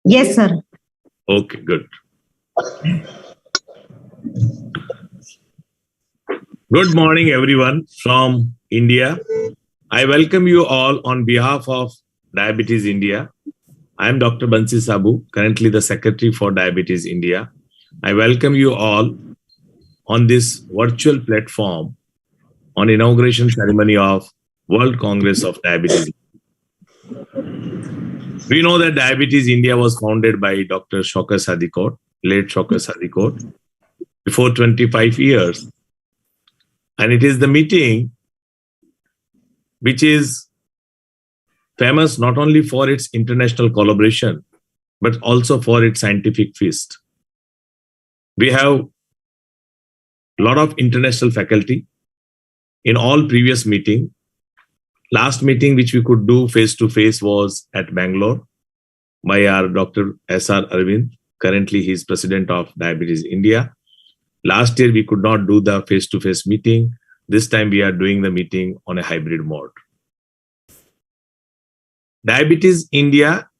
Yes, sir. Okay, good. Good morning, everyone from India. I welcome you all on behalf of Diabetes India. I am Dr. Bansi Sabu, currently the Secretary for Diabetes India. I welcome you all on this virtual platform on inauguration ceremony of World Congress of Diabetes. We know that Diabetes India was founded by Dr. Shaukat Sadikot, late Shaukat Sadikot, before 25 years. And it is the meeting which is famous not only for its international collaboration, but also for its scientific feast. We have a lot of international faculty in all previous meetings. Last meeting which we could do face-to-face was at Bangalore by our Dr. S.R. Arvind. Currently, he is president of Diabetes India. Last year, we could not do the face-to-face meeting. This time, we are doing the meeting on a hybrid mode. Diabetes India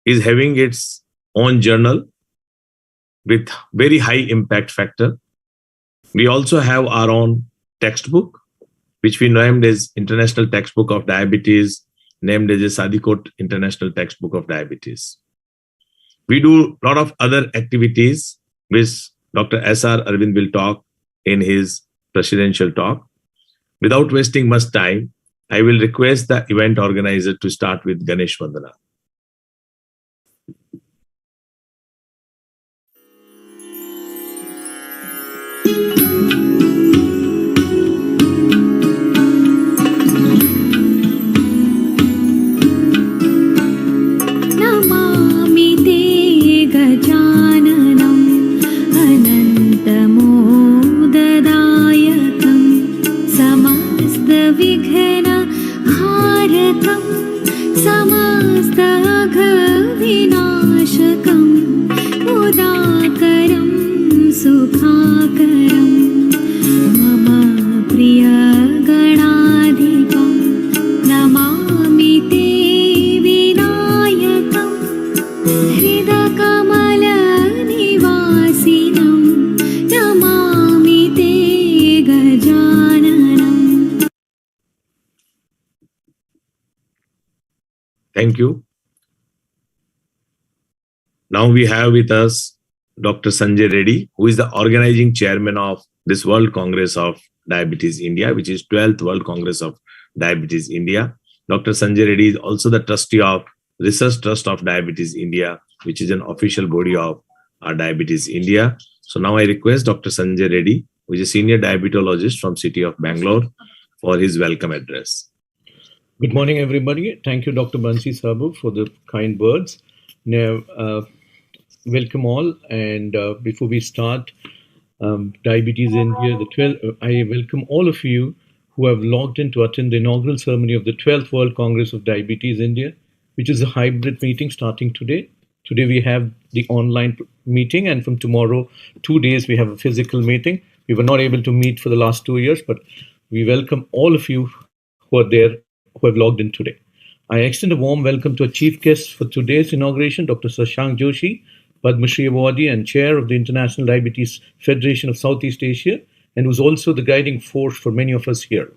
is having its own journal with very high impact factor. We also have our own textbook, which we named as International Textbook of Diabetes, named as a Sadikot International Textbook of Diabetes. We do a lot of other activities, which Dr. S.R. Arvind will talk in his presidential talk. Without wasting much time, I will request the event organizer to start with Ganesh Vandana. Thank you. Now we have with us Dr. Sanjay Reddy, who is the organizing chairman of this World Congress of Diabetes India, which is 12th World Congress of Diabetes India. Dr. Sanjay Reddy is also the trustee of Research Trust of Diabetes India, which is an official body of Diabetes India. So now I request Dr. Sanjay Reddy, who is a senior diabetologist from city of Bangalore, for his welcome address. Good morning, everybody. Thank you, Dr. Bansi Sabu, for the kind words. Now, welcome all. And before we start, Diabetes India, I welcome all of you who have logged in to attend the inaugural ceremony of the 12th World Congress of Diabetes India, which is a hybrid meeting starting today. Today we have the online meeting, and from tomorrow, 2 days, we have a physical meeting. We were not able to meet for the last 2 years, but we welcome all of you who are there, who have logged in today. I extend a warm welcome to our chief guest for today's inauguration, Dr. Shashank Joshi, Padma Shri Awardee and chair of the International Diabetes Federation of Southeast Asia, and who's also the guiding force for many of us here.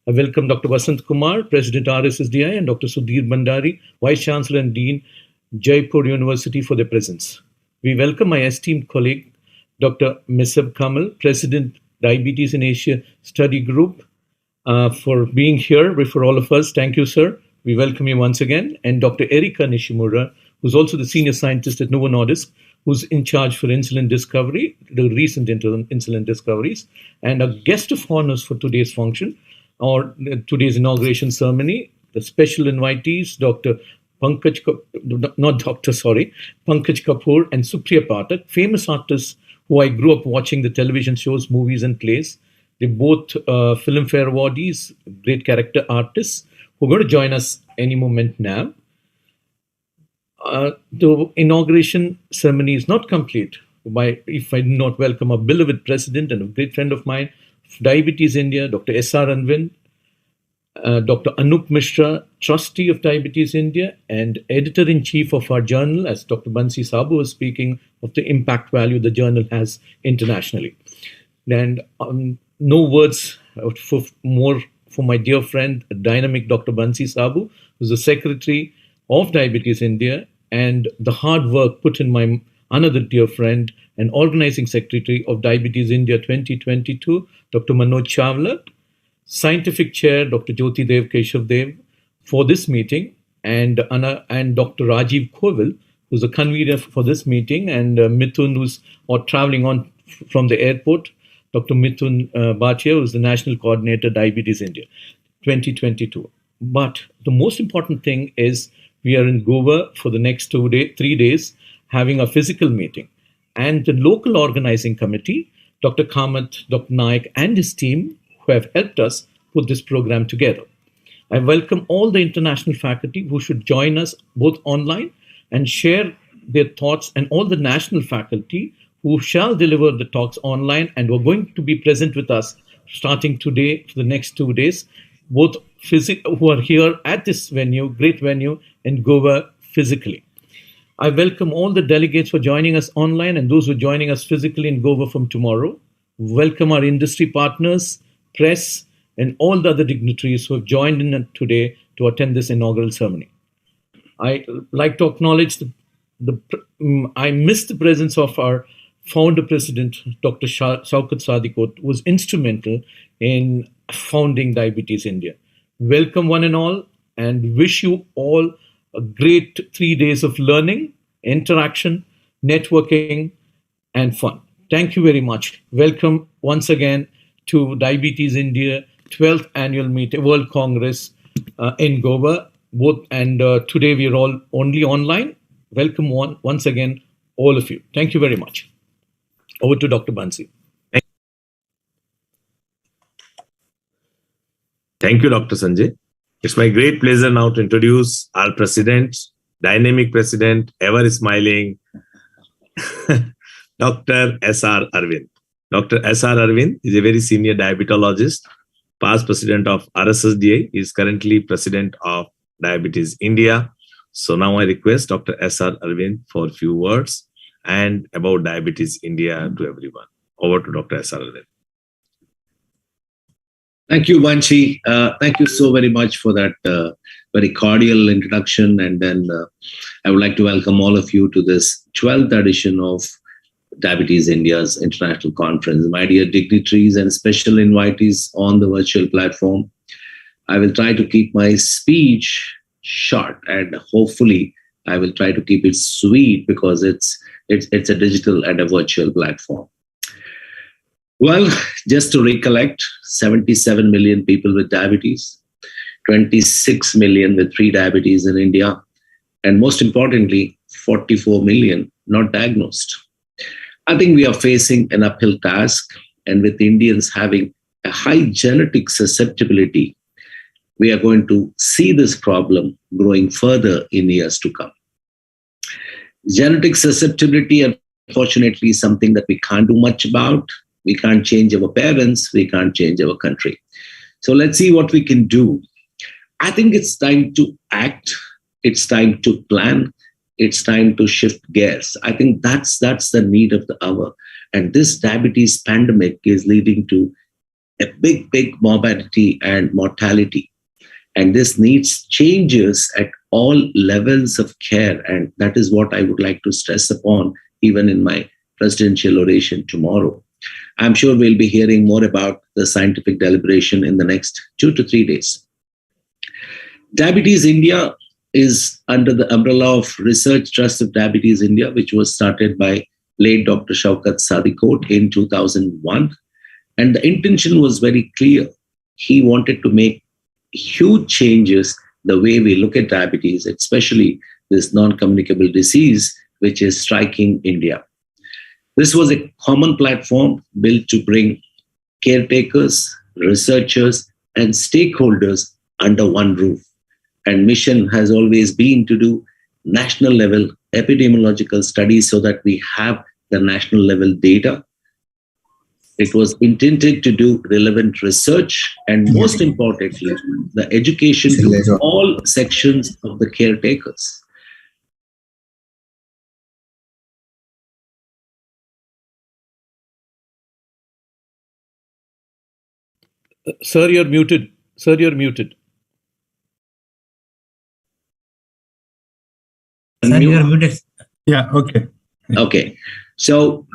I welcome Dr. Vasanth Kumar, President RSSDI, and Dr. Sudhir Bhandari, Vice Chancellor and Dean, Jaipur University, for their presence. We welcome my esteemed colleague, Dr. Misab Kamal, President, Diabetes in Asia Study Group, for being here for all of us. Thank you, sir. We welcome you once again. And Dr. Erika Nishimura, who's also the senior scientist at Novo Nordisk, who's in charge for insulin discovery, the recent insulin discoveries, and a guest of honors for today's function, or today's inauguration ceremony, the special invitees, Pankaj Kapoor and Supriya Pathak, famous artists who I grew up watching the television shows, movies, and plays. They're both Filmfare awardees, great character artists, who are going to join us any moment now. The inauguration ceremony is not complete if I do not welcome a beloved president and a great friend of mine, Diabetes India, Dr. S.R. Arvind, Dr. Anup Mishra, Trustee of Diabetes India and Editor-in-Chief of our journal, as Dr. Bansi Sabu was speaking of the impact value the journal has internationally. And no words for my dear friend, dynamic Dr. Bansi Sabu, who's the Secretary of Diabetes India, and the hard work put in my another dear friend and Organizing Secretary of Diabetes India 2022, Dr. Manoj Chawla, Scientific Chair, Dr. Jyoti Dev Keshav Dev, for this meeting, and Dr. Rajiv Kovil, who's the convener for this meeting, and Mithun, who's traveling on from the airport, Dr. Mithun Bhatia, who's the National Coordinator, Diabetes India, 2022. But the most important thing is we are in Goa for the next 3 days, having a physical meeting. And the local organizing committee, Dr. Kamath, Dr. Naik, and his team, who have helped us put this program together. I welcome all the international faculty who should join us both online and share their thoughts, and all the national faculty who shall deliver the talks online and who are going to be present with us starting today for the next 2 days, both who are here at this venue, great venue in Goa physically. I welcome all the delegates for joining us online and those who are joining us physically in Goa from tomorrow. Welcome our industry partners, press, and all the other dignitaries who have joined in today to attend this inaugural ceremony. I like to acknowledge I miss the presence of our founder president, Dr. Shaukat Sadikot, who was instrumental in founding Diabetes India. Welcome one and all, and wish you all a great 3 days of learning, interaction, networking, and fun. Thank you very much. Welcome once again to Diabetes India 12th Annual World Congress in Goa. Today we are all only online. Welcome once again, all of you. Thank you very much. Over to Dr. Bansi. Thank you, Dr. Sanjay. It's my great pleasure now to introduce our president, dynamic president, ever smiling, Dr. S.R. Arvind. Dr. S.R. Arvind is a very senior diabetologist, past president of RSSDA. He is currently president of Diabetes India. So now I request Dr. S.R. Arvind for a few words and about Diabetes India to everyone. Over to Dr. S.R. Arvind. Thank you, Bansi. Thank you so very much for that very cordial introduction. And then I would like to welcome all of you to this 12th edition of Diabetes India's International Conference. My dear dignitaries and special invitees on the virtual platform, I will try to keep my speech short, and hopefully I will try to keep it sweet because it's a digital and a virtual platform. Well, just to recollect, 77 million people with diabetes, 26 million with pre-diabetes in India, and most importantly, 44 million not diagnosed. I think we are facing an uphill task, and with Indians having a high genetic susceptibility, we are going to see this problem growing further in years to come. Genetic susceptibility, unfortunately, is something that we can't do much about. We can't change our parents. We can't change our country. So let's see what we can do. I think it's time to act. It's time to plan. It's time to shift gears. I think that's the need of the hour. And this diabetes pandemic is leading to a big morbidity and mortality. And this needs changes at all levels of care. And that is what I would like to stress upon, even in my presidential oration tomorrow. I'm sure we'll be hearing more about the scientific deliberation in the next 2 to 3 days. Diabetes India is under the umbrella of Research Trust of Diabetes India, which was started by late Dr. Shaukat Sadikot in 2001. And the intention was very clear. He wanted to make huge changes the way we look at diabetes, especially this non-communicable disease, which is striking India. This was a common platform built to bring caretakers, researchers, and stakeholders under one roof. And mission has always been to do national level epidemiological studies so that we have the national level data, It was intended to do relevant research and, most importantly, the education to all sections of the caretakers. Sir, you're muted. Sir, you're muted. Sir, you're muted. Yeah, okay. Okay. So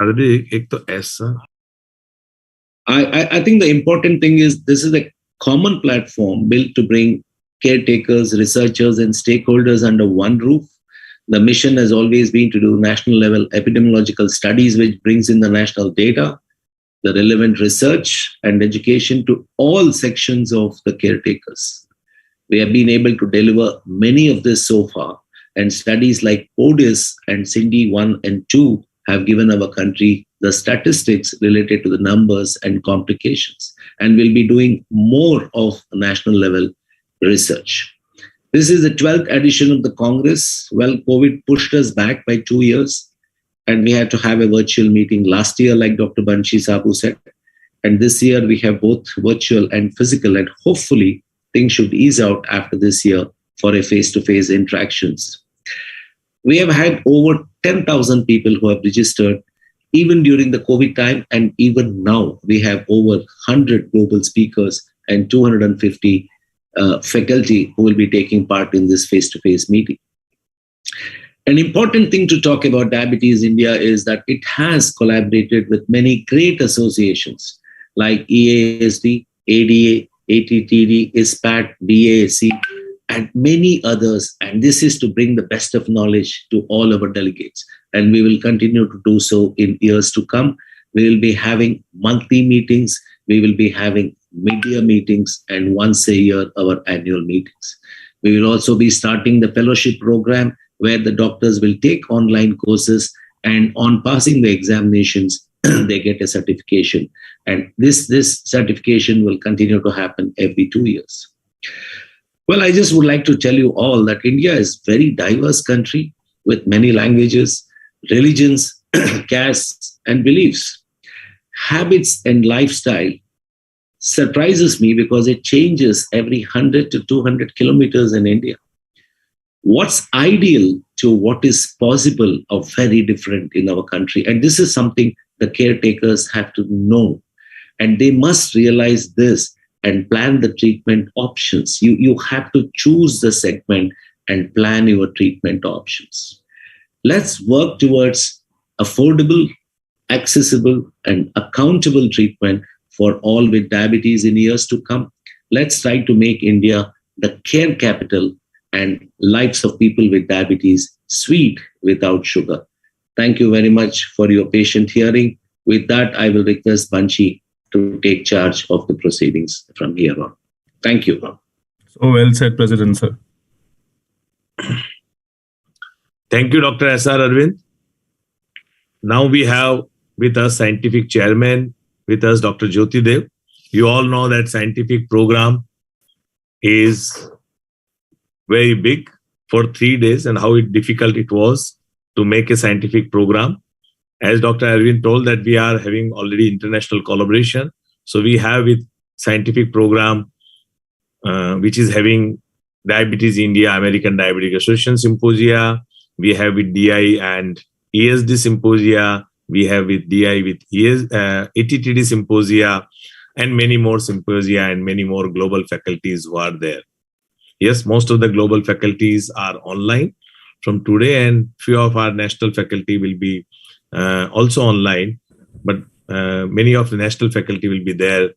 I think the important thing is this is a common platform built to bring caretakers, researchers, and stakeholders under one roof. The mission has always been to do national level epidemiological studies, which brings in the national data, the relevant research and education to all sections of the caretakers. We have been able to deliver many of this so far, and studies like PODIS and CINDI 1 and 2 have given our country the statistics related to the numbers and complications, and we'll be doing more of national level research. This is the 12th edition of the Congress. Well, COVID pushed us back by 2 years, and we had to have a virtual meeting last year, like Dr. Banshi Sabu said. And this year we have both virtual and physical, and hopefully things should ease out after this year for a face-to-face interactions. We have had over 10,000 people who have registered even during the COVID time, and even now we have over 100 global speakers and 250 faculty who will be taking part in this face-to-face meeting. An important thing to talk about Diabetes India is that it has collaborated with many great associations like EASD, ADA, ATTD, ISPAT, DAAC, and many others. And this is to bring the best of knowledge to all our delegates. And we will continue to do so in years to come. We will be having monthly meetings. We will be having mid-year meetings, and once a year, our annual meetings. We will also be starting the fellowship program where the doctors will take online courses, and on passing the examinations, they get a certification. And this certification will continue to happen every 2 years. Well, I just would like to tell you all that India is a very diverse country with many languages, religions, castes, and beliefs. Habits and lifestyle surprises me because it changes every 100 to 200 kilometers in India. What's ideal to what is possible are very different in our country. And this is something the caretakers have to know. And they must realize this and plan the treatment options. You have to choose the segment and plan your treatment options. Let's work towards affordable, accessible, and accountable treatment for all with diabetes in years to come. Let's try to make India the care capital and lives of people with diabetes sweet without sugar. Thank you very much for your patient hearing. With that, I will request Banshi to take charge of the proceedings from here on. Thank you. So well said, President, sir. Thank you, Dr. S.R. Arvind. Now we have with us scientific chairman, with us Dr. Jyoti Dev. You all know that scientific program is very big for 3 days and how difficult it was to make a scientific program. As Dr. Arvind told that we are having already international collaboration. So we have with scientific program, which is having Diabetes India, American Diabetic Association Symposia. We have with DI and ESD Symposia. We have with DI with ATTD Symposia and many more symposia and many more global faculties who are there. Yes, most of the global faculties are online from today, and few of our national faculty will be also online, but many of the national faculty will be there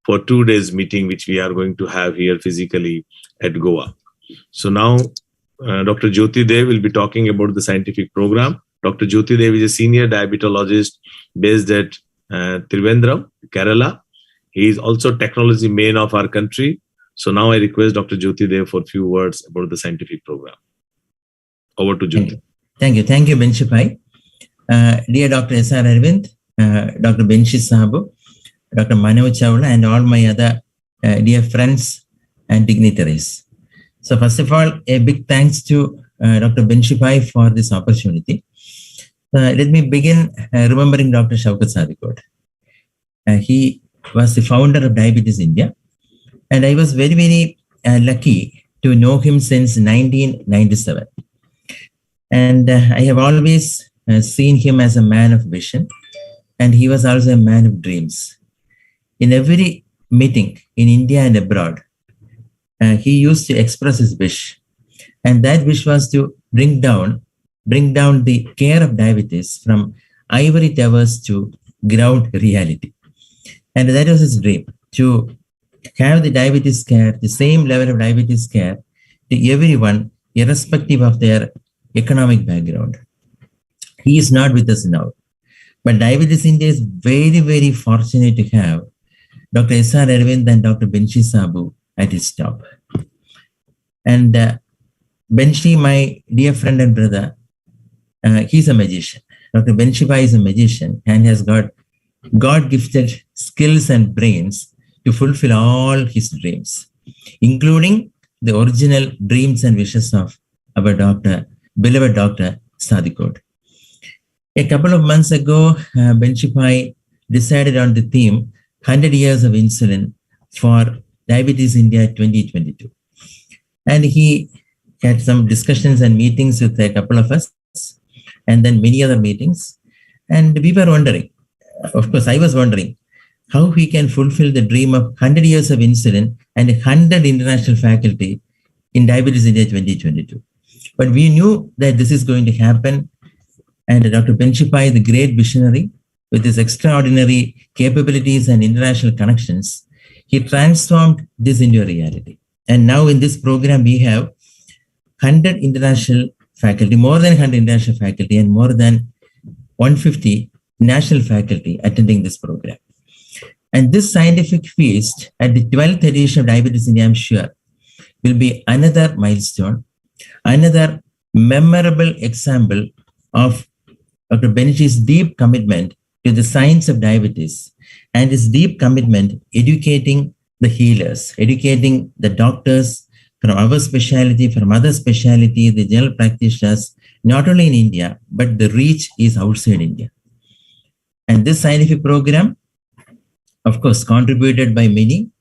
for 2 days meeting, which we are going to have here physically at Goa. So now Dr. Jyoti Dev will be talking about the scientific program. Dr. Jyoti Dev is a senior diabetologist based at Trivandrum, Kerala. He is also technology main of our country. So now I request Dr. Jyoti Dev for a few words about the scientific program. Over to Jyoti. Thank you. Thank you, Banshi Bhai. Dear Dr. S.R. Arvind, Dr. Banshi Sabu, Dr. Manav Chawla, and all my other dear friends and dignitaries. So first of all, a big thanks to Dr. Banshi Bhai for this opportunity. Let me begin remembering Dr. Shaukat Sadikot. He was the founder of Diabetes India. And I was very, very lucky to know him since 1997. And I have always seen him as a man of vision. And he was also a man of dreams. In every meeting in India and abroad, he used to express his wish. And that wish was to bring down the care of diabetes from ivory towers to ground reality. And that was his dream, to have the diabetes care, the same level of diabetes care to everyone, irrespective of their economic background. He is not with us now. But Diabetes India is very, very fortunate to have Dr. S.R. Arvind and Dr. Benshi Sabu at its top. And Benshi, my dear friend and brother, he's a magician. Dr. Benshi is a magician and has got God-gifted skills and brains to fulfill all his dreams, including the original dreams and wishes of our beloved Dr. Sadikot. A couple of months ago, Benshi decided on the theme 100 years of insulin for Diabetes India 2022. And he had some discussions and meetings with a couple of us, and then many other meetings. And we were wondering, of course, I was wondering, how he can fulfill the dream of 100 years of insulin and 100 international faculty in Diabetes India 2022. But we knew that this is going to happen. And Dr. Benshi, the great visionary, with his extraordinary capabilities and international connections, he transformed this into a reality. And now in this program, we have 100 international faculty, more than 100 international faculty, and more than 150 national faculty attending this program. And this scientific feast at the 12th edition of Diabetes India, I'm sure, will be another milestone, another memorable example of Dr. Benshi's deep commitment to the science of diabetes and his deep commitment educating the healers, educating the doctors from our specialty, from other specialty, the general practitioners, not only in India, but the reach is outside India. And this scientific program, of course, contributed by many,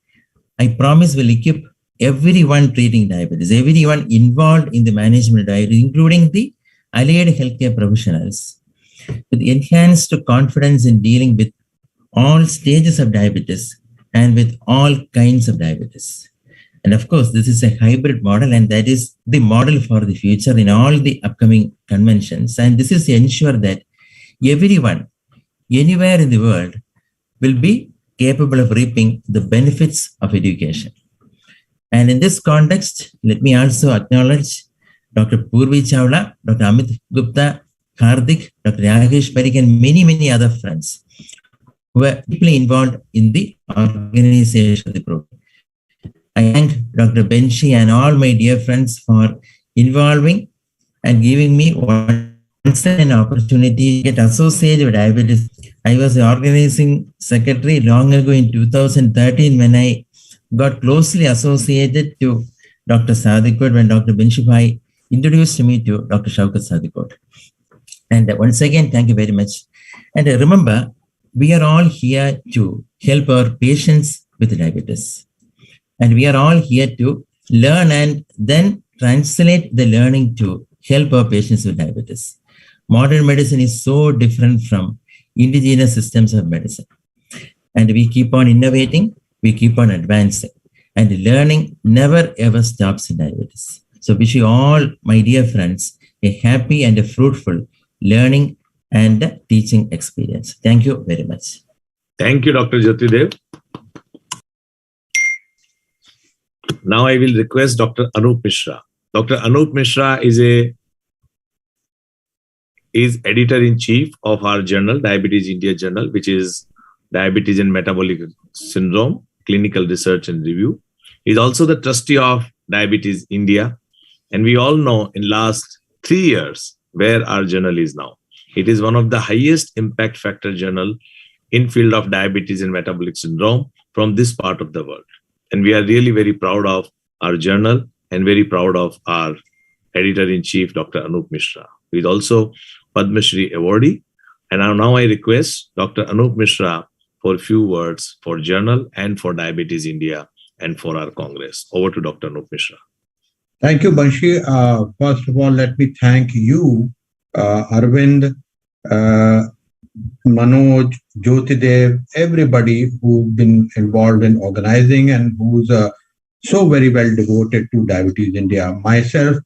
I promise will equip everyone treating diabetes, everyone involved in the management of diabetes, including the allied healthcare professionals, with enhanced confidence in dealing with all stages of diabetes and with all kinds of diabetes. And of course, this is a hybrid model, and that is the model for the future in all the upcoming conventions. And this is to ensure that everyone, anywhere in the world, will be capable of reaping the benefits of education. And in this context, let me also acknowledge Dr. Purvi Chawla, Dr. Amit Gupta, Hardik, Dr. Yagesh Parikh, and many, many other friends who were deeply involved in the organization of the program. I thank Dr. Benshi and all my dear friends for involving and giving me once an opportunity to get associated with diabetes. I was the organizing secretary long ago in 2013 when I got closely associated to Dr. Sadikot when Dr. Benshi introduced me to Dr. Shaukat Sadikot. And once again, thank you very much. And remember, we are all here to help our patients with diabetes. And we are all here to learn and then translate the learning to help our patients with diabetes. Modern medicine is so different from indigenous systems of medicine. And we keep on innovating, we keep on advancing. And learning never ever stops in diabetes. So wish you all, my dear friends, a happy and a fruitful learning and teaching experience. Thank you very much. Thank you, Dr. Jyotidev. Now I will request Dr. Anup Mishra. Dr. Anup Mishra is editor-in-chief of our journal, Diabetes India Journal, which is Diabetes and Metabolic Syndrome, Clinical Research and Review. He is also the trustee of Diabetes India. And we all know in last 3 years where our journal is now. It is one of the highest impact factor journal in field of diabetes and metabolic syndrome from this part of the world. And we are really very proud of our journal and very proud of our editor-in-chief, Dr. Anup Mishra, who is also Padma Shri awardee. And now I request Dr. Anup Mishra for a few words for Journal and for Diabetes India and for our Congress. Over to Dr. Anup Mishra. Thank you, Banshi. First of all, let me thank you, Arvind, Manoj, Jyotidev, everybody who's been involved in organizing and who's so very well devoted to Diabetes India. Myself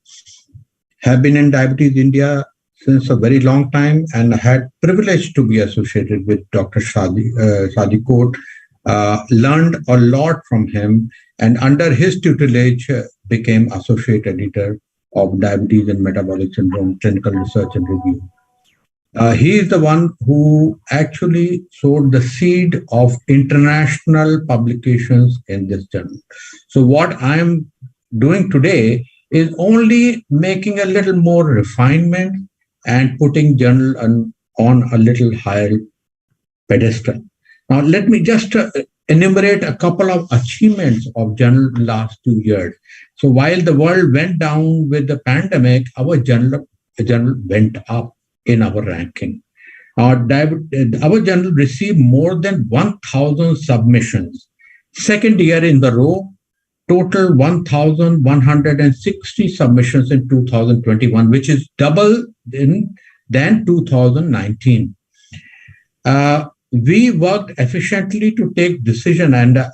have been in Diabetes India since a very long time and had privilege to be associated with Dr. Sadikot, learned a lot from him, and under his tutelage became associate editor of Diabetes and Metabolic Syndrome Clinical Research and Review. He is the one who actually sowed the seed of international publications in this journal. So what I'm doing today is only making a little more refinement and putting journal on a little higher pedestal. Now, let me just enumerate a couple of achievements of journal in the last 2 years. So while the world went down with the pandemic, our journal went up in our ranking. Our journal received more than 1,000 submissions. Second year in the row, total 1,160 submissions in 2021, which is double than 2019. We worked efficiently to take decision, and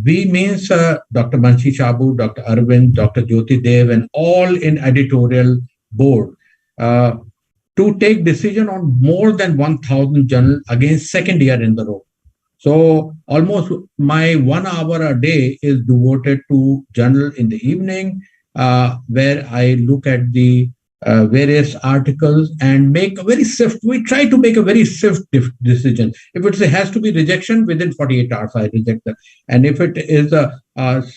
we means Dr. Banshi Shabu, Dr. Arvind, Dr. Jyoti Dev, and all in editorial board to take decision on more than 1,000 journals again second year in the row. So almost my 1 hour a day is devoted to journal in the evening, where I look at the various articles and make a very swift, we try to make a very swift decision. If it has to be rejection, within 48 hours, I reject that. And if it is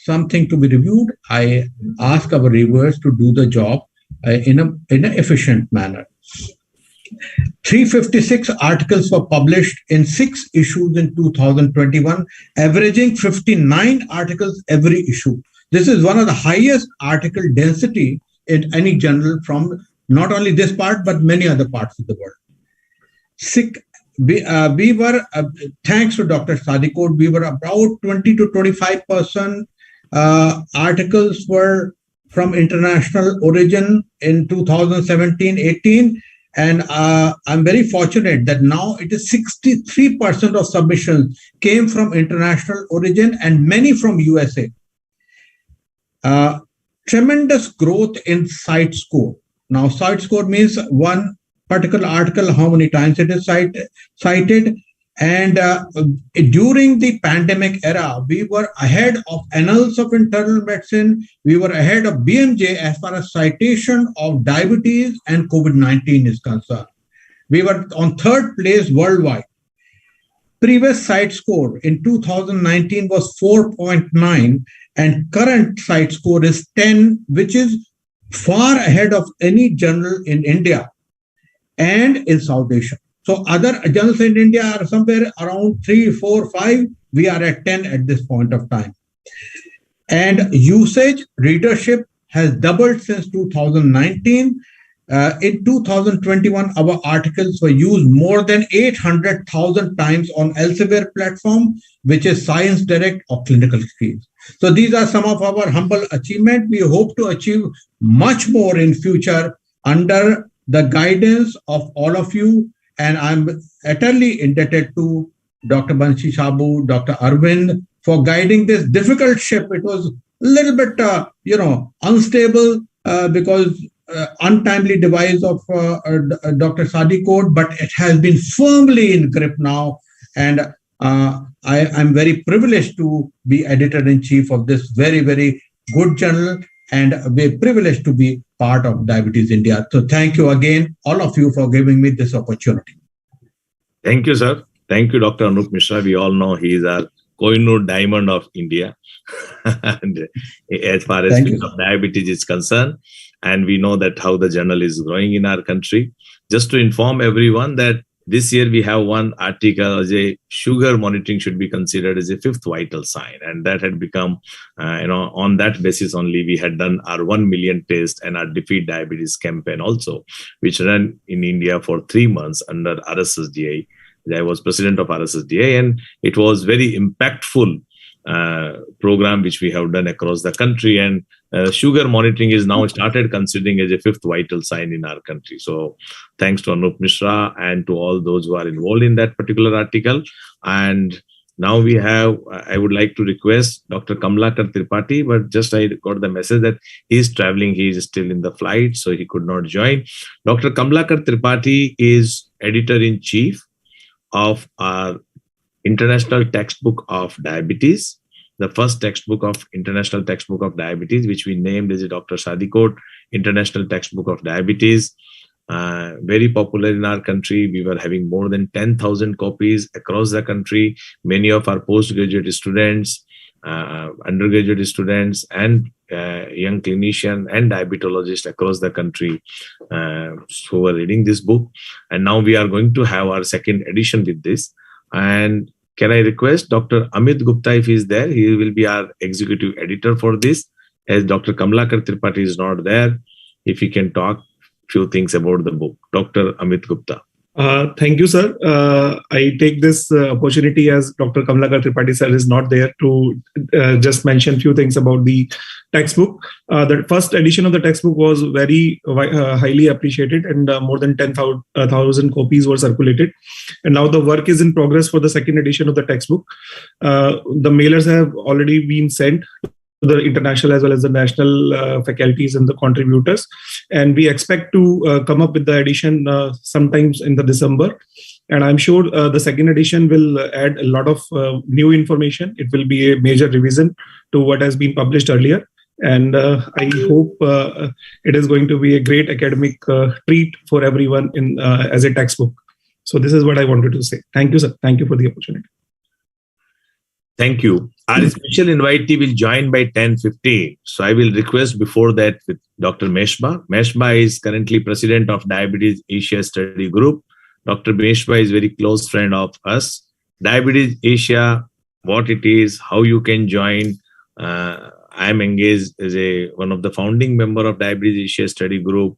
something to be reviewed, I ask our reviewers to do the job in an efficient manner. 356 articles were published in 6 issues in 2021, averaging 59 articles every issue. This is one of the highest article density in any journal from not only this part, but many other parts of the world. We were, thanks to Dr. Sadikot, we were about 20 to 25% articles were from international origin in 2017-18. And I'm very fortunate that now it is 63% of submissions came from international origin and many from USA. Tremendous growth in site score. Now, site score means one particular article, how many times it is cited. And during the pandemic era, we were ahead of Annals of Internal Medicine. We were ahead of BMJ as far as citation of diabetes and COVID-19 is concerned. We were on 3rd place worldwide. Previous site score in 2019 was 4.9 and current site score is 10, which is far ahead of any journal in India and in South Asia. So other journals in India are somewhere around 3, 4, 5. We are at 10 at this point of time. And usage, readership has doubled since 2019. In 2021, our articles were used more than 800,000 times on Elsevier platform, which is Science Direct or Clinical Screens. So these are some of our humble achievements. We hope to achieve much more in future under the guidance of all of you. And I'm eternally indebted to Dr. Banshi Shabu, Dr. Arvind for guiding this difficult ship. It was a little bit, unstable because untimely device of Dr. Sadikot, but it has been firmly in grip now. And I'm very privileged to be editor-in-chief of this very, very good journal, and we're privileged to be part of Diabetes India. So thank you again, all of you, for giving me this opportunity. Thank you, sir. Thank you, Dr. Anup Mishra. We all know he is our Kohinoor diamond of India. And as far as diabetes is concerned, and we know that how the journal is growing in our country. Just to inform everyone that this year we have one article as a sugar monitoring should be considered as a 5th vital sign. And that had become, on that basis only, we had done our 1 million test and our Defeat Diabetes campaign also, which ran in India for 3 months under RSSDI I was president of RSSDA, and it was very impactful program which we have done across the country. And sugar monitoring is now started considering as a fifth vital sign in our country. So thanks to Anup Mishra and to all those who are involved in that particular article. And now we have, I would like to request Dr. Kamlakar Tripathi, but just I got the message that he is traveling, he is still in the flight, so he could not join. Dr. Kamlakar Tripathi is editor-in-chief of our International Textbook of Diabetes, the first textbook of International Textbook of Diabetes, which we named as Dr. Sadikot International Textbook of Diabetes. Very popular in our country. We were having more than 10,000 copies across the country. Many of our postgraduate students, undergraduate students, and young clinicians and diabetologists across the country who were reading this book. And now we are going to have our second edition with this. And can I request Dr. Amit Gupta, if he is there, he will be our executive editor for this, as Dr. Kamlakar Tripathi is not there, if he can talk few things about the book. Dr. Amit Gupta. Thank you, sir. I take this opportunity as Dr. Kamlakar Tripathi sir is not there to just mention few things about the textbook. The first edition of the textbook was very highly appreciated, and more than 10,000 copies were circulated. And now the work is in progress for the second edition of the textbook. The mailers have already been sent to the international as well as the national faculties and the contributors. And we expect to come up with the edition sometimes in the December. And I'm sure the second edition will add a lot of new information. It will be a major revision to what has been published earlier. And I hope it is going to be a great academic treat for everyone in as a textbook. So this is what I wanted to say. Thank you, sir. Thank you for the opportunity. Thank you. Our special invitee will join by 10:15. So I will request before that with Dr. Meshba. Meshba is currently president of Diabetes Asia Study Group. Dr. Meshba is very close friend of us. Diabetes Asia, what it is, how you can join. I am engaged as one of the founding member of Diabetes Asia Study Group.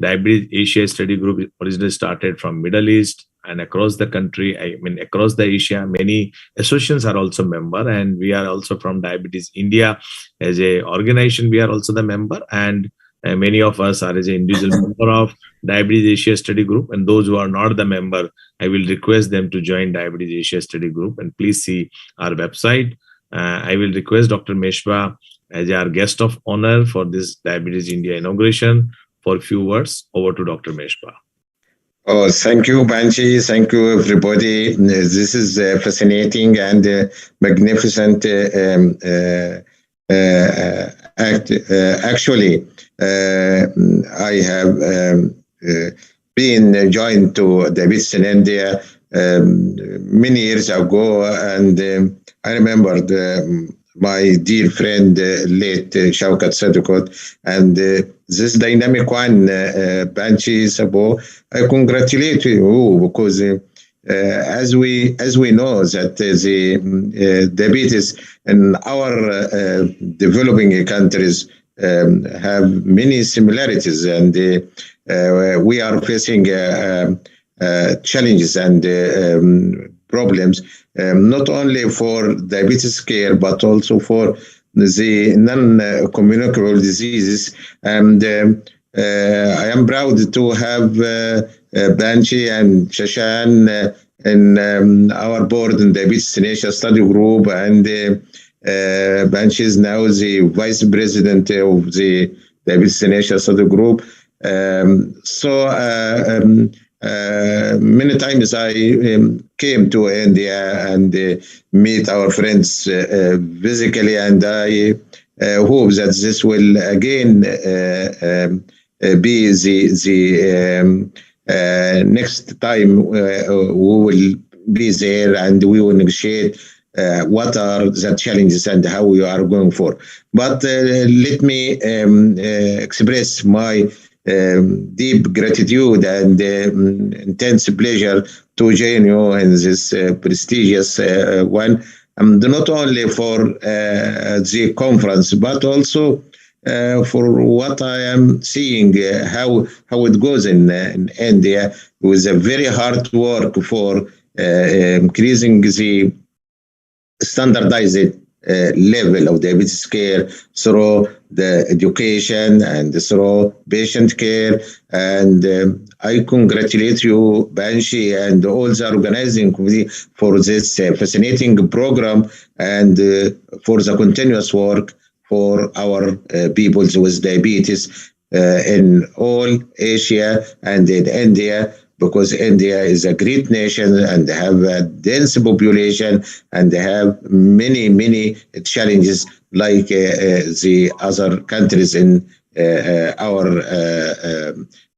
Diabetes Asia Study Group originally started from Middle East and across the country. I mean, across the Asia, many associations are also member, and we are also from Diabetes India as a organization. We are also the member, and many of us are as an individual member of Diabetes Asia Study Group. And those who are not the member, I will request them to join Diabetes Asia Study Group, and please see our website. I will request Dr. Meshba as our guest of honor for this Diabetes India inauguration for a few words. Over to Dr. Meshba. Oh, thank you, Banshi. Thank you, everybody. This is fascinating and magnificent act. Actually, I have been joined to Diabetes in India many years ago, and I remember my dear friend, late Shaukat Sadikot, and this dynamic one, Banshi Sabo, I congratulate you because as we know that the diabetes in our developing countries have many similarities, and we are facing challenges and problems, not only for diabetes care, but also for the non-communicable diseases. And I am proud to have Banshi and Shashan in our board in Diabetes in Asia Study Group, and Banshi is now the vice president of the Diabetes in Asia Study Group. Many times I came to India and meet our friends physically, and I hope that this will again be the next time we will be there, and we will negotiate what are the challenges and how we are going for. But let me express my deep gratitude and intense pleasure to join you in this prestigious one, not only for the conference, but also for what I am seeing, how it goes in India, with a very hard work for increasing the standardized level of diabetes care through the education and through patient care. And I congratulate you, Banshi, and all the organizing committee for this fascinating program and for the continuous work for our people with diabetes in all Asia and in India, because India is a great nation and have a dense population and they have many, many challenges like the other countries in our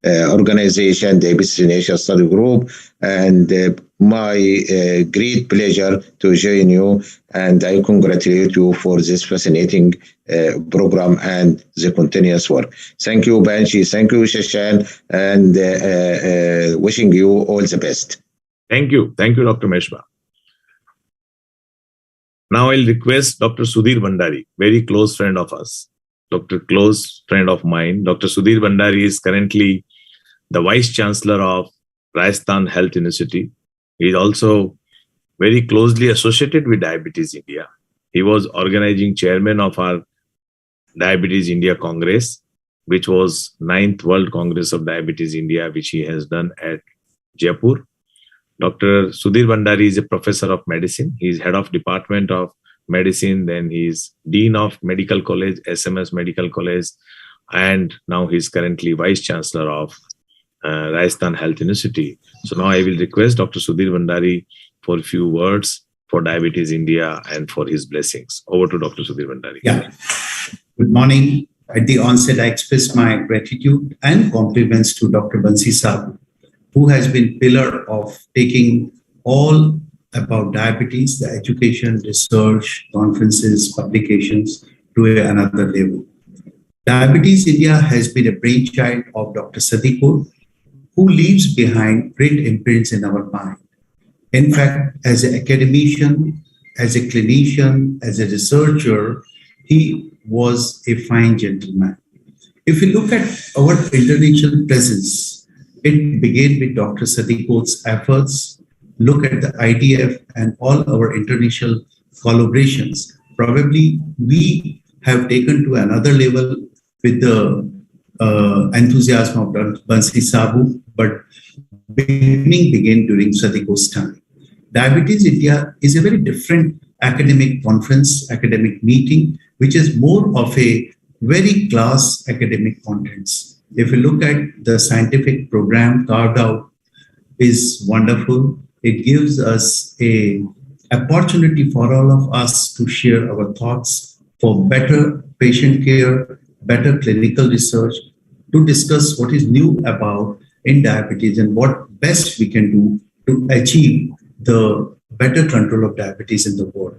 organization, Diabetes in Asia Study Group. And my great pleasure to join you, and I congratulate you for this fascinating program and the continuous work. Thank you, Banshi. Thank you, Shashan, and wishing you all the best. Thank you. Thank you, Dr. Meshba. Now I'll request Dr. Sudhir Bhandari, very close friend of us, close friend of mine. Dr. Sudhir Bhandari is currently the Vice Chancellor of Rajasthan Health University. He is also very closely associated with Diabetes India. He was organizing chairman of our Diabetes India Congress, which was 9th World Congress of Diabetes India, which he has done at Jaipur. Dr. Sudhir Bhandari is a professor of medicine. He is head of Department of Medicine, then he is Dean of Medical College, SMS Medical College, and now he is currently Vice Chancellor of Rajasthan Health University. So now I will request Dr. Sudhir Bhandari for a few words for Diabetes India and for his blessings. Over to Dr. Sudhir Bhandari. Yeah. Good morning. At the onset, I express my gratitude and compliments to Dr. Bansi Saab, who has been pillar of taking all about diabetes, the education, research, conferences, publications to another level. Diabetes India has been a brainchild of Dr. Sadikot, who leaves behind great imprints in our mind. In fact, as an academician, as a clinician, as a researcher, he was a fine gentleman. If you look at our international presence, it began with Dr. Sadikot's efforts. Look at the IDF and all our international collaborations. Probably we have taken to another level with the enthusiasm of Bansi Sabu, but beginning began during Sadikot's time. Diabetes India is a very different academic conference, academic meeting, which is more of a very class academic contents. If you look at the scientific program carved out, is wonderful. It gives us a opportunity for all of us to share our thoughts for better patient care, better clinical research, to discuss what is new about in diabetes and what best we can do to achieve the better control of diabetes in the world.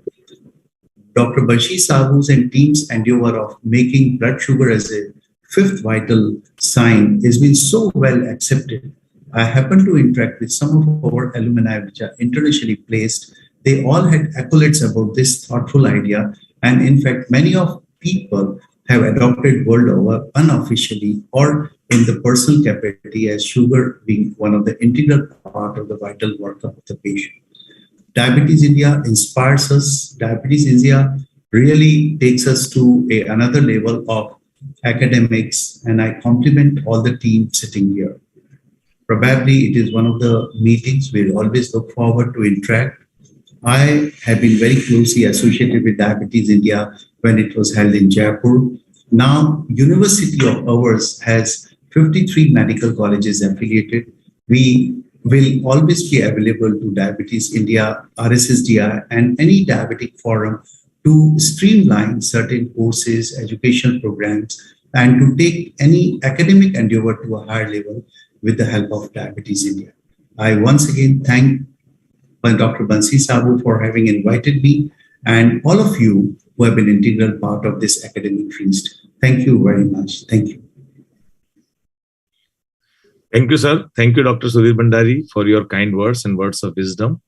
Dr. Banshi Sabu's and team's endeavor of making blood sugar as a fifth vital sign has been so well accepted. I happen to interact with some of our alumni which are internationally placed. They all had accolades about this thoughtful idea. And in fact, many of people have adopted world over unofficially or in the personal capacity as sugar being one of the integral part of the vital work of the patient. Diabetes India inspires us. Diabetes India really takes us to another level of academics, and I compliment all the team sitting here. Probably it is one of the meetings we'll always look forward to interact. I have been very closely associated with Diabetes India when it was held in Jaipur. Now, university of ours has 53 medical colleges affiliated. We will always be available to Diabetes India, RSSDI, and any diabetic forum to streamline certain courses, educational programs, and to take any academic endeavor to a higher level with the help of Diabetes India. I once again thank Dr. Bansi Sabu for having invited me and all of you who have been an integral part of this academic feast. Thank you very much. Thank you. Thank you, sir. Thank you, Dr. Sudhir Bhandari, for your kind words and words of wisdom.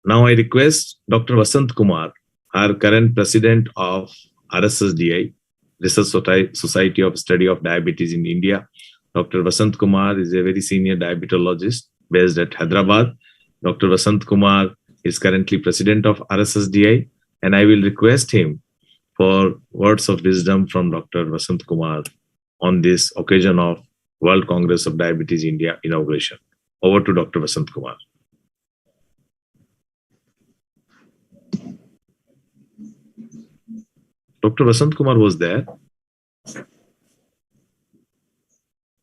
Now I request Dr. Vasanth Kumar, our current president of RSSDI, Research Society of Study of Diabetes in India. Dr. Vasanth Kumar is a very senior diabetologist based at Hyderabad, Dr. Vasanth Kumar is currently president of RSSDI, and I will request him for words of wisdom from Dr. Vasanth Kumar on this occasion of World Congress of Diabetes India inauguration. Over to Dr. Vasanth Kumar. Dr. Vasanth Kumar was there.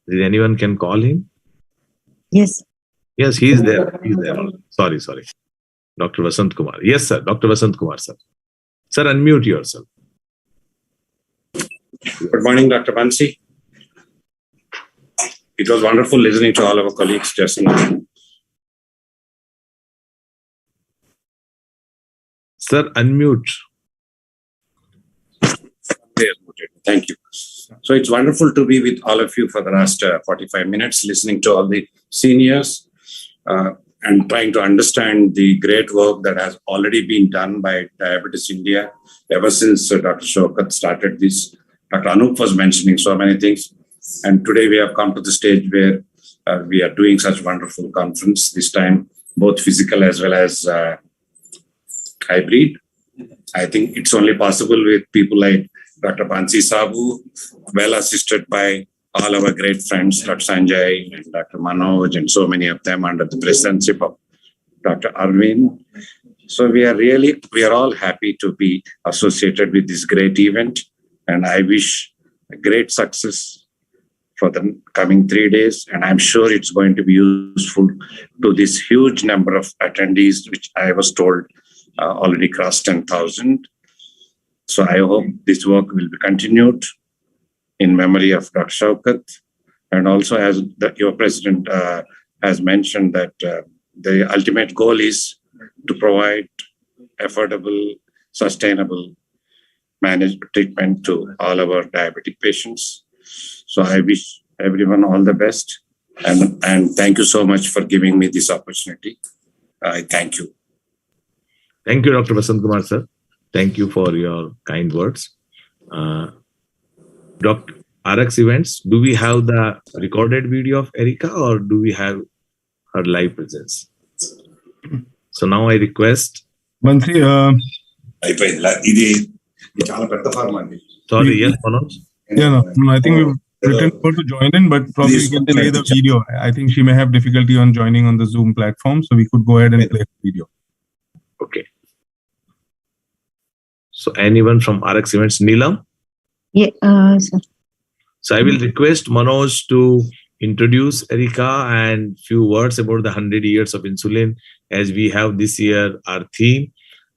Did anyone can call him? Yes. Yes, he is there. He is there. Sorry. Dr. Vasanth Kumar. Yes, sir. Dr. Vasanth Kumar, sir. Sir, unmute yourself. Good morning, Dr. Bansi. It was wonderful listening to all our colleagues just now. Sir, unmute. Thank you. So it's wonderful to be with all of you for the last 45 minutes, listening to all the seniors and trying to understand the great work that has already been done by Diabetes India ever since Dr. Shaukat started this. Dr. Anup was mentioning so many things. And today we have come to the stage where we are doing such wonderful conference, this time both physical as well as hybrid. I think it's only possible with people like Dr. Bansi Sabu, well assisted by all our great friends, Dr. Sanjay and Dr. Manoj, and so many of them under the presidency of Dr. Arvind. So we are all happy to be associated with this great event. And I wish a great success for the coming 3 days. And I'm sure it's going to be useful to this huge number of attendees, which I was told already crossed 10,000. So I hope this work will be continued in memory of Dr. Shaukat. And also, as your president has mentioned, that the ultimate goal is to provide affordable, sustainable managed treatment to all our diabetic patients. So I wish everyone all the best. And thank you so much for giving me this opportunity. I thank you. Thank you, Dr. Vasanth Kumar, sir. Thank you for your kind words. Dr. RX Events, do we have the recorded video of Erica or do we have her live presence? So now I request. Bansi, Sorry, yes, Manoj? Yeah, no, I think we've written her to join in, but probably we can play the video. I think she may have difficulty on joining on the Zoom platform, so we could go ahead and play the video. Okay. So anyone from RX Events, Neelam? Yeah, sir. So I will request Manoj to introduce Erica and few words about the 100 years of insulin, as we have this year our theme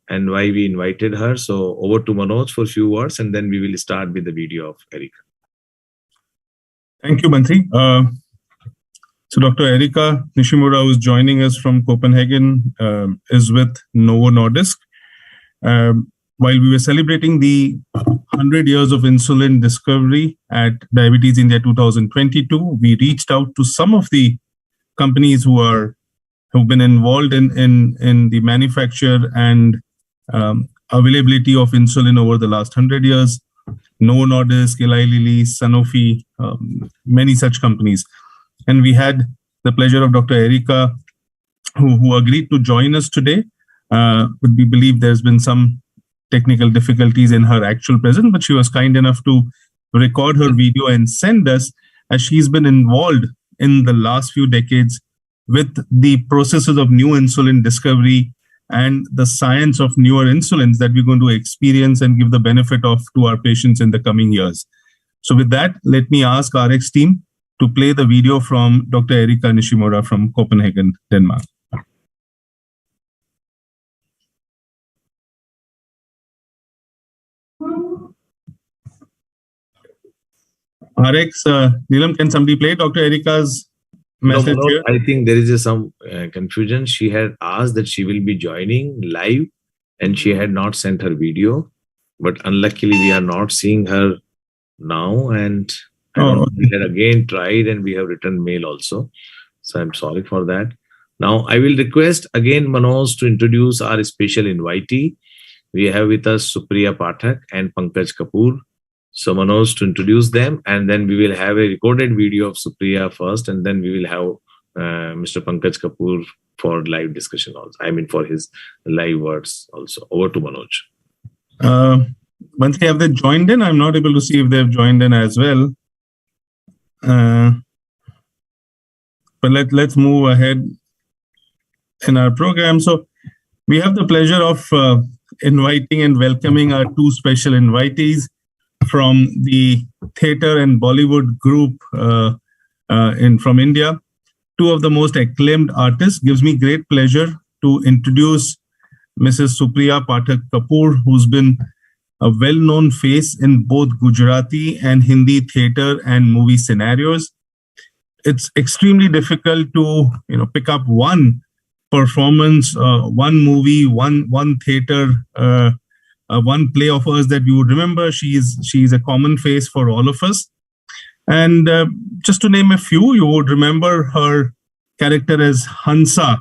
and why we invited her. So over to Manoj for a few words, and then we will start with the video of Erica. Thank you, Bansi. So Dr. Erica Nishimura, who is joining us from Copenhagen, is with Novo Nordisk. While we were celebrating the 100 years of insulin discovery at Diabetes India 2022, we reached out to some of the companies who've been involved in the manufacture and availability of insulin over the last 100 years. Novo Nordisk, Eli Lilly, Sanofi, many such companies. And we had the pleasure of Dr. Erica, who agreed to join us today. But we believe there's been some technical difficulties in her actual presence, but she was kind enough to record her video and send us, as she's been involved in the last few decades with the processes of new insulin discovery and the science of newer insulins that we're going to experience and give the benefit of to our patients in the coming years. So with that, let me ask RX team to play the video from Dr. Erica Nishimura from Copenhagen, Denmark. RX, Neelam, can somebody play Dr. Erica's message here? I think there is some confusion. She had asked that she will be joining live and she had not sent her video. But unluckily, we are not seeing her now. And we had again tried and we have written mail also. So I'm sorry for that. Now, I will request again Manoj to introduce our special invitee. We have with us Supriya Pathak and Pankaj Kapoor. So Manoj to introduce them, and then we will have a recorded video of Supriya first, and then we will have Mr. Pankaj Kapoor for live discussion also. I mean, for his live words also. Over to Manoj. Once have they joined in? I'm not able to see if they've joined in as well. But let's move ahead in our program. So we have the pleasure of inviting and welcoming our two special invitees from the theatre and Bollywood group from India. Two of the most acclaimed artists. Gives me great pleasure to introduce Mrs. Supriya Pathak Kapoor, who's been a well-known face in both Gujarati and Hindi theatre and movie scenarios. It's extremely difficult to pick up one performance, one movie, one theatre, one play of hers that you would remember. She's a common face for all of us. And just to name a few, you would remember her character as Hansa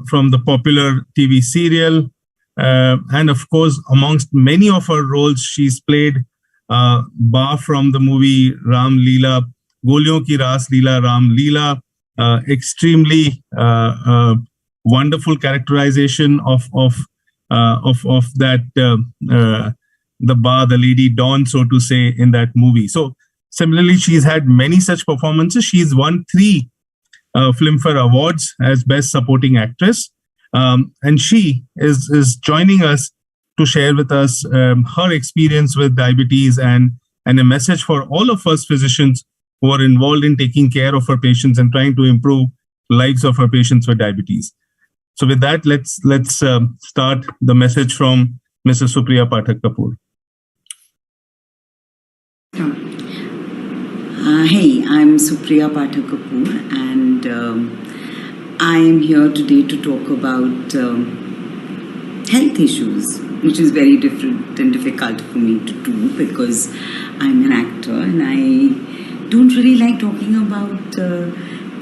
from the popular TV serial. And of course, amongst many of her roles, she's played Ba from the movie Ram Leela, Goliyon Ki Ras Leela, Ram Leela. Extremely wonderful characterization of that the Ba, the Lady Dawn, so to say, in that movie. So similarly, she's had many such performances. She's won 3 Filmfare Awards as Best Supporting Actress. And she is joining us to share with us her experience with diabetes and a message for all of us physicians who are involved in taking care of our patients and trying to improve lives of our patients with diabetes. So with that, let's start the message from Mrs. Supriya Pathak Kapoor. Hey, I'm Supriya Pathak Kapoor, and I am here today to talk about health issues, which is very different and difficult for me to do because I'm an actor and I don't really like talking about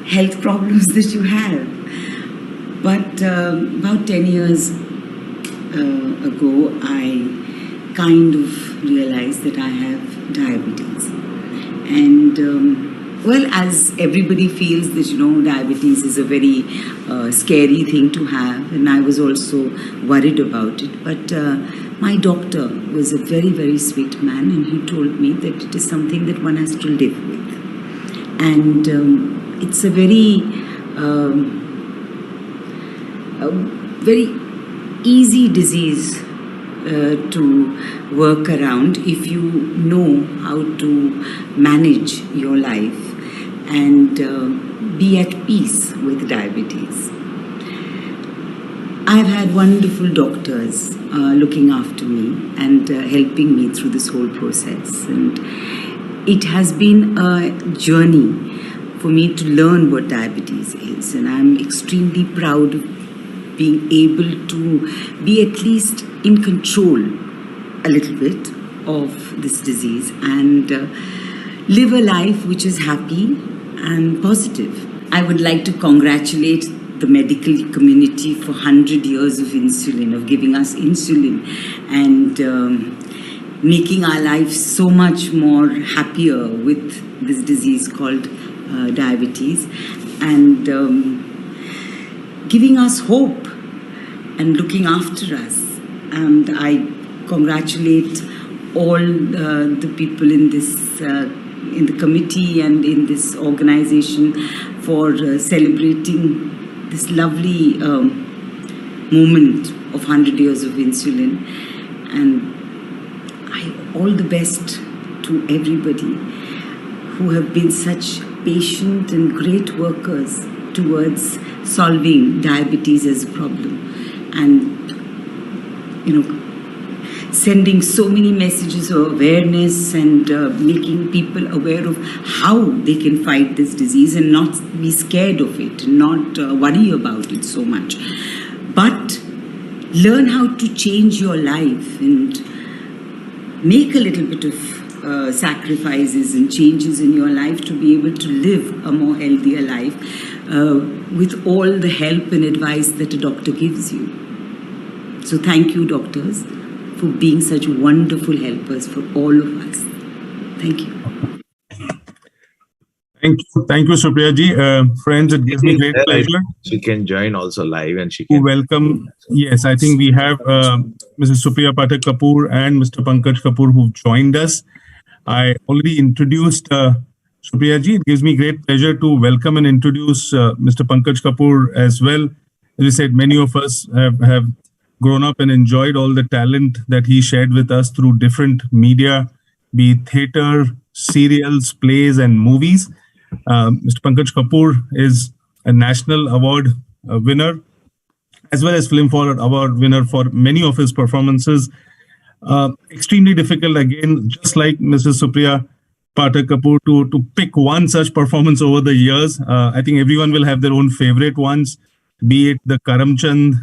health problems that you have. But about 10 years ago, I kind of realized that I have diabetes. And well, as everybody feels that, diabetes is a very scary thing to have, and I was also worried about it. But my doctor was a very, very sweet man, and he told me that it is something that one has to live with. And it's a very easy disease to work around if you know how to manage your life and be at peace with diabetes. I've had wonderful doctors looking after me and helping me through this whole process, and it has been a journey for me to learn what diabetes is, and I'm extremely proud of being able to be at least in control a little bit of this disease and live a life which is happy and positive. I would like to congratulate the medical community for 100 years of insulin, of giving us insulin and making our lives so much more happier with this disease called diabetes, and giving us hope and looking after us. And I congratulate all the people in this in the committee and in this organization for celebrating this lovely moment of 100 years of insulin. And all the best to everybody who have been such patient and great workers towards solving diabetes as a problem, and sending so many messages of awareness and making people aware of how they can fight this disease and not be scared of it, and not worry about it so much, but learn how to change your life and make a little bit of sacrifices and changes in your life to be able to live a more healthier life with all the help and advice that a doctor gives you. So thank you, doctors, for being such wonderful helpers for all of us. Thank you. Thank you, Supriya ji. Friends, it gives me great pleasure. She can join also live, and she To can welcome. Yes, I think we have Mrs. Supriya Pathak Kapoor and Mr. Pankaj Kapoor who've joined us. I already introduced Supriya ji. It gives me great pleasure to welcome and introduce Mr. Pankaj Kapoor as well. As you said, many of us have grown up and enjoyed all the talent that he shared with us through different media, be it theater, serials, plays, and movies. Mr. Pankaj Kapoor is a national award winner, as well as Filmfare Award winner for many of his performances. Extremely difficult, again, just like Mrs. Supriya Pathak Kapoor, to pick one such performance over the years. I think everyone will have their own favorite ones, be it the Karamchand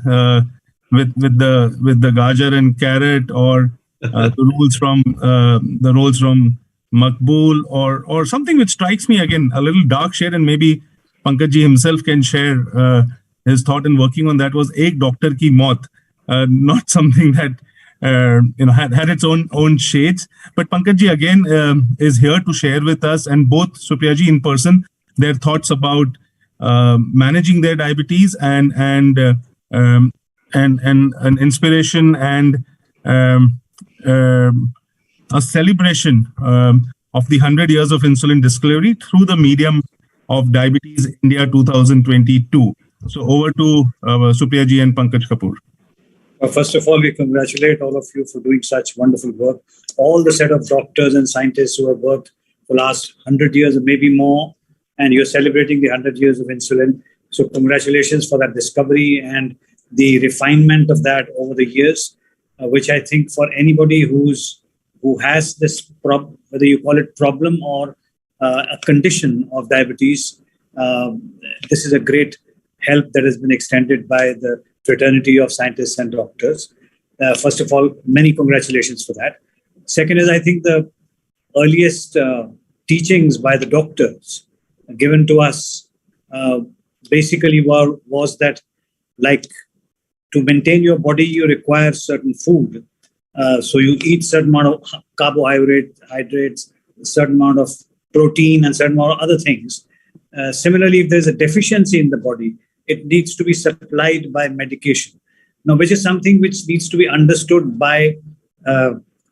with the Gajar and Carrot, or the roles from Makbul, or something which strikes me again a little dark shade, and maybe Pankaj ji himself can share his thought in working on that, was Ek Doctor Ki Maut. Not something that had its own shades, but Pankaj ji again is here to share with us, and both Supriya ji in person, their thoughts about managing their diabetes and an inspiration and a celebration of the 100 years of insulin discovery through the medium of Diabetes India 2022. So over to Supriya ji and Pankaj Kapoor. First of all, we congratulate all of you for doing such wonderful work. All the set of doctors and scientists who have worked for the last 100 years or maybe more, and you're celebrating the 100 years of insulin. So congratulations for that discovery and the refinement of that over the years, which I think for anybody who has this whether you call it problem or a condition of diabetes, this is a great help that has been extended by the fraternity of scientists and doctors. First of all, many congratulations for that. Second is, I think the earliest teachings by the doctors given to us basically was that, like, to maintain your body, you require certain food. So you eat certain amount of carbohydrates, a certain amount of protein, and certain amount of other things. Similarly, if there's a deficiency in the body, it needs to be supplied by medication. Now, which is something which needs to be understood by,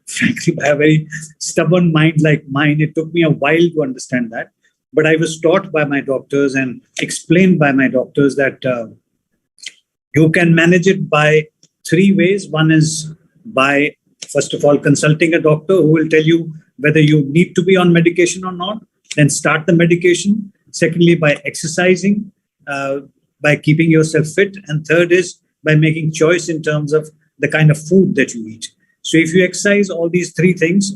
frankly, by a very stubborn mind like mine. It took me a while to understand that. But I was taught by my doctors and explained by my doctors that you can manage it by three ways. One is by, first of all, consulting a doctor who will tell you whether you need to be on medication or not, then start the medication. Secondly, by exercising, by keeping yourself fit. And third is by making choice in terms of the kind of food that you eat. So if you exercise all these three things,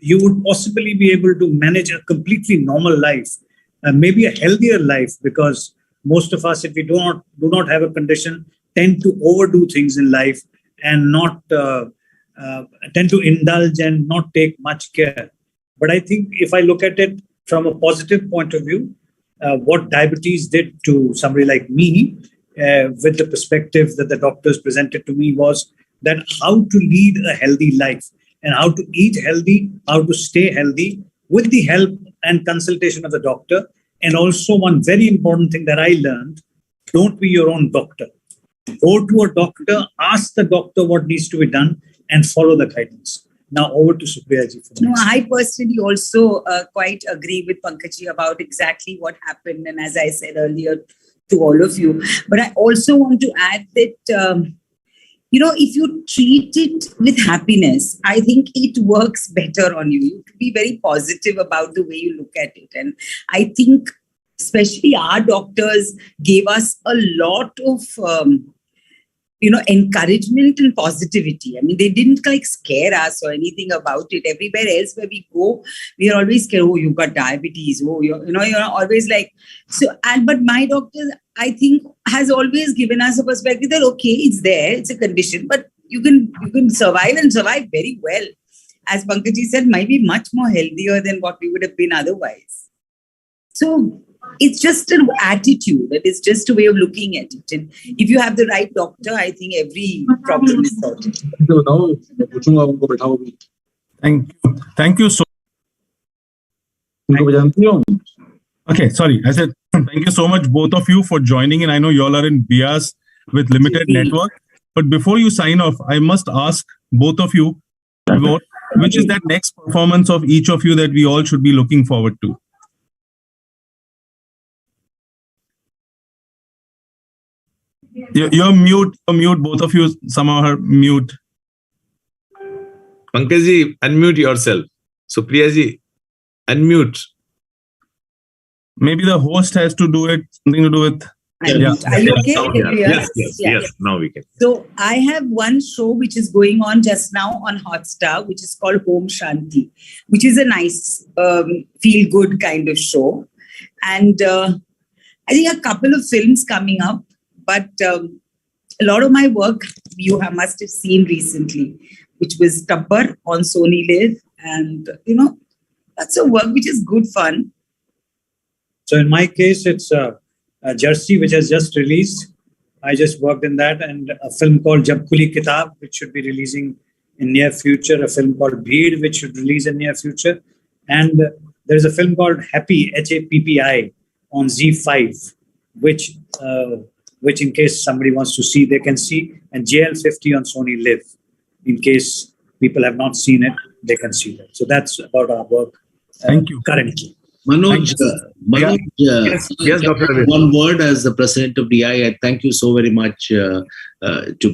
you would possibly be able to manage a completely normal life, maybe a healthier life, because most of us, if we do not have a condition, tend to overdo things in life and not tend to indulge and not take much care. But I think if I look at it from a positive point of view, what diabetes did to somebody like me, with the perspective that the doctors presented to me, was that how to lead a healthy life and how to eat healthy, how to stay healthy with the help and consultation of the doctor. And also one very important thing that I learned, don't be your own doctor. Go to a doctor, ask the doctor what needs to be done, and follow the guidance. Now over to Supriya ji. No, I personally also quite agree with Pankaj ji about exactly what happened. And as I said earlier to all of you, but I also want to add that, if you treat it with happiness, I think it works better on you. You have to be very positive about the way you look at it. And I think especially our doctors gave us a lot of encouragement and positivity. I mean, they didn't scare us or anything about it. Everywhere else where we go, we are always scared. Oh, you've got diabetes. Oh, you're always like, so. But my doctor, I think, has always given us a perspective that, okay, it's there, it's a condition, but you can survive and survive very well. As Pankaj ji said, might be much more healthier than what we would have been otherwise. So it's just an attitude. It's just a way of looking at it. And if you have the right doctor, I think every problem is sorted. Thank you so Okay, sorry. I said thank you so much, both of you, for joining in. I know you all are in Bias with limited network. But before you sign off, I must ask both of you about which is that next performance of each of you that we all should be looking forward to. You're mute, both of you somehow are mute. Pankajji, unmute yourself. Supriyaji, unmute. Maybe the host has to do it, something to do with. Yeah. Are you okay? Yes, now we can. So I have one show which is going on just now on Hotstar, which is called Home Shanti, which is a nice feel-good kind of show. And I think a couple of films coming up, but a lot of my work you must have seen recently, which was Tapper on Sony Live. And, that's a work which is good fun. So in my case, it's a Jersey, which has just released. I just worked in that, and a film called Jab Khuli Kitab, which should be releasing in near future. A film called Bheed, which should release in near future. And there's a film called Happy, H-A-P-P-I, on Z5, which in case somebody wants to see, they can see. And JL50 on Sony Live. In case people have not seen it, they can see that. So that's about our work. Thank you. Currently. Manoj, yes, Dr. One word as the president of DI. I thank you so very much to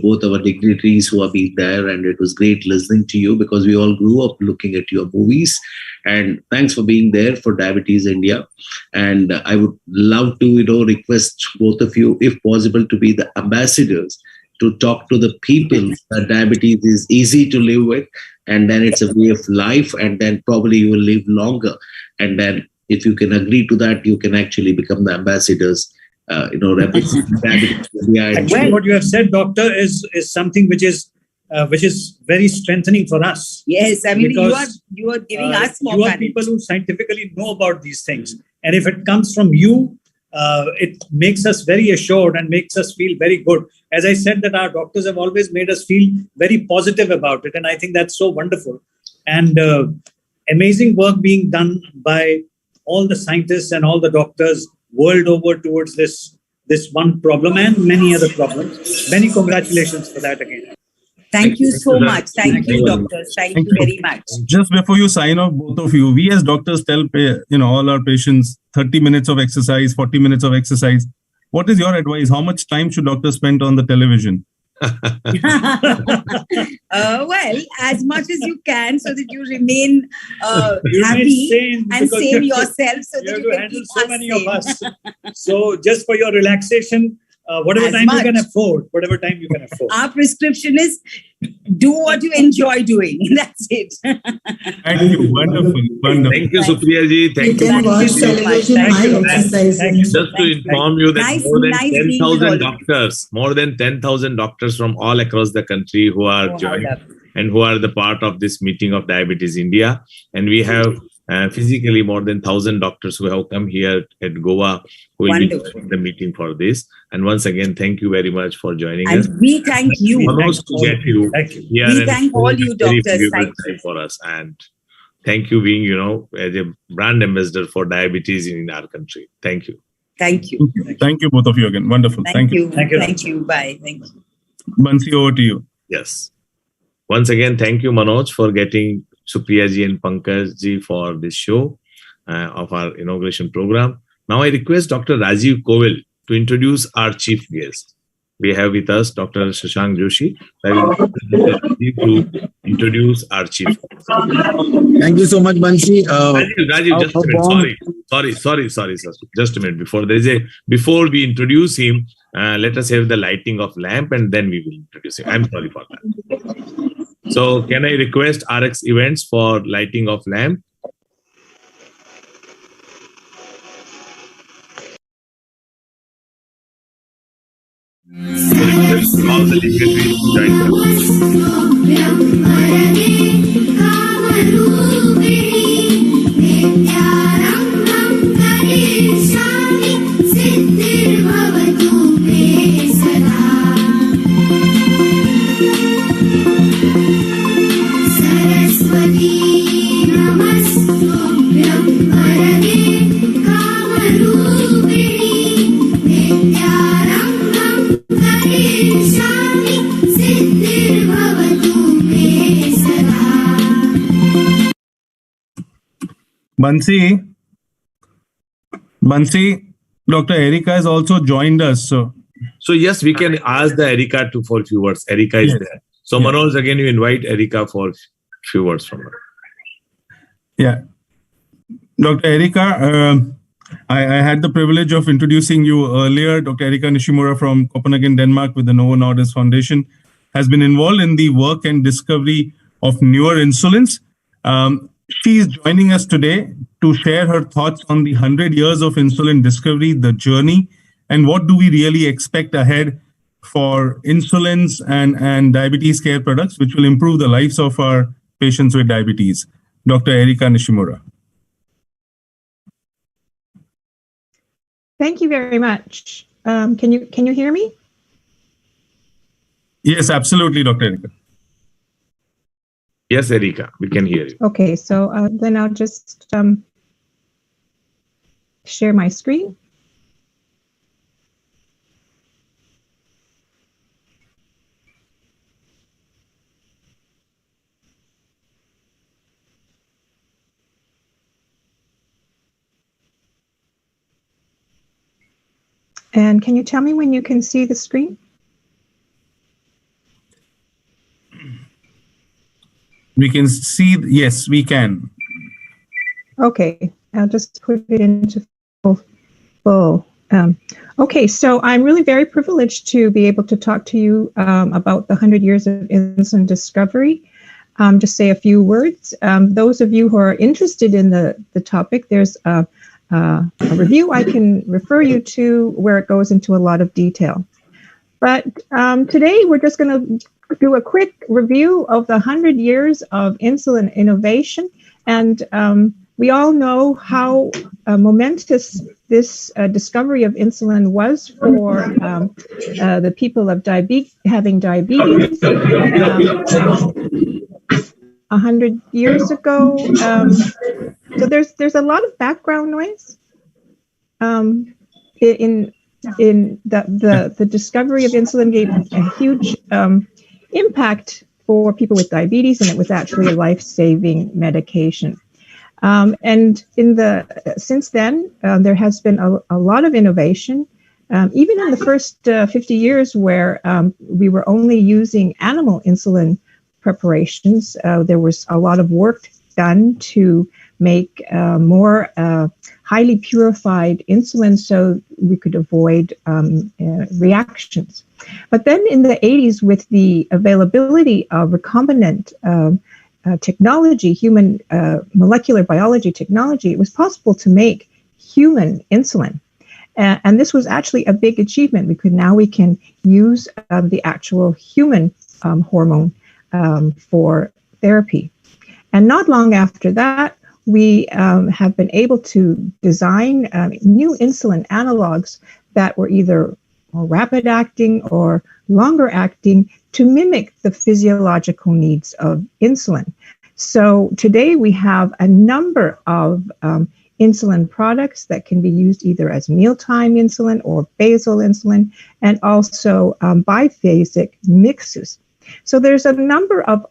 both our dignitaries who have been there, and it was great listening to you because we all grew up looking at your movies. And thanks for being there for Diabetes India. And I would love to, request both of you, if possible, to be the ambassadors to talk to the people that diabetes is easy to live with, and then it's a way of life, and then probably you will live longer. And then if you can agree to that, you can actually become the ambassadors, representing diabetes. Actually, what you have said, doctor, is something which is very strengthening for us. Yes, I mean, you are giving us more courage. You are people who scientifically know about these things. And if it comes from you, it makes us very assured and makes us feel very good. As I said, that our doctors have always made us feel very positive about it. And I think that's so wonderful. And amazing work being done by all the scientists and all the doctors world over towards this one problem and many other problems. Many congratulations for that again. Thank you so much. Thank you, doctors. Thank you very much. Just before you sign off, both of you, we as doctors tell all our patients 30 minutes of exercise, 40 minutes of exercise. What is your advice? How much time should doctors spend on the television? Well, as much as you can, so that you remain happy and sane yourself, so that you can handle so many of us. So just for your relaxation, whatever time you can afford. Our prescription is do what you enjoy doing. That's it. Thank you. Wonderful. Thank you, Supriyaji. Thank you. Just to inform you that more than 10,000 doctors from all across the country who are joined and who are the part of this meeting of Diabetes India. And we have physically more than 1,000 doctors who have come here at Goa who will be joining the meeting for this. And once again, thank you very much for joining us. We thank you. We thank all you doctors. Thank you for us. And thank you being, as a brand ambassador for diabetes in our country. Thank you. Thank you. Thank you both of you again. Wonderful. Thank you. Thank you. Bye. Thank you. Bansi, over to you. Yes. Once again, thank you, Manoj, for getting Supriyaji and Pankajji for this show of our inauguration program. Now I request Dr. Rajiv Koval to introduce our chief guest. We have with us Dr. Shashank Joshi. I will to introduce our chief guest. Thank you so much, Bansi. Rajiv, just a minute. Sorry, sir. Just a minute. Before we introduce him, let us have the lighting of lamp and then we will introduce him. I'm sorry for that. So can I request RX Events for lighting of lamp? All the dignitaries Saraswati Namastuvyam Bansi, Dr. Erica has also joined us. So yes, we can ask the Erica for a few words. Erica is there. So Manoj, again, you invite Erica for a few words from her. Yeah. Dr. Erica, I had the privilege of introducing you earlier. Dr. Erica Nishimura from Copenhagen, Denmark, with the Novo Nordisk Foundation, has been involved in the work and discovery of newer insulins. She is joining us today to share her thoughts on the 100 years of insulin discovery, the journey, and what do we really expect ahead for insulins and diabetes care products, which will improve the lives of our patients with diabetes. Dr. Erica Nishimura. Thank you very much. Can you hear me? Yes, absolutely, Dr. Erica. Yes, Erica, we can hear you. Okay, so then I'll just share my screen. And can you tell me when you can see the screen? We can see, yes, we can. Okay, I'll just put it into full. Okay, so I'm really very privileged to be able to talk to you about the 100 years of insulin discovery. Just say a few words. Those of you who are interested in the topic, there's a review I can refer you to where it goes into a lot of detail. But today we're just going to do a quick review of the 100 years of insulin innovation. And we all know how momentous this discovery of insulin was for the people of having diabetes. 100 years ago. So there's a lot of background noise in the discovery of insulin gave a huge impact for people with diabetes, and it was actually a life-saving medication. And since then, there has been a lot of innovation. Even in the first 50 years, where we were only using animal insulin preparations, there was a lot of work done to make more highly purified insulin so we could avoid reactions. But then in the 80s, with the availability of recombinant technology, human molecular biology technology, it was possible to make human insulin. And this was actually a big achievement. We can use the actual human hormone for therapy. And not long after that, we have been able to design new insulin analogs that were either more rapid acting or longer acting to mimic the physiological needs of insulin. So today we have a number of insulin products that can be used either as mealtime insulin or basal insulin, and also biphasic mixes. So there's a number of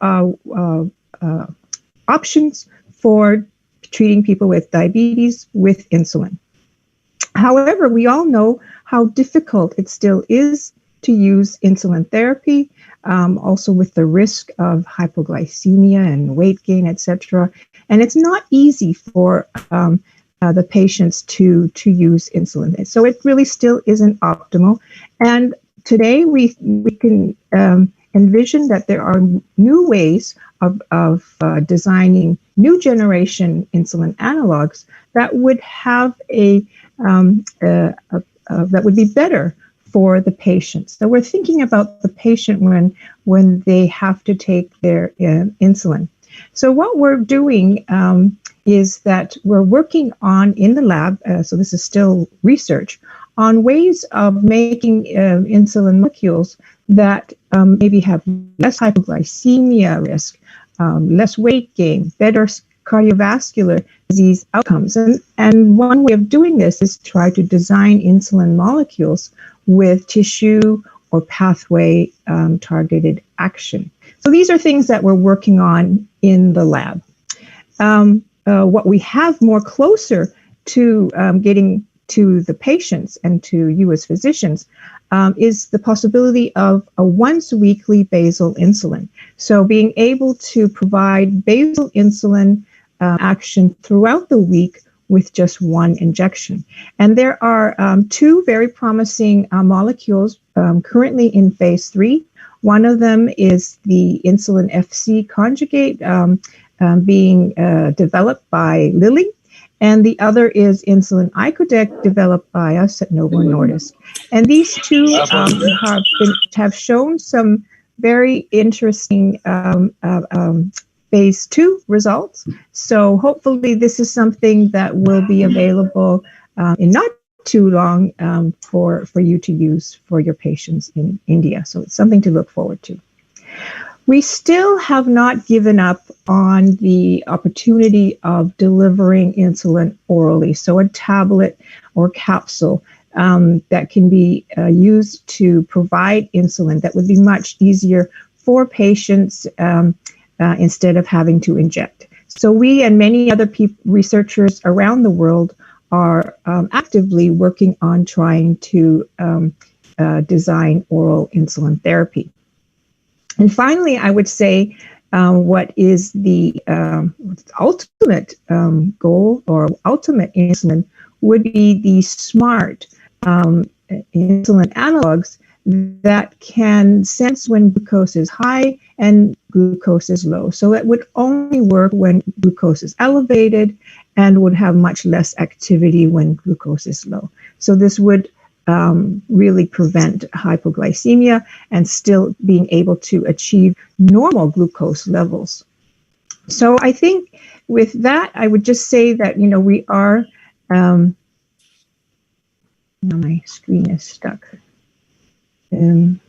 options for treating people with diabetes with insulin. However, we all know how difficult it still is to use insulin therapy, also with the risk of hypoglycemia and weight gain, etc. And it's not easy for the patients to use insulin. So it really still isn't optimal. And today we can envision that there are new ways of designing new generation insulin analogs that would have that would be better for the patient. So we're thinking about the patient when they have to take their insulin. So what we're doing is that we're working on in the lab, so this is still research, on ways of making insulin molecules that maybe have less hypoglycemia risk, less weight gain, better cardiovascular disease outcomes. And one way of doing this is try to design insulin molecules with tissue or pathway targeted action. So these are things that we're working on in the lab. what we have more closer to getting to the patients and to you as physicians is the possibility of a once weekly basal insulin. So being able to provide basal insulin action throughout the week with just one injection. And there are two very promising molecules currently in phase 3. One of them is the insulin FC conjugate being developed by Lilly, and the other is insulin icodec developed by us at Novo Nordisk. And these two have shown some very interesting phase 2 results. So hopefully this is something that will be available in not too long for you to use for your patients in India. So it's something to look forward to. We still have not given up on the opportunity of delivering insulin orally, so a tablet or capsule that can be used to provide insulin that would be much easier for patients instead of having to inject. So we and many other researchers around the world are actively working on trying to design oral insulin therapy. And finally, I would say what is the ultimate goal or ultimate insulin would be the smart insulin analogs that can sense when glucose is high and glucose is low. So it would only work when glucose is elevated and would have much less activity when glucose is low. So this would really prevent hypoglycemia and still being able to achieve normal glucose levels. So I think with that, I would just say that, you know, we are, now my screen is stuck. I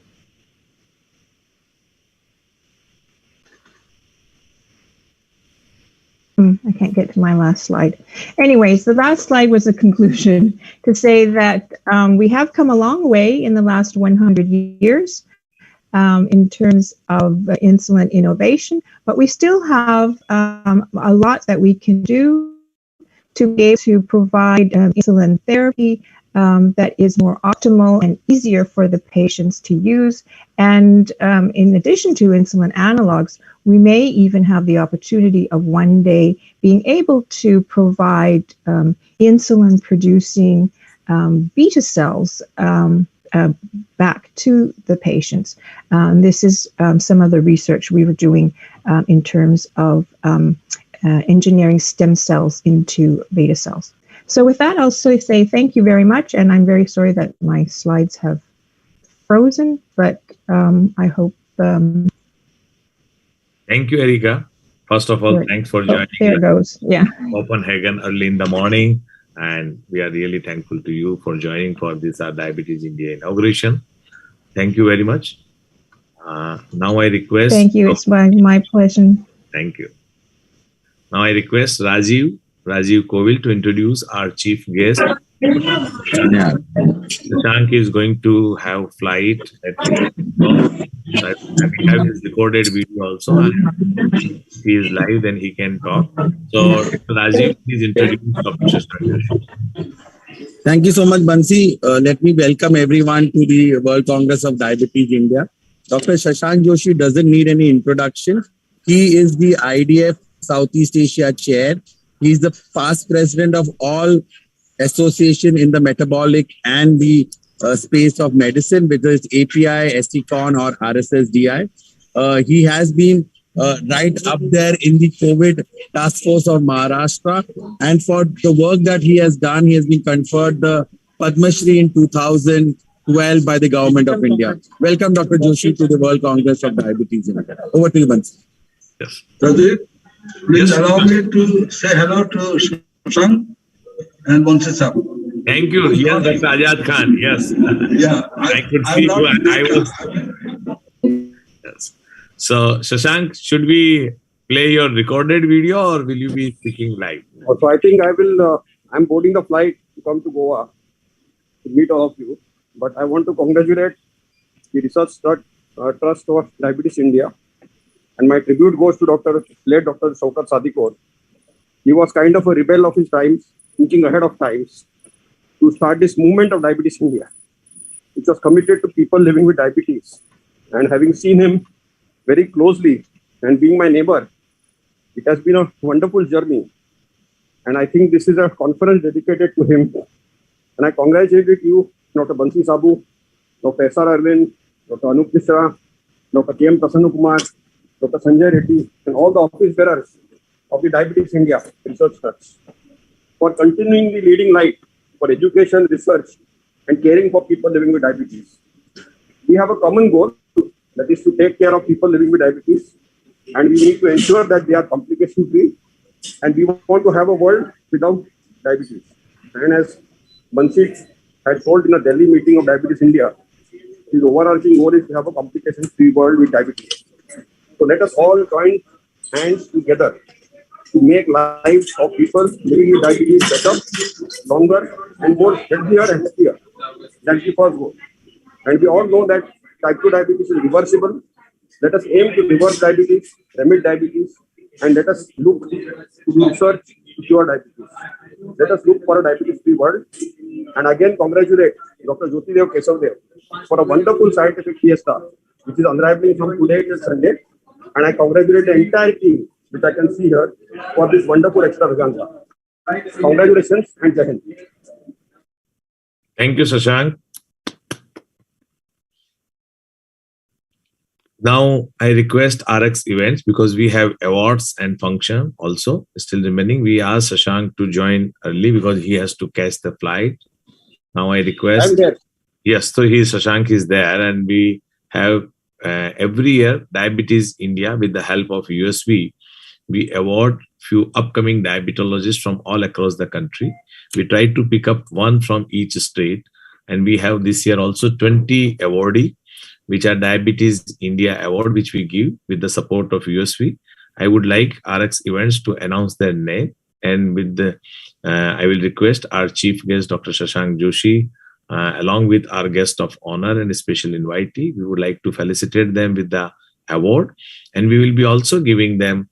can't get to my last slide. Anyways, the last slide was a conclusion to say that we have come a long way in the last 100 years in terms of insulin innovation, but we still have a lot that we can do to be able to provide insulin therapy that is more optimal and easier for the patients to use. And in addition to insulin analogs, we may even have the opportunity of one day being able to provide insulin producing beta cells back to the patients. This is some of the research we were doing in terms of engineering stem cells into beta cells. So with that, I'll say thank you very much. And I'm very sorry that my slides have frozen, but I hope... Thank you, Erika. First of all, thanks for joining there it goes. Yeah. Copenhagen early in the morning. And we are really thankful to you for joining for this Diabetes India inauguration. Thank you very much. Now I request... Thank you. It's my pleasure. Thank you. Now I request Rajiv Kovil to introduce our chief guest. Shashank is going to have flight at I have his recorded video also. He is live, then he can talk. So Rajiv, please introduce Dr. Shashank. Thank you so much, Bansi. Let me welcome everyone to the World Congress of Diabetes India. Dr. Shashank Joshi doesn't need any introduction. He is the IDF Southeast Asia chair. He is the past president of all association in the metabolic and the space of medicine, whether it's API, STCon or RSSDI. He has been right up there in the COVID task force of Maharashtra. And for the work that he has done, he has been conferred the Padma Shri in 2012 by the government of India. Welcome, Dr. Joshi, to the World Congress of Diabetes India. Over to you, Bansi. Yes. Sudhir, please allow me to say hello to Shashank and Bansi sir. Thank you. Yes, Dr. Ajad Khan. Yes. Yeah, I could see you and I was... Yes. So, Shashank, should we play your recorded video or will you be speaking live? So I think I will, I'm boarding the flight to come to Goa to meet all of you. But I want to congratulate the Research Trust of Diabetes India. And my tribute goes to late Dr. Shaukat Sadikot, He was kind of a rebel of his times, thinking ahead of times to start this movement of Diabetes India, which was committed to people living with diabetes. And having seen him very closely and being my neighbor, it has been a wonderful journey. And I think this is a conference dedicated to him. And I congratulate you, Dr. Bansi Sabu, Dr. S.R. Arvind, Dr. Anup Mishra, Dr. K.M. Prasanna Kumar, Dr. Sanjay Reddy, and all the office bearers of the Diabetes India Research Trust for continuing the leading light for education, research, and caring for people living with diabetes. We have a common goal, that is to take care of people living with diabetes, and we need to ensure that they are complication-free, and we want to have a world without diabetes. And as Bansi had told in a Delhi meeting of Diabetes India, his overarching goal is to have a complication-free world with diabetes. So let us all join hands together to make lives of people living with diabetes better, longer, and more healthier and happier. That's the first goal. And we all know that type 2 diabetes is reversible. Let us aim to reverse diabetes, remedy diabetes, and let us look to research to cure diabetes. Let us look for a diabetes-free world. And again, congratulate Dr. Jyotidev Kesavdev for a wonderful scientific fiesta, which is unraveling from today till Sunday. And I congratulate the entire team, which I can see here, for this wonderful extravaganza. Congratulations and Jai Hind. Thank you, Shashank. Now I request RX Events, because we have awards and function also still remaining. We asked Shashank to join early because he has to catch the flight. Now I request. I'm there. Yes, so Shashank is there, and we have every year Diabetes India, with the help of USV, we award few upcoming diabetologists from all across the country. We try to pick up one from each state, and we have this year also 20 awardee, which are Diabetes India Award, which we give with the support of USV. I would like RX Events to announce their name, and with the I will request our chief guest, Dr. Shashank Joshi, along with our guest of honor and special invitee. We would like to felicitate them with the award, and we will be also giving them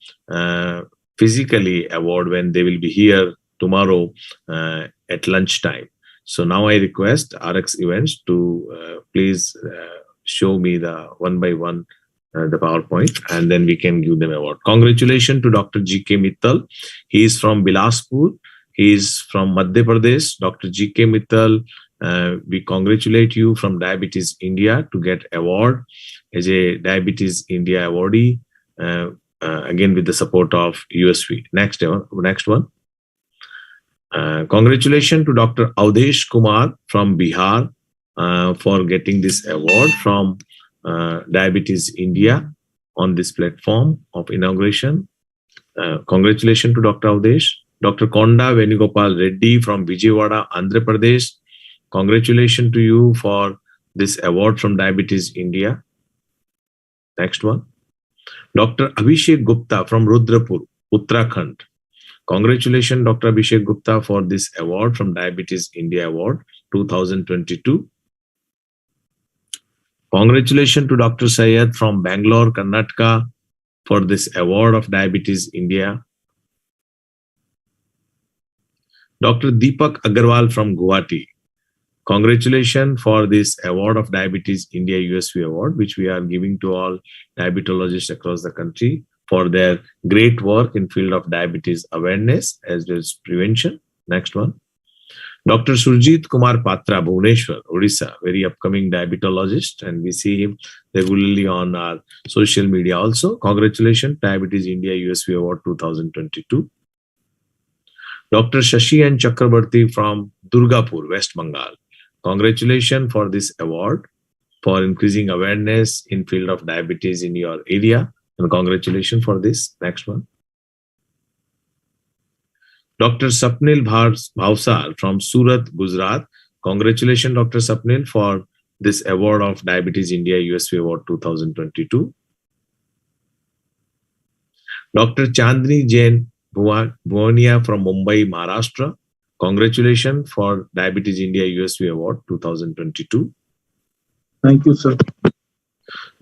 physically award when they will be here tomorrow at lunchtime. So now I request RX Events to please show me the one by one the PowerPoint, and then we can give them award. Congratulations to Dr. G.K. Mittal. He is from Bilaspur. He is from Madhya Pradesh. Dr. G.K. Mittal, we congratulate you from Diabetes India to get award as a Diabetes India awardee, again with the support of USV. Next one. Congratulations to Dr. Avdesh Kumar from Bihar for getting this award from Diabetes India on this platform of inauguration. Congratulations to Dr. Avdesh. Dr. Konda Venugopal Reddy from Vijayawada, Andhra Pradesh. Congratulations to you for this award from Diabetes India. Next one. Dr. Abhishek Gupta from Rudrapur, Uttarakhand. Congratulations, Dr. Abhishek Gupta, for this award from Diabetes India Award 2022. Congratulations to Dr. Syed from Bangalore, Karnataka, for this award of Diabetes India. Dr. Deepak Agarwal from Guwahati. Congratulations for this award of Diabetes India USV Award, which we are giving to all diabetologists across the country for their great work in field of diabetes awareness as well as prevention. Next one. Dr. Surjit Kumar Patra, Bhubaneswar, Odisha, very upcoming diabetologist, and we see him regularly on our social media also. Congratulations, Diabetes India USV Award 2022. Dr. Shashi N. Chakrabarti from Durgapur, West Bengal. Congratulations for this award for increasing awareness in field of diabetes in your area, and congratulations for this. Next one. Dr. Sapnil Bhavsar from Surat, Gujarat. Congratulations, Dr. Sapnil, for this award of Diabetes India USV Award 2022. Dr. Chandni Jain Bhuwania from Mumbai, Maharashtra. Congratulations for Diabetes India USV Award 2022. Thank you, sir.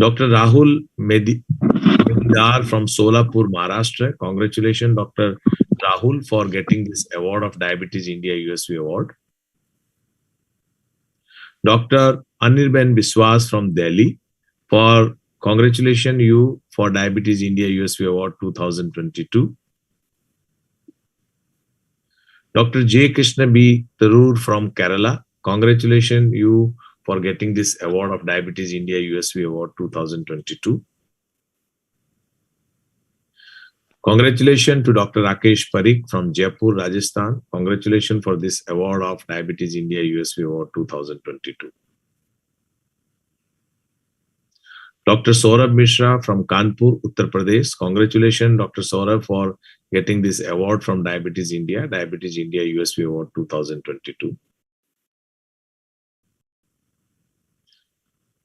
Dr. Rahul Medidar from Solapur, Maharashtra. Congratulations, Dr. Rahul for getting this award of Diabetes India USV Award. Dr. Anirben Biswas from Delhi for congratulations you for Diabetes India USV Award 2022. Dr. J. Krishna B. Tharoor from Kerala, congratulations you for getting this award of Diabetes India USV Award 2022. Congratulations to Dr. Rakesh Parikh from Jaipur, Rajasthan. Congratulations for this award of Diabetes India USV Award 2022. Dr. Saurabh Mishra from Kanpur, Uttar Pradesh. Congratulations, Dr. Saurabh, for getting this award from Diabetes India USV Award 2022.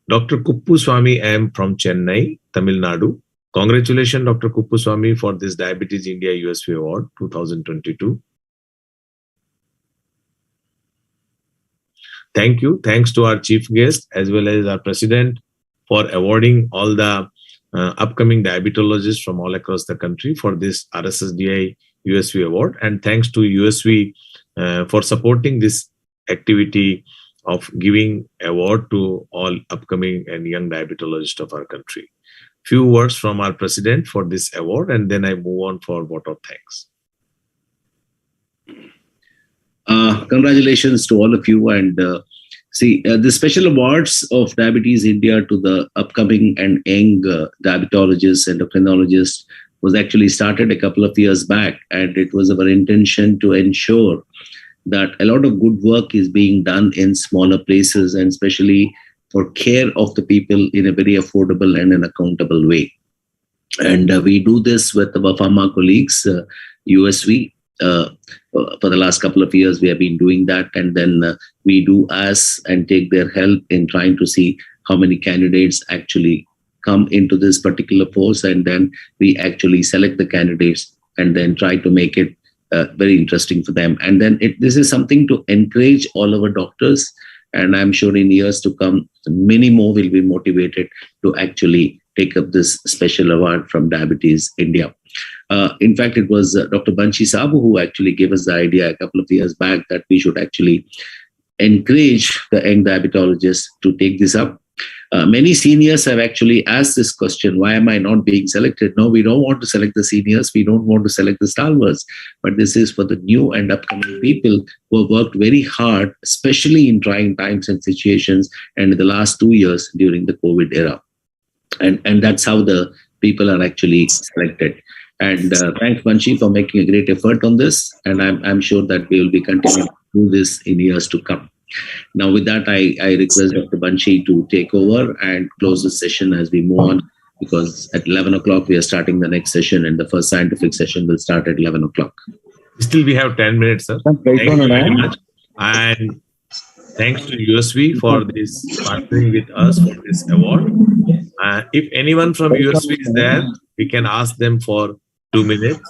Dr. Kuppuswamy M. from Chennai, Tamil Nadu. Congratulations, Dr. Kuppuswamy, for this Diabetes India USV Award 2022. Thank you. Thanks to our chief guest as well as our president for awarding all the upcoming diabetologists from all across the country for this RSSDI USV Award. And thanks to USV for supporting this activity of giving award to all upcoming and young diabetologists of our country. Few words from our president for this award, and then I move on for vote of thanks. Congratulations to all of you. And the special awards of Diabetes India to the upcoming and young diabetologists and endocrinologists was actually started a couple of years back. And it was our intention to ensure that a lot of good work is being done in smaller places, and especially for care of the people in a very affordable and an accountable way. And we do this with our pharma colleagues, USV. For the last couple of years, we have been doing that. And then we do ask and take their help in trying to see how many candidates actually come into this particular post. And then we actually select the candidates and then try to make it very interesting for them. And then this is something to encourage all our doctors. And I'm sure in years to come, many more will be motivated to actually take up this special award from Diabetes India. In fact, it was Dr. Banshi Sabu who actually gave us the idea a couple of years back that we should actually encourage the young diabetologists to take this up. Many seniors have actually asked this question, why am I not being selected? No, we don't want to select the seniors. We don't want to select the stalwarts. But this is for the new and upcoming people who have worked very hard, especially in trying times and situations, and in the last 2 years during the COVID era. And that's how the people are actually selected. And thanks, Banshi, for making a great effort on this. And I'm sure that we will be continuing to do this in years to come. Now, with that, I request Dr. Banshi to take over and close the session as we move on, because at 11 o'clock, we are starting the next session, and the first scientific session will start at 11 o'clock. Still, we have 10 minutes, sir. Thank you very much. And thanks to USV for this partnering with us for this award. If anyone from USV is there, we can ask them for 2 minutes.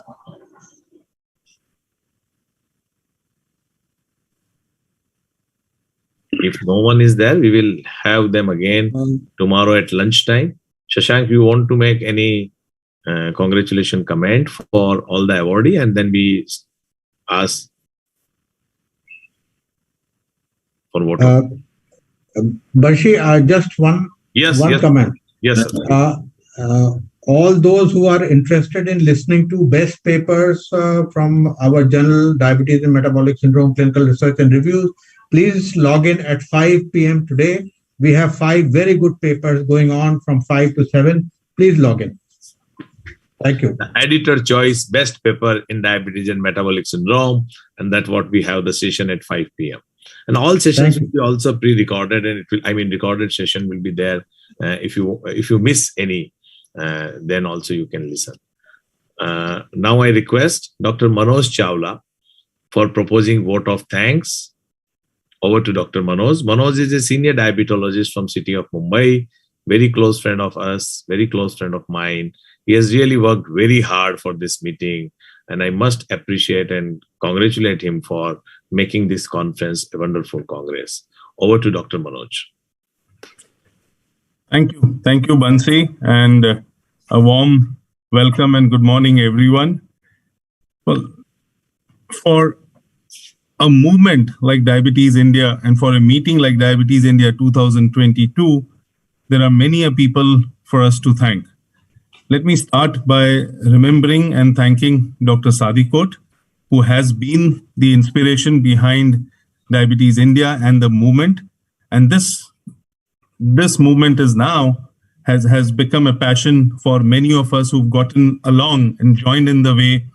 If no one is there, we will have them again tomorrow at lunchtime. Shashank, you want to make any congratulation comment for all the awardee, and then we ask for what? Banshi, just one comment. Yes, sir. All those who are interested in listening to best papers from our journal, Diabetes and Metabolic Syndrome Clinical Research and Reviews, please log in at 5 p.m. today. We have 5 very good papers going on from 5 to 7. Please log in. Thank you. The editor choice best paper in diabetes and metabolic syndrome, and that's what we have the session at 5 p.m. And all sessions will be also pre-recorded, and recorded session will be there. If you miss any, then also you can listen. Now I request Dr. Manoj Chawla for proposing vote of thanks. Over to Dr. Manoj. Manoj is a senior diabetologist from city of Mumbai, very close friend of us, very close friend of mine. He has really worked very hard for this meeting, and I must appreciate and congratulate him for making this conference a wonderful congress. Over to Dr. Manoj. Thank you. Thank you, Bansi, and a warm welcome and good morning, everyone. Well, for a movement like Diabetes India and for a meeting like Diabetes India 2022, there are many people for us to thank. Let me start by remembering and thanking Dr. Sadikot, who has been the inspiration behind Diabetes India and the movement. And this movement is now has become a passion for many of us who've gotten along and joined in the way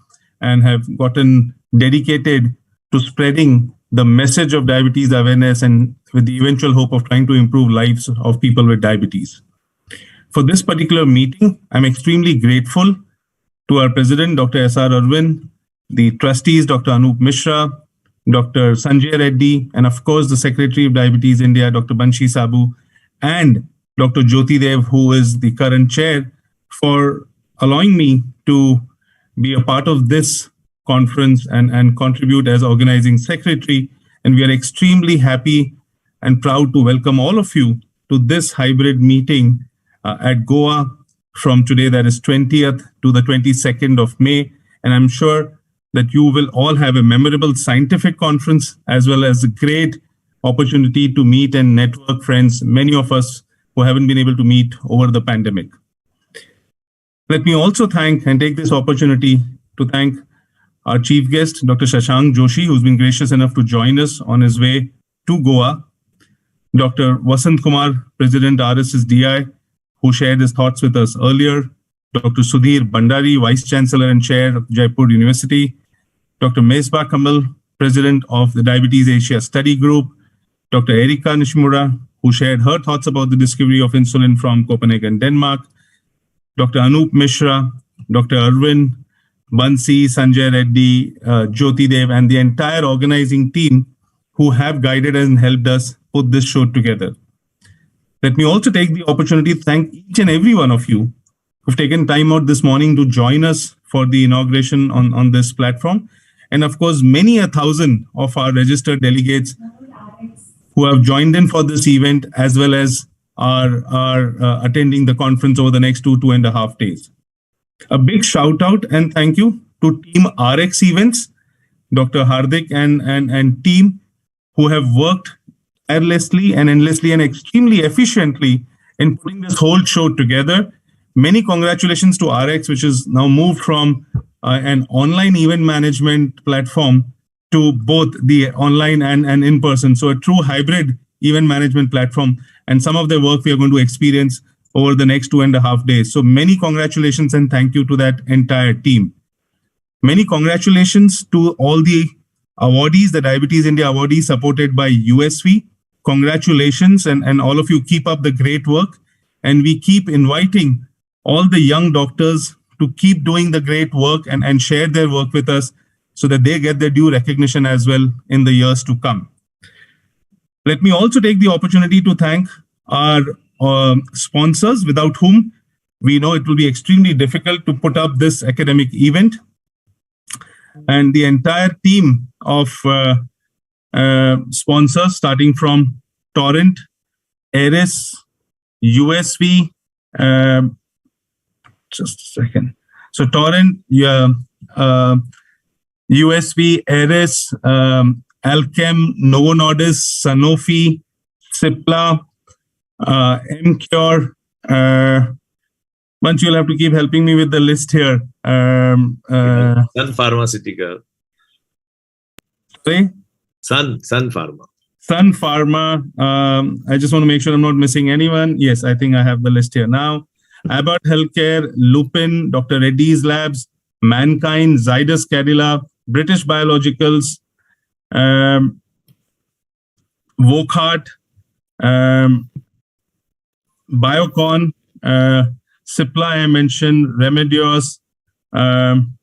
and have gotten dedicated to spreading the message of diabetes awareness and with the eventual hope of trying to improve lives of people with diabetes. For this particular meeting, I'm extremely grateful to our president, Dr. S.R. Arvind, the trustees, Dr. Anup Mishra, Dr. Sanjay Reddy, and of course, the Secretary of Diabetes India, Dr. Banshi Sabu, and Dr. Jyoti Dev, who is the current chair, for allowing me to be a part of this conference and contribute as organizing secretary. And we are extremely happy and proud to welcome all of you to this hybrid meeting at Goa from today, that is 20th to the 22nd of May. And I'm sure that you will all have a memorable scientific conference as well as a great opportunity to meet and network friends, many of us who haven't been able to meet over the pandemic. Let me also thank and take this opportunity to thank our chief guest, Dr. Shashank Joshi, who's been gracious enough to join us on his way to Goa. Dr. Vasanth Kumar, President RSSDI, who shared his thoughts with us earlier. Dr. Sudhir Bhandari, Vice Chancellor and Chair of Jaipur University. Dr. Mesbah Kamal, President of the Diabetes Asia Study Group. Dr. Erika Nishimura, who shared her thoughts about the discovery of insulin from Copenhagen, Denmark. Dr. Anup Mishra, Dr. Arvind, Bansi, Sanjay Reddy, Jyoti Dev, and the entire organizing team who have guided and helped us put this show together. Let me also take the opportunity to thank each and every one of you who've taken time out this morning to join us for the inauguration on this platform. And of course, many 1,000 of our registered delegates who have joined in for this event, as well as are attending the conference over the next 2.5 days. A big shout out and thank you to Team RX Events, Dr. Hardik and team who have worked tirelessly and endlessly and extremely efficiently in putting this whole show together. Many congratulations to RX, which is now moved from an online event management platform to both the online and in person. So a true hybrid event management platform. And some of the work we are going to experience over the next 2.5 days. So many congratulations and thank you to that entire team. Many congratulations to all the awardees, the Diabetes India awardees supported by USV. Congratulations and all of you keep up the great work. And we keep inviting all the young doctors to keep doing the great work and share their work with us so that they get their due recognition as well in the years to come. Let me also take the opportunity to thank our sponsors, without whom we know it will be extremely difficult to put up this academic event. And the entire team of sponsors, starting from Torrent, Eris, USV, just a second. So Torrent, USV, Eris, Alchem, Novo Nordisk, Sanofi, Cipla, MCure. Bunch, you'll have to keep helping me with the list here. Sun Pharmaceutical. Sorry? Sun Pharma. Sun Pharma. I just want to make sure I'm not missing anyone. Yes, I think I have the list here now. Abbott Healthcare, Lupin, Dr. Reddy's Labs, Mankind, Zydus Cadila, British Biologicals, Wokhart, Biocon, Cipla I mentioned, Remedios, and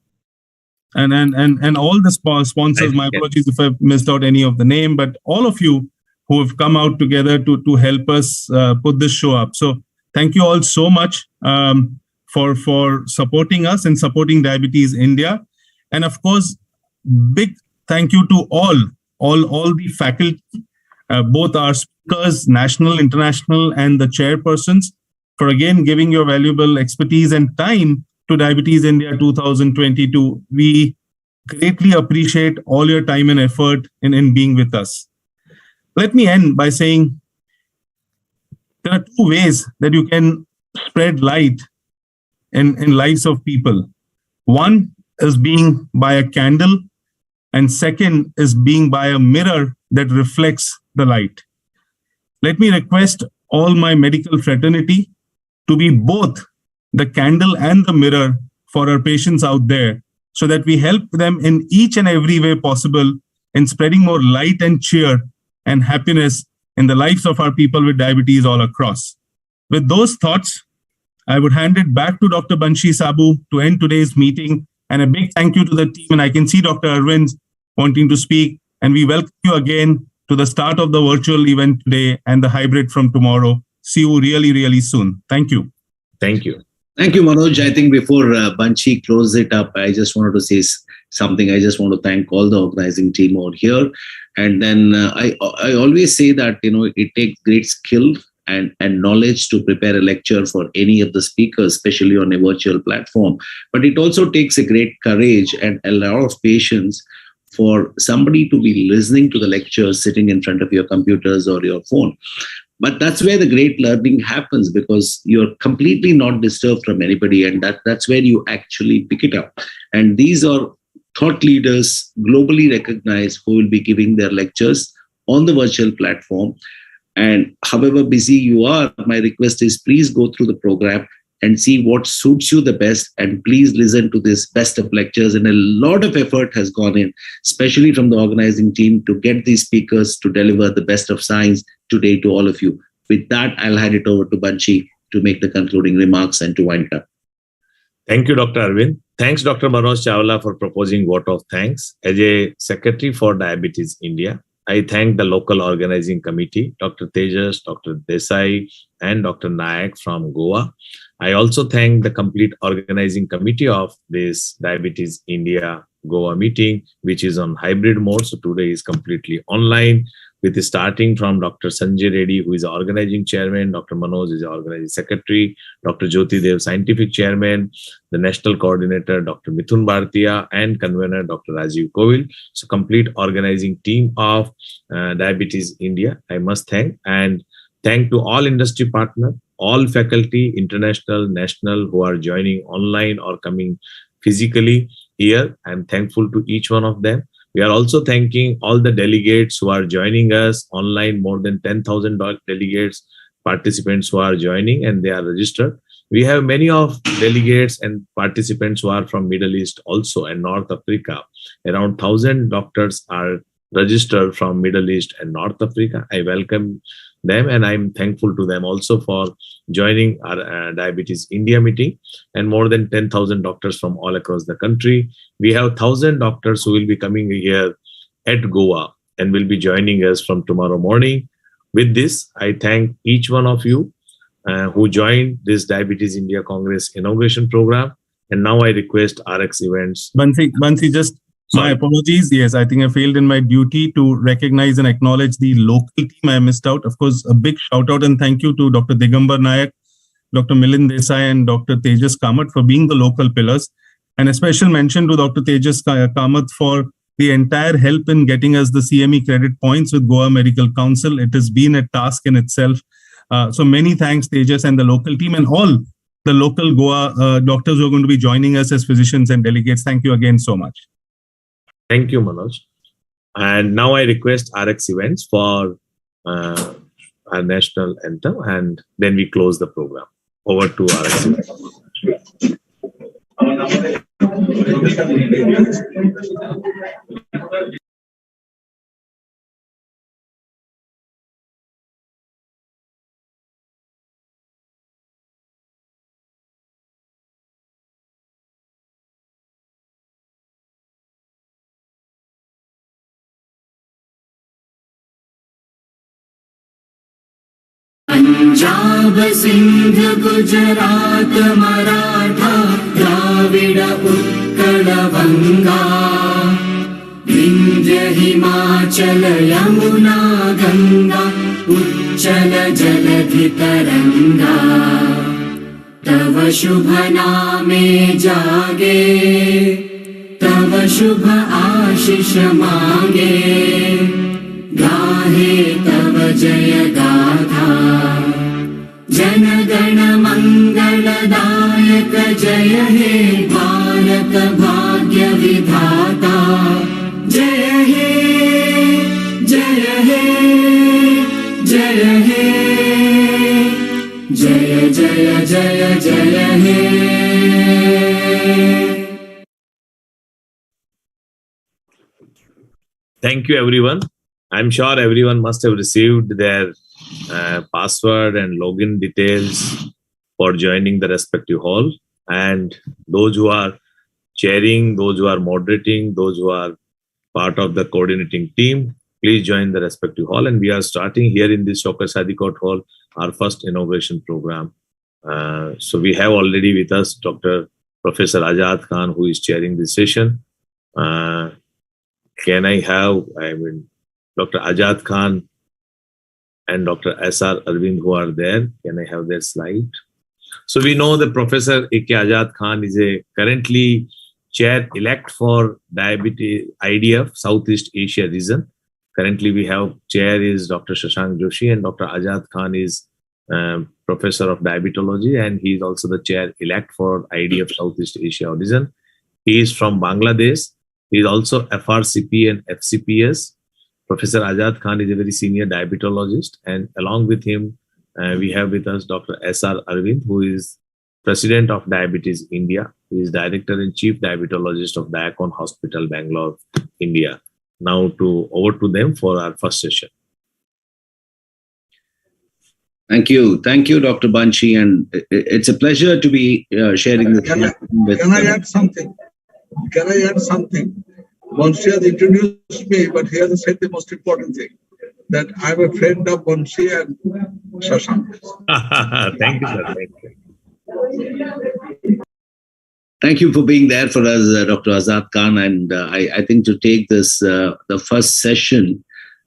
all the sponsors. My apologies if I've missed out any of the name, but all of you who have come out together to help us put this show up. So thank you all so much for supporting us and supporting Diabetes India. And of course, big thank you to all the faculty, both our speakers, national, international, and the chairpersons, for again giving your valuable expertise and time to Diabetes India 2022. We greatly appreciate all your time and effort in being with us. Let me end by saying there are two ways that you can spread light in lives of people. One is being by a candle, and second is being by a mirror that reflects the light. Let me request all my medical fraternity to be both the candle and the mirror for our patients out there, so that we help them in each and every way possible in spreading more light and cheer and happiness in the lives of our people with diabetes all across. With those thoughts, I would hand it back to Dr. Banshi Sabu to end today's meeting, and a big thank you to the team. And I can see Dr. Arvind wanting to speak, and we welcome you again to the start of the virtual event today and the hybrid from tomorrow. See you really, really soon. Thank you. Thank you. Thank you, Manoj. I think before Banshi closes it up, I just wanted to say something. I just want to thank all the organizing team out here. And then I always say that, it takes great skill and knowledge to prepare a lecture for any of the speakers, especially on a virtual platform. But it also takes a great courage and a lot of patience for somebody to be listening to the lecture sitting in front of your computers or your phone. But that's where the great learning happens, because you're completely not disturbed from anybody, and that's where you actually pick it up. And these are thought leaders, globally recognized, who will be giving their lectures on the virtual platform. And however busy you are, my request is please go through the program and see what suits you the best, and please listen to this best of lectures. And a lot of effort has gone in, especially from the organizing team, to get these speakers to deliver the best of science today to all of you. With that, I'll hand it over to Banshi to make the concluding remarks and to wind up. Thank you, Dr. Arvind. Thanks, Dr. Manoj Chawla, for proposing vote of thanks. As a Secretary for Diabetes India, I thank the local organizing committee, Dr. Tejas, Dr. Desai, and Dr. Nayak from Goa. I also thank the complete organizing committee of this Diabetes India Goa meeting, which is on hybrid mode. So today is completely online, with starting from Dr. Sanjay Reddy, who is the organizing chairman, Dr. Manoj is the organizing secretary, Dr. Jyoti Dev, scientific chairman, the national coordinator, Dr. Mithun Bhartiya, and convener, Dr. Rajiv Kovil. So complete organizing team of Diabetes India, I must thank. And thank to all industry partners, all faculty, international, national, who are joining online or coming physically here. I'm thankful to each one of them. We are also thanking all the delegates who are joining us online, more than 10,000 delegates, participants who are joining, and they are registered. We have many of delegates and participants who are from Middle East also, and North Africa. Around 1,000 doctors are registered from Middle East and North Africa. I welcome them, and I'm thankful to them also for joining our Diabetes India meeting, and more than 10,000 doctors from all across the country. We have 1,000 doctors who will be coming here at Goa and will be joining us from tomorrow morning. With this, I thank each one of you who joined this Diabetes India Congress inauguration program. And now I request RX Events. Bansi, just my apologies. Yes, I think I failed in my duty to recognize and acknowledge the local team I missed out. Of course, a big shout out and thank you to Dr. Digambar Nayak, Dr. Milind Desai, and Dr. Tejas Kamath for being the local pillars. And a special mention to Dr. Tejas Kamath for the entire help in getting us the CME credit points with Goa Medical Council. It has been a task in itself. So many thanks, Tejas, and the local team, and all the local Goa doctors who are going to be joining us as physicians and delegates. Thank you again so much. Thank you, Manoj. And now I request RX Events for our national anthem, and then we close the program. Over to RX Events. Punjab Sindh Gujarat Maratha Dravid Utkal बंगा विंध्य हिमाचल यमुना गंगा उच्चल जलधि तरंगा तव शुभ नामे जागे तव शुभ आशीष मांगे, गाहे तव जय गाथा। जन गण मंगलदायक जय हे भारत भाग्य विधाता। जय हे जय हे जय हे, जय जय जय जय हे। Thank you, everyone. I'm sure everyone must have received their password and login details for joining the respective hall. And those who are chairing, those who are moderating, those who are part of the coordinating team, please join the respective hall. And we are starting here in this Shaukat Sadikot hall, our first innovation program. So we have already with us Dr. Professor Azad Khan, who is chairing this session. Can I have, Dr. Azad Khan and Dr. S.R. Arvind, who are there? Can I have their slide? So we know that Professor A.K. Azad Khan is currently chair-elect for Diabetes IDF Southeast Asia region. Currently we have chair is Dr. Shashank Joshi, and Dr. Azad Khan is Professor of Diabetology, and he is also the chair-elect for IDF Southeast Asia region. He is from Bangladesh. He is also FRCP and FCPS. Professor Azad Khan is a very senior diabetologist, and along with him, we have with us Dr. S.R. Arvind, who is President of Diabetes India. He is Director and Chief Diabetologist of Diakon Hospital, Bangalore, India. Now over to them for our first session. Thank you. Thank you, Dr. Banshi. And it's a pleasure to be sharing this. Can I add something? Can I add something? Banshi has introduced me, but he has said the most important thing, that I'm a friend of Banshi and Shashank. Thank you, sir. Thank you. Thank you for being there for us, Dr. Azad Khan. And I think to take this, the first session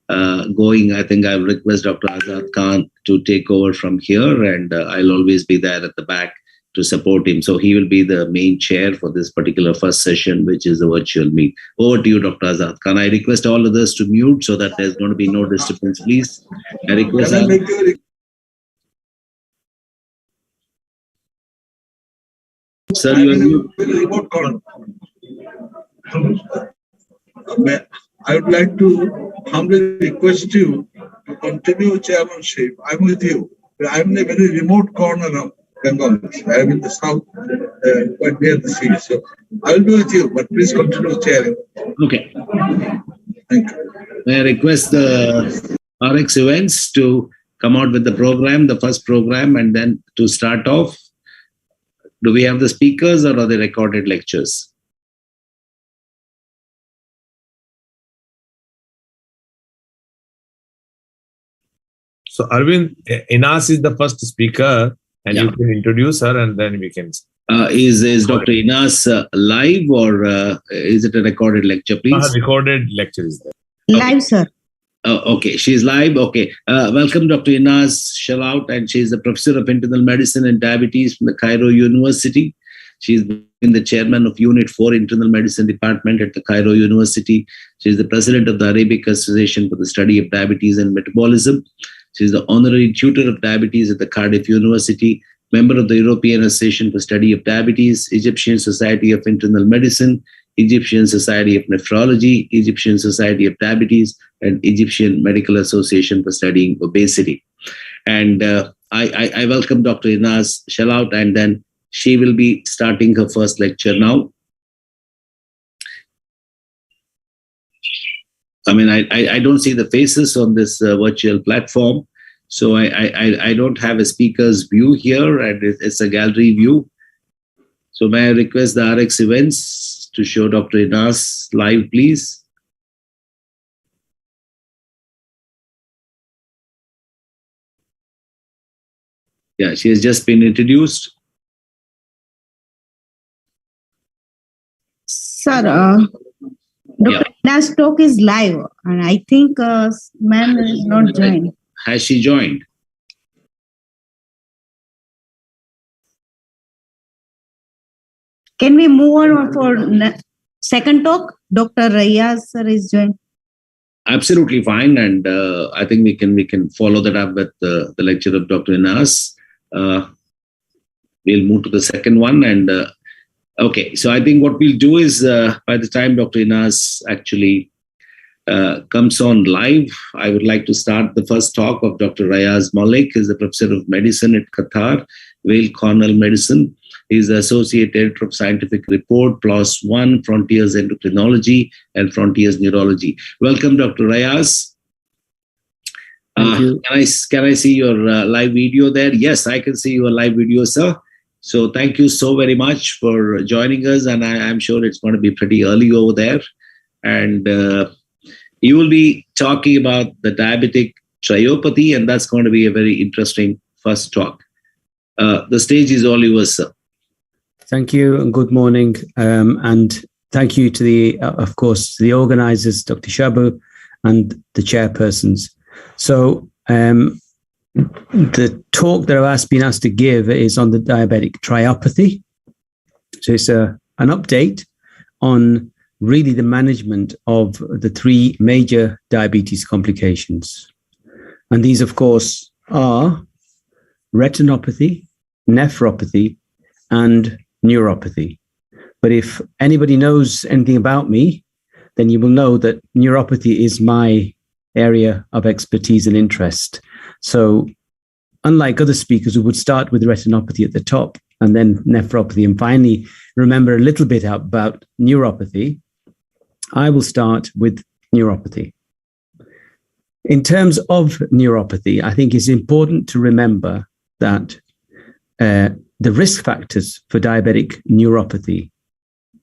going, I think I'll request Dr. Azad Khan to take over from here, and I'll always be there at the back to support him. So he will be the main chair for this particular first session, which is the virtual meet. Over to you, Dr. Azad Khan. I request all others to mute so that there's going to be no disturbance, please. I request. Sir, remote call. I would like to humbly request you to continue chairmanship. I'm with you. I'm in a very remote corner of Bengal. I'm in the south, quite near the sea. So I will be with you, but please continue chairing. Okay. Thank you. May I request the RX Events to come out with the program, the first program, and then to start off. Do we have the speakers or are they recorded lectures? So Arvind, Inas is the first speaker, and you can introduce her, and then we can. Is Dr. Inas live, or is it a recorded lecture, please? Recorded lecture is there. Live, sir. Okay, she's live. Okay. Welcome, Dr. Inas Shalout, and she's the Professor of Internal Medicine and Diabetes from the Cairo University. She's been the chairman of Unit 4 Internal Medicine Department at the Cairo University. She's the president of the Arabic Association for the Study of Diabetes and Metabolism. She's the honorary tutor of diabetes at the Cardiff University, member of the European Association for Study of Diabetes, Egyptian Society of Internal Medicine, Egyptian Society of Nephrology, Egyptian Society of Diabetes, and Egyptian Medical Association for Studying Obesity. And I welcome Dr. Inas Shalout, and then she will be starting her first lecture now. I mean, I don't see the faces on this virtual platform, so I don't have a speaker's view here, and it's a gallery view. So may I request the RX Events to show Dr. Inas live, please? Yeah, she has just been introduced. Sir, Dr. Inas' talk is live, and I think ma'am is not joined. Has she joined? Can we move on for second talk, Dr. Rayaz sir is joined. Absolutely fine, and I think we can follow that up with the lecture of Dr. Inas. We'll move to the second one, and okay. So I think what we'll do is by the time Dr. Inas actually comes on live, I would like to start the first talk of Dr. Rayaz Malik, is the professor of medicine at Qatar, Vale Cornell Medicine. He's the Associate Editor of Scientific Report, PLOS ONE, Frontiers Endocrinology and Frontiers Neurology. Welcome, Dr. Rayaz. Thank you. Can I see your live video there? Yes, I can see your live video, sir. So thank you so very much for joining us. And I'm sure it's going to be pretty early over there. And you will be talking about the diabetic triopathy, and that's going to be a very interesting first talk. The stage is all yours, sir. Thank you and good morning. And thank you to the, of course, the organizers, Dr. Shabu and the chairpersons. So the talk that I've been asked to give is on the diabetic triopathy. So it's an update on really the management of the three major diabetes complications. And these, of course, are retinopathy, nephropathy, and neuropathy. But if anybody knows anything about me, then you will know that neuropathy is my area of expertise and interest. So unlike other speakers who would start with retinopathy at the top and then nephropathy and finally remember a little bit about neuropathy, I will start with neuropathy. In terms of neuropathy, I think it's important to remember that the risk factors for diabetic neuropathy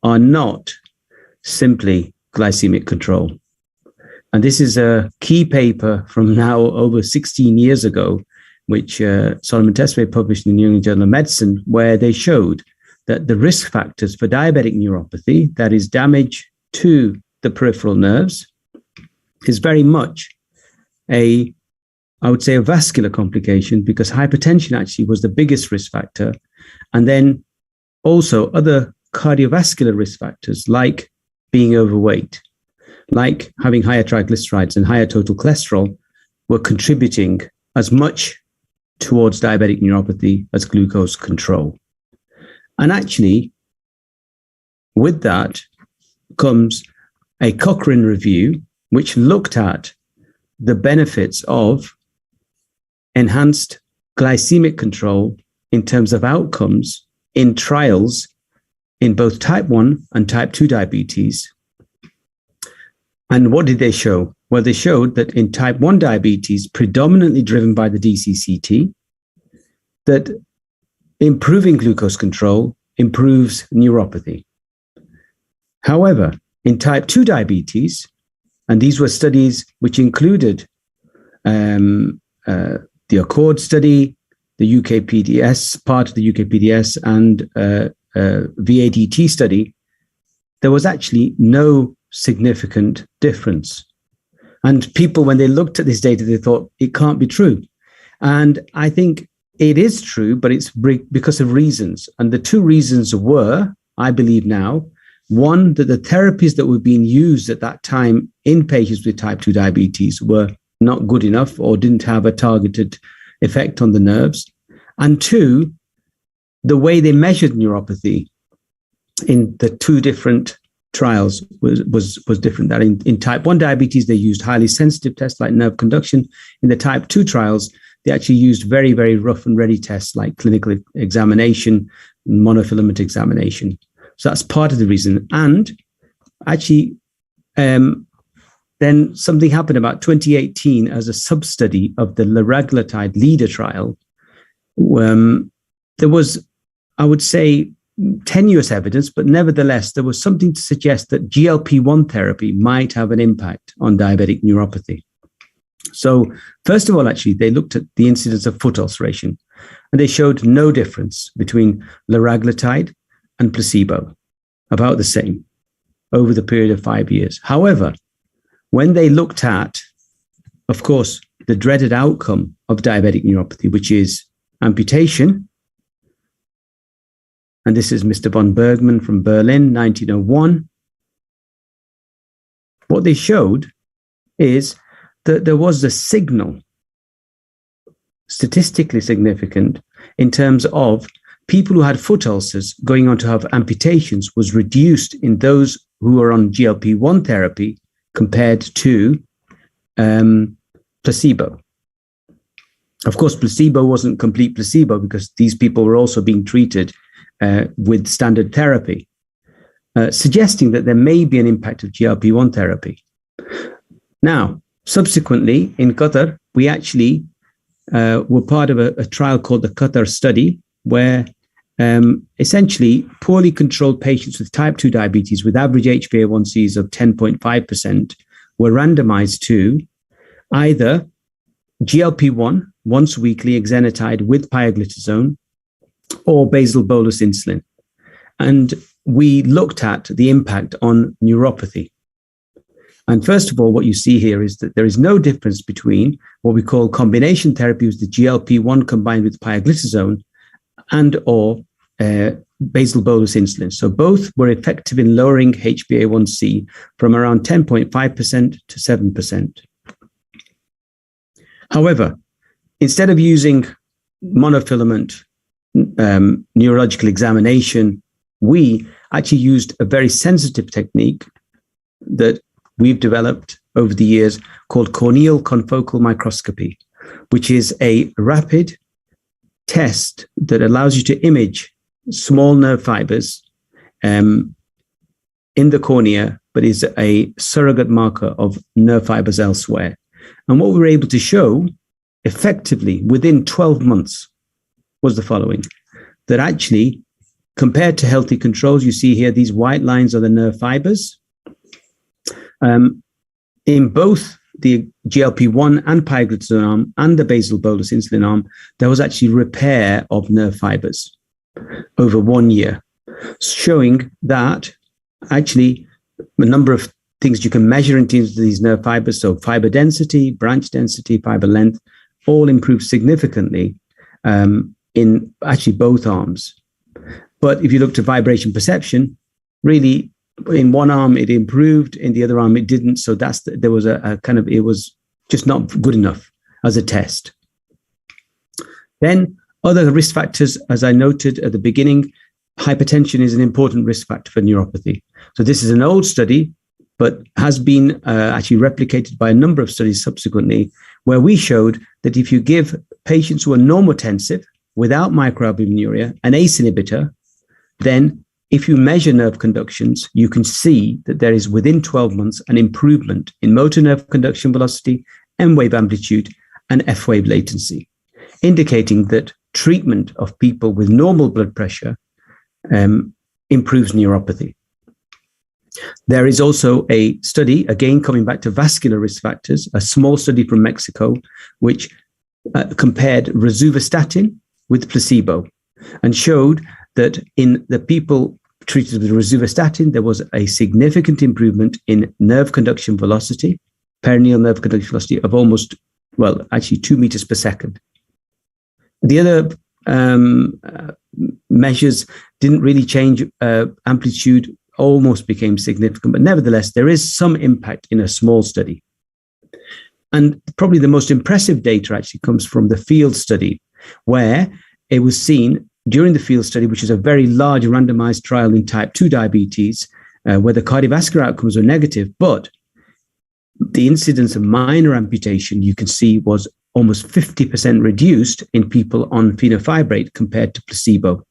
are not simply glycemic control. And this is a key paper from now over 16 years ago, which Solomon Tesfaye published in the New England Journal of Medicine, where they showed that the risk factors for diabetic neuropathy, that is damage to the peripheral nerves, is very much I would say a vascular complication, because hypertension actually was the biggest risk factor. And then also other cardiovascular risk factors like being overweight, like having higher triglycerides and higher total cholesterol were contributing as much towards diabetic neuropathy as glucose control. And actually, with that comes a Cochrane review, which looked at the benefits of enhanced glycemic control in terms of outcomes in trials in both type 1 and type 2 diabetes. And what did they show? Well, they showed that in type 1 diabetes, predominantly driven by the DCCT, that improving glucose control improves neuropathy. However, in type 2 diabetes, and these were studies which included the Accord study, the UKPDS, part of the UKPDS, and VADT study, there was actually no significant difference. And people, when they looked at this data, they thought it can't be true. And I think it is true, but it's because of reasons. And the two reasons were, I believe now, one, that the therapies that were being used at that time in patients with type 2 diabetes were not good enough or didn't have a targeted effect on the nerves. And two, the way they measured neuropathy in the two different trials was different. That in type 1 diabetes, they used highly sensitive tests like nerve conduction. In the type 2 trials, they actually used very, very rough and ready tests like clinical examination, monofilament examination. So that's part of the reason. And actually, then something happened about 2018 as a sub-study of the liraglutide LEADER trial. There was, I would say, tenuous evidence, but nevertheless, there was something to suggest that GLP-1 therapy might have an impact on diabetic neuropathy. So first of all, actually, they looked at the incidence of foot ulceration, and they showed no difference between liraglutide and placebo, about the same over the period of 5 years. However, when they looked at, of course, the dreaded outcome of diabetic neuropathy, which is amputation, and this is Mr. von Bergmann from Berlin, 1901, what they showed is that there was a signal, statistically significant, in terms of people who had foot ulcers going on to have amputations was reduced in those who were on GLP-1 therapy compared to placebo. Of course, placebo wasn't complete placebo because these people were also being treated with standard therapy, suggesting that there may be an impact of GLP-1 therapy. Now, subsequently, in Qatar, we actually were part of a trial called the Qatar study, where essentially poorly controlled patients with type 2 diabetes with average HbA1cs of 10.5% were randomized to either GLP-1 once weekly exenatide with pioglitazone or basal bolus insulin. And we looked at the impact on neuropathy. And first of all, what you see here is that there is no difference between what we call combination therapy with the GLP-1 combined with pioglitazone and or basal bolus insulin. So both were effective in lowering HbA1c from around 10.5% to 7%. However, instead of using monofilament neurological examination, we actually used a very sensitive technique that we've developed over the years called Corneal Confocal Microscopy, which is a rapid test that allows you to image small nerve fibers in the cornea, but is a surrogate marker of nerve fibers elsewhere. And what we were able to show effectively within 12 months was the following, that actually compared to healthy controls, you see here, these white lines are the nerve fibers. In both the GLP-1 and pioglitazone arm and the basal bolus insulin arm, there was actually repair of nerve fibers over 1 year, showing that actually a number of things you can measure in terms of these nerve fibers, so fiber density, branch density, fiber length, all improved significantly in actually both arms. But if you look to vibration perception, really in one arm it improved, in the other arm it didn't. So there was a kind of, it was just not good enough as a test. Then other risk factors, as I noted at the beginning, hypertension is an important risk factor for neuropathy. So this is an old study, but has been actually replicated by a number of studies subsequently, where we showed that if you give patients who are normotensive without microalbuminuria an ACE inhibitor, then if you measure nerve conductions, you can see that there is within 12 months an improvement in motor nerve conduction velocity, M-wave amplitude, and F-wave latency, indicating that treatment of people with normal blood pressure improves neuropathy. There is also a study, again coming back to vascular risk factors, a small study from Mexico, which compared rosuvastatin with placebo and showed that in the people treated with rosuvastatin, there was a significant improvement in nerve conduction velocity, perineal nerve conduction velocity of almost, well, actually 2 meters per second. The other measures didn't really change. Amplitude almost became significant, but nevertheless, there is some impact in a small study. And probably the most impressive data actually comes from the field study, where it was seen during the field study, which is a very large randomized trial in type 2 diabetes, where the cardiovascular outcomes were negative, but the incidence of minor amputation, you can see, was almost 50% reduced in people on fenofibrate compared to placebo.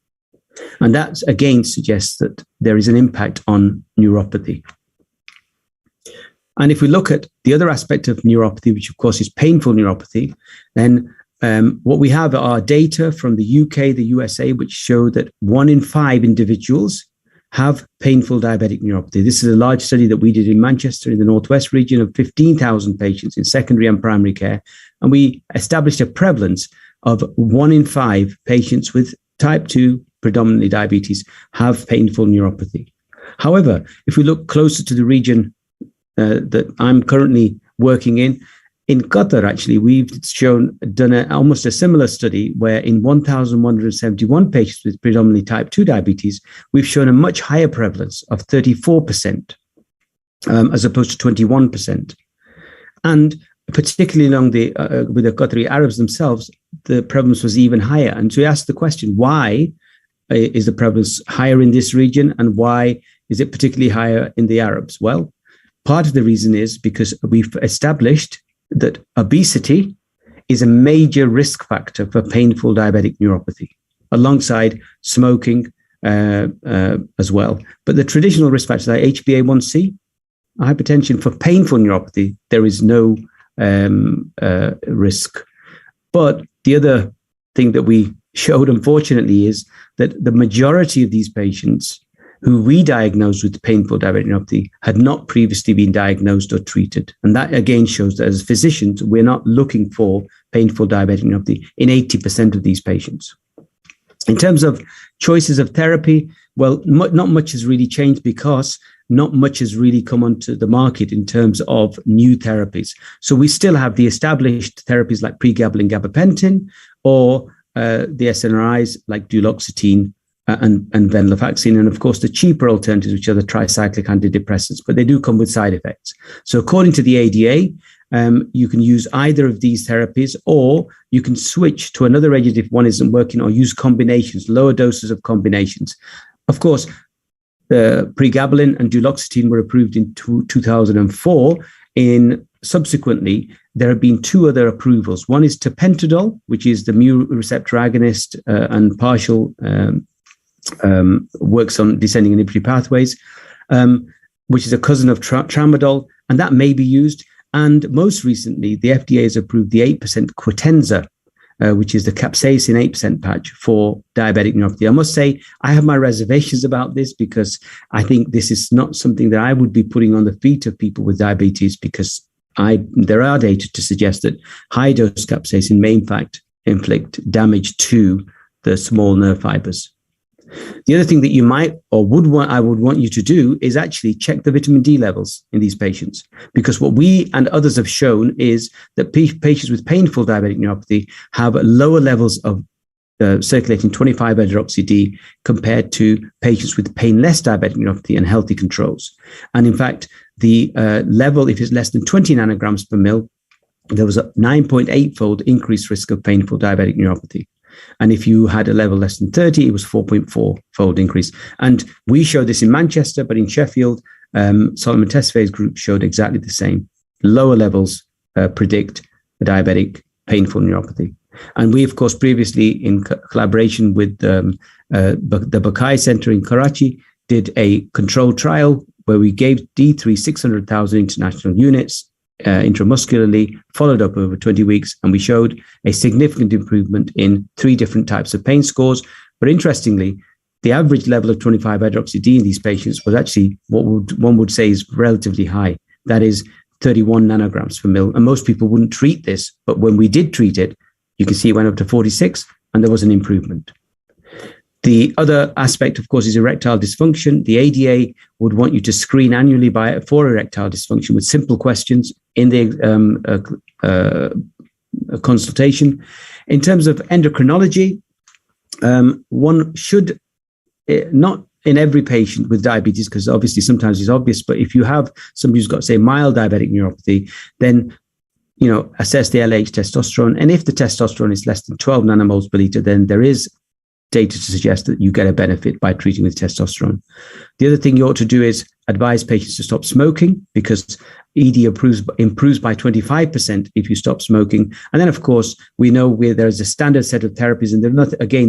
And that again suggests that there is an impact on neuropathy. And if we look at the other aspect of neuropathy, which of course is painful neuropathy, then what we have are data from the UK, the USA, which show that 1 in 5 individuals have painful diabetic neuropathy. This is a large study that we did in Manchester in the Northwest region of 15,000 patients in secondary and primary care. And we established a prevalence of 1 in 5 patients with type 2, predominantly diabetes, have painful neuropathy. However, if we look closer to the region that I'm currently working in Qatar, actually, we've done almost a similar study where in 1,171 patients with predominantly type 2 diabetes, we've shown a much higher prevalence of 34%. as opposed to 21%. And particularly along with the Qatari Arabs themselves, the prevalence was even higher. And so we asked the question, why is the prevalence higher in this region, and why is it particularly higher in the Arabs? Well, part of the reason is because we've established that obesity is a major risk factor for painful diabetic neuropathy, alongside smoking as well. But the traditional risk factors like HbA1c, hypertension, for painful neuropathy, there is no risk. But the other thing that we showed, unfortunately, is that the majority of these patients who we diagnosed with painful diabetic neuropathy had not previously been diagnosed or treated. And that again shows that as physicians, we're not looking for painful diabetic neuropathy in 80% of these patients. In terms of choices of therapy, well, not much has really changed, because not much has really come onto the market in terms of new therapies. So we still have the established therapies like pregabalin, gabapentin, or the SNRIs like duloxetine and venlafaxine, and of course the cheaper alternatives, which are the tricyclic antidepressants, but they do come with side effects. So according to the ADA, you can use either of these therapies, or you can switch to another agent if one isn't working, or use combinations, lower doses of combinations. Of course, pregabalin and duloxetine were approved in 2004. Subsequently, there have been two other approvals. One is tapentadol, which is the mu receptor agonist and partial works on descending inhibitory pathways, which is a cousin of tramadol, and that may be used. And most recently, the FDA has approved the 8% Quatenza, which is the capsaicin 8% patch for diabetic neuropathy. I must say, I have my reservations about this, because I think this is not something that I would be putting on the feet of people with diabetes, because there are data to suggest that high dose capsaicin may in fact inflict damage to the small nerve fibers. The other thing that you might or I would want you to do is actually check the vitamin D levels in these patients, because what we and others have shown is that patients with painful diabetic neuropathy have lower levels of circulating 25-hydroxy D compared to patients with painless diabetic neuropathy and healthy controls. And in fact, the level, if it's less than 20 nanograms per mil, there was a 9.8-fold increased risk of painful diabetic neuropathy. And if you had a level less than 30, it was 4.4-fold increase. And we showed this in Manchester, but in Sheffield, Solomon Tesfay's group showed exactly the same. Lower levels predict a diabetic painful neuropathy. And we, of course, previously, in collaboration with the Bakai Center in Karachi, did a controlled trial where we gave D3 600,000 international units intramuscularly, followed up over 20 weeks, and we showed a significant improvement in 3 different types of pain scores. But interestingly, the average level of 25-hydroxy D in these patients was actually what one would say is relatively high. That is 31 nanograms per mil. And most people wouldn't treat this, but when we did treat it, you can see it went up to 46, and there was an improvement. The other aspect, of course, is erectile dysfunction. The ADA would want you to screen annually for erectile dysfunction with simple questions in the consultation. In terms of endocrinology, one should not in every patient with diabetes, because obviously sometimes it's obvious, but if you have somebody who's got, say, mild diabetic neuropathy, then assess the LH testosterone. And if the testosterone is less than 12 nanomoles per liter, then there is data to suggest that you get a benefit by treating with testosterone. The other thing you ought to do is advise patients to stop smoking, because ED improves by 25% if you stop smoking. And then, of course, we know where there is a standard set of therapies, and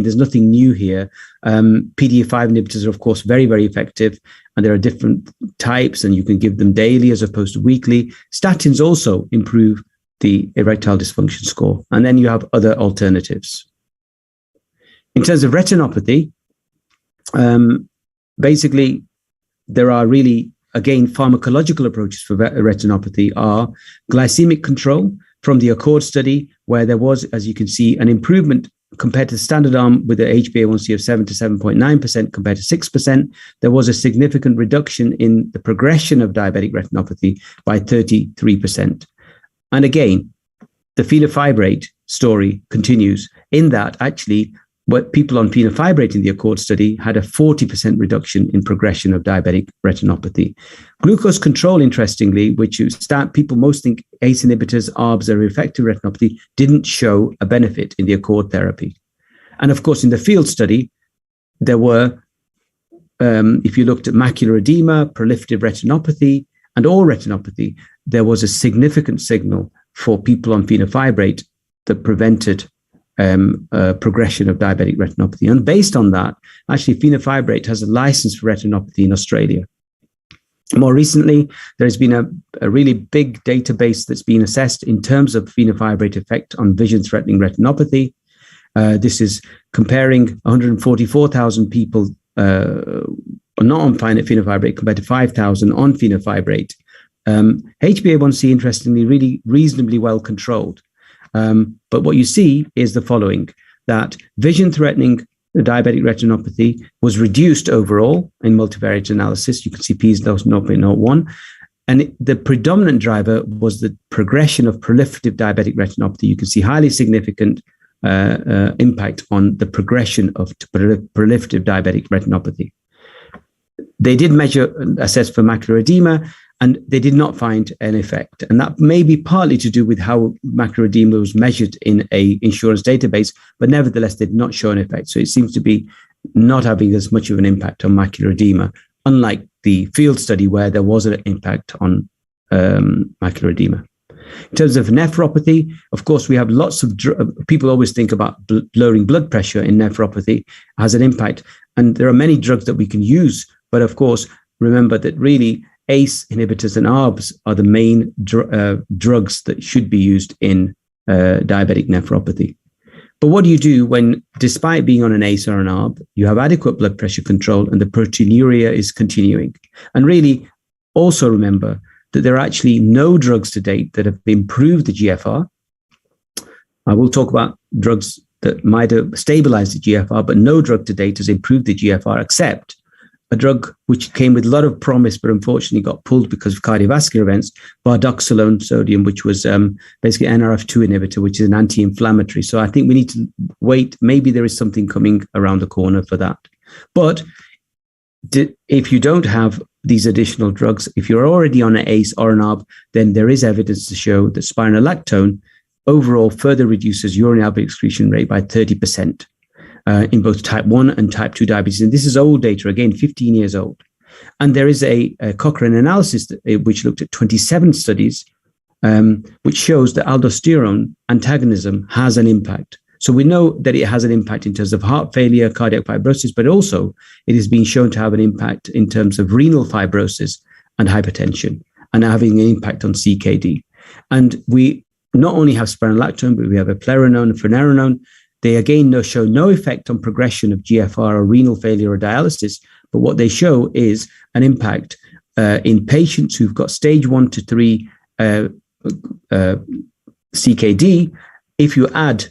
there's nothing new here. PDE5 inhibitors are, of course, very, very effective, and there are different types, and you can give them daily as opposed to weekly. Statins also improve the erectile dysfunction score. And then you have other alternatives. In terms of retinopathy, basically, there are really, again, pharmacological approaches for retinopathy are glycemic control from the Accord study, where there was, as you can see, an improvement compared to the standard arm with an HbA1c of 7 to 7.9% compared to 6%. There was a significant reduction in the progression of diabetic retinopathy by 33%. And again, the fenofibrate story continues in that actually But people on fenofibrate in the Accord study had a 40% reduction in progression of diabetic retinopathy. Glucose control, interestingly, which people most think ACE inhibitors, ARBs are effective retinopathy, didn't show a benefit in the Accord therapy. And of course, in the field study, there were, if you looked at macular edema, proliferative retinopathy, and all retinopathy, there was a significant signal for people on fenofibrate that prevented progression of diabetic retinopathy. And based on that, actually, fenofibrate has a license for retinopathy in Australia. More recently, there has been a really big database that's been assessed in terms of fenofibrate effect on vision-threatening retinopathy. This is comparing 144,000 people not on fenofibrate compared to 5,000 on fenofibrate. HbA1c, interestingly, really reasonably well controlled. But what you see is the following, that vision-threatening diabetic retinopathy was reduced overall in multivariate analysis. You can see P is 0.01. And the predominant driver was the progression of proliferative diabetic retinopathy. You can see highly significant impact on the progression of proliferative diabetic retinopathy. They did assess for macular edema, and they did not find an effect. And that may be partly to do with how macular edema was measured in an insurance database, but nevertheless, they did not show an effect. So it seems to be not having as much of an impact on macular edema, unlike the field study where there was an impact on macular edema. In terms of nephropathy, of course, we have lots of people always think about lowering blood pressure in nephropathy has an impact. And there are many drugs that we can use. But of course, remember that really ACE inhibitors and ARBs are the main drugs that should be used in diabetic nephropathy. But what do you do when, despite being on an ACE or an ARB, you have adequate blood pressure control and the proteinuria is continuing? And really also remember that there are actually no drugs to date that have improved the GFR. I will talk about drugs that might have stabilized the GFR, but no drug to date has improved the GFR except a drug which came with a lot of promise, but unfortunately got pulled because of cardiovascular events, bardoxolone sodium, which was basically an NRF2 inhibitor, which is an anti-inflammatory. So I think we need to wait. Maybe there is something coming around the corner for that. But if you don't have these additional drugs, if you're already on an ACE or an ARB, then there is evidence to show that spironolactone overall further reduces urinary albumin excretion rate by 30%. In both type 1 and type 2 diabetes. And this is old data, again, 15 years old. And there is a Cochrane analysis which looked at 27 studies, which shows that aldosterone antagonism has an impact. So we know that it has an impact in terms of heart failure, cardiac fibrosis, but also it is being shown to have an impact in terms of renal fibrosis and hypertension, and having an impact on CKD. And we not only have spironolactone, but we have eplerenone and finerenone. They again show no effect on progression of GFR or renal failure or dialysis, but what they show is an impact in patients who've got stage 1 to 3 CKD. If you add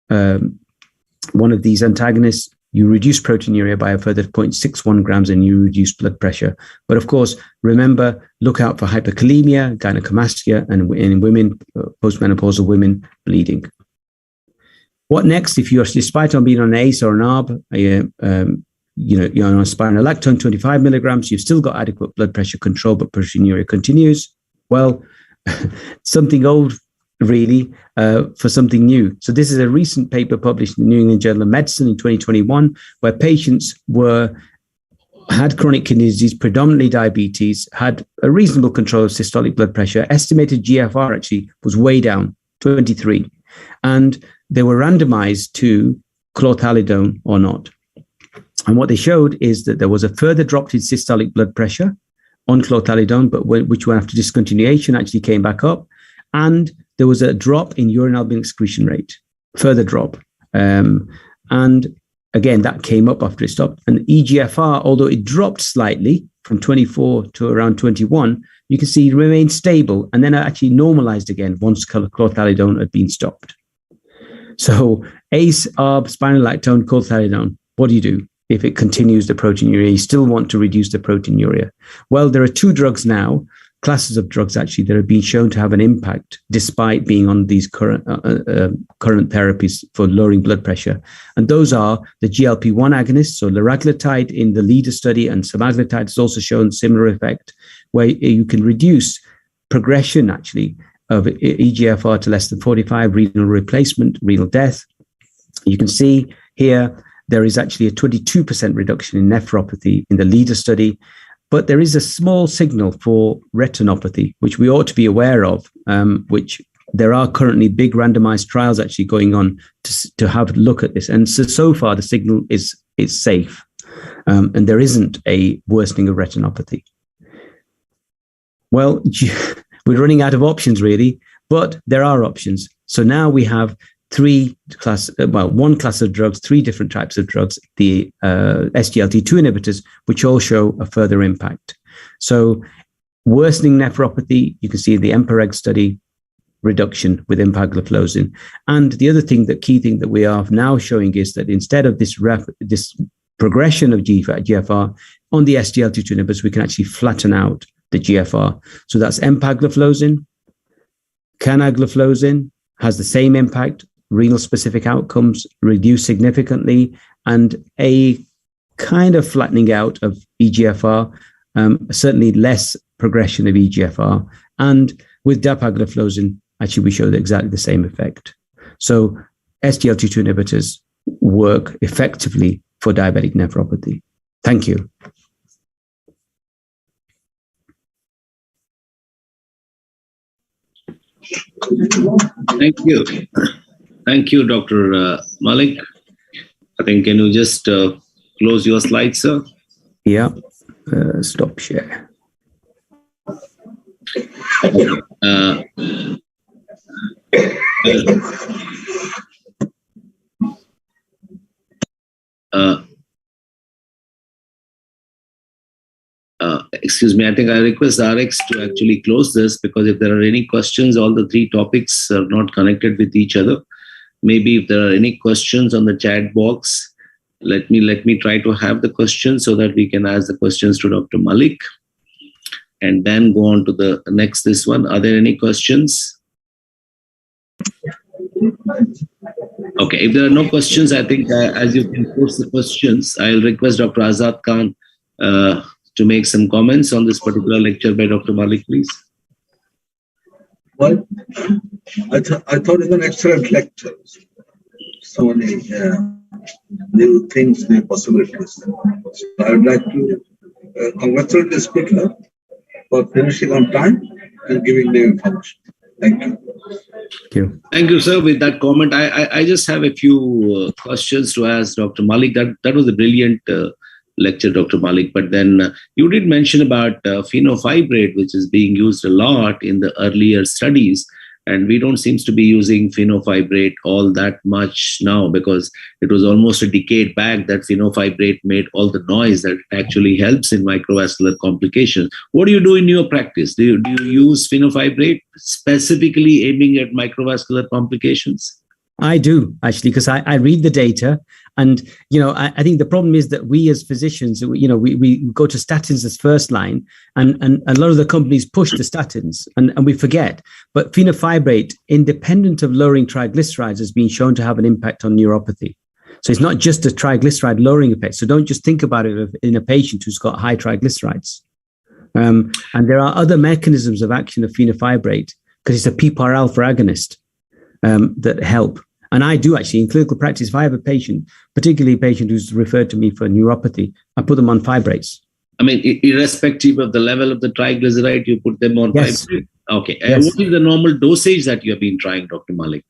one of these antagonists, you reduce proteinuria by a further 0.61 grams and you reduce blood pressure. But of course, remember, look out for hyperkalemia, gynecomastia, and in women, postmenopausal women, bleeding. What next if you're, despite on being on ACE or an ARB, you're on spironolactone 25 milligrams, you've still got adequate blood pressure control, but proteinuria continues? Well, something old, really, for something new. So this is a recent paper published in the New England Journal of Medicine in 2021, where patients had chronic kidney disease, predominantly diabetes, had a reasonable control of systolic blood pressure. Estimated GFR actually was way down, 23. And they were randomized to chlorthalidone or not. And what they showed is that there was a further drop in systolic blood pressure on chlorthalidone, but which went after discontinuation actually came back up. And there was a drop in urine albumin excretion rate, further drop. And again, that came up after it stopped. And eGFR, although it dropped slightly from 24 to around 21, you can see it remained stable and then actually normalized again once chlorthalidone had been stopped. So ACE, ARB, spironolactone, chlorthalidone, what do you do if it continues the proteinuria? You still want to reduce the proteinuria. Well, there are two drugs now, classes of drugs actually that have been shown to have an impact despite being on these current therapies for lowering blood pressure. And those are the GLP-1 agonists. So liraglutide in the LEADER study and semaglutide has also shown similar effect, where you can reduce progression actually of eGFR to less than 45, renal replacement, renal death. You can see here there is actually a 22% reduction in nephropathy in the LEADER study. But there is a small signal for retinopathy, which we ought to be aware of, which there are currently big randomized trials actually going on to have a look at this. And so far, the signal is safe, and there isn't a worsening of retinopathy. Well, we're running out of options, really, but there are options. So now we have one class of drugs, 3 different types of drugs, the SGLT2 inhibitors, which all show a further impact. So worsening nephropathy, you can see the EMPA-REG study, reduction with empagliflozin. And the other thing, the key thing that we are now showing is that instead of this progression of GFR on the SGLT2 inhibitors, we can actually flatten out the GFR. So that's empagliflozin, canagliflozin has the same impact. Renal specific outcomes reduce significantly, and a kind of flattening out of eGFR, certainly less progression of eGFR. And with dapagliflozin, actually, we showed exactly the same effect. So SGLT2 inhibitors work effectively for diabetic nephropathy. Thank you. Thank you. Thank you, Dr. Malik. I think, can you just close your slide, sir? Yeah. Stop share. Excuse me, I think I request RX to actually close this, because if there are any questions, all the 3 topics are not connected with each other. Maybe if there are any questions on the chat box, let me try to have the questions so that we can ask the questions to Dr. Malik and then go on to the next this one. Are there any questions? Okay, if there are no questions, I think as you can post the questions, I'll request Dr. Azad Khan to make some comments on this particular lecture by Dr. Malik, please. Well, I thought it was an excellent lecture. So many new things, new possibilities. So I would like to congratulate the speaker for finishing on time and giving the information. Thank you. Thank you. Thank you, sir. With that comment, I just have a few questions to ask Dr. Malik. That was a brilliant lecture, Dr. Malik. But then you did mention about fenofibrate, which is being used a lot in the earlier studies. And we don't seem to be using fenofibrate all that much now, because it was almost a decade back that fenofibrate made all the noise that actually helps in microvascular complications. What do you do in your practice? Do you use fenofibrate specifically aiming at microvascular complications? I do, actually, because I read the data. And, I think the problem is that we as physicians, we go to statins as first line, and a lot of the companies push the statins and we forget. But fenofibrate, independent of lowering triglycerides, has been shown to have an impact on neuropathy. So it's not just a triglyceride lowering effect. So don't just think about it in a patient who's got high triglycerides. And there are other mechanisms of action of fenofibrate, because it's a PPAR alpha agonist that help. And I do actually, in clinical practice, if I have a patient, particularly a patient who's referred to me for neuropathy, I put them on fibrates. I mean, irrespective of the level of the triglyceride, you put them on fibrate? Okay. Yes. What is the normal dosage that you have been trying, Dr. Malik?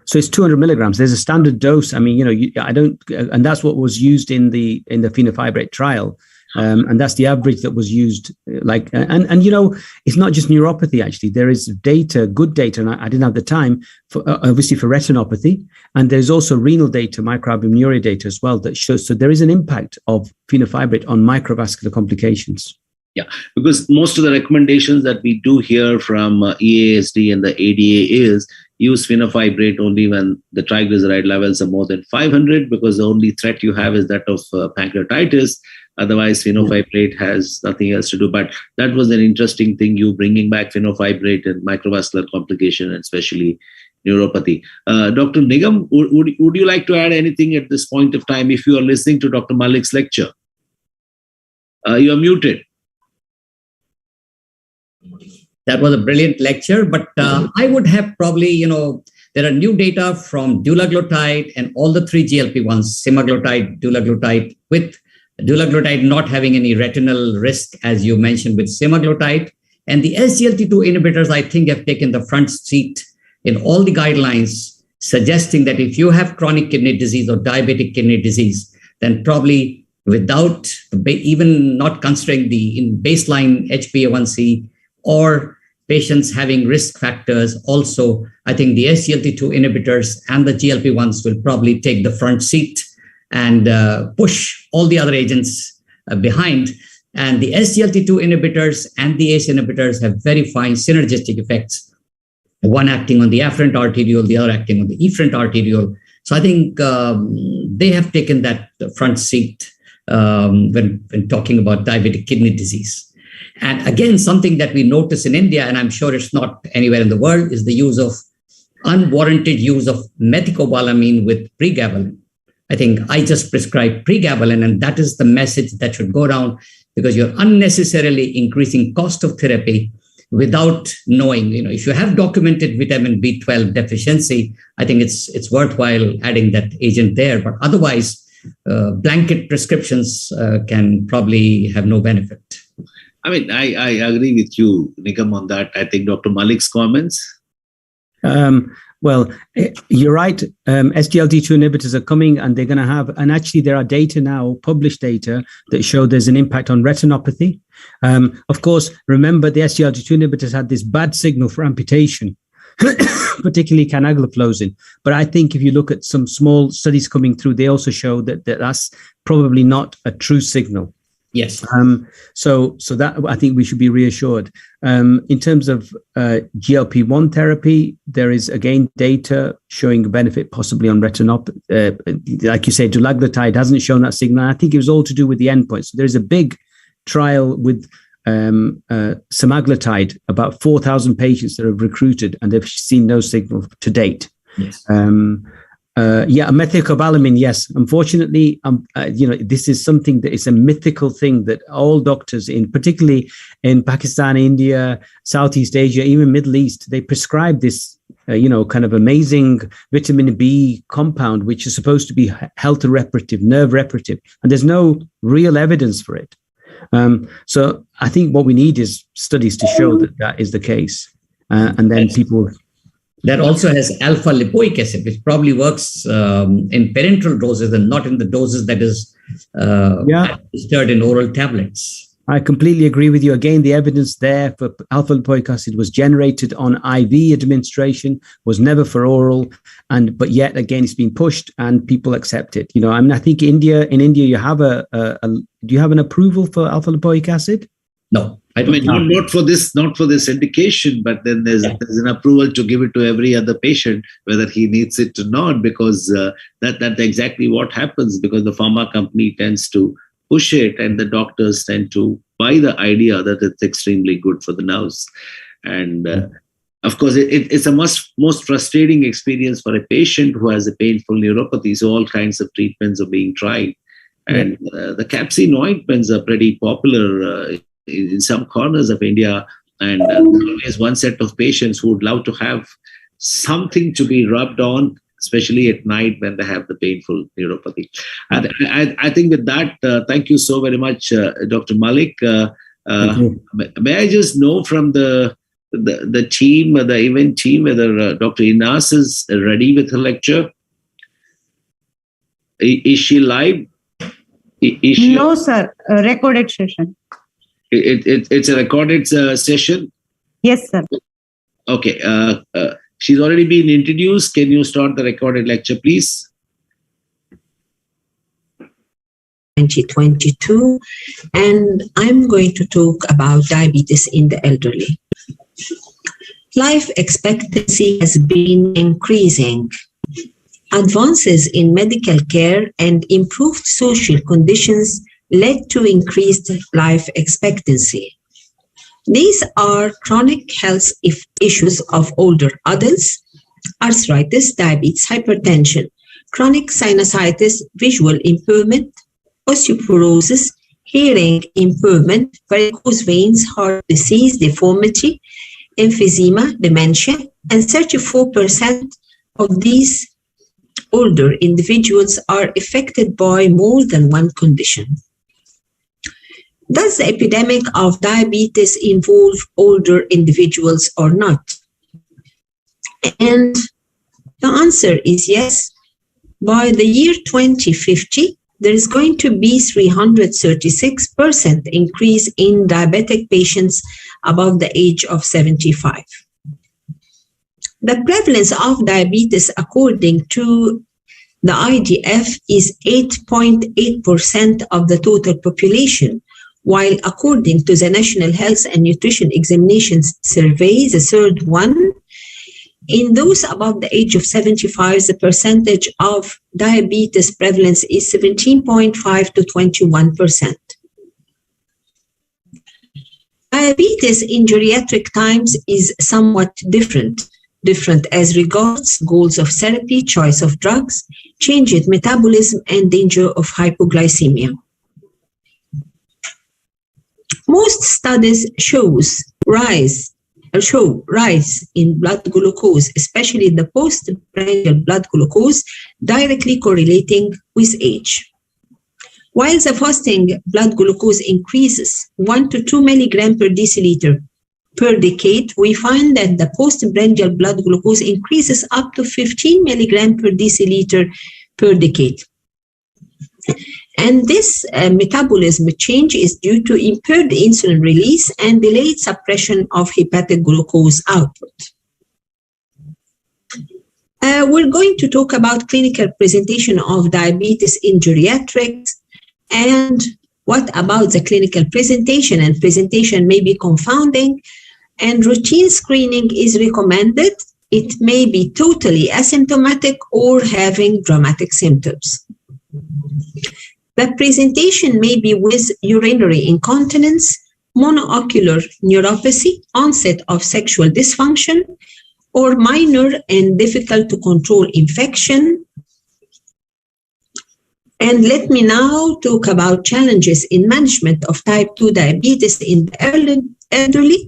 So it's 200 milligrams. There's a standard dose. I mean, and that's what was used in the fenofibrate trial. And that's the average that was used. It's not just neuropathy, actually. There is data, good data, and I didn't have the time, obviously for retinopathy. And there's also renal data, microalbuminuria data as well, that shows, so there is an impact of fenofibrate on microvascular complications. Yeah, because most of the recommendations that we do hear from EASD and the ADA is use fenofibrate only when the triglyceride levels are more than 500, because the only threat you have is that of pancreatitis. Otherwise, fenofibrate has nothing else to do. But that was an interesting thing, you bringing back fenofibrate and microvascular complication, and especially neuropathy. Dr. Negam, would you like to add anything at this point of time if you are listening to Dr. Malik's lecture? You are muted. That was a brilliant lecture, but I would have probably, there are new data from dulaglutide and all the three GLP-1s, semaglutide, dulaglutide, with dulaglutide not having any retinal risk, as you mentioned with semaglutide. And the SGLT2 inhibitors, I think, have taken the front seat in all the guidelines, suggesting that if you have chronic kidney disease or diabetic kidney disease, then probably without even not considering the in baseline HbA1c or patients having risk factors, also, I think the SGLT2 inhibitors and the GLP-1s will probably take the front seat and push all the other agents behind. And the SGLT2 inhibitors and the ACE inhibitors have very fine synergistic effects, one acting on the afferent arteriole, the other acting on the efferent arteriole. So I think they have taken that front seat when talking about diabetic kidney disease. And again, something that we notice in India, and I'm sure it's not anywhere in the world, is the use of unwarranted use of methylcobalamin with pregabalin. I think I just prescribed pregabalin, and that is the message that should go down, because you're unnecessarily increasing cost of therapy without knowing. If you have documented vitamin B12 deficiency, I think it's worthwhile adding that agent there. But otherwise, blanket prescriptions can probably have no benefit. I mean, I agree with you, Negam, on that. I think Dr. Malik's comments. Well, you're right. SGLT2 inhibitors are coming, and they're going to have, and actually there are data now, published data, that show there's an impact on retinopathy. Of course, remember the SGLT2 inhibitors had this bad signal for amputation, particularly canagliflozin. But I think if you look at some small studies coming through, they also show that that's probably not a true signal. Yes. So that I think we should be reassured. In terms of GLP-1 therapy, there is again data showing a benefit possibly on retinopathy. Like you say, dulaglutide hasn't shown that signal. I think it was all to do with the endpoint. So there is a big trial with semaglutide, about 4,000 patients that have recruited, and they've seen no signal to date. Yes. Methylcobalamin, yes. Unfortunately, this is something that is a mythical thing that all doctors, particularly in Pakistan, India, Southeast Asia, even Middle East, they prescribe this, kind of amazing vitamin B compound, which is supposed to be health reparative, nerve reparative, and there's no real evidence for it. So I think what we need is studies to show that that is the case, and then people. That also has alpha lipoic acid, which probably works in parenteral doses and not in the doses that is administered in oral tablets. I completely agree with you. Again, the evidence there for alpha lipoic acid was generated on IV administration, was never for oral, but yet again it's been pushed and people accept it. I think in India you have do you have an approval for alpha lipoic acid? No. Not for this indication, but then there's an approval to give it to every other patient, whether he needs it or not, because that's exactly what happens, because the pharma company tends to push it and the doctors tend to buy the idea that it's extremely good for the nerves. And of course, it's a most frustrating experience for a patient who has a painful neuropathy. So all kinds of treatments are being tried. And the capsaicin ointments are pretty popular in some corners of India, and there's one set of patients who would love to have something to be rubbed on, especially at night when they have the painful neuropathy. And I think with that, thank you so very much, Dr. Malik. May I just know from the team, the event team, whether Dr. Inas is ready with her lecture? Is she live? No, sir. A recorded session. It's a recorded session? Yes, sir. Okay. She's already been introduced. Can you start the recorded lecture, please? 2022, and I'm going to talk about diabetes in the elderly. Life expectancy has been increasing. Advances in medical care and improved social conditions led to increased life expectancy. These are chronic health issues of older adults: arthritis, diabetes, hypertension, chronic sinusitis, visual impairment, osteoporosis, hearing impairment, varicose veins, heart disease, deformity, emphysema, dementia, and 34% of these older individuals are affected by more than one condition. Does the epidemic of diabetes involve older individuals or not? And the answer is yes. By the year 2050, there is going to be 336% increase in diabetic patients above the age of 75. The prevalence of diabetes, according to the IDF, is 8.8% of the total population, while according to the National Health and Nutrition Examinations Survey, the third one, in those above the age of 75, the percentage of diabetes prevalence is 17.5 to 21%. Diabetes in geriatric times is somewhat different as regards goals of therapy, choice of drugs, change in metabolism, and danger of hypoglycemia. Most studies show rise in blood glucose, especially the postprandial blood glucose, directly correlating with age. While the fasting blood glucose increases 1 to 2 milligram per deciliter per decade, we find that the postprandial blood glucose increases up to 15 milligram per deciliter per decade. And this metabolism change is due to impaired insulin release and delayed suppression of hepatic glucose output. We're going to talk about clinical presentation of diabetes in geriatrics. And what about the clinical presentation? And presentation may be confounding, and routine screening is recommended. It may be totally asymptomatic or having dramatic symptoms. The presentation may be with urinary incontinence, monoocular neuropathy, onset of sexual dysfunction, or minor and difficult to control infection. And let me now talk about challenges in management of type 2 diabetes in the elderly.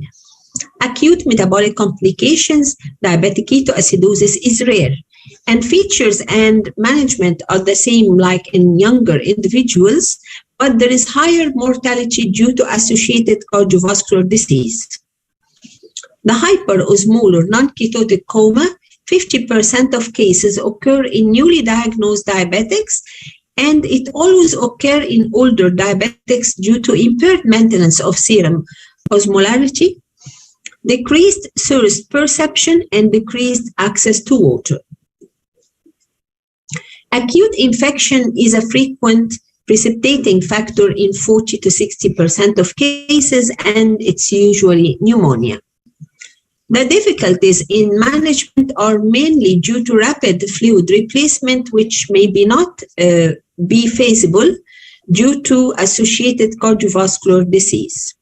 Acute metabolic complications, diabetic ketoacidosis is rare, and features and management are the same like in younger individuals, but there is higher mortality due to associated cardiovascular disease. The hyperosmolar non-ketotic coma, 50% of cases occur in newly diagnosed diabetics, and it always occurs in older diabetics due to impaired maintenance of serum osmolarity, decreased thirst perception, and decreased access to water. Acute infection is a frequent precipitating factor in 40 to 60% of cases, and it's usually pneumonia. The difficulties in management are mainly due to rapid fluid replacement, which may not be feasible due to associated cardiovascular disease.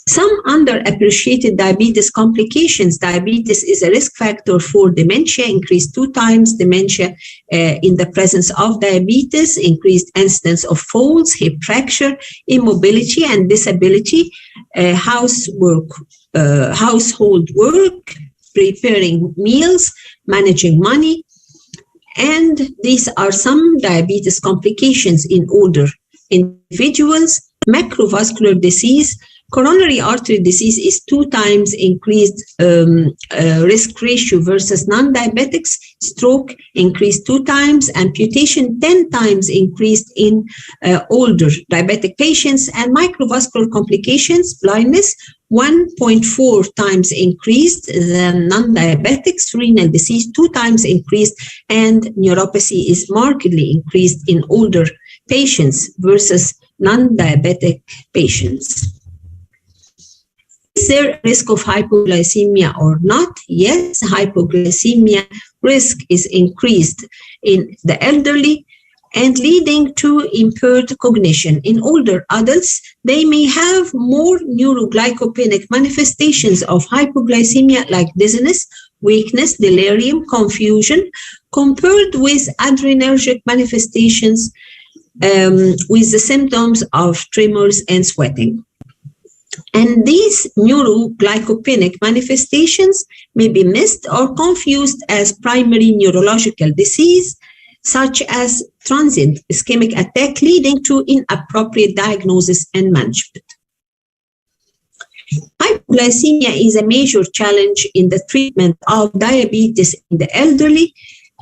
Some underappreciated diabetes complications. Diabetes is a risk factor for dementia, increased 2 times dementia in the presence of diabetes, increased incidence of falls, hip fracture, immobility and disability, household work, preparing meals, managing money. And these are some diabetes complications in older individuals. Macrovascular disease, coronary artery disease is 2 times increased risk ratio versus non-diabetics. Stroke increased 2 times, amputation 10 times increased in older diabetic patients, and microvascular complications, blindness, 1.4 times increased than non-diabetics, renal disease 2 times increased, and neuropathy is markedly increased in older patients versus non-diabetic patients. Is there a risk of hypoglycemia or not? Yes, hypoglycemia risk is increased in the elderly, and leading to impaired cognition. In older adults, they may have more neuroglycopenic manifestations of hypoglycemia like dizziness, weakness, delirium, confusion, compared with adrenergic manifestations with the symptoms of tremors and sweating. And these neuroglycopenic manifestations may be missed or confused as primary neurological disease, such as transient ischemic attack, leading to inappropriate diagnosis and management. Hypoglycemia is a major challenge in the treatment of diabetes in the elderly,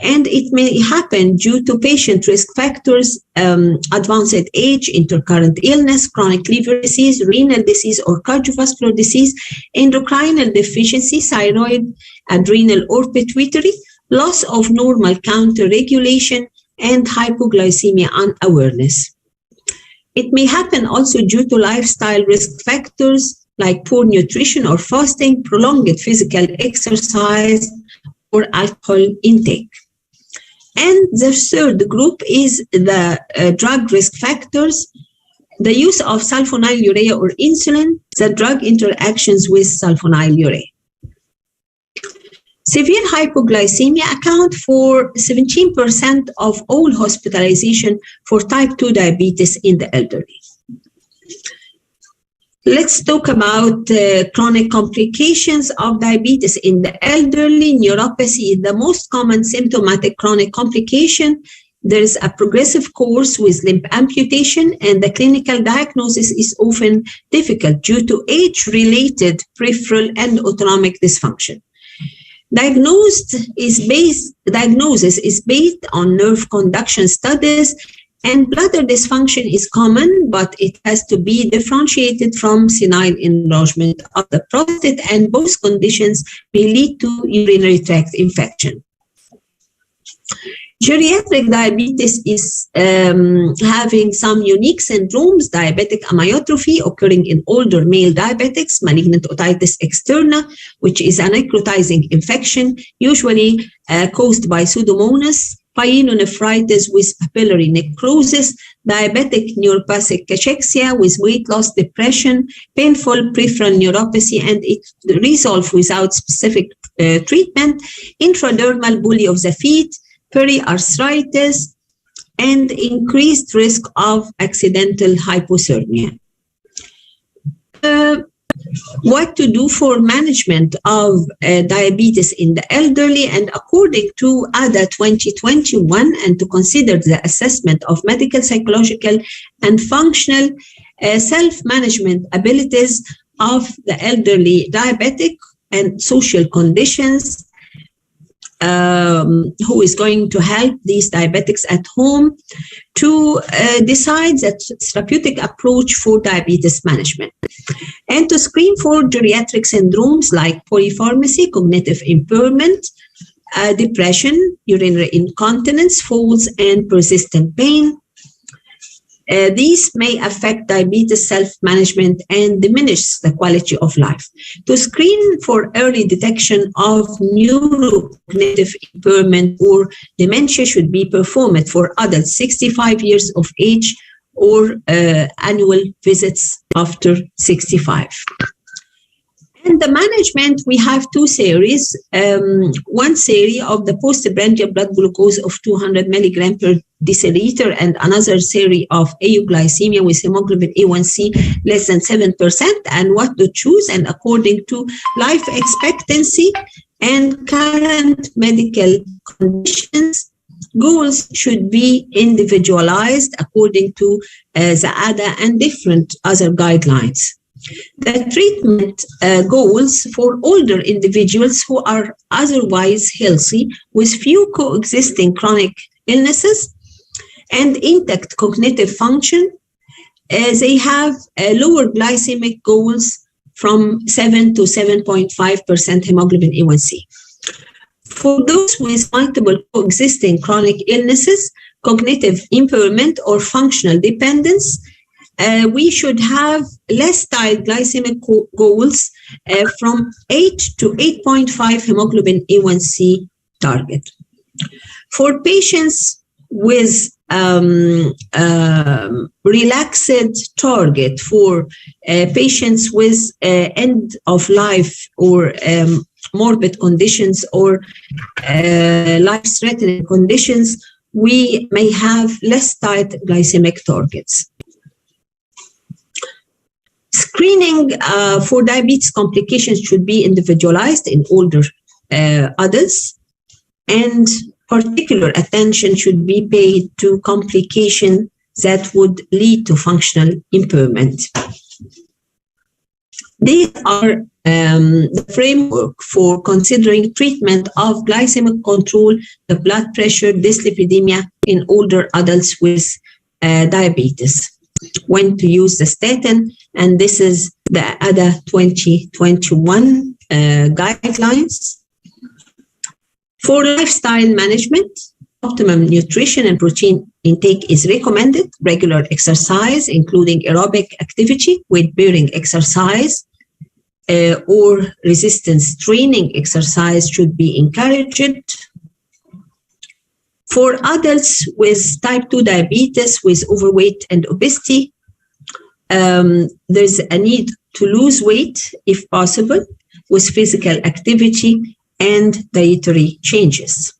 and it may happen due to patient risk factors, advanced age, intercurrent illness, chronic liver disease, renal disease or cardiovascular disease, endocrinal deficiency, thyroid, adrenal or pituitary, loss of normal counter regulation, and hypoglycemia unawareness. It may happen also due to lifestyle risk factors like poor nutrition or fasting, prolonged physical exercise, or alcohol intake. And the third group is the drug risk factors, the use of sulfonylurea or insulin, the drug interactions with sulfonylurea. Severe hypoglycemia account for 17% of all hospitalization for type 2 diabetes in the elderly. Let's talk about chronic complications of diabetes in the elderly. Neuropathy is the most common symptomatic chronic complication. There is a progressive course with limb amputation, and the clinical diagnosis is often difficult due to age-related peripheral and autonomic dysfunction. Diagnosis is based on nerve conduction studies, and bladder dysfunction is common, but it has to be differentiated from senile enlargement of the prostate, and both conditions may lead to urinary tract infection. Geriatric diabetes is having some unique syndromes: diabetic amyotrophy occurring in older male diabetics, malignant otitis externa, which is a necrotizing infection, usually caused by Pseudomonas, pyelonephritis with papillary necrosis, diabetic neuropathic cachexia with weight loss, depression, painful peripheral neuropathy, and it resolves without specific treatment, intradermal bully of the feet, periarthritis, and increased risk of accidental hypothermia. What to do for management of diabetes in the elderly, and according to ADA 2021, and to consider the assessment of medical, psychological, and functional self-management abilities of the elderly diabetic and social conditions, who is going to help these diabetics at home to decide the therapeutic approach for diabetes management, and to screen for geriatric syndromes like polypharmacy, cognitive impairment, depression, urinary incontinence, falls, and persistent pain. These may affect diabetes self-management and diminish the quality of life. To screen for early detection of neurocognitive impairment or dementia should be performed for adults 65 years of age or annual visits after 65. In the management, we have two series. One series of the postprandial blood glucose of 200 milligram per deciliter, and another series of euglycemia with hemoglobin A1c less than 7%, and what to choose. And according to life expectancy and current medical conditions, goals should be individualized according to the ADA and different other guidelines. The treatment goals for older individuals who are otherwise healthy with few coexisting chronic illnesses and intact cognitive function, they have lower glycemic goals from 7 to 7.5% hemoglobin A1c. For those with multiple coexisting chronic illnesses, cognitive impairment, or functional dependence, we should have less tight glycemic goals from 8 to 8.5 hemoglobin A1c target. For patients with relaxed target for patients with end of life or morbid conditions or life-threatening conditions, we may have less tight glycemic targets. Screening for diabetes complications should be individualized in older adults, and particular attention should be paid to complications that would lead to functional impairment. These are the framework for considering treatment of glycemic control, the blood pressure, dyslipidemia in older adults with diabetes. When to use the statin, and this is the ADA 2021 guidelines. For lifestyle management, optimum nutrition and protein intake is recommended. Regular exercise, including aerobic activity, weight-bearing exercise, or resistance training exercise should be encouraged. For adults with type 2 diabetes, with overweight and obesity, there's a need to lose weight if possible with physical activity and dietary changes.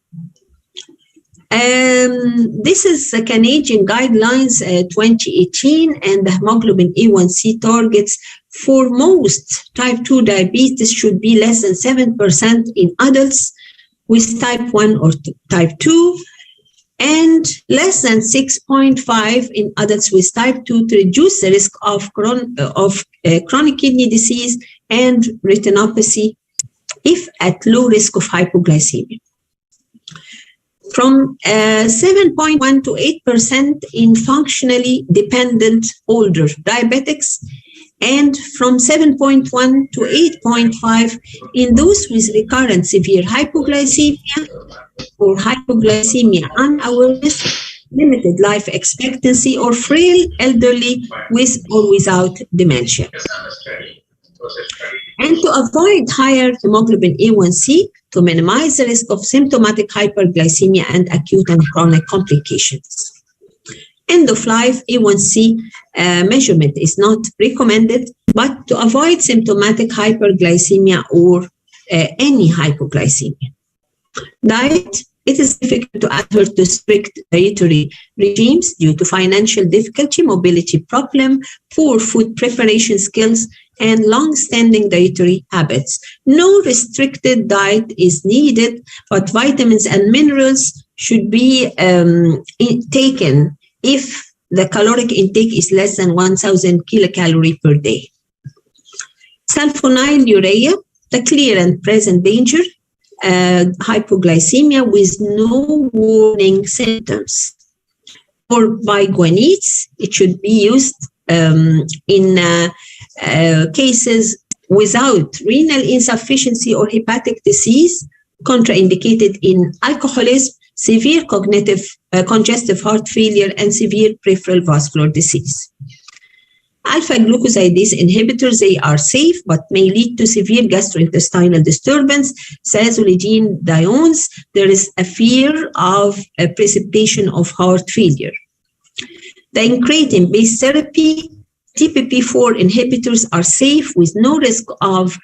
This is the Canadian guidelines 2018, and the hemoglobin A1c targets for most type 2 diabetes should be less than 7% in adults with type 1 or type 2, and less than 6.5 in adults with type 2 to reduce the risk of chronic kidney disease and retinopathy if at low risk of hypoglycemia. From 7.1 to 8% in functionally dependent older diabetics, and from 7.1 to 8.5 in those with recurrent severe hypoglycemia or hypoglycemia unawareness, limited life expectancy, or frail elderly with or without dementia. And to avoid higher hemoglobin A1c, to minimize the risk of symptomatic hyperglycemia and acute and chronic complications. End of life A1c measurement is not recommended, but to avoid symptomatic hyperglycemia or any hypoglycemia. Diet, it is difficult to adhere to strict dietary regimes due to financial difficulty, mobility problem, poor food preparation skills, and long-standing dietary habits. No restricted diet is needed, but vitamins and minerals should be taken if the caloric intake is less than 1,000 kilocalories per day. Sulfonylurea, the clear and present danger, hypoglycemia with no warning symptoms. For biguanides, it should be used in cases without renal insufficiency or hepatic disease, contraindicated in alcoholism, severe cognitive congestive heart failure, and severe peripheral vascular disease. Alpha-glucosidase inhibitors, they are safe but may lead to severe gastrointestinal disturbance. Thiazolidine-diones, there is a fear of a precipitation of heart failure. The incretin-based therapy, DPP-4 inhibitors are safe with no risk of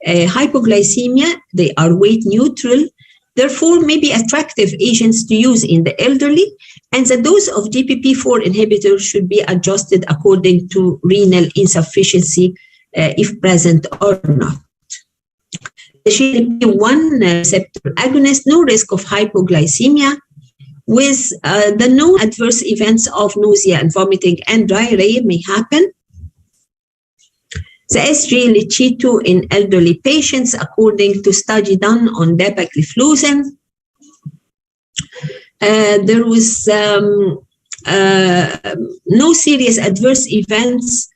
hypoglycemia. They are weight neutral, therefore may be attractive agents to use in the elderly, and the dose of DPP-4 inhibitor should be adjusted according to renal insufficiency if present or not. The GLP-1 receptor agonist, no risk of hypoglycemia, with the known adverse events of nausea and vomiting and diarrhea may happen. The SGLT2 in elderly patients, according to study done on dapagliflozin, there was no serious adverse events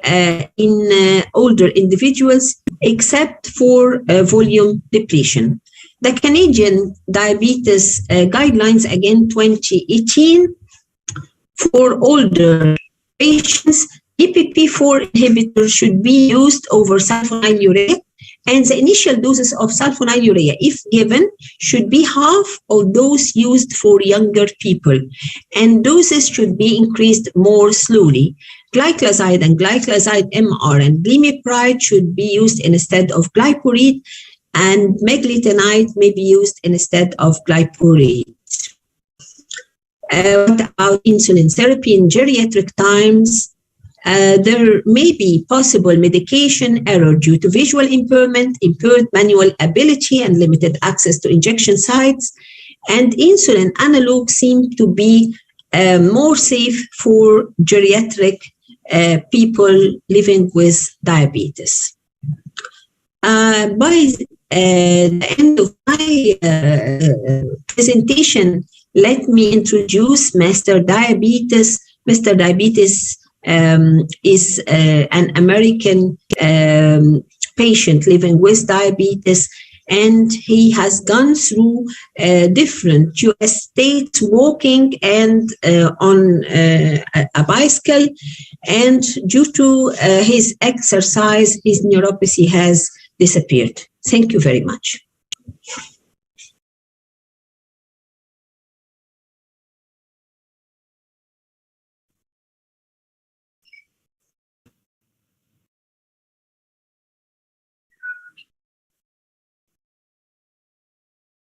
in older individuals except for volume depletion. The Canadian Diabetes Guidelines, again 2018, for older patients, DPP-4 inhibitors should be used over sulfonylurea And the initial doses of sulfonylurea, if given, should be half of those used for younger people. And doses should be increased more slowly. Glyclazide and glyclazide MR and glimepiride should be used instead of glyporide, and meglitinide may be used instead of glyporide. What about insulin therapy in geriatric times? There may be possible medication error due to visual impairment, impaired manual ability, and limited access to injection sites. And insulin analogs seem to be more safe for geriatric people living with diabetes. By the end of my presentation, let me introduce Mr. Diabetes. Mr. Diabetes is an American patient living with diabetes, and he has gone through different US states walking and on a bicycle, and due to his exercise, his neuropathy has disappeared. Thank you very much.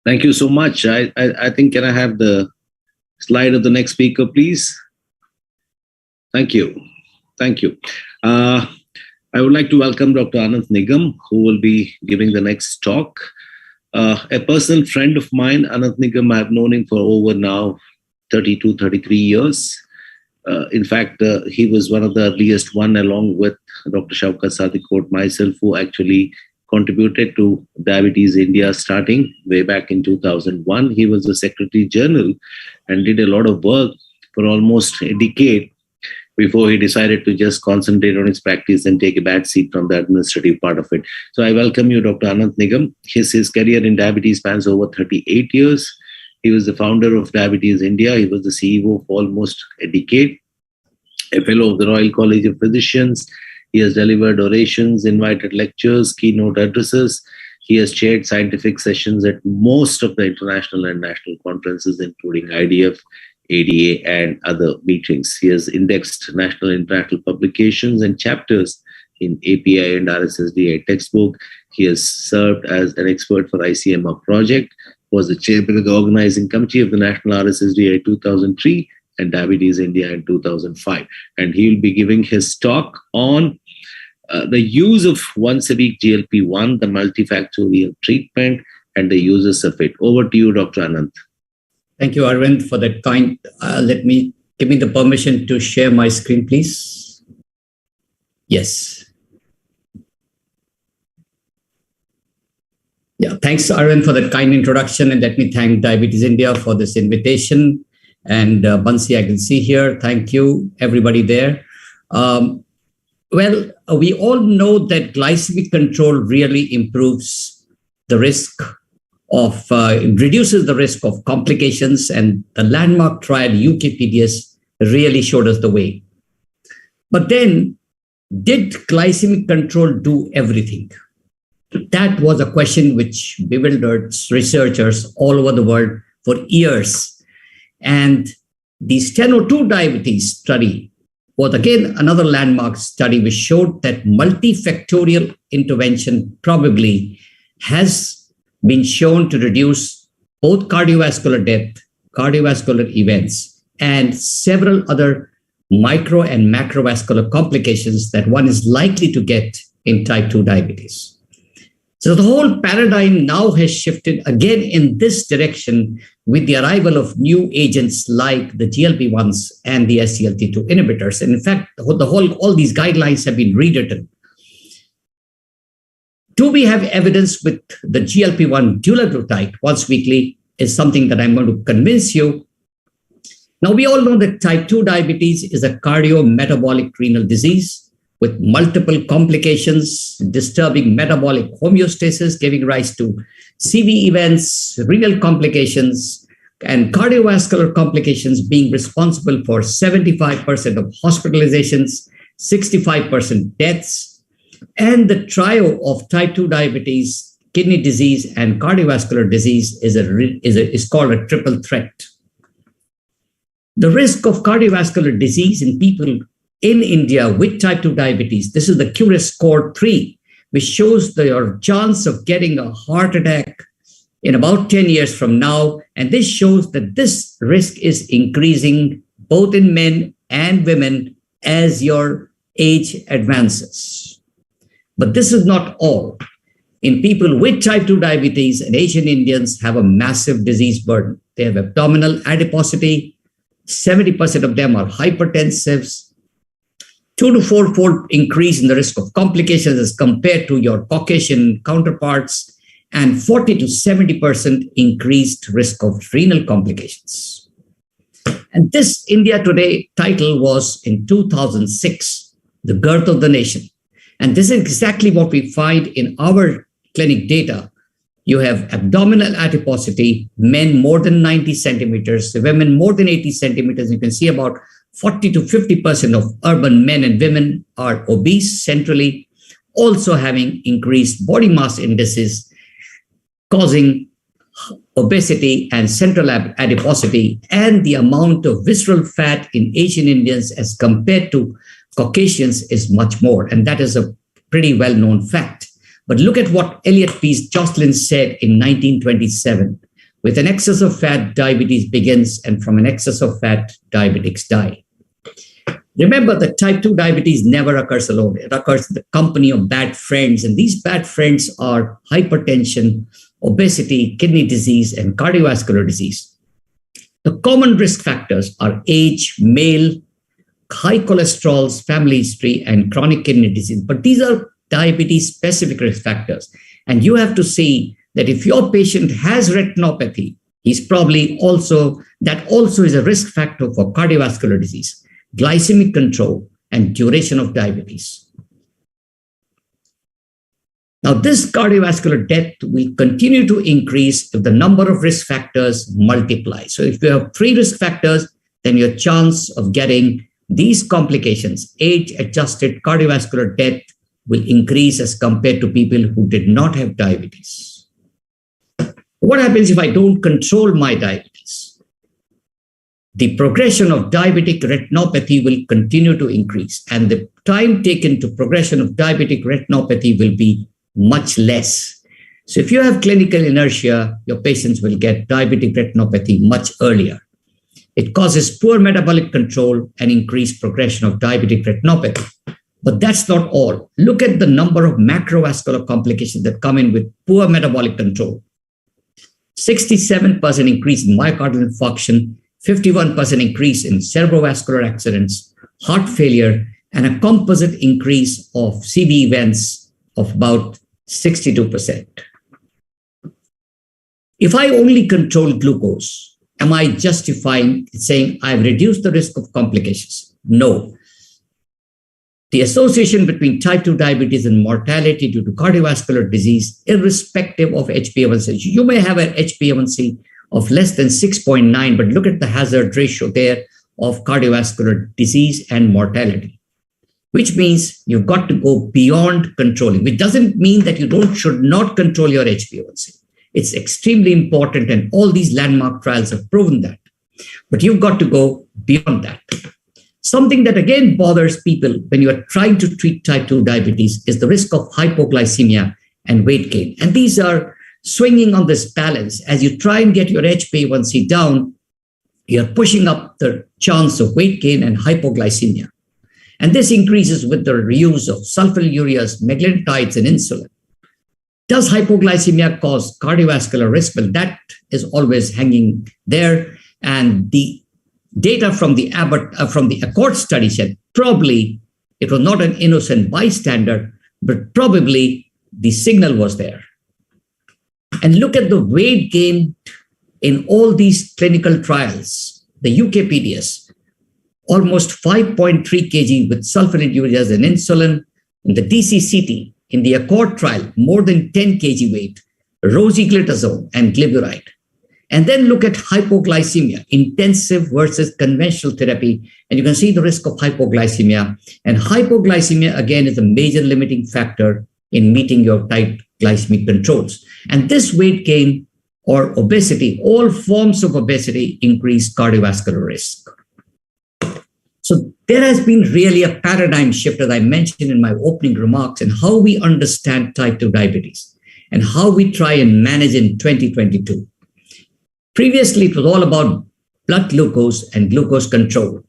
Thank you so much. I think, can I have the slide of the next speaker, please? Thank you. Thank you. I would like to welcome Dr. Anand Negam, who will be giving the next talk. A personal friend of mine, Anand Negam, I've known him for over now 32, 33 years. In fact, he was one of the earliest one, along with Dr. Shaukat, Sadikot, myself, who actually contributed to Diabetes India starting way back in 2001. He was the Secretary General and did a lot of work for almost a decade before he decided to just concentrate on his practice and take a back seat from the administrative part of it. So I welcome you, Dr. Anand Negam. His career in diabetes spans over 38 years. He was the founder of Diabetes India. He was the CEO for almost a decade, a fellow of the Royal College of Physicians. He has delivered orations, invited lectures, keynote addresses. He has chaired scientific sessions at most of the international and national conferences, including IDF, ADA, and other meetings. He has indexed national and international publications and chapters in API and RSSDI textbook. He has served as an expert for ICMR project, was the chairman of the organizing committee of the National RSSDI 2003 and Diabetes India in 2005. And he will be giving his talk on the use of once-a-week GLP-1, the multifactorial treatment, and the uses of it. Over to you, Dr. Anand. Thank you, Arvind, for that kind. Give me the permission to share my screen, please. Yes. Yeah, thanks, Arvind, for that kind introduction. And let me thank Diabetes India for this invitation. And Bansi, I can see here. Thank you, everybody there. Well, we all know that glycemic control really improves the risk of, reduces the risk of complications, and the landmark trial UKPDS really showed us the way. But then, did glycemic control do everything? That was a question which bewildered researchers all over the world for years. And the STENO2 diabetes study was again another landmark study which showed that multifactorial intervention probably has been shown to reduce both cardiovascular death, cardiovascular events, and several other micro and macrovascular complications that one is likely to get in type 2 diabetes. So the whole paradigm now has shifted again in this direction with the arrival of new agents like the GLP-1s and the SGLT2 inhibitors. And in fact, all these guidelines have been rewritten. Do we have evidence with the GLP-1 dulaglutide once weekly is something that I'm going to convince you. Now, we all know that type 2 diabetes is a cardiometabolic renal disease with multiple complications, disturbing metabolic homeostasis, giving rise to CV events, renal complications, and cardiovascular complications being responsible for 75% of hospitalizations, 65% deaths, And the trio of type 2 diabetes, kidney disease, and cardiovascular disease is called a triple threat. The risk of cardiovascular disease in people in India with type 2 diabetes, this is the Curious score 3, which shows your chance of getting a heart attack in about 10 years from now. And this shows that this risk is increasing both in men and women as your age advances. But this is not all. In people with type 2 diabetes, and Asian Indians have a massive disease burden. They have abdominal adiposity. 70% of them are hypertensives. 2 to 4-fold increase in the risk of complications as compared to your Caucasian counterparts, and 40 to 70% increased risk of renal complications. And this India Today title was in 2006, The Girth of the Nation. And this is exactly what we find in our clinic data. You have abdominal adiposity, men more than 90 centimeters, women more than 80 centimeters. You can see about 40 to 50% of urban men and women are obese centrally, also having increased body mass indices, causing obesity and central adiposity, and the amount of visceral fat in Asian Indians as compared to Caucasians is much more. And that is a pretty well-known fact. But look at what Elliot P. Jocelyn said in 1927. With an excess of fat, diabetes begins, and from an excess of fat, diabetics die. Remember that type 2 diabetes never occurs alone. It occurs in the company of bad friends, and these bad friends are hypertension, obesity, kidney disease, and cardiovascular disease. The common risk factors are age, male, high cholesterol, family history, and chronic kidney disease. But these are diabetes-specific risk factors. And you have to see that if your patient has retinopathy, he's probably also, that also is a risk factor for cardiovascular disease, glycemic control, and duration of diabetes. Now, this cardiovascular death will continue to increase if the number of risk factors multiply. So if you have 3 risk factors, then your chance of getting these complications, age-adjusted cardiovascular death, will increase as compared to people who did not have diabetes. What happens if I don't control my diabetes? The progression of diabetic retinopathy will continue to increase, and the time taken to progression of diabetic retinopathy will be much less. So if you have clinical inertia, your patients will get diabetic retinopathy much earlier. It causes poor metabolic control and increased progression of diabetic retinopathy. But that's not all. Look at the number of macrovascular complications that come in with poor metabolic control. 67% increase in myocardial infarction, 51% increase in cerebrovascular accidents, heart failure, and a composite increase of CV events of about 62%. If I only control glucose, am I justifying saying I've reduced the risk of complications? No. The association between type 2 diabetes and mortality due to cardiovascular disease, irrespective of HbA1c. You may have an HbA1c of less than 6.9, but look at the hazard ratio there of cardiovascular disease and mortality, which means you've got to go beyond controlling, which doesn't mean that you should not control your HbA1c. It's extremely important, and all these landmark trials have proven that. But you've got to go beyond that. Something that again bothers people when you are trying to treat type 2 diabetes is the risk of hypoglycemia and weight gain. And these are swinging on this balance. As you try and get your HbA1c down, you're pushing up the chance of weight gain and hypoglycemia. And this increases with the use of sulfonylureas, meglitides, and insulin. Does hypoglycemia cause cardiovascular risk? Well, that is always hanging there. And the data from the Accord study said probably it was not an innocent bystander, but probably the signal was there. And look at the weight gain in all these clinical trials. The UKPDS, almost 5.3 kg with sulfonylureas and insulin. In the DCCT, in the Accord trial, more than 10 kg weight, rosiglitazone and glyburide. And then look at hypoglycemia, intensive versus conventional therapy. And you can see the risk of hypoglycemia. And hypoglycemia, again, is a major limiting factor in meeting your tight glycemic controls. And this weight gain or obesity, all forms of obesity, increase cardiovascular risk. So there has been really a paradigm shift, as I mentioned in my opening remarks, in how we understand type 2 diabetes and how we try and manage in 2022. Previously, it was all about blood glucose and glucose control.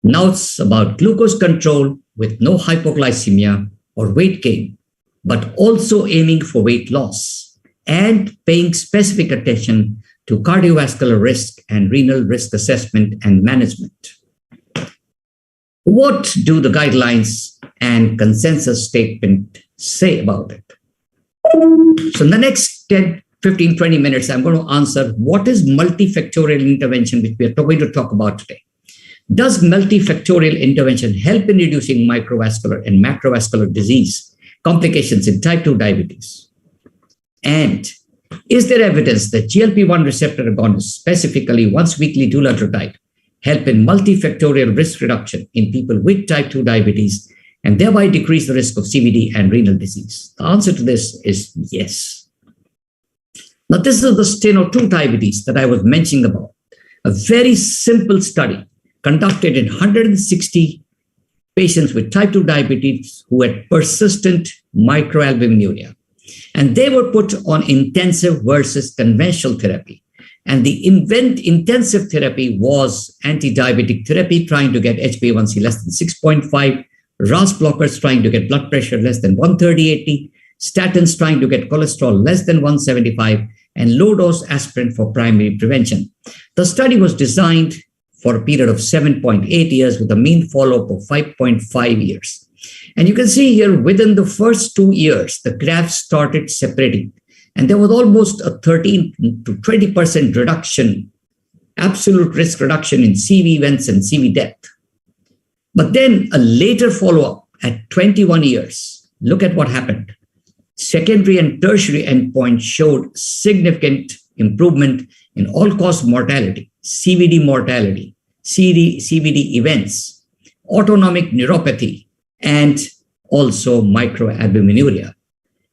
Now it's about glucose control with no hypoglycemia or weight gain, but also aiming for weight loss and paying specific attention to cardiovascular risk and renal risk assessment and management. What do the guidelines and consensus statement say about it? So in the next 10, 15, 20 minutes, I'm going to answer what is multifactorial intervention, which we are going to talk about today. Does multifactorial intervention help in reducing microvascular and macrovascular disease complications in type 2 diabetes? And is there evidence that GLP-1 receptor agonists, specifically once-weekly dulaglutide, help in multifactorial risk reduction in people with type 2 diabetes and thereby decrease the risk of CVD and renal disease? The answer to this is yes. Now, this is the Steno-2 diabetes that I was mentioning about, a very simple study conducted in 160 patients with type 2 diabetes who had persistent microalbuminuria. And they were put on intensive versus conventional therapy. And the intensive therapy was anti-diabetic therapy, trying to get HbA1c less than 6.5, RAS blockers trying to get blood pressure less than 130/80, statins trying to get cholesterol less than 175, and low-dose aspirin for primary prevention. The study was designed for a period of 7.8 years with a mean follow-up of 5.5 years. And you can see here, within the first 2 years, the graphs started separating. And there was almost a 13 to 20% reduction, absolute risk reduction in CV events and CV death. But then a later follow-up at 21 years, look at what happened. Secondary and tertiary endpoints showed significant improvement in all-cause mortality, CVD mortality, CVD events, autonomic neuropathy, and also microalbuminuria.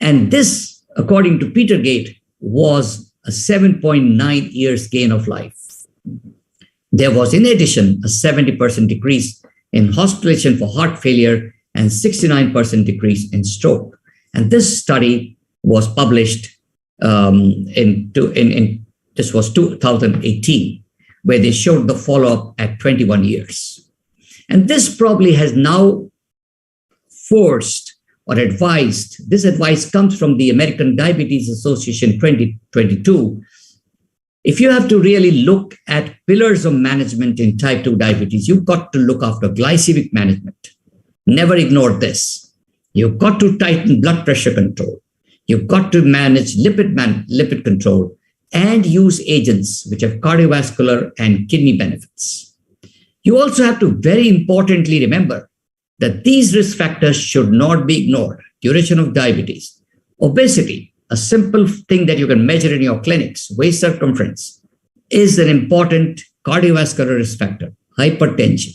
And this, according to Peter Gate, was a 7.9 years gain of life. There was, in addition, a 70% decrease in hospitalization for heart failure and 69% decrease in stroke. And this study was published this was 2018, where they showed the follow-up at 21 years. And this probably has now forced or advised, this advice comes from the American Diabetes Association 2022. If you have to really look at pillars of management in type 2 diabetes, you've got to look after glycemic management. Never ignore this. You've got to tighten blood pressure control. You've got to manage lipid control and use agents which have cardiovascular and kidney benefits. You also have to very importantly remember that these risk factors should not be ignored. Duration of diabetes, obesity, a simple thing that you can measure in your clinics, waist circumference, is an important cardiovascular risk factor. Hypertension,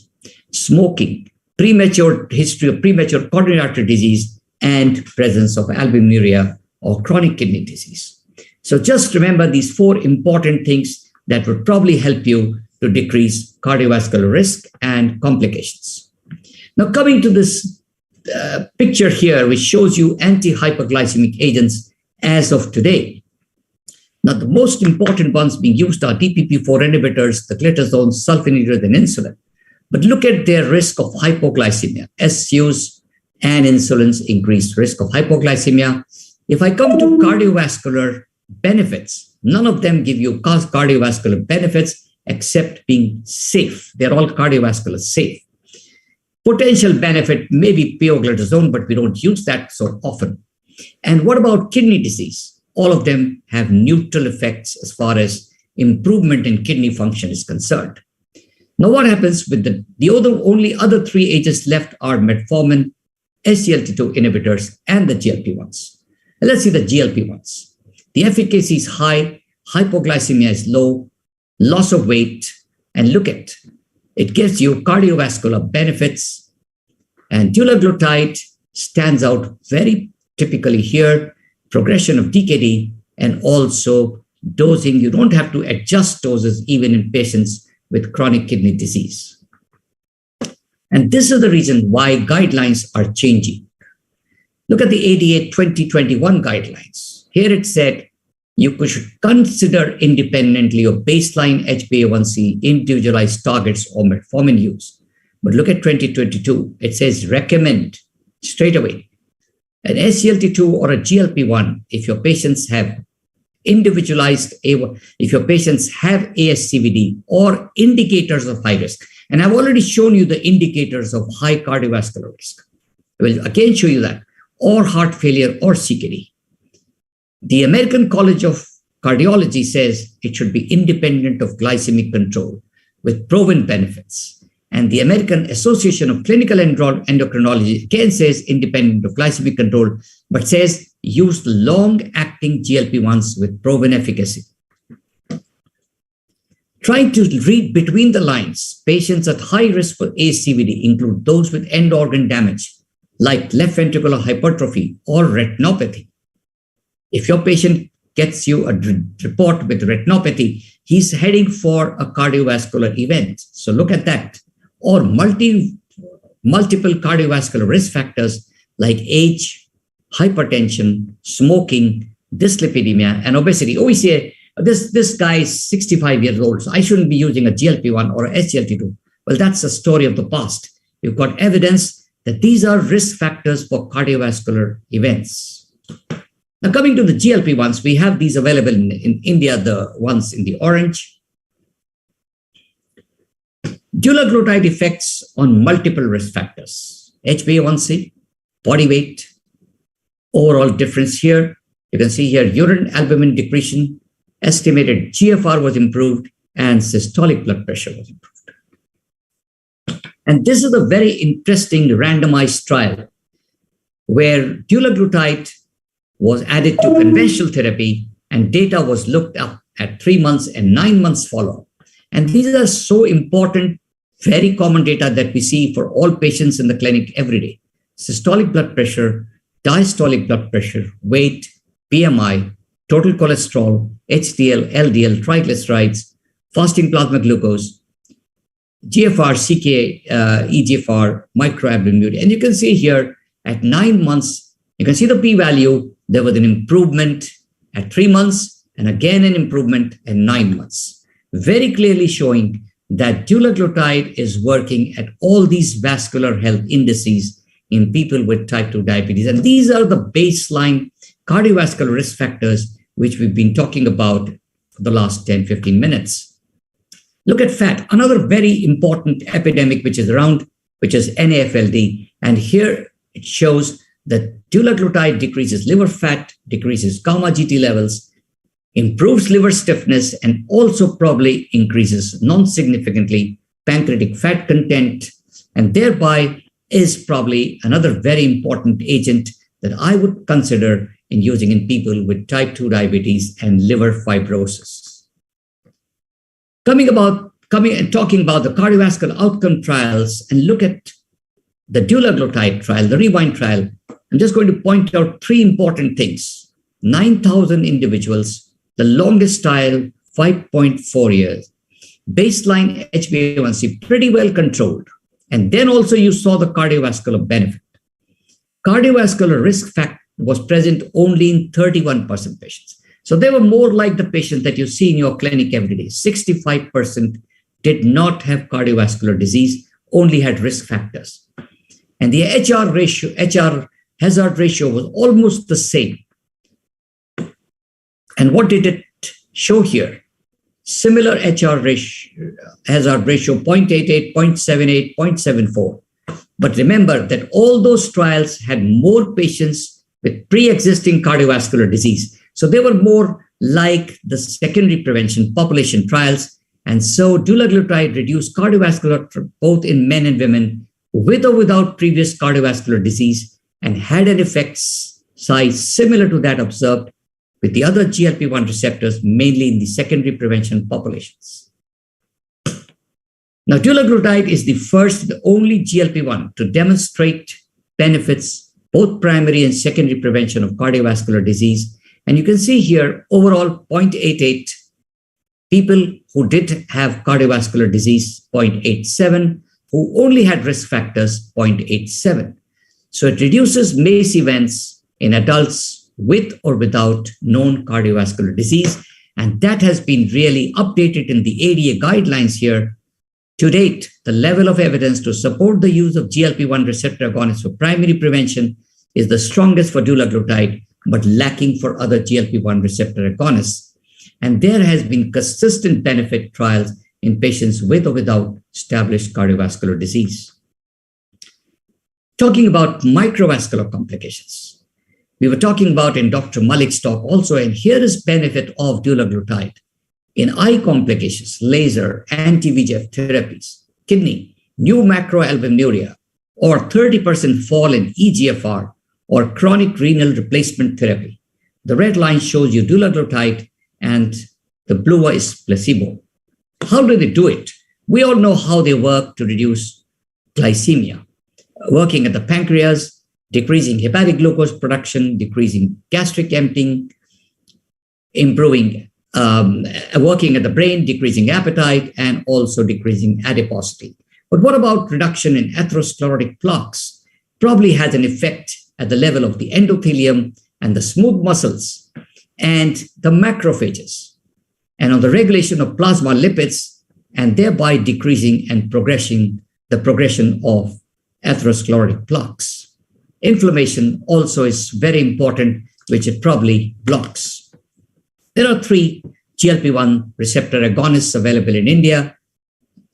smoking, premature history of premature coronary artery disease, and presence of albuminuria or chronic kidney disease. So just remember these 4 important things that would probably help you to decrease cardiovascular risk and complications. Now, coming to this picture here, which shows you anti-hyperglycemic agents as of today. Now, the most important ones being used are DPP-4 inhibitors, the glitazones, sulfonylureas, and insulin. But look at their risk of hypoglycemia. SUs and insulins increase risk of hypoglycememia. If I come to cardiovascular benefits, none of them give you cardiovascular benefits except being safe. They're all cardiovascular safe. Potential benefit may be pioglitazone, but we don't use that so often. And what about kidney disease? All of them have neutral effects as far as improvement in kidney function is concerned. Now, what happens with the only other 3 agents left are metformin, SGLT2 inhibitors, and the GLP-1s. Let's see the GLP-1s. The efficacy is high, hypoglycemia is low, loss of weight, and look at it gives you cardiovascular benefits. And dulaglutide stands out very typically here, progression of DKD, and also dosing. You don't have to adjust doses even in patients with chronic kidney disease. And this is the reason why guidelines are changing. Look at the ADA 2021 guidelines. Here it said you should consider independently of baseline HbA1c, individualized targets, or metformin use. But look at 2022. It says recommend straight away an SGLT2 or a GLP-1 if your patients have individualized A1, if your patients have ASCVD or indicators of high risk. And I've already shown you the indicators of high cardiovascular risk. I will again show you that, or heart failure or CKD. The American College of Cardiology says it should be independent of glycemic control with proven benefits. And the American Association of Clinical Endocrinology again says independent of glycemic control, but says use long-acting GLP-1s with proven efficacy. Trying to read between the lines, patients at high risk for ASCVD include those with end organ damage, like left ventricular hypertrophy or retinopathy. If your patient gets you a report with retinopathy, he's heading for a cardiovascular event. So look at that. Or multiple cardiovascular risk factors like age, hypertension, smoking, dyslipidemia, and obesity. Oh, we say, this guy is 65 years old, so I shouldn't be using a GLP-1 or a SGLT2. Well, that's a story of the past. You've got evidence that these are risk factors for cardiovascular events. Now, coming to the GLP-1s, we have these available in India, the ones in the orange. Dulaglutide effects on multiple risk factors, HbA1c, body weight, overall difference here. You can see here urine albumin decretion, estimated GFR was improved, and systolic blood pressure was improved. And this is a very interesting randomized trial where dulaglutide was added to conventional therapy and data was looked up at 3 months and 9 months follow-up. And these are so important, very common data that we see for all patients in the clinic every day. Systolic blood pressure, diastolic blood pressure, weight, BMI, total cholesterol, HDL, LDL, triglycerides, fasting plasma glucose, GFR, CK, eGFR, microalbumin. And you can see here at 9 months, you can see the p-value. There was an improvement at 3 months and again an improvement at 9 months. Very clearly showing that dulaglutide is working at all these vascular health indices in people with type 2 diabetes. And these are the baseline cardiovascular risk factors which we've been talking about for the last 10, 15 minutes. Look at fat, another very important epidemic which is around, which is NAFLD. And here it shows that dulaglutide decreases liver fat, decreases gamma GT levels, improves liver stiffness, and also probably increases non-significantly pancreatic fat content, and thereby is probably another very important agent that I would consider in using in people with type 2 diabetes and liver fibrosis. Talking about the cardiovascular outcome trials, and look at the dulaglutide trial, the REWIND trial. I'm just going to point out 3 important things. 9,000 individuals, the longest trial, 5.4 years. Baseline HbA1c, pretty well controlled. And then also you saw the cardiovascular benefit. Cardiovascular risk factor was present only in 31% patients. So they were more like the patients that you see in your clinic every day. 65% did not have cardiovascular disease, only had risk factors. And the HR hazard ratio was almost the same. And what did it show here? Similar HR hazard ratio, 0.88, 0.78, 0.74. But remember that all those trials had more patients with pre-existing cardiovascular disease. So they were more like the secondary prevention population trials. And so dulaglutide reduced cardiovascular both in men and women with or without previous cardiovascular disease and had an effect size similar to that observed with the other GLP-1 receptors, mainly in the secondary prevention populations. Now, dulaglutide is the first, the only GLP-1 to demonstrate benefits, both primary and secondary prevention of cardiovascular disease. And you can see here, overall 0.88, people who did have cardiovascular disease, 0.87, who only had risk factors, 0.87. So it reduces MACE events in adults with or without known cardiovascular disease. And that has been really updated in the ADA guidelines here. To date, the level of evidence to support the use of GLP-1 receptor agonists for primary prevention is the strongest for dulaglutide, but lacking for other GLP-1 receptor agonists. And there has been consistent benefit trials in patients with or without established cardiovascular disease. Talking about microvascular complications, we were talking about in Dr. Malik's talk also, and here is benefit of dulaglutide in eye complications, laser, anti-VEGF therapies, kidney, new macroalbuminuria, or 30% fall in eGFR, or chronic renal replacement therapy. The red line shows you dulaglutide and the blue is placebo. How do they do it? We all know how they work to reduce glycemia, working at the pancreas, decreasing hepatic glucose production, decreasing gastric emptying, improving working at the brain, decreasing appetite, and also decreasing adiposity. But what about reduction in atherosclerotic plaques? Probably has an effect at the level of the endothelium and the smooth muscles and the macrophages, and on the regulation of plasma lipids, and thereby decreasing and the progression of atherosclerotic plaques. Inflammation also is very important, which it probably blocks. There are 3 GLP-1 receptor agonists available in India.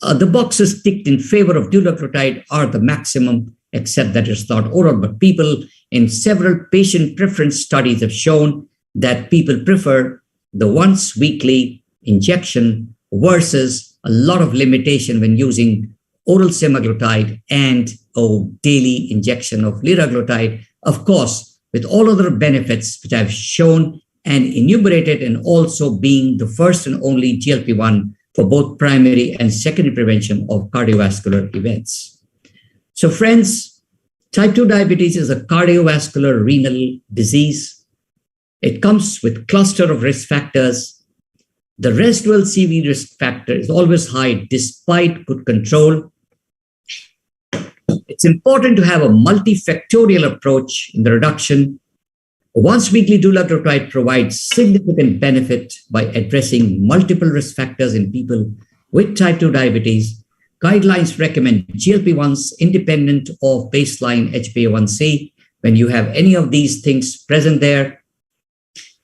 The boxes ticked in favor of dulaglutide are the maximum, except that it's not oral, but people in several patient preference studies have shown that people prefer the once weekly injection versus a lot of limitation when using oral semaglutide and a daily injection of liraglutide, of course, with all other benefits which I've shown and enumerated, and also being the first and only GLP-1 for both primary and secondary prevention of cardiovascular events. So friends, type 2 diabetes is a cardiovascular renal disease. It comes with cluster of risk factors. The residual CV risk factor is always high despite good control. It's important to have a multifactorial approach in the reduction. Once weekly dulaglutide provides significant benefit by addressing multiple risk factors in people with type 2 diabetes. Guidelines recommend GLP-1s independent of baseline HbA1c when you have any of these things present there.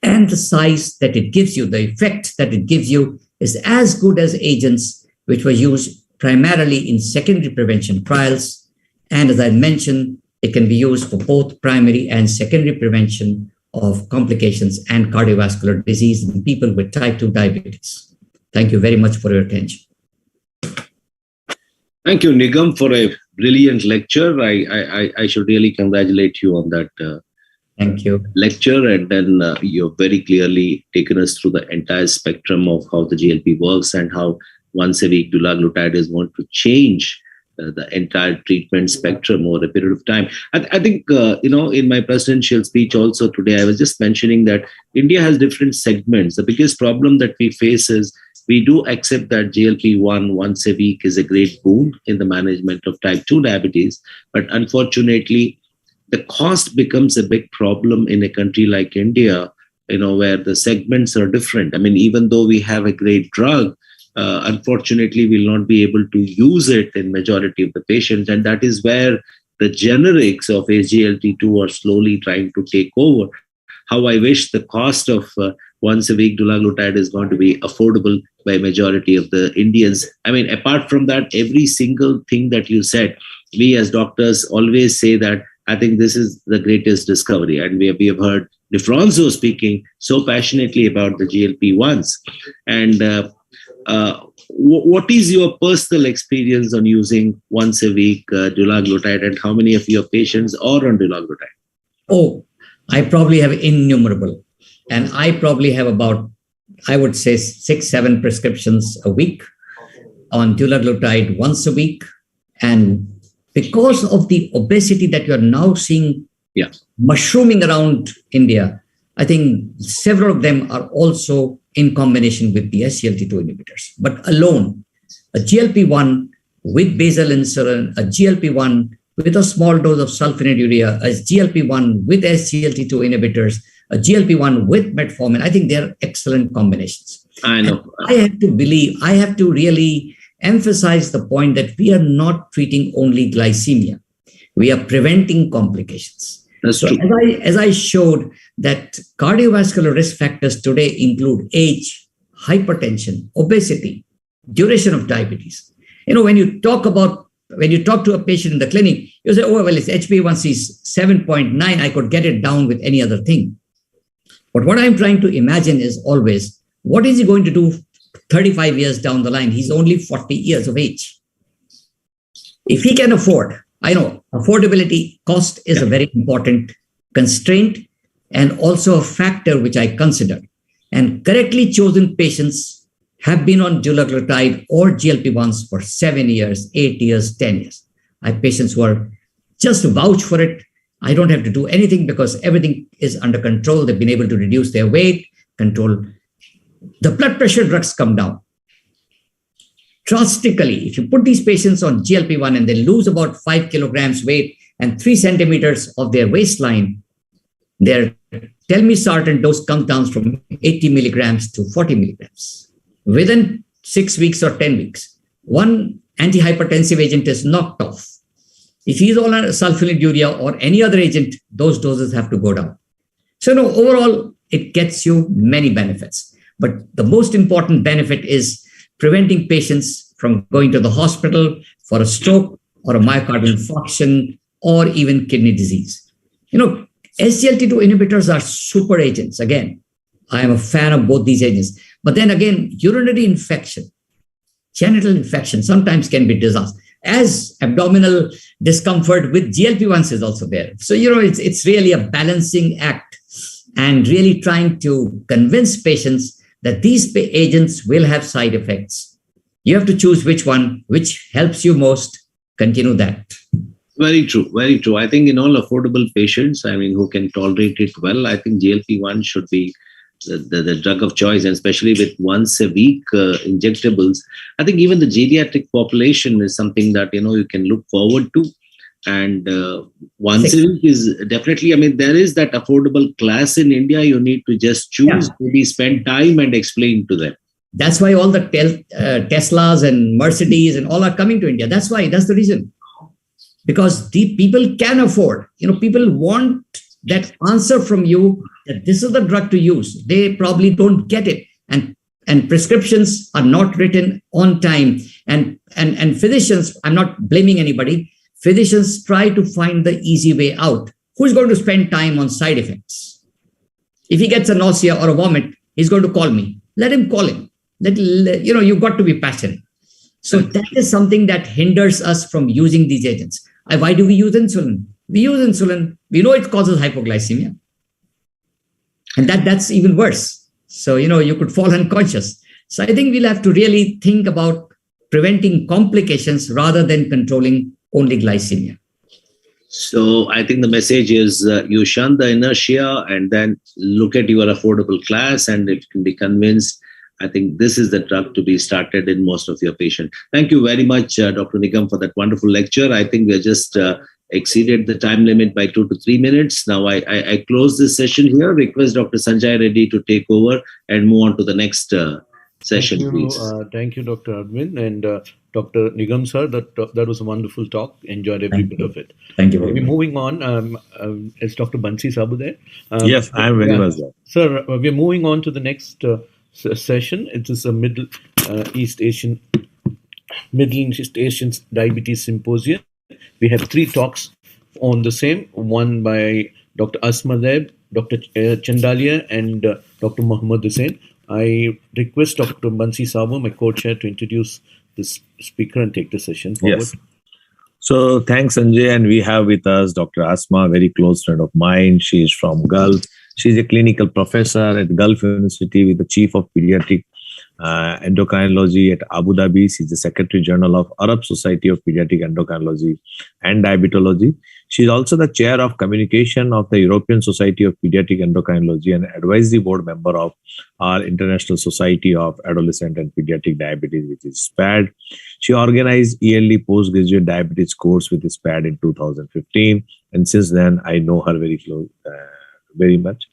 And the size that it gives you, the effect that it gives you, is as good as agents which were used primarily in secondary prevention trials. And as I mentioned, it can be used for both primary and secondary prevention of complications and cardiovascular disease in people with type 2 diabetes. Thank you very much for your attention. Thank you, Negam, for a brilliant lecture. I should really congratulate you on that Thank you. lecture. And then you've very clearly taken us through the entire spectrum of how the GLP works and how once a week dulaglutide is going to change the entire treatment spectrum over a period of time. I think, in my presidential speech also today, I was just mentioning that India has different segments. The biggest problem that we face is we do accept that GLP-1 once a week is a great boon in the management of type 2 diabetes. But unfortunately, the cost becomes a big problem in a country like India, where the segments are different. I mean, even though we have a great drug, unfortunately, we'll not be able to use it in majority of the patients. And that is where the generics of SGLT2 are slowly trying to take over. How I wish the cost of once a week dulaglutide is going to be affordable by majority of the Indians. I mean, apart from that, every single thing that you said, we as doctors always say that I think this is the greatest discovery. And we have heard DeFranco speaking so passionately about the GLP-1s. And what is your personal experience on using once a week dulaglutide, and how many of your patients are on dulaglutide? Oh, I probably have innumerable. And I probably have about, I would say, 6-7 prescriptions a week on dulaglutide once a week. And because of the obesity that you're now seeing mushrooming around India, I think several of them are also in combination with the SGLT2 inhibitors. But alone, a GLP-1 with basal insulin, a GLP-1 with a small dose of sulfonylurea, a GLP-1 with SGLT2 inhibitors, a GLP-1 with metformin, I think they're excellent combinations. I know. And I have to really emphasize the point that we are not treating only glycemia. We are preventing complications. That's so true. As I showed that cardiovascular risk factors today include age, hypertension, obesity, duration of diabetes. When you talk to a patient in the clinic, you say, oh, well, it's HbA1c is 7.9. I could get it down with any other thing. But what I'm trying to imagine is always, what is he going to do 35 years down the line? He's only 40 years of age. If he can afford, I know affordability, cost is a very important constraint and also a factor which I consider. And correctly chosen patients have been on dulaglutide or GLP-1s for 7 years, 8 years, 10 years. I have patients who are just vouch for it. I don't have to do anything because everything is under control. They've been able to reduce their weight, control. The blood pressure drugs come down drastically. If you put these patients on GLP-1 and they lose about 5 kilograms weight and 3 centimeters of their waistline, their telmisartan dose comes down from 80 milligrams to 40 milligrams within 6 weeks or 10 weeks. One antihypertensive agent is knocked off. If he's on sulfonylurea or any other agent, those doses have to go down. So overall, it gets you many benefits. But the most important benefit is preventing patients from going to the hospital for a stroke or a myocardial infarction or even kidney disease. SGLT2 inhibitors are super agents. Again, I am a fan of both these agents. But then again, urinary infection, genital infection sometimes can be disastrous, as abdominal discomfort with GLP-1s is also there. So, it's really a balancing act and really trying to convince patients that these agents will have side effects. You have to choose which helps you most, continue that. Very true, very true. I think in all affordable patients, who can tolerate it well, I think GLP-1 should be the drug of choice, and especially with once a week injectables. I think even the geriatric population is something that, you can look forward to. And once a week is definitely, there is that affordable class in India. You need to just choose, maybe spend time and explain to them. That's why all the Teslas and Mercedes and all are coming to India. That's the reason. Because the people can afford, people want that answer from you that this is the drug to use. They probably don't get it. And prescriptions are not written on time. And physicians, I'm not blaming anybody, physicians try to find the easy way out. Who's going to spend time on side effects? If he gets a nausea or a vomit, he's going to call me. Let him call him. You've got to be passionate. So that is something that hinders us from using these agents. Why do we use insulin? We use insulin. We know it causes hypoglycemia. And that's even worse. So, you could fall unconscious. So I think we'll have to really think about preventing complications rather than controlling only glycemia. So I think the message is you shun the inertia and then look at your affordable class, and if you can be convinced, I think this is the drug to be started in most of your patients. Thank you very much, Dr. Negam, for that wonderful lecture. I think we just exceeded the time limit by 2 to 3 minutes. Now I close this session here. Request Dr. Sanjay Reddy to take over and move on to the next session, please. Thank you, Dr. Arvind, and Dr. Negam, sir. That was a wonderful talk. Enjoyed every bit of it. Thank you. Maybe moving on, is Dr. Bansi Sabu there? Yes, I am very much there. Sir, we're moving on to the next session. It is a Middle East Asian Diabetes Symposium. We have 3 talks on the same, one by Dr. Asma Deb, Dr. Chandalia, and Dr. Muhammad Hussain. I request Dr. Bansi Sabu, my co-chair, to introduce this speaker and take the session forward. Yes. So thanks, Sanjay. And we have with us Dr. Asma, a very close friend of mine. She is from Gulf. She's a clinical professor at Gulf University with the chief of pediatric endocrinology at Abu Dhabi. She's the Secretary General of Arab Society of Pediatric Endocrinology and Diabetology. She's also the chair of communication of the European Society of Pediatric Endocrinology and advisory board member of our International Society of Adolescent and Pediatric Diabetes, which is SPAD. She organized yearly postgraduate diabetes course with SPAD in 2015, and since then I know her very much.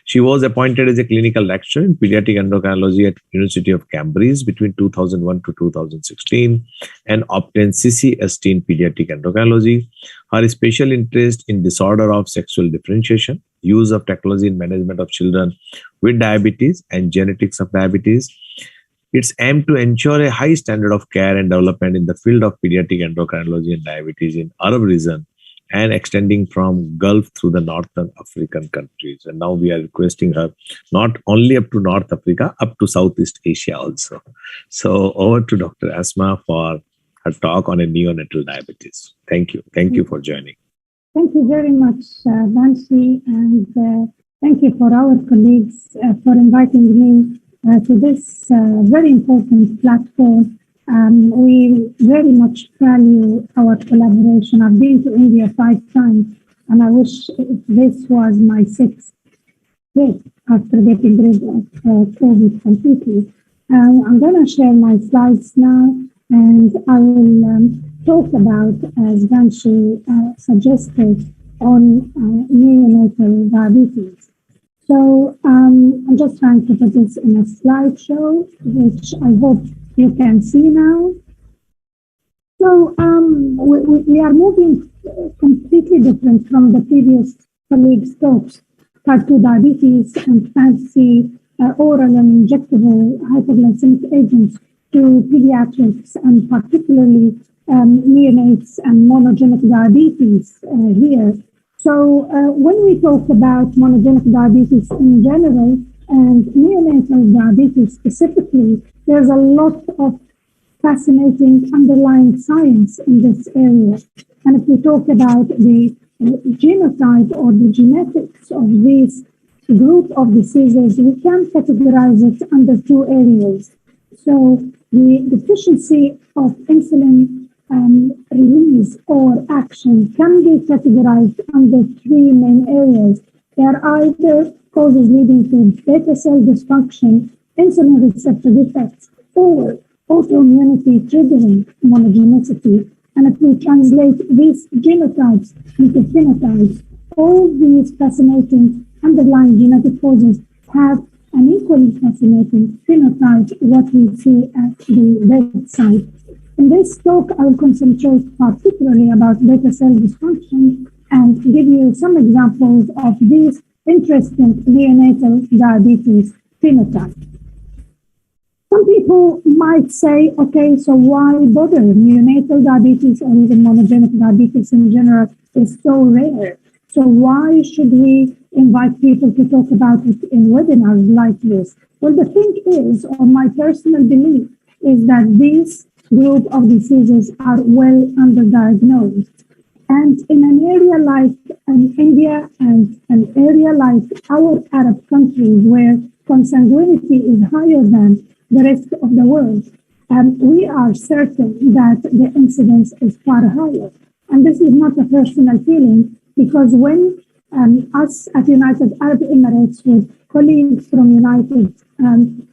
She was appointed as a clinical lecturer in pediatric endocrinology at University of Cambridge between 2001 to 2016 and obtained CCST in pediatric endocrinology. Her special interest in disorder of sexual differentiation, use of technology in management of children with diabetes and genetics of diabetes. It's aimed to ensure a high standard of care and development in the field of pediatric endocrinology and diabetes in Arab region and extending from Gulf through the Northern African countries. And now we are requesting her not only up to North Africa, up to Southeast Asia also. So over to Dr. Asma for her talk on a neonatal diabetes. Thank you. Thank you for joining. Thank you very much, Bansi, and thank you for our colleagues for inviting me to this very important platform. We very much value our collaboration. I've been to India 5 times, and I wish this was my 6th trip after getting rid of COVID completely. I'm going to share my slides now, and I will talk about, as Bansi suggested, on neonatal diabetes. So I'm just trying to put this in a slideshow, which I hope you can see now. So we are moving completely different from the previous colleagues' talks. Type 2 diabetes and fancy oral and injectable hypoglycemic agents to pediatrics and particularly neonates and monogenic diabetes here. So when we talk about monogenic diabetes in general and neonatal diabetes specifically, there's a lot of fascinating underlying science in this area. And if we talk about the genotype or the genetics of this group of diseases, we can categorize it under 2 areas. So the deficiency of insulin release or action can be categorized under 3 main areas. They are either causes leading to beta cell dysfunction, insulin receptor defects, or autoimmunity triggering monogenicity. And if we translate these genotypes into phenotypes, all these fascinating underlying genetic causes have an equally fascinating phenotype, what we see at the bedside. In this talk, I will concentrate particularly about beta cell dysfunction and give you some examples of these interesting neonatal diabetes phenotype. Some people might say, okay, so why bother? Neonatal diabetes or even monogenic diabetes in general is so rare. So why should we invite people to talk about it in webinars like this? Well, the thing is, or my personal belief, is that these group of diseases are well underdiagnosed. And in an area like India and an area like our Arab countries where consanguinity is higher than the rest of the world, we are certain that the incidence is far higher. And this is not a personal feeling, because when us at United Arab Emirates with colleagues from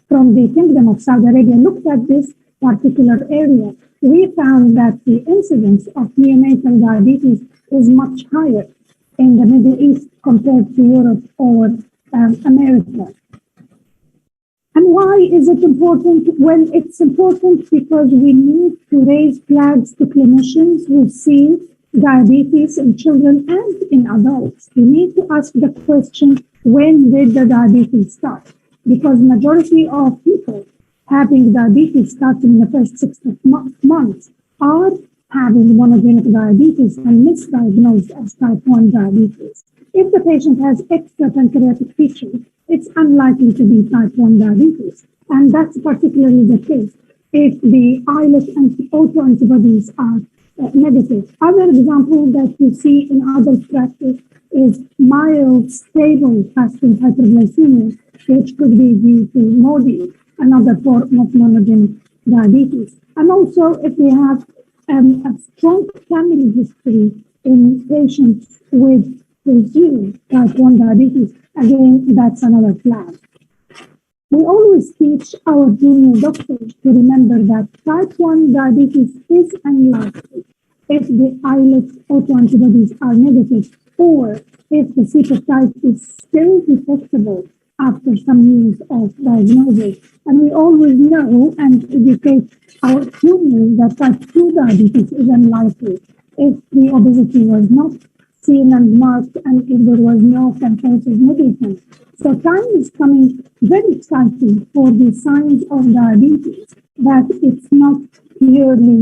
from the Kingdom of Saudi Arabia looked at this particular area, we found that the incidence of neonatal diabetes is much higher in the Middle East compared to Europe or America. And why is it important? Well, it's important because we need to raise flags to clinicians who see diabetes in children and in adults. We need to ask the question, when did the diabetes start? Because majority of people having diabetes starting in the first 6 months are having monogenic diabetes and misdiagnosed as type 1 diabetes. If the patient has extra pancreatic features, it's unlikely to be type 1 diabetes. And that's particularly the case if the islet and autoantibodies are negative. Other example that you see in adult practice is mild, stable fasting hyperglycemia, which could be due to MODY, another form of monogenic diabetes. And also, if we have a strong family history in patients with presumed type 1 diabetes, again, that's another flag. We always teach our junior doctors to remember that type 1 diabetes is unlikely if the islet autoantibodies are negative or if the C-peptide is still detectable after some years of diagnosis. And we always know and educate our juniors that type 2 diabetes is unlikely if the obesity was not seen and marked and if there was no consensus medicine. So time is coming very exciting for the signs of diabetes, that it's not purely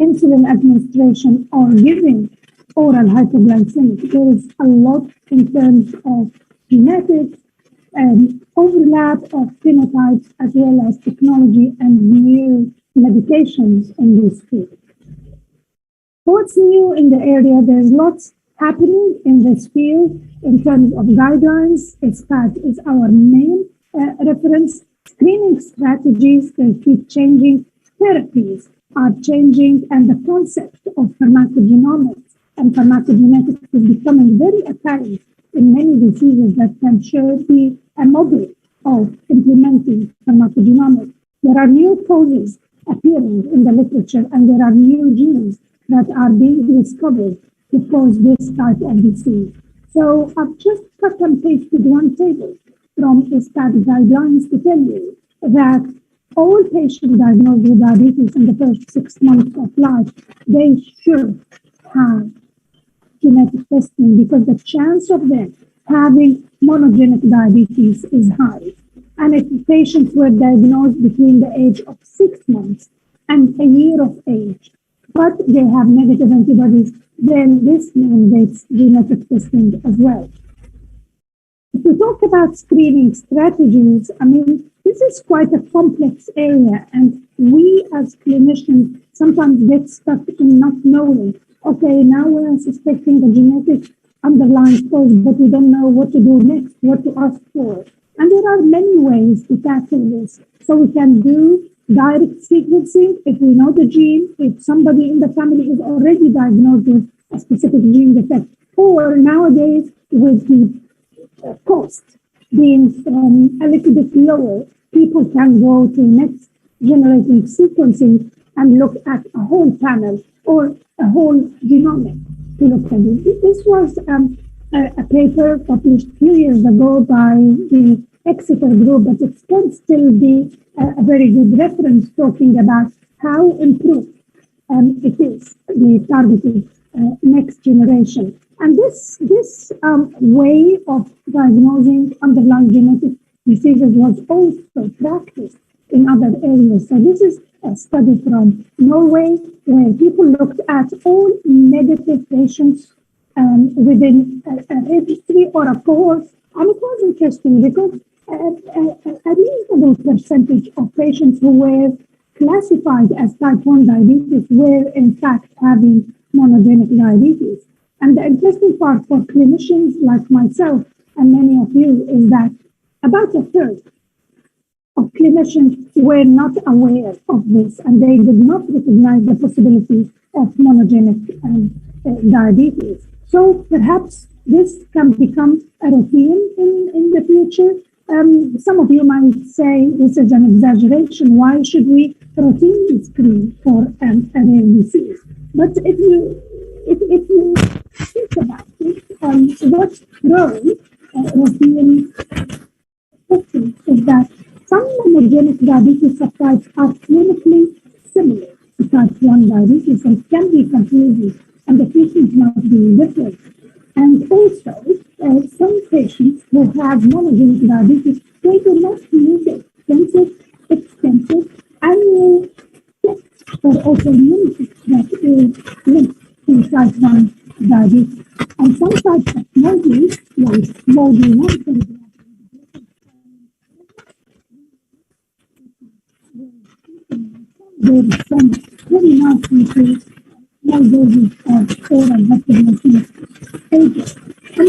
insulin administration or giving oral hypoglycemic. There is a lot in terms of genetics and overlap of phenotypes as well as technology and new medications in this field. What's new in the area? There's lots happening in this field in terms of guidelines. SPAT is our main reference. Screening strategies, they keep changing. Therapies are changing, and the concept of pharmacogenomics and pharmacogenetics is becoming very apparent in many diseases that can sure be a model of implementing pharmacogenomics. There are new causes appearing in the literature, and there are new genes that are being discovered to cause this type of disease. So I've just cut and pasted one table from STAT guidelines to tell you that all patients diagnosed with diabetes in the first 6 months of life, they should have genetic testing because the chance of them having monogenic diabetes is high. And if patients were diagnosed between the age of 6 months and a year of age, but they have negative antibodies, then this mandates genetic testing as well. If we talk about screening strategies, I mean, this is quite a complex area, and we as clinicians sometimes get stuck in not knowing, okay, now we're suspecting a genetic underlying cause, but we don't know what to do next, what to ask for. And there are many ways to tackle this. So we can do direct sequencing if we know the gene, if somebody in the family is already diagnosed with a specific gene defect, or nowadays with the cost being a little bit lower, people can go to next generation sequencing and look at a whole panel or a whole genomic to look at it. This was a paper published a few years ago by the Exeter group, but it can still be a very good reference talking about how improved it is, the targeted next generation. And this way of diagnosing underlying genetic diseases was also practiced in other areas. So this is a study from Norway where people looked at all negative patients within a registry or a cohort. And it was interesting because a reasonable percentage of patients who were classified as type 1 diabetes were in fact having monogenic diabetes. And the interesting part for clinicians like myself and many of you is that about a third of clinicians were not aware of this, and they did not recognize the possibility of monogenic diabetes. So perhaps this can become a routine in the future. Some of you might say this is an exaggeration. Why should we routinely screen for a rare disease? But if you think about it, what's wrong routine testing is that some monogenic diabetes subtypes are clinically similar to type 1 diabetes and can be confusing, and the treatment might be different. And also, some patients who have monogenic diabetes, they do not need extensive annual tests for autoimmunity that is linked to type 1 diabetes. And some types of MODY, like MODY 1, there is some very nice increase small doses of oral hypoglycemic agents. And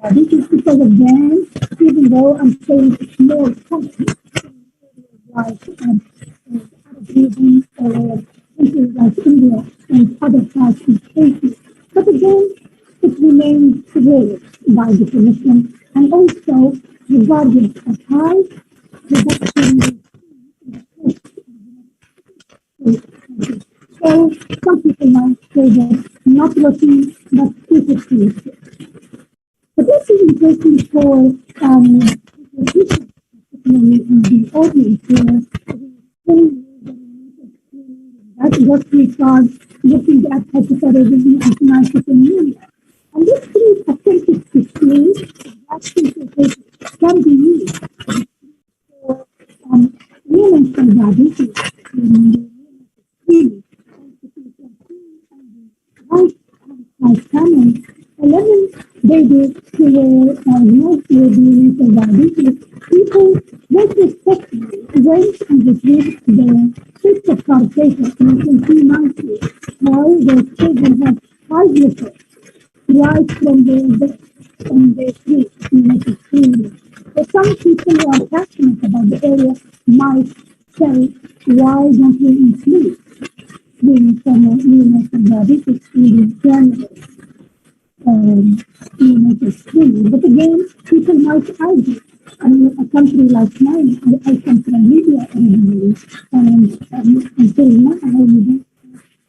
diabetes, because again, even though I'm saying it's more common, like Arab region or countries like India and other parts of Asia. But again, it remains rare by definition, and also regardless of high reduction. So some people might say that not looking, but physically. But this is important for particularly in the audience where that's what we start looking at hypothyroidism and phenylketonuria. And this is attempted to screen that can be used for women from diabetes in right panel 11 babies who were diagnosed with neonatal diabetes. People retrospectively went and retrieved the fifth of card data, and you can see nicely how the children have high glucose right from the street neonatal screening. So some people who are passionate about the area might say, why don't we include neonatal diabetes in general neonatal screening? But again, people might argue. I mean, a country like mine, I come from Libya originally, and until now,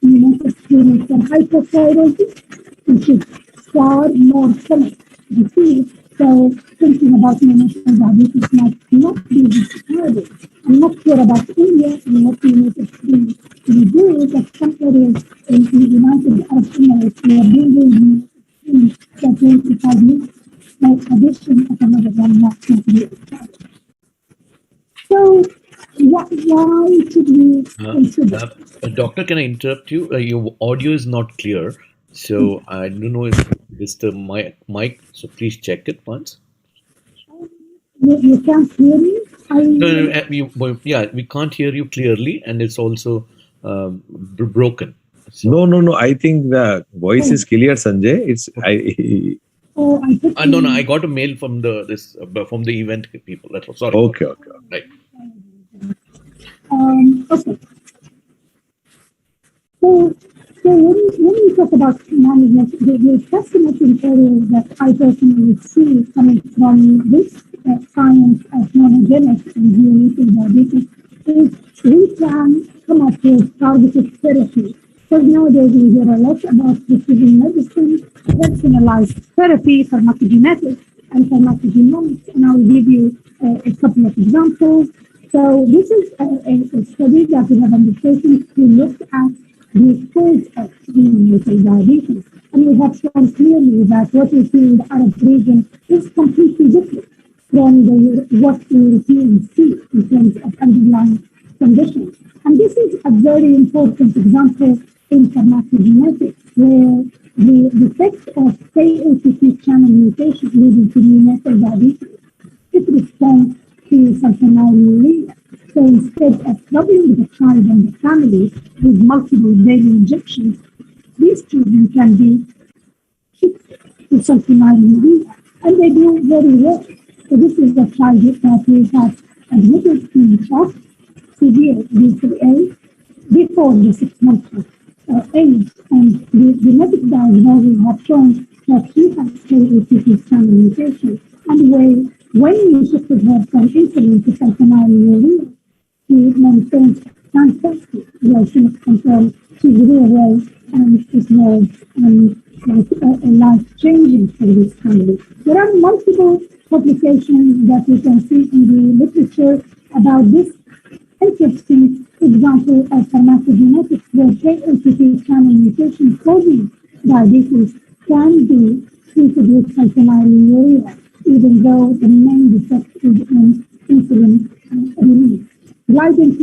neonatal screening for hypothyroidism, which is far more common disease. So thinking about neonatal diabetes might not be desirable. I'm not sure about India and what neonatal screening we do, but some areas in the United Arab Emirates, we are doing screening for 25 minutes. No addition of another one not to be expected. So why should we consider? Doctor, can I interrupt you? Your audio is not clear. So I don't know if it's the mic. So please check it once. You can't hear me? Yeah, we can't hear you clearly, and it's also broken. So. No. I think the voice is clear, Sanjay. No. I got a mail from the event people. That's all. Sorry. Okay. Right. Okay. So when we talk about management, the fascinating areas that I personally see coming from this science of monogenic and neonatal diabetes is we can come up with targeted therapy. Because nowadays we hear a lot about precision medicine, personalized therapy, pharmacogenetics, and pharmacogenomics, and I'll give you a couple of examples. So this is a study that we have undertaken to look at the cause of neonatal diabetes. And we have shown clearly that what we see in the Arab region is completely different from what Europeans see in terms of underlying conditions. And this is a very important example in pharmacogenetics, where the effect of KLCC channel mutation leading to neonatal diabetes is response to sulfonylurea. So instead of troubling the child and the family with multiple daily injections, these children can be fixed to sulfonylurea, and they do very well. So this is a child that we have admitted in shock, severe B3A, before the 6 months age, and the genetic diagnosis have shown that she has KLCC channel mutation, and when we shifted her from insulin to sulfonylurea, she maintains fantastic glycemic control. She's really well, and it's more like a life-changing for this family. There are multiple publications that we can see in the literature about this interesting example of pharmacogenetics, where KLCC channel mutation causing diabetes can be treated with sulfonylurea, even though the main defect is in insulin release. Glycine,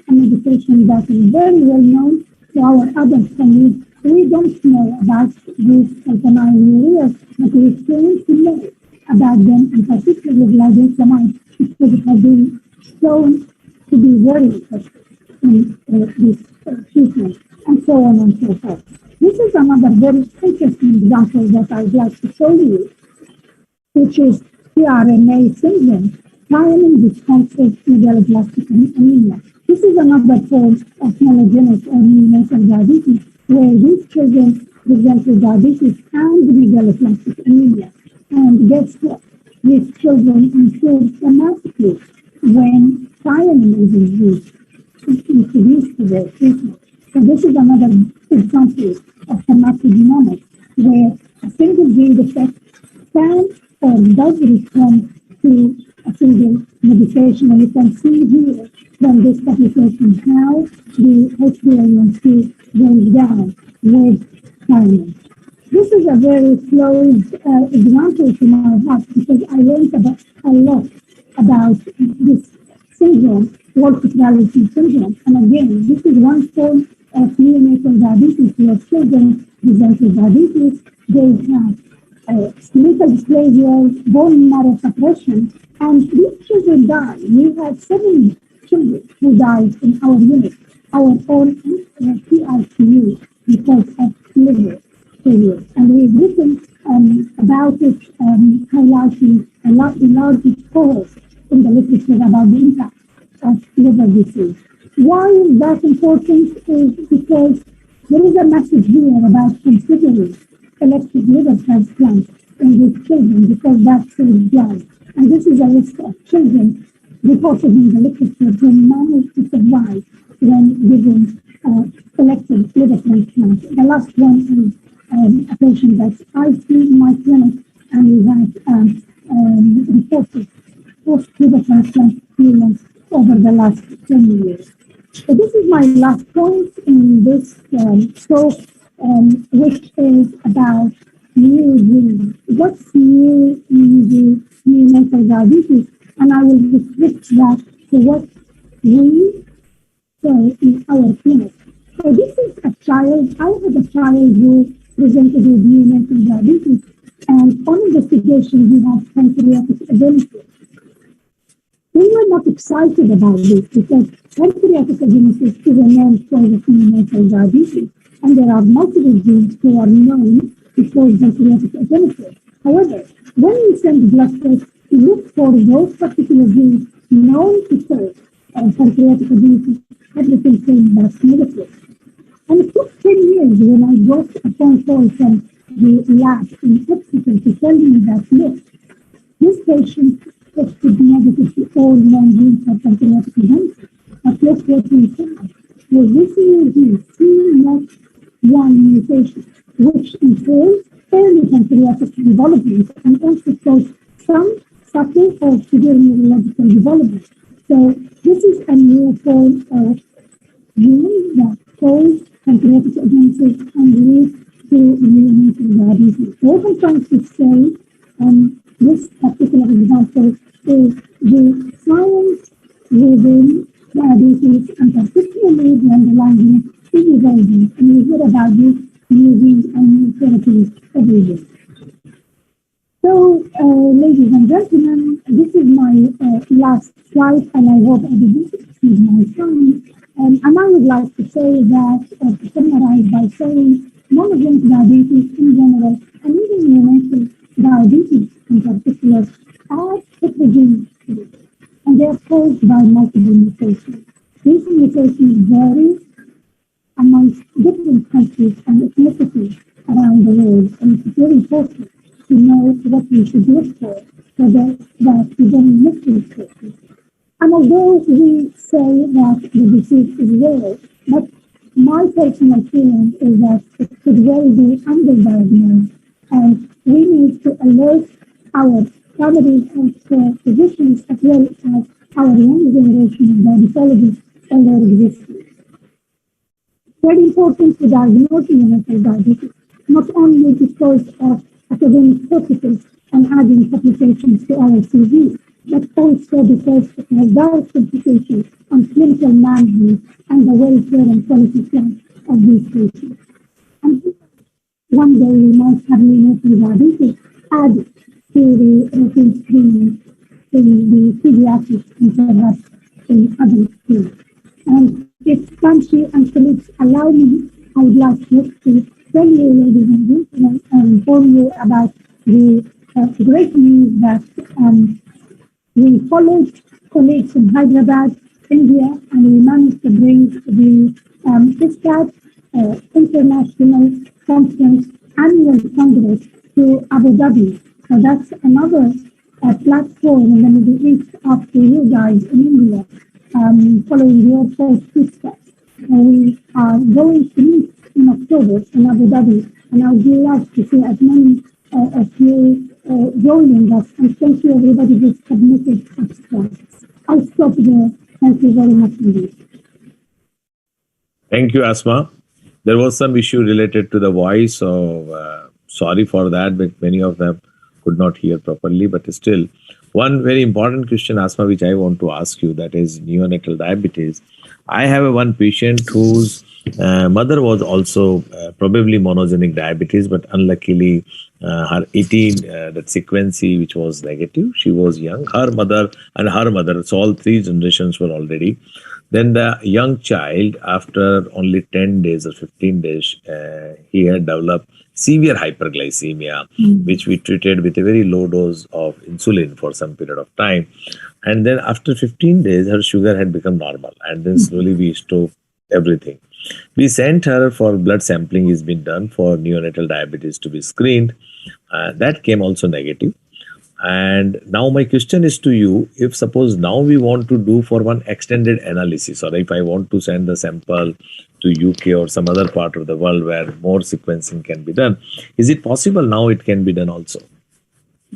a medication that is very well known to our other colleagues. We don't know about these sulfonylureas, but we experience to know about them, and particularly glycine, because it has been shown to be very effective in this treatment, and so on and so forth. This is another very interesting example that I'd like to show you. which is tRNA syndrome, thiamine responsive megaloblastic anemia. This is another form of monogenic or neonatal diabetes, where these children present with diabetes and megaloblastic anemia. And guess what? These children improve dramatically when thiamine is introduced to their treatment. So this is another example of pharmacogenomics, where a single gene defect can or does respond to a single medication. And you can see here from this publication how the HbA1c goes down with thiamine. This is a very close example to my heart because I learned a lot about this syndrome, Wolff-Raynaud syndrome. And again, this is one form of neonatal diabetes where children present with diabetes. They have skeletal dysplasia, bone marrow suppression, and these children die. We have 7 children who died in our unit, our own PICU, because of liver failure. And we've written about it, highlighting a large cohort in the literature about the impact of liver disease. Why is that important? Is because there is a message here about considering selective liver transplant in these children because that saves lives. And this is a list of children reported in the literature who managed to survive when given selective liver transplant. The last one is a patient that I see in my clinic, and we had reported post-liver transplant experience over the last 10 years. So this is my last point in this talk, which is about new genes. What's new in the neonatal diabetes? And I will restrict that to what we say in our clinic. So this is a child. I had a child who presented with neonatal diabetes, and on investigation, he had pancreatic agenesis. We were not excited about this because pancreatic agenesis is a known cause of neonatal diabetes, and there are multiple genes who are known to cause pancreatic agenesis. However, when we send blood tests to look for those particular genes known to cause pancreatic agenesis, everything came back negative. And it took 10 years when I got a phone call from the lab in hospital to tell me that, look, this patient tested negative to all known genes for pancreatic agenesis. But look what we found. With this new gene, C1 mutation, which entails early pancreatic development and also causes some subtle or severe neurological development. So this is a new form of gene that cause pancreatic agenesis and lead to neonatal diabetes. What I'm trying to say this particular example is the science within diabetes and particularly the underlying genes is evolving, and we hear about these new genes and new therapies every year. So, ladies and gentlemen, this is my last slide, and I hope I didn't exceed my time. And I would like to say that, to summarize by saying, monogenic diabetes in general, and even neonatal diabetes in particular, are heterogeneous, and they are caused by multiple mutations. These mutations vary amongst different countries and ethnicities around the world, and it's very important to know what we should look for so that we don't miss these cases. And although we say that the disease is rare, but my personal feeling is that it could well be underdiagnosed, and we need to alert our family and physicians as well as our young generation of diabetologists and their existence. Very important to diagnose neonatal diabetes, not only because of academic purposes and adding publications to our CV, but also because it has direct implications on clinical management and the welfare and quality plan of these patients. And one day we might have neonatal diabetes added to the routine screening in the pediatrics and perhaps in adult care. And if Kanshi and colleagues allow me, I would like to tell you, ladies and gentlemen, and inform you about the great news that we followed colleagues in Hyderabad, India, and we managed to bring the ISCAT International Conference Annual Congress to Abu Dhabi. So that's another platform in the Middle East after you guys in India, following your footsteps. We are going to meet in October in Abu Dhabi, and I would love to see as many of you joining us. And thank you everybody who submitted abstracts. I'll stop there. Thank you very much indeed. Thank you, Asma. There was some issue related to the voice, so sorry for that, but many of them could not hear properly. But still, one very important question, Asma, which I want to ask you, that is neonatal diabetes. I have one patient whose mother was also probably monogenic diabetes, but unluckily her 18, that sequency which was negative, she was young. Her mother and her mother, so all three generations were already. Then the young child, after only 10 days or 15 days, he had developed severe hyperglycemia, which we treated with a very low dose of insulin for some period of time. And then after 15 days, her sugar had become normal. And then slowly we stopped everything. We sent her for blood sampling is been done for neonatal diabetes to be screened. That came also negative. And now my question is to you, if suppose now we want to do for one extended analysis, or if I want to send the sample to UK or some other part of the world where more sequencing can be done, is it possible now it can be done also?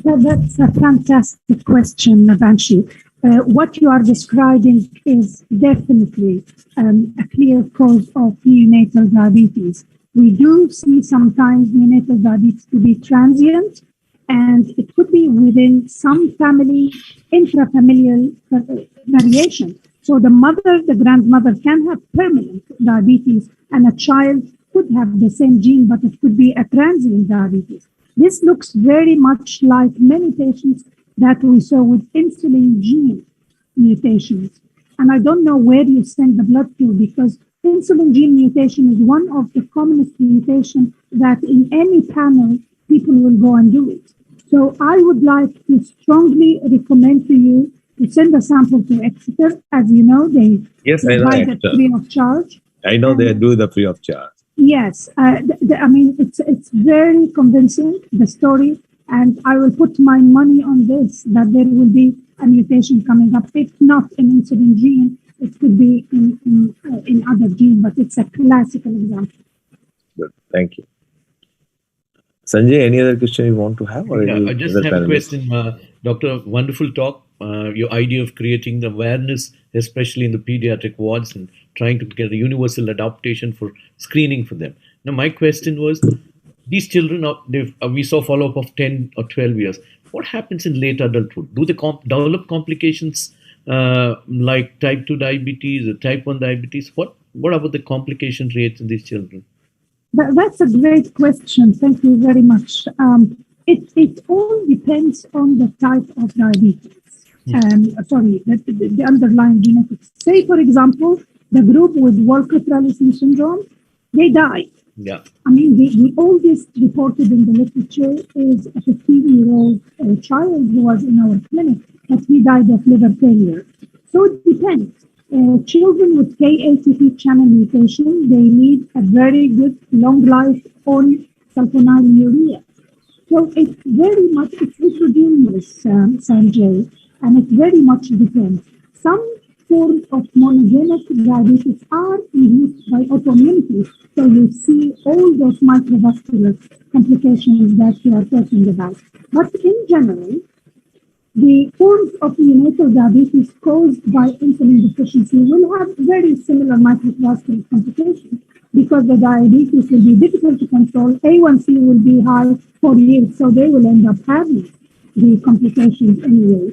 That's a fantastic question, Navanshi. What you are describing is definitely a clear cause of neonatal diabetes. We do see sometimes neonatal diabetes to be transient, and it could be within some family, intrafamilial variation. So the mother, the grandmother can have permanent diabetes, and a child could have the same gene, but it could be a transient diabetes. This looks very much like many patients that we saw with insulin gene mutations. And I don't know where you send the blood to, because insulin gene mutation is one of the commonest mutations that in any panel, people will go and do it. So I would like to strongly recommend to you to send a sample to Exeter. As you know, they provide it free of charge. I know they do the free of charge. Yes, I mean, it's very convincing, the story, and I will put my money on this, that there will be a mutation coming up. If not in insulin gene, it could be in other gene, but it's a classical example. Good, thank you. Sanjay, any other question you want to have? Or I just have a question. Doctor, wonderful talk. Your idea of creating the awareness, especially in the pediatric wards, and trying to get a universal adaptation for screening for them. Now, my question was, these children, we saw follow-up of 10 or 12 years. What happens in late adulthood? Do they develop complications like type 2 diabetes or type 1 diabetes? What about the complication rates in these children? That's a great question. Thank you very much. It all depends on the type of diabetes. The underlying genetics. Say, for example, the group with Walker-Trellison syndrome, they die. Yeah. I mean, the oldest reported in the literature is a 15-year-old child who was in our clinic, but he died of liver failure. So it depends. Children with KATP channel mutation, they need a very good long life on sulfonylurea. So it's very much, it's heterogeneous, Sanjay, and it very much depends. Some forms of monogenic diabetes are induced by autoimmunity. So you see all those microvascular complications that you are talking about. But in general, the forms of neonatal diabetes caused by insulin deficiency will have very similar microvascular complications because the diabetes will be difficult to control. A1c will be high for years, so they will end up having the complications anyway.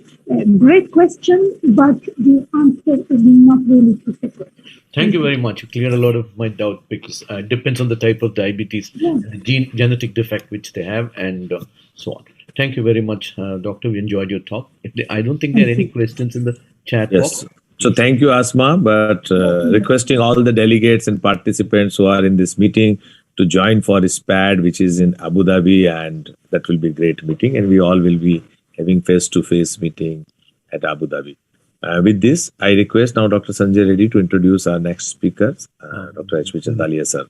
Great question, but the answer is not really specific. Thank you very much. You cleared a lot of my doubt because it depends on the type of diabetes, the genetic defect which they have, and so on. Thank you very much, Doctor. We enjoyed your talk. I don't think there are any questions in the chat box. So thank you, Asma, but requesting all the delegates and participants who are in this meeting to join for SPAD, which is in Abu Dhabi, and that will be a great meeting. And we all will be having face-to-face meeting at Abu Dhabi. With this, I request now Dr. Sanjay Reddy to introduce our next speaker, Dr. H.P. Chandalia, sir.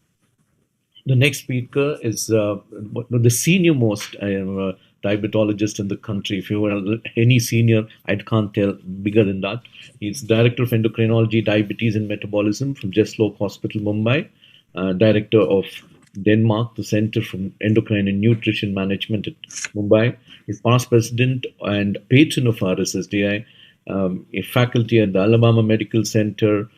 The next speaker is the senior most diabetologist in the country. If you were any senior, I can't tell bigger than that. He's Director of Endocrinology, Diabetes and Metabolism from Jesloke Hospital, Mumbai. Director of Denmark, the Center for Endocrine and Nutrition Management at Mumbai. He's past president and patron of RSSDI, a faculty at the Alabama Medical Center,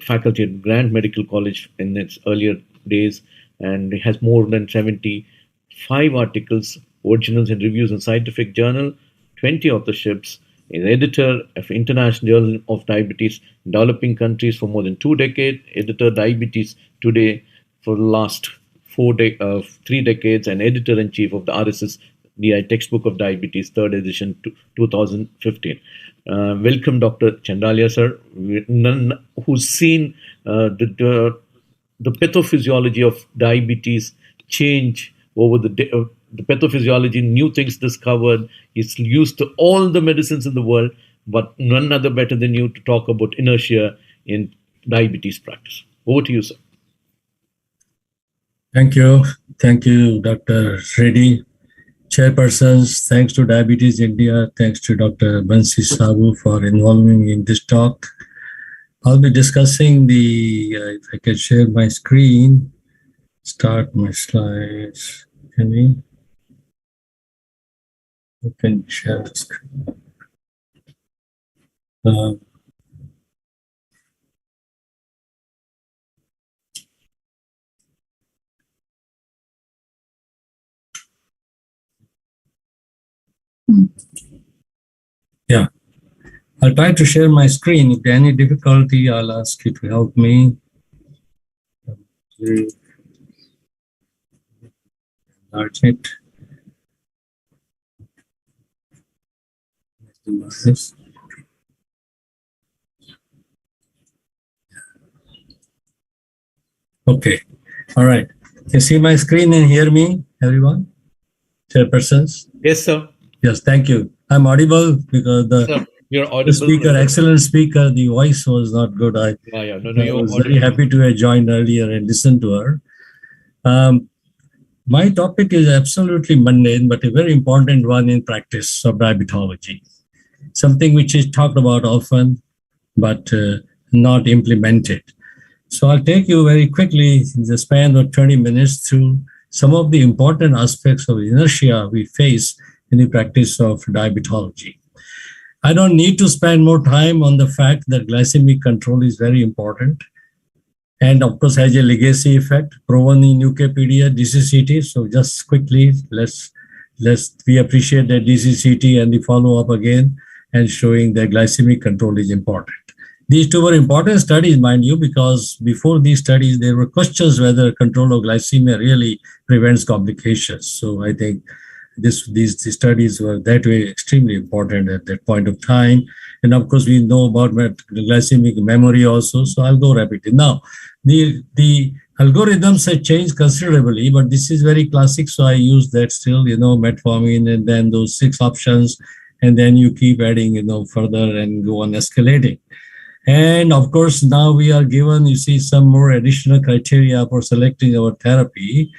faculty at Grant Medical College in its earlier days, and he has more than 75 articles, originals and reviews in Scientific Journal, 20 authorships. He's editor of International Journal of Diabetes in developing countries for more than 2 decades, editor Diabetes Today for the last 3 decades, and editor-in-chief of the RSSDI Textbook of Diabetes, 3rd edition, 2015. Welcome, Dr. Chandalia, sir, who's seen the pathophysiology of diabetes change over the pathophysiology, new things discovered. He's used to all the medicines in the world, but none other better than you to talk about inertia in diabetes practice. Over to you, sir. Thank you. Thank you, Dr. Reddy. Chairpersons, thanks to Diabetes India, thanks to Dr. Bansi Sabu for involving me in this talk. I'll be discussing if I can share my screen, start my slides. Can we? You can share the screen. Yeah, I'll try to share my screen. If there's any difficulty, I'll ask you to help me. Enlarge it. Okay, all right. Can you see my screen and hear me, everyone? Chairpersons? Yes, sir. Yes, thank you. I'm audible because you're audible. The speaker, excellent speaker, the voice was not good. I was very happy to have joined earlier and listened to her. My topic is absolutely mundane, but a very important one in practice of diabetology. Something which is talked about often, but not implemented. So I'll take you very quickly in the span of 20 minutes through some of the important aspects of inertia we face in the practice of diabetology. I don't need to spend more time on the fact that glycemic control is very important and of course has a legacy effect proven in UKpedia, DCCT. So just quickly, we appreciate that DCCT and the follow-up again and showing that glycemic control is important. These two were important studies, mind you, because before these studies, there were questions whether control of glycemia really prevents complications. So I think these studies were that way extremely important at that point of time. And of course, we know about glycemic memory also. So I'll go rapidly. Now, the algorithms have changed considerably, but this is very classic. So I use that still, metformin and then those 6 options. And then you keep adding, further and go on escalating. And of course, now we are given, you see, some more additional criteria for selecting our therapy.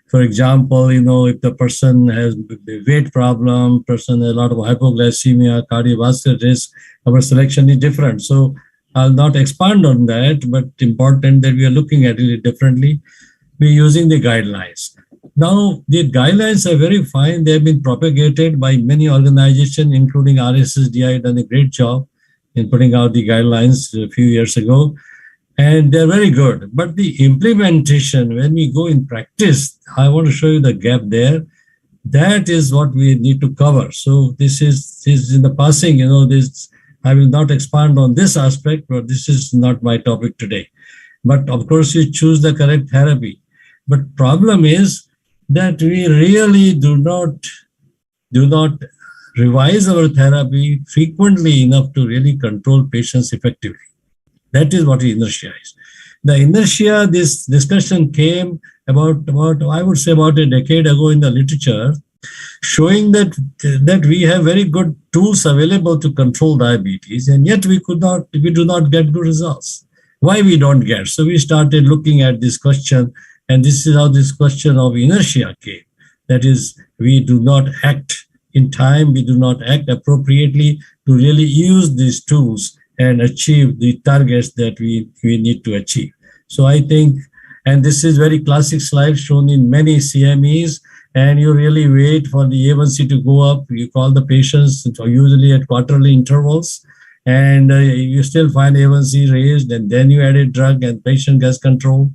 For example, if the person has a weight problem, person has a lot of hypoglycemia, cardiovascular risk, our selection is different. So I'll not expand on that, but important that we are looking at it differently. We're using the guidelines. Now, the guidelines are very fine. They have been propagated by many organizations, including RSSDI, done a great job in putting out the guidelines a few years ago. And they're very good. But the implementation, when we go in practice, I want to show you the gap there. That is what we need to cover. So this is in the passing, I will not expand on this aspect, but this is not my topic today. But of course, you choose the correct therapy. But problem is that we really do not revise our therapy frequently enough to really control patients effectively. That is what inertia is. the inertia, this discussion came about I would say about a decade ago in the literature, showing that we have very good tools available to control diabetes, and yet we do not get good results. Why we don't get? So we started looking at this question, and this is how this question of inertia came. That is, we do not act in time, we do not act appropriately to really use these tools and achieve the targets that we need to achieve. So I think, and this is very classic slide shown in many CMEs, and you really wait for the A1c to go up. You call the patients usually at quarterly intervals, and you still find A1c raised, and then you add a drug and patient gets control.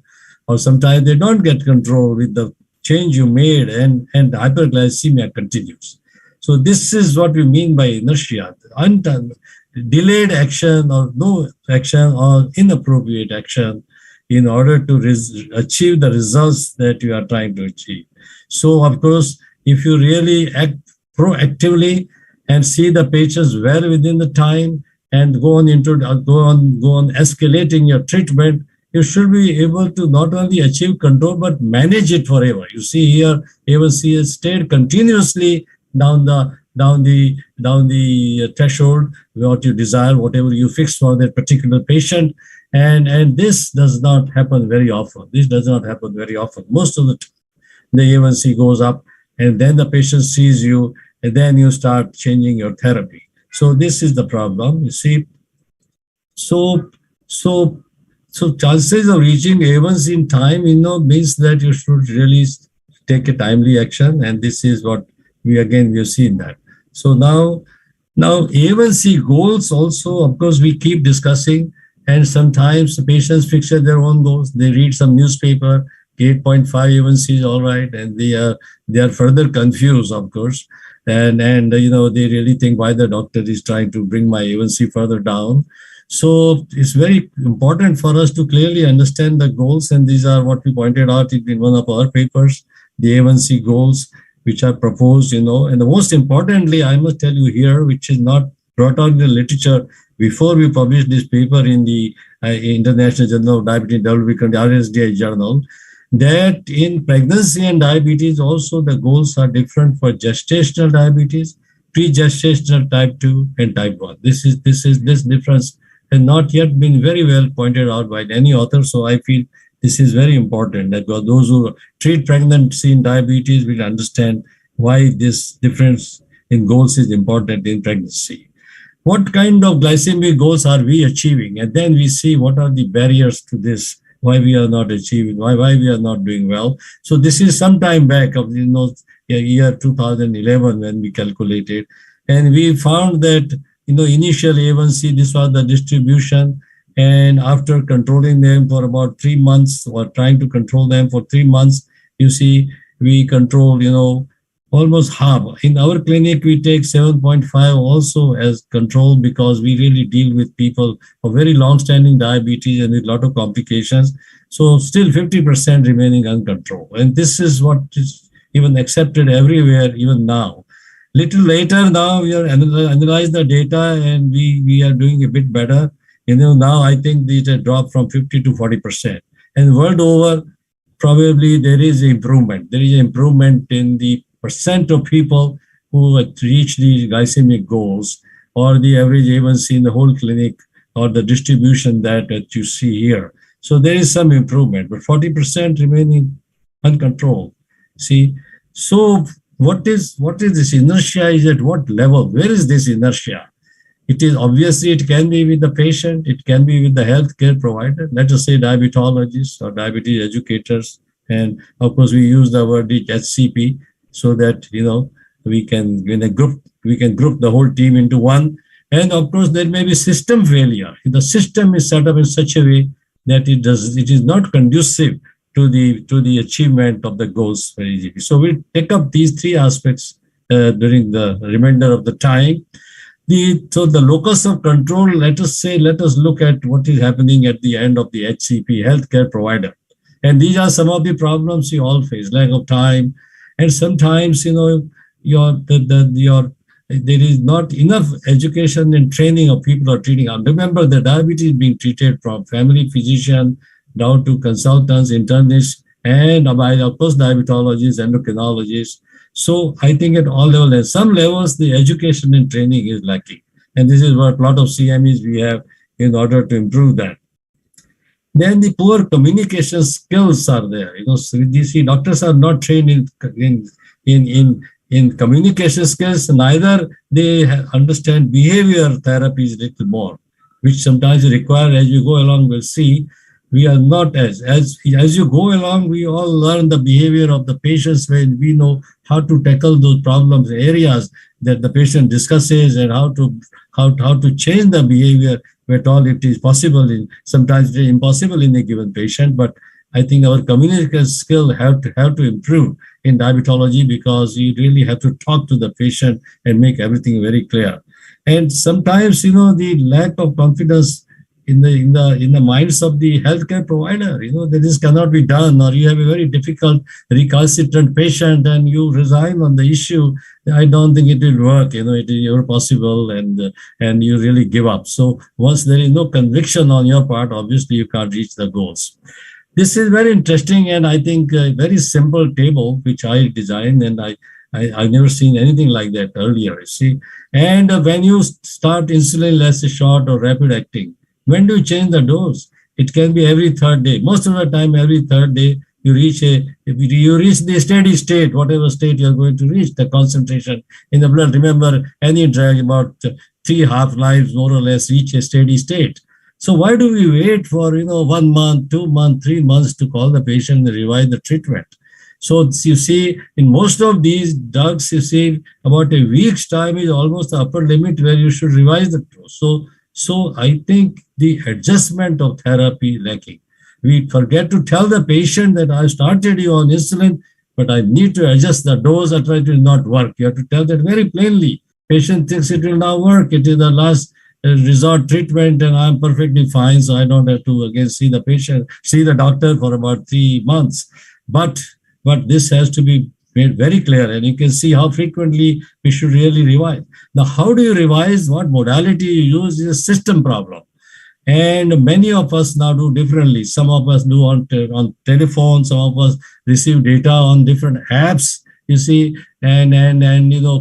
Or sometimes they don't get control with the change you made, and the hyperglycemia continues. So this is what we mean by inertia. Delayed action or no action or inappropriate action in order to achieve the results that you are trying to achieve. So of course, if you really act proactively and see the patients well within the time and go on escalating your treatment, you should be able to not only achieve control but manage it forever. You see here, A1c has stayed continuously down the threshold, what you desire, whatever you fix for that particular patient, and this does not happen very often. This does not happen very often. Most of the time, the A1c goes up, and then the patient sees you, and then you start changing your therapy. So this is the problem, you see. So chances of reaching A1c in time, means that you should really take a timely action, and this is what we've seen that. So now A1c goals also, of course, we keep discussing, and sometimes the patients fix their own goals. They read some newspaper, 8.5 A1c is all right, and they are further confused, of course, and they really think why the doctor is trying to bring my A1c further down. So it's very important for us to clearly understand the goals, and these are what we pointed out in one of our papers, the A1c goals, which are proposed, and the most importantly, I must tell you here, which is not brought out in the literature before we published this paper in the International Journal of Diabetes Development, RSDI journal, that in pregnancy and diabetes also the goals are different for gestational diabetes, pre-gestational type 2 and type 1. This difference has not yet been very well pointed out by any author, so I feel this is very important that those who treat pregnancy in diabetes will understand why this difference in goals is important in pregnancy. What kind of glycemic goals are we achieving? And then we see what are the barriers to this, why we are not achieving, why we are not doing well. So this is some time back of year 2011 when we calculated, and we found that initial A1c, this was the distribution, and after controlling them for about 3 months or trying to control them for 3 months, you see we control almost half. In our clinic, we take 7.5 also as control because we really deal with people of very long-standing diabetes and with a lot of complications. So still 50% remaining uncontrolled. And this is what is even accepted everywhere, even now. Little later now, we are analyze the data and we are doing a bit better. Now I think it has dropped from 50 to 40%. And world over, probably there is improvement. There is improvement in the percent of people who reach the glycemic goals or the average A1c in the whole clinic or the distribution that you see here. So there is some improvement, but 40% remaining uncontrolled. See, so what is this inertia? Is at what level? Where is this inertia? It is obviously it can be with the patient, it can be with the healthcare provider. Let us say diabetologists or diabetes educators, and of course we use the word HCP so that we can group the whole team into one. And of course there may be system failure. The system is set up in such a way that it is not conducive to the achievement of the goals very easily. So we'll take up these three aspects during the remainder of the time. So the locus of control, let us look at what is happening at the end of the HCP, healthcare provider. And these are some of the problems you all face, lack of time. And sometimes, there is not enough education and training of people who are treating. Remember, the diabetes is being treated from family physician down to consultants, internists, and by, of course, diabetologists, endocrinologists. So I think at all levels, at some levels, the education and training is lacking. And this is what a lot of CMEs we have in order to improve that. Then the poor communication skills are there. You know, so you see, doctors are not trained in communication skills. Neither they understand behavior therapies a little more, which sometimes require, as you go along, we'll see, we are not as you go along, we all learn the behavior of the patients when we know how to tackle those problems, areas that the patient discusses, and how to change the behavior at all it is possible. Sometimes it is impossible in a given patient, but I think our communication skill have to improve in diabetology, because you really have to talk to the patient and make everything very clear. And sometimes, you know, the lack of confidence in the minds of the healthcare provider, you know, that this cannot be done, or you have a very difficult recalcitrant patient and you resign on the issue. I don't think it will work. You know, it is never possible, and you really give up. So once there is no conviction on your part, obviously you can't reach the goals. This is very interesting, and I think a very simple table which I designed, and I've never seen anything like that earlier. You see, and when you start insulin less short or rapid acting, when do you change the dose? It can be every third day. Most of the time, every third day, you reach the steady state, whatever state you're going to reach, the concentration in the blood. Remember, any drug, about 3 half-lives, more or less, reach a steady state. So why do we wait for, 1 month, 2 months, 3 months to call the patient and revise the treatment? So you see, in most of these drugs, you see, about a week's time is almost the upper limit where you should revise the dose. So I think the adjustment of therapy lacking. We forget to tell the patient that I started you on insulin, but I need to adjust the dose, otherwise it will not work. You have to tell that very plainly. Patient thinks it will now work. It is the last resort treatment and I'm perfectly fine, so I don't have to again see the doctor for about 3 months. But this has to be made very clear, and you can see how frequently we should really revise. Now, how do you revise? What modality you use is a system problem. And many of us now do differently. Some of us do on telephone, some of us receive data on different apps, you see, and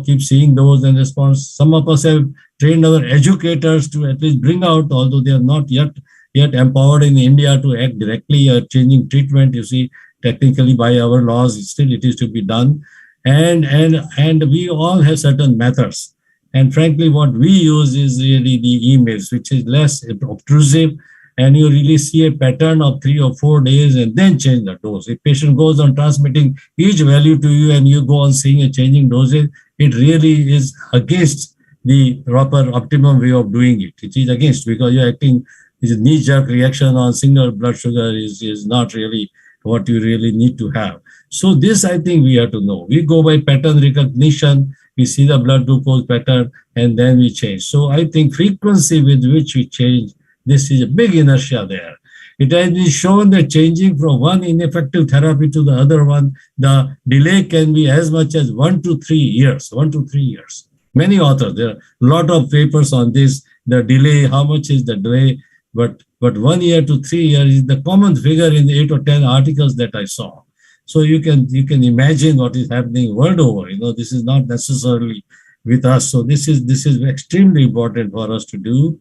keep seeing those and response. Some of us have trained our educators to at least bring out, although they are not yet empowered in India to act directly or changing treatment, you see. Technically, by our laws, still it is to be done. And we all have certain methods. And frankly, what we use is really the emails, which is less obtrusive. And you really see a pattern of 3 or 4 days and then change the dose. If patient goes on transmitting each value to you and you go on seeing a changing dosage, it really is against the proper optimum way of doing it. It is against, because you're acting, is a knee-jerk reaction on single blood sugar is not really what you really need to have. So this, I think we have to know. We go by pattern recognition, we see the blood glucose pattern, and then we change. So I think frequency with which we change, this is a big inertia there. It has been shown that changing from one ineffective therapy to the other one, the delay can be as much as 1 to 3 years, 1 to 3 years. Many authors, there are a lot of papers on this, the delay, how much is the delay, but 1 year to 3 years is the common figure in the 8 or 10 articles that I saw. So you can imagine what is happening world over. This is not necessarily with us. So this is extremely important for us to do.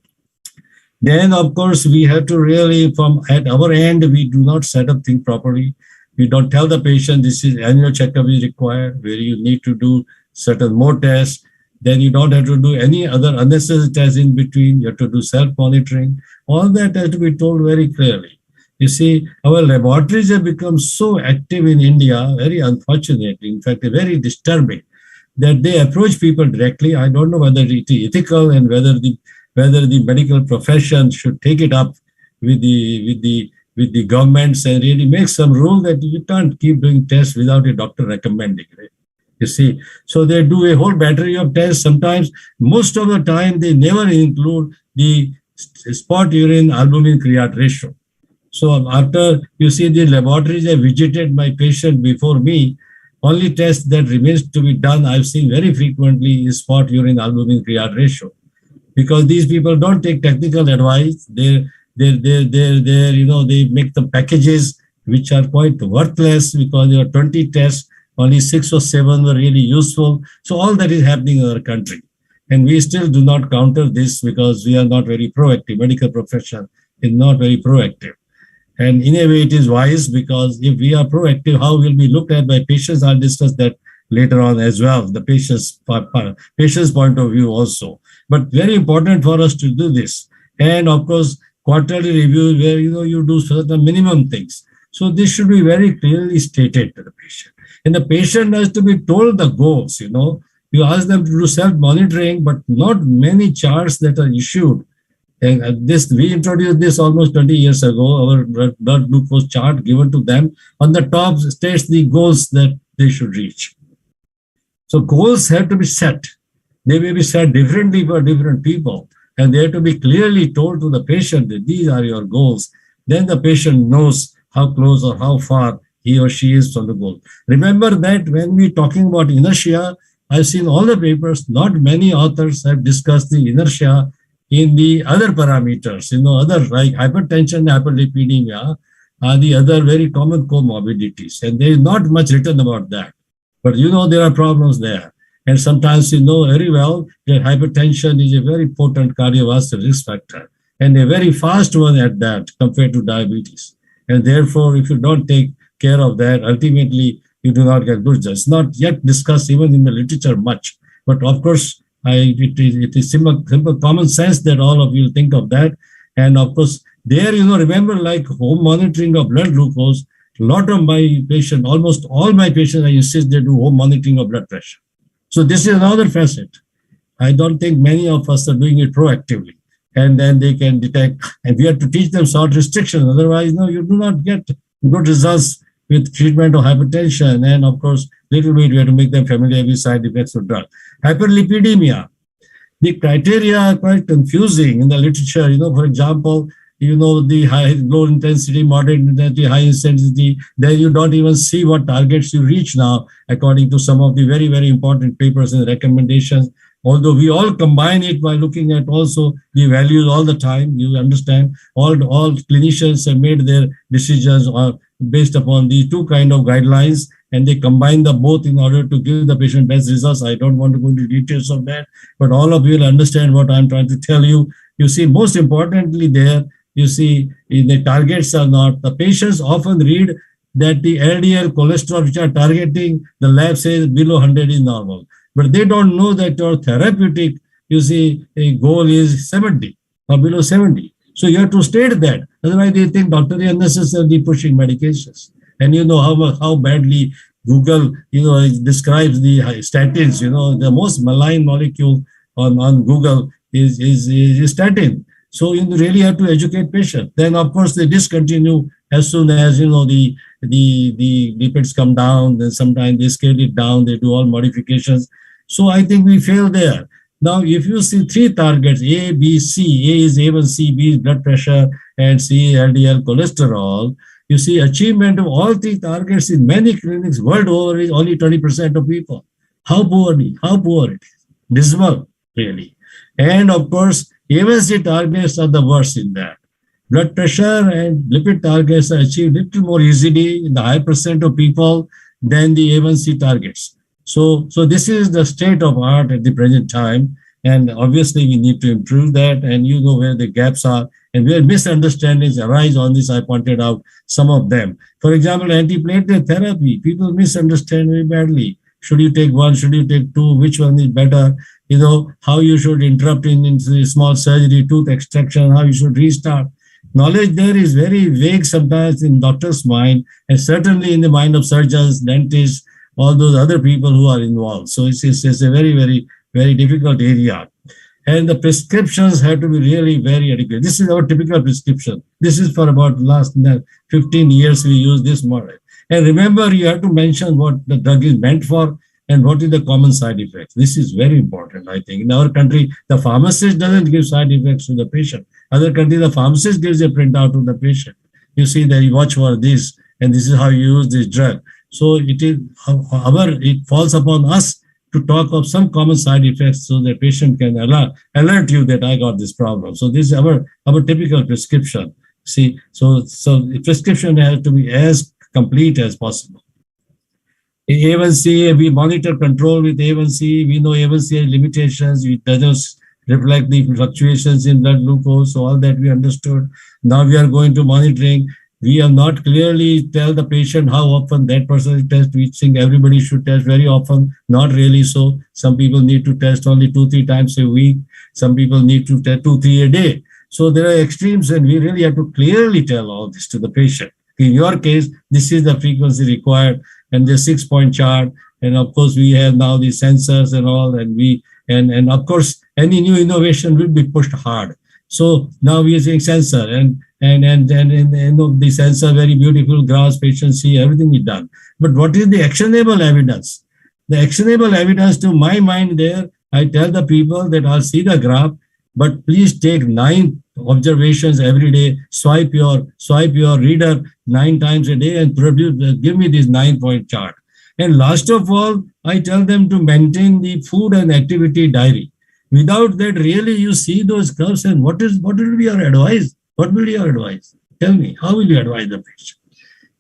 Then, of course, we have to really, at our end, we do not set up things properly. We don't tell the patient this is annual checkup is required, where you need to do certain more tests. Then you don't have to do any other unnecessary tests in between. You have to do self-monitoring. All that has to be told very clearly. You see, our laboratories have become so active in India, very unfortunate, in fact, very disturbing, that they approach people directly. I don't know whether it is ethical and whether the medical profession should take it up with the governments and really make some rule that you can't keep doing tests without a doctor recommending it. You see, so they do a whole battery of tests. Sometimes, most of the time, they never include the spot urine albumin creat ratio. So after you see the laboratories have visited my patient before me, only test that remains to be done, I've seen very frequently, is spot urine albumin creat ratio. Because these people don't take technical advice, they they make the packages which are quite worthless because there are 20 tests, only 6 or 7 were really useful. So all that is happening in our country. And we still do not counter this because we are not very proactive. Medical profession is not very proactive. And in a way, it is wise because if we are proactive, how will we look at by patients? I'll discuss that later on as well, the patient's point of view also. But very important for us to do this. And of course, quarterly review where you do certain minimum things. So this should be very clearly stated to the patient. And the patient has to be told the goals, You ask them to do self-monitoring, but not many charts that are issued. And we introduced this almost 20 years ago, our blood glucose chart given to them. On the top states the goals that they should reach. So goals have to be set. They may be set differently for different people. And they have to be clearly told to the patient that these are your goals. Then the patient knows how close or how far he or she is from the goal. Remember that when we're talking about inertia, I've seen all the papers, not many authors have discussed the inertia in the other parameters, other like hypertension, hyperlipidemia are the other very common comorbidities. And there is not much written about that. But there are problems there. And sometimes you know very well that hypertension is a very potent cardiovascular risk factor and a very fast one at that compared to diabetes. And therefore, if you don't take care of that, ultimately you do not get good results. It's not yet discussed even in the literature much. But of course, it is simple common sense that all of you think of that. And of course, there, remember like home monitoring of blood glucose, a lot of my patients, almost all my patients, I insist they do home monitoring of blood pressure. So this is another facet. I don't think many of us are doing it proactively. And then they can detect, and we have to teach them salt restriction. Otherwise, you do not get good results with treatment of hypertension. And of course, little bit we have to make them familiar with side effects of drug. Hyperlipidemia. The criteria are quite confusing in the literature. For example, the high, low intensity, moderate intensity, high intensity, then you don't even see what targets you reach now, according to some of the very, very important papers and recommendations. Although we all combine it by looking at also the values all the time, you understand, all clinicians have made their decisions based upon these two kind of guidelines, and they combine them both in order to give the patient best results. I don't want to go into details of that, but all of you will understand what I'm trying to tell you. You see, most importantly there, you see, the targets are not, the patients often read that the LDL cholesterol which are targeting, the lab says below 100 is normal. But they don't know that your therapeutic, you see, a goal is 70 or below 70. So you have to state that. Otherwise, they think doctor is unnecessarily pushing medications. And how badly Google, describes the statins. The most malign molecule on Google is statin. So you really have to educate patients. Then, of course, they discontinue as soon as, the lipids come down. Then sometimes they scale it down. They do all modifications. So I think we fail there. Now, if you see 3 targets, A, B, C, A is A1c, B is blood pressure, and C, LDL cholesterol, you see achievement of all 3 targets in many clinics world over is only 20% of people. How poor it is. Dismal, really. And of course, A1c targets are the worst in that. Blood pressure and lipid targets are achieved little more easily in the high percent of people than the A1c targets. So this is the state of art at the present time. And obviously, we need to improve that. And where the gaps are and where misunderstandings arise on this. I pointed out some of them. For example, antiplatelet therapy. People misunderstand very badly. Should you take one? Should you take 2? Which one is better? How you should interrupt in small surgery, tooth extraction, how you should restart. Knowledge there is very vague sometimes in doctor's mind, and certainly in the mind of surgeons, dentists, all those other people who are involved. So it's a very, very, very difficult area. And the prescriptions have to be really very adequate. This is our typical prescription. This is for about last 15 years we use this model. And remember, you have to mention what the drug is meant for and what is the common side effects. This is very important, I think. In our country, the pharmacist doesn't give side effects to the patient. Other countries, the pharmacist gives a printout to the patient. You see that you watch for this, and this is how you use this drug. So it falls upon us to talk of some common side effects so the patient can alert you that I got this problem. So this is our typical prescription. See, so the prescription has to be as complete as possible. A1c, we monitor control with A1c. We know A1c has limitations. It doesn't reflect the fluctuations in blood glucose. So all that we understood. Now we are going to monitoring. We have not clearly tell the patient how often that person test. We think everybody should test very often. Not really so. Some people need to test only 2-3 times a week. Some people need to test 2-3 a day. So there are extremes, and we really have to clearly tell all this to the patient. In your case, this is the frequency required, and the 6-point chart. And of course, we have now the sensors and all, and of course, any new innovation will be pushed hard. So now we are using sensor and the sensor, very beautiful graphs, patients see everything is done. But what is the actionable evidence? The actionable evidence, to my mind, there, I tell the people that I'll see the graph, but please take 9 observations every day. Swipe your reader 9 times a day and give me this 9-point chart. And last of all, I tell them to maintain the food and activity diary. Without that, really, you see those curves, and what will be your advice? What will your advice? Tell me, how will you advise the patient?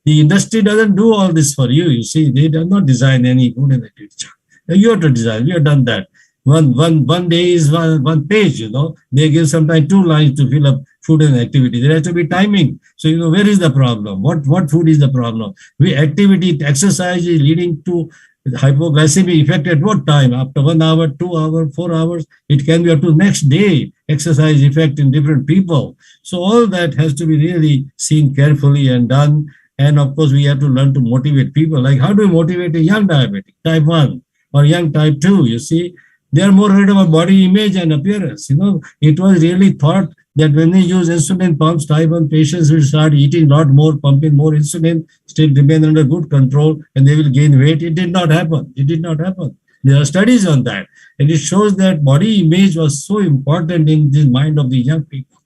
The industry doesn't do all this for you. You see, they do not design any food and activity chart. You have to design. We have done that. One day is one page, you know. They give sometimes 2 lines to fill up food and activity. There has to be timing. So, you know, where is the problem? What food is the problem? Activity, exercise is leading to hypoglycemic effect at what time? After 1 hour, 2 hours, 4 hours? It can be up to next day, exercise effect in different people. So all that has to be really seen carefully and done. And of course, we have to learn to motivate people. Like, how do we motivate a young diabetic, type 1 or young type 2? You see, they are more worried about body image and appearance. You know, it was really thought that when they use insulin pumps, type 1 patients will start eating a lot more, pumping more insulin, still remain under good control, and they will gain weight. It did not happen. It did not happen. There are studies on that. And it shows that body image was so important in the mind of the young people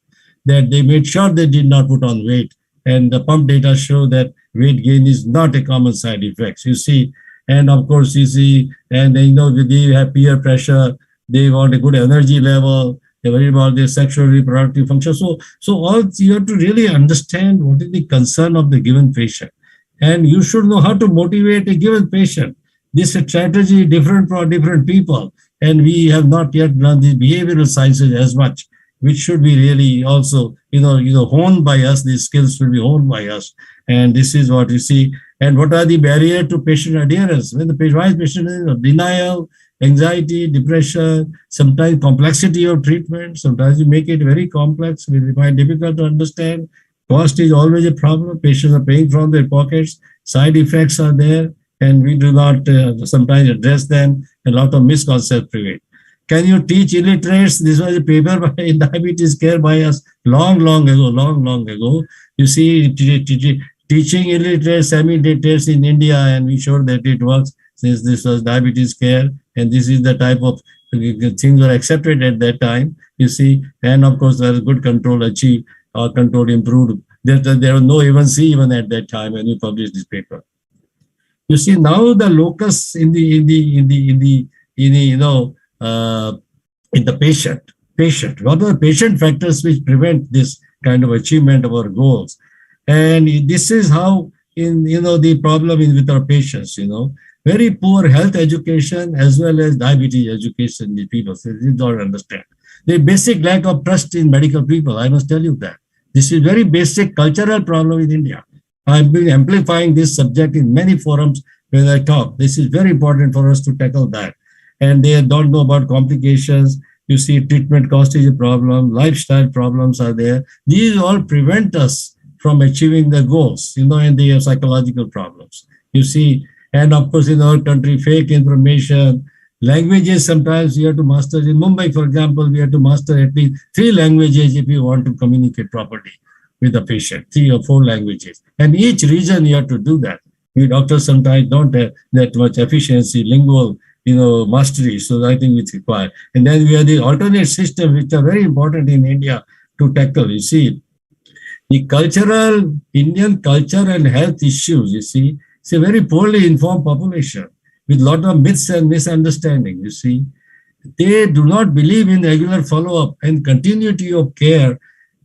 that they made sure they did not put on weight. And the pump data show that weight gain is not a common side effect. You see, and of course, you see, and you know, they have peer pressure, they want a good energy level, they worry about their sexual reproductive function. So all you have to really understand what is the concern of the given patient. And you should know how to motivate a given patient. This strategy is different for different people. And we have not yet done the behavioral sciences as much, which should be really also, honed by us. These skills should be honed by us. And this is what you see. And what are the barriers to patient adherence? When the patient is denial, anxiety, depression, sometimes complexity of treatment. Sometimes you make it very complex, we find difficult to understand. Cost is always a problem. Patients are paying from their pockets. Side effects are there, and we do not sometimes address them. A lot of misconceptions prevail. Can you teach illiterates? This was a paper by Diabetes Care by us long ago. You see, teaching illiterates, semi-illiterates in India, and we showed that it works since this was Diabetes Care, and this is the type of things were accepted at that time, you see, and of course there is good control achieved, or control improved. There was no A1c even at that time when we published this paper. You see, now the locus in the patient. What are the patient factors which prevent this kind of achievement of our goals? And this is how the problem is with our patients, very poor health education as well as diabetes education. The people they don't understand. The basic lack of trust in medical people. I must tell you that this is very basic cultural problem in India. I've been amplifying this subject in many forums when I talk. This is very important for us to tackle that. And they don't know about complications. You see, treatment cost is a problem. Lifestyle problems are there. These all prevent us from achieving the goals, and they have psychological problems. You see, and of course, in our country, fake information, languages, sometimes you have to master. In Mumbai, for example, we have to master at least 3 languages if you want to communicate properly with the patient, 3 or 4 languages. And each region you have to do that. We doctors sometimes don't have that much efficiency, lingual, mastery. So I think it's required. And then we have the alternate systems, which are very important in India to tackle. You see, the Indian culture and health issues, you see, it's a very poorly informed population. with a lot of myths and misunderstanding, you see. They do not believe in regular follow-up, and continuity of care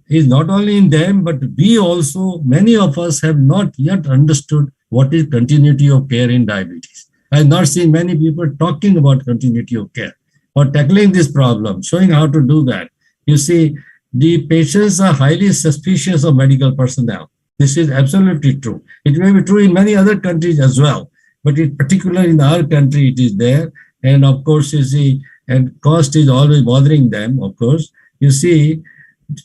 is not only in them, but we also, many of us have not yet understood what is continuity of care in diabetes. I have not seen many people talking about continuity of care or tackling this problem, showing how to do that. You see, the patients are highly suspicious of medical personnel. This is absolutely true. It may be true in many other countries as well, but in particular in our country, it is there. And of course, you see, and cost is always bothering them, of course. You see,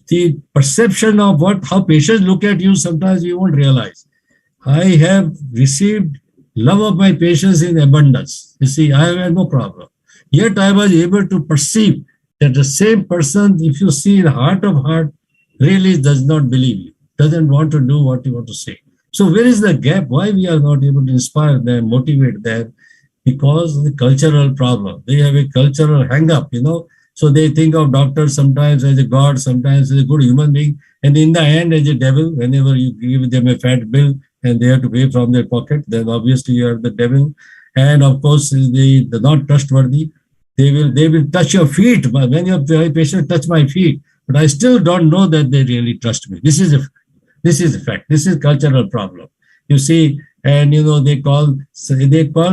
the perception of how patients look at you, sometimes you won't realize. I have received love of my patients in abundance. You see, I have no problem. Yet I was able to perceive that the same person, if you see the heart of heart, really does not believe you, doesn't want to do what you want to say. So where is the gap? Why we are not able to inspire them, motivate them? Because of the cultural problem. They have a cultural hang-up, you know. So they think of doctors sometimes as a god, sometimes as a good human being, and in the end as a devil. Whenever you give them a fat bill and they have to pay from their pocket, then obviously you are the devil. And of course, they're not trustworthy. They will touch your feet. But when your patient touch my feet, but I still don't know that they really trust me. This is a fact. This is cultural problem. You see, and you know, they called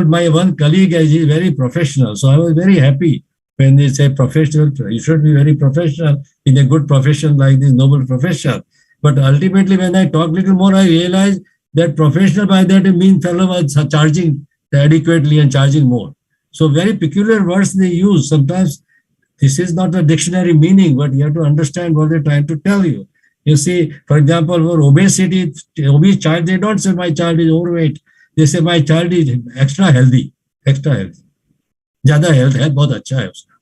my one colleague as he's very professional. So I was very happy when they say professional. You should be very professional in a good profession like this noble profession. But ultimately, when I talk a little more, I realized that professional by that mean fellow was charging adequately and charging more. So very peculiar words they use. Sometimes this is not a dictionary meaning, but you have to understand what they're trying to tell you. You see, for example, for obesity, obese child, they don't say my child is overweight. They say my child is extra healthy. Jada health hai, bahut acha hai uska.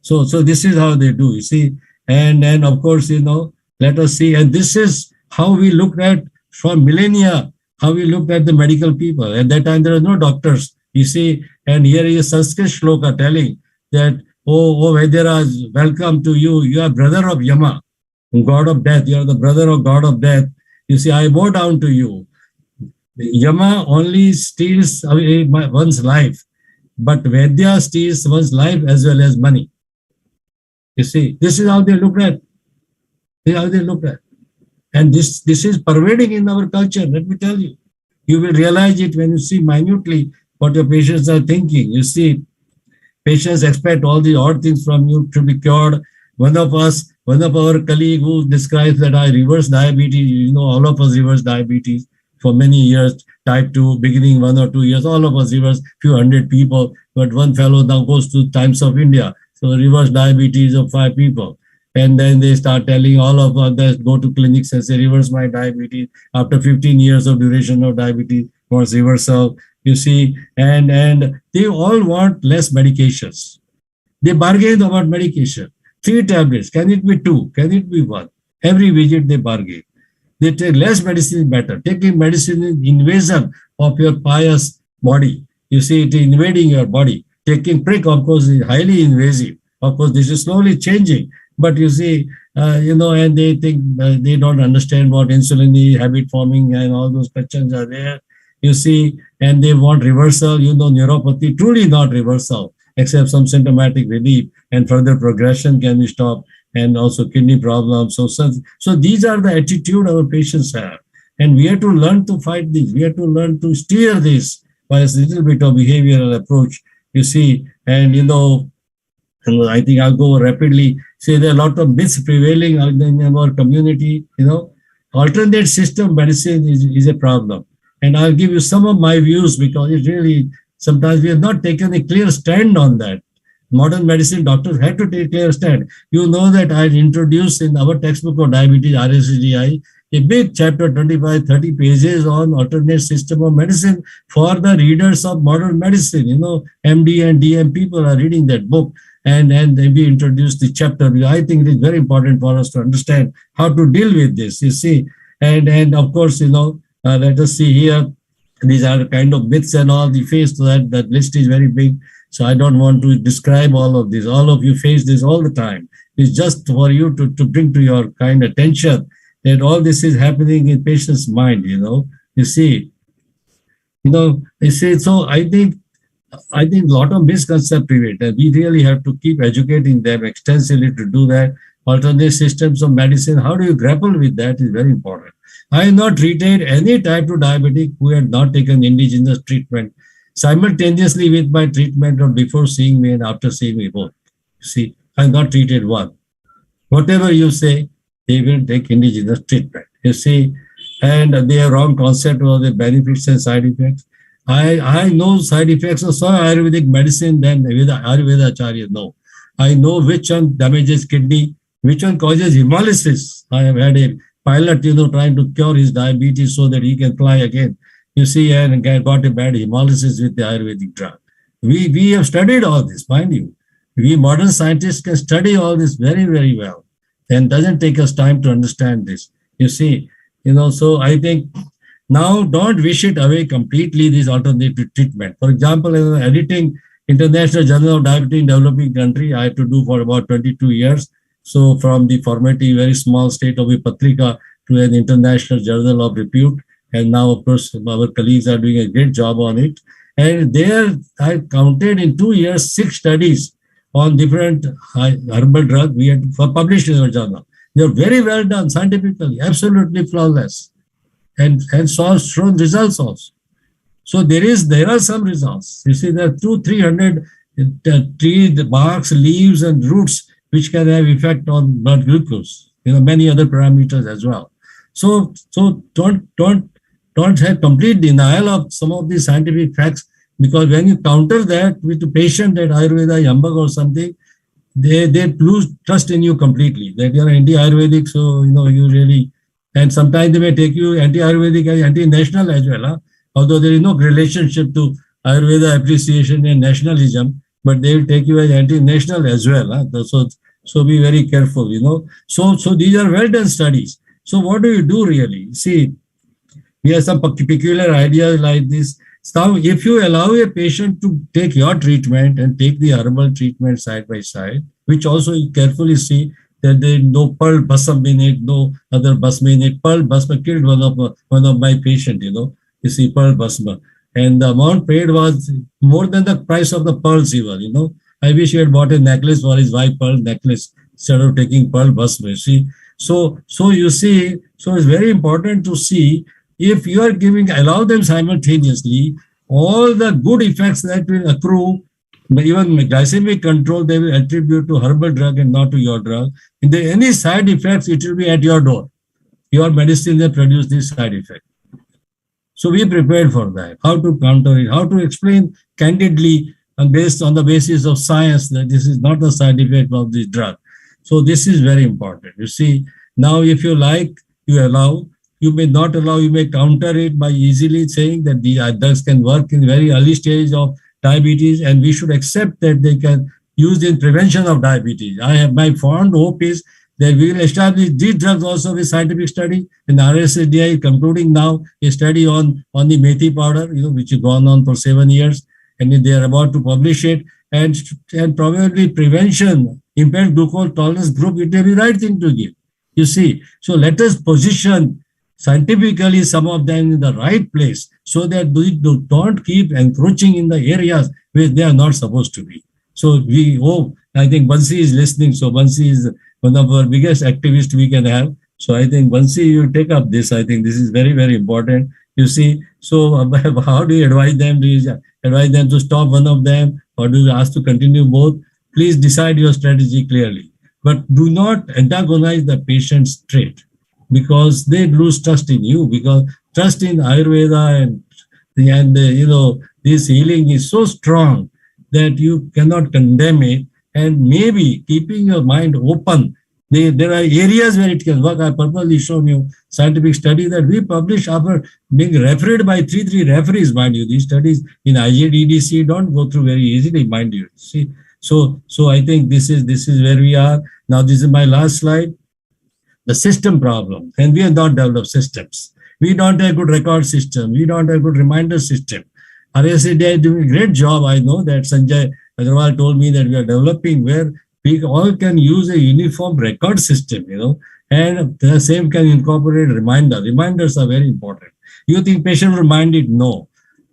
So this is how they do, you see. And then, of course, you know, let us see. And this is how we looked at, from millennia, how we looked at the medical people. At that time, there were no doctors, you see. And here is a Sanskrit shloka telling that, oh Vaidyaras, welcome to you. You are brother of Yama, god of death. You are the brother of god of death. You see, I bow down to you. Yama only steals away one's life, but Vaidya steals one's life as well as money. You see, this is how they look at. This is how they look at. And this is pervading in our culture, let me tell you. You will realize it when you see minutely what your patients are thinking. You see, patients expect all the odd things from you to be cured. One of our colleague who describes that I reverse diabetes, you know, all of us reverse diabetes for many years, type 2, beginning 1 or 2 years, all of us reverse few hundred people, but one fellow now goes to Times of India, so reverse diabetes of 5 people. And then they start telling all of us, go to clinics and say, reverse my diabetes. After 15 years of duration of diabetes, wants reversal, you see, and they all want less medications. They bargain about medication. 3 tablets, can it be 2? Can it be 1? Every visit they bargain. They take less medicine is better. Taking medicine is invasion of your pious body. You see, it is invading your body. Taking prick, of course, is highly invasive. Of course, this is slowly changing. But you see, you know, and they think they don't understand what insulin is, habit forming, and all those questions are there. You see, and they want reversal. You know, neuropathy, truly not reversal, except some symptomatic relief, and further progression can be stopped, and also kidney problems. So these are the attitude our patients have. And we have to learn to fight this. We have to learn to steer this by a little bit of behavioral approach, you see. And, you know, I think I'll go rapidly. Say there are a lot of myths prevailing in our community, you know. Alternate system medicine is a problem. And I'll give you some of my views, because it really, sometimes we have not taken a clear stand on that. Modern medicine doctors had to take a clear stand. You know that I introduced in our textbook of diabetes, RSDI, a big chapter, 25, 30 pages on alternate system of medicine for the readers of modern medicine. You know, MD and DM people are reading that book, and we introduced the chapter. I think it is very important for us to understand how to deal with this, you see. And of course, you know, let us see here. These are kind of myths and all the face to that list is very big. So I don't want to describe all of this. All of you face this all the time. It's just for you to bring to your kind attention that all this is happening in patient's mind, you know. You see, you know, you see, so I think I think a lot of misconceptions prevail. We really have to keep educating them extensively to do that. Alternate systems of medicine, how do you grapple with that is very important. I have not treated any type 2 diabetic who had not taken indigenous treatment simultaneously with my treatment or before seeing me and after seeing me both. See, I have not treated one. Whatever you say, they will take indigenous treatment. You see, and they have wrong concept of the benefits and side effects. I know side effects of some Ayurvedic medicine than Ayurveda Acharya know. I know which one damages kidney, which one causes hemolysis. I have had a pilot, trying to cure his diabetes so that he can fly again. You see, and got a bad hemolysis with the Ayurvedic drug. We have studied all this, mind you. We modern scientists can study all this very, very well. And doesn't take us time to understand this. You see, so I think now don't wish it away completely, this alternative treatment. For example, editing International Journal of Diabetes in Developing Country, I had to do for about 22 years. So from the formative, very small state of a Patrika to an international journal of repute. And now, of course, our colleagues are doing a great job on it. And there I counted in 2 years, 6 studies on different herbal drugs we had published in our journal. They are very well done scientifically, absolutely flawless, and shown results also. So there are some results. You see, there are 200-300 trees, barks, leaves, and roots which can have effect on blood glucose. Many other parameters as well. So don't have complete denial of some of these scientific facts, because when you counter that with the patient at Ayurveda, Yambag or something, they lose trust in you completely. That you are anti-Ayurvedic, so you really, and sometimes they may take you anti-Ayurvedic as anti-national as well. Huh? Although there is no relationship to Ayurveda appreciation and nationalism, but they will take you as anti-national as well. Huh? So be very careful, So these are well done studies. So what do you do really? See, we have some peculiar ideas like this. Now, if you allow a patient to take your treatment and take the herbal treatment side by side, which also you carefully see that there is no pearl basam in it, no other basma in it. Pearl basma killed one of my patients, You see, pearl basma. And the amount paid was more than the price of the pearls even, I wish he had bought a necklace for his wife, pearl necklace, instead of taking pearl basma, you see. So you see, so it's very important to see if you are allow them simultaneously, all the good effects that will accrue, even glycemic control, they will attribute to herbal drug and not to your drug. If there are any side effects, it will be at your door. Your medicine will produce this side effect. So be prepared for that. How to counter it, how to explain candidly and based on the basis of science that this is not a side effect of this drug. So this is very important. You see, now if you like, you allow. You may not allow, you may counter it by easily saying that these drugs can work in very early stage of diabetes, and we should accept that they can use in prevention of diabetes. My fond hope is that we will establish these drugs also with scientific study. And RSDI is concluding now a study on the methi powder, which has gone on for 7 years, and they are about to publish it. And probably prevention, impaired glucose tolerance group, it may be the right thing to give. You see, so let us position scientifically some of them in the right place so that we don't keep encroaching in the areas where they are not supposed to be. So we hope, I think Bansi is listening. So Bansi is one of our biggest activists we can have. So I think Bansi, you take up this. I think this is very, very important. You see, so how do you advise them? Do you advise them to stop one of them, or do you ask to continue both? Please decide your strategy clearly. But do not antagonize the patient's trait, because they lose trust in you, because trust in Ayurveda and this healing is so strong that you cannot condemn it. And maybe keeping your mind open, there are areas where it can work. I purposely shown you scientific study that we publish after being referred by 3 referees, mind you. These studies in IJDDC don't go through very easily, mind you. See, so I think this is where we are. Now, this is my last slide. The system problem, and we have not developed systems. We don't have a good record system. We don't have a good reminder system. RSDI is doing a great job. I know that Sanjay Agarwal told me that we are developing where we all can use a uniform record system, and the same can incorporate reminder. Reminders are very important. You think patient reminded? No.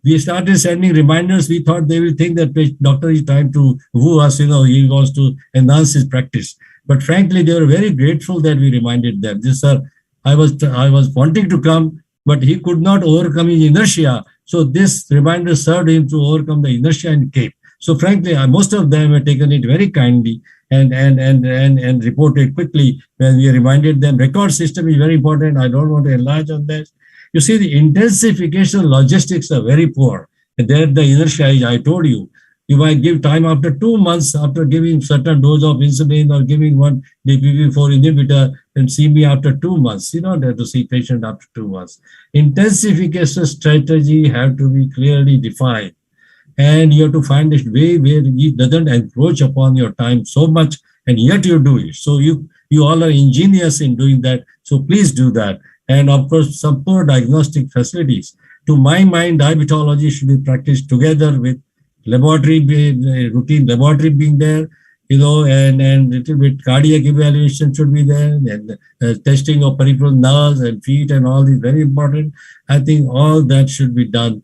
we started sending reminders. We thought they will think that the doctor is trying to woo us, he wants to enhance his practice. But frankly, they were very grateful that we reminded them. This sir, I was wanting to come, but he could not overcome his inertia. So this reminder served him to overcome the inertia and came. So frankly, most of them have taken it very kindly and reported quickly when we reminded them. Record system is very important. I don't want to enlarge on that. You see, the intensification logistics are very poor. And there the inertia is, I told you, you might give time after 2 months after giving certain dose of insulin or giving one DPP-4 inhibitor and see me after 2 months. You don't have to see patient after 2 months. Intensification strategy have to be clearly defined. And you have to find a way where it doesn't encroach upon your time so much, and yet you do it. So you all are ingenious in doing that. So please do that. And of course, some poor diagnostic facilities. To my mind, diabetology should be practiced together with laboratory, routine laboratory being there, and little bit cardiac evaluation should be there, and testing of peripheral nerves and feet and all is very important. I think all that should be done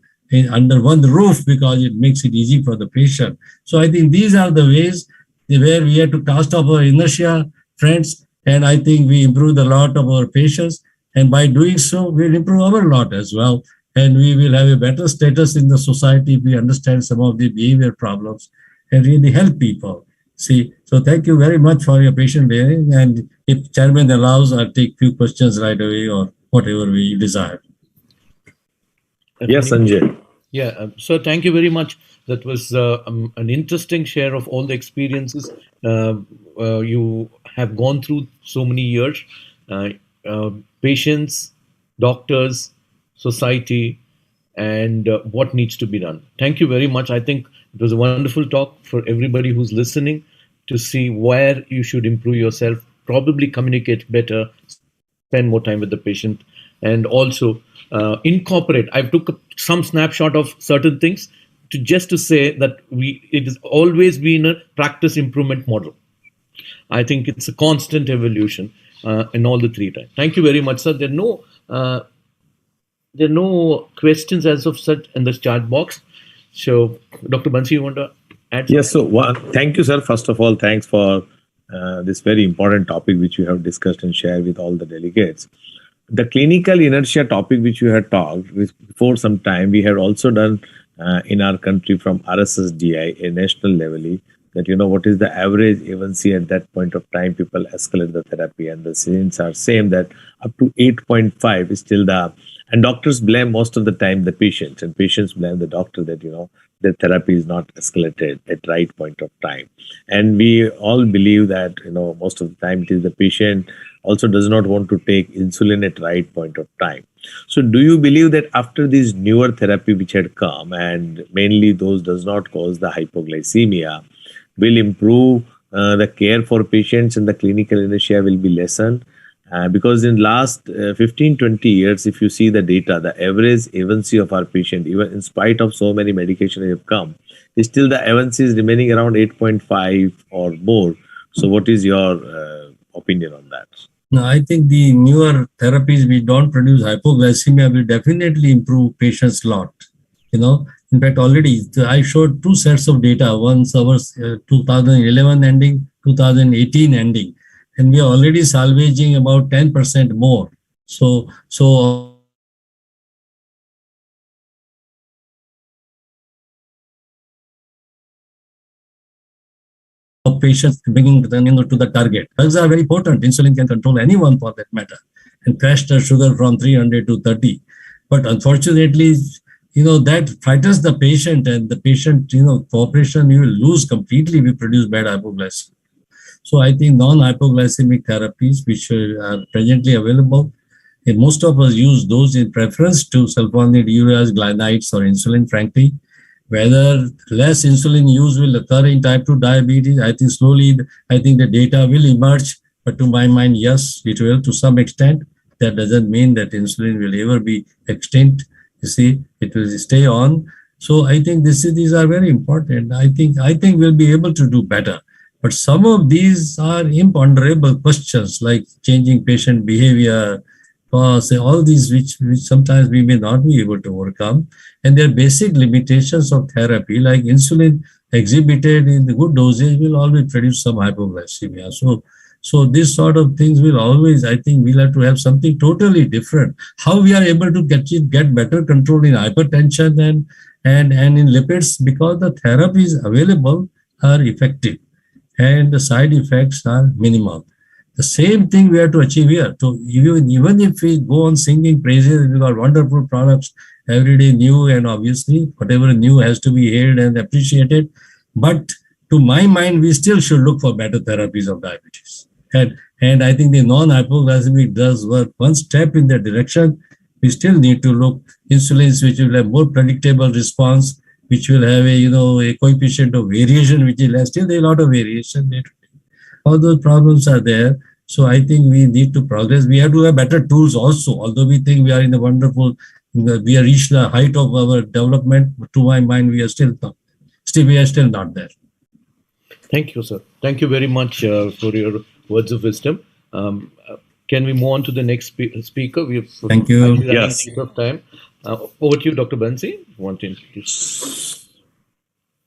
under one roof because it makes it easy for the patient. So I think these are the ways where we have to cast off our inertia, friends, and I think we improved a lot of our patients. And by doing so, we'll improve our lot as well. And we will have a better status in the society if we understand some of the behavior problems and really help people. See, so thank you very much for your patient hearing. And if Chairman allows, I'll take few questions right away or whatever we desire. Yes, Sanjay. Yeah, so thank you very much. That was an interesting share of all the experiences you have gone through so many years. Patients, doctors, society, and what needs to be done. Thank you very much. I think it was a wonderful talk for everybody who's listening to see where you should improve yourself, probably communicate better, spend more time with the patient, and also incorporate. I took some snapshot of certain things to say that it has always been a practice improvement model. I think it's a constant evolution in all the three times. Thank you very much, sir. There are no questions as of such in the chat box. So, Dr. Bansi, you want to add? Yes. So, thank you, sir. First of all, thanks for this very important topic which you have discussed and shared with all the delegates. The clinical inertia topic which you had talked with before some time, we had also done in our country from RSSDI, a national level, that what is the average A1c at that point of time people escalate the therapy, and the signs are same that up to 8.5 is still and doctors blame most of the time the patients, and patients blame the doctor that the therapy is not escalated at right point of time. And we all believe that most of the time it is the patient also does not want to take insulin at right point of time. So do you believe that after this newer therapy which had come, and mainly those does not cause the hypoglycemia, will improve the care for patients and the clinical inertia will be lessened? Because in last 15-20 years, if you see the data, the average A1c of our patient, even in spite of so many medications have come, is still the A1c is remaining around 8.5 or more. So what is your opinion on that? No, I think the newer therapies we don't produce hypoglycemia will definitely improve patients' lot. In fact, already I showed two sets of data. One covers 2011 ending, 2018 ending, and we are already salvaging about 10% more. So of patients bringing to the target. Drugs are very potent. Insulin can control anyone for that matter, and crash the sugar from 300 to 30. But unfortunately, that frightens the patient, and the patient, cooperation, you will lose completely if you produce bad hypoglycemia. So I think non-hypoglycemic therapies, which are presently available, and most of us use those in preference to sulfonylureas, glycides, or insulin, frankly. Whether less insulin use will occur in type 2 diabetes, I think slowly, I think the data will emerge. But to my mind, yes, it will to some extent. That doesn't mean that insulin will ever be extinct. You see, it will stay on. So I think these are very important. I think we'll be able to do better. But some of these are imponderable questions like changing patient behavior, say all these which sometimes we may not be able to overcome, and their basic limitations of therapy, like insulin exhibited in the good dosage will always produce some hypoglycemia. So this sort of things will always, I think we'll have to have something totally different. How we are able to get better control in hypertension and in lipids, because the therapies available are effective and the side effects are minimal. The same thing we have to achieve here. So even if we go on singing praises, we got wonderful products every day, new, and obviously whatever new has to be hailed and appreciated. But to my mind, we still should look for better therapies of diabetes. And I think the non-hypoglycemic does work one step in that direction. We still need to look insulins which will have more predictable response, which will have a coefficient of variation which is less. Still there is a lot of variation. All those problems are there. So I think we need to progress. We have to have better tools also. Although we think we are in a wonderful, we have reached the height of our development, to my mind, we are still not there. Thank you, sir. Thank you very much for your words of wisdom. Can we move on to the next speaker? We have Thank you. Yes. Of time. Over to you, Dr. Bansi. Want to introduce?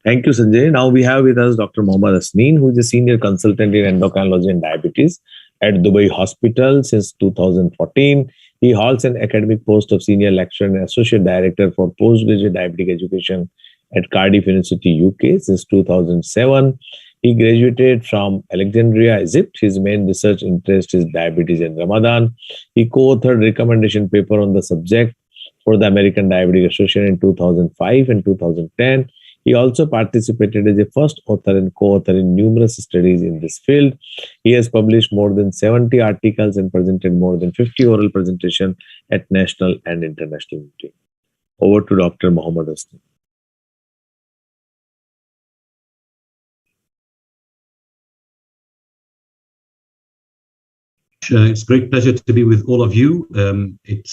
Thank you, Sanjay. Now we have with us Dr. Mohammad Asneen, who is a senior consultant in endocrinology and diabetes at Dubai Hospital since 2014. He holds an academic post of senior lecturer and associate director for postgraduate diabetic education at Cardiff University, UK since 2007. He graduated from Alexandria, Egypt. His main research interest is diabetes and Ramadan. He co-authored recommendation paper on the subject for the American Diabetic Association in 2005 and 2010. He also participated as a first author and co-author in numerous studies in this field. He has published more than 70 articles and presented more than 50 oral presentations at national and international meetings. Over to Dr. Mohammad Asneen. It's a great pleasure to be with all of you. It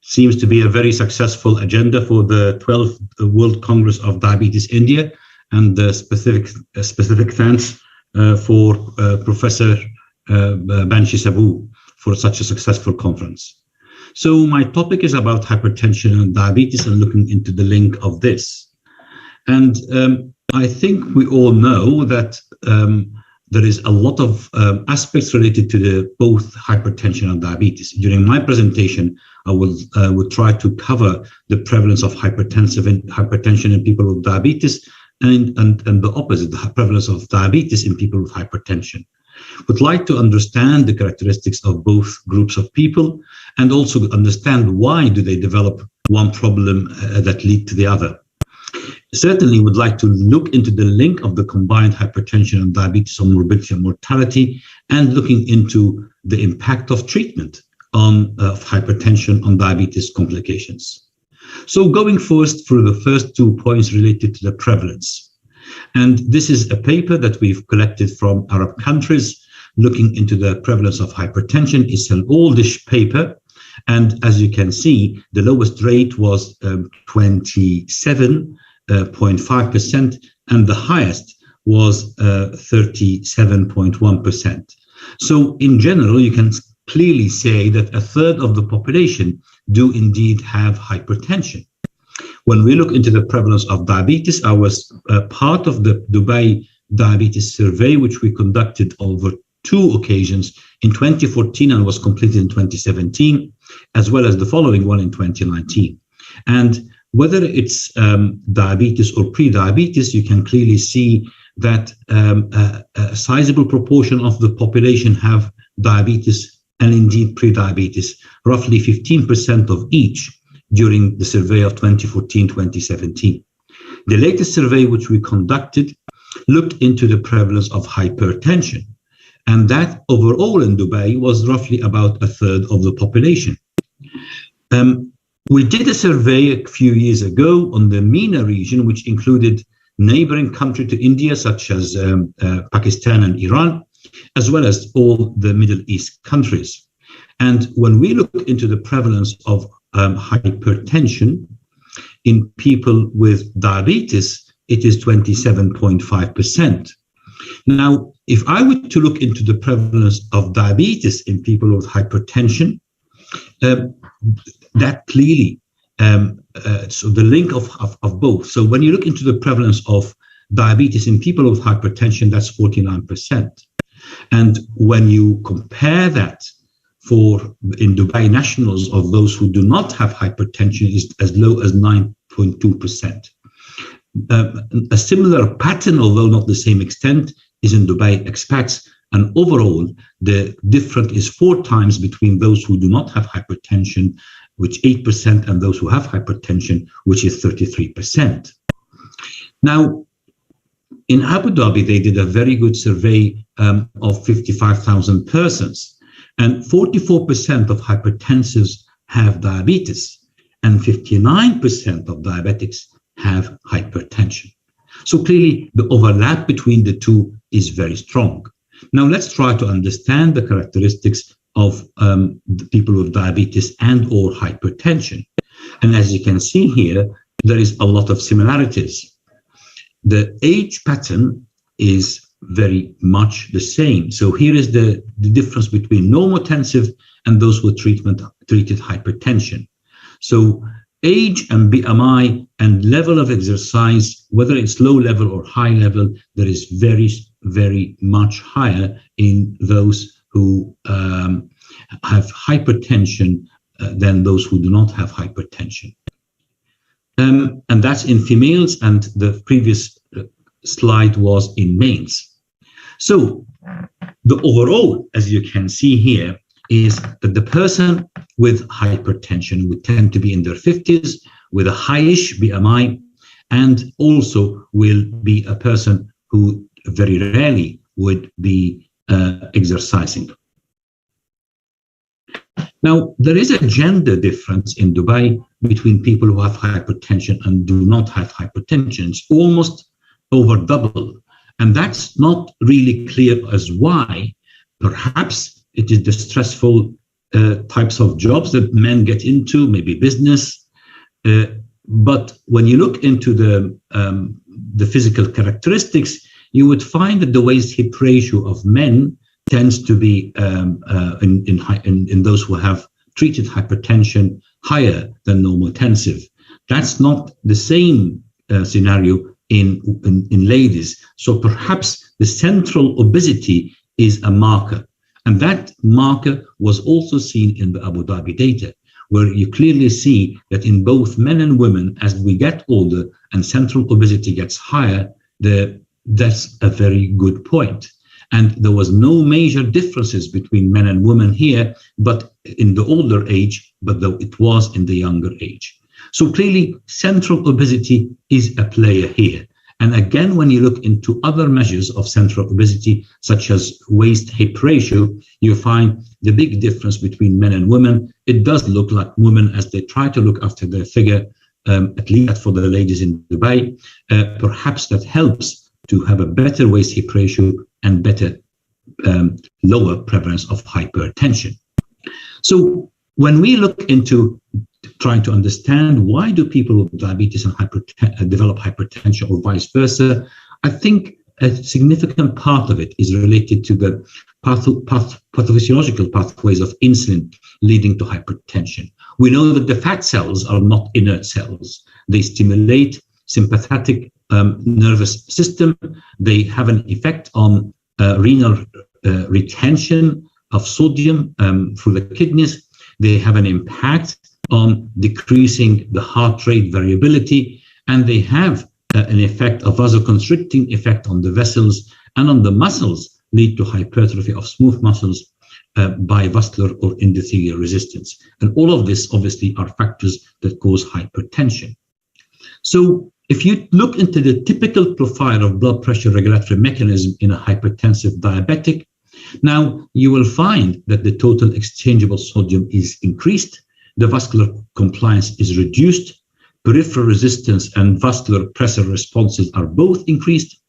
seems to be a very successful agenda for the 12th World Congress of Diabetes India, and specific thanks for Professor Banshi Sabu for such a successful conference. So my topic is about hypertension and diabetes and looking into the link of this. And I think we all know that there is a lot of aspects related to both hypertension and diabetes. During my presentation, I would try to cover the prevalence of hypertension in people with diabetes and the opposite, the prevalence of diabetes in people with hypertension. Would like to understand the characteristics of both groups of people and also understand why do they develop one problem that lead to the other. Certainly would like to look into the link of the combined hypertension and diabetes on morbidity and mortality, and looking into the impact of treatment of hypertension on diabetes complications. So going first through the first 2 points related to the prevalence. And this is a paper that we've collected from Arab countries looking into the prevalence of hypertension. It's an oldish paper. And as you can see, the lowest rate was 27.5%, and the highest was 37.1%. So in general, you can clearly say that a third of the population do indeed have hypertension. When we look into the prevalence of diabetes, I was part of the Dubai Diabetes Survey, which we conducted over 2 occasions in 2014 and was completed in 2017, as well as the following one in 2019. And whether it's diabetes or pre-diabetes, you can clearly see that a sizable proportion of the population have diabetes and indeed pre-diabetes, roughly 15% of each during the survey of 2014-2017. The latest survey which we conducted looked into the prevalence of hypertension, and that overall in Dubai was roughly about a third of the population. We did a survey a few years ago on the MENA region, which included neighboring countries to India, such as Pakistan and Iran, as well as all the Middle East countries. And when we look into the prevalence of hypertension in people with diabetes, it is 27.5%. Now, if I were to look into the prevalence of diabetes in people with hypertension, that clearly, so the link of both. So when you look into the prevalence of diabetes in people with hypertension, that's 49%. And when you compare that in Dubai nationals of those who do not have hypertension is as low as 9.2%. A similar pattern, although not the same extent, is in Dubai expats, and overall the difference is 4 times between those who do not have hypertension, which 8%, and those who have hypertension, which is 33%. Now, in Abu Dhabi, they did a very good survey of 55,000 persons, and 44% of hypertensives have diabetes, and 59% of diabetics have hypertension. So clearly, the overlap between the two is very strong. Now, let's try to understand the characteristics of the people with diabetes and or hypertension. And as you can see here, there is a lot of similarities. The age pattern is very much the same. So here is the difference between normotensive and those with treated hypertension. So age and BMI and level of exercise, whether it's low level or high level, there is very, very much higher in those who have hypertension than those who do not have hypertension. And that's in females, and the previous slide was in males. So the overall, as you can see here, is that the person with hypertension would tend to be in their 50s with a highish BMI, and also will be a person who very rarely would be exercising. Now, there is a gender difference in Dubai between people who have hypertension and do not have hypertension. It's almost over double. And that's not really clear as why. Perhaps it is the stressful types of jobs that men get into, maybe business. But when you look into the physical characteristics, you would find that the waist-hip ratio of men tends to be in those who have treated hypertension higher than normotensive. That's not the same scenario in ladies. So perhaps the central obesity is a marker. And that marker was also seen in the Abu Dhabi data, where you clearly see that in both men and women, as we get older and central obesity gets higher, that's a very good point. And there was no major differences between men and women here, but in the older age, but though it was in the younger age. So clearly, central obesity is a player here. And again, when you look into other measures of central obesity, such as waist-hip ratio, you find the big difference between men and women. It does look like women, as they try to look after their figure, at least for the ladies in Dubai, perhaps that helps to have a better waist-hip ratio and better lower prevalence of hypertension. So when we look into trying to understand why do people with diabetes and develop hypertension or vice versa, I think a significant part of it is related to the pathophysiological pathways of insulin leading to hypertension. We know that the fat cells are not inert cells. They stimulate sympathetic nervous system. They have an effect on renal retention of sodium through the kidneys. They have an impact on decreasing the heart rate variability, and they have an effect, a vasoconstricting effect on the vessels and on the muscles, lead to hypertrophy of smooth muscles by vascular or endothelial resistance. And all of this obviously are factors that cause hypertension. So if you look into the typical profile of blood pressure regulatory mechanism in a hypertensive diabetic, now you will find that the total exchangeable sodium is increased, the vascular compliance is reduced, peripheral resistance and vascular pressure responses are both increased.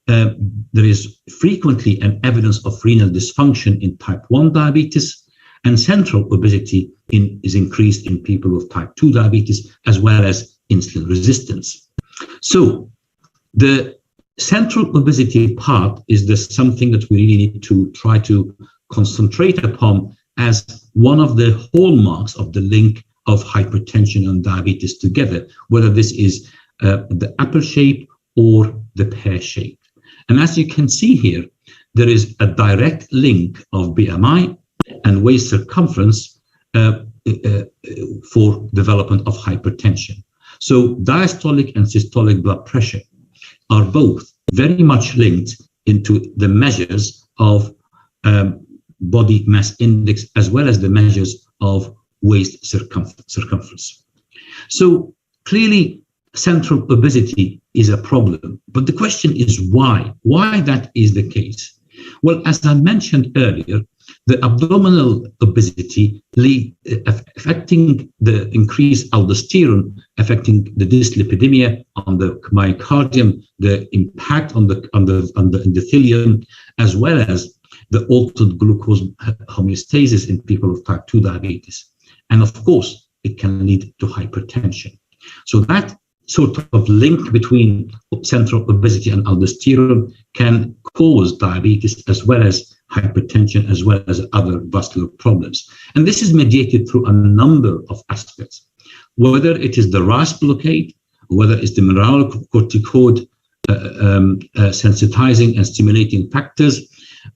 There is frequently an evidence of renal dysfunction in type 1 diabetes, and central obesity is increased in people with type 2 diabetes, as well as insulin resistance. So the central obesity part is something that we really need to try to concentrate upon as one of the hallmarks of the link of hypertension and diabetes together, whether this is the apple shape or the pear shape. And as you can see here, there is a direct link of BMI and waist circumference for development of hypertension. So diastolic and systolic blood pressure are both very much linked into the measures of body mass index as well as the measures of waist circumference. So clearly central obesity is a problem, but the question is why that is the case. Well, as I mentioned earlier, the abdominal obesity affecting the increased aldosterone, affecting the dyslipidemia on the myocardium, the impact on the endothelium, as well as the altered glucose homeostasis in people with type 2 diabetes. And of course, it can lead to hypertension. So that sort of link between central obesity and aldosterone can cause diabetes as well as hypertension, as well as other vascular problems. And this is mediated through a number of aspects, whether it is the RAS blockade, whether it's the mineralocorticoid sensitizing and stimulating factors,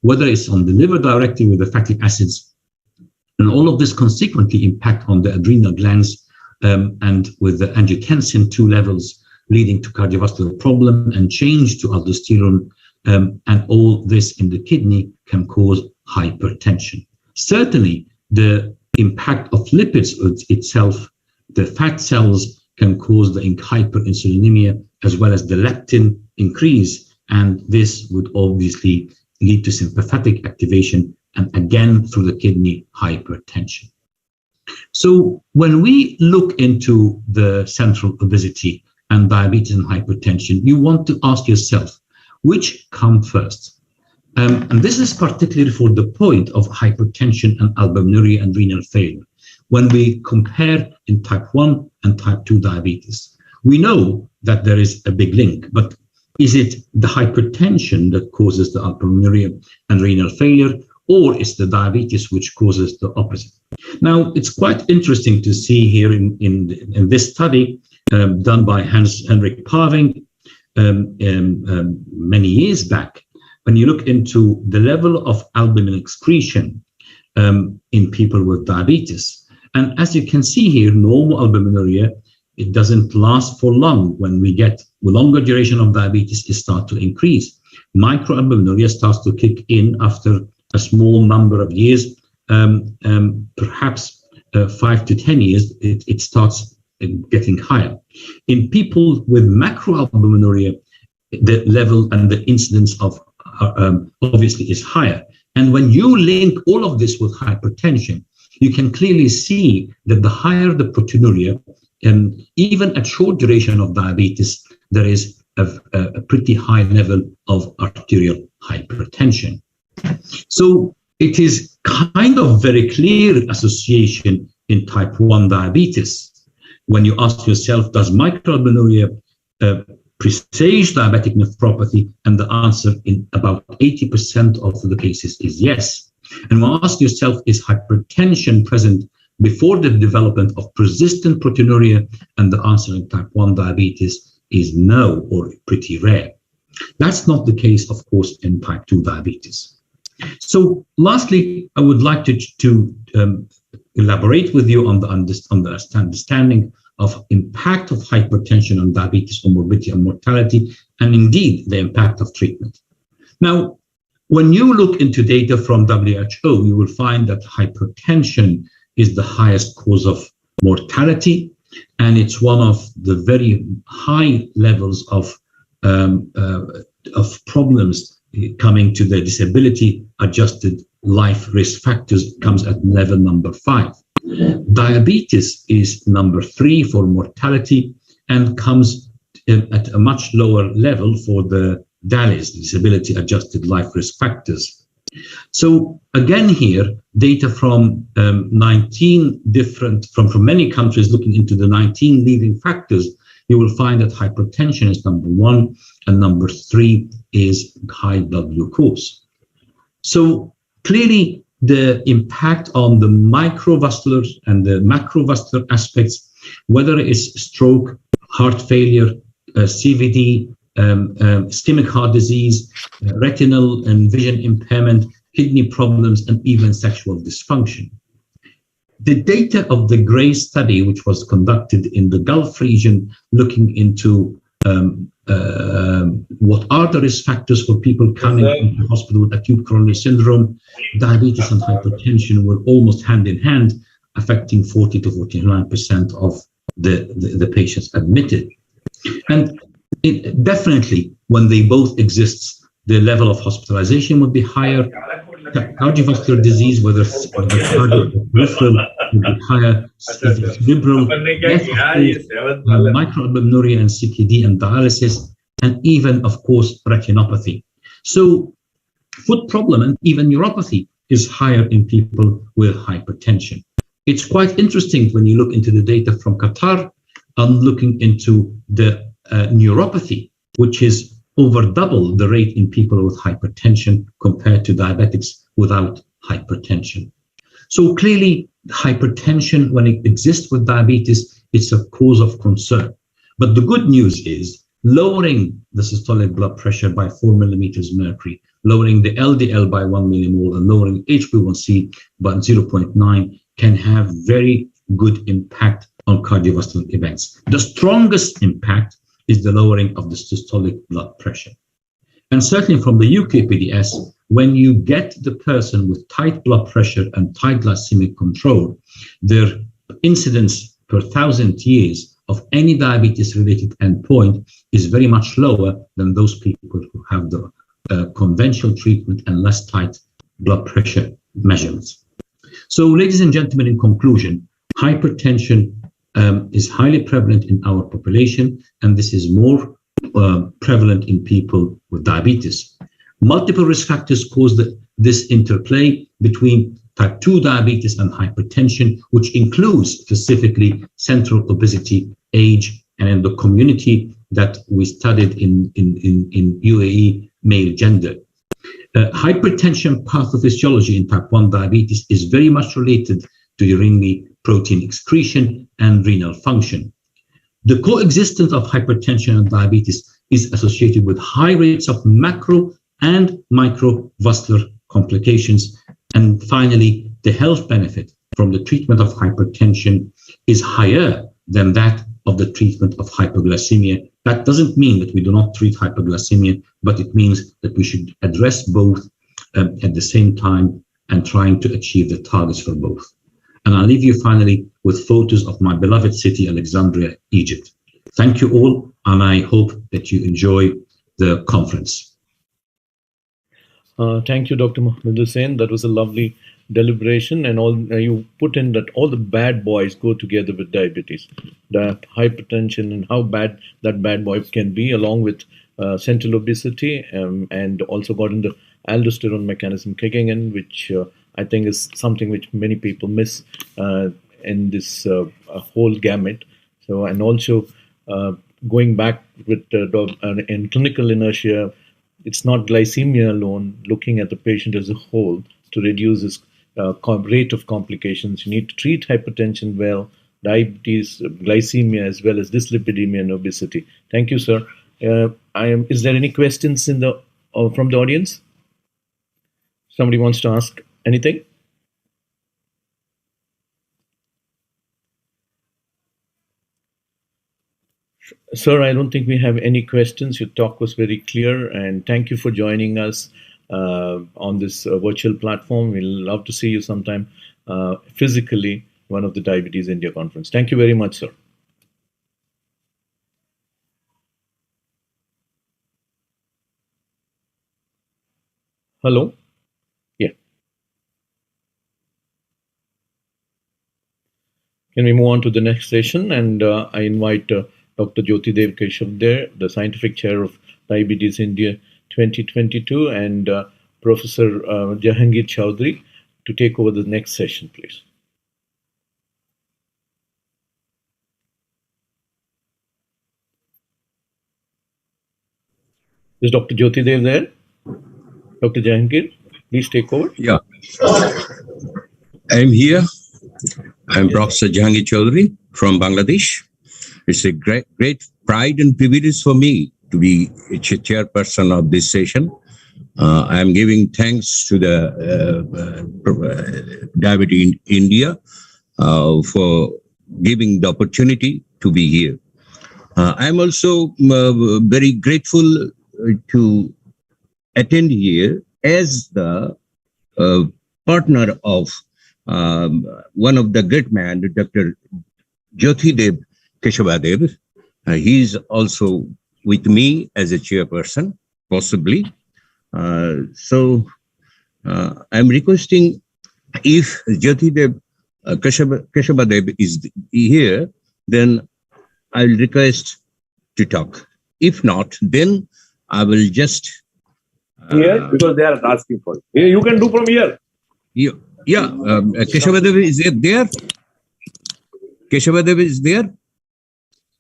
whether it's on the liver directly with the fatty acids. And all of this consequently impact on the adrenal glands and with the angiotensin II levels leading to cardiovascular problem and change to aldosterone, and all this in the kidney can cause hypertension. Certainly, the impact of lipids itself, the fat cells can cause the hyperinsulinemia as well as the leptin increase, and this would obviously lead to sympathetic activation and again through the kidney hypertension. So when we look into the central obesity and diabetes and hypertension, you want to ask yourself, which come first? And this is particularly for the point of hypertension and albuminuria and renal failure. When we compare in type 1 and type 2 diabetes, we know that there is a big link, but is it the hypertension that causes the albuminuria and renal failure, or is the diabetes which causes the opposite? Now, it's quite interesting to see here in this study done by Hans Henrik Paving many years back, when you look into the level of albumin excretion in people with diabetes. And as you can see here, normal albuminuria, it doesn't last for long. When we get longer duration of diabetes, it starts to increase. Microalbuminuria starts to kick in after a small number of years, perhaps 5 to 10 years, it starts getting higher. In people with macroalbuminuria, the level and the incidence of obviously is higher. And when you link all of this with hypertension, you can clearly see that the higher the proteinuria, even at short duration of diabetes, there is a pretty high level of arterial hypertension. So it is kind of very clear association in type 1 diabetes. When you ask yourself, does microalbuminuria presage diabetic nephropathy? And the answer in about 80% of the cases is yes. And when you ask yourself, is hypertension present before the development of persistent proteinuria? And the answer in type 1 diabetes is no, or pretty rare. That's not the case, of course, in type 2 diabetes. So lastly, I would like to elaborate with you on the understanding of impact of hypertension on diabetes, on morbidity and mortality, and indeed the impact of treatment. Now, when you look into data from WHO, you will find that hypertension is the highest cause of mortality, and it's one of the very high levels of problems coming to the disability adjusted life risk factors, comes at level number 5. Diabetes is number 3 for mortality and comes at a much lower level for the DALYs, disability adjusted life risk factors. So again here, data from 19 different, from many countries looking into the 19 leading factors, you will find that hypertension is number 1 and number 3 is high blood glucose. So clearly the impact on the microvascular and the macrovascular aspects, whether it's stroke, heart failure, CVD, ischemic heart disease, retinal and vision impairment, kidney problems, and even sexual dysfunction. The data of the GRAY study, which was conducted in the Gulf region, looking into what are the risk factors for people coming into hospital with acute coronary syndrome, diabetes and hypertension were almost hand in hand, affecting 40 to 49% of the patients admitted. And definitely, when they both exist, the level of hospitalization would be higher. Cardiovascular disease, whether cardiac or peripheral, would be higher. Cerebral, microalbuminuria and CKD and dialysis, and even, of course, retinopathy. So, foot problem and even neuropathy is higher in people with hypertension. It's quite interesting when you look into the data from Qatar and looking into the neuropathy, which is over double the rate in people with hypertension compared to diabetics without hypertension. So clearly, hypertension, when it exists with diabetes, it's a cause of concern. But the good news is lowering the systolic blood pressure by 4 millimeters mercury, lowering the LDL by 1 millimole, and lowering HbA1c by 0.9 can have very good impact on cardiovascular events. The strongest impact is the lowering of the systolic blood pressure. And certainly from the UK PDS, when you get the person with tight blood pressure and tight glycemic control, their incidence per 1,000 years of any diabetes-related endpoint is very much lower than those people who have the conventional treatment and less tight blood pressure measurements. So, ladies and gentlemen, in conclusion, hypertension is highly prevalent in our population, and this is more prevalent in people with diabetes. Multiple risk factors cause this interplay between type 2 diabetes and hypertension, which includes specifically central obesity, age, and in the community that we studied in UAE, male gender. Hypertension pathophysiology in type 1 diabetes is very much related to urinary protein excretion and renal function. The coexistence of hypertension and diabetes is associated with high rates of macro and microvascular complications. And finally, the health benefit from the treatment of hypertension is higher than that of the treatment of hypoglycemia. That doesn't mean that we do not treat hypoglycemia, but it means that we should address both at the same time and trying to achieve the targets for both. And I'll leave you finally with photos of my beloved city, Alexandria, Egypt. Thank you all, and I hope that you enjoy the conference. Thank you, Dr. Mohammed Hussain. That was a lovely deliberation, and all you put in that all the bad boys go together with diabetes, the hypertension, and how bad that bad boy can be, along with central obesity, and also got in the aldosterone mechanism kicking in, which I think is something which many people miss in this whole gamut. So, and also going back with in clinical inertia, it's not glycemia alone, looking at the patient as a whole to reduce his rate of complications. You need to treat hypertension well, diabetes, glycemia, as well as dyslipidemia and obesity. Thank you, sir. Is there any questions in the from the audience? Somebody wants to ask anything? Sir, I don't think we have any questions. Your talk was very clear, and thank you for joining us on this virtual platform. We'll love to see you sometime physically, one of the Diabetes India conference. Thank you very much, sir. Hello? Yeah. Can we move on to the next session? And I invite Dr. Jyoti Dev Keshav there, the Scientific Chair of Diabetes India 2022, and Professor Jahangir Chowdhury to take over the next session, please. Is Dr. Jyoti Dev there? Dr. Jahangir? Please take over. Yeah. I'm here. I'm Professor Jahangir Chaudhary from Bangladesh. It's a great pride and privilege for me to be a chairperson of this session. I'm giving thanks to the Diabetic India for giving the opportunity to be here. I'm also very grateful to attend here as the partner of one of the great men, Dr. Jyotidev Keshavadev. He's also with me as a chairperson, possibly. So I'm requesting if Jyotidev Keshavadev is here, then I'll request to talk. If not, then I will just here because they are asking for it. Here, you can do from here. Yeah, Keshavadev is there. Keshavadev is there.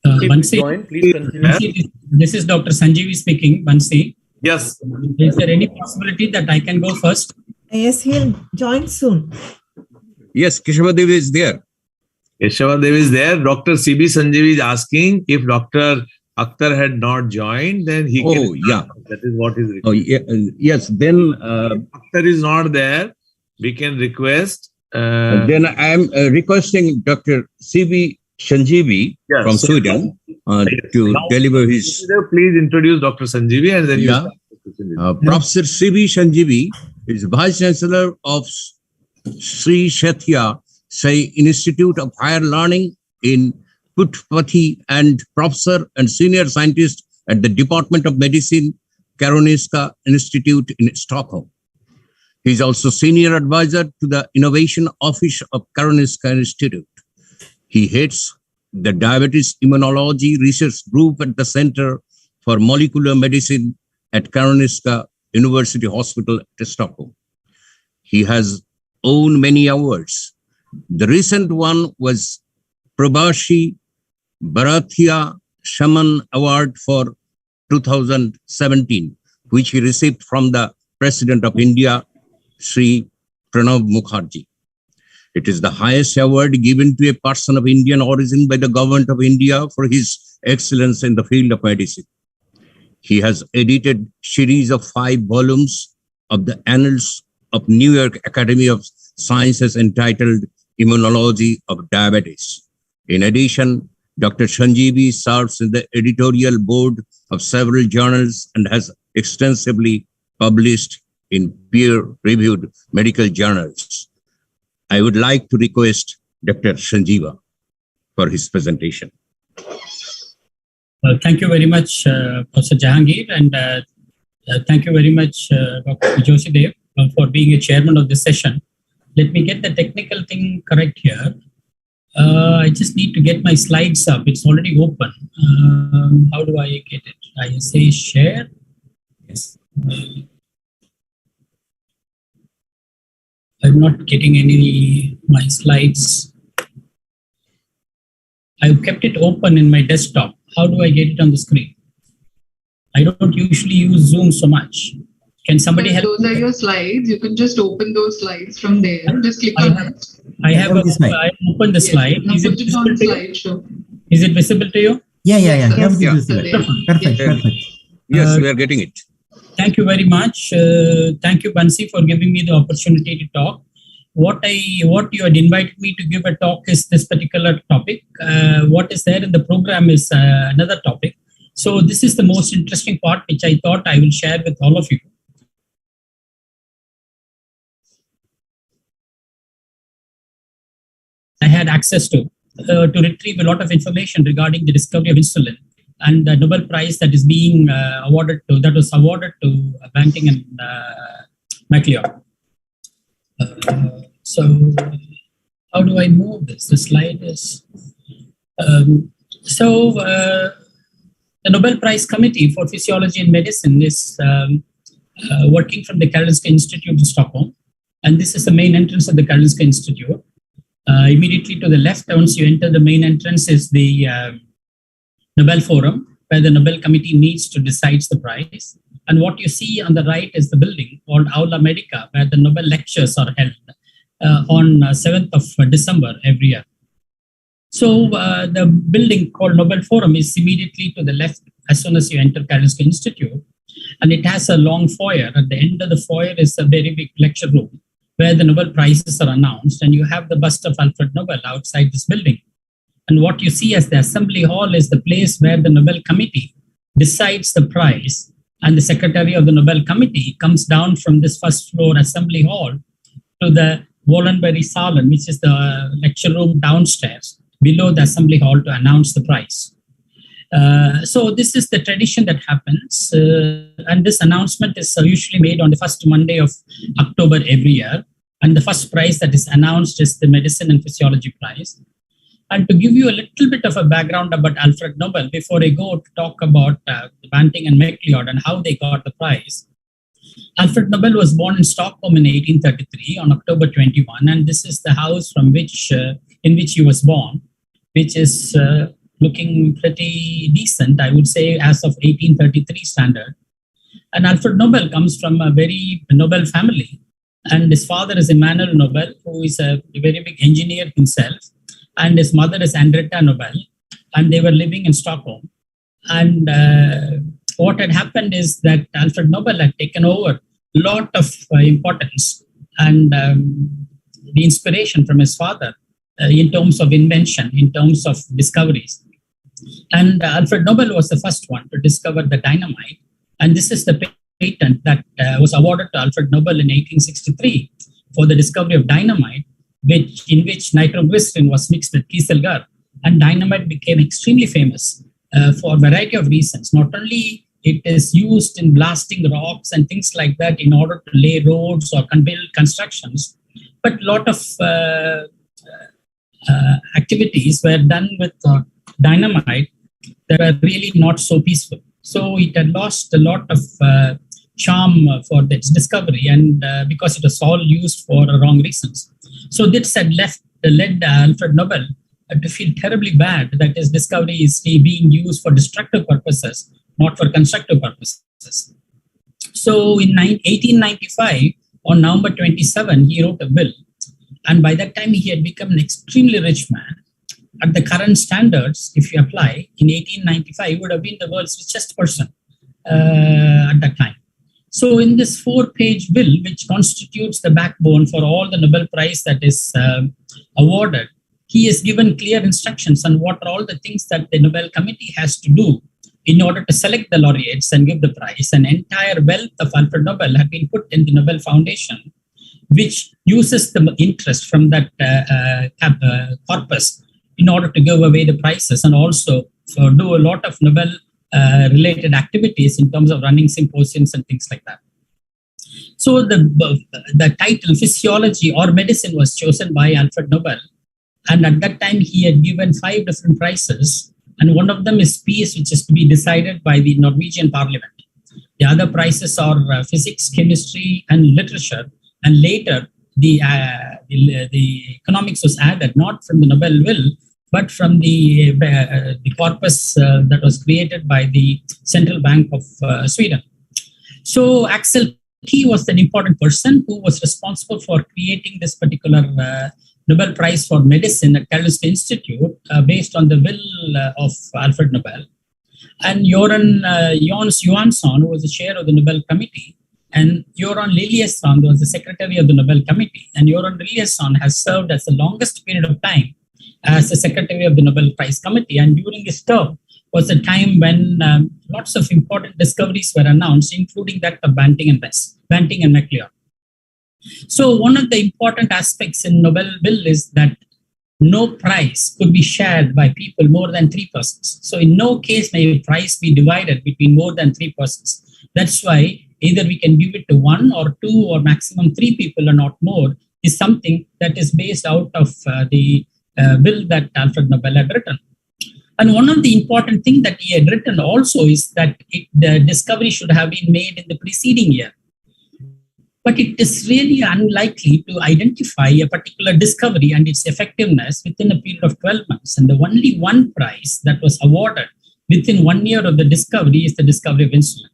Bansi, please continue. This is Dr. Sanjeevi speaking. Bansi. Yes. Is there any possibility that I can go first? Yes, he'll join soon. Yes, Keshavadev is there. Keshavadev is there. Dr. CB Sanjeevi is asking if Dr. Akhtar had not joined, then he can. Oh, yeah. That is what is required. Oh, yeah. Yes, then. Akhtar is not there. We can request. Then I am requesting Dr. CB Sanjeevi from Sweden to deliver his. Please introduce Dr. Sanjeevi and then you start. Professor CB Sanjeevi is Vice Chancellor of Sri Shathya Sai Institute of Higher Learning in Neuropathy and Professor and Senior Scientist at the Department of Medicine, Karolinska Institute in Stockholm. He is also Senior Advisor to the Innovation Office of Karolinska Institute. He heads the Diabetes Immunology Research Group at the Center for Molecular Medicine at Karolinska University Hospital at Stockholm. He has won many awards. The recent one was Prabhashi Bharatia Shaman Award for 2017, which he received from the President of India, Sri Pranab Mukherjee. It is the highest award given to a person of Indian origin by the government of India for his excellence in the field of medicine. He has edited series of 5 volumes of the Annals of New York Academy of Sciences entitled Immunology of Diabetes. In addition, Dr. Sanjeevi serves in the editorial board of several journals and has extensively published in peer-reviewed medical journals. I would like to request Dr. Sanjeeva for his presentation. Thank you very much, Professor Jahangir, and thank you very much, Dr. Joshidev, for being a chairman of this session. Let me get the technical thing correct here. I just need to get my slides up. It's already open. How do I get it? I say share. Yes. I'm not getting my slides. I've kept it open in my desktop. How do I get it on the screen? I don't usually use Zoom so much. Can somebody help? Those are your slides. You can just open those slides from there. Just click on it. I have opened the slide. Is it visible to you? Is it visible to you? Yeah. Perfect. Yes, we are getting it. Thank you very much. Thank you, Bansi, for giving me the opportunity to talk. What you had invited me to give a talk is this particular topic. What is there in the program is another topic. So this is the most interesting part, which I thought I will share with all of you. I had access to retrieve a lot of information regarding the discovery of insulin and the Nobel Prize that is being was awarded to Banting and MacLeod. So how do I move this? The slide is the Nobel Prize Committee for Physiology and Medicine is working from the Karolinska Institute in Stockholm, and this is the main entrance of the Karolinska Institute. Immediately to the left, once you enter the main entrance, is the Nobel Forum, where the Nobel Committee meets to decide the prize. And what you see on the right is the building called Aula Medica, where the Nobel lectures are held on 7th of December every year. So the building called Nobel Forum is immediately to the left as soon as you enter Karolinska Institute. And it has a long foyer. At the end of the foyer is a very big lecture room where the Nobel Prizes are announced. And you have the bust of Alfred Nobel outside this building. And what you see as the assembly hall is the place where the Nobel Committee decides the prize. And the secretary of the Nobel Committee comes down from this first floor assembly hall to the Wallenberry Salen, which is the lecture room downstairs below the assembly hall to announce the prize. So this is the tradition that happens. And this announcement is usually made on the first Monday of October every year. And the first prize that is announced is the Medicine and Physiology Prize. And to give you a little bit of a background about Alfred Nobel, before I go to talk about Banting and MacLeod and how they got the prize, Alfred Nobel was born in Stockholm in 1833 on October 21. And this is the house from which, in which he was born, which is looking pretty decent, I would say, as of 1833 standard. And Alfred Nobel comes from a very Nobel family. And his father is Emanuel Nobel, who is a very big engineer himself. And his mother is Henrietta Nobel. And they were living in Stockholm. And what had happened is that Alfred Nobel had taken over a lot of importance and the inspiration from his father in terms of invention, in terms of discoveries. And Alfred Nobel was the first one to discover the dynamite. And this is the patent that was awarded to Alfred Nobel in 1863 for the discovery of dynamite, in which nitroglycerin was mixed with kieselguhr. And dynamite became extremely famous for a variety of reasons. Not only it is used in blasting rocks and things like that in order to lay roads or build constructions, but a lot of activities were done with dynamite that were really not so peaceful. So it had lost a lot of charm for its discovery, and because it was all used for wrong reasons. So this had led Alfred Nobel to feel terribly bad that his discovery is being used for destructive purposes, not for constructive purposes. So in 1895, on November 27, he wrote a will. And by that time, he had become an extremely rich man. At the current standards, if you apply, in 1895, he would have been the world's richest person at that time. So in this 4-page will, which constitutes the backbone for all the Nobel Prize that is awarded, he has given clear instructions on what are all the things that the Nobel Committee has to do in order to select the laureates and give the prize. An entire wealth of Alfred Nobel had been put in the Nobel Foundation, which uses the interest from that corpus in order to give away the prizes and also do a lot of Nobel related activities in terms of running symposiums and things like that. So the title Physiology or Medicine was chosen by Alfred Nobel. And at that time, he had given 5 different prizes. And one of them is peace, which is to be decided by the Norwegian Parliament. The other prizes are physics, chemistry, and literature. And later, the economics was added, not from the Nobel will, but from the corpus that was created by the Central Bank of Sweden. So Axel Key was an important person who was responsible for creating this particular Nobel Prize for Medicine at Karolinska Institute based on the will of Alfred Nobel. And Jons Johansson, who was the chair of the Nobel Committee, and Göran Eliasson was the secretary of the Nobel Committee. And Göran Eliasson has served as the longest period of time as the secretary of the Nobel Prize Committee. And during his term was a time when lots of important discoveries were announced, including that of Banting and MacLeod. So one of the important aspects in Nobel will is that no prize could be shared by people more than 3 persons. So in no case may a prize be divided between more than 3 persons. That's why either we can give it to 1 or 2 or maximum 3 people or not more is something that is based out of the will that Alfred Nobel had written. And one of the important things that he had written also is that the discovery should have been made in the preceding year. But it is really unlikely to identify a particular discovery and its effectiveness within a period of 12 months. And the only one prize that was awarded within 1 year of the discovery is the discovery of insulin.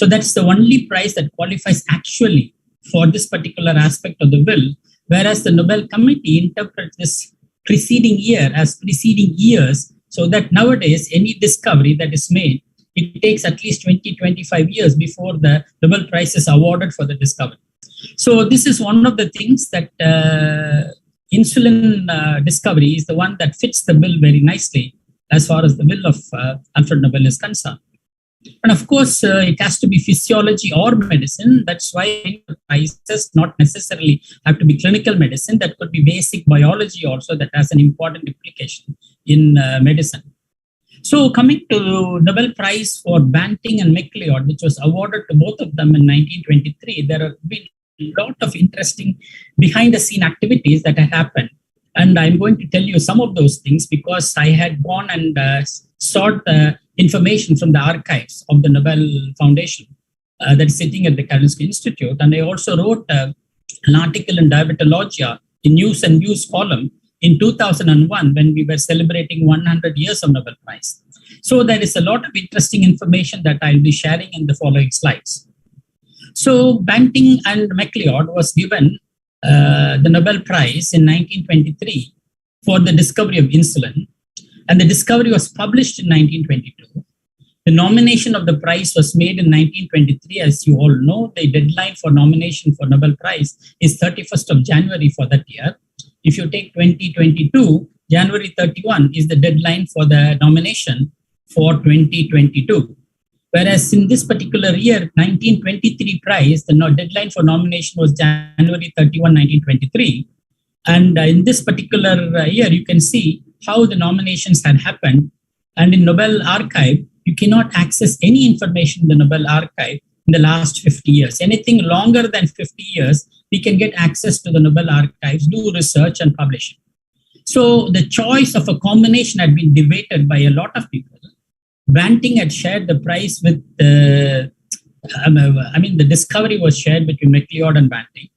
So that's the only prize that qualifies actually for this particular aspect of the will, whereas the Nobel Committee interprets this preceding year as preceding years, so that nowadays any discovery that is made, it takes at least 20-25 years before the Nobel Prize is awarded for the discovery. So this is one of the things that insulin discovery is the one that fits the bill very nicely as far as the will of Alfred Nobel is concerned. And of course, it has to be physiology or medicine. That's why prizes not necessarily have to be clinical medicine. That could be basic biology also that has an important implication in medicine. So coming to Nobel Prize for Banting and MacLeod, which was awarded to both of them in 1923, there have been a lot of interesting behind-the-scene activities that have happened. And I'm going to tell you some of those things because I had gone and sought information from the archives of the Nobel Foundation that is sitting at the Karolinska Institute. And I also wrote an article in Diabetologia in News and Views column in 2001 when we were celebrating 100 years of Nobel Prize. So there is a lot of interesting information that I'll be sharing in the following slides. So Banting and MacLeod was given the Nobel Prize in 1923 for the discovery of insulin, and the discovery was published in 1922. The nomination of the prize was made in 1923. As you all know, the deadline for nomination for Nobel Prize is 31st of January for that year. If you take 2022, January 31 is the deadline for the nomination for 2022. Whereas in this particular year, 1923 prize, the deadline for nomination was January 31, 1923. And in this particular year, you can see how the nominations had happened. And in Nobel Archive, you cannot access any information in the Nobel Archive in the last 50 years. Anything longer than 50 years, we can get access to the Nobel Archives, do research and publish it. So the choice of a combination had been debated by a lot of people. Banting had shared the prize with, the discovery was shared between MacLeod and Banting.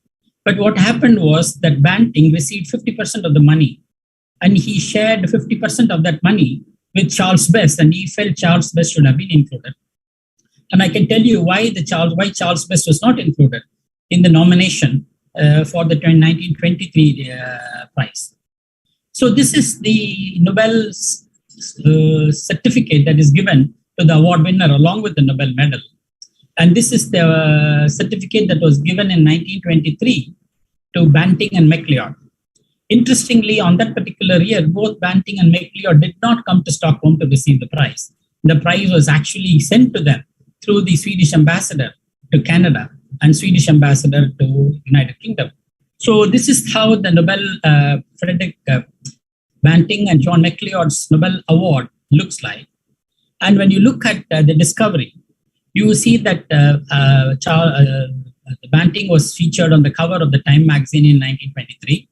But what happened was that Banting received 50% of the money, and he shared 50% of that money with Charles Best, and he felt Charles Best should have been included. And I can tell you why Charles Best was not included in the nomination for the 1923 prize. So this is the Nobel certificate that is given to the award winner along with the Nobel medal. And this is the certificate that was given in 1923 to Banting and MacLeod. Interestingly, on that particular year, both Banting and MacLeod did not come to Stockholm to receive the prize. The prize was actually sent to them through the Swedish ambassador to Canada and Swedish ambassador to United Kingdom. So this is how the Nobel Frederick Banting and John MacLeod's Nobel Award looks like. And when you look at the discovery, you see that Banting was featured on the cover of the Time magazine in 1923.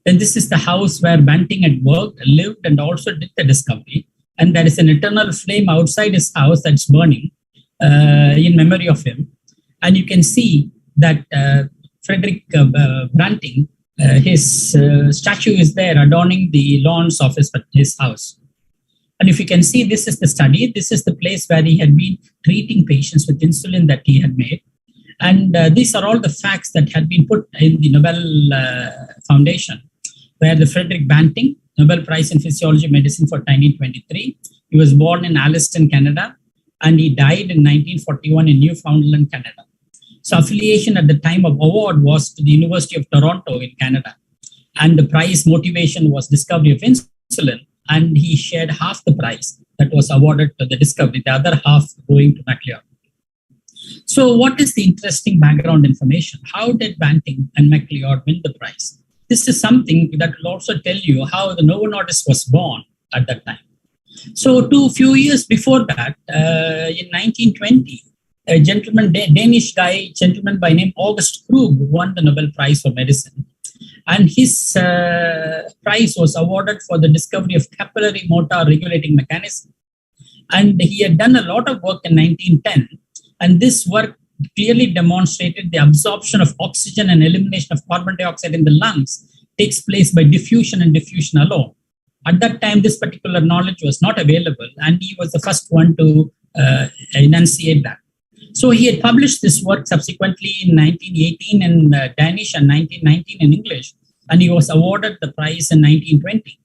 Then this is the house where Banting had worked, lived, and also did the discovery. And there is an eternal flame outside his house that's burning in memory of him. And you can see that Frederick Banting, his statue is there adorning the lawns of his house. And if you can see, this is the study. This is the place where he had been treating patients with insulin that he had made. And these are all the facts that had been put in the Nobel Foundation, where the Frederick Banting, Nobel Prize in Physiology Medicine for 1923. He was born in Alliston, Canada, and he died in 1941 in Newfoundland, Canada. So affiliation at the time of award was to the University of Toronto in Canada. And the prize motivation was discovery of insulin. And he shared half the prize that was awarded to the discovery, the other half going to MacLeod. So what is the interesting background information? How did Banting and MacLeod win the prize? This is something that will also tell you how the Novo Nordisk was born at that time. So a few years before that, in 1920, a Danish gentleman by name August Krug won the Nobel Prize for Medicine. And his prize was awarded for the discovery of capillary motor regulating mechanism. And he had done a lot of work in 1910. And this work clearly demonstrated the absorption of oxygen and elimination of carbon dioxide in the lungs takes place by diffusion and diffusion alone. At that time, this particular knowledge was not available, and he was the first one to enunciate that. So he had published this work subsequently in 1918 in Danish and 1919 in English, and he was awarded the prize in 1920.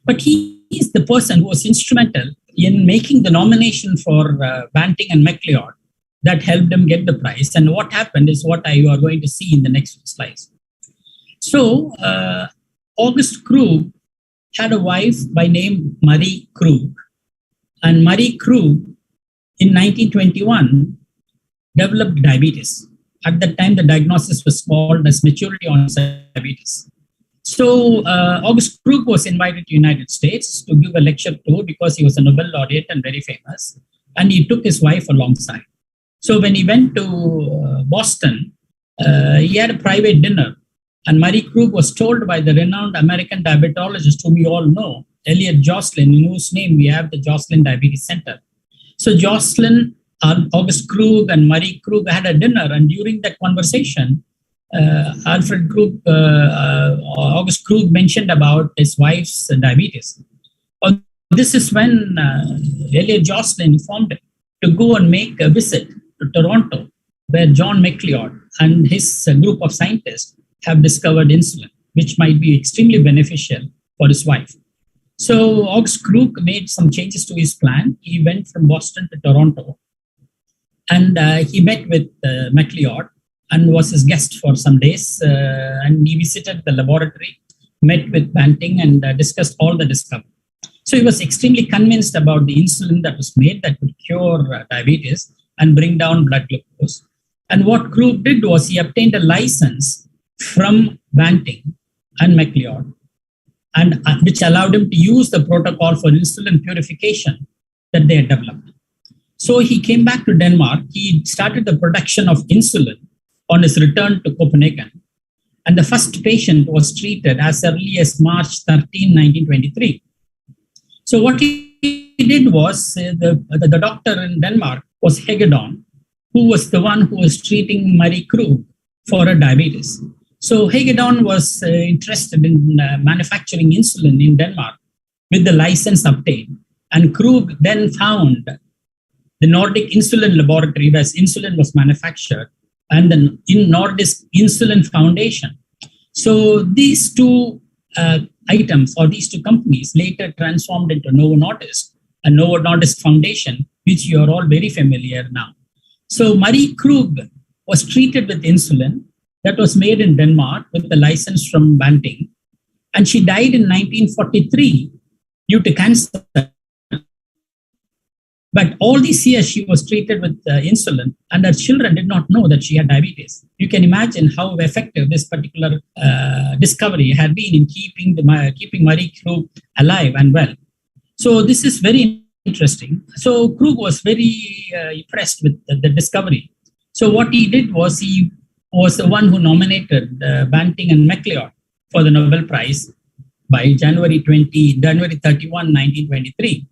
But he is the person who was instrumental in making the nomination for Banting and MacLeod that helped him get the prize. And what happened is what you are going to see in the next slides. So August Krug had a wife by name Marie Krug. And Marie Krug in 1921 developed diabetes. At that time, the diagnosis was called as maturity onset diabetes. So August Krug was invited to the United States to give a lecture tour because he was a Nobel laureate and very famous. And he took his wife alongside. So when he went to Boston, he had a private dinner. And Marie Krug was told by the renowned American diabetologist whom we all know, Elliot Jocelyn, in whose name we have the Jocelyn Diabetes Center. So Jocelyn, August Krug and Marie Krug had a dinner, and during that conversation, Alfred Krug, August Krug mentioned about his wife's diabetes. This is when Elliot Jocelyn informed him to go and make a visit to Toronto, where John MacLeod and his group of scientists have discovered insulin, which might be extremely beneficial for his wife. So August Krug made some changes to his plan. He went from Boston to Toronto, and he met with MacLeod and was his guest for some days. And he visited the laboratory, met with Banting, and discussed all the discovery. So he was extremely convinced about the insulin that was made that could cure diabetes and bring down blood glucose. And what Krug did was he obtained a license from Banting and MacLeod, and which allowed him to use the protocol for insulin purification that they had developed. So he came back to Denmark. He started the production of insulin on his return to Copenhagen. And the first patient was treated as early as March 13, 1923. So what he did was, the doctor in Denmark was Hagedorn, who was the one who was treating Marie Krug for her diabetes. So Hagedorn was interested in manufacturing insulin in Denmark with the license obtained. And Krug then found the Nordic Insulin Laboratory, where insulin was manufactured, and the Nordisk Insulin Foundation. So these two items, or these two companies, later transformed into Novo Nordisk, a Novo Nordisk Foundation, which you are all very familiar now. So Marie Krug was treated with insulin that was made in Denmark with the license from Banting. And she died in 1943 due to cancer. But all these years she was treated with insulin, and her children did not know that she had diabetes. You can imagine how effective this particular discovery had been in keeping Marie Krug alive and well. So this is very interesting. So Krug was very impressed with the discovery. So what he did was he was the one who nominated Banting and MacLeod for the Nobel Prize by January 31, 1923.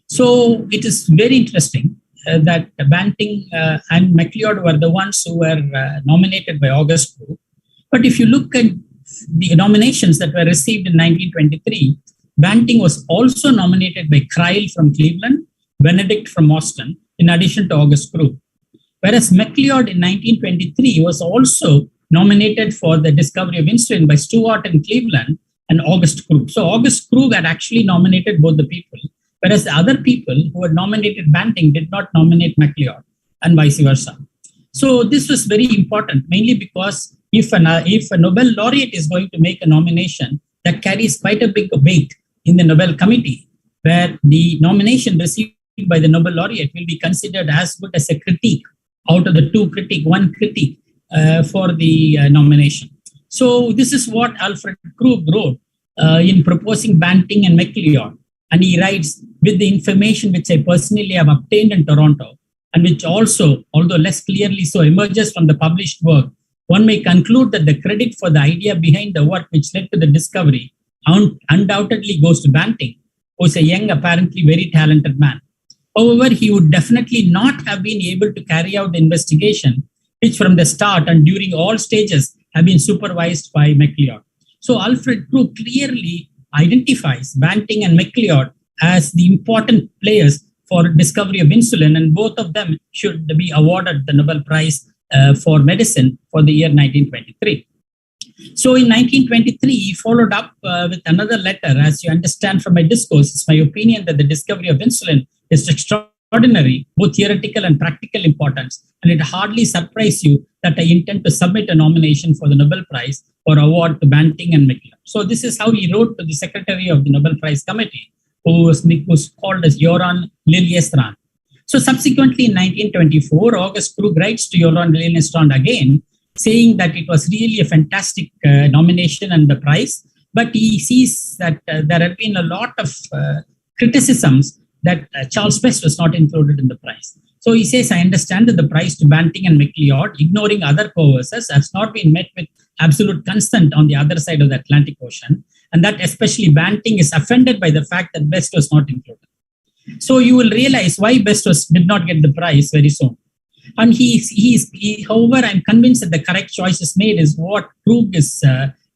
So it is very interesting that Banting and MacLeod were the ones who were nominated by August Krug. But if you look at the nominations that were received in 1923, Banting was also nominated by Kreil from Cleveland, Benedict from Boston, in addition to August Krug. Whereas MacLeod in 1923 was also nominated for the discovery of insulin by Stewart in Cleveland and August Krug. So August Krug had actually nominated both the people, whereas the other people who had nominated Banting did not nominate MacLeod, and vice versa. So this was very important, mainly because if a Nobel laureate is going to make a nomination, that carries quite a big weight in the Nobel Committee, where the nomination received by the Nobel laureate will be considered as good as a critique out of the one critique for the nomination. So this is what Alfred Krug wrote in proposing Banting and MacLeod. And he writes, with the information which I personally have obtained in Toronto, and which also, although less clearly so, emerges from the published work, one may conclude that the credit for the idea behind the work which led to the discovery undoubtedly goes to Banting, who is a young, apparently very talented man. However, he would definitely not have been able to carry out the investigation, which from the start and during all stages have been supervised by MacLeod. So Alfred Krug clearly identifies Banting and MacLeod as the important players for discovery of insulin, and both of them should be awarded the Nobel Prize for medicine for the year 1923. So in 1923, he followed up with another letter. As you understand from my discourse, it's my opinion that the discovery of insulin is extraordinary, both theoretical and practical importance, and it hardly surprises you that I intend to submit a nomination for the Nobel Prize for award to Banting and McLeod. So this is how he wrote to the secretary of the Nobel Prize Committee, who was called as Göran Liljestrand. So subsequently in 1924, August Krug writes to Göran Liljestrand again, saying that it was really a fantastic nomination and the prize, but he sees that there have been a lot of criticisms that Charles Best was not included in the prize. So he says, I understand that the prize to Banting and McLeod, ignoring other co-authors, has not been met with absolute consent on the other side of the Atlantic Ocean, and that especially Banting is offended by the fact that Best was not included. So you will realize why Best did not get the prize very soon. And however, I'm convinced that the correct choice is made is what Krug is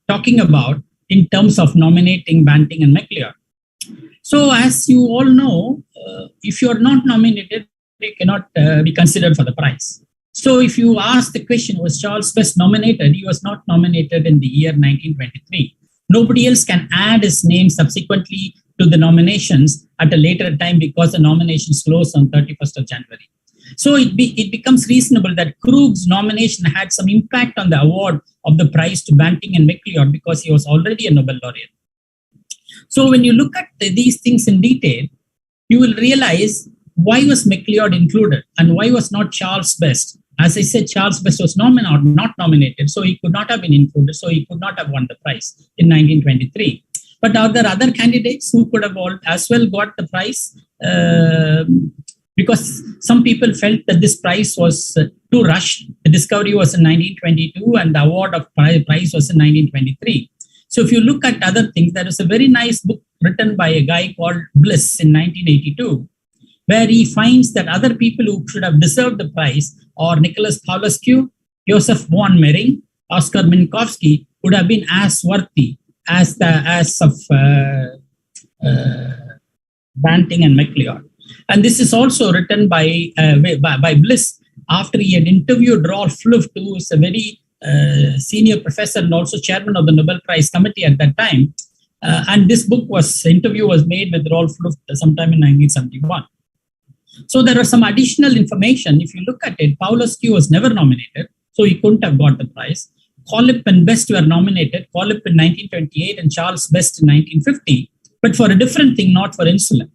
talking about in terms of nominating Banting and McLeod. So as you all know, if you are not nominated, you cannot be considered for the prize. So if you ask the question, was Charles Best nominated? He was not nominated in the year 1923. Nobody else can add his name subsequently to the nominations at a later time because the nominations closed on 31st of January. So it becomes reasonable that Krug's nomination had some impact on the award of the prize to Banting and McLeod because he was already a Nobel laureate. So when you look at these things in detail, you will realize why was McLeod included and why was not Charles Best. As I said, Charles Best was not nominated, so he could not have been included, so he could not have won the prize in 1923. But are there other candidates who could have as well got the prize? Because some people felt that this prize was too rushed. The discovery was in 1922 and the award of prize was in 1923. So if you look at other things, there is a very nice book written by a guy called Bliss in 1982, where he finds that other people who should have deserved the prize are Nicholas Paulescu, Joseph von Mering, Oskar Minkowski, would have been as worthy as of Banting and McLeod. And this is also written by Bliss after he had interviewed Rolf Luft, who is a very senior professor and also chairman of the Nobel Prize Committee at that time. And this interview was made with Rolf Luft sometime in 1971. So there are some additional information. If you look at it, Paulescu was never nominated, so he couldn't have got the prize. Kollip and Best were nominated, Kollip in 1928 and Charles Best in 1950, but for a different thing, not for insulin.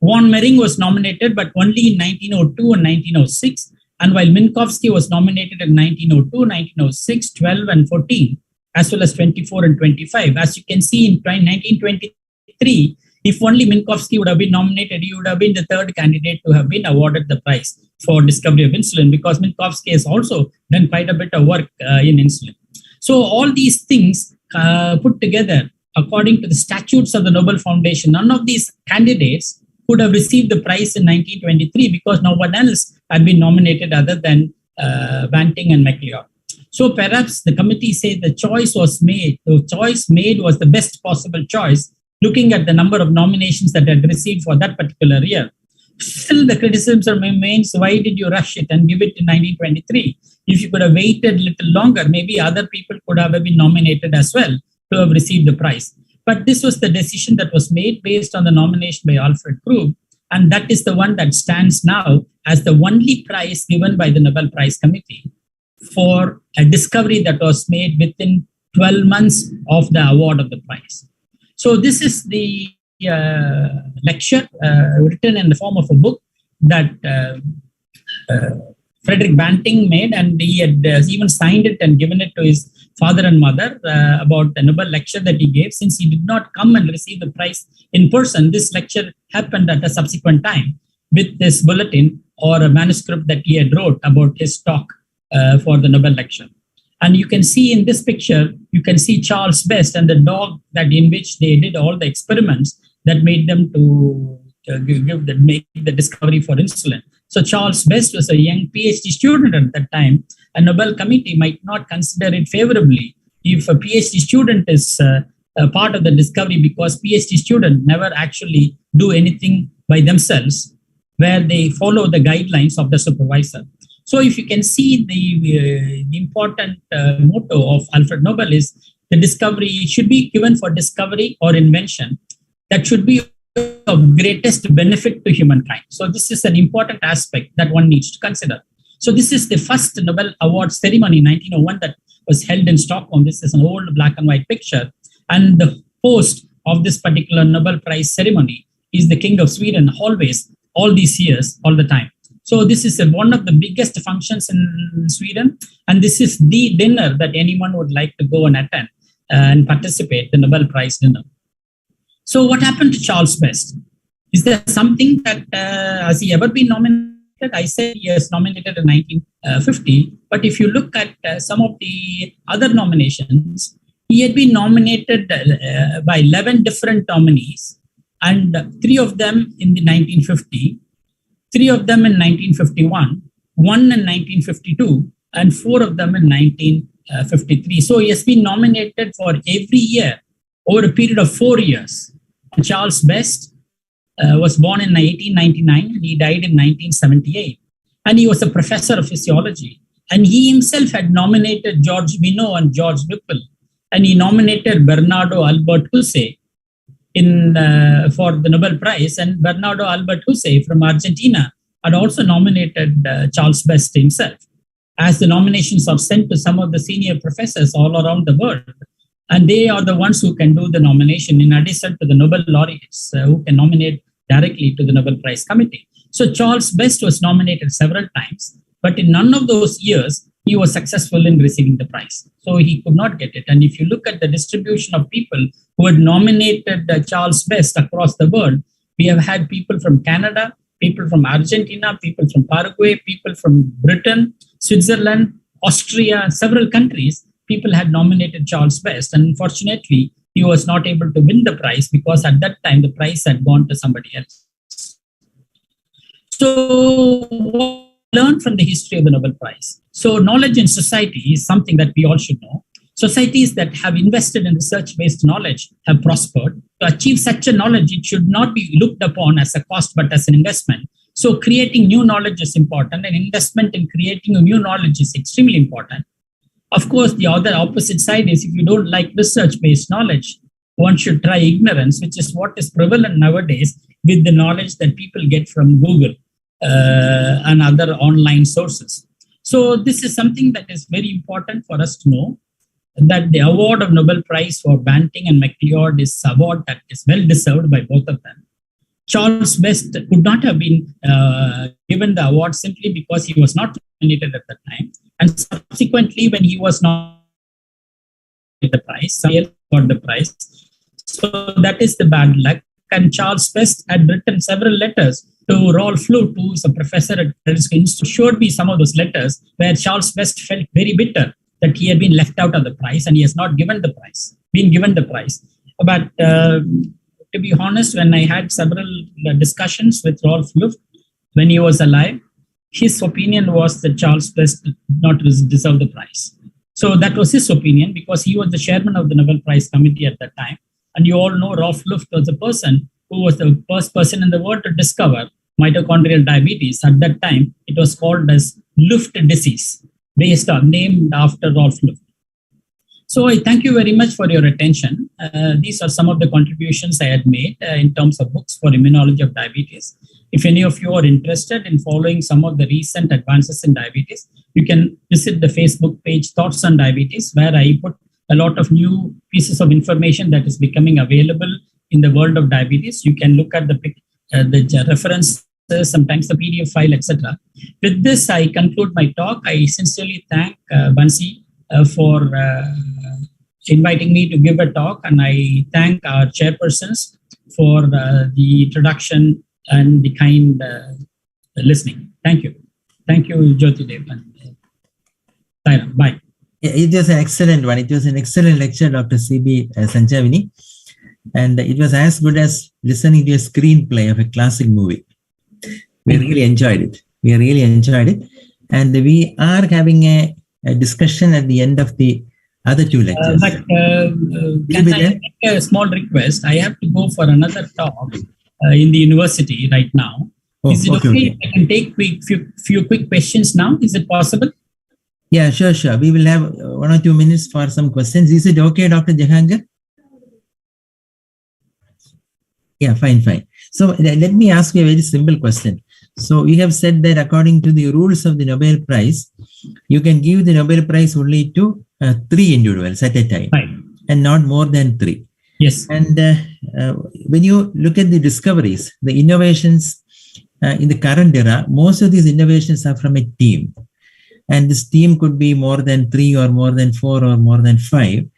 Von Mering was nominated, but only in 1902 and 1906. And while Minkowski was nominated in 1902, 1906, 12 and 14, as well as 24 and 25. As you can see in 1923, if only Minkowski would have been nominated, he would have been the third candidate to have been awarded the prize for discovery of insulin, because Minkowski has also done quite a bit of work in insulin. So all these things put together, according to the statutes of the Nobel Foundation, none of these candidates could have received the prize in 1923 because no one else had been nominated other than Banting and McLeod. So perhaps the committee said the choice made was the best possible choice, looking at the number of nominations that had received for that particular year. Still, the criticism remains, why did you rush it and give it in 1923? If you could have waited a little longer, maybe other people could have been nominated as well to have received the prize. But this was the decision that was made based on the nomination by Alfred Krug, and that is the one that stands now as the only prize given by the Nobel Prize Committee for a discovery that was made within 12 months of the award of the prize. So this is the lecture written in the form of a book that Frederick Banting made, and he had even signed it and given it to his father and mother about the Nobel lecture that he gave. Since he did not come and receive the prize in person, this lecture happened at a subsequent time with this bulletin or a manuscript that he had wrote about his talk for the Nobel lecture. And you can see in this picture, you can see Charles Best and the dog that in which they did all the experiments that made them to make the discovery for insulin. So Charles Best was a young PhD student at that time. A Nobel committee might not consider it favorably if a PhD student is a part of the discovery, because PhD students never actually do anything by themselves. where they follow the guidelines of the supervisor. So if you can see the important motto of Alfred Nobel is the discovery should be given for discovery or invention that should be of greatest benefit to humankind. So this is an important aspect that one needs to consider. So this is the first Nobel Award ceremony in 1901 that was held in Stockholm. This is an old black and white picture. And the host of this particular Nobel Prize ceremony is the King of Sweden, always, all these years, all the time. So this is one of the biggest functions in Sweden. And this is the dinner that anyone would like to go and attend and participate, the Nobel Prize dinner. So what happened to Charles Best? Is there something that, has he ever been nominated? I said he was nominated in 1950. But if you look at some of the other nominations, he had been nominated by 11 different nominees, and 3 of them in the 1950, 3 of them in 1951, 1 in 1952, and 4 of them in 1953. So he has been nominated for every year over a period of 4 years. And Charles Best was born in 1899 and he died in 1978. And he was a professor of physiology. And he himself had nominated George Minot and George Whipple. And he nominated Bernardo Albert Husse for the Nobel Prize. And Bernardo Albert Husse from Argentina had also nominated Charles Best himself, as the nominations are sent to some of the senior professors all around the world. And they are the ones who can do the nomination in addition to the Nobel laureates who can nominate directly to the Nobel Prize Committee. So Charles Best was nominated several times, but in none of those years, he was successful in receiving the prize. So he could not get it. And if you look at the distribution of people who had nominated Charles Best across the world, we have had people from Canada, people from Argentina, people from Paraguay, people from Britain, Switzerland, Austria, several countries. People had nominated Charles Best, and unfortunately, he was not able to win the prize because at that time, the prize had gone to somebody else. So, what we learn from the history of the Nobel Prize? So, knowledge in society is something that we all should know. Societies that have invested in research-based knowledge have prospered. To achieve such a knowledge, it should not be looked upon as a cost, but as an investment. So, creating new knowledge is important, and investment in creating new knowledge is extremely important. Of course, the other opposite side is if you don't like research-based knowledge, one should try ignorance, which is what is prevalent nowadays with the knowledge that people get from Google and other online sources. So this is something that is very important for us to know, that the award of Nobel Prize for Banting and MacLeod is an award that is well deserved by both of them. Charles Best could not have been given the award simply because he was not nominated at that time. And subsequently, when he was not the prize, somebody else got the prize. So that is the bad luck. And Charles Best had written several letters to Rolf Luth, who is a professor at Retinopathy Institute, showed me some of those letters where Charles Best felt very bitter that he had been left out of the prize and he has not given the prize, been given the prize. But to be honest, when I had several discussions with Rolf Luth when he was alive, his opinion was that Charles Best did not deserve the prize. So that was his opinion because he was the chairman of the Nobel Prize Committee at that time. And you all know Rolf Luth was the person who was the first person in the world to discover mitochondrial diabetes. At that time, it was called as Luft disease, named after Rolf Luth. So I thank you very much for your attention. These are some of the contributions I had made in terms of books for immunology of diabetes. If any of you are interested in following some of the recent advances in diabetes, you can visit the Facebook page Thoughts on Diabetes, where I put a lot of new pieces of information that is becoming available in the world of diabetes. You can look at the references, sometimes the PDF file, etc. With this, I conclude my talk. I sincerely thank Bansi for inviting me to give a talk, and I thank our chairpersons for the introduction and the kind listening. Thank you. Thank you, Jyoti Dev. And bye. It was an excellent one. It was an excellent lecture, Dr. C.B. Sanjavini. And it was as good as listening to a screenplay of a classic movie. We really enjoyed it. And we are having a discussion at the end of the other two lectures. But can I make a small request? I have to go for another talk in the university right now. Is it okay? I can take few quick questions now. Is it possible? Yeah, sure. We will have 1 or 2 minutes for some questions. Is it okay, Dr. Jahangir? Yeah, fine. So let me ask you a very simple question. So we have said that according to the rules of the Nobel Prize, you can give the Nobel Prize only to 3 individuals at a time, right, and not more than 3. Yes. And when you look at the discoveries, the innovations in the current era, most of these innovations are from a team. And this team could be more than 3 or more than 4 or more than 5.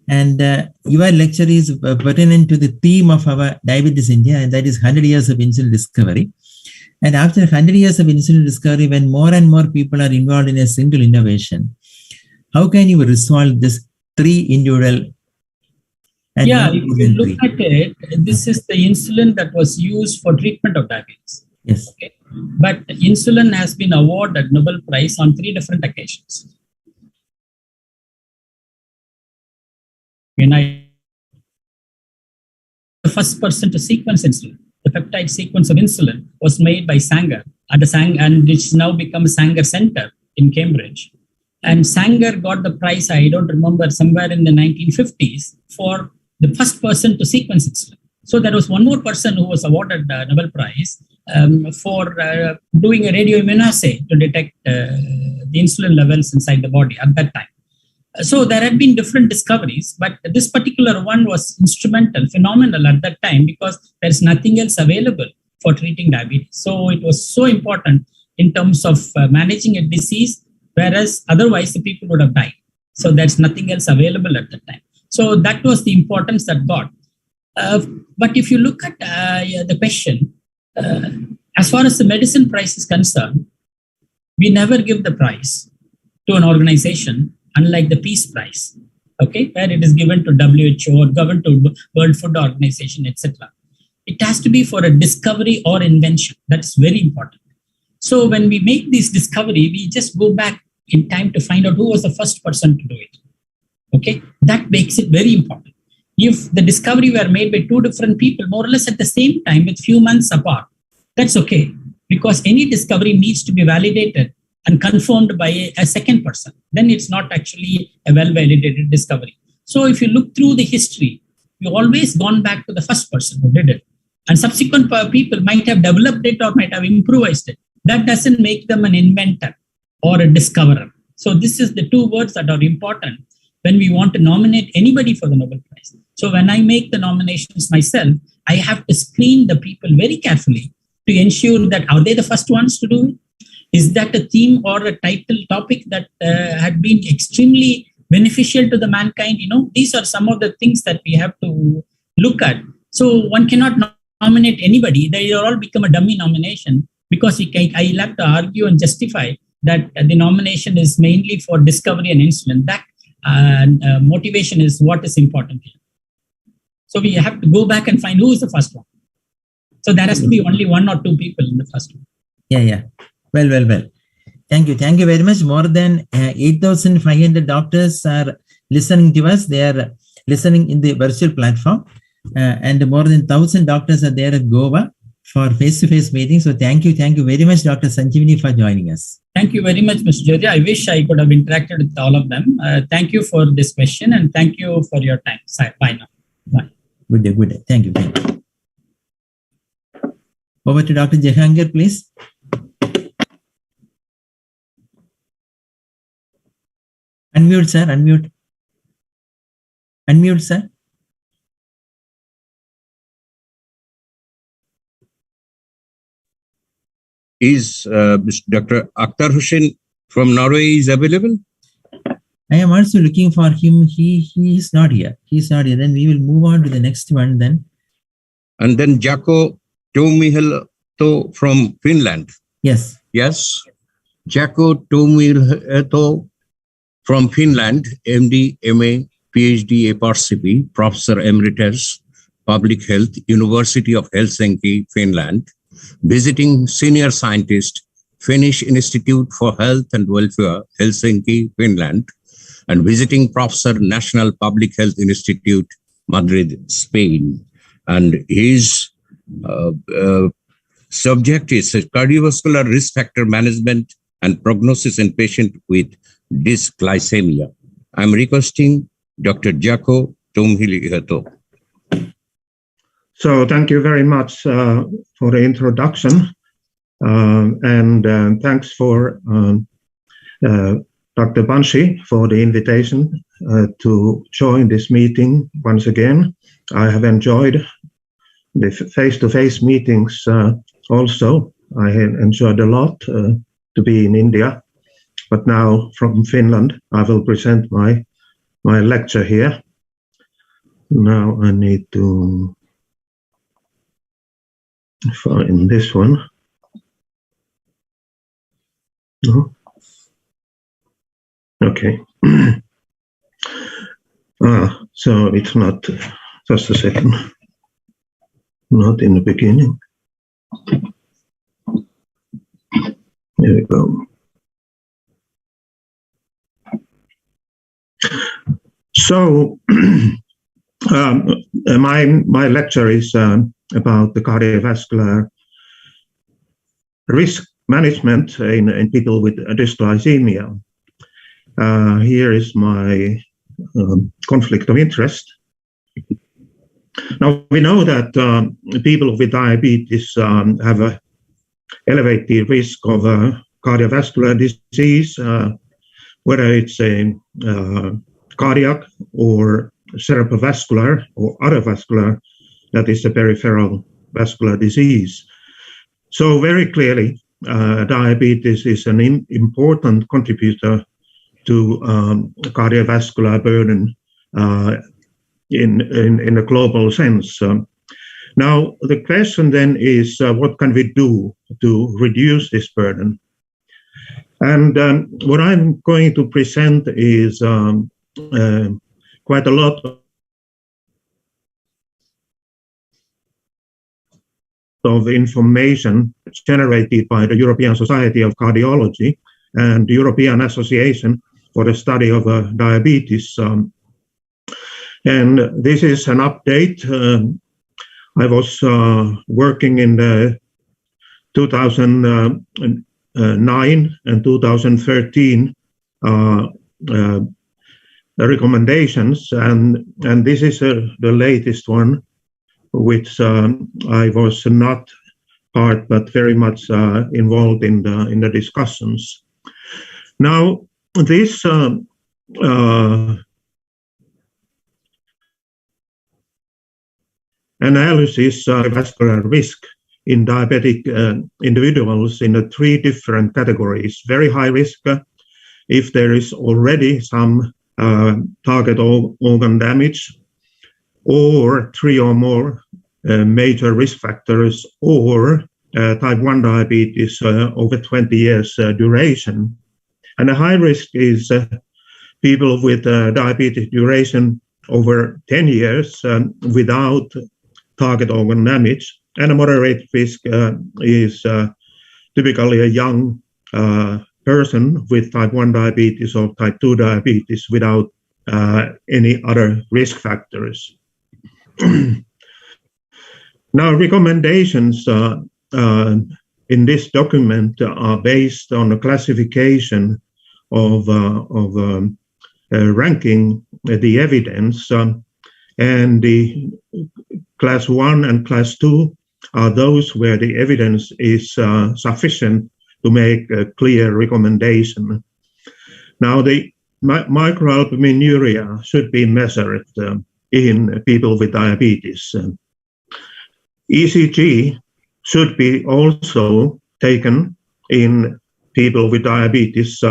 And your lecture is pertinent to the theme of our Diabetes India, and that is 100 years of insulin discovery. And after 100 years of insulin discovery, when more and more people are involved in a single innovation, how can you resolve this 3 individual? Yeah, if you look at it, this is the insulin that was used for treatment of diabetes. Yes. Okay. But insulin has been awarded Nobel Prize on 3 different occasions. The first person to sequence insulin, the peptide sequence of insulin, was made by Sanger at the and it's now become Sanger Center in Cambridge. And Sanger got the prize, I don't remember, somewhere in the 1950s for the first person to sequence insulin. So there was one more person who was awarded the Nobel Prize for doing a radioimmunoassay to detect the insulin levels inside the body at that time. So there had been different discoveries, but this particular one was instrumental, phenomenal at that time because there's nothing else available for treating diabetes. So it was so important in terms of managing a disease, whereas otherwise the people would have died. So there's nothing else available at that time. So that was the importance that got. But if you look at the question, as far as the medicine price is concerned, we never give the prize to an organization, unlike the peace prize, okay, where it is given to WHO or given to World Food Organization, etc. It has to be for a discovery or invention. That's very important. So when we make this discovery, we just go back in time to find out who was the first person to do it. Okay, that makes it very important. If the discovery were made by 2 different people, more or less at the same time with few months apart, that's okay, because any discovery needs to be validated and confirmed by a second person. Then it's not actually a well-validated discovery. So if you look through the history, you've always gone back to the first person who did it. And subsequent people might have developed it or might have improvised it. That doesn't make them an inventor or a discoverer. So this is the 2 words that are important when we want to nominate anybody for the Nobel Prize. So when I make the nominations myself, I have to screen the people very carefully to ensure that are they the first ones to do it? Is that a theme or a title topic that had been extremely beneficial to the mankind? You know, these are some of the things that we have to look at. So one cannot nominate anybody. They all become a dummy nomination because I'll have to argue and justify that the nomination is mainly for discovery and insulin. That motivation is what is important here. So we have to go back and find who is the first one. So there has to be only 1 or 2 people in the first one. Yeah. Well. Thank you very much. More than 8,500 doctors are listening to us. They are listening in the virtual platform, and more than 1,000 doctors are there at Goa for face-to-face meetings. So thank you very much, Dr. Sanjeevani, for joining us. Thank you very much, Mr. Jyoti. I wish I could have interacted with all of them. Thank you for this question and thank you for your time. Bye now. Bye. Good day. Thank you. Over to Dr. Jahangir, please. Unmute, sir. Unmute, sir. Is Dr. Akhtar Hussain from Norway is available? I am also looking for him. He is not here. Then we will move on to the next one then. And then Jaakko Tuomihilto from Finland. Yes. Jaakko Tuomihilto from Finland, MD, MA, PhD, FRCP, Professor Emeritus, Public Health, University of Helsinki, Finland, visiting Senior Scientist, Finnish Institute for Health and Welfare, Helsinki, Finland, and visiting Professor, National Public Health Institute, Madrid, Spain. And his Subject is cardiovascular risk factor management and prognosis in patient with dysglycemia. I'm requesting Dr. Jaco Tumhilihato. So thank you very much for the introduction, and thanks for Dr. Banshi for the invitation to join this meeting once again. I have enjoyed the face-to-face meetings also. I have enjoyed a lot to be in India, but now from Finland, I will present my lecture here. Now I need to find this one. No? Okay. So it's not, just a second, not in the beginning. Here we go. So my lecture is about the cardiovascular risk management in people with dysglycemia. Here is my conflict of interest. Now, we know that people with diabetes have an elevated risk of cardiovascular disease, whether it's a cardiac or cerebrovascular or other vascular, that is a peripheral vascular disease. So very clearly, diabetes is an important contributor to cardiovascular burden in a global sense. Now, the question then is, what can we do to reduce this burden? And what I'm going to present is quite a lot of information generated by the European Society of Cardiology and the European Association for the Study of Diabetes. And this is an update. I was working in the 2009 and 2013 recommendations, and this is the latest one, which I was not part, but very much involved in the discussions. Now, this analysis of vascular risk in diabetic individuals in the three different categories: very high risk, if there is already some target organ damage, or three or more major risk factors, or type 1 diabetes over 20 years duration. And the high risk is people with diabetes duration over 10 years without target organ damage. And a moderate risk is typically a young person with type 1 diabetes or type 2 diabetes without any other risk factors. Now, recommendations in this document are based on a classification of ranking the evidence, and the class 1 and class 2 are those where the evidence is sufficient to make a clear recommendation. Now, the microalbuminuria should be measured in people with diabetes. ECG should be also taken in people with diabetes,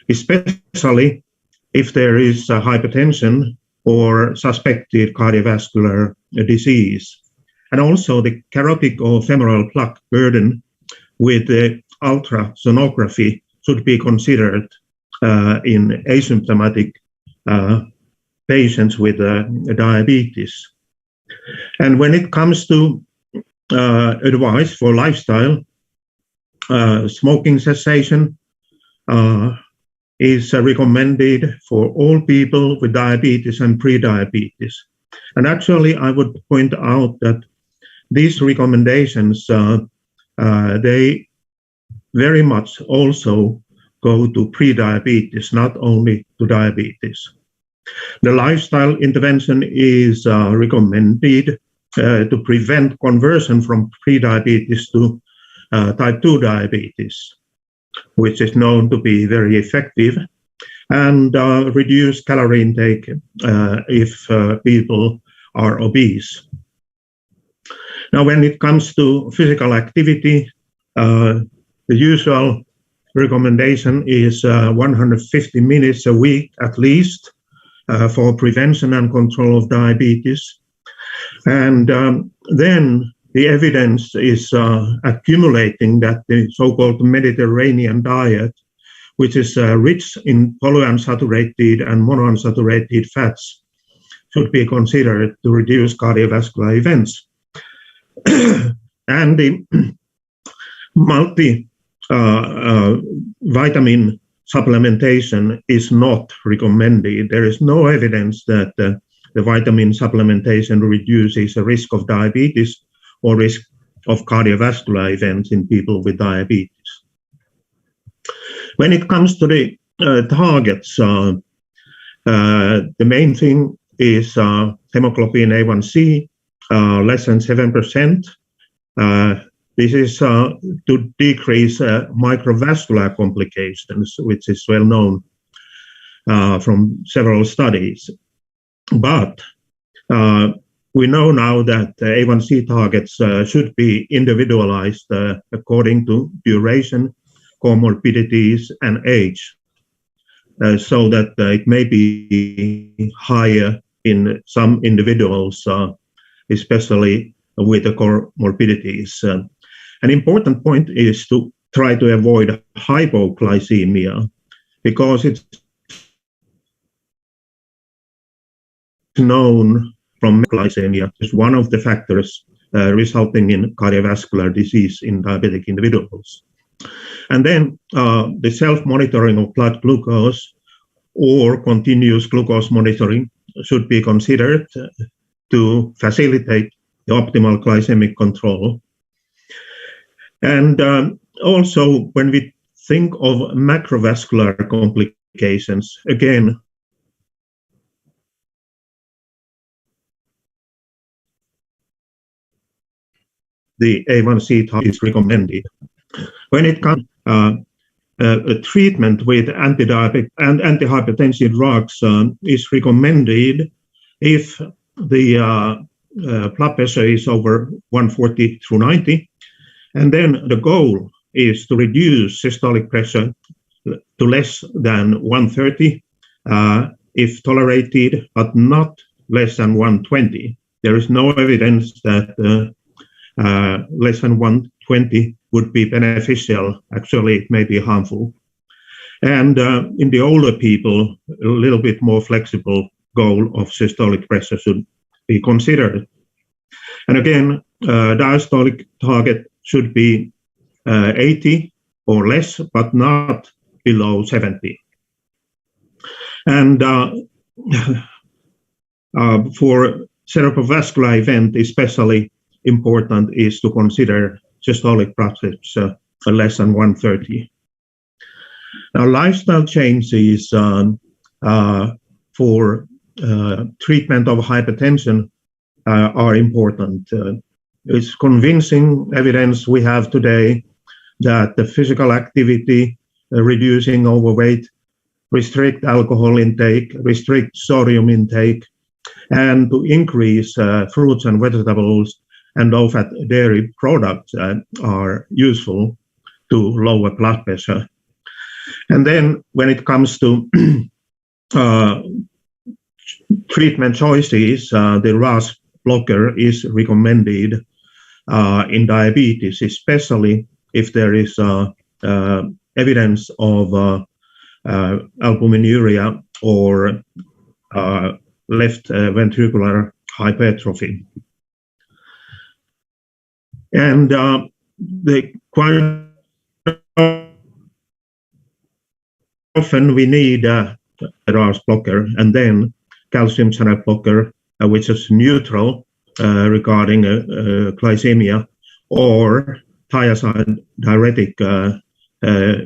especially if there is hypertension or suspected cardiovascular disease. And also the carotid or femoral plaque burden with the ultrasonography should be considered in asymptomatic patients with diabetes. And when it comes to advice for lifestyle, smoking cessation is recommended for all people with diabetes and pre-diabetes. And actually, I would point out that these recommendations they very much also go to pre-diabetes, not only to diabetes. The lifestyle intervention is recommended to prevent conversion from pre-diabetes to type 2 diabetes, which is known to be very effective, and reduce calorie intake if people are obese. Now, when it comes to physical activity, the usual recommendation is 150 minutes a week at least for prevention and control of diabetes. And then the evidence is accumulating that the so-called Mediterranean diet, which is rich in polyunsaturated and monounsaturated fats, should be considered to reduce cardiovascular events. And the multivitamin supplementation is not recommended. There is no evidence that the vitamin supplementation reduces the risk of diabetes or risk of cardiovascular events in people with diabetes. When it comes to the targets, the main thing is hemoglobin A1c, less than 7%. This is to decrease microvascular complications, which is well known from several studies. But we know now that A1c targets should be individualized according to duration, comorbidities, and age, so that it may be higher in some individuals, especially with the comorbidities. An important point is to try to avoid hypoglycemia, because it's known from glycemia is one of the factors resulting in cardiovascular disease in diabetic individuals. And then the self-monitoring of blood glucose or continuous glucose monitoring should be considered to facilitate the optimal glycemic control. And also, when we think of macrovascular complications, again, the A1c target is recommended. When it comes to treatment with antidiabetic and antihypertensive drugs is recommended if the blood pressure is over 140/90, and then the goal is to reduce systolic pressure to less than 130 if tolerated, but not less than 120. There is no evidence that less than 120 would be beneficial. Actually, it may be harmful. And in the older people, a little bit more flexible goal of systolic pressure should be considered. And again, diastolic target should be 80 or less, but not below 70. And for cerebrovascular event, especially important is to consider systolic pressure less than 130. Now, lifestyle changes for treatment of hypertension are important. It's convincing evidence we have today that the physical activity, reducing overweight, restrict alcohol intake, restrict sodium intake, and to increase fruits and vegetables and low-fat dairy products are useful to lower blood pressure. And then when it comes to treatment choices, the RAS blocker is recommended in diabetes, especially if there is evidence of albuminuria or left ventricular hypertrophy. And quite often we need a RAS blocker and then calcium channel blocker, which is neutral regarding glycemia, or thiazide diuretic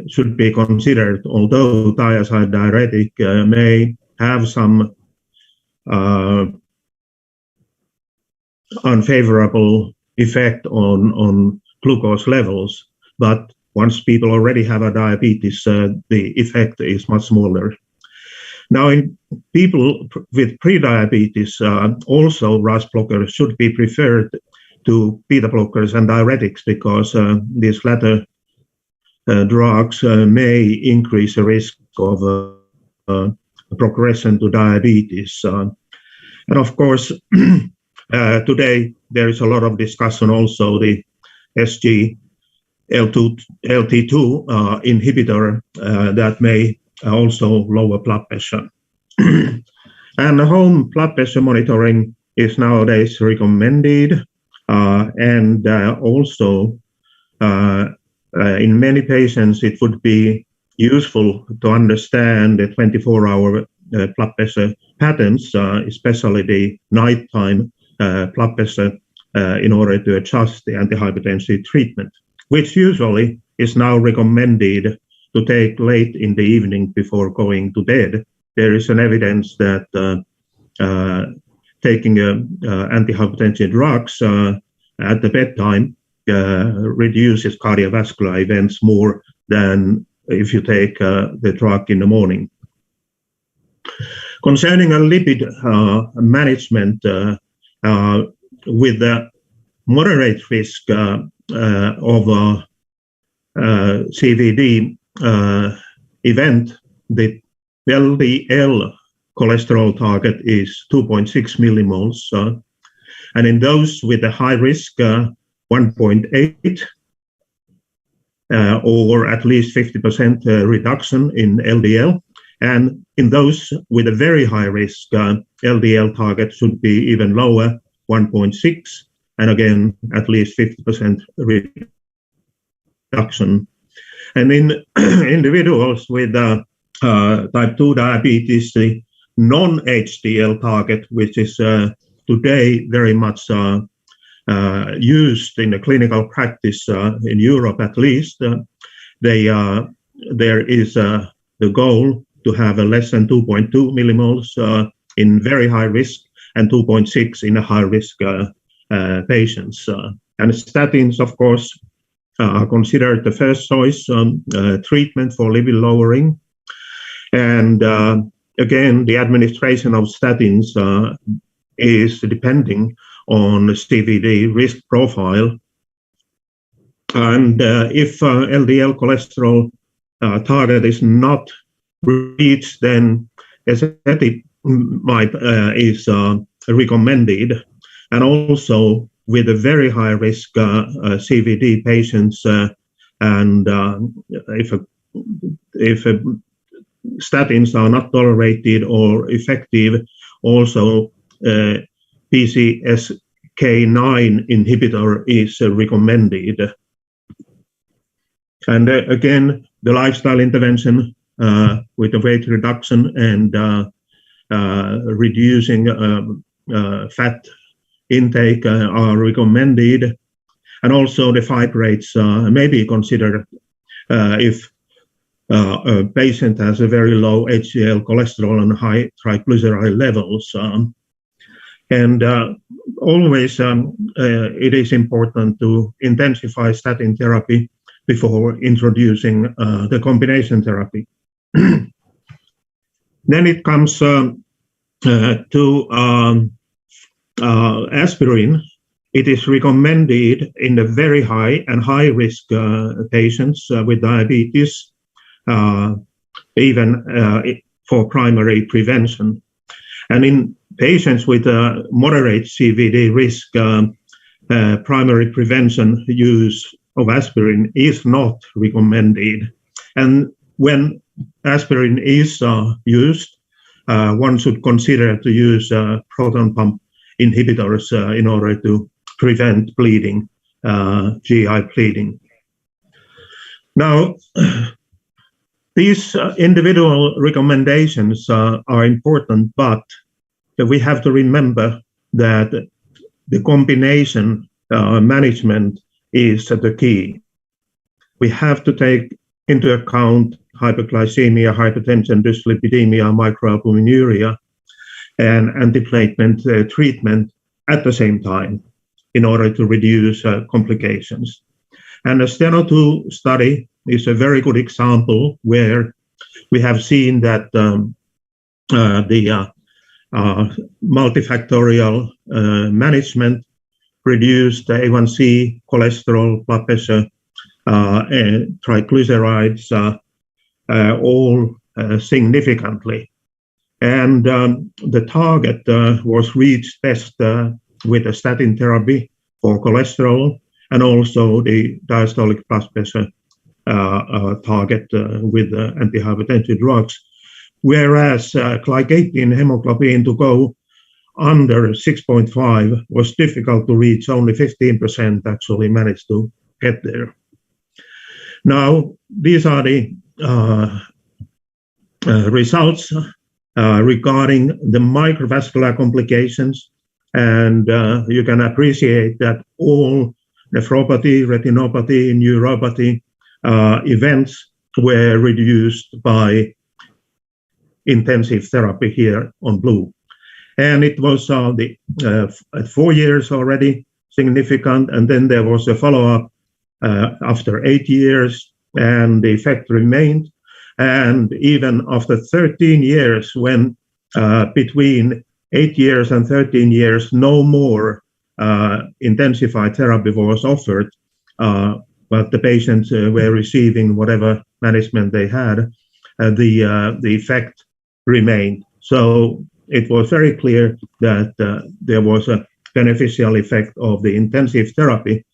should be considered, although thiazide diuretic may have some unfavorable effect on glucose levels, but once people already have a diabetes, the effect is much smaller. Now, in people with pre-diabetes, also RAS blockers should be preferred to beta blockers and diuretics because these latter drugs may increase the risk of progression to diabetes. And of course, today there is a lot of discussion also the SGLT2 inhibitor that may also lower blood pressure. And home blood pressure monitoring is nowadays recommended, and also in many patients it would be useful to understand the 24-hour blood pressure patterns, especially the nighttime blood pressure, in order to adjust the antihypertensive treatment, which usually is now recommended to take late in the evening before going to bed. There is an evidence that taking antihypertensive drugs at the bedtime reduces cardiovascular events more than if you take the drug in the morning. Concerning a lipid management with the moderate risk of CVD event, the LDL cholesterol target is 2.6 millimoles, and in those with a high risk, 1.8, or at least 50% reduction in LDL. And in those with a very high risk, LDL target should be even lower, 1.6, and again, at least 50% reduction. And in individuals with type 2 diabetes, the non-HDL target, which is today very much used in the clinical practice in Europe at least, there is the goal to have a less than 2.2 millimoles in very high risk and 2.6 in a high risk patients. And statins, of course, are considered the first choice treatment for lipid lowering. And again, the administration of statins is depending on the CVD risk profile. And if LDL cholesterol target is not reached, then ezetimibe is recommended. And also with a very high risk CVD patients, and if statins are not tolerated or effective, also PCSK9 inhibitor is recommended. And again, the lifestyle intervention with the weight reduction and reducing fat intake are recommended. And also the fibrates may be considered if a patient has a very low HDL cholesterol and high triglyceride levels. And always it is important to intensify statin therapy before introducing the combination therapy. Then it comes to aspirin. It is recommended in the very high and high risk patients with diabetes, even for primary prevention. And in patients with moderate CVD risk, primary prevention use of aspirin is not recommended. And when aspirin is used, one should consider to use proton pump inhibitors in order to prevent bleeding, GI bleeding. Now, these individual recommendations are important, but we have to remember that the combination management is the key. We have to take into account hyperglycemia, hypertension, dyslipidemia, microalbuminuria, and antiplatelet treatment at the same time in order to reduce complications. And the STENO2 study is a very good example where we have seen that the multifactorial management reduced A1c, cholesterol, blood pressure, and triglycerides all significantly. And the target was reached best with a statin therapy for cholesterol and also the diastolic blood pressure target with antihypertensive drugs. Whereas glycated hemoglobin to go under 6.5 was difficult to reach. Only 15% actually managed to get there. Now, these are the results regarding the microvascular complications, and you can appreciate that all nephropathy, retinopathy, neuropathy events were reduced by intensive therapy here on blue. And it was at 4 years already significant, and then there was a follow-up after 8 years, and the effect remained. And even after 13 years, when between 8 years and 13 years, no more intensified therapy was offered, but the patients were receiving whatever management they had, the effect remained. So it was very clear that there was a beneficial effect of the intensive therapy.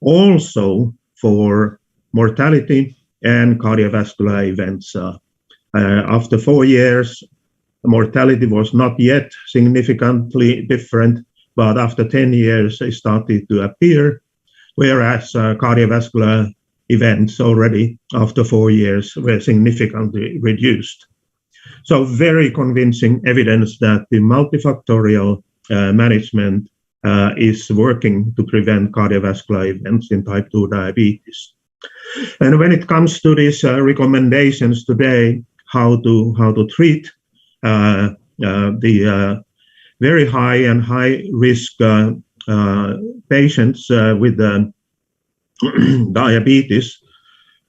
Also for mortality and cardiovascular events. After 4 years, mortality was not yet significantly different, but after 10 years, it started to appear, whereas cardiovascular events already after 4 years were significantly reduced. So very convincing evidence that the multifactorial management is working to prevent cardiovascular events in type 2 diabetes. And when it comes to these recommendations today, how to treat the very high and high risk patients with diabetes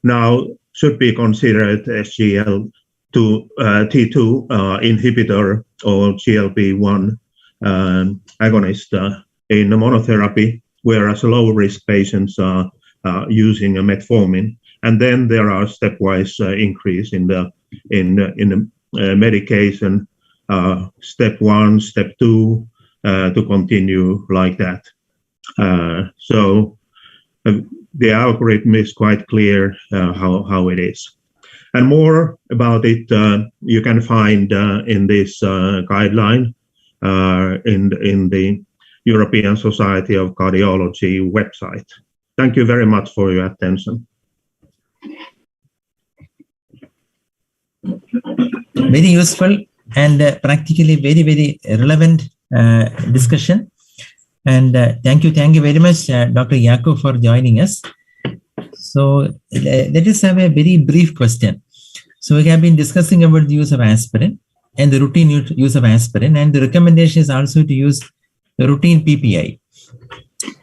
now should be considered SGLT2 inhibitor or GLP-1 agonist in monotherapy, whereas low risk patients are using a metformin, and then there are stepwise increase in the medication, step 1, step 2, to continue like that. So the algorithm is quite clear how it is. And more about it you can find in this guideline in the European Society of Cardiology website. Thank you very much for your attention. Very useful and practically very, very relevant discussion. And thank you very much, Dr. Jaakko, for joining us. So let us have a very brief question. So we have been discussing about the use of aspirin and the routine use of aspirin, and the recommendation is also to use the routine PPI.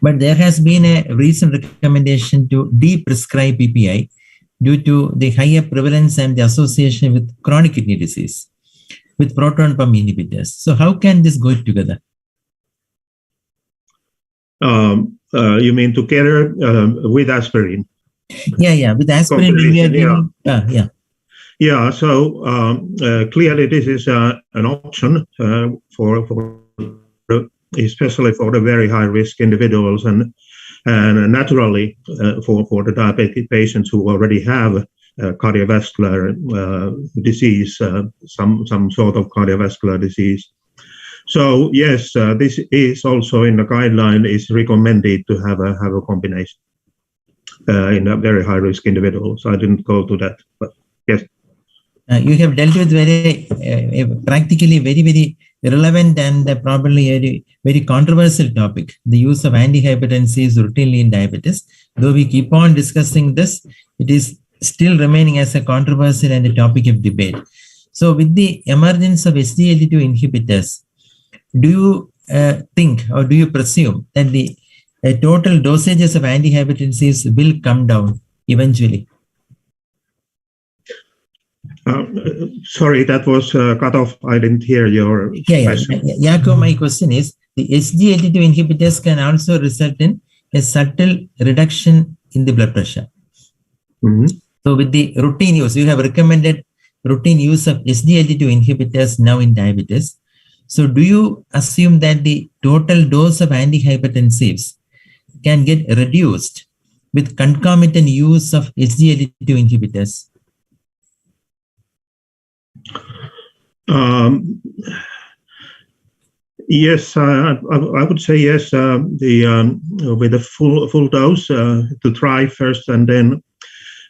But there has been a recent recommendation to de-prescribe PPI due to the higher prevalence and the association with chronic kidney disease with proton pump inhibitors. So how can this go together? You mean together with aspirin? Yeah, with aspirin. Yeah, so clearly this is an option for especially for the very high risk individuals, and naturally for the diabetic patients who already have cardiovascular disease, some sort of cardiovascular disease. So yes, this is also in the guideline is recommended to have a combination in a very high risk individuals. I didn't go to that, but yes. You have dealt with very practically very relevant and probably a very controversial topic, the use of antihypertensives routinely in diabetes. Though we keep on discussing this, it is still remaining as a controversial and a topic of debate. So with the emergence of SGLT2 inhibitors, do you think or do you presume that the total dosages of antihypertensives will come down eventually? Sorry, that was cut off. I didn't hear your question. Jacob, my question is, the SGLT2 inhibitors can also result in a subtle reduction in the blood pressure. So with the routine use, you have recommended routine use of SGLT2 inhibitors now in diabetes. So do you assume that the total dose of antihypertensives can get reduced with concomitant use of SGLT2 inhibitors? Yes, I would say yes. With a full dose to try first, and then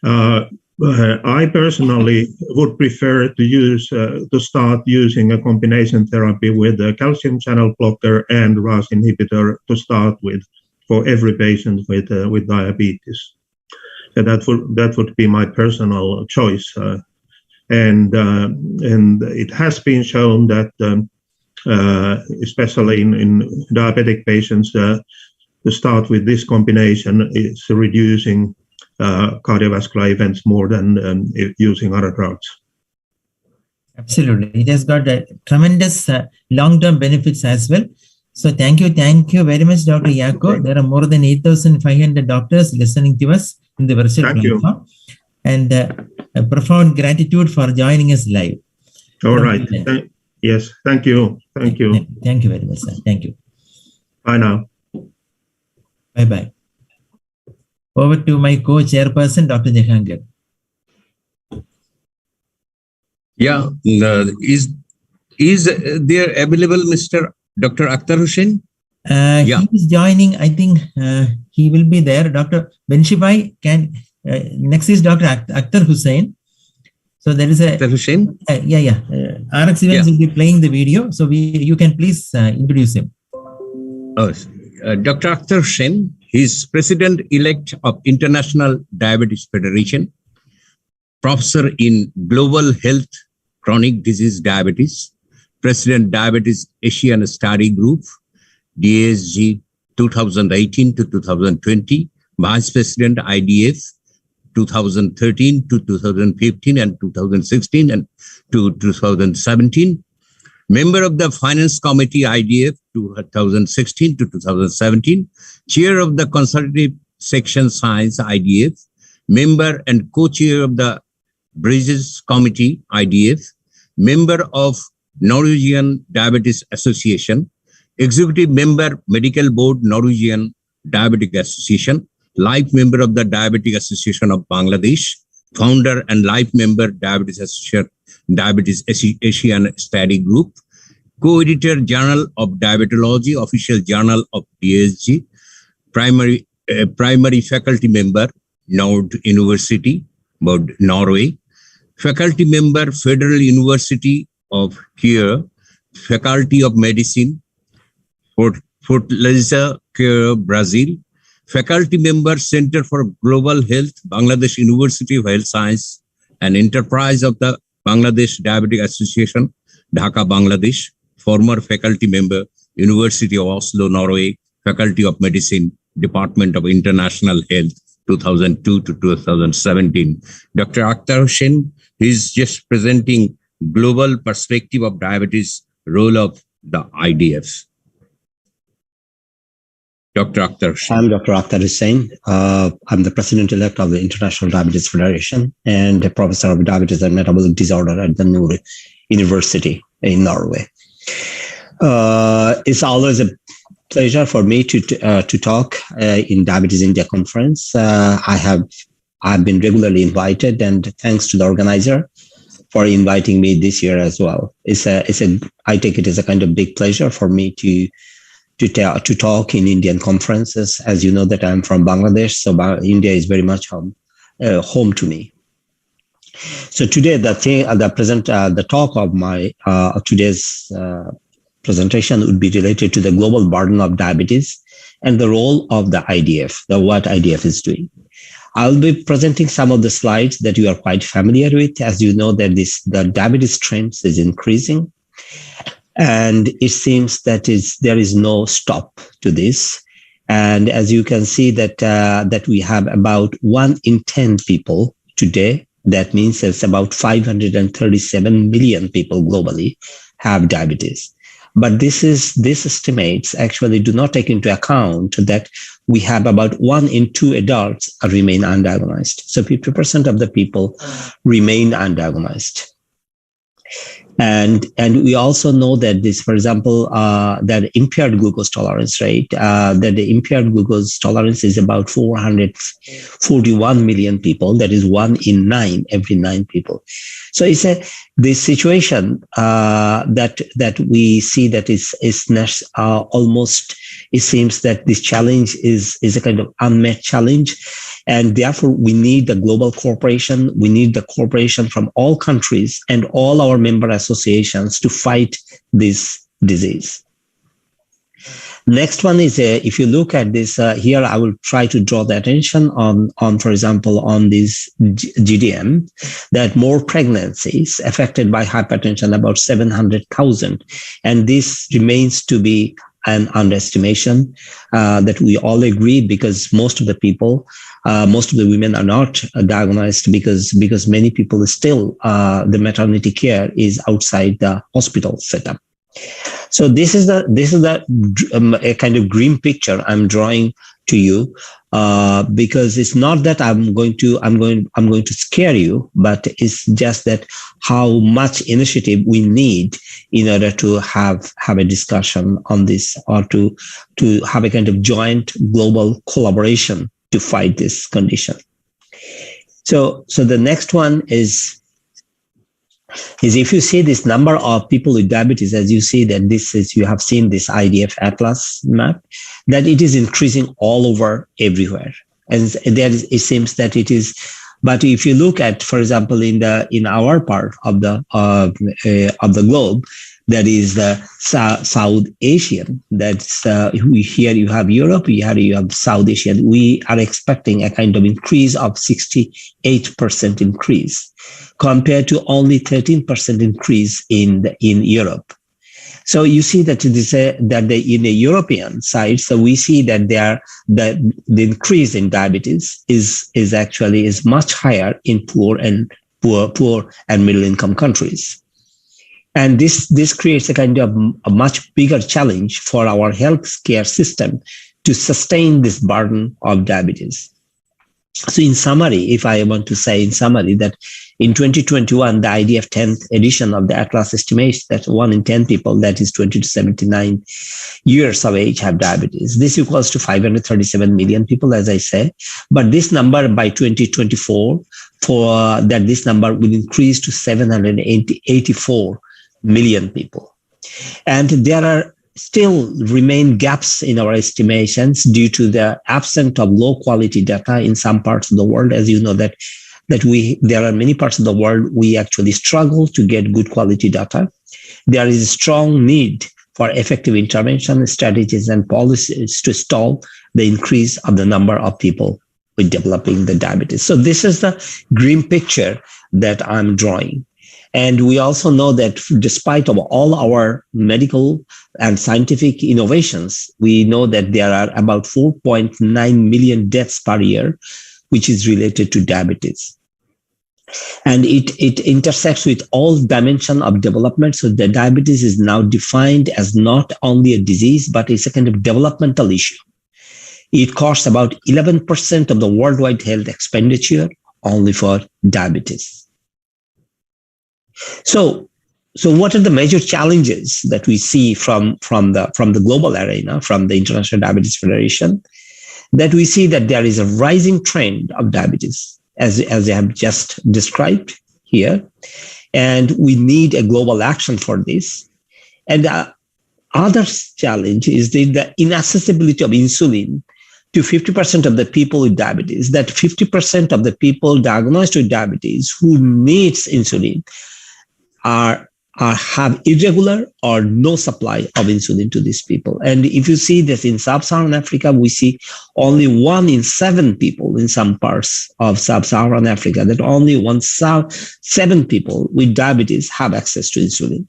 I personally would prefer to start using a combination therapy with a calcium channel blocker and RAS inhibitor to start with for every patient with diabetes. So that would be my personal choice. And it has been shown that especially in diabetic patients, to start with this combination is reducing cardiovascular events more than using other drugs. Absolutely. It has got tremendous long-term benefits as well. So thank you very much, Dr. Yako. There are more than 8,500 doctors listening to us in the virtual platform. And a profound gratitude for joining us live. All right. Yes. Thank you. Thank you. Thank you very much, sir. Thank you. Bye now. Bye-bye. Over to my co-chairperson, Dr. Jahangir. Yeah. Is there available Mr. Dr. Akhtar Hussain? He is joining. I think he will be there. Dr. Benshifai can... next is Dr. Akhtar Hussain. So there is a... Akhtar Hussain? RX Events will be playing the video. So you can please introduce him. Dr. Akhtar Hussain, he is President-elect of International Diabetes Federation, Professor in Global Health, Chronic Disease Diabetes, President Diabetes Asian Study Group, DSG 2018 to 2020, Vice President IDF 2013 to 2015 and 2016 and to 2017, member of the Finance Committee IDF 2016 to 2017, chair of the Consultative Section Science IDF, member and co-chair of the Bridges Committee IDF, member of Norwegian Diabetes Association, executive member Medical Board Norwegian Diabetic Association, life member of the Diabetic Association of Bangladesh, founder and life member Diabetes Association, Diabetes Asian Study Group, co-editor Journal of Diabetology, official journal of DSG, primary faculty member Nord University, Norway, faculty member Federal University of Kier, Faculty of Medicine, Fortaleza, Kier, Brazil, faculty member Center for Global Health, Bangladesh University of Health Science, and enterprise of the Bangladesh Diabetic Association, Dhaka, Bangladesh, former faculty member, University of Oslo, Norway, Faculty of Medicine, Department of International Health, 2002 to 2017. Dr. Akhtar Hussain is just presenting global perspective of diabetes, role of the IDF. Dr. Akhtar Hussain. I'm Dr. Akhtar Hussain. I'm the President-elect of the International Diabetes Federation and a Professor of Diabetes and Metabolic Disorder at the Nord University in Norway. It's always a pleasure for me to talk in Diabetes India conference. I've been regularly invited, and thanks to the organizer for inviting me this year as well. I take it as a kind of big pleasure for me to talk in Indian conferences. As you know that I'm from Bangladesh, so India is very much home to me. So today the talk of my today's presentation would be related to the global burden of diabetes and the role of the IDF, what IDF is doing. I'll be presenting some of the slides that you are quite familiar with. As you know, that the diabetes trend is increasing, and it seems that there is no stop to this. And as you can see that we have about 1 in 10 people today. That means it's about 537 million people globally have diabetes. But this estimates actually do not take into account that we have about 1 in 2 adults remain undiagnosed. So 50% of the people remain undiagnosed. And we also know that this, for example, that impaired glucose tolerance rate, that the impaired glucose tolerance is about 441 million people. That is 1 in 9, every 9 people. So it's this situation that we see that is almost, it seems that this challenge is a kind of unmet challenge. And therefore, we need the global cooperation. We need the cooperation from all countries and all our member associations to fight this disease. Next one is, if you look at this, here I will try to draw the attention on, for example, on this GDM, that more pregnancies affected by hypertension, about 700,000. And this remains to be an underestimation that we all agree, because most of the people, most of the women are not diagnosed because many people still, the maternity care is outside the hospital setup. So this is a kind of grim picture I'm drawing to you, because it's not that I'm going to scare you, but it's just that how much initiative we need in order to have a discussion on this, or to have a kind of joint global collaboration to fight this condition. So the next one is if you see this number of people with diabetes, as you see that you have seen this IDF Atlas map, that it is increasing all over everywhere. And it seems that it is, but if you look at, for example, in our part of the globe, that is the South Asian, that's here you have Europe, here you have South Asian. We are expecting a kind of increase of 68% increase compared to only 13% increase in Europe. So you see that in the European side, so we see that the increase in diabetes is much higher in poor and middle income countries. And this creates a kind of a much bigger challenge for our healthcare system to sustain this burden of diabetes. So in summary, if I want to say in summary that in 2021, the IDF 10th edition of the Atlas estimates that 1 in 10 people, that is 20 to 79 years of age, have diabetes. This equals to 537 million people, as I say. But this number by 2024, this number will increase to 784 million people. And there are still remain gaps in our estimations due to the absence of low quality data in some parts of the world. As you know that there are many parts of the world we actually struggle to get good quality data. There is a strong need for effective intervention strategies and policies to stall the increase of the number of people with developing the diabetes. So this is the grim picture that I'm drawing. And we also know that despite of all our medical and scientific innovations, we know that there are about 4.9 million deaths per year, which is related to diabetes. And it intersects with all dimensions of development. So the diabetes is now defined as not only a disease, but it's a kind of developmental issue. It costs about 11% of the worldwide health expenditure only for diabetes. So what are the major challenges that we see from the global arena, from the International Diabetes Federation? That we see that there is a rising trend of diabetes, as I have just described here, and we need a global action for this. And the other challenge is the inaccessibility of insulin to 50% of the people with diabetes, that 50% of the people diagnosed with diabetes who needs insulin are have irregular or no supply of insulin to these people. And if you see this in sub-Saharan Africa, we see only 1 in 7 people in some parts of sub-Saharan Africa, that only 7 people with diabetes have access to insulin.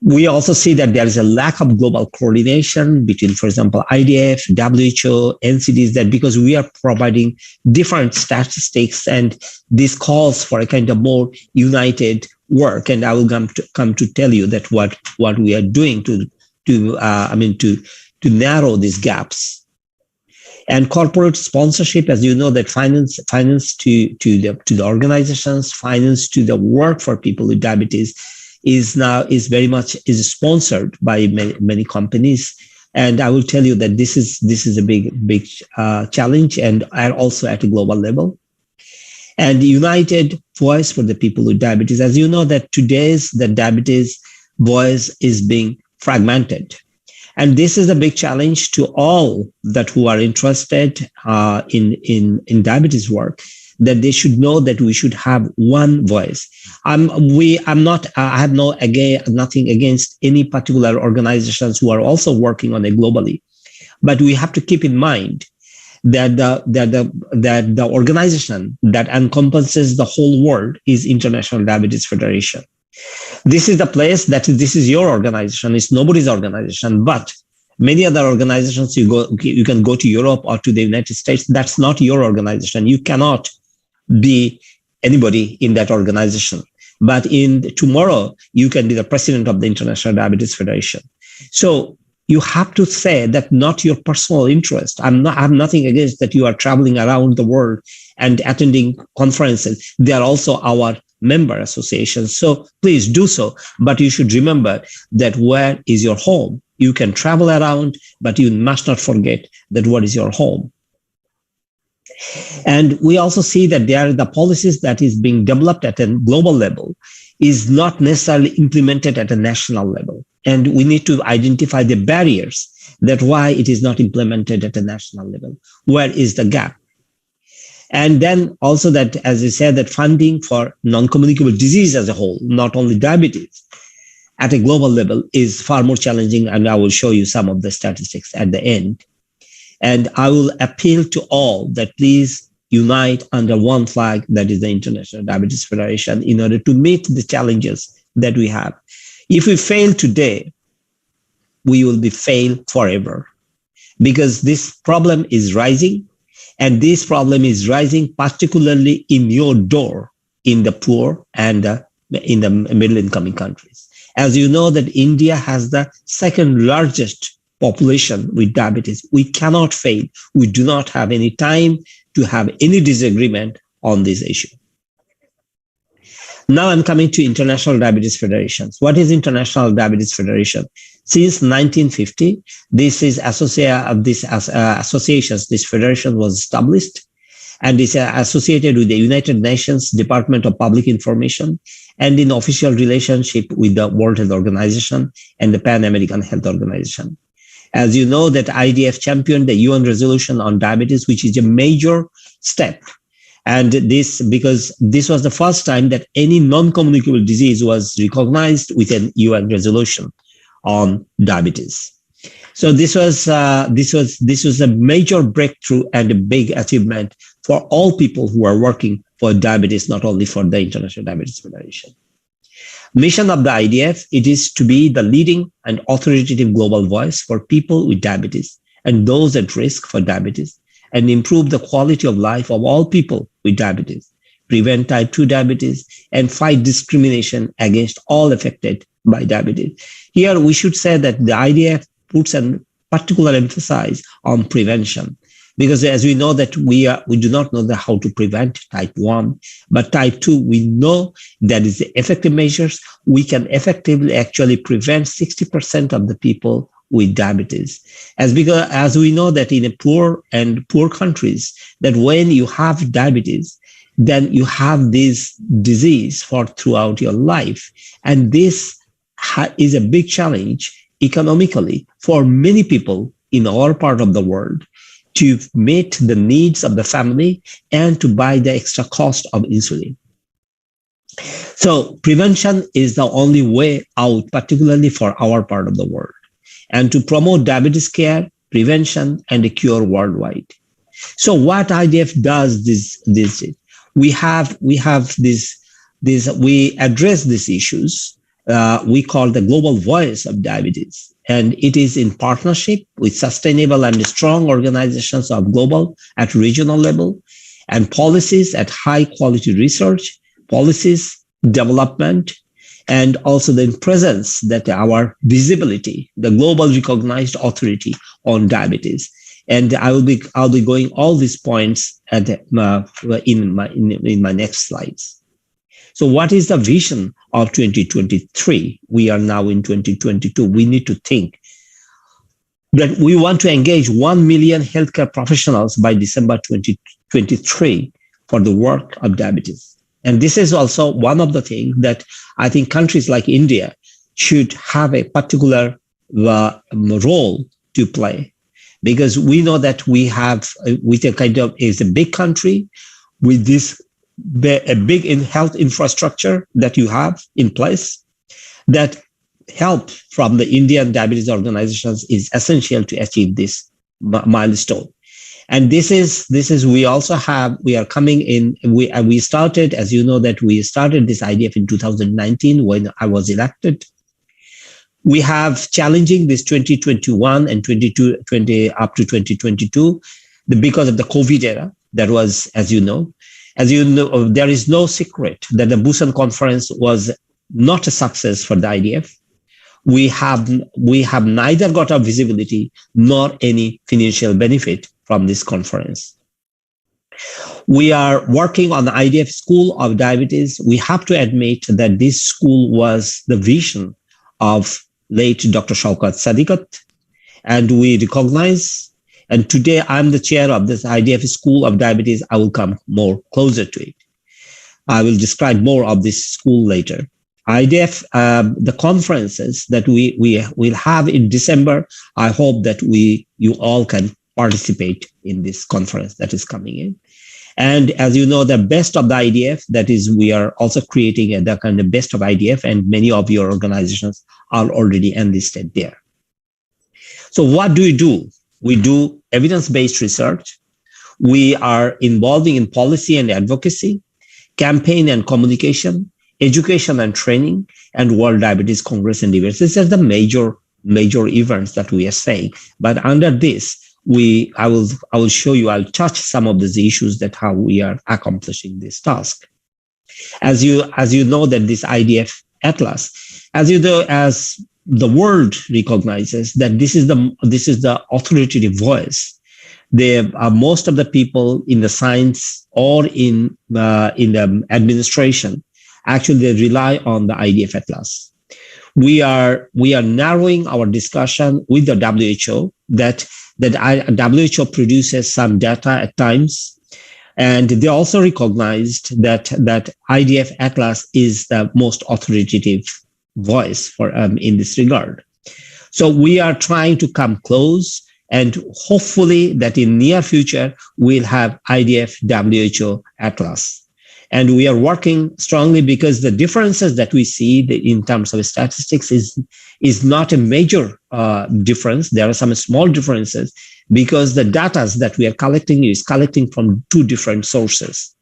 We also see that there is a lack of global coordination between, for example, IDF, WHO, NCDs, that because we are providing different statistics, and this calls for a kind of more united work. And I will come to tell you that what we are doing to narrow these gaps. And corporate sponsorship, as you know, that finance to the organizations, finance to the work for people with diabetes is very much sponsored by many companies. And I will tell you that this is a big challenge, and also at a global level. And united voice for the people with diabetes. As you know, that today's the diabetes voice is being fragmented. And this is a big challenge to all that who are interested in diabetes work, that they should know that we should have one voice. I have nothing against any particular organizations who are also working on it globally, but we have to keep in mind that the organization that encompasses the whole world is International Diabetes Federation. This is the place this is your organization. It's nobody's organization, but many other organizations, you can go to Europe or to the United States. That's not your organization. You cannot be anybody in that organization. But tomorrow, you can be the president of the International Diabetes Federation. So you have to say that not your personal interest. I have nothing against that you are traveling around the world and attending conferences. They are also our member associations. So please do so. But you should remember that where is your home? You can travel around, but you must not forget that what is your home. And we also see that the policies that is being developed at a global level is not necessarily implemented at a national level. And we need to identify the barriers that why it is not implemented at a national level. Where is the gap? And then also that, as I said, that funding for non-communicable disease as a whole, not only diabetes, at a global level is far more challenging. And I will show you some of the statistics at the end. And I will appeal to all that please unite under one flag, that is the International Diabetes Federation, in order to meet the challenges that we have. If we fail today, we will be failed forever, because this problem is rising, and this problem is rising particularly in your door, in the poor and in the middle income countries. As you know, that India has the second largest population with diabetes. We cannot fail. We do not have any time to have any disagreement on this issue. Now I'm coming to International Diabetes Federations. What is International Diabetes Federation? Since 1950, this federation was established, and is associated with the United Nations Department of Public Information and in official relationship with the World Health Organization and the Pan American Health Organization. As you know, that IDF championed the UN resolution on diabetes, which is a major step. And because this was the first time that any non-communicable disease was recognized with an UN resolution on diabetes. So this was a major breakthrough and a big achievement for all people who are working for diabetes, not only for the International Diabetes Federation. Mission of the IDF, it is to be the leading and authoritative global voice for people with diabetes and those at risk for diabetes, and improve the quality of life of all people with diabetes, prevent type 2 diabetes, and fight discrimination against all affected by diabetes. Here, we should say that the IDF puts a particular emphasis on prevention, because as we know that we do not know how to prevent type 1, but type 2, we know that is the effective measures. We can effectively actually prevent 60% of the people with diabetes. As we know that in poor countries, that when you have diabetes, then you have this disease throughout your life. And this is a big challenge economically for many people in our part of the world to meet the needs of the family and to buy the extra cost of insulin. So prevention is the only way out, particularly for our part of the world, and to promote diabetes care, prevention, and a cure worldwide. So what IDF does we address these issues. We call the global voice of diabetes, and it is in partnership with sustainable and strong organizations of global at regional level, and policies at high quality research, policies development, and also the presence that our visibility, the global recognized authority on diabetes. And I'll be going all these points at in my next slides. So what is the vision of 2023? We are now in 2022. We need to think that we want to engage 1 million healthcare professionals by December 2023 for the work of diabetes. And this is also one of the things that I think countries like India should have a particular role to play, because we know that we have, with a kind of, is a big country with this a big health infrastructure that you have in place, that help from the Indian diabetes organizations is essential to achieve this milestone. And this is we are coming in, we started, as you know, that we started this IDF in 2019 when I was elected. We have challenging this 2021 and 2020 up to 2022 because of the COVID era. That was, as you know, there is no secret that the Busan conference was not a success for the IDF. We have neither got a visibility nor any financial benefit from this conference. We are working on the IDF School of Diabetes. We have to admit that this school was the vision of late Dr. Shaukat Sadikot, and we recognize, and today I'm the chair of this IDF School of Diabetes. I will come more closer to it. I will describe more of this school later. IDF, the conferences that we will have in December, I hope that you all can participate in this conference that is coming in. And as you know, the best of the IDF, that is, we are also creating the kind of best of IDF, and many of your organizations are already enlisted there. So what do? We do evidence-based research. We are involving in policy and advocacy, campaign and communication, education and training, and World Diabetes Congress and debates. These are the major events that we are saying. But under this, I will show you, I'll touch some of these issues that how we are accomplishing this task. As you know that this IDF Atlas, as the world recognizes that this is the authoritative voice. Most of the people in the science or in the administration, actually they rely on the IDF Atlas. We are narrowing our discussion with the WHO that WHO produces some data at times, and they also recognized that IDF Atlas is the most authoritative voice for in this regard. So we are trying to come close, and hopefully that in near future we'll have IDF WHO Atlas. And we are working strongly because the differences that we see in terms of statistics is not a major difference. There are some small differences because the data that we are collecting is collecting from two different sources.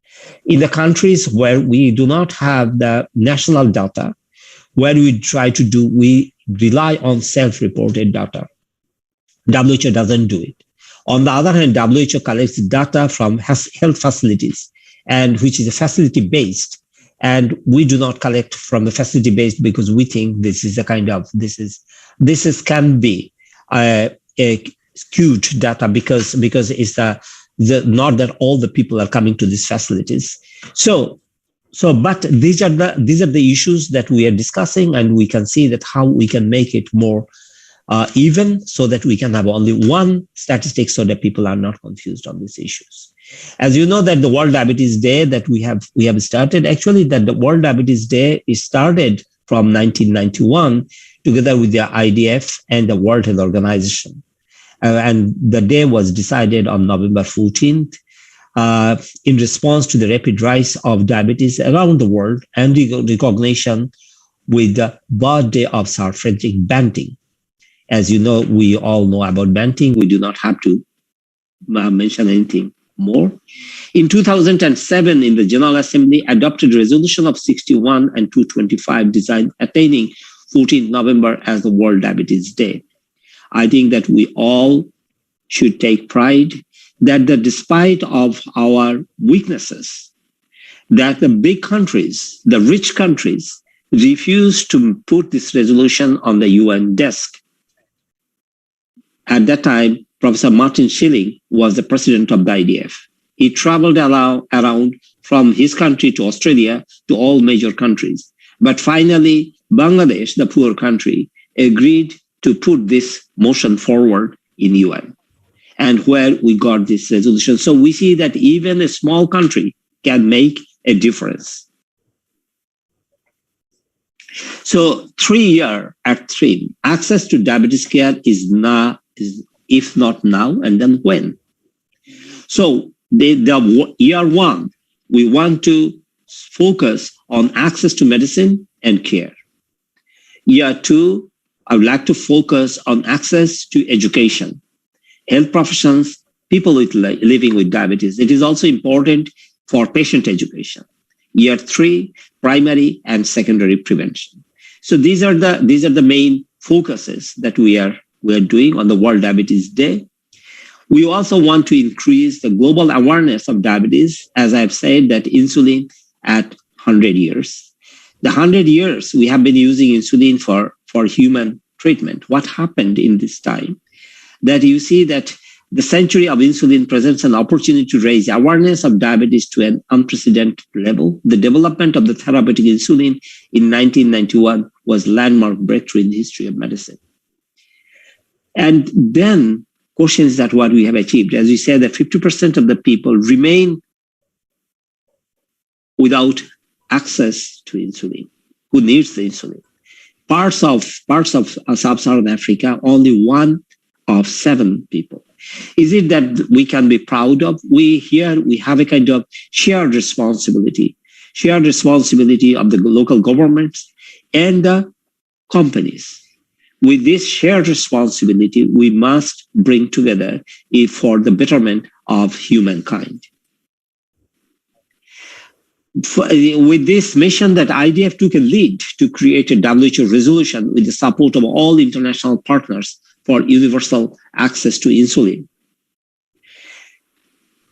In the countries where we do not have the national data, where we rely on self-reported data. WHO doesn't do it. On the other hand, WHO collects data from health facilities, and which is facility-based, and we do not collect from the facility-based because we think this is can be a skewed data because it's not that all the people are coming to these facilities. But these are the issues that we are discussing, and we can see that how we can make it more even, so that we can have only one statistic, so that people are not confused on these issues. As you know, that the World Diabetes Day that we have started, actually that the World Diabetes Day is started from 1991 together with the IDF and the World Health Organization. And the day was decided on November 14th. in response to the rapid rise of diabetes around the world and the recognition with the birthday of Sir Frederick Banting. As you know, we all know about Banting. We do not have to mention anything more. In 2007, in the General Assembly, adopted resolution of 61 and 225 designed attaining 14th November as the World Diabetes Day. I think that we all should take pride that despite of our weaknesses, that the big countries, the rich countries, refused to put this resolution on the UN desk. At that time, Professor Martin Schilling was the president of the IDF. He traveled around from his country to Australia to all major countries. But finally, Bangladesh, the poor country, agreed to put this motion forward in UN, and where we got this resolution. So we see that even a small country can make a difference. So 3-year at 3, access to diabetes care is if not now, and then when? So the year 1, we want to focus on access to medicine and care. Year 2, I would like to focus on access to education, health professions, people living with diabetes. It is also important for patient education. Year 3, primary and secondary prevention. So these are the main focuses that we are doing on the World Diabetes Day. We also want to increase the global awareness of diabetes, as I've said, that insulin at 100 years. The 100 years we have been using insulin for human treatment. What happened in this time? That you see that the century of insulin presents an opportunity to raise awareness of diabetes to an unprecedented level. The development of the therapeutic insulin in 1991 was a landmark breakthrough in the history of medicine. And then questions that what we have achieved. As we said, that 50% of the people remain without access to insulin, who needs the insulin. Parts of sub-Saharan Africa, only 1 of 7 people. Is it that we can be proud of? We have a kind of shared responsibility of the local governments and the companies. With this shared responsibility, we must bring together for the betterment of humankind. With this mission that IDF took a lead to create a WHO resolution with the support of all international partners for universal access to insulin.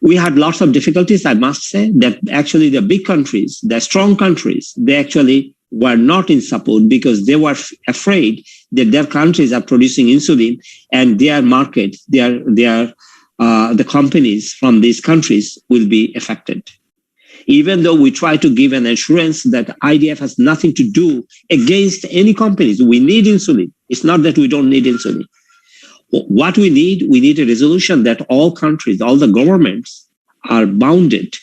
We had lots of difficulties, I must say, that actually the big countries, the strong countries, they actually were not in support because they were afraid that their countries are producing insulin and their market, the companies from these countries will be affected. Even though we try to give an assurance that IDF has nothing to do against any companies. We need insulin. It's not that we don't need insulin. What we need a resolution that all countries, all the governments are bounded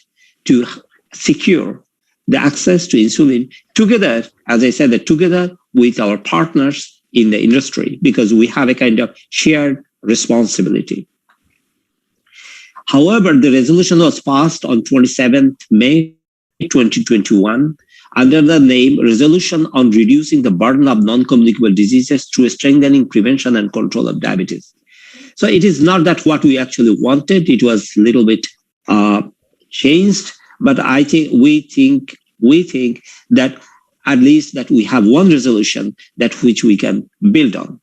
to secure the access to insulin together, as I said, together with our partners in the industry, because we have a kind of shared responsibility. However, the resolution was passed on 27th May 2021 under the name Resolution on Reducing the Burden of Non-Communicable Diseases through Strengthening Prevention and Control of Diabetes. So it is not that what we actually wanted. It was a little bit changed, but we think that at least that we have one resolution that which we can build on.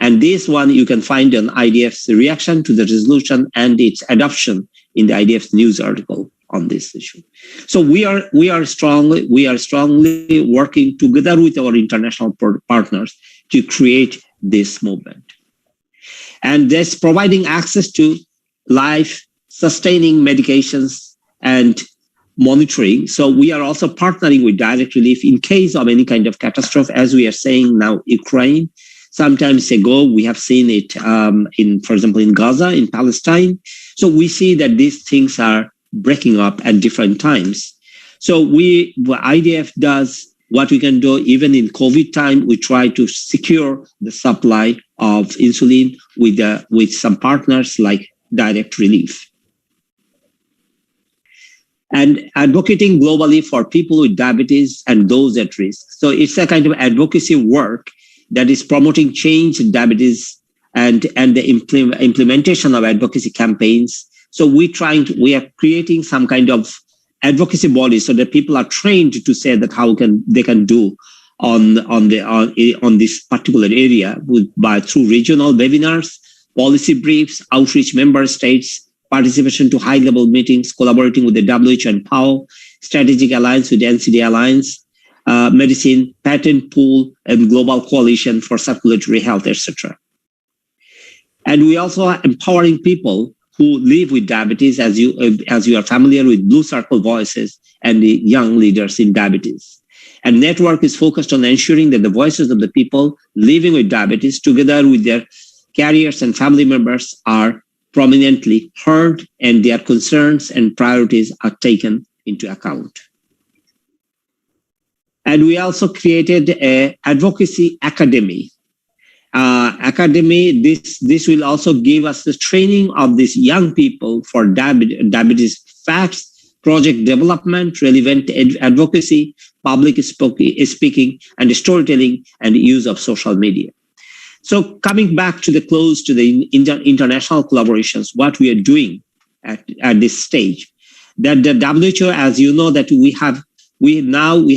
And this one you can find on IDF's reaction to the resolution and its adoption in the IDF's news article on this issue. So we are strongly working together with our international partners to create this movement. And this providing access to life-sustaining medications and monitoring. So we are also partnering with direct relief in case of any kind of catastrophe, as we are saying now, Ukraine. Sometimes ago, we have seen it for example, in Gaza, in Palestine. So we see that these things are breaking up at different times. So IDF does what we can do. Even in COVID time, we try to secure the supply of insulin with some partners like direct relief. and advocating globally for people with diabetes and those at risk. So it's a kind of advocacy work that is promoting change in diabetes and the implementation of advocacy campaigns. So we are creating some kind of advocacy body so that people are trained to say that how they can do on this particular area through regional webinars, policy briefs, outreach member states, participation to high-level meetings, collaborating with the WHO and PAO, strategic alliance with the NCD Alliance, medicine, patent pool, and global coalition for circulatory health, etc. And we also are empowering people who live with diabetes, as you are familiar with Blue Circle Voices and the young leaders in diabetes. And network is focused on ensuring that the voices of the people living with diabetes, together with their carriers and family members, are prominently heard and their concerns and priorities are taken into account. And we also created an advocacy academy. This will also give us the training of these young people for diabetes facts, project development, relevant advocacy, public speaking, and storytelling, and use of social media. So coming back to the close to the international collaborations, what we are doing at this stage, that the WHO, as you know, that we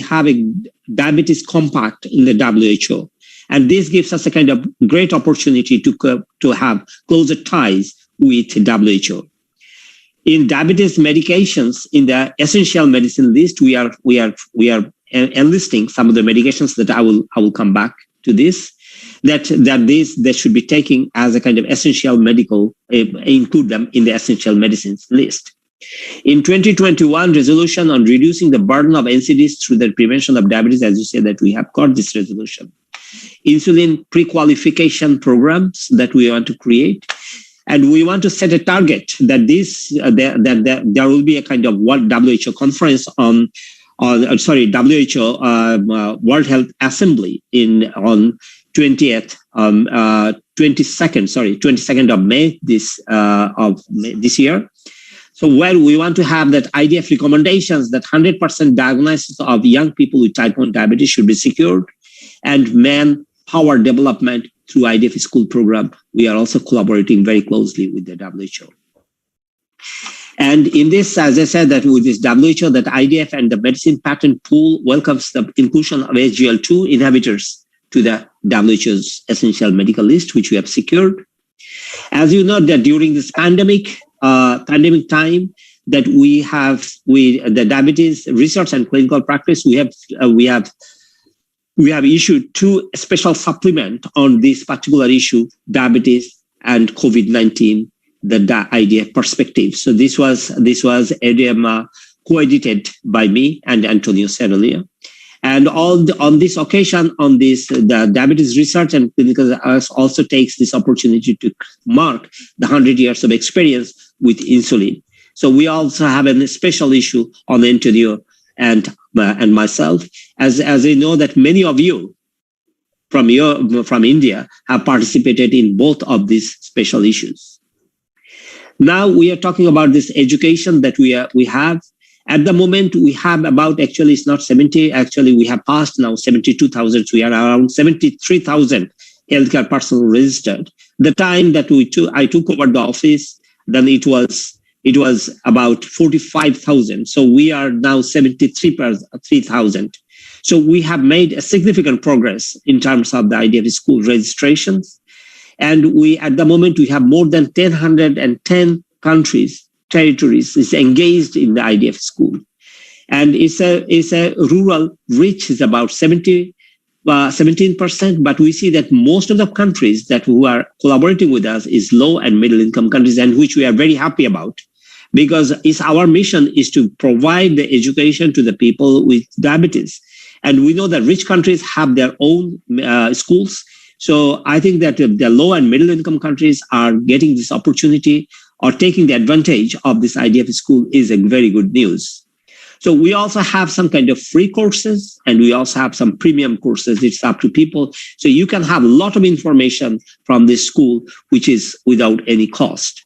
have a diabetes compact in the WHO. And this gives us a kind of great opportunity to have closer ties with WHO. In diabetes medications, in the essential medicine list, we are enlisting some of the medications that I will come back to this. That should be taken as a kind of essential medical, include them in the essential medicines list. In 2021 resolution on reducing the burden of NCDs through the prevention of diabetes, as you say, that we have got this resolution. Insulin pre-qualification programs that we want to create. And we want to set a target that there will be a kind of WHO conference on WHO World Health Assembly on 22nd of May this year. So where we want to have that IDF recommendations that 100% diagnosis of young people with type 1 diabetes should be secured, and manpower development through IDF school program. We are also collaborating very closely with the WHO. And in this, as I said, that with this WHO, that IDF and the medicine patent pool welcomes the inclusion of SGL2 inhibitors to the WHO's essential medical list, which we have secured. As you know, that during this pandemic time, that the diabetes research and clinical practice, we have issued 2 special supplement on this particular issue, diabetes and COVID-19, the IDF perspective. So this was co-edited by me and Antonio Cerullia. And on this occasion, the diabetes research and clinical also takes this opportunity to mark the 100 years of experience with insulin. So we also have a special issue on Antonio and myself, as I know that many of you from India have participated in both of these special issues. Now we are talking about this education that we have. At the moment, we have about, actually it's not 70, actually we have passed now 72,000. So we are around 73,000 healthcare personnel registered. The time that I took over the office, then it was about 45,000. So we are now 73,000. So we have made a significant progress in terms of the IDF school registrations. And at the moment, we have more than 110 countries, territories is engaged in the IDF school. And it's a rural reach is about 17%, but we see that most of the countries who are collaborating with us is low and middle income countries, and which we are very happy about, because our mission is to provide the education to the people with diabetes. And we know that rich countries have their own schools. So I think that the low and middle income countries are getting this opportunity or taking the advantage of this IDF school is a very good news. So we also have some kind of free courses, and we also have some premium courses. It's up to people. So you can have a lot of information from this school, which is without any cost.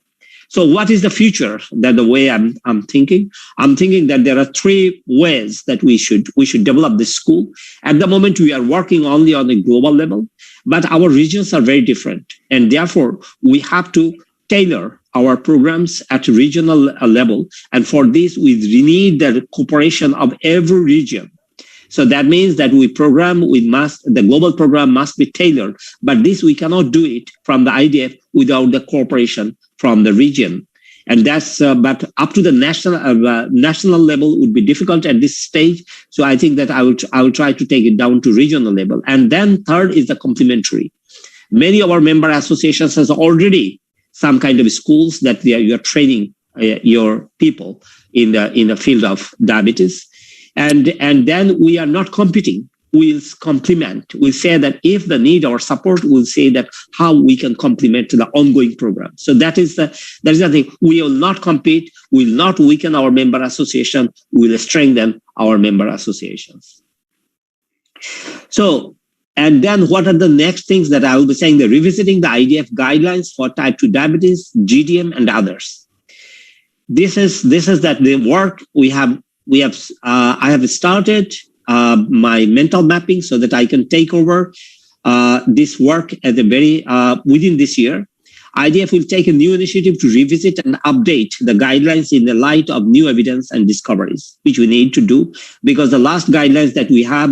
So what is the future? That the way I'm thinking? I'm thinking that there are three ways that we should develop this school. At the moment, we are working only on a global level, but our regions are very different. And therefore, we have to tailor our programs at a regional level. And for this, we need the cooperation of every region. So that means that the global program must be tailored, but this we cannot do it from the IDF without the cooperation from the region. And that's, but up to the national level would be difficult at this stage. So I think that I will try to take it down to regional level. And then third is the complementary. Many of our member associations has already some kind of schools that you are training your people in the field of diabetes. And then we are not competing. We'll complement. We'll say that if the need or support, we'll say that how we can complement the ongoing program. So that is the thing. We will not compete. We will not weaken our member association. We will strengthen our member associations. So, and then what are the next things that I will be saying? The revisiting the IDF guidelines for type 2 diabetes, GDM, and others. This is that the work I have started my mental mapping so that I can take over this work at the within this year. IDF will take a new initiative to revisit and update the guidelines in the light of new evidence and discoveries, which we need to do, because the last guidelines that we had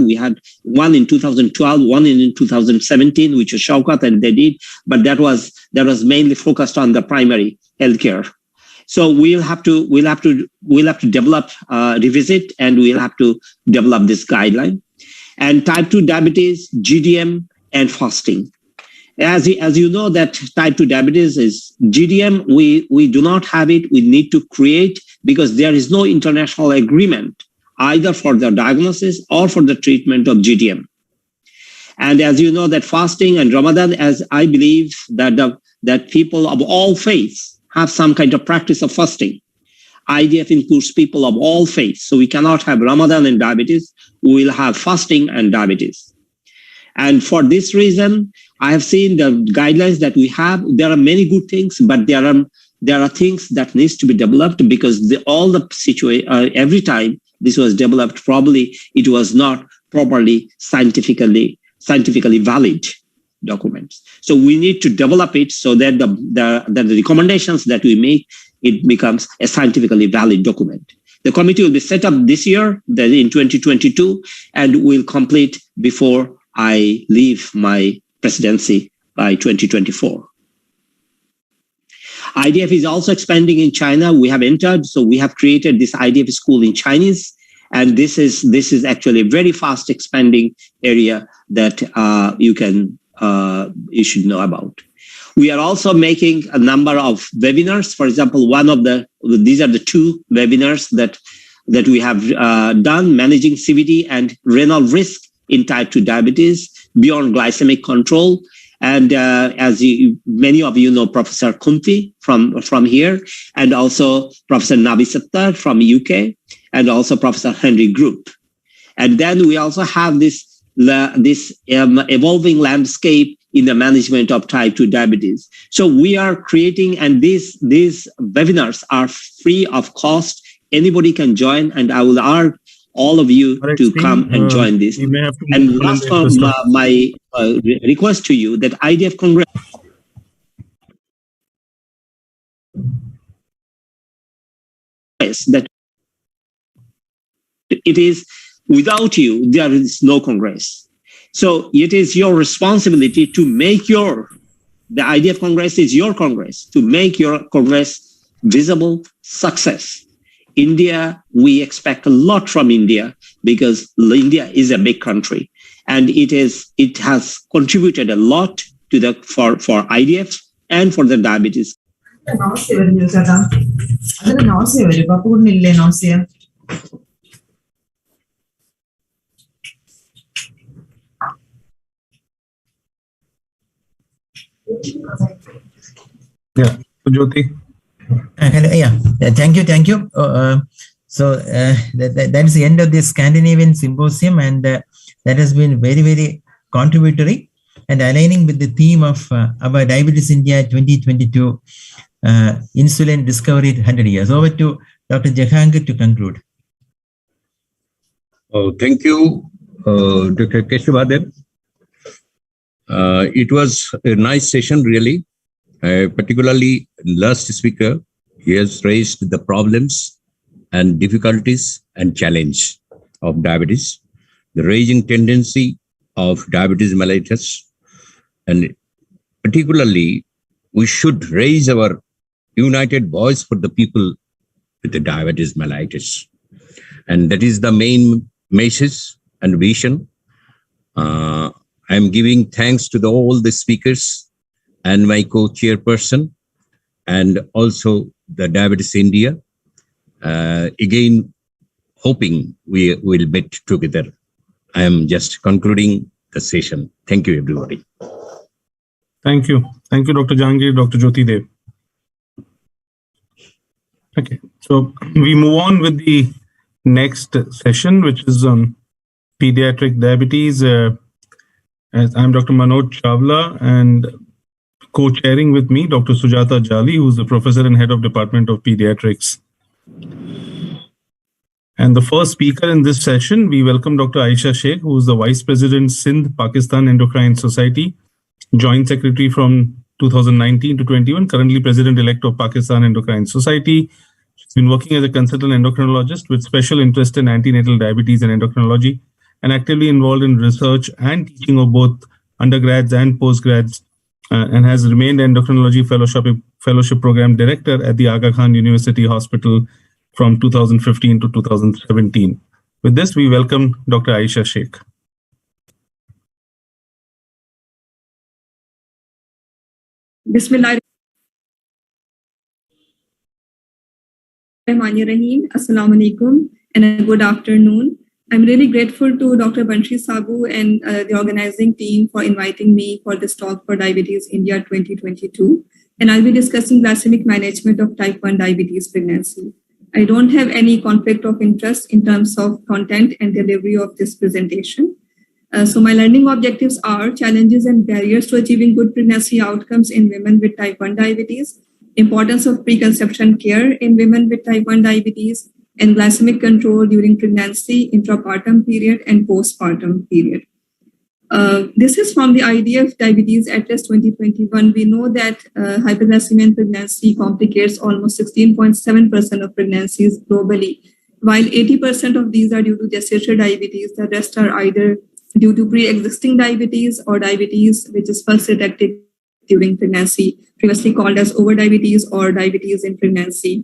one in 2012, one in 2017, which was Shaukat and they did, but that was mainly focused on the primary healthcare. So we'll have to develop, revisit, and we'll have to develop this guideline. And type 2 diabetes, GDM, and fasting. As you know, that type 2 diabetes is GDM. We do not have it. We need to create, because there is no international agreement either for the diagnosis or for the treatment of GDM. And as you know, that fasting and Ramadan, as I believe that people of all faiths have some kind of practice of fasting. IDF includes people of all faiths. So we cannot have Ramadan and diabetes. We will have fasting and diabetes. And for this reason, I have seen the guidelines that we have. There are many good things, but there are things that needs to be developed, because every time this was developed, probably it was not properly scientifically valid documents. So we need to develop it so that the recommendations that we make, it becomes a scientifically valid document. The committee will be set up this year, then in 2022, and will complete before I leave my presidency by 2024. IDF is also expanding in China. We have entered, so we have created this IDF school in Chinese, and this is actually a very fast expanding area that you should know about. We are also making a number of webinars. For example, these are the two webinars that we have done: managing CVD and renal risk in type 2 diabetes beyond glycemic control. And many of you know Professor Kunti from here, and also Professor Nabi Sattar from UK, and also Professor Henry Group. And then we also have this evolving landscape in the management of type 2 diabetes. So we are creating, and these webinars are free of cost. Anybody can join, and I will urge all of you to come and join this. And last my request to you, that IDF Congress that it is, without you, there is no Congress. So it is your responsibility to make the IDF Congress is your Congress, to make your Congress visible success. India, we expect a lot from India, because India is a big country, and it has contributed a lot to for IDF and for the diabetes. Yeah, Jyoti. Hello, yeah, thank you. So that is the end of the Scandinavian Symposium, and that has been very, very contributory and aligning with the theme of our Diabetes India 2022 insulin discovery 100 years. Over to Dr. Jahangir to conclude. Oh, thank you, Dr. Keshuvadev. It was a nice session, really. Particularly last speaker, he has raised the problems and difficulties and challenge of diabetes, the rising tendency of diabetes mellitus, and particularly we should raise our united voice for the people with the diabetes mellitus. And that is the main message and vision. I am giving thanks to all the speakers and my co-chairperson and also the Diabetes India. Again, hoping we will meet together. I am just concluding the session. Thank you, everybody. Thank you. Thank you, Dr. Jahangir, Dr. Jyoti Dev. Okay, so we move on with the next session, which is on pediatric diabetes. As I'm Dr. Manoj Chawla, and co-chairing with me, Dr. Sujata Jali, who's the professor and head of Department of Pediatrics. And the first speaker in this session, we welcome Dr. Aisha Sheikh, who is the Vice President, Sindh Pakistan Endocrine Society, Joint Secretary from 2019 to 21, currently President-elect of Pakistan Endocrine Society. She's been working as a consultant endocrinologist with special interest in antenatal diabetes and endocrinology, and actively involved in research and teaching of both undergrads and postgrads, and has remained endocrinology fellowship program director at the Aga Khan University Hospital from 2015 to 2017. With this, we welcome Dr. Aisha Sheikh. Bismillahirrahmanirrahim. Assalamu alaikum and a good afternoon. I'm really grateful to Dr. Banshi Sabu and the organizing team for inviting me for this talk for Diabetes India 2022. And I'll be discussing glycemic management of type 1 diabetes pregnancy. I don't have any conflict of interest in terms of content and delivery of this presentation. So my learning objectives are challenges and barriers to achieving good pregnancy outcomes in women with type 1 diabetes, importance of preconception care in women with type 1 diabetes, and glycemic control during pregnancy, intrapartum period, and postpartum period. This is from the IDF Diabetes Atlas 2021. We know that hyperglycemia in pregnancy complicates almost 16.7% of pregnancies globally, while 80% of these are due to gestational diabetes. The rest are either due to pre-existing diabetes or diabetes which is first detected during pregnancy, previously called as overdiabetes or diabetes in pregnancy.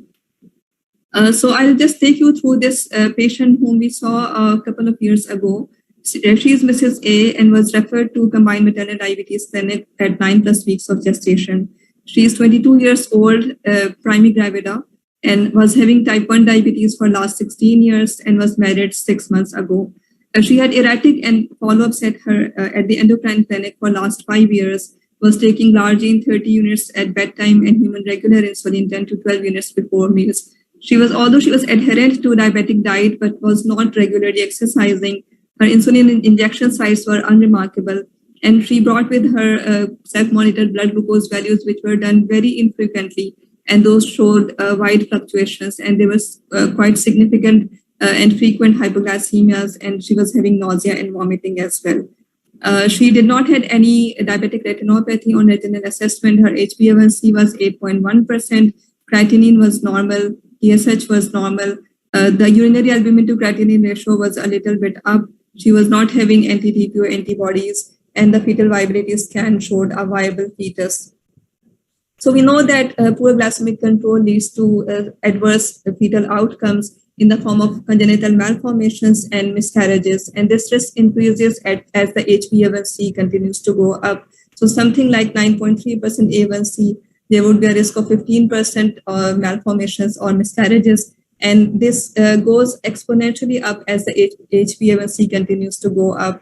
So I'll just take you through this patient whom we saw a couple of years ago. She is Mrs. A and was referred to combined maternal diabetes clinic at 9+ weeks of gestation. She is 22 years old, primigravida, and was having type 1 diabetes for last 16 years and was married 6 months ago. She had erratic and follow-ups at the endocrine clinic for last 5 years, was taking Largine 30 units at bedtime and human regular insulin 10 to 12 units before meals. Although she was adherent to diabetic diet, but was not regularly exercising, her insulin injection sites were unremarkable. And she brought with her self-monitored blood glucose values, which were done very infrequently. And those showed wide fluctuations, and there was quite significant and frequent hypoglycemias, and she was having nausea and vomiting as well. She did not have any diabetic retinopathy on retinal assessment. Her HbA1c was 8.1%, creatinine was normal, TSH was normal. The urinary albumin to creatinine ratio was a little bit up. She was not having anti-TPO antibodies, and the fetal viability scan showed a viable fetus. So we know that poor glycemic control leads to adverse fetal outcomes in the form of congenital malformations and miscarriages, and this risk increases as the HbA1c continues to go up. So something like 9.3% A1c, there would be a risk of 15% malformations or miscarriages, and this goes exponentially up as the HbA1c continues to go up.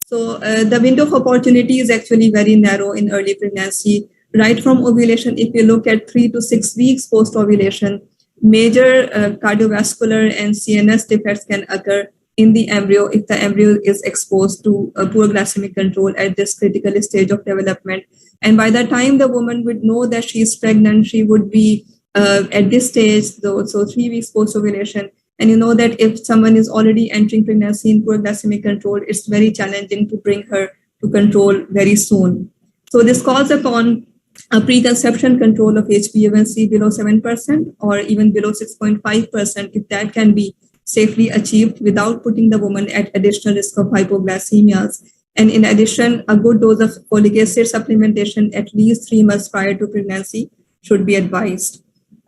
So the window of opportunity is actually very narrow in early pregnancy. Right from ovulation, if you look at 3 to 6 weeks post-ovulation, major cardiovascular and CNS defects can occur, in the embryo if the embryo is exposed to poor glycemic control at this critical stage of development. And by the time the woman would know that she is pregnant, she would be at this stage, so 3 weeks post-ovulation. And you know that if someone is already entering pregnancy in poor glycemic control, it's very challenging to bring her to control very soon. So this calls upon a preconception control of HbA1c below 7% or even below 6.5% if that can be safely achieved without putting the woman at additional risk of hypoglycemias. And in addition, a good dose of folic acid supplementation at least 3 months prior to pregnancy should be advised.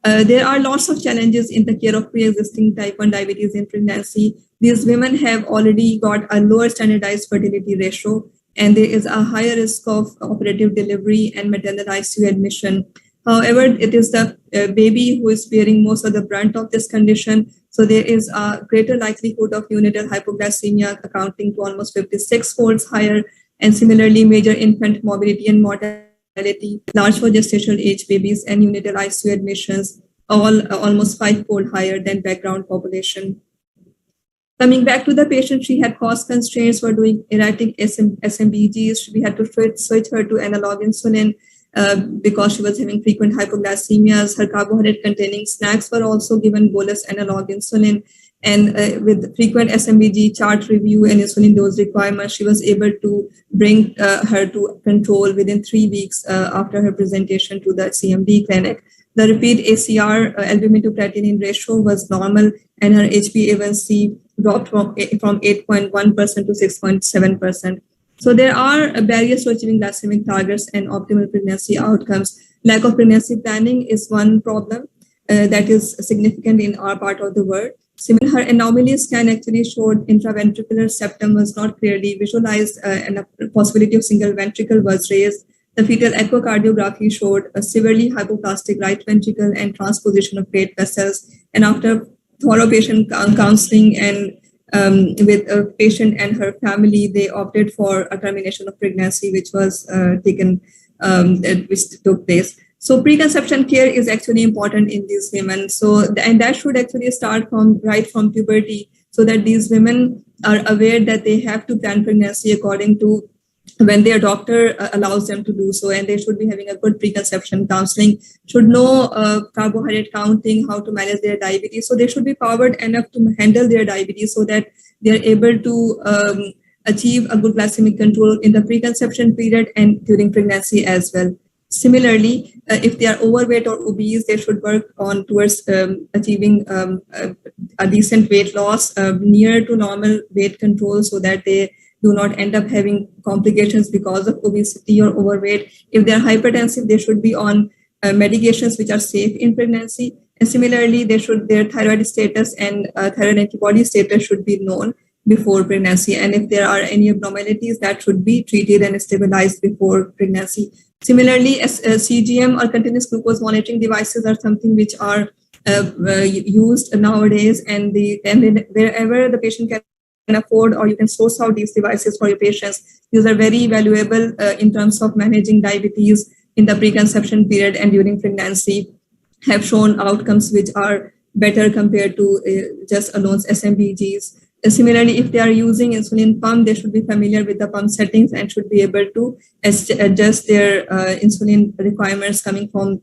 There are lots of challenges in the care of pre-existing type 1 diabetes in pregnancy. These women have already got a lower standardized fertility ratio, and there is a higher risk of operative delivery and maternal ICU admission. However, it is the baby who is bearing most of the brunt of this condition. So there is a greater likelihood of neonatal hypoglycemia, accounting to almost 56 folds higher, and similarly major infant morbidity and mortality, large for gestational age babies and neonatal ICU admissions, all almost 5-fold higher than background population. Coming back to the patient, she had cost constraints for doing erratic SMBGs. We had to switch her to analog insulin because she was having frequent hypoglycemias. Her carbohydrate-containing snacks were also given bolus analog insulin. And with frequent SMBG chart review and insulin dose requirements, she was able to bring her to control within 3 weeks after her presentation to the CMD clinic. The repeat ACR albumin to creatinine ratio was normal, and her HbA1c dropped from 8.1% to 6.7%. So there are barriers to achieving glycemic targets and optimal pregnancy outcomes. Lack of pregnancy planning is one problem that is significant in our part of the world. Similar, her anomaly scan actually showed intraventricular septum was not clearly visualized and a possibility of single ventricle was raised. The fetal echocardiography showed a severely hypoplastic right ventricle and transposition of great vessels. And after thorough patient counseling and with a patient and her family, they opted for a termination of pregnancy, which was which took place. So preconception care is actually important in these women. So, and that should actually start right from puberty, so that these women are aware that they have to plan pregnancy according to when their doctor allows them to do so, and they should be having a good preconception counseling, should know carbohydrate counting, how to manage their diabetes. So they should be powered enough to handle their diabetes so that they're able to achieve a good glycemic control in the preconception period and during pregnancy as well. Similarly, if they are overweight or obese, they should work on towards achieving a decent weight loss near to normal weight control, so that they do not end up having complications because of obesity or overweight. If they are hypertensive, they should be on medications which are safe in pregnancy. And similarly, their thyroid status and thyroid antibody status should be known before pregnancy. And if there are any abnormalities, that should be treated and stabilized before pregnancy. Similarly, CGM or continuous glucose monitoring devices are something which are used nowadays, and wherever the patient can afford, or you can source out these devices for your patients. These are very valuable in terms of managing diabetes in the preconception period and during pregnancy, have shown outcomes which are better compared to just alone SMBGs. Similarly, if they are using insulin pump, they should be familiar with the pump settings and should be able to adjust their insulin requirements coming from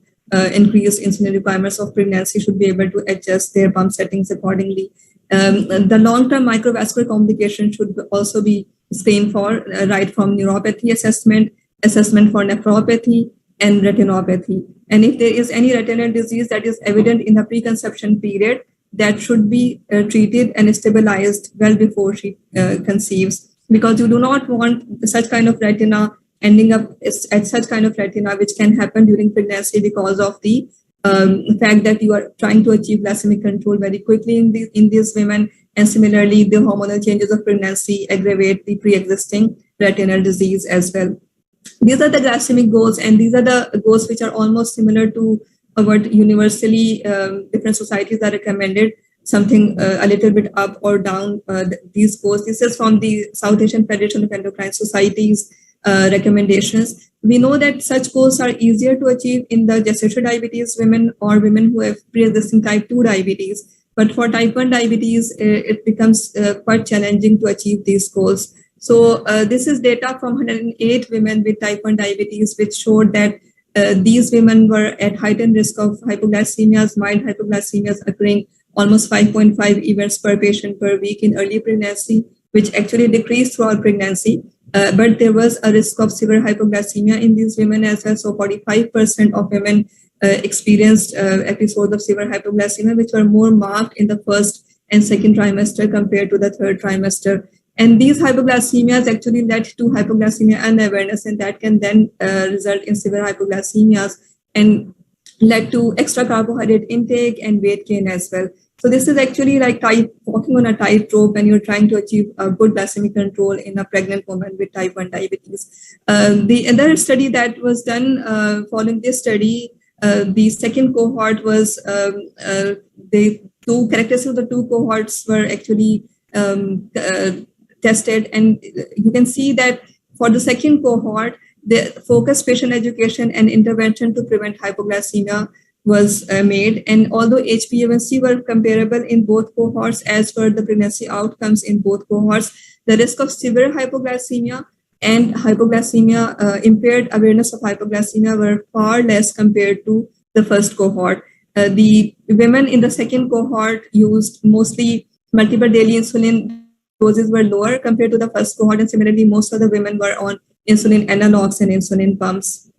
increased insulin requirements of pregnancy, should be able to adjust their pump settings accordingly. The long-term microvascular complications should also be screened for, right from neuropathy assessment for nephropathy, and retinopathy. And if there is any retinal disease that is evident in the preconception period, that should be treated and stabilized well before she conceives, because you do not want such kind of retina ending up at such kind of retina, which can happen during pregnancy because of the fact that you are trying to achieve glycemic control very quickly in these women. And similarly, the hormonal changes of pregnancy aggravate the pre-existing retinal disease as well. These are the glycemic goals, and these are the goals which are almost similar to what universally different societies are recommended, something a little bit up or down these goals. This is from the South Asian Federation of Endocrine Societies recommendations. We know that such goals are easier to achieve in the gestational diabetes women or women who have pre-existing type 2 diabetes. But for type 1 diabetes, it becomes quite challenging to achieve these goals. So this is data from 108 women with type 1 diabetes, which showed that these women were at heightened risk of hypoglycemias, mild hypoglycemias occurring almost 5.5 events per patient per week in early pregnancy, which actually decreased throughout pregnancy. But there was a risk of severe hypoglycemia in these women as well. So 45% of women experienced episodes of severe hypoglycemia, which were more marked in the first and second trimester compared to the third trimester. And these hypoglycemias actually led to hypoglycemia unawareness, and that can then result in severe hypoglycemias and led to extra carbohydrate intake and weight gain as well. So this is actually like walking on a tightrope when you're trying to achieve a good glycemic control in a pregnant woman with type 1 diabetes. The other study that was done following this study, the second cohort was the two characteristics of the two cohorts were actually tested, and you can see that for the second cohort, the focused patient education and intervention to prevent hypoglycemia was made. And although HbA1c were comparable in both cohorts as per the pregnancy outcomes in both cohorts, the risk of severe hypoglycemia and hypoglycemia, impaired awareness of hypoglycemia were far less compared to the first cohort. The women in the second cohort used mostly multiple daily insulin. Doses were lower compared to the first cohort, and similarly, most of the women were on insulin analogs and insulin pumps.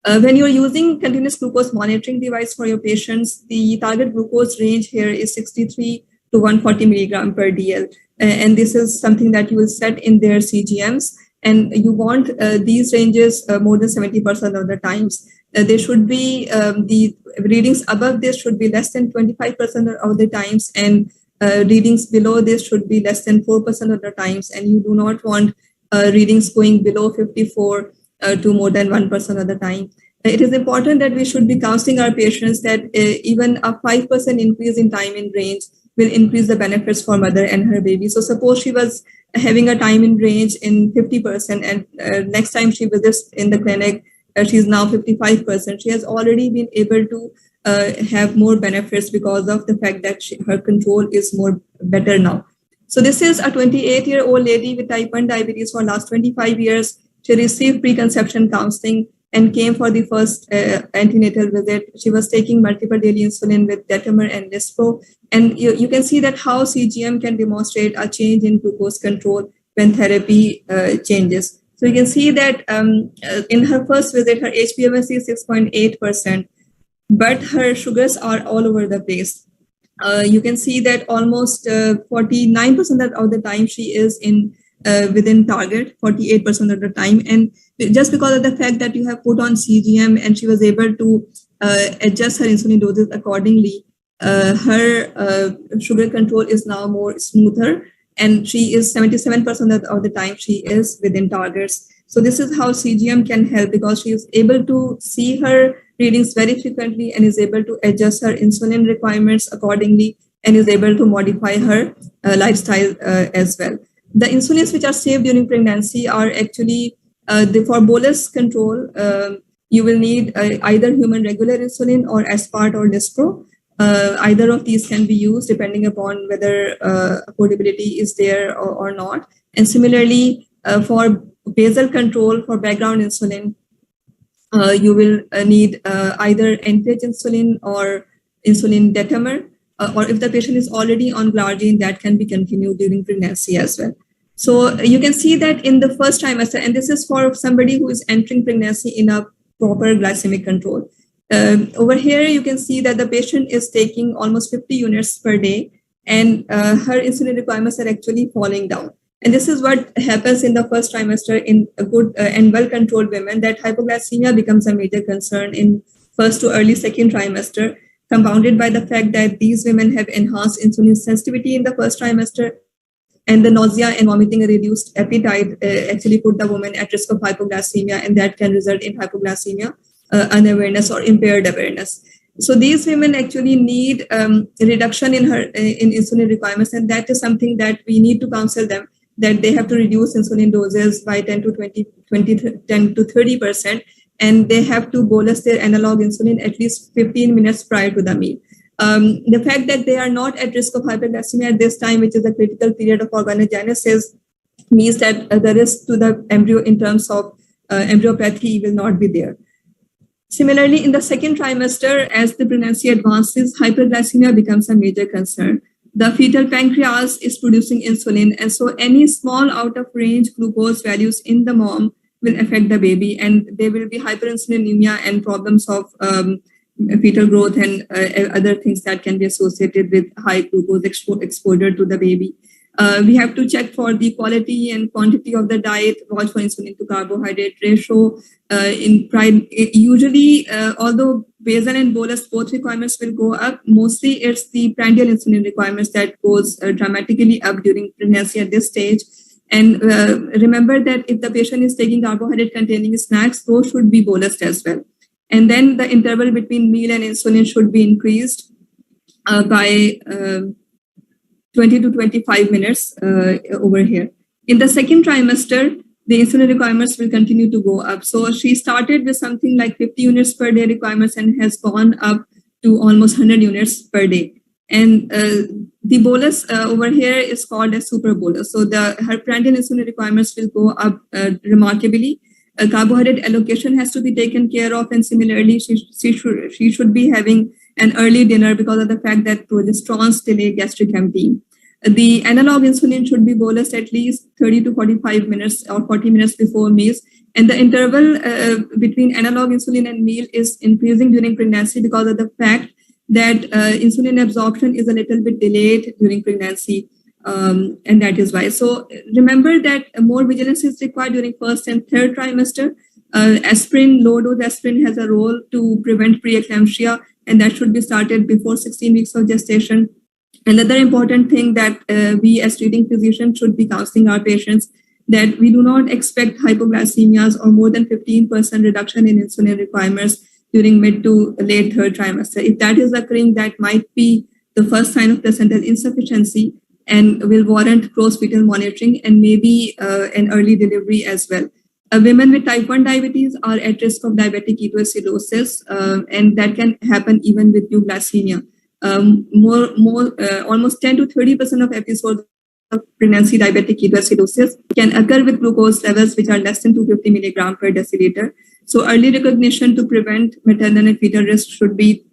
When you're using continuous glucose monitoring device for your patients, the target glucose range here is 63 to 140 milligram per DL. And this is something that you will set in their CGMs. And you want these ranges more than 70% of the times. They should be, the readings above this should be less than 25% of the times, and readings below this should be less than 4% of the times. And you do not want readings going below 54 to more than 1% of the time. It is important that we should be counseling our patients that even a 5% increase in time in range will increase the benefits for mother and her baby. So suppose she was having a time in range in 50%, and next time she visits in the clinic, she's now 55%. She has already been able to have more benefits because of the fact that her control is better now. So this is a 28-year-old lady with type 1 diabetes for last 25 years. She received preconception counseling and came for the first antenatal visit. She was taking multiple daily insulin with Detamir and Lispro. And you can see that how CGM can demonstrate a change in glucose control when therapy changes. So you can see that in her first visit, her HbA1c is 6.8%, but her sugars are all over the place. You can see that almost 49% of the time she is within target, 48% of the time. And just because of the fact that you have put on CGM and she was able to adjust her insulin doses accordingly, her sugar control is now more smoother, and she is 77% of the time she is within targets. So this is how CGM can help, because she is able to see her readings very frequently and is able to adjust her insulin requirements accordingly and is able to modify her lifestyle as well. The insulins which are saved during pregnancy are actually for bolus control. You will need either human regular insulin or aspart or Lispro. Either of these can be used depending upon whether affordability is there or not. And similarly, for basal control for background insulin, you will need either NPH insulin or insulin Detamir, or if the patient is already on glargine, that can be continued during pregnancy as well. So you can see that in the first trimester, and this is for somebody who is entering pregnancy in a proper glycemic control. Over here, you can see that the patient is taking almost 50 units per day, and her insulin requirements are actually falling down. And this is what happens in the first trimester in a good and well-controlled women, that hypoglycemia becomes a major concern in first to early second trimester, compounded by the fact that these women have enhanced insulin sensitivity in the first trimester, and the nausea and vomiting, a reduced appetite actually put the woman at risk of hypoglycemia, and that can result in hypoglycemia unawareness or impaired awareness. So these women actually need reduction in insulin requirements, and that is something that we need to counsel them, that they have to reduce insulin doses by 10 to 30%, and they have to bolus their analog insulin at least 15 minutes prior to the meal. The fact that they are not at risk of hyperglycemia at this time, which is a critical period of organogenesis, means that the risk to the embryo in terms of embryopathy will not be there. Similarly, in the second trimester, as the pregnancy advances, hyperglycemia becomes a major concern. The fetal pancreas is producing insulin, and so any small out of range glucose values in the mom will affect the baby, and there will be hyperinsulinemia and problems of fetal growth and other things that can be associated with high glucose exposure to the baby. We have to check for the quality and quantity of the diet, watch for insulin to carbohydrate ratio. Usually, although basal and bolus both requirements will go up, mostly it's the prandial insulin requirements that goes dramatically up during pregnancy at this stage. And remember that if the patient is taking carbohydrate containing snacks, those should be bolused as well. And then the interval between meal and insulin should be increased by 20 to 25 minutes over here. In the second trimester, the insulin requirements will continue to go up. So she started with something like 50 units per day requirements and has gone up to almost 100 units per day. And the bolus over here is called a super bolus. So her prandial insulin requirements will go up remarkably. Carbohydrate allocation has to be taken care of, and similarly, she should be having an early dinner because of the fact that progesterones delay gastric emptying. The analog insulin should be bolused at least 30 to 45 minutes or 40 minutes before meals. And the interval between analog insulin and meal is increasing during pregnancy because of the fact that insulin absorption is a little bit delayed during pregnancy. And that is why. So remember that more vigilance is required during first and third trimester. Aspirin, low dose aspirin has a role to prevent preeclampsia, and that should be started before 16 weeks of gestation. Another important thing that we as treating physicians should be counseling our patients that we do not expect hypoglycemias or more than 15% reduction in insulin requirements during mid to late third trimester. If that is occurring, that might be the first sign of placental insufficiency and will warrant post-fetal monitoring and maybe an early delivery as well. Women with type 1 diabetes are at risk of diabetic ketoacidosis, and that can happen even with euglycemia. Almost 10 to 30% of episodes of pregnancy diabetic ketoacidosis can occur with glucose levels which are less than 250 milligram per deciliter. So early recognition to prevent maternal and fetal risk should be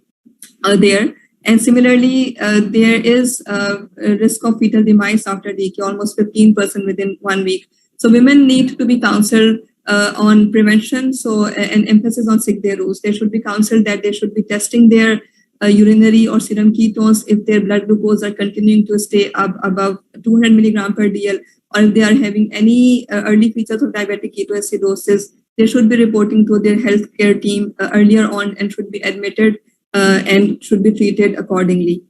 there. And similarly, there is a risk of fetal demise after DK, almost 15% within 1 week. So women need to be counseled on prevention. So an emphasis on sick day rules. They should be counseled that they should be testing their urinary or serum ketones if their blood glucose are continuing to stay up above 200 milligram per DL, or if they are having any early features of diabetic ketoacidosis. They should be reporting to their healthcare team earlier on and should be admitted and should be treated accordingly.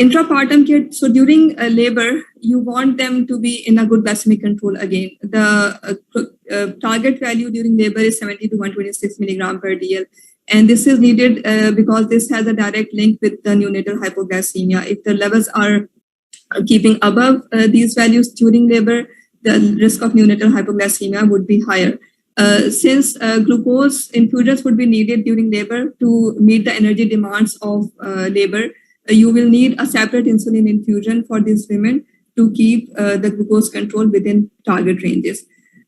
Intrapartum care, so during labor, you want them to be in a good glycemic control again. The target value during labor is 70 to 126 milligram per DL. And this is needed because this has a direct link with the neonatal hypoglycemia. If the levels are keeping above these values during labor, the risk of neonatal hypoglycemia would be higher. Since glucose infusions would be needed during labor to meet the energy demands of labor, you will need a separate insulin infusion for these women to keep the glucose control within target ranges.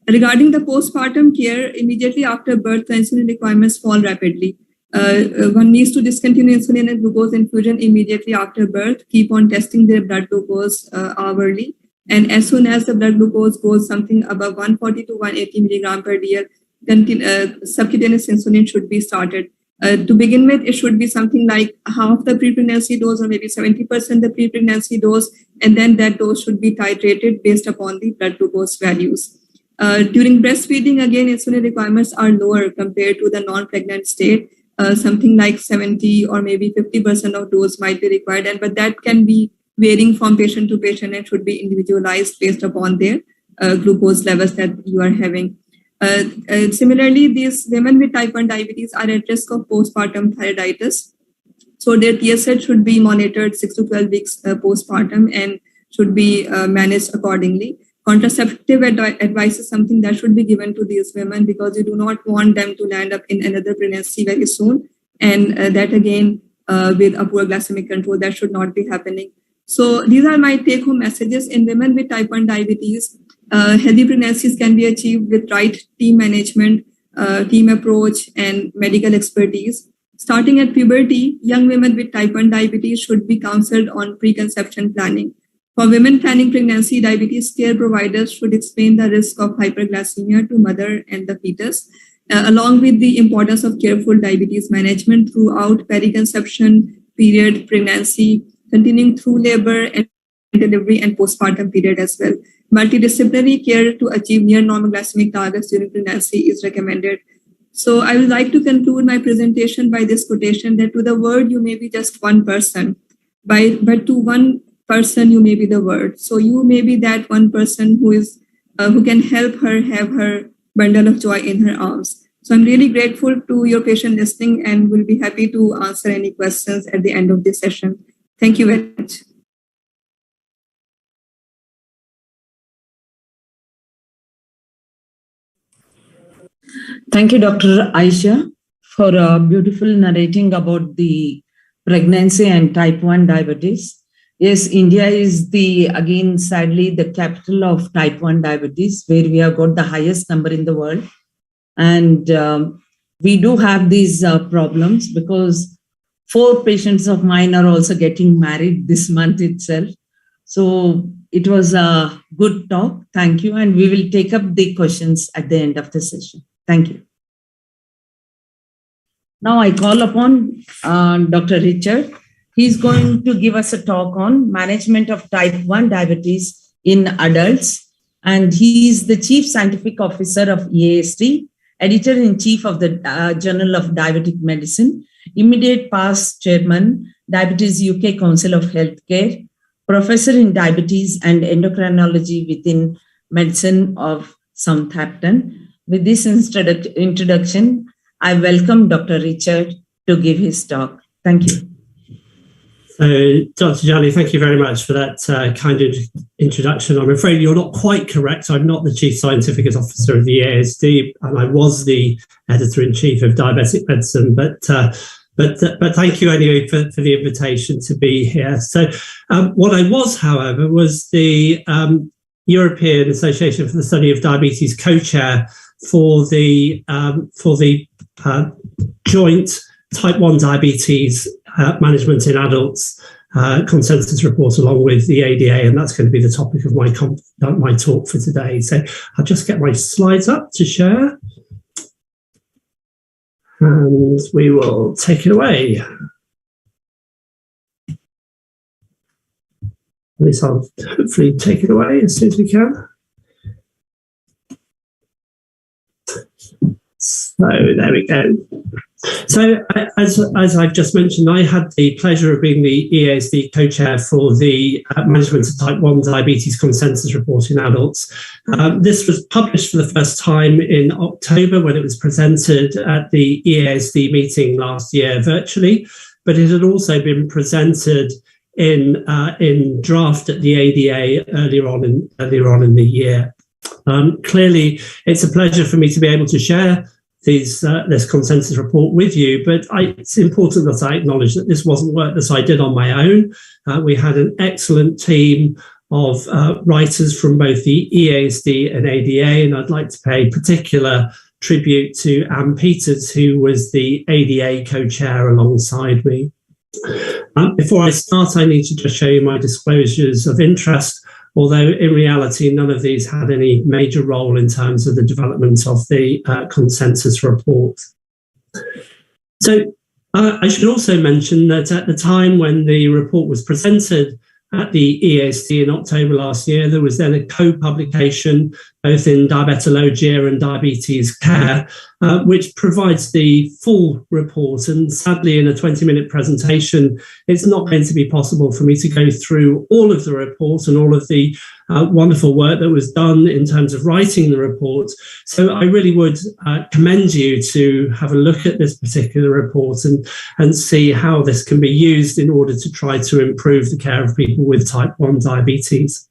Regarding the postpartum care, immediately after birth, the insulin requirements fall rapidly. One needs to discontinue insulin and glucose infusion immediately after birth, keep on testing their blood glucose hourly. And as soon as the blood glucose goes something above 140 to 180 milligram per DL, subcutaneous insulin should be started. To begin with, it should be something like half the pre-pregnancy dose or maybe 70% the pre-pregnancy dose, and then that dose should be titrated based upon the blood glucose values. During breastfeeding, again, insulin requirements are lower compared to the non-pregnant state. Something like 70 or maybe 50% of dose might be required, but that can be varying from patient to patient and should be individualized based upon their glucose levels that you are having. Similarly, these women with type 1 diabetes are at risk of postpartum thyroiditis. So their TSH should be monitored 6 to 12 weeks postpartum and should be managed accordingly. Contraceptive advice is something that should be given to these women because you do not want them to land up in another pregnancy very soon. And that again with a poor glycemic control. That should not be happening. So these are my take-home messages. In women with type 1 diabetes, healthy pregnancies can be achieved with right team management, team approach, and medical expertise. Starting at puberty, young women with type 1 diabetes should be counseled on preconception planning. For women planning pregnancy, diabetes care providers should explain the risk of hyperglycemia to mother and the fetus, along with the importance of careful diabetes management throughout periconception period, pregnancy, continuing through labor and delivery and postpartum period as well. Multidisciplinary care to achieve near normal glycemic targets during pregnancy is recommended. So I would like to conclude my presentation by this quotation that to the world, you may be just one person, but to one person, you may be the world. So you may be that one person who can help her have her bundle of joy in her arms. So I'm really grateful to your patient listening and will be happy to answer any questions at the end of this session. Thank you very much. Thank you, Dr. Aisha, for beautiful narrating about the pregnancy and type 1 diabetes. Yes, India is again, sadly, the capital of type 1 diabetes, where we have got the highest number in the world. And we do have these problems because 4 patients of mine are also getting married this month itself. So it was a good talk. Thank you. And we will take up the questions at the end of the session. Thank you. Now I call upon Dr. Richard. He's going to give us a talk on management of type 1 diabetes in adults. And he is the Chief Scientific Officer of EASD, Editor-in-Chief of the Journal of Diabetic Medicine, immediate past Chairman, Diabetes UK Council of Healthcare, Professor in Diabetes and Endocrinology within Medicine of Southampton. With this introduction, I welcome Dr. Richard to give his talk. Thank you. So, Dr. Jali, thank you very much for that kind introduction. I'm afraid you're not quite correct. I'm not the Chief Scientific Officer of the EASD, and I was the Editor-in-Chief of Diabetic Medicine, but thank you anyway for the invitation to be here. So what I was, however, was the European Association for the Study of Diabetes co-chair for the joint type 1 diabetes management in adults consensus report along with the ADA, and that's going to be the topic of my talk for today. So I'll just get my slides up to share. And we will take it away. At least I'll hopefully take it away as soon as we can. So there we go. So as I've just mentioned, I had the pleasure of being the EASD co-chair for the management of type 1 diabetes consensus report in adults. This was published for the first time in October when it was presented at the EASD meeting last year virtually, but it had also been presented in draft at the ADA earlier on in the year. Clearly, it's a pleasure for me to be able to share this consensus report with you, but it's important that I acknowledge that this wasn't work that I did on my own. We had an excellent team of writers from both the EASD and ADA, and I'd like to pay particular tribute to Anne Peters, who was the ADA co-chair alongside me. Before I start, I need to just show you my disclosures of interest, although in reality, none of these had any major role in terms of the development of the consensus report. So I should also mention that at the time when the report was presented at the EASD in October last year, there was then a co-publication both in Diabetologia and Diabetes Care, which provides the full report. And sadly, in a 20-minute presentation, it's not going to be possible for me to go through all of the report and all of the wonderful work that was done in terms of writing the report. So I really would commend you to have a look at this particular report and see how this can be used in order to try to improve the care of people with type 1 diabetes.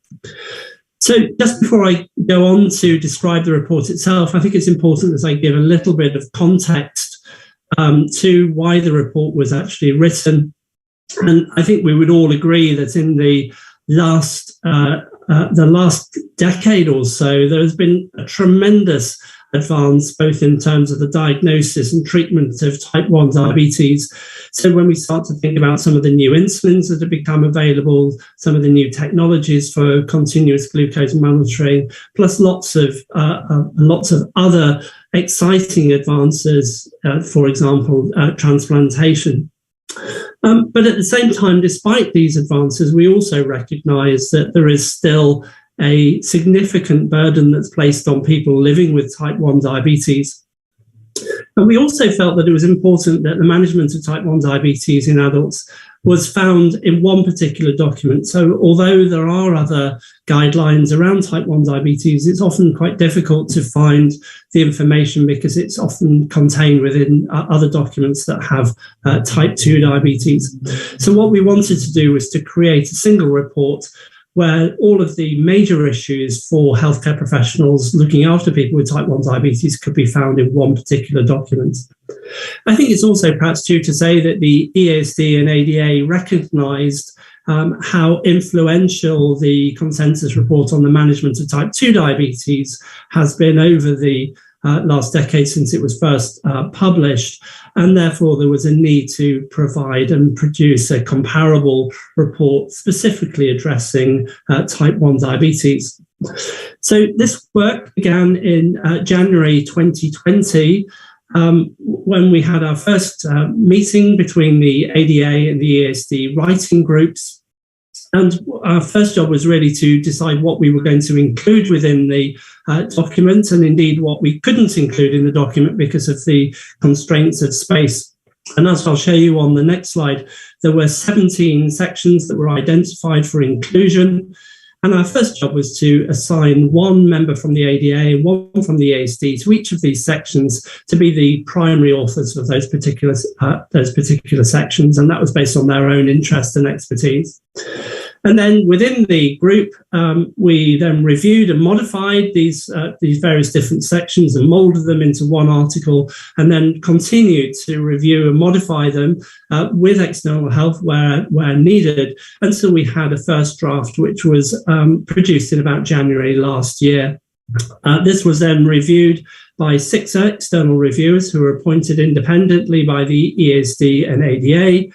So just before I go on to describe the report itself, I think it's important that I give a little bit of context to why the report was actually written. And I think we would all agree that in the last decade or so, there has been a tremendous advance, both in terms of the diagnosis and treatment of type 1 diabetes. So when we start to think about some of the new insulins that have become available, some of the new technologies for continuous glucose monitoring, plus lots of other exciting advances, for example, transplantation. But at the same time, despite these advances, we also recognize that there is still a significant burden that's placed on people living with type 1 diabetes. And we also felt that it was important that the management of type 1 diabetes in adults was found in one particular document. So although there are other guidelines around type 1 diabetes, it's often quite difficult to find the information because it's often contained within other documents that have type 2 diabetes. So what we wanted to do was to create a single report where all of the major issues for healthcare professionals looking after people with type 1 diabetes could be found in one particular document. I think it's also perhaps true to say that the EASD and ADA recognised how influential the consensus report on the management of type 2 diabetes has been over the last decade since it was first published, and therefore there was a need to provide and produce a comparable report specifically addressing type 1 diabetes. So this work began in January 2020 when we had our first meeting between the ADA and the EASD writing groups. And our first job was really to decide what we were going to include within the document, and indeed what we couldn't include in the document because of the constraints of space. And as I'll show you on the next slide, there were 17 sections that were identified for inclusion. And our first job was to assign one member from the ADA and one from the EASD to each of these sections to be the primary authors of those particular sections. And that was based on their own interest and expertise. And then within the group, we then reviewed and modified these various different sections and molded them into one article, and then continued to review and modify them with external help where needed, until we had a first draft, which was produced in about January last year. This was then reviewed by 6 external reviewers who were appointed independently by the EASD and ADA.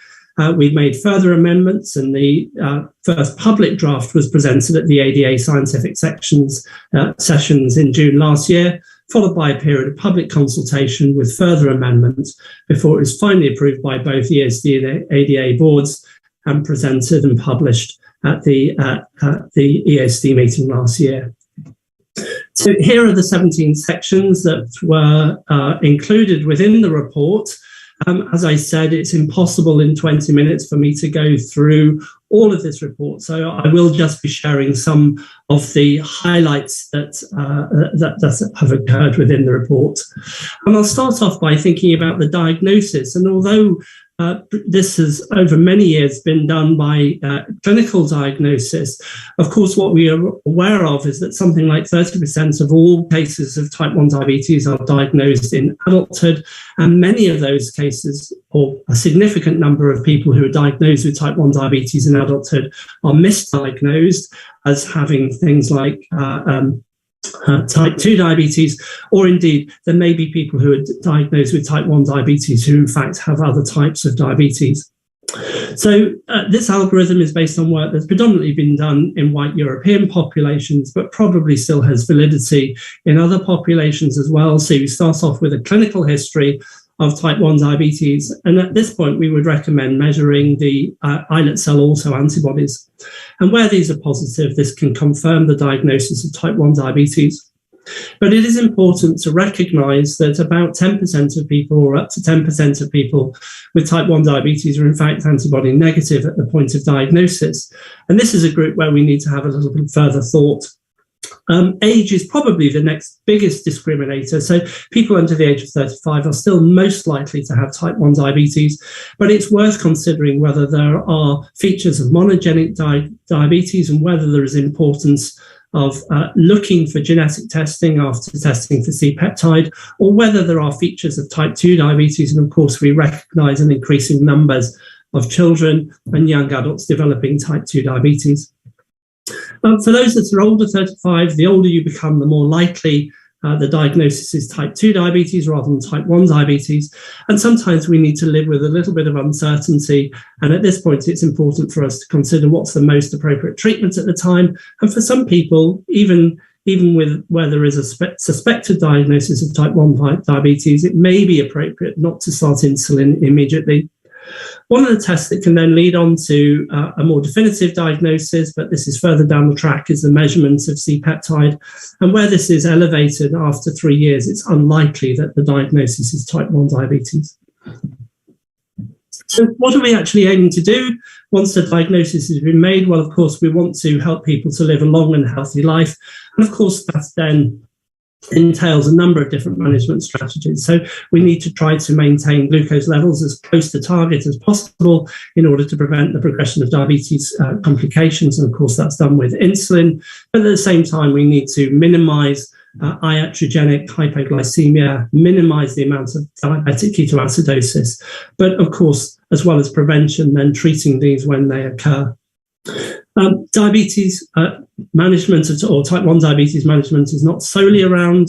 We've made further amendments, and the first public draft was presented at the ADA scientific sessions in June last year, followed by a period of public consultation with further amendments before it was finally approved by both EASD and ADA boards and presented and published at the EASD meeting last year. So here are the 17 sections that were included within the report. As I said, it's impossible in 20 minutes for me to go through all of this report, so I will just be sharing some of the highlights that have occurred within the report. And I'll start off by thinking about the diagnosis. And although this has over many years been done by clinical diagnosis, of course what we are aware of is that something like 30% of all cases of type 1 diabetes are diagnosed in adulthood, and many of those cases, or a significant number of people who are diagnosed with type 1 diabetes in adulthood, are misdiagnosed as having things like type 2 diabetes, or indeed there may be people who are diagnosed with type 1 diabetes who in fact have other types of diabetes. So this algorithm is based on work that's predominantly been done in white European populations, but probably still has validity in other populations as well. So you start off with a clinical history of type 1 diabetes, and at this point we would recommend measuring the islet cell autoantibodies. And where these are positive, this can confirm the diagnosis of type 1 diabetes. But it is important to recognize that about 10% of people, or up to 10% of people with type 1 diabetes, are in fact antibody negative at the point of diagnosis. And this is a group where we need to have a little bit further thought. Age is probably the next biggest discriminator. So people under the age of 35 are still most likely to have type 1 diabetes, but it's worth considering whether there are features of monogenic diabetes and whether there is importance of looking for genetic testing after testing for C-peptide, or whether there are features of type 2 diabetes. And of course, we recognize an increasing numbers of children and young adults developing type 2 diabetes. For those that are older, 35, the older you become, the more likely the diagnosis is type 2 diabetes rather than type 1 diabetes. And sometimes we need to live with a little bit of uncertainty. And at this point, it's important for us to consider what's the most appropriate treatment at the time. And for some people, even with where there is a suspected diagnosis of type 1 diabetes, it may be appropriate not to start insulin immediately. One of the tests that can then lead on to a more definitive diagnosis, but this is further down the track, is the measurement of C-peptide. And where this is elevated after 3 years, it's unlikely that the diagnosis is type 1 diabetes. So what are we actually aiming to do once the diagnosis has been made? Well, of course, we want to help people to live a long and healthy life. And of course, that then entails a number of different management strategies. So we need to try to maintain glucose levels as close to target as possible in order to prevent the progression of diabetes complications. And of course, that's done with insulin. But at the same time, we need to minimize iatrogenic hypoglycemia, minimize the amount of diabetic ketoacidosis. But of course, as well as prevention, then treating these when they occur. Diabetes management or type 1 diabetes management is not solely around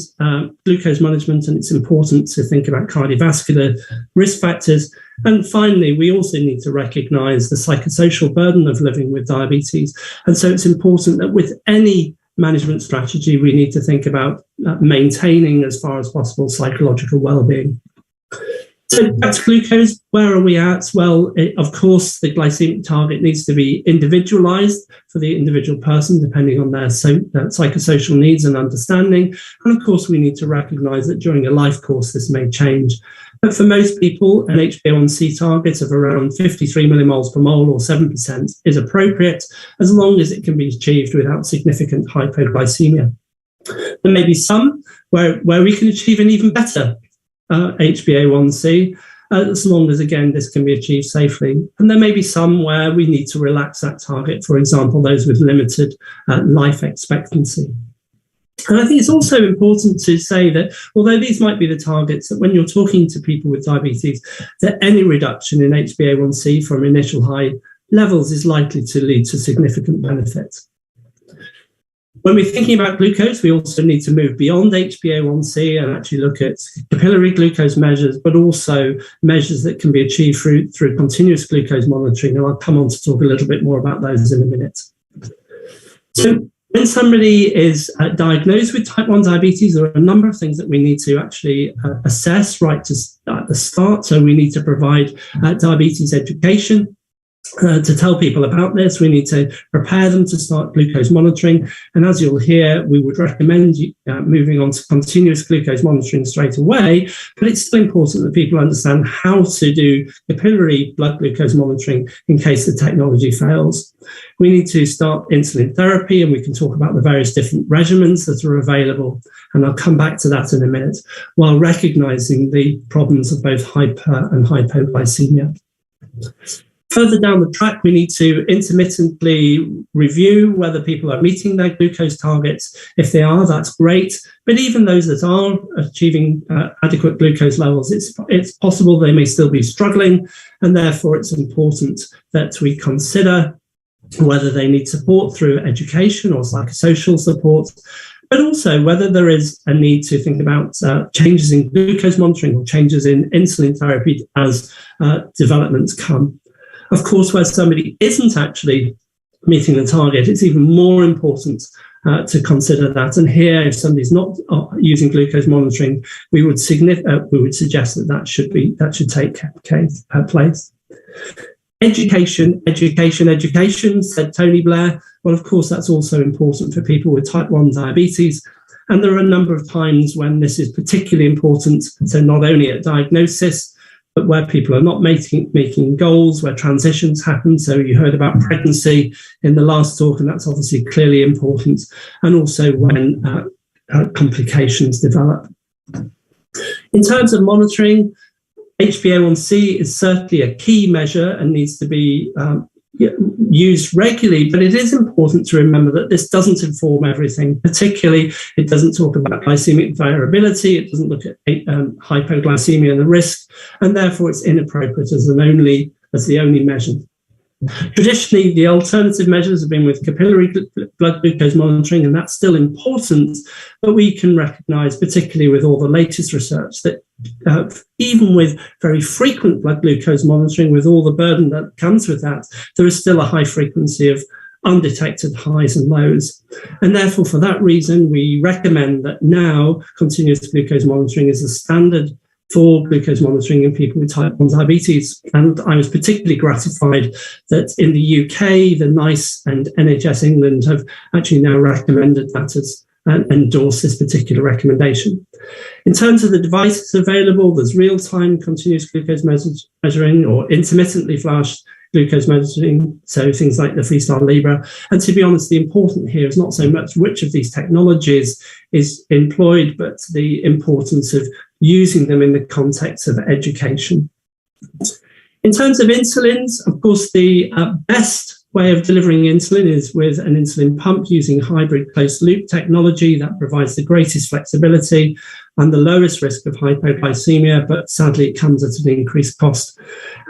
glucose management, and it's important to think about cardiovascular risk factors. And finally, we also need to recognize the psychosocial burden of living with diabetes. And so it's important that with any management strategy, we need to think about maintaining, as far as possible, psychological well-being. So back to glucose, where are we at? Well, of course, the glycemic target needs to be individualized for the individual person, depending on their psychosocial needs and understanding. And of course, we need to recognize that during a life course, this may change. But for most people, an HbA1c target of around 53 millimoles per mole or 7% is appropriate, as long as it can be achieved without significant hypoglycemia. There may be some where we can achieve an even better HbA1c, as long as, again, this can be achieved safely. And there may be some where we need to relax that target, for example, those with limited life expectancy. And I think it's also important to say that although these might be the targets, that when you're talking to people with diabetes, that any reduction in HbA1c from initial high levels is likely to lead to significant benefits. When we're thinking about glucose, we also need to move beyond HbA1c and actually look at capillary glucose measures, but also measures that can be achieved through continuous glucose monitoring. And I'll come on to talk a little bit more about those in a minute. So when somebody is diagnosed with type 1 diabetes, there are a number of things that we need to actually assess right at the start. So we need to provide diabetes education. To tell people about this, we need to prepare them to start glucose monitoring. And as you'll hear, we would recommend moving on to continuous glucose monitoring straight away. But it's still important that people understand how to do capillary blood glucose monitoring in case the technology fails. We need to start insulin therapy, and we can talk about the various different regimens that are available. And I'll come back to that in a minute, while recognizing the problems of both hyper and hypoglycemia. Further down the track, we need to intermittently review whether people are meeting their glucose targets. If they are, that's great. But even those that are achieving adequate glucose levels, it's possible they may still be struggling. And therefore, it's important that we consider whether they need support through education or psychosocial support, but also whether there is a need to think about changes in glucose monitoring or changes in insulin therapy as developments come. Of course, where somebody isn't actually meeting the target, it's even more important to consider that. And here, if somebody's not using glucose monitoring, we would suggest that should take place. Education, said Tony Blair. Well, of course, that's also important for people with type 1 diabetes. And there are a number of times when this is particularly important. So not only at diagnosis, but where people are not making goals, where transitions happen. So you heard about pregnancy in the last talk, and that's obviously clearly important. And also when complications develop. In terms of monitoring, HbA1c is certainly a key measure and needs to be used regularly, but it is important to remember that this doesn't inform everything. Particularly, it doesn't talk about glycemic variability, it doesn't look at hypoglycemia and the risk, and therefore it's inappropriate as the only measure. Traditionally, the alternative measures have been with capillary blood glucose monitoring, and that's still important, but we can recognize, particularly with all the latest research, that even with very frequent blood glucose monitoring, with all the burden that comes with that, there is still a high frequency of undetected highs and lows. And therefore, for that reason, we recommend that now continuous glucose monitoring is a standard for glucose monitoring in people with type 1 diabetes. And I was particularly gratified that in the UK, the NICE and NHS England have actually now recommended that as endorse this particular recommendation. In terms of the devices available, there's real-time continuous glucose measuring or intermittently flashed glucose measuring, so things like the Freestyle Libre. And to be honest, the important here is not so much which of these technologies is employed, but the importance of using them in the context of education. In terms of insulins, of course, the best way of delivering insulin is with an insulin pump using hybrid closed-loop technology that provides the greatest flexibility and the lowest risk of hypoglycemia, but sadly it comes at an increased cost.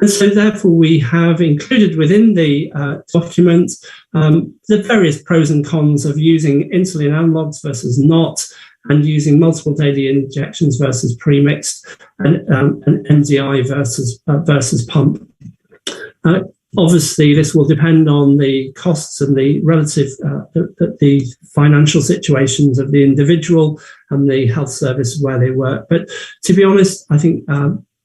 And so therefore we have included within the document the various pros and cons of using insulin analogs versus not, and using multiple daily injections versus premixed, and MDI versus pump. Obviously, this will depend on the costs and the relative the financial situations of the individual and the health service where they work. But to be honest, I think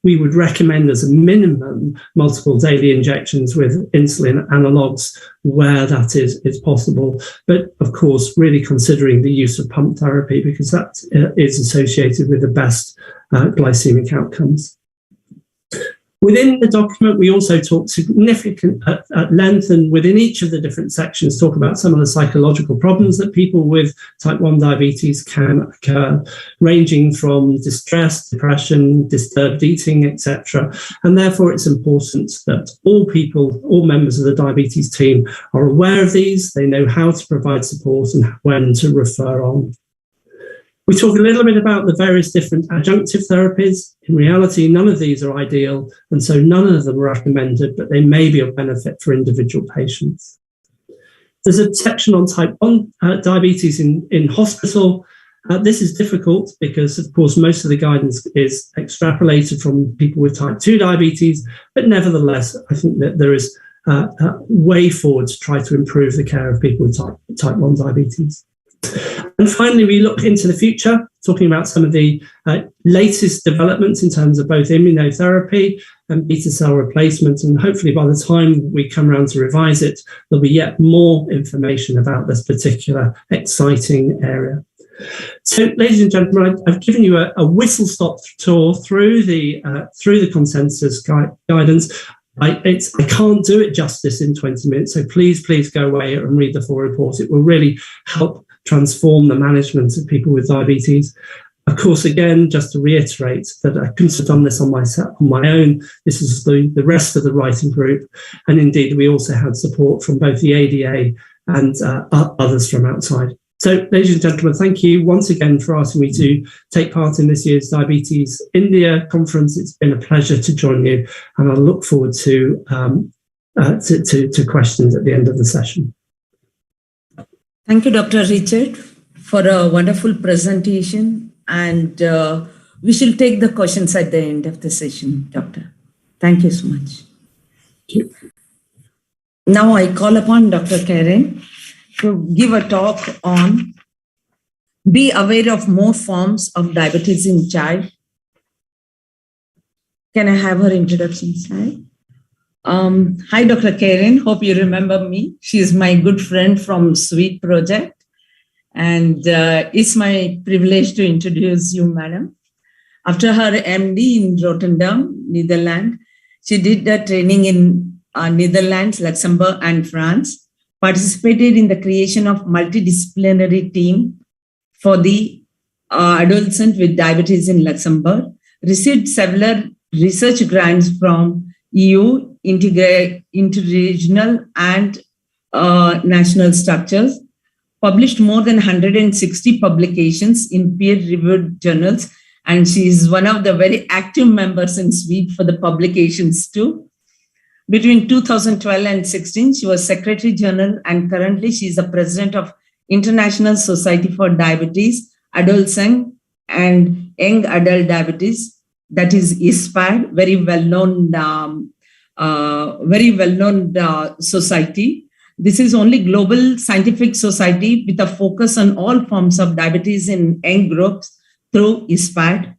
we would recommend as a minimum multiple daily injections with insulin analogs where that is possible. But of course, really considering the use of pump therapy, because that is associated with the best glycemic outcomes. Within the document, we also talk significant at length, and within each of the different sections talk about some of the psychological problems that people with type 1 diabetes can occur, ranging from distress, depression, disturbed eating, etc. And therefore, it's important that all members of the diabetes team are aware of these, they know how to provide support and when to refer on. We talk a little bit about the various different adjunctive therapies. In reality, none of these are ideal, and so none of them are recommended, but they may be of benefit for individual patients. There's a section on type 1 diabetes in hospital. This is difficult because, of course, most of the guidance is extrapolated from people with type 2 diabetes, but nevertheless, I think that there is a way forward to try to improve the care of people with type 1 diabetes. And finally, we look into the future, talking about some of the latest developments in terms of both immunotherapy and beta cell replacement. And hopefully by the time we come around to revise it, there'll be yet more information about this particular exciting area. So, ladies and gentlemen, I've given you a whistle-stop tour through the consensus guidance. I can't do it justice in 20 minutes, so please go away and read the full report. It will really help transform the management of people with diabetes. Of course, again, just to reiterate that I couldn't have done this on my own. This is the rest of the writing group. And indeed, we also had support from both the ADA and others from outside. So, ladies and gentlemen, thank you once again for asking me to take part in this year's Diabetes India conference. It's been a pleasure to join you, and I look forward to questions at the end of the session. Thank you, Dr. Richard, for a wonderful presentation, and we shall take the questions at the end of the session, Doctor. Thank you so much. Thank you. Now I call upon Dr. Karen to give a talk on be aware of more forms of diabetes in child. Can I have her introduction slide? Hi, Dr. Karen. Hope you remember me. She is my good friend from SWEET Project. And it's my privilege to introduce you, madam. After her MD in Rotterdam, Netherlands, she did the training in Netherlands, Luxembourg, and France, participated in the creation of multidisciplinary team for the adolescent with diabetes in Luxembourg, received several research grants from EU, interregional and national structures, published more than 160 publications in peer-reviewed journals, and she is one of the very active members in SWEEP for the publications too. Between 2012 and 16, she was Secretary General, and currently she is the President of International Society for Diabetes, Adolescent and Young Adult Diabetes, that is ISPAD, very well-known society. This is only global scientific society with a focus on all forms of diabetes in young groups through ISPAD.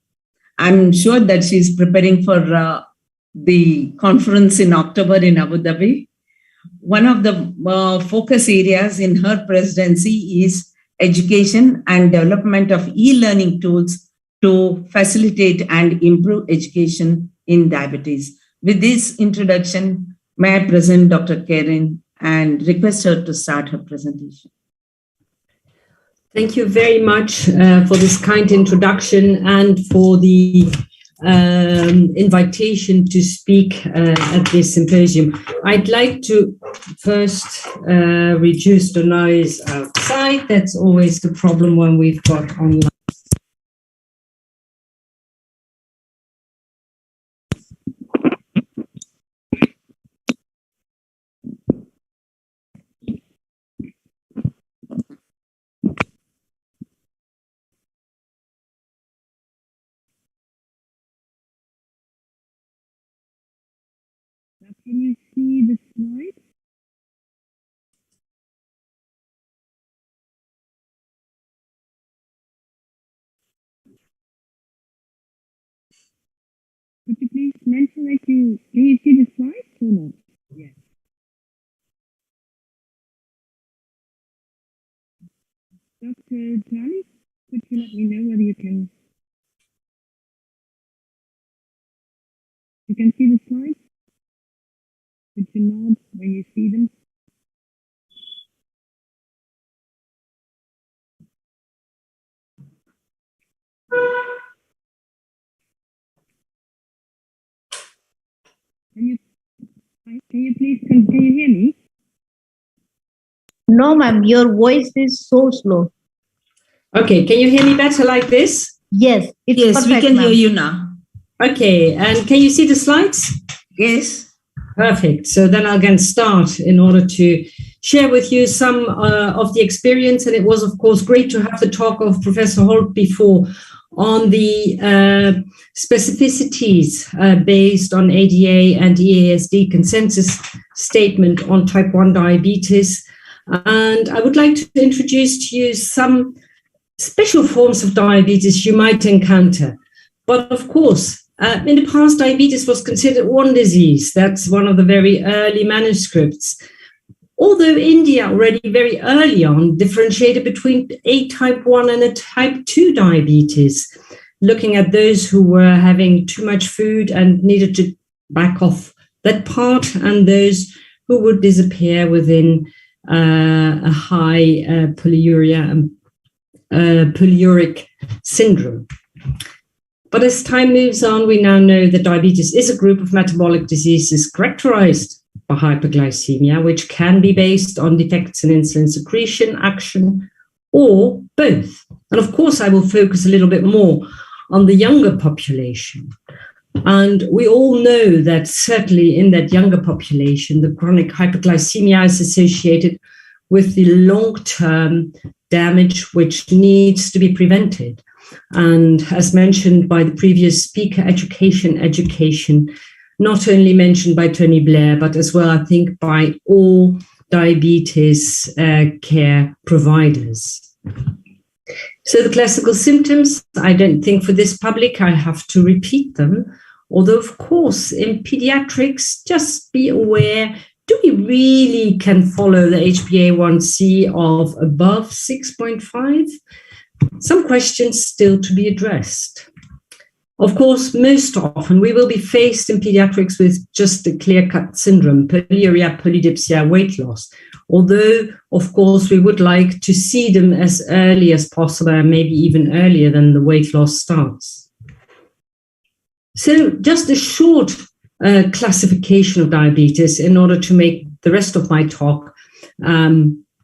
I'm sure that she is preparing for the conference in October in Abu Dhabi. One of the focus areas in her presidency is education and development of e-learning tools to facilitate and improve education in diabetes. With this introduction, may I present Dr. Karen and request her to start her presentation. Thank you very much for this kind introduction and for the invitation to speak at this symposium. I'd like to first reduce the noise outside. That's always the problem when we've got online. Can you see the slide? Could you please mention can you see the slides or not? Yes. Dr. Jani, could you let me know whether you can see the slides? Could you nod when you see them? Can you hear me? No, ma'am, your voice is so slow. Okay, can you hear me better like this? Yes, yes, perfect, we can hear you now. Okay, and can you see the slides? Yes. Perfect. So then I'll get start in order to share with you some of the experience. And it was, of course, great to have the talk of Professor Holt before on the specificities based on ADA and EASD consensus statement on type 1 diabetes. And I would like to introduce to you some special forms of diabetes you might encounter. But of course, in the past, diabetes was considered one disease. That's one of the very early manuscripts. Although India already very early on differentiated between a type 1 and a type 2 diabetes, looking at those who were having too much food and needed to back off that part, and those who would disappear within a high polyuria and polyuric syndrome. But as time moves on, we now know that diabetes is a group of metabolic diseases characterized by hyperglycemia, which can be based on defects in insulin secretion, action, or both. And of course, I will focus a little bit more on the younger population. And we all know that certainly in that younger population, the chronic hyperglycemia is associated with the long-term damage which needs to be prevented. And as mentioned by the previous speaker, education, not only mentioned by Tony Blair, but as well, I think, by all diabetes care providers. So the classical symptoms, I don't think for this public I have to repeat them. Although, of course, in pediatrics, just be aware, do we really can follow the HbA1c of above 6.5? Some questions still to be addressed. Of course, most often we will be faced in pediatrics with just a clear-cut syndrome, polyuria, polydipsia, weight loss. Although, of course, we would like to see them as early as possible, and maybe even earlier than the weight loss starts. So just a short classification of diabetes in order to make the rest of my talk,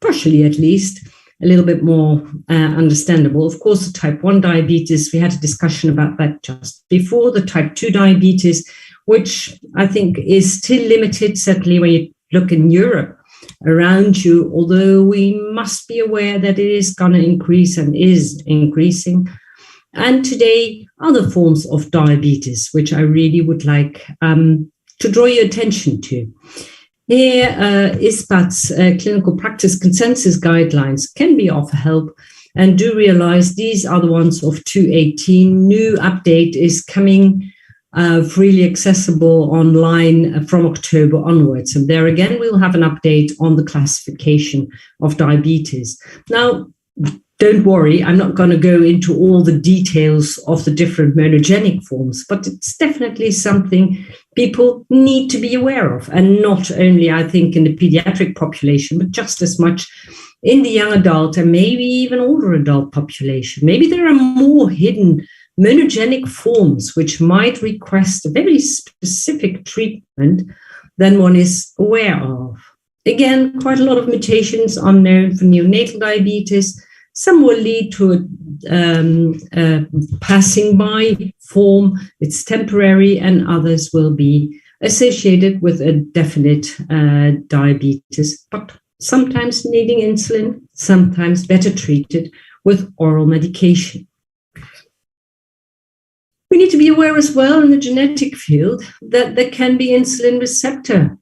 partially at least, a little bit more understandable. Of course, the type 1 diabetes, we had a discussion about that just before. The type 2 diabetes, which I think is still limited, certainly when you look in Europe around you, although we must be aware that it is going to increase and is increasing. And today, other forms of diabetes, which I really would like to draw your attention to. Here, ISPAT's clinical practice consensus guidelines can be of help, and do realize these are the ones of 2018. New update is coming freely accessible online from October onwards. And there again, we'll have an update on the classification of diabetes. Now, don't worry, I'm not going to go into all the details of the different monogenic forms, but it's definitely something people need to be aware of. And not only, I think, in the pediatric population, but just as much in the young adult and maybe even older adult population. Maybe there are more hidden monogenic forms which might request a very specific treatment than one is aware of. Again, quite a lot of mutations are known for neonatal diabetes. Some will lead to a passing by form, it's temporary, and others will be associated with a definite diabetes, but sometimes needing insulin, sometimes better treated with oral medication. We need to be aware as well in the genetic field that there can be insulin receptor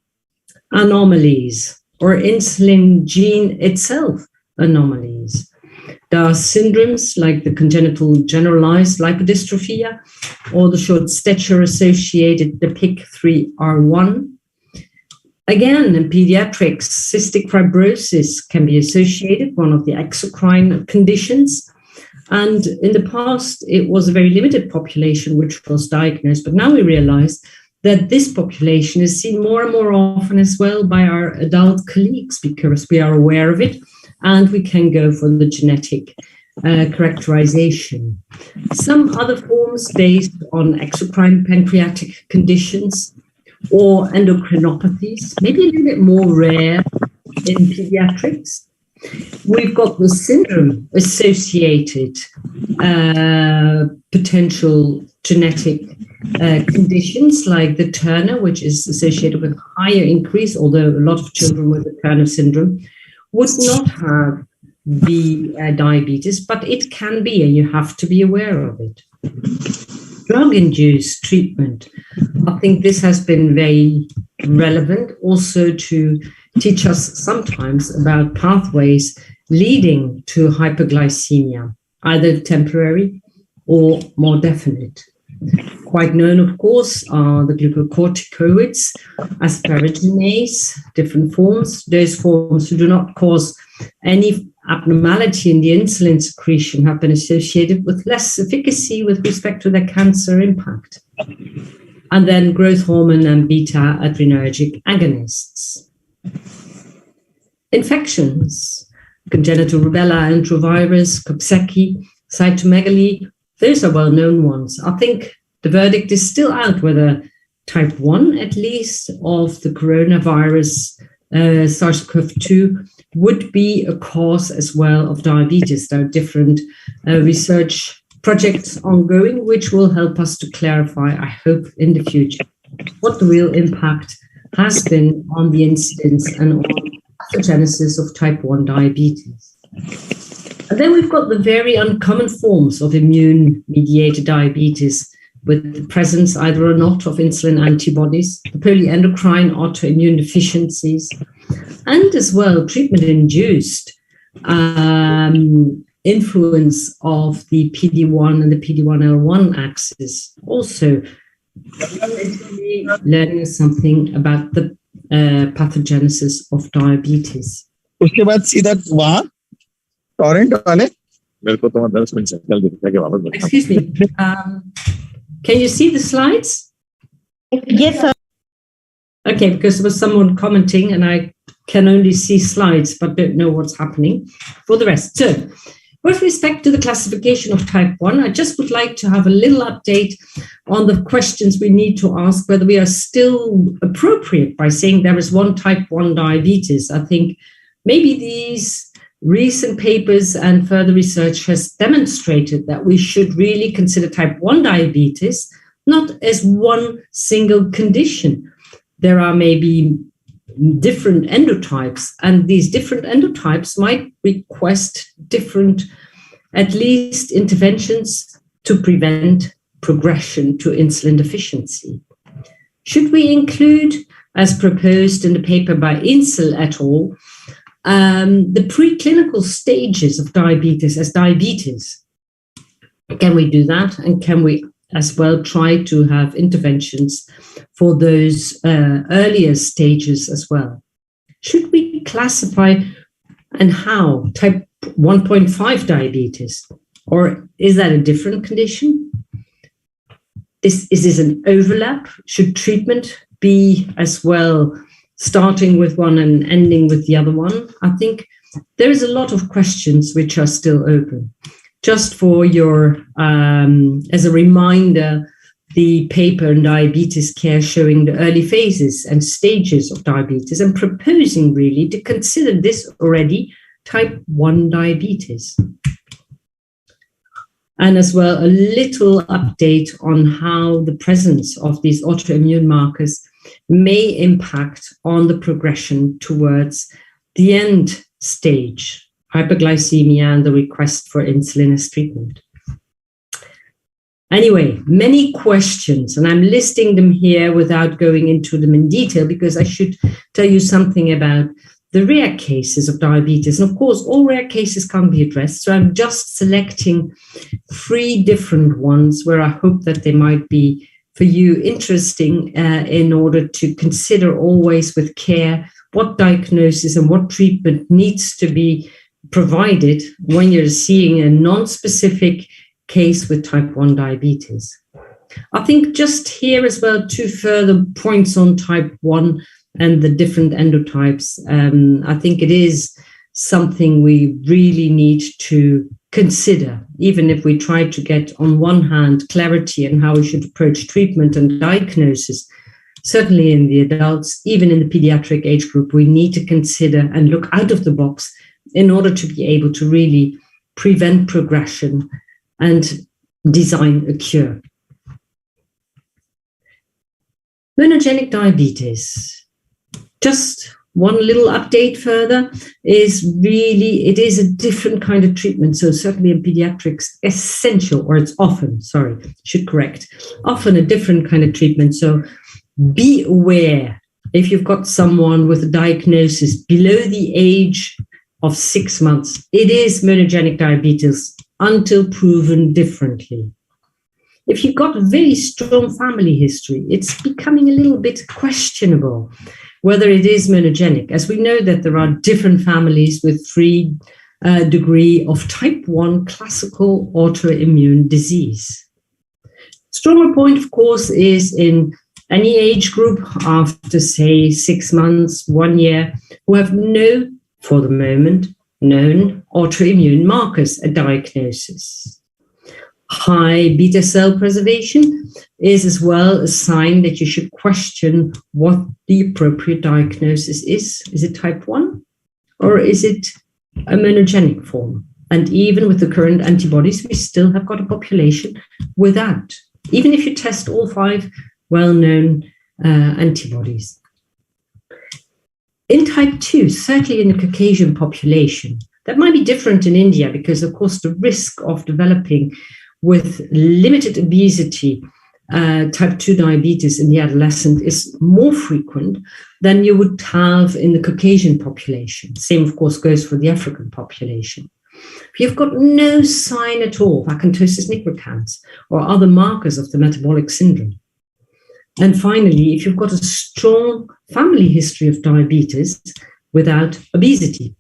anomalies or insulin gene itself anomalies. There are syndromes like the congenital generalized lipodystrophia or the short stature associated, the PIK3R1. Again, in pediatrics, cystic fibrosis can be associated, one of the exocrine conditions. And in the past, it was a very limited population which was diagnosed, but now we realize that this population is seen more and more often as well by our adult colleagues because we are aware of it and we can go for the genetic characterization. Some other forms based on exocrine pancreatic conditions or endocrinopathies, maybe a little bit more rare in pediatrics. We've got the syndrome associated potential genetic conditions like the Turner, which is associated with higher increase, although a lot of children with the Turner syndrome would not have the diabetes, but it can be, and you have to be aware of it. Drug-induced treatment. I think this has been very relevant also to teach us sometimes about pathways leading to hyperglycemia, either temporary or more definite. Quite known, of course, are the glucocorticoids, asparaginase, different forms. Those forms who do not cause any abnormality in the insulin secretion have been associated with less efficacy with respect to their cancer impact. And then growth hormone and beta adrenergic agonists. Infections, congenital rubella, enterovirus, Coxsackie, cytomegalovirus, those are well-known ones. I think the verdict is still out whether type 1, at least, of the coronavirus, SARS-CoV-2, would be a cause as well of diabetes. There are different research projects ongoing, which will help us to clarify, I hope, in the future, what the real impact has been on the incidence and on pathogenesis of type 1 diabetes. And then we've got the very uncommon forms of immune-mediated diabetes with the presence either or not of insulin antibodies, the polyendocrine autoimmune deficiencies, and as well treatment-induced influence of the PD-1 and the PD-1L1 axis. Also, learning something about the pathogenesis of diabetes. उसके बाद सीधा वहाँ torrent वाले मेरे को तो 10 minute से चल देते वापस. Excuse me. Can you see the slides? Yes, sir. Okay, because there was someone commenting and I can only see slides but don't know what's happening for the rest. So With respect to the classification of type 1, I just would like to have a little update on the questions we need to ask, whether we are still appropriate by saying there is one type 1 diabetes. I think maybe these recent papers and further research has demonstrated that we should really consider type 1 diabetes not as one single condition. There are maybe different endotypes, and these different endotypes might request different, at least, interventions to prevent progression to insulin deficiency. Should we include, as proposed in the paper by Insel et al., the preclinical stages of diabetes as diabetes? Can we do that? And can we as well try to have interventions for those earlier stages as well? Should we classify, and how, type 1.5 diabetes? Or is that a different condition? Is this an overlap? Should treatment be as well starting with one and ending with the other one? I think there is a lot of questions which are still open. Just for your, as a reminder, the paper in Diabetes Care showing the early phases and stages of diabetes and proposing really to consider this already type 1 diabetes. And as well, a little update on how the presence of these autoimmune markers may impact on the progression towards the end stage, hyperglycemia and the request for insulin as treatment. Anyway, many questions, and I'm listing them here without going into them in detail because I should tell you something about the rare cases of diabetes. And of course, all rare cases can't be addressed. So I'm just selecting 3 different ones where I hope that they might be for you interesting in order to consider always with care what diagnosis and what treatment needs to be provided when you're seeing a non-specific case with type 1 diabetes. I think just here as well, 2 further points on type 1 and the different endotypes. I think it is something we really need to consider, even if we try to get, on one hand, clarity in how we should approach treatment and diagnosis. Certainly in the adults, even in the pediatric age group, we need to consider and look out of the box in order to be able to really prevent progression and design a cure. Monogenic diabetes. Just one little update further is really, it is a different kind of treatment. So certainly in pediatrics, essential, or it's often, often a different kind of treatment. So be aware if you've got someone with a diagnosis below the age of 6 months, it is monogenic diabetes until proven differently. If you've got a very strong family history, it's becoming a little bit questionable whether it is monogenic, as we know that there are different families with 3 degree of type 1 classical autoimmune disease. Stronger point, of course, is in any age group after, say, 6 months, 1 year, who have no, for the moment, known autoimmune markers at diagnosis. High beta cell preservation is as well a sign that you should question what the appropriate diagnosis is. Is it type 1 or is it a monogenic form? And even with the current antibodies, we still have got a population without, even if you test all 5 well-known antibodies. In type 2, certainly in the Caucasian population, that might be different in India because, of course, the risk of developing with limited obesity type 2 diabetes in the adolescent is more frequent than you would have in the Caucasian population. Same, of course, goes for the African population. If you've got no sign at all of acanthosis nigricans or other markers of the metabolic syndrome. And finally, if you've got a strong family history of diabetes without obesity.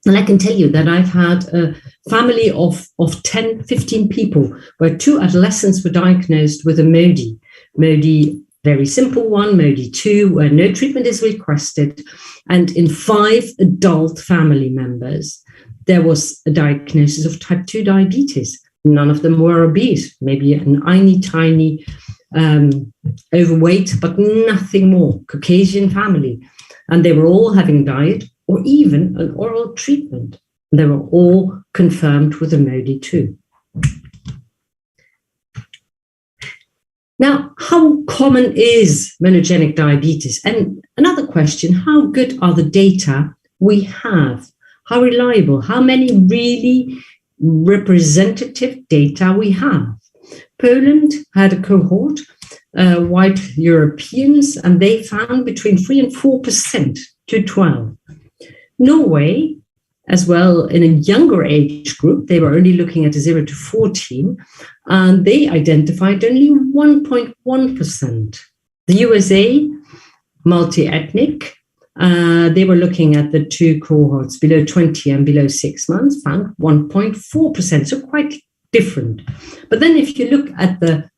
And I can tell you that I've had a family of 10, 15 people where 2 adolescents were diagnosed with a MODY. MODY, very simple one, MODY 2, where no treatment is requested. And in 5 adult family members, there was a diagnosis of type 2 diabetes. None of them were obese, maybe an tiny overweight, but nothing more. Caucasian family. And they were all having diet or even an oral treatment. They were all confirmed with a MODY2. Now, how common is monogenic diabetes? And another question, how good are the data we have? How reliable? How many really representative data we have? Poland had a cohort, white Europeans, and they found between 3 and 4% to 12. Norway, as well, in a younger age group, they were only looking at 0 to 14, and they identified only 1.1%. The USA, multi-ethnic, they were looking at the two cohorts below 20 and below 6 months, found 1.4%, so quite different. But then if you look at the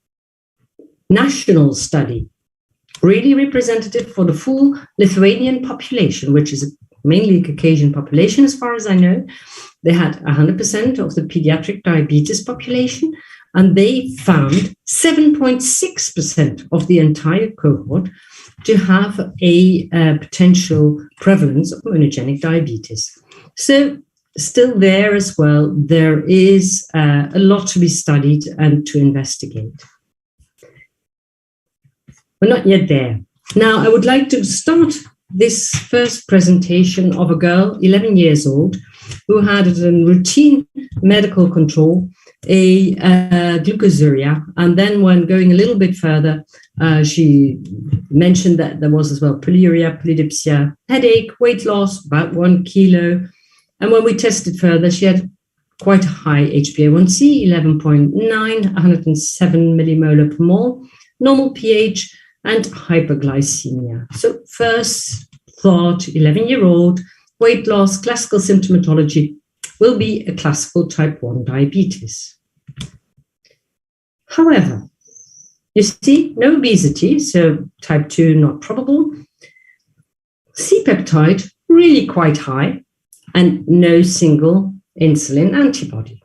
national study, really representative for the full Lithuanian population, which is mainly a Caucasian population, as far as I know. They had 100% of the pediatric diabetes population, and they found 7.6% of the entire cohort to have a potential prevalence of monogenic diabetes. So still there as well, there is a lot to be studied and to investigate. We're not yet there. Now, I would like to start this first presentation of a girl, 11 years old, who had a routine medical control, a glucosuria, and then when going a little bit further, she mentioned that there was as well polyuria, polydipsia, headache, weight loss, about 1 kilo. And when we tested further, she had quite a high HbA1c, 11.9, 107 millimolar per mole, normal pH, and hyperglycemia. So first thought, 11-year-old, weight loss, classical symptomatology will be a classical type 1 diabetes. However, you see, no obesity, so type 2 not probable. C-peptide really quite high, and no single insulin antibody.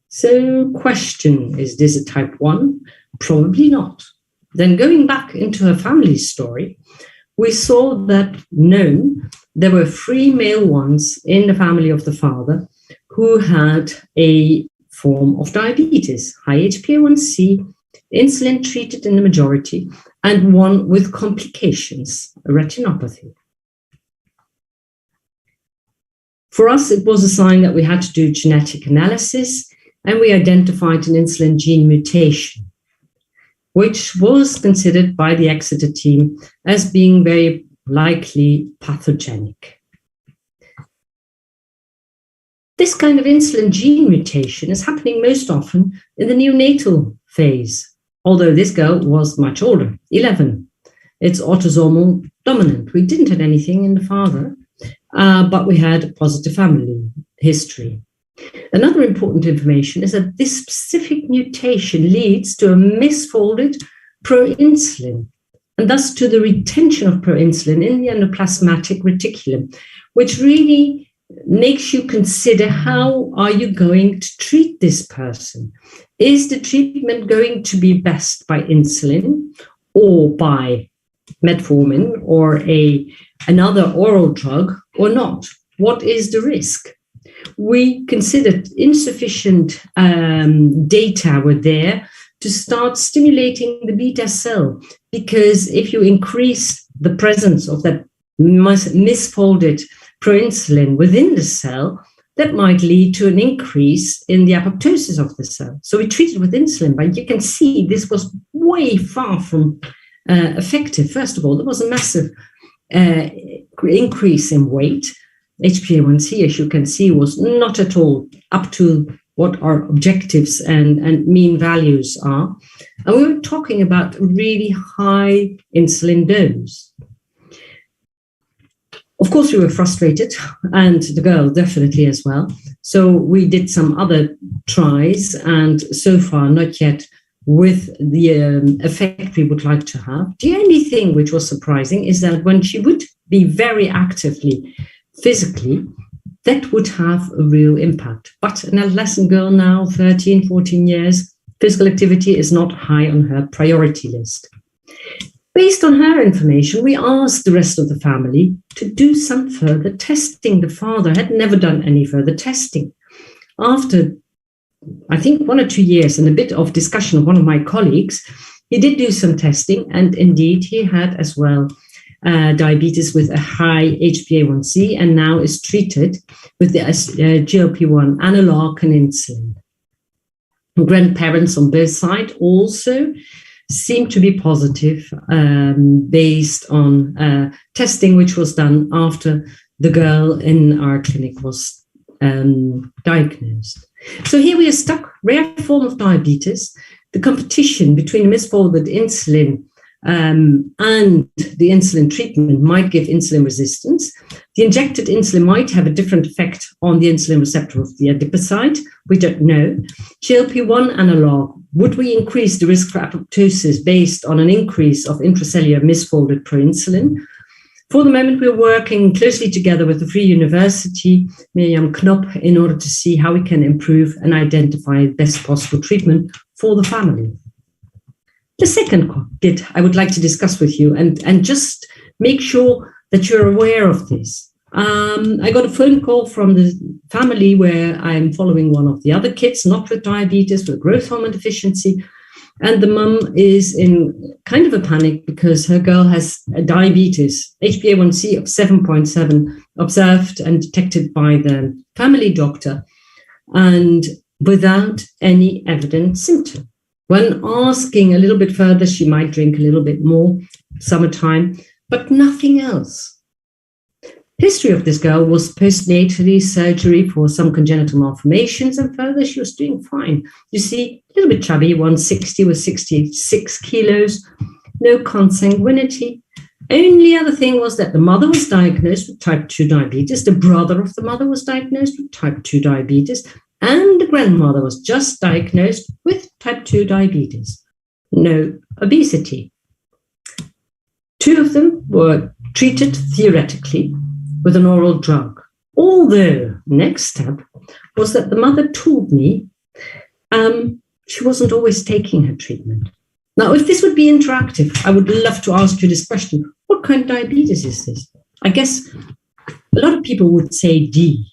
So question, is this a type 1? Probably not. Then going back into her family story, we saw that there were 3 male ones in the family of the father who had a form of diabetes, high HbA1c, insulin treated in the majority, and one with complications, a retinopathy. For us, it was a sign that we had to do genetic analysis, and we identified an insulin gene mutation, which was considered by the Exeter team as being very likely pathogenic. This kind of insulin gene mutation is happening most often in the neonatal phase, although this girl was much older, 11. It's autosomal dominant. We didn't have anything in the father, but we had a positive family history. Another important information is that this specific mutation leads to a misfolded proinsulin, and thus to the retention of proinsulin in the endoplasmatic reticulum, which really makes you consider, how are you going to treat this person? Is the treatment going to be best by insulin or by metformin or another oral drug or not? What is the risk? We considered insufficient data were there to start stimulating the beta cell, because if you increase the presence of that misfolded proinsulin within the cell, that might lead to an increase in the apoptosis of the cell. So we treated with insulin, but you can see this was way far from effective. First of all, there was a massive increase in weight. HbA1c, as you can see, was not at all up to what our objectives and mean values are. And we were talking about a really high insulin dose. Of course, we were frustrated, and the girl definitely as well. So we did some other tries, and so far not yet with the effect we would like to have. The only thing which was surprising is that when she would be very actively physically, that would have a real impact. But an adolescent girl now, 13, 14 years, physical activity is not high on her priority list. Based on her information, we asked the rest of the family to do some further testing. The father had never done any further testing. After, I think, 1 or 2 years and a bit of discussion of one of my colleagues, he did do some testing, and indeed he had as well diabetes with a high HbA1c, and now is treated with the GLP-1 analog and insulin. Grandparents on both sides also seem to be positive based on testing which was done after the girl in our clinic was diagnosed. So here we are stuck, rare form of diabetes. The competition between misfolded insulin and the insulin treatment might give insulin resistance. The injected insulin might have a different effect on the insulin receptor of the adipocyte. We don't know. GLP-1 analog, would we increase the risk for apoptosis based on an increase of intracellular misfolded proinsulin? For the moment, we're working closely together with the Free University, Miriam Knopp, in order to see how we can improve and identify the best possible treatment for the family. The second bit I would like to discuss with you and just make sure that you're aware of this. I got a phone call from the family where I'm following one of the other kids, not with diabetes, with growth hormone deficiency. And the mum is in kind of a panic because her girl has a diabetes, HbA1c of 7.7 observed and detected by the family doctor, and without any evident symptom. When asking a little bit further, she might drink a little bit more, summertime, but nothing else. History of this girl was postnatally surgery for some congenital malformations, and further, she was doing fine. You see, a little bit chubby, 160 with 66 kilos, no consanguinity. Only other thing was that the mother was diagnosed with type 2 diabetes, the brother of the mother was diagnosed with type 2 diabetes, and the grandmother was just diagnosed with type 2 diabetes. No obesity. 2 of them were treated theoretically with an oral drug. Although, next step was that the mother told me she wasn't always taking her treatment. Now, if this would be interactive, I would love to ask you this question. What kind of diabetes is this? I guess a lot of people would say D,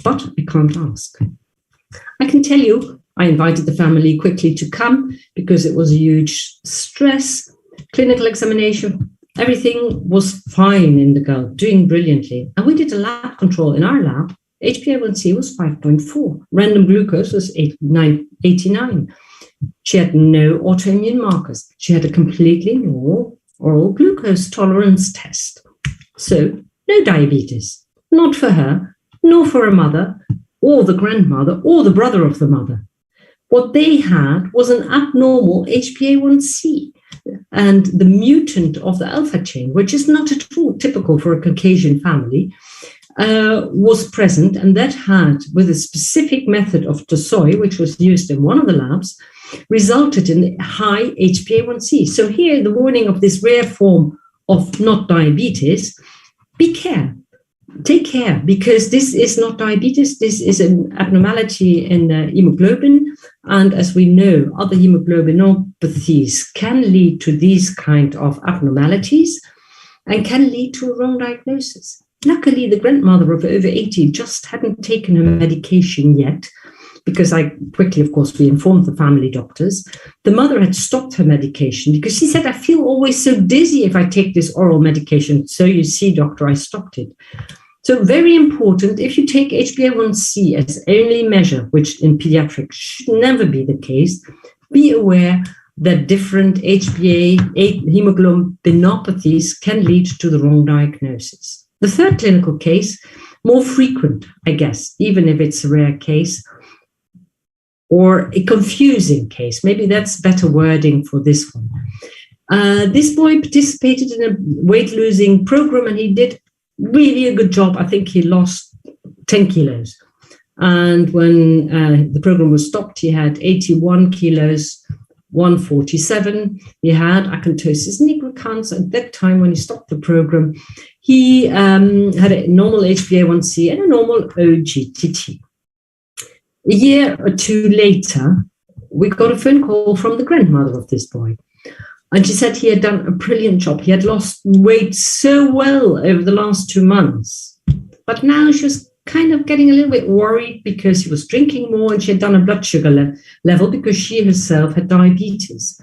but I can't ask. I can tell you, I invited the family quickly to come because it was a huge stress. Clinical examination, everything was fine in the girl, doing brilliantly. And we did a lab control in our lab. HbA1c was 5.4. Random glucose was 89. She had no autoimmune markers. She had a completely normal oral glucose tolerance test. So no diabetes, not for her, nor for her mother, or the grandmother, or the brother of the mother. What they had was an abnormal HbA1c and the mutant of the alpha chain, which is not at all typical for a Caucasian family, was present, and that had, with a specific method of Tosoi, which was used in one of the labs, resulted in high HbA1c. So here, the warning of this rare form of not diabetes, take care, because this is not diabetes, this is an abnormality in hemoglobin, and as we know, other hemoglobinopathies can lead to these kind of abnormalities and can lead to a wrong diagnosis. Luckily, the grandmother of over 80 just hadn't taken her medication yet, because I quickly, of course, we informed the family doctors. The mother had stopped her medication because she said, I feel always so dizzy if I take this oral medication. So you see, doctor, I stopped it. So very important, if you take HbA1c as only measure, which in pediatrics should never be the case, be aware that different hemoglobinopathies can lead to the wrong diagnosis. The third clinical case, more frequent, I guess, even if it's a rare case, or a confusing case. Maybe that's better wording for this one. This boy participated in a weight-losing program, and he did really a good job. I think he lost 10 kilos. And when the program was stopped, he had 81 kilos 147. He had acanthosis nigricans. At that time, when he stopped the program, he had a normal HbA1c and a normal OGTT. A year or two later, we got a phone call from the grandmother of this boy. And she said he had done a brilliant job. He had lost weight so well over the last 2 months. But now she was kind of getting a little bit worried because he was drinking more, and she had done a blood sugar level because she herself had diabetes.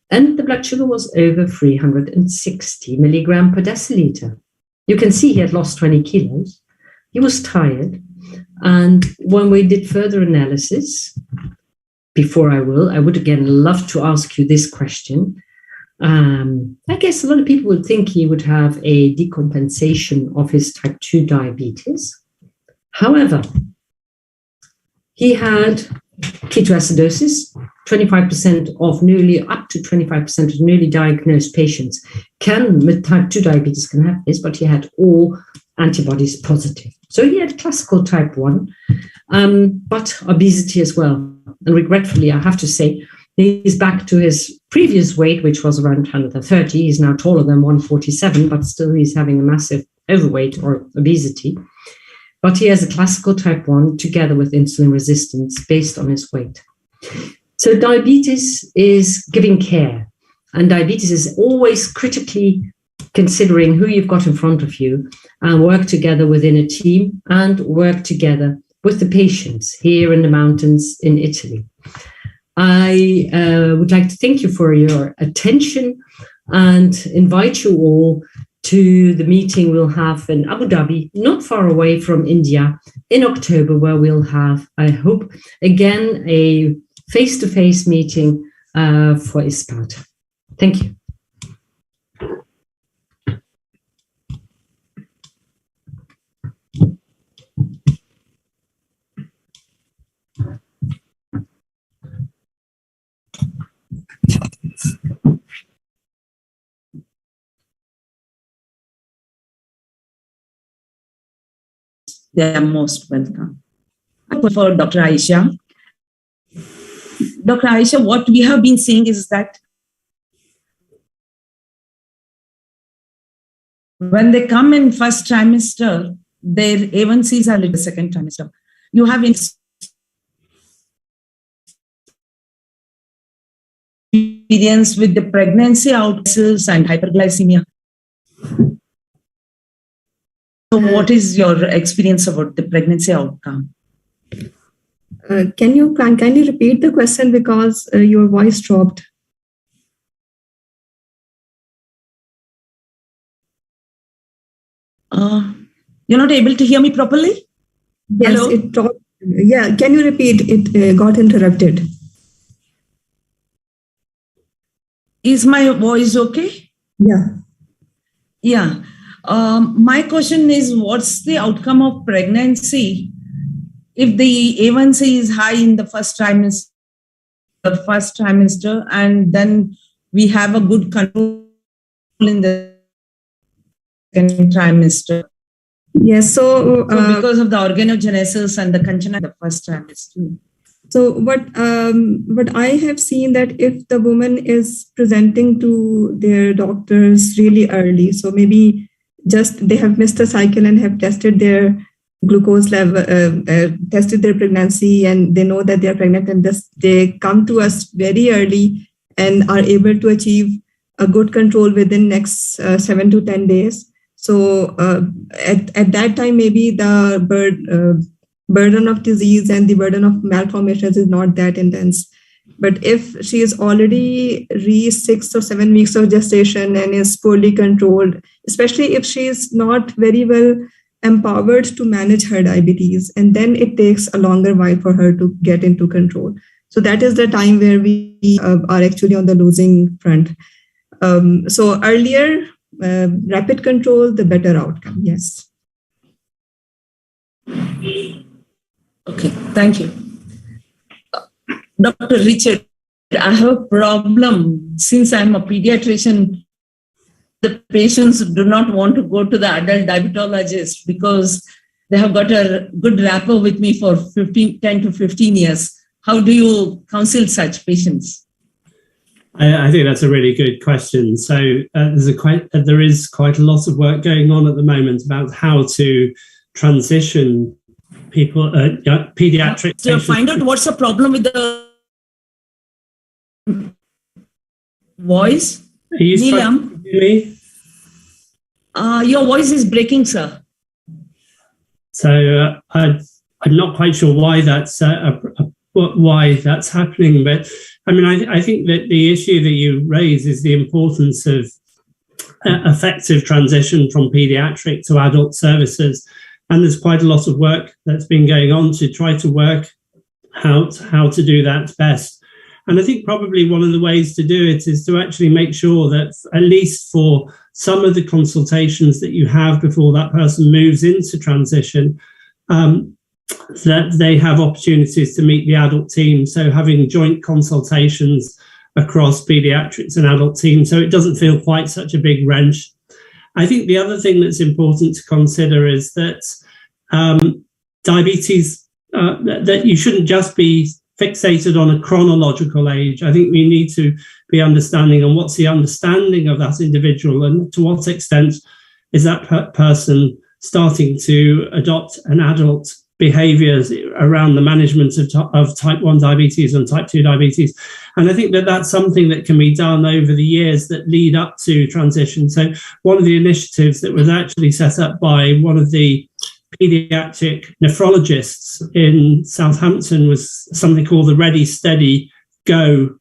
And the blood sugar was over 360 milligram per deciliter. You can see he had lost 20 kilos. He was tired. And when we did further analysis, before I would again love to ask you this question. I guess a lot of people would think he would have a decompensation of his type 2 diabetes. However, he had ketoacidosis. 25% of up to 25% of newly diagnosed patients with type 2 diabetes can have this, but he had all antibodies positive. So he had classical type 1, but obesity as well. And regretfully, I have to say, he's back to his previous weight, which was around 130. He's now taller than 147, but still he's having a massive overweight or obesity. But he has a classical type 1 together with insulin resistance based on his weight. So diabetes is giving care, and diabetes is always critically considering who you've got in front of you and work together within a team and work together with the patients here in the mountains in Italy. I would like to thank you for your attention and invite you all to the meeting we'll have in Abu Dhabi, not far away from India, in October, where we'll have, I hope, again, a face-to-face meeting for ISPAT. Thank you. They are most welcome. For Dr. Aisha. Dr. Aisha, what we have been saying is that when they come in first trimester, their A1Cs are in the second trimester. You have experience with the pregnancy outcomes and hyperglycemia. So what is your experience about the pregnancy outcome? Can you kindly repeat the question because your voice dropped? You're not able to hear me properly? Yes, hello? It dropped. Yeah, can you repeat? It got interrupted. Is my voice okay? Yeah. Yeah. My question is, what's the outcome of pregnancy if the A1C is high in the first trimester, and then we have a good control in the second trimester? Yes. So because of the organogenesis and the condition in the first trimester. So what I have seen that if the woman is presenting to their doctors really early, so maybe just they have missed a cycle and have tested their glucose level, tested their pregnancy, and they know that they are pregnant, and they come to us very early and are able to achieve a good control within next 7 to 10 days. So at that time, maybe the burden of disease and the burden of malformations is not that intense. But if she is already reached 6 or 7 weeks of gestation and is poorly controlled, especially if she is not very well empowered to manage her diabetes, and then it takes a longer while for her to get into control. So that is the time where we are actually on the losing front. So earlier, rapid control, the better outcome. Yes. Okay, thank you. Dr. Richard, I have a problem. Since I'm a pediatrician, the patients do not want to go to the adult diabetologist because they have got a good rapport with me for 10 to 15 years. How do you counsel such patients? I think that's a really good question. So there is quite a lot of work going on at the moment about how to transition people, pediatric to patients. find out what's the problem with the voice. Are you Neelam, to hear me? your voice is breaking, sir. So I'm not quite sure why that's happening, but I mean, I think that the issue that you raise is the importance of effective transition from pediatric to adult services, and there's quite a lot of work that's been going on to try to work out how to do that best. And I think probably one of the ways to do it is to actually make sure that at least for some of the consultations that you have before that person moves into transition, that they have opportunities to meet the adult team. So having joint consultations across pediatrics and adult teams, so it doesn't feel quite such a big wrench. I think the other thing that's important to consider is that diabetes, that you shouldn't just be fixated on a chronological age. I think we need to be understanding on what's the understanding of that individual and to what extent is that person starting to adopt an adult behaviors around the management of type 1 diabetes and type 2 diabetes. And I think that that's something that can be done over the years that lead up to transition. So one of the initiatives that was actually set up by one of the pediatric nephrologists in Southampton was something called the Ready, Steady, Go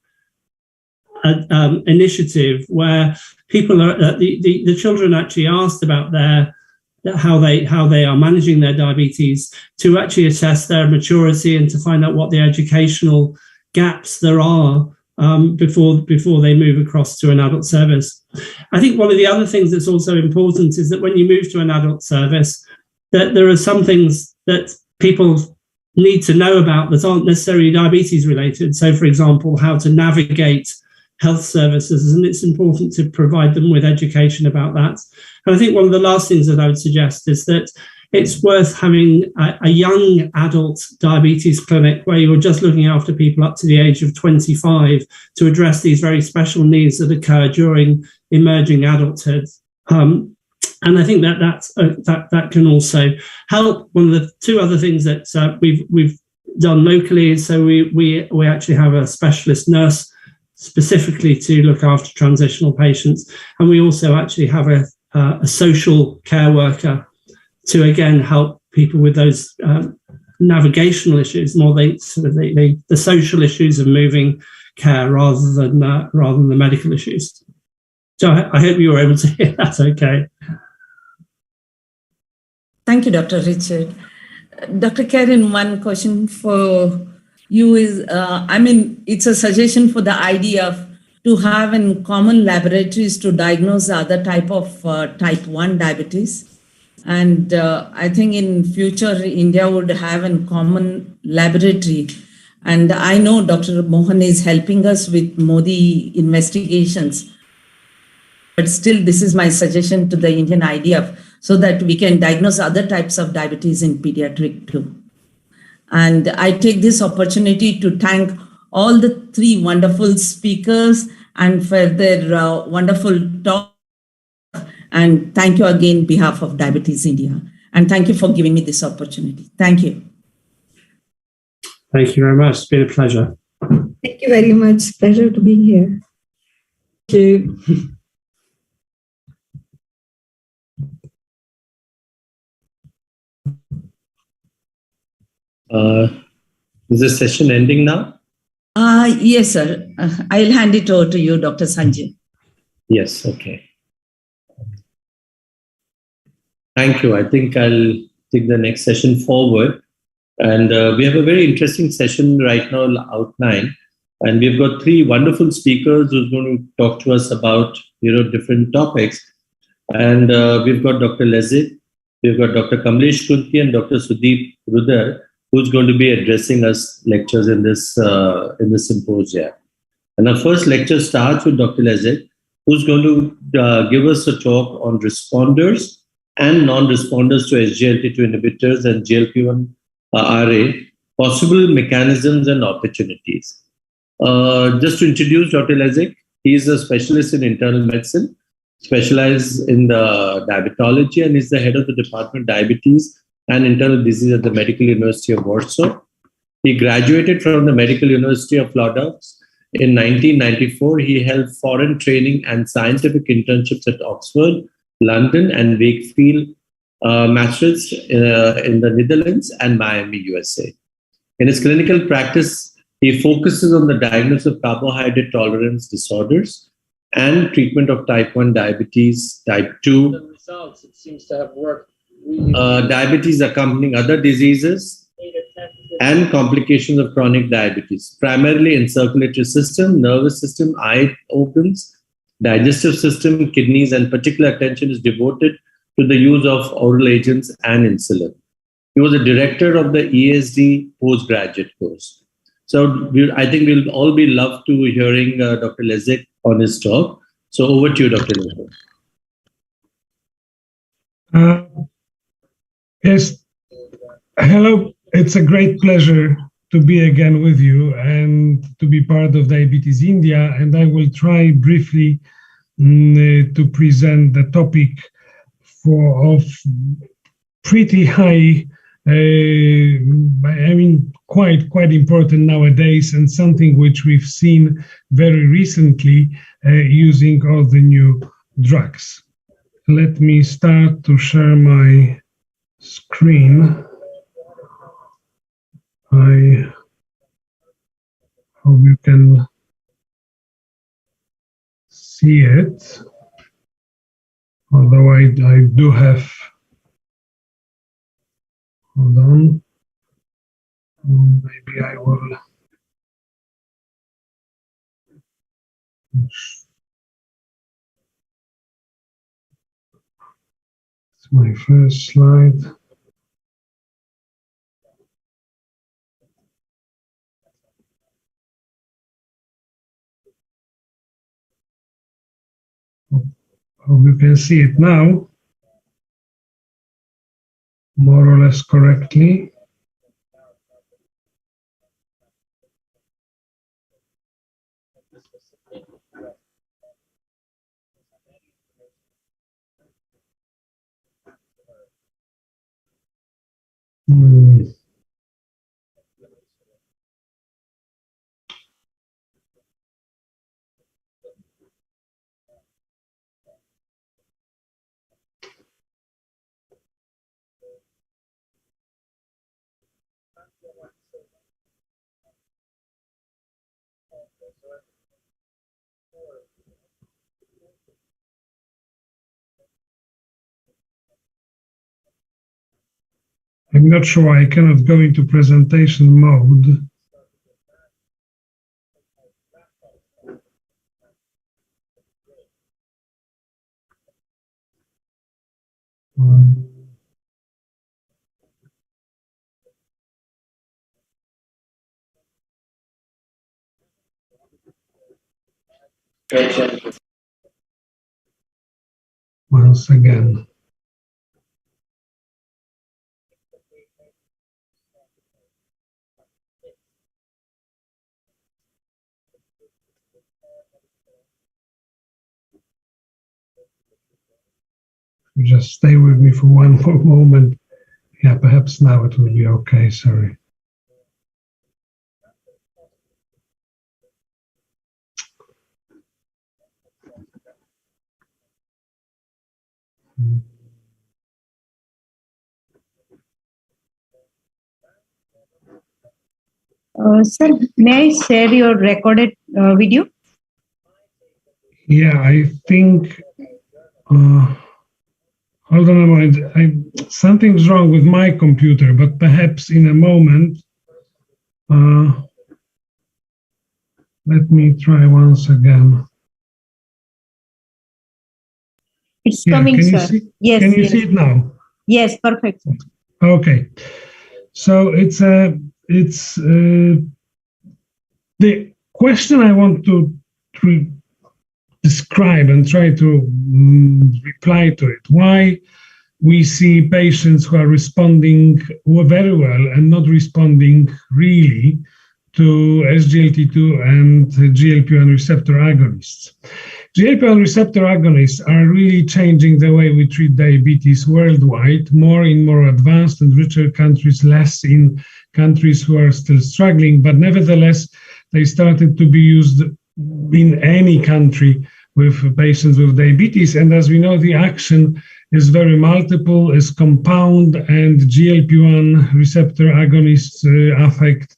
initiative, where people are the children actually asked about how they are managing their diabetes, to actually assess their maturity and to find out what the educational gaps there are before they move across to an adult service. I think one of the other things that's also important is that when you move to an adult service, that there are some things that people need to know about that aren't necessarily diabetes related. So, for example, how to navigate health services, and it's important to provide them with education about that. And I think one of the last things that I would suggest is that it's worth having a young adult diabetes clinic where you're just looking after people up to the age of 25 to address these very special needs that occur during emerging adulthood. And I think that can also help. One of the two other things that we've done locally is so we actually have a specialist nurse specifically to look after transitional patients, and we also actually have a social care worker to again help people with those navigational issues, more the social issues of moving care rather than the medical issues. So I hope you were able to hear that okay. Thank you, Dr. Richard. Dr. Karen, one question for you is, it's a suggestion for the idea to have in common laboratories to diagnose the other type of type 1 diabetes. And I think in future, India would have a common laboratory. And I know Dr. Mohan is helping us with Modi investigations. But still, this is my suggestion to the Indian IDF, so that we can diagnose other types of diabetes in pediatric too. And I take this opportunity to thank all the three wonderful speakers and for their wonderful talk. And thank you again on behalf of Diabetes India. And thank you for giving me this opportunity. Thank you. Thank you very much. It's been a pleasure. Thank you very much. Pleasure to be here. Thank you. Is the session ending now? Yes, sir. I'll hand it over to you, Dr. Sanjay. Yes, okay. Thank you. I think I'll take the next session forward. And we have a very interesting session right now outlined. And we've got three wonderful speakers who's going to talk to us about, different topics. And we've got Dr. Lezit, we've got Dr. Kamlesh Kunti and Dr. Sudeep Rudar, who's going to be addressing us lectures in this symposium. And our first lecture starts with Dr. Lezit, who's going to give us a talk on responders and non-responders to SGLT2 inhibitors and GLP-1 RA, possible mechanisms and opportunities. Just to introduce Dr. Lezek, he is a specialist in internal medicine, specialized in the diabetology, and is the head of the Department of Diabetes and Internal Disease at the Medical University of Warsaw. He graduated from the Medical University of Lodz. In 1994, he held foreign training and scientific internships at Oxford, London, and Wakefield, Maastricht in the Netherlands, and Miami, USA. In his clinical practice, he focuses on the diagnosis of carbohydrate tolerance disorders and treatment of type 1 diabetes, type 2, The results, it seems to have worked diabetes accompanying other diseases, and complications of chronic diabetes, primarily in circulatory system, nervous system, eye organs, digestive system, kidneys, and particular attention is devoted to the use of oral agents and insulin. He was a director of the ESD postgraduate course. So I think we'll all be loved to hearing Dr. Lezek on his talk. So over to you, Dr. Lezek. Yes. Hello. It's a great pleasure to be again with you and to be part of Diabetes India. And I will try briefly to present the topic of pretty high, quite important nowadays, and something which we've seen very recently using all the new drugs. Let me start to share my screen. I hope you can see it, although I do have, hold on, maybe I will, it's my first slide. Hope you can see it now, more or less correctly. I'm not sure why I cannot go into presentation mode. Once again. Just stay with me for one more moment. Yeah, perhaps now it will be okay, sorry. Sir, may I share your recorded video? Yeah, I think, hold on a moment, something's wrong with my computer, but perhaps in a moment, let me try once again. It's coming, sir. Yes. Can you see it now? Yes, perfect. Okay. So it's the question I want to describe and try to reply to it. Why we see patients who are responding very well and not responding really to SGLT2 and GLP-1 receptor agonists. GLP-1 receptor agonists are really changing the way we treat diabetes worldwide, more in more advanced and richer countries, less in countries who are still struggling, but nevertheless, they started to be used in any country with patients with diabetes. And as we know, the action is very multiple, is compound, and GLP-1 receptor agonists affect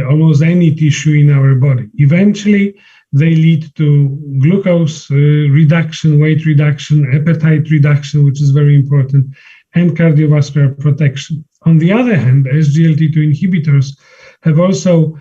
almost any tissue in our body. Eventually, they lead to glucose reduction, weight reduction, appetite reduction, which is very important, and cardiovascular protection. On the other hand, SGLT2 inhibitors have also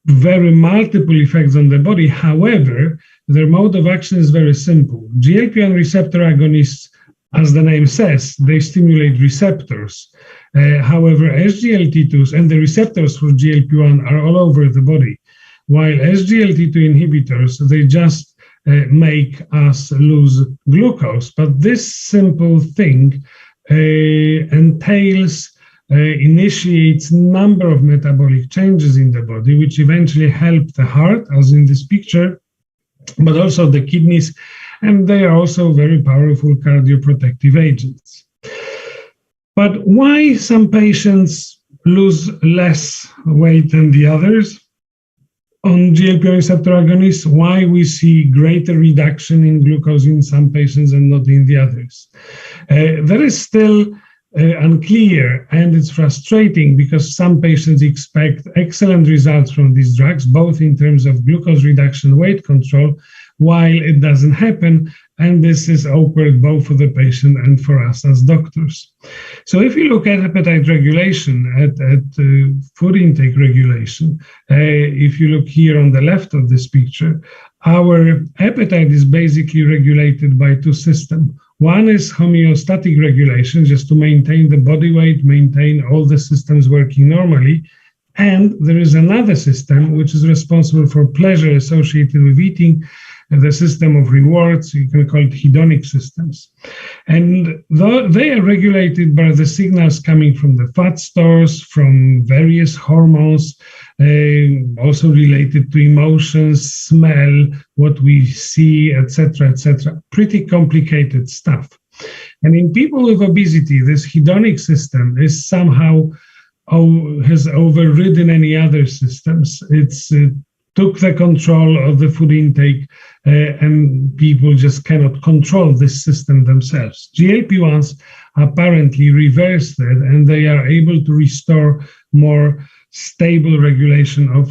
very multiple effects on the body. However, their mode of action is very simple. GLP-1 receptor agonists, as the name says, they stimulate receptors. However, SGLT2s and the receptors for GLP-1 are all over the body, while SGLT2 inhibitors, they just make us lose glucose. But this simple thing initiates number of metabolic changes in the body, which eventually help the heart, as in this picture, but also the kidneys, and they are also very powerful cardioprotective agents. But why some patients lose less weight than the others on GLP-1 receptor agonists? Why we see greater reduction in glucose in some patients and not in the others? That is still unclear, and it's frustrating because some patients expect excellent results from these drugs, both in terms of glucose reduction, weight control, while it doesn't happen, and this is awkward both for the patient and for us as doctors. So if you look at appetite regulation, at food intake regulation, if you look here on the left of this picture, our appetite is basically regulated by two systems. One is homeostatic regulation, just to maintain the body weight, maintain all the systems working normally. And there is another system which is responsible for pleasure associated with eating, the system of rewards. You can call it hedonic systems. And they are regulated by the signals coming from the fat stores, from various hormones, also related to emotions, smell, what we see, etc., etc. Pretty complicated stuff. And in people with obesity, this hedonic system is somehow has overridden any other systems. It took the control of the food intake, and people just cannot control this system themselves. GLP-1s apparently reverse that, and they are able to restore more stable regulation of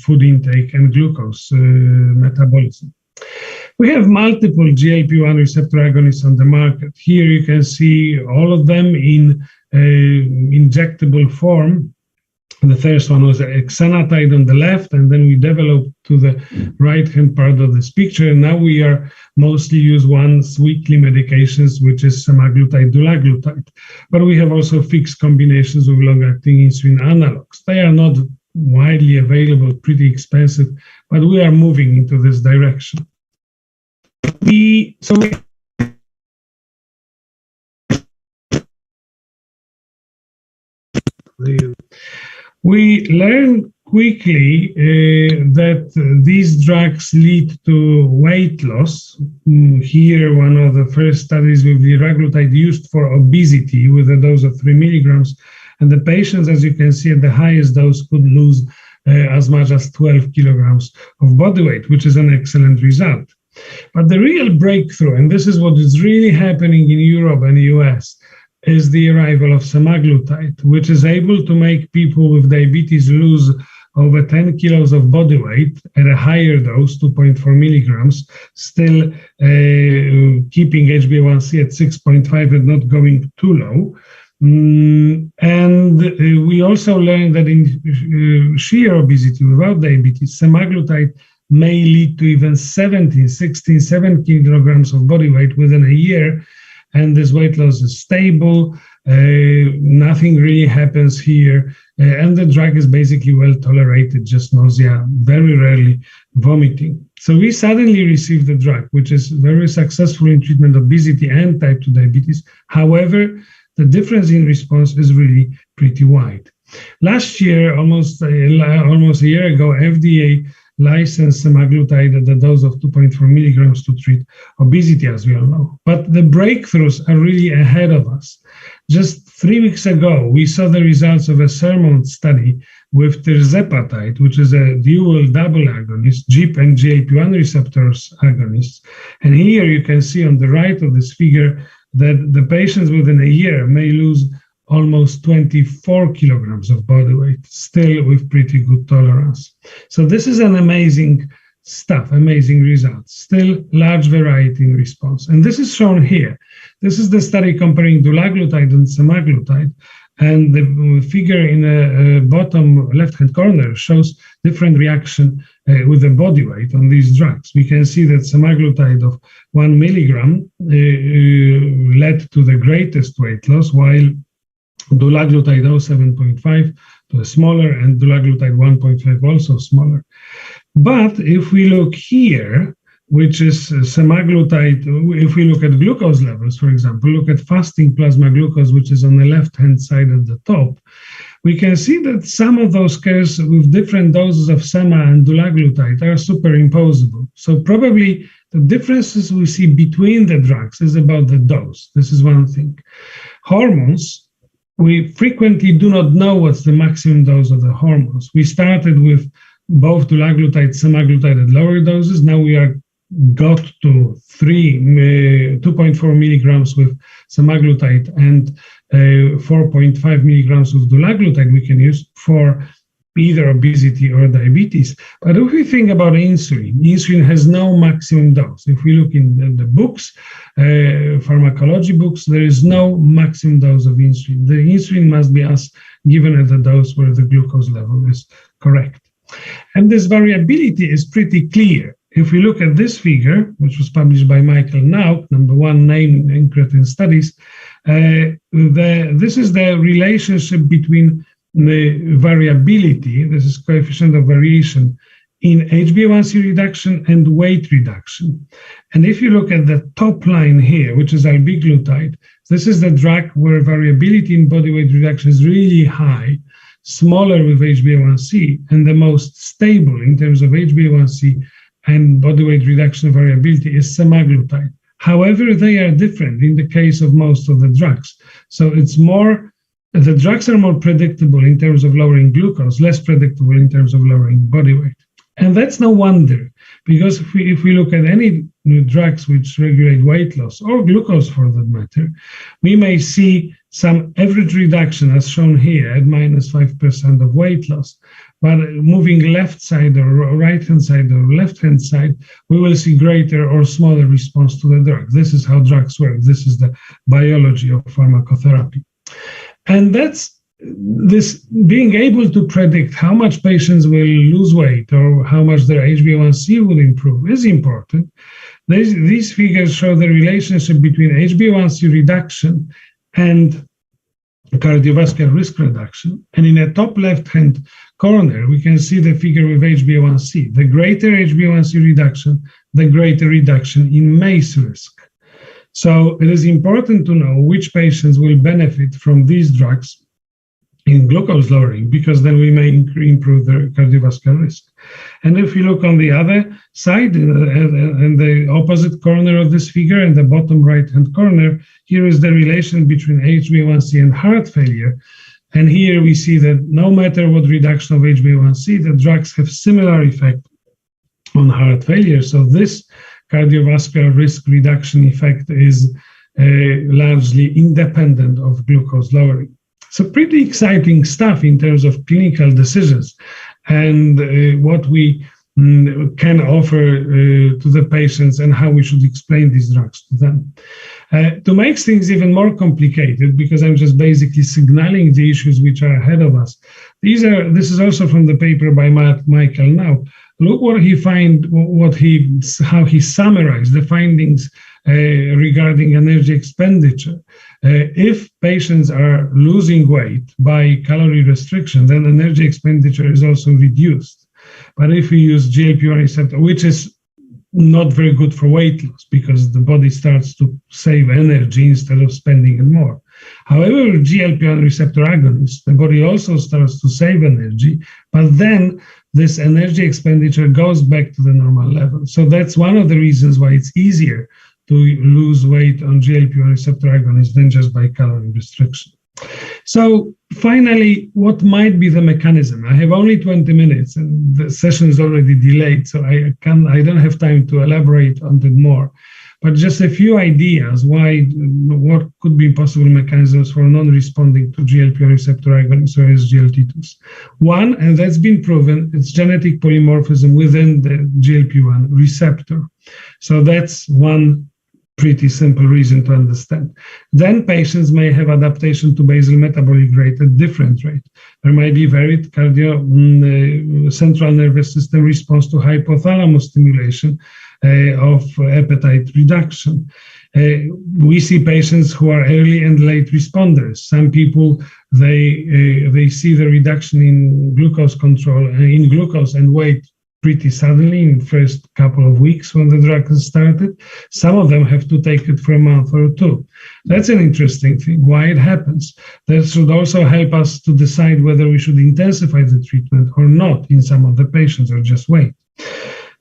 food intake and glucose metabolism. We have multiple GLP-1 receptor agonists on the market. Here you can see all of them in injectable form. The first one was exenatide on the left, and then we developed to the right-hand part of this picture. And now we are mostly use once weekly medications, which is semaglutide, dulaglutide. But we have also fixed combinations with long-acting insulin analogs. They are not widely available, pretty expensive, but we are moving into this direction. We learned quickly that these drugs lead to weight loss. Here, one of the first studies with liraglutide used for obesity with a dose of 3 milligrams. And the patients, as you can see, at the highest dose could lose as much as 12 kilograms of body weight, which is an excellent result. But the real breakthrough, and this is what is really happening in Europe and the US, is the arrival of semaglutide, which is able to make people with diabetes lose over 10 kilos of body weight at a higher dose, 2.4 milligrams, still keeping HbA1c at 6.5 and not going too low. And we also learned that in sheer obesity without diabetes, semaglutide may lead to even 7 kilograms of body weight within a year. And this weight loss is stable, nothing really happens here, and the drug is basically well tolerated, just nausea, very rarely vomiting. So we suddenly received the drug, which is very successful in treatment of obesity and type 2 diabetes. However, the difference in response is really pretty wide. Last year, almost a year ago, FDA licensed semaglutide at the dose of 2.4 milligrams to treat obesity, as we all know. But the breakthroughs are really ahead of us. Just 3 weeks ago, we saw the results of a Sermon study with tirzepatide, which is a dual double agonist, GIP and GLP-1 receptors agonists. And here you can see on the right of this figure that the patients within a year may lose almost 24 kilograms of body weight, still with pretty good tolerance. So this is an amazing stuff, amazing results, still large variety in response. And this is shown here. This is the study comparing dulaglutide and semaglutide. And the figure in the bottom left-hand corner shows different reaction with the body weight on these drugs. We can see that semaglutide of 1 milligram led to the greatest weight loss, while dulaglutide 0.75 to a smaller, and dulaglutide 1.5 also smaller. But if we look here, which is semaglutide, if we look at glucose levels, for example, look at fasting plasma glucose, which is on the left-hand side at the top, we can see that some of those curves with different doses of sema and dulaglutide are superimposable. So probably the differences we see between the drugs is about the dose. This is one thing. Hormones, we frequently do not know what's the maximum dose of the hormones. We started with both dulaglutide, semaglutide at lower doses. Now we are got to 2.4 milligrams with semaglutide and 4.5 milligrams with dulaglutide we can use for either obesity or diabetes. But if we think about insulin has no maximum dose. If we look in the books, pharmacology books, there is no maximum dose of insulin. The insulin must be given at the dose where the glucose level is correct. And this variability is pretty clear. If we look at this figure, which was published by Michael Nauk, #1 name in incretin studies, this is the relationship between the variability, this is coefficient of variation, in HbA1c reduction and weight reduction. And if you look at the top line here, which is albiglutide, this is the drug where variability in body weight reduction is really high, smaller with HbA1c, and the most stable in terms of HbA1c and body weight reduction variability is semaglutide. However, they are different in the case of most of the drugs. So the drugs are more predictable in terms of lowering glucose, less predictable in terms of lowering body weight. And that's no wonder, because if we look at any new drugs which regulate weight loss, or glucose for that matter, we may see some average reduction as shown here at -5% of weight loss. But moving left side or right-hand side or left-hand side, we will see greater or smaller response to the drug. This is how drugs work. This is the biology of pharmacotherapy. And that's this being able to predict how much patients will lose weight or how much their HbA1c will improve is important. These figures show the relationship between HbA1c reduction and cardiovascular risk reduction. And in the top left-hand corner, we can see the figure with HbA1c. The greater HbA1c reduction, the greater reduction in MACE risk. So it is important to know which patients will benefit from these drugs in glucose lowering, because then we may improve their cardiovascular risk. And if you look on the other side, in the opposite corner of this figure, in the bottom right-hand corner, here is the relation between HbA1c and heart failure. And here we see that no matter what reduction of HbA1c, the drugs have similar effect on heart failure. So this cardiovascular risk reduction effect is largely independent of glucose lowering. So pretty exciting stuff in terms of clinical decisions and what we can offer to the patients and how we should explain these drugs to them. To make things even more complicated, because I'm just basically signaling the issues which are ahead of us. This is also from the paper by Michael Nauk. Look what he how he summarized the findings regarding energy expenditure. If patients are losing weight by calorie restriction, then energy expenditure is also reduced. But if we use GLP-1 receptor, which is not very good for weight loss because the body starts to save energy instead of spending it more. However, GLP-1 receptor agonists, the body also starts to save energy, but then this energy expenditure goes back to the normal level. So that's one of the reasons why it's easier to lose weight on GLP-1 receptor agonists than just by calorie restriction. So finally, what might be the mechanism? I have only 20 minutes and the session is already delayed, so I don't have time to elaborate on it more. But just a few ideas what could be possible mechanisms for non-responding to GLP-1 receptor agonists or SGLT2s. One, and that's been proven, it's genetic polymorphism within the GLP-1 receptor. So that's one pretty simple reason to understand. Then patients may have adaptation to basal metabolic rate at different rate. There might be varied central nervous system response to hypothalamus stimulation of appetite reduction. We see patients who are early and late responders. Some people, they see the reduction in glucose control, in glucose and weight pretty suddenly in the first couple of weeks when the drug is started. Some of them have to take it for a month or two. That's an interesting thing, why it happens. That should also help us to decide whether we should intensify the treatment or not in some of the patients or just wait.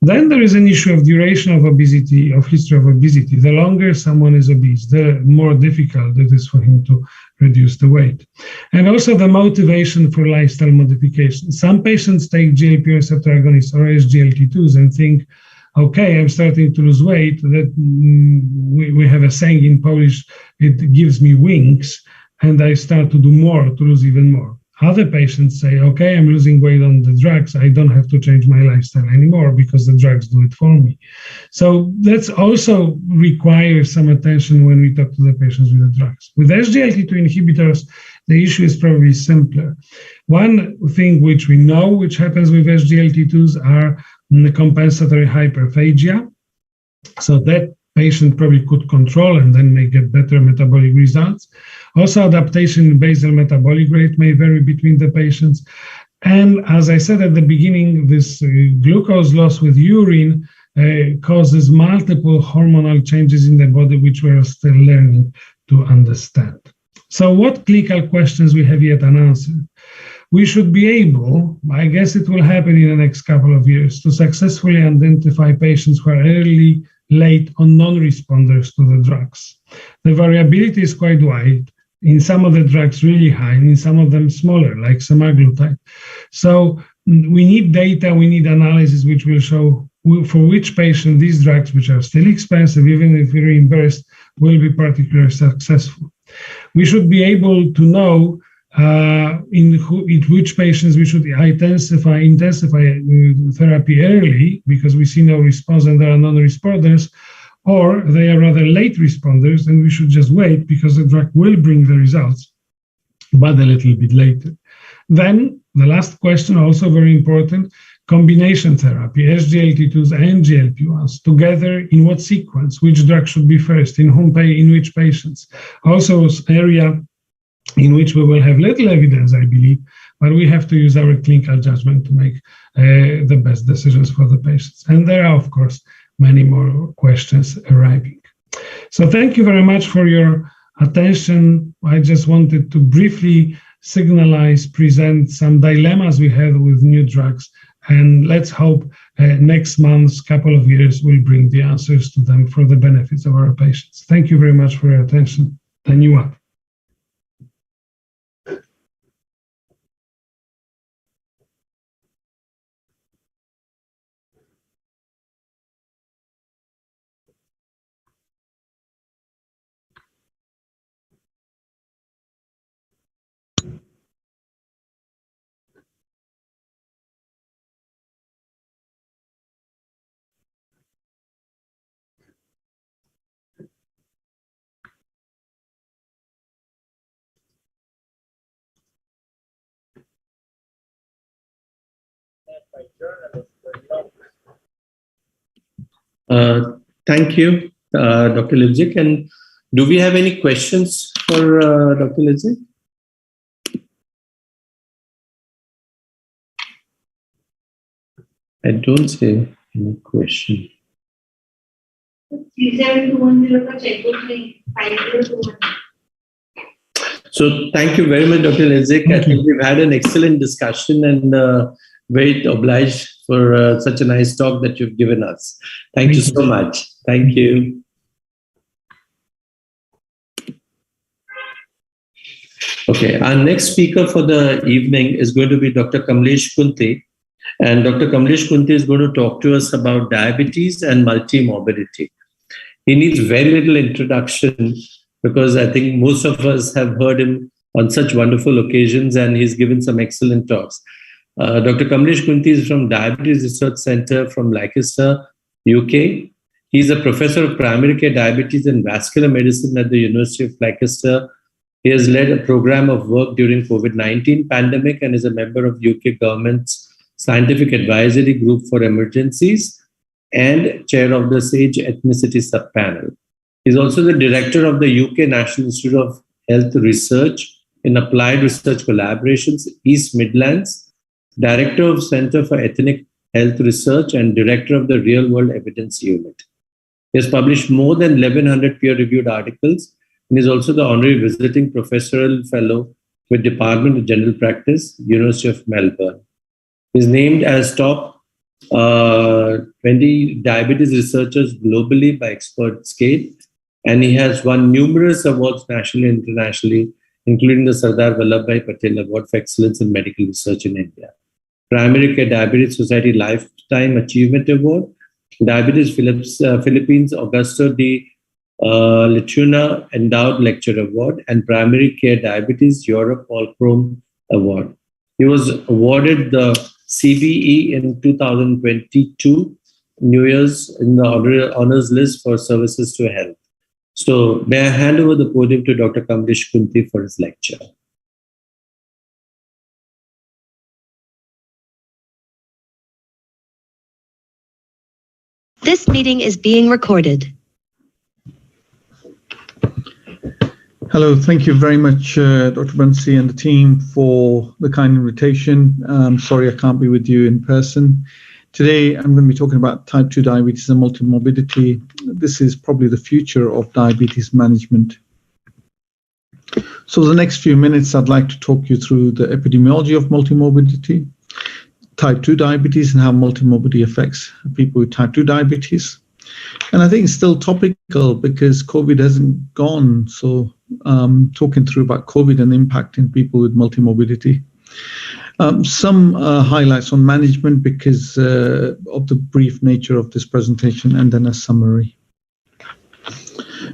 Then there is an issue of duration of obesity, of history of obesity. The longer someone is obese, the more difficult it is for him to reduce the weight. And also the motivation for lifestyle modification. Some patients take GLP receptor agonists or SGLT2s and think, okay, I'm starting to lose weight. That we have a saying in Polish, it gives me wings, and I start to do more to lose even more. Other patients say, okay, I'm losing weight on the drugs. I don't have to change my lifestyle anymore because the drugs do it for me. So that's also requires some attention when we talk to the patients with the drugs. With SGLT2 inhibitors, the issue is probably simpler. One thing which we know which happens with SGLT2s are the compensatory hyperphagia. So that patient probably could control and then may get better metabolic results. Also, adaptation in basal metabolic rate may vary between the patients. And as I said at the beginning, this glucose loss with urine causes multiple hormonal changes in the body, which we're still learning to understand. So what clinical questions we have yet unanswered? We should be able, I guess it will happen in the next couple of years, to successfully identify patients who are early, late, or non-responders to the drugs. The variability is quite wide. In some of the drugs really high, and in some of them smaller, like semaglutide. So we need data, we need analysis which will show for which patient these drugs, which are still expensive, even if reimbursed, will be particularly successful. We should be able to know in which patients we should intensify therapy early because we see no response and there are non-responders, or they are rather late responders and we should just wait because the drug will bring the results, but a little bit later. Then the last question, also very important, combination therapy, SGLT2s and GLP-1s together, in what sequence, which drug should be first, in which patients. Also an area in which we will have little evidence, I believe, but we have to use our clinical judgment to make the best decisions for the patients. And there are, of course, many more questions arriving. So thank you very much for your attention. I just wanted to briefly present some dilemmas we have with new drugs, and let's hope next month's couple of years will bring the answers to them for the benefits of our patients. Thank you very much for your attention. Dhanyawad. Thank you, Dr. Lipzik. And do we have any questions for Dr. Lipzik? I don't see any question. 3721 का checkbook नहीं 5021 So thank you very much, Dr. Lezek. I think we've had an excellent discussion and very obliged for such a nice talk that you've given us. Thank you so much. Thank you. Okay, our next speaker for the evening is going to be Dr. Kamlesh Kunti. And Dr. Kamlesh Kunti is going to talk to us about diabetes and multimorbidity. He needs very little introduction because I think most of us have heard him on such wonderful occasions, and he's given some excellent talks. Dr. Kamlesh Kunti is from Diabetes Research Center from Leicester, UK. He's a professor of primary care diabetes and vascular medicine at the University of Leicester. He has led a program of work during COVID-19 pandemic and is a member of UK government's Scientific Advisory Group for Emergencies and chair of the SAGE Ethnicity Subpanel. He's also the director of the UK National Institute of Health Research in Applied Research Collaborations, East Midlands, director of Center for Ethnic Health Research, and director of the Real World Evidence Unit. He has published more than 1,100 peer-reviewed articles and is also the honorary visiting professorial fellow with Department of General Practice, University of Melbourne. He's named as top 20 diabetes researchers globally by expert scale, and he has won numerous awards nationally and internationally, including the Sardar Vallabhbhai Patel Award for Excellence in Medical Research in India, Primary Care Diabetes Society Lifetime Achievement Award, Diabetes Philippines Augusto de Latuna Endowed Lecture Award, and Primary Care Diabetes Europe Paul-Chrome Award. He was awarded the CBE in 2022 New Year's in the honors list for services to health. So may I hand over the podium to Dr. Kamlesh Kunti for his lecture. This meeting is being recorded. Hello, thank you very much, Dr. Bansi and the team for the kind invitation. I'm sorry I can't be with you in person. Today, I'm going to be talking about type 2 diabetes and multimorbidity. This is probably the future of diabetes management. So the next few minutes, I'd like to talk you through the epidemiology of multimorbidity, type 2 diabetes and how multimorbidity affects people with type 2 diabetes. And I think it's still topical because COVID hasn't gone. So talking through about COVID and the impact in people with multimorbidity. Some highlights on management because of the brief nature of this presentation, and then a summary.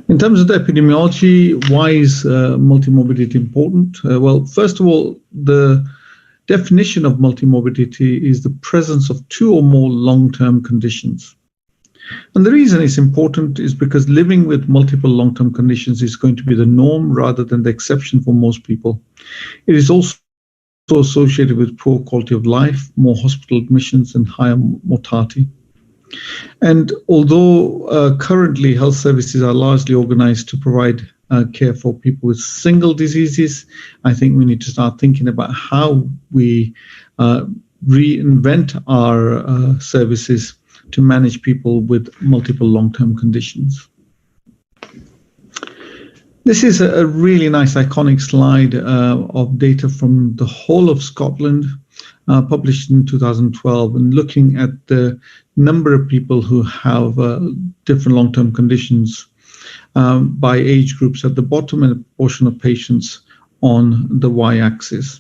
In terms of the epidemiology, why is multimorbidity important? Well, first of all, the definition of multimorbidity is the presence of 2 or more long-term conditions. And the reason it's important is because living with multiple long-term conditions is going to be the norm rather than the exception for most people. It is also associated with poor quality of life, more hospital admissions, and higher mortality. And although currently health services are largely organized to provide care for people with single diseases, I think we need to start thinking about how we reinvent our services to manage people with multiple long-term conditions. This is a really nice iconic slide of data from the whole of Scotland, published in 2012, and looking at the number of people who have different long-term conditions by age groups at the bottom and a proportion of patients on the y-axis.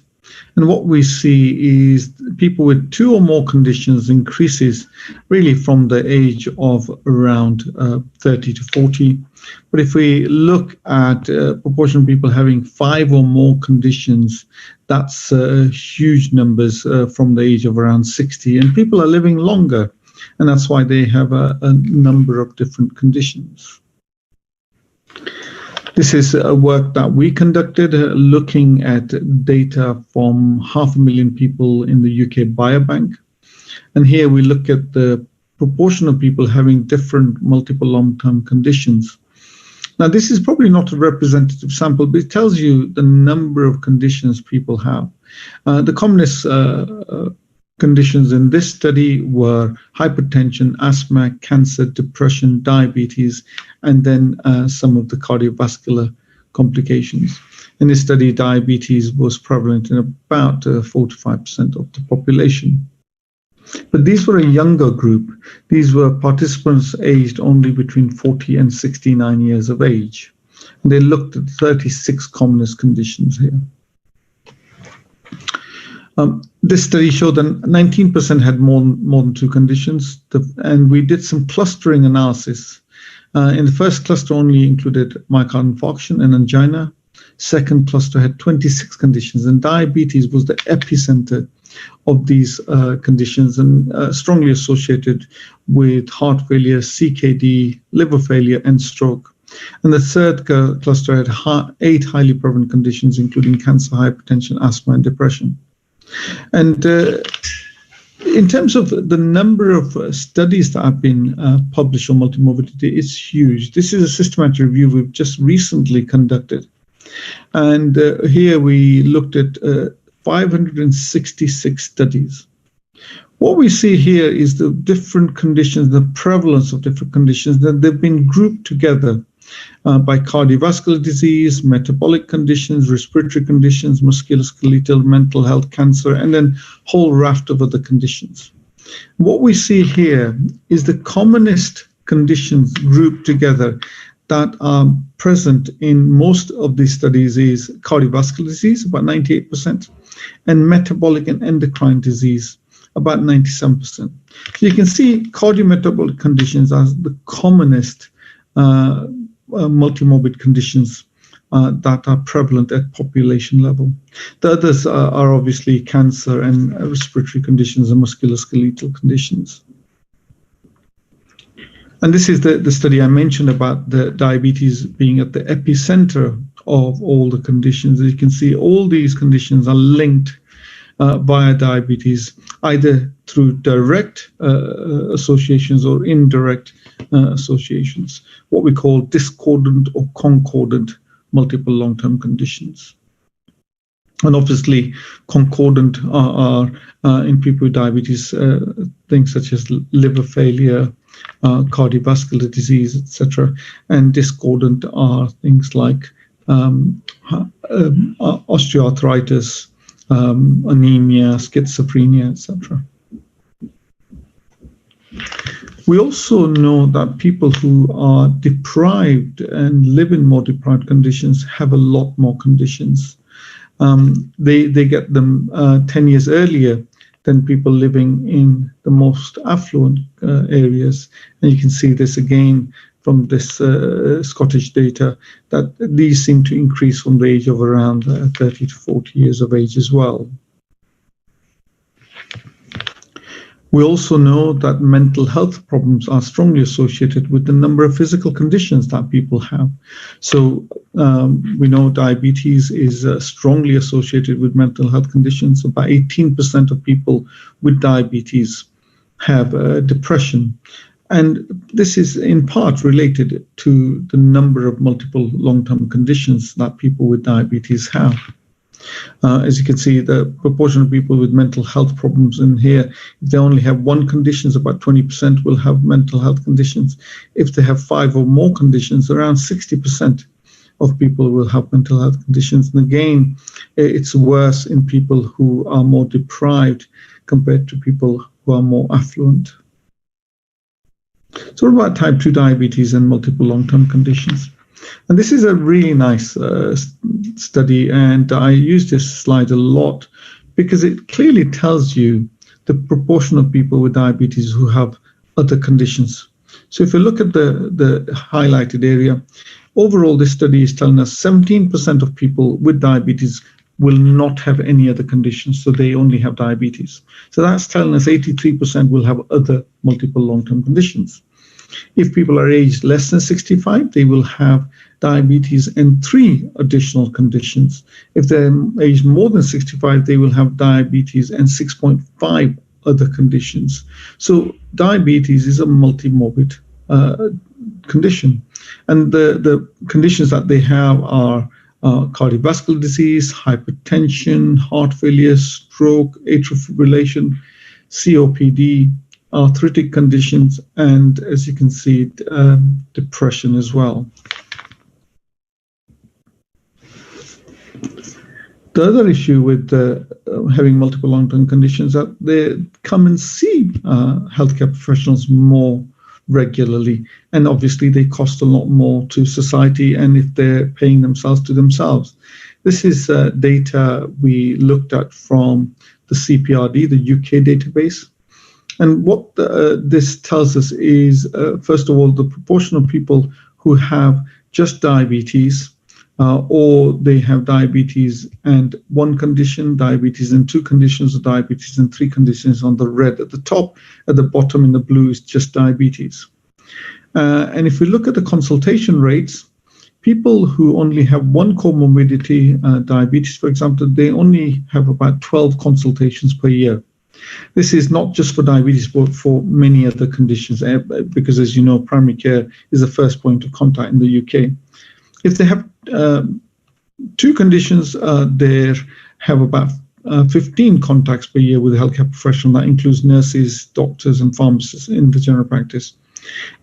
And what we see is people with 2 or more conditions increases really from the age of around 30 to 40. But if we look at proportion of people having 5 or more conditions, that's huge numbers from the age of around 60. And people are living longer, and that's why they have a number of different conditions. This is a work that we conducted looking at data from 500,000 people in the UK Biobank. And here we look at the proportion of people having different multiple long-term conditions. Now, this is probably not a representative sample, but it tells you the number of conditions people have. The commonest conditions in this study were hypertension, asthma, cancer, depression, diabetes, and then some of the cardiovascular complications. In this study, diabetes was prevalent in about 4 to 5% of the population. But these were a younger group. These were participants aged only between 40 and 69 years of age. And they looked at 36 commonest conditions here. This study showed that 19% had more than 2 conditions, and we did some clustering analysis. In the first cluster only included myocardial infarction and angina. Second cluster had 26 conditions, and diabetes was the epicenter of these conditions and strongly associated with heart failure, CKD, liver failure, and stroke. And the third cluster had 8 highly prevalent conditions, including cancer, hypertension, asthma, and depression. And in terms of the number of studies that have been published on multimorbidity, it's huge. This is a systematic review we've just recently conducted. And here we looked at 566 studies. What we see here is the different conditions, the prevalence of different conditions, that they've been grouped together by cardiovascular disease, metabolic conditions, respiratory conditions, musculoskeletal, mental health, cancer, and then a whole raft of other conditions. What we see here is the commonest conditions grouped together that are present in most of these studies is cardiovascular disease, about 98%, and metabolic and endocrine disease, about 97%. So you can see cardiometabolic conditions as the commonest multimorbid conditions that are prevalent at population level. The others are obviously cancer and respiratory conditions and musculoskeletal conditions. And this is the study I mentioned about the diabetes being at the epicenter of all the conditions. As you can see, all these conditions are linked via diabetes, either through direct associations or indirect associations, what we call discordant or concordant multiple long-term conditions. And obviously, concordant are in people with diabetes, things such as liver failure, cardiovascular disease, etc. And discordant are things like osteoarthritis, anemia, schizophrenia, etc. We also know that people who are deprived and live in more deprived conditions have a lot more conditions. They get them 10 years earlier than people living in the most affluent areas. And you can see this again from this Scottish data, that these seem to increase from the age of around 30 to 40 years of age as well. We also know that mental health problems are strongly associated with the number of physical conditions that people have. So we know diabetes is strongly associated with mental health conditions. About 18% of people with diabetes have depression. And this is in part related to the number of multiple long-term conditions that people with diabetes have. As you can see, the proportion of people with mental health problems in here, if they only have one condition, about 20% will have mental health conditions. If they have 5 or more conditions, around 60% of people will have mental health conditions. And again, it's worse in people who are more deprived compared to people who are more affluent. So what about type 2 diabetes and multiple long-term conditions? And this is a really nice study, and I use this slide a lot because it clearly tells you the proportion of people with diabetes who have other conditions. So if you look at the highlighted area, overall this study is telling us 17% of people with diabetes will not have any other conditions, so they only have diabetes. So that's telling us 83% will have other multiple long-term conditions. If people are aged less than 65, they will have diabetes and 3 additional conditions. If they're aged more than 65, they will have diabetes and 6.5 other conditions. So diabetes is a multimorbid condition. And the conditions that they have are cardiovascular disease, hypertension, heart failure, stroke, atrial fibrillation, COPD, arthritic conditions, and as you can see, depression as well. The other issue with having multiple long-term conditions that they come and see healthcare professionals more regularly, and obviously they cost a lot more to society, and if they're paying themselves to themselves. This is data we looked at from the CPRD, the UK database. And what this tells us is, first of all, the proportion of people who have just diabetes, or they have diabetes and one condition, diabetes and two conditions, or diabetes and three conditions on the red at the top. At the bottom in the blue is just diabetes. And if we look at the consultation rates, people who only have one comorbidity, diabetes, for example, they only have about 12 consultations per year. This is not just for diabetes, but for many other conditions, because as you know, primary care is the first point of contact in the UK. If they have two conditions, they have about 15 contacts per year with a healthcare professional. That includes nurses, doctors, and pharmacists in the general practice.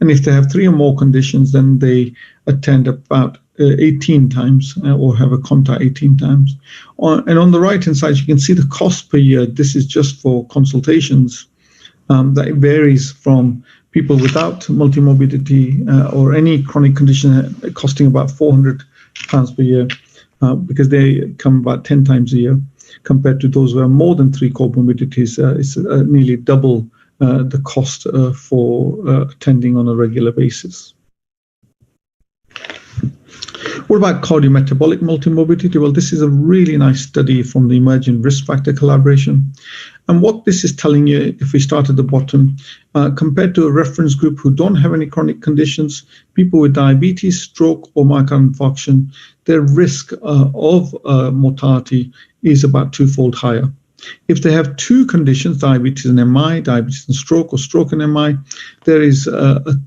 And if they have three or more conditions, then they attend about 18 times or have a contact 18 times. And on the right-hand side, you can see the cost per year. This is just for consultations. That varies from people without multimorbidity or any chronic condition costing about £400 per year because they come about 10 times a year, compared to those who have more than three comorbidities. It's nearly double the cost for attending on a regular basis. What about cardiometabolic multimorbidity? Well, this is a really nice study from the Emerging Risk Factor Collaboration. And what this is telling you, if we start at the bottom, compared to a reference group who don't have any chronic conditions, people with diabetes, stroke, or myocardial infarction, their risk of mortality is about twofold higher. If they have two conditions, diabetes and MI, diabetes and stroke, or stroke and MI, there is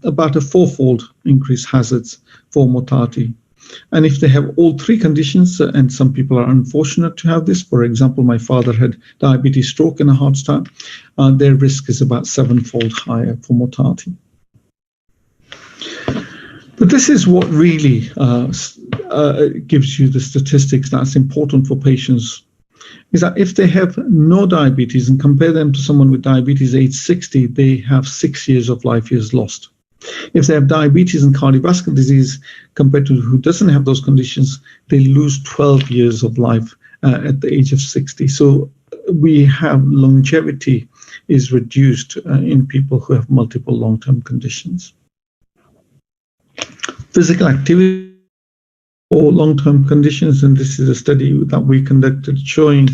about a fourfold increased hazards for mortality. And if they have all three conditions, and some people are unfortunate to have this, for example, my father had diabetes, stroke, and a heart attack, their risk is about sevenfold higher for mortality. But this is what really gives you the statistics that's important for patients, is that if they have no diabetes and compare them to someone with diabetes age 60, they have 6 years of life years lost. If they have diabetes and cardiovascular disease compared to who doesn't have those conditions, they lose 12 years of life at the age of 60. So we have longevity is reduced in people who have multiple long-term conditions. Physical activity or long-term conditions, and this is a study that we conducted showing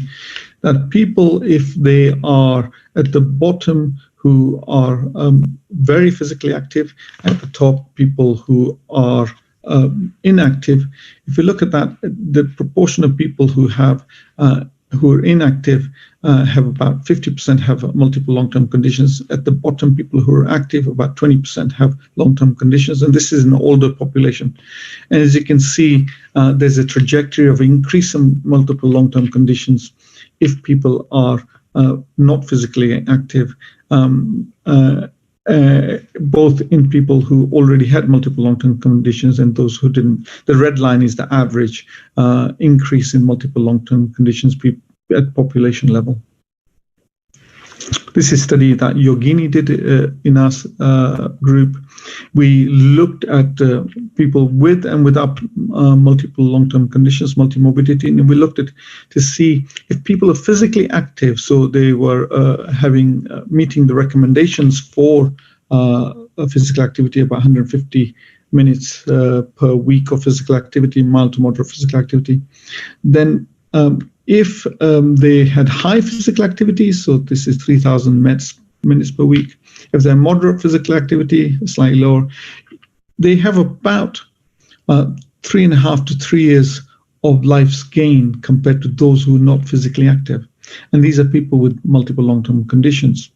that people, if they are at the bottom who are very physically active, at the top people who are inactive. If you look at that, the proportion of people who have who are inactive have about 50% have multiple long-term conditions. At the bottom, people who are active, about 20% have long-term conditions, and this is an older population. And as you can see, there's a trajectory of increase in multiple long-term conditions if people are not physically active, both in people who already had multiple long-term conditions and those who didn't. The red line is the average increase in multiple long-term conditions at population level. This is a study that Yogini did in our group. We looked at people with and without multiple long-term conditions, multimorbidity, and we looked at to see if people are physically active, so they were meeting the recommendations for physical activity, about 150 minutes per week of physical activity, mild to moderate physical activity. Then if they had high physical activity, so this is 3,000 minutes per week. If they're moderate physical activity, slightly lower, they have about 3.5 to 3 years of life's gain compared to those who are not physically active. And these are people with multiple long-term conditions.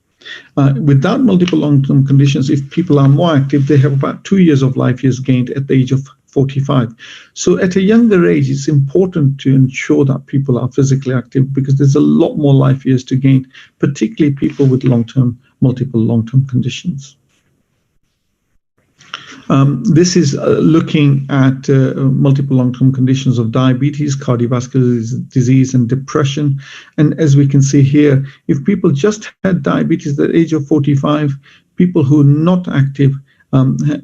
Without multiple long-term conditions, if people are more active, they have about 2 years of life years gained at the age of 45. So at a younger age, it's important to ensure that people are physically active because there's a lot more life years to gain, particularly people with multiple long-term conditions. This is looking at multiple long-term conditions of diabetes, cardiovascular disease, and depression. And as we can see here, if people just had diabetes at the age of 45, people who are not active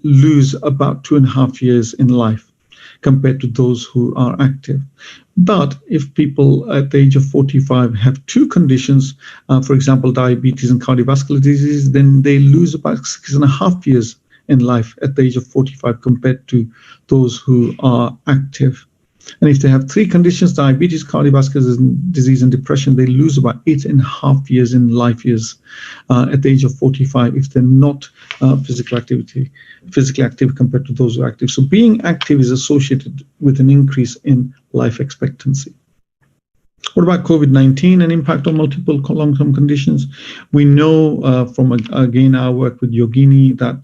lose about 2.5 years in life compared to those who are active. But if people at the age of 45 have two conditions, for example, diabetes and cardiovascular disease, then they lose about 6.5 years in life at the age of 45 compared to those who are active. And if they have three conditions, diabetes, cardiovascular disease, and depression, they lose about 8.5 years in life years at the age of 45 if they're not physically active compared to those who are active. So being active is associated with an increase in life expectancy. What about COVID-19 and impact on multiple long-term conditions? We know from, again, our work with Yogini that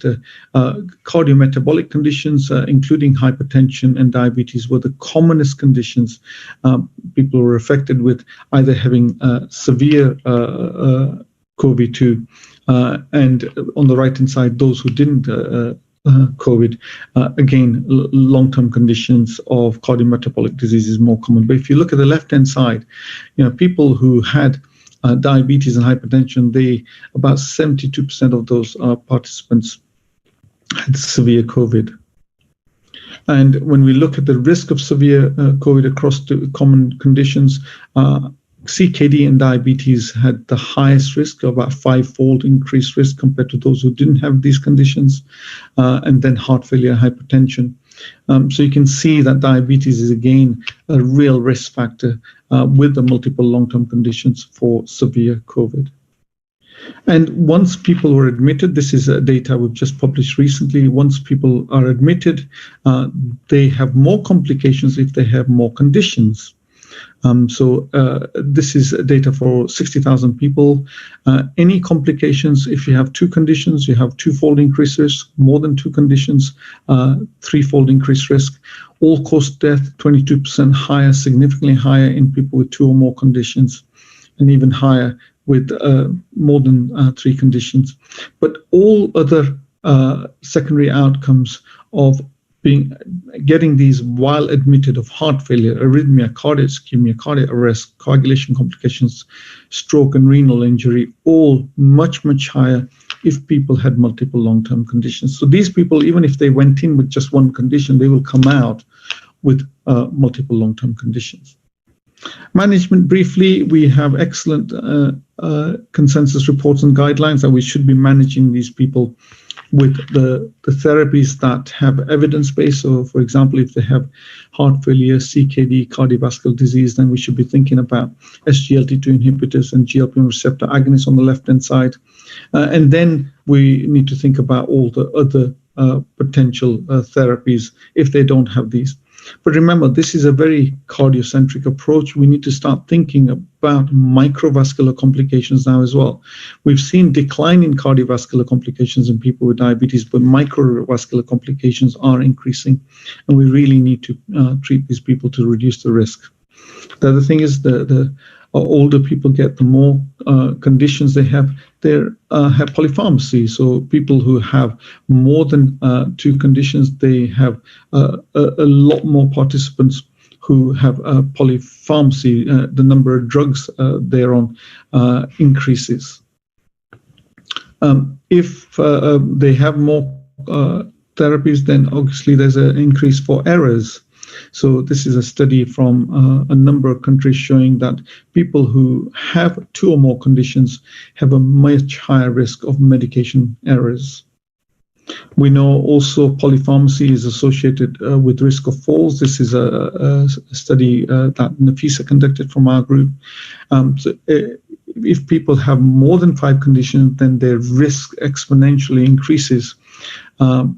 cardiometabolic conditions, including hypertension and diabetes, were the commonest conditions people were affected with, either having severe COVID-2 and on the right-hand side, those who didn't COVID, again, long-term conditions of cardiometabolic disease is more common. But if you look at the left-hand side, people who had diabetes and hypertension, about 72% of those participants had severe COVID. And when we look at the risk of severe COVID across the common conditions, CKD and diabetes had the highest risk, about 5-fold increased risk compared to those who didn't have these conditions, and then heart failure, hypertension. So you can see that diabetes is again a real risk factor with the multiple long-term conditions for severe COVID. And once people were admitted, this is data we've just published recently, once people are admitted, they have more complications if they have more conditions. So this is data for 60,000 people. Any complications, if you have two conditions, you have 2-fold increased risk, more than two conditions, 3-fold increased risk. All-cause death, 22% higher, significantly higher in people with 2 or more conditions, and even higher with more than 3 conditions. But all other secondary outcomes of getting these while admitted of heart failure, arrhythmia, cardiac ischemia, cardiac arrest, coagulation complications, stroke, and renal injury, all much, much higher if people had multiple long-term conditions. So these people, even if they went in with just one condition, they will come out with multiple long-term conditions. Management, briefly, we have excellent consensus reports and guidelines that we should be managing these people with the therapies that have evidence base. So, for example, if they have heart failure, CKD, cardiovascular disease, then we should be thinking about SGLT2 inhibitors and GLP-1 receptor agonists on the left-hand side. And then we need to think about all the other potential therapies if they don't have these. But remember, this is a very cardiocentric approach. We need to start thinking about microvascular complications now as well. We've seen decline in cardiovascular complications in people with diabetes, but microvascular complications are increasing, and we really need to treat these people to reduce the risk. The other thing is the older people get, the more conditions they have polypharmacy. So people who have more than 2 conditions, they have a lot more participants who have polypharmacy. The number of drugs they're on increases. If they have more therapies, then obviously there's an increase for errors. So this is a study from a number of countries showing that people who have 2 or more conditions have a much higher risk of medication errors. We know also polypharmacy is associated with risk of falls. This is a study that Nafisa conducted from our group. So if people have more than 5 conditions, then their risk exponentially increases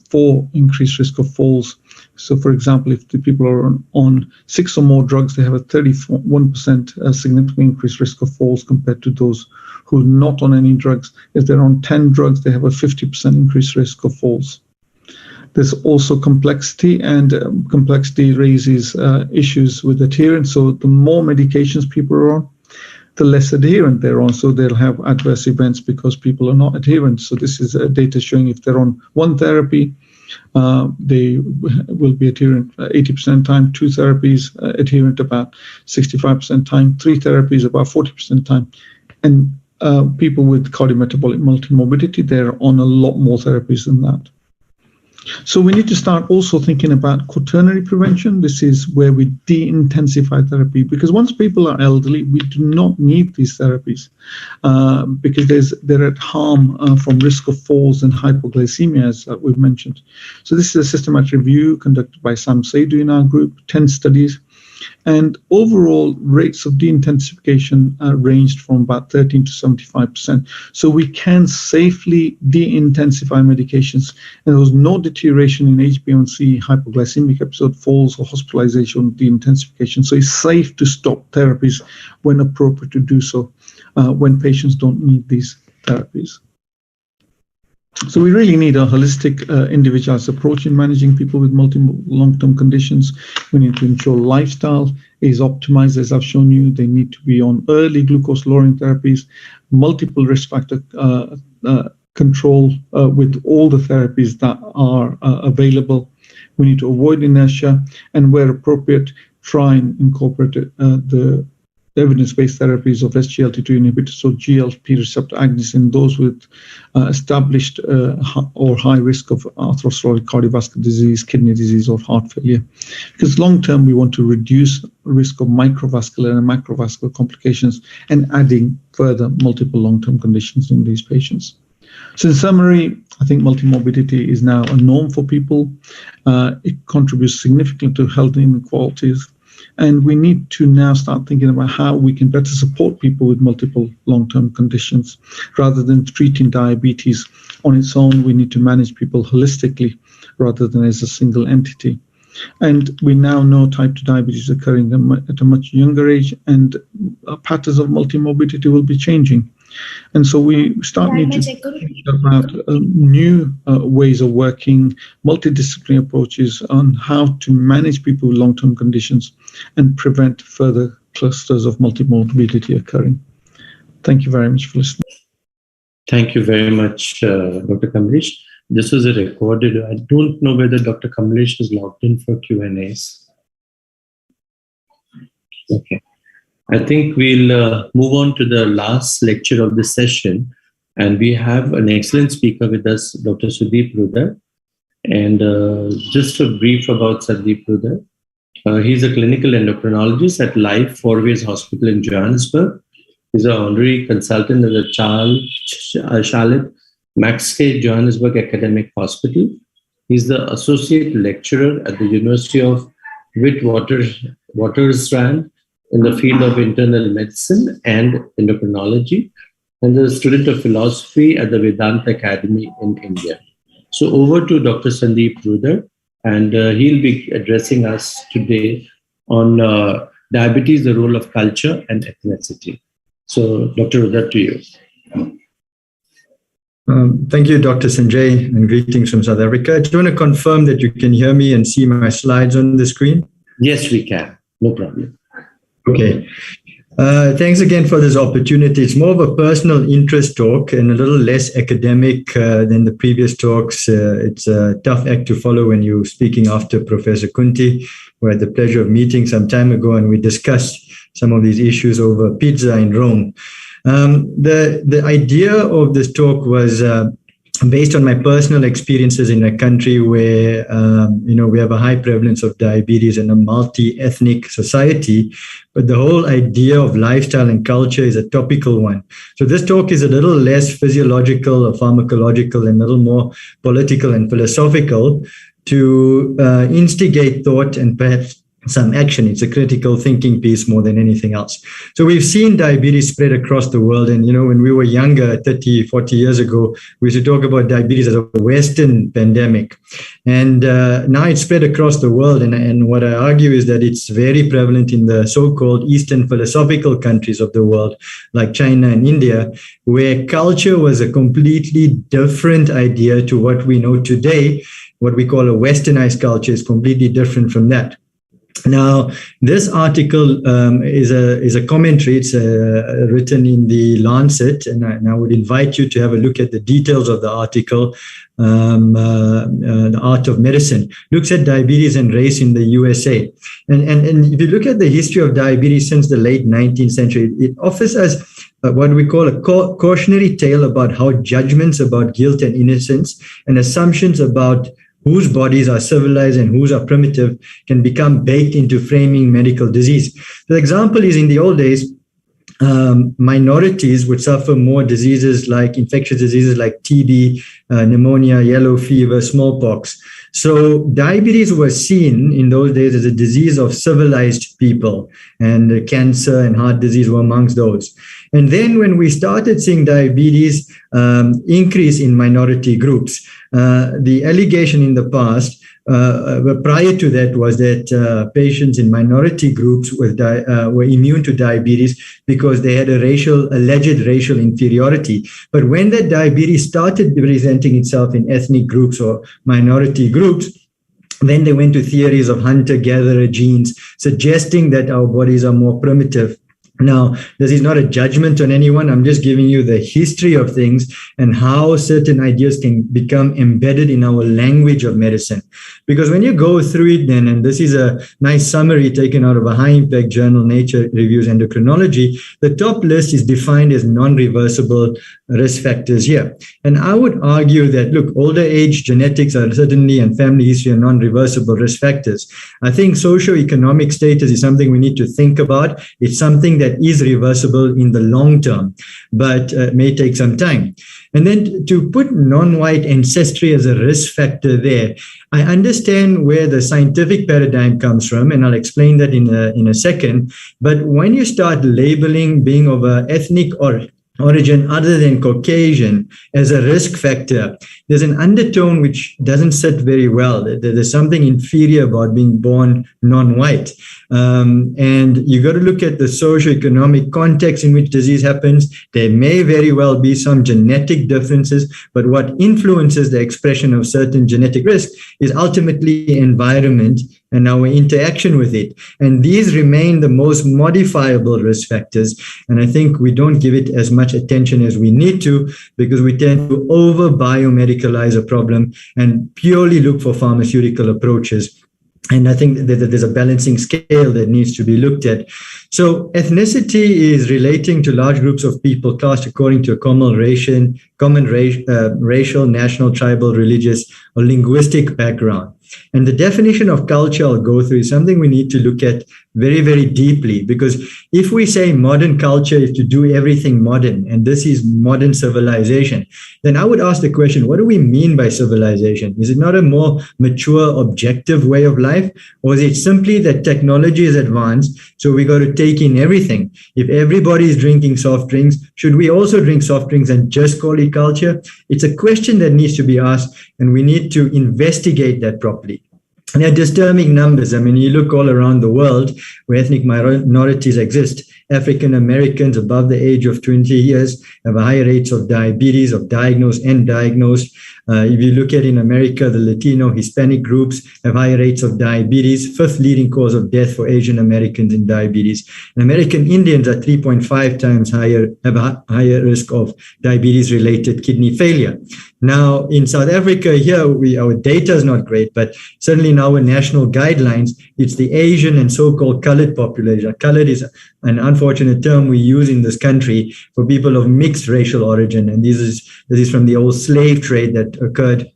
for increased risk of falls. So, for example, if the people are on 6 or more drugs, they have a 31% significantly increased risk of falls compared to those who are not on any drugs. If they're on 10 drugs, they have a 50% increased risk of falls. There's also complexity, and complexity raises issues with adherence. So the more medications people are on, the less adherent they're on. So they'll have adverse events because people are not adherent. So this is data showing if they're on one therapy, They will be adherent 80% time, 2 therapies, adherent about 65% time, 3 therapies about 40% time. And people with cardiometabolic multimorbidity, they're on a lot more therapies than that. So we need to start also thinking about quaternary prevention. This is where we de-intensify therapy, because once people are elderly, we do not need these therapies because they're at harm from risk of falls and hypoglycemia, as we've mentioned. So this is a systematic review conducted by Sam Saidu in our group, 10 studies. And overall rates of de-intensification ranged from about 13 to 75%. So we can safely de-intensify medications, and there was no deterioration in HbA1c, hypoglycemic episode, falls, or hospitalization de-intensification. So it's safe to stop therapies when appropriate to do so, when patients don't need these therapies. So we really need a holistic, individualized approach in managing people with multiple long-term conditions. We need to ensure lifestyle is optimized, as I've shown you. They need to be on early glucose-lowering therapies, multiple risk factor control with all the therapies that are available. We need to avoid inertia, and where appropriate, try and incorporate the evidence-based therapies of SGLT2 inhibitors, so GLP receptor agonists in those with established or high risk of atherosclerotic cardiovascular disease, kidney disease, or heart failure. Because long-term, we want to reduce risk of microvascular and macrovascular complications and adding further multiple long-term conditions in these patients. So in summary, I think multimorbidity is now a norm for people. It contributes significantly to health inequalities. And we need to now start thinking about how we can better support people with multiple long-term conditions. Rather than treating diabetes on its own, we need to manage people holistically rather than as a single entity. And we now know type 2 diabetes is occurring at a much younger age, and patterns of multimorbidity will be changing. And so we start need to think about new ways of working, multidisciplinary approaches on how to manage people with long-term conditions and prevent further clusters of multimorbidity occurring. Thank you very much for listening. Thank you very much, Dr. Kamlesh. This was a recorded. I don't know whether Dr. Kamlesh is logged in for Q&As. Okay. I think we'll move on to the last lecture of this session. And we have an excellent speaker with us, Dr. Sudhir Bhandari. And just a brief about Sudhir Bhandari. He's a clinical endocrinologist at Life Fourways Hospital in Johannesburg. He's an honorary consultant at the Charlotte Maxey Johannesburg Academic Hospital. He's the associate lecturer at the University of Witwatersrand in the field of internal medicine and endocrinology, and the student of philosophy at the Vedanta Academy in India. So over to Dr. Sudhir Bhandari, and he'll be addressing us today on diabetes, the role of culture and ethnicity. So Dr. Bhandari, to you. Thank you, Dr. Sanjay, and greetings from South Africa. I just want to confirm that you can hear me and see my slides on the screen. Yes, we can. No problem. Okay. Thanks again for this opportunity. It's more of a personal interest talk and a little less academic than the previous talks. It's a tough act to follow when you're speaking after Professor Kunti. We had the pleasure of meeting some time ago, and we discussed some of these issues over pizza in Rome. The idea of this talk was based on my personal experiences in a country where we have a high prevalence of diabetes in a multi-ethnic society, but the whole idea of lifestyle and culture is a topical one. So this talk is a little less physiological or pharmacological and a little more political and philosophical to instigate thought and perhaps some action. It's a critical thinking piece more than anything else. So we've seen diabetes spread across the world. And, when we were younger, 30, 40 years ago, we used to talk about diabetes as a Western pandemic. And now it's spread across the world. And what I argue is that it's very prevalent in the so-called Eastern philosophical countries of the world, like China and India, where culture was a completely different idea to what we know today. What we call a Westernized culture is completely different from that. Now, this article is a commentary. It's written in the Lancet, and I would invite you to have a look at the details of the article. The Art of Medicine looks at diabetes and race in the USA. And if you look at the history of diabetes since the late 19th century, it offers us what we call a cautionary tale about how judgments about guilt and innocence and assumptions about whose bodies are civilized and whose are primitive can become baked into framing medical disease. The example is in the old days, minorities would suffer more diseases like infectious diseases like TB, pneumonia, yellow fever, smallpox. So diabetes was seen in those days as a disease of civilized people, and cancer and heart disease were amongst those. And then when we started seeing diabetes increase in minority groups, the allegation in the past prior to that was that patients in minority groups were immune to diabetes because they had alleged racial inferiority. But when that diabetes started presenting itself in ethnic groups or minority groups, then they went to theories of hunter-gatherer genes, suggesting that our bodies are more primitive. Now, this is not a judgment on anyone. I'm just giving you the history of things and how certain ideas can become embedded in our language of medicine. Because when you go through it then, and this is a nice summary taken out of a high-impact journal, Nature Reviews Endocrinology, the top list is defined as non-reversible risk factors here. And I would argue that, look, older age, genetics are certainly, and family history are non-reversible risk factors. I think socioeconomic status is something we need to think about. It's something that is reversible in the long term, but may take some time. And then to put non-white ancestry as a risk factor there, I understand where the scientific paradigm comes from, and I'll explain that in a second. But when you start labeling being of an ethnic origin other than Caucasian as a risk factor, there's an undertone which doesn't sit very well. There's something inferior about being born non-white. And you got to look at the socioeconomic context in which disease happens. There may very well be some genetic differences, but what influences the expression of certain genetic risk is ultimately environment and our interaction with it. And these remain the most modifiable risk factors. And I think we don't give it as much attention as we need to, because we tend to over biomedicalize a problem and purely look for pharmaceutical approaches. And I think that there's a balancing scale that needs to be looked at. So ethnicity is relating to large groups of people classed according to a common racial, national, tribal, religious, or linguistic background. And the definition of culture I'll go through is something we need to look at very, very deeply, because if we say modern culture is to do everything modern, and this is modern civilization, then I would ask the question, what do we mean by civilization? Is it not a more mature, objective way of life? Or is it simply that technology is advanced, so we got to take in everything? If everybody is drinking soft drinks, should we also drink soft drinks and just call it culture? It's a question that needs to be asked, and we need to investigate that properly. And they're disturbing numbers. I mean, you look all around the world where ethnic minorities exist. African Americans above the age of 20 years have higher rates of diabetes, of diagnosed and diagnosed. If you look at in America, the Latino, Hispanic groups have higher rates of diabetes, fifth leading cause of death for Asian Americans in diabetes. And American Indians are 3.5 times higher, have a higher risk of diabetes-related kidney failure. Now, in South Africa, here, our data is not great, but certainly in our national guidelines, it's the Asian and so-called colored population. Colored is an unfortunate term we use in this country for people of mixed racial origin. And this is from the old slave trade that occurred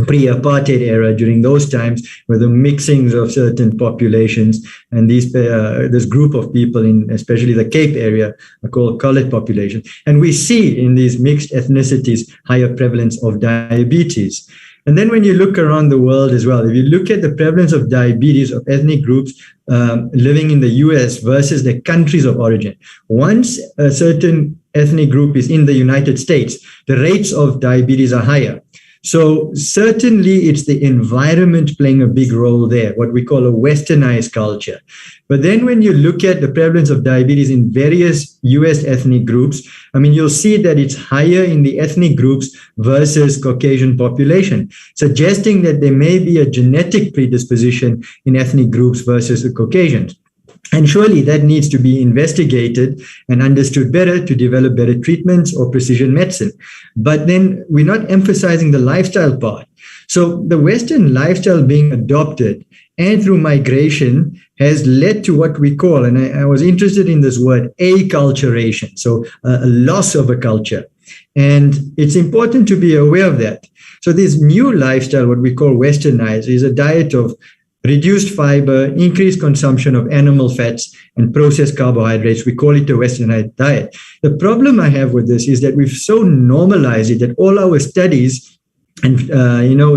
pre-apartheid era. During those times were the mixings of certain populations, and this group of people in especially the Cape area are called colored population. And we see in these mixed ethnicities higher prevalence of diabetes. And then when you look around the world as well, if you look at the prevalence of diabetes of ethnic groups living in the US versus the countries of origin, once a certain ethnic group is in the United States, the rates of diabetes are higher. So certainly it's the environment playing a big role there, what we call a westernized culture. But then when you look at the prevalence of diabetes in various US ethnic groups, I mean, you'll see that it's higher in the ethnic groups versus Caucasian population, suggesting that there may be a genetic predisposition in ethnic groups versus the Caucasians. And surely that needs to be investigated and understood better to develop better treatments or precision medicine. But then we're not emphasizing the lifestyle part. So the Western lifestyle being adopted and through migration has led to what we call, and I was interested in this word, acculturation, so a loss of a culture. And it's important to be aware of that. So this new lifestyle, what we call westernized, is a diet of reduced fiber, increased consumption of animal fats, and processed carbohydrates. We call it a westernized diet. The problem I have with this is that we've so normalized it that all our studies and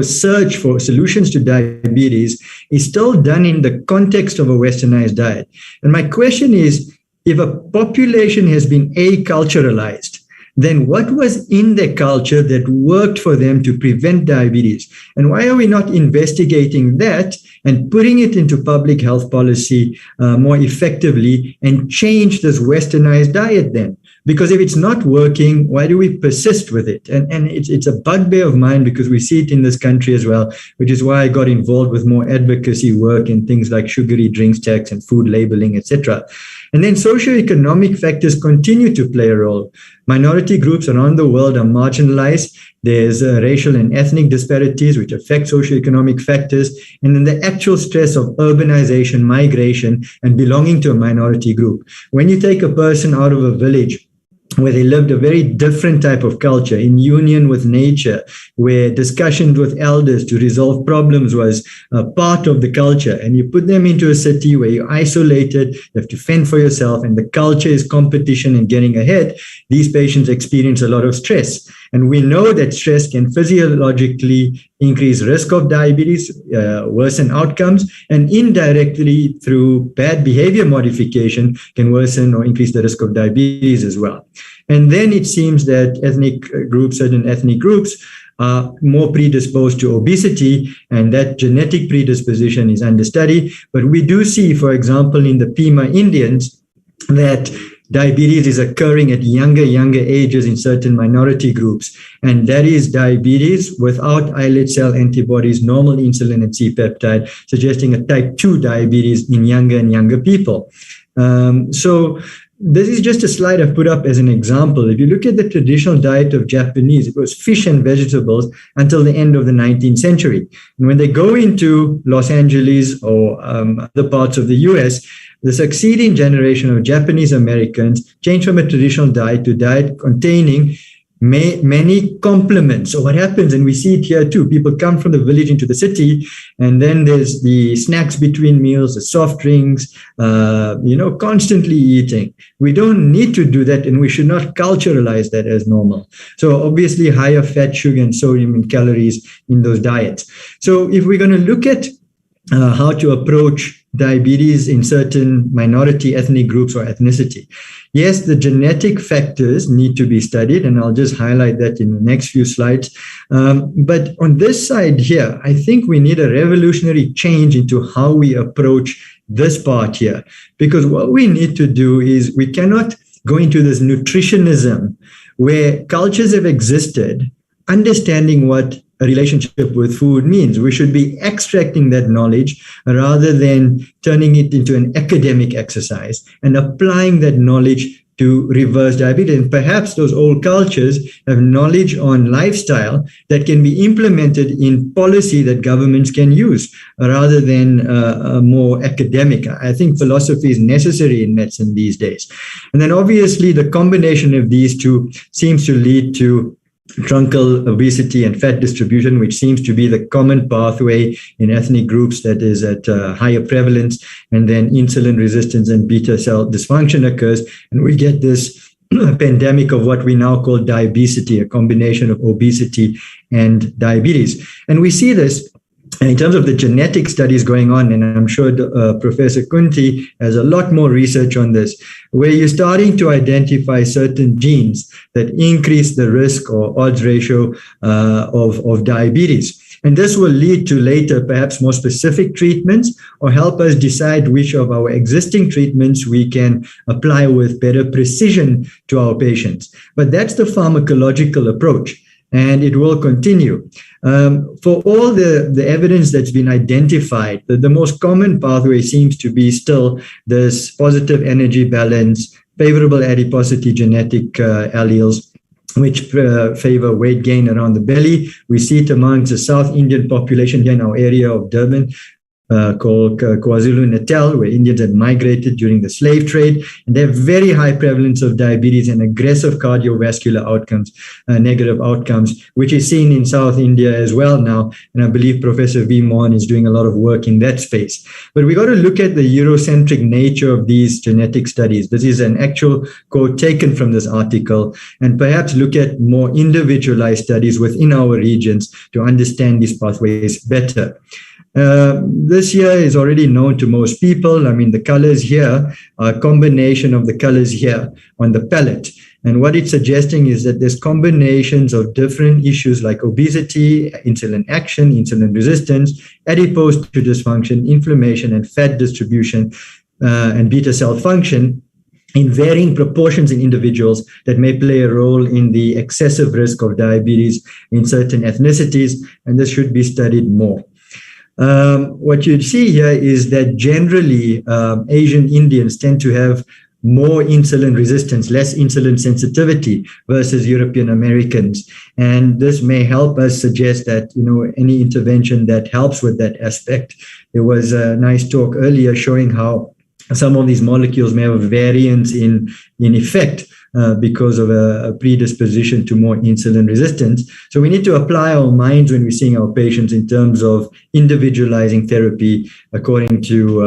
search for solutions to diabetes is still done in the context of a westernized diet. And my question is, if a population has been acculturalized, then what was in their culture that worked for them to prevent diabetes? And why are we not investigating that and putting it into public health policy more effectively and change this westernized diet then? Because if it's not working, why do we persist with it? And it's a bugbear of mine because we see it in this country as well, which is why I got involved with more advocacy work in things like sugary drinks tax and food labeling, etc. And then socioeconomic factors continue to play a role. Minority groups around the world are marginalized. There's racial and ethnic disparities which affect socioeconomic factors. And then the actual stress of urbanization, migration, and belonging to a minority group. When you take a person out of a village where they lived a very different type of culture in union with nature, where discussions with elders to resolve problems was part of the culture. And you put them into a city where you're isolated, you have to fend for yourself, and the culture is competition and getting ahead. These patients experience a lot of stress. And we know that stress can physiologically increase risk of diabetes, worsen outcomes, and indirectly through bad behavior modification can worsen or increase the risk of diabetes as well. And then it seems that certain ethnic groups are more predisposed to obesity, and that genetic predisposition is under study. But we do see, for example, in the Pima Indians, that diabetes is occurring at younger ages in certain minority groups. And that is diabetes without islet cell antibodies, normal insulin and C-peptide, suggesting a type 2 diabetes in younger and younger people. So this is just a slide I've put up as an example. If you look at the traditional diet of Japanese, it was fish and vegetables until the end of the 19th century. And when they go into Los Angeles or other parts of the US, the succeeding generation of Japanese Americans changed from a traditional diet to diet containing many complements. So what happens, and we see it here too, people come from the village into the city, and then there's the snacks between meals, the soft drinks, constantly eating. We don't need to do that, and we should not culturalize that as normal. So obviously higher fat, sugar, and sodium and calories in those diets. So if we're going to look at how to approach diabetes in certain minority ethnic groups or ethnicity. Yes, the genetic factors need to be studied, and I'll just highlight that in the next few slides. But on this side here, I think we need a revolutionary change into how we approach this part here, because what we need to do is we cannot go into this nutritionism where cultures have existed, understanding what a relationship with food means. We should be extracting that knowledge rather than turning it into an academic exercise and applying that knowledge to reverse diabetes. And perhaps those old cultures have knowledge on lifestyle that can be implemented in policy that governments can use rather than more academic. I think philosophy is necessary in medicine these days. And then obviously the combination of these two seems to lead to truncal obesity and fat distribution, which seems to be the common pathway in ethnic groups that is at higher prevalence. And then insulin resistance and beta cell dysfunction occurs. And we get this pandemic of what we now call diabesity, a combination of obesity and diabetes. And we see this And in terms of the genetic studies going on, and I'm sure Professor Kunti has a lot more research on this, where you're starting to identify certain genes that increase the risk or odds ratio of diabetes. And this will lead to later, perhaps more specific treatments, or help us decide which of our existing treatments we can apply with better precision to our patients. But that's the pharmacological approach, and it will continue. For all the evidence that's been identified, the most common pathway seems to be still this positive energy balance, favorable adiposity genetic alleles, which favor weight gain around the belly. We see it amongst the South Indian population here in our area of Durban, called KwaZulu-Natal, where Indians had migrated during the slave trade, and they have very high prevalence of diabetes and aggressive cardiovascular outcomes, negative outcomes, which is seen in South India as well now. And I believe Professor V. Mohan is doing a lot of work in that space. But we got to look at the Eurocentric nature of these genetic studies. This is an actual quote taken from this article, and perhaps look at more individualized studies within our regions to understand these pathways better. This here is already known to most people. I mean, the colors here are a combination of the colors here on the palette. And what it's suggesting is that there's combinations of different issues like obesity, insulin action, insulin resistance, adipose tissue dysfunction, inflammation, and fat distribution, and beta cell function in varying proportions in individuals that may play a role in the excessive risk of diabetes in certain ethnicities. And this should be studied more. What you see here is that generally Asian Indians tend to have more insulin resistance, less insulin sensitivity versus European Americans. And this may help us suggest that, any intervention that helps with that aspect. There was a nice talk earlier showing how some of these molecules may have a variance in effect because of a predisposition to more insulin resistance. So we need to apply our minds when we're seeing our patients in terms of individualizing therapy according to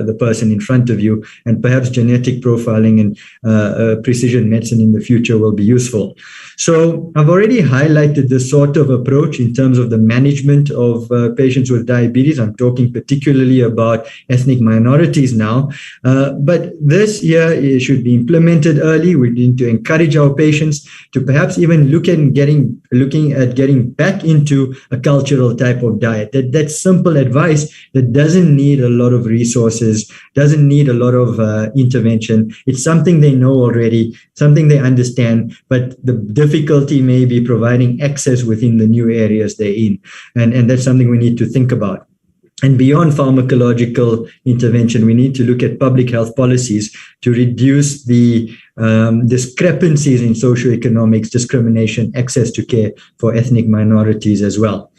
the person in front of you, and perhaps genetic profiling and precision medicine in the future will be useful. So I've already highlighted this sort of approach in terms of the management of patients with diabetes. I'm talking particularly about ethnic minorities now, but this here should be implemented early. We need to encourage our patients to perhaps even looking at getting back into a cultural type of diet. That's simple advice that doesn't need a lot of resources, doesn't need a lot of intervention. It's something they know already, something they understand, but the difficulty may be providing access within the new areas they're in. And that's something we need to think about. And beyond pharmacological intervention, we need to look at public health policies to reduce the discrepancies in socioeconomics, discrimination, access to care for ethnic minorities as well.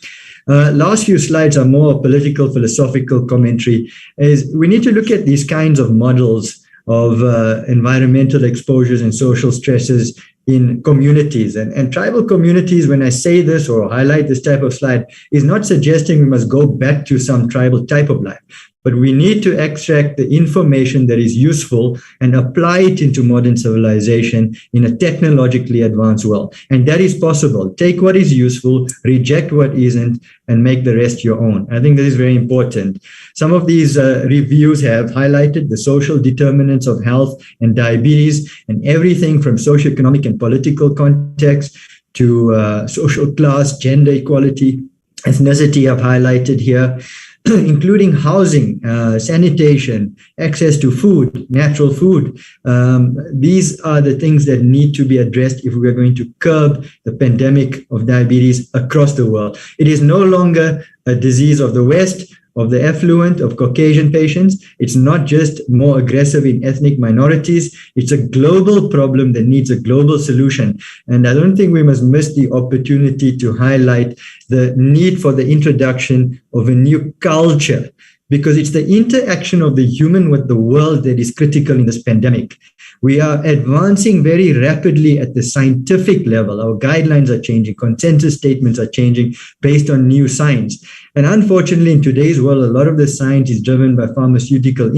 Last few slides are more political, philosophical commentary. Is we need to look at these kinds of models of environmental exposures and social stresses in communities. And tribal communities, when I say this or highlight this type of slide, is not suggesting we must go back to some tribal type of life, but we need to extract the information that is useful and apply it into modern civilization in a technologically advanced world. And that is possible. Take what is useful, reject what isn't, and make the rest your own. I think this is very important. Some of these reviews have highlighted the social determinants of health and diabetes, and everything from socioeconomic and political context to social class, gender equality, ethnicity I've highlighted here, including housing, sanitation, access to food, natural food. These are the things that need to be addressed if we are going to curb the pandemic of diabetes across the world. It is no longer a disease of the West, of the affluent, of Caucasian patients. It's not just more aggressive in ethnic minorities. It's a global problem that needs a global solution. And I don't think we must miss the opportunity to highlight the need for the introduction of a new culture, because it's the interaction of the human with the world that is critical in this pandemic. We are advancing very rapidly at the scientific level. Our guidelines are changing, consensus statements are changing based on new science. And unfortunately, in today's world, a lot of the science is driven by pharmaceutical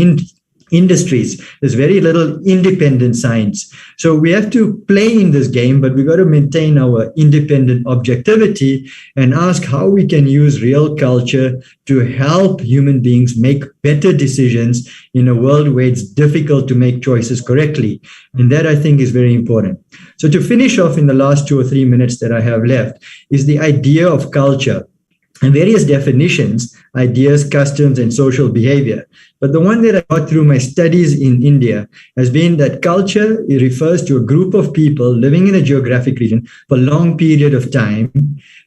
industries. There's very little independent science. So we have to play in this game, but we've got to maintain our independent objectivity and ask how we can use real culture to help human beings make better decisions in a world where it's difficult to make choices correctly. And that, I think, is very important. So to finish off in the last 2 or 3 minutes that I have left is the idea of culture. And various definitions, ideas, customs, and social behavior. But the one that I got through my studies in India has been that culture, it refers to a group of people living in a geographic region for a long period of time.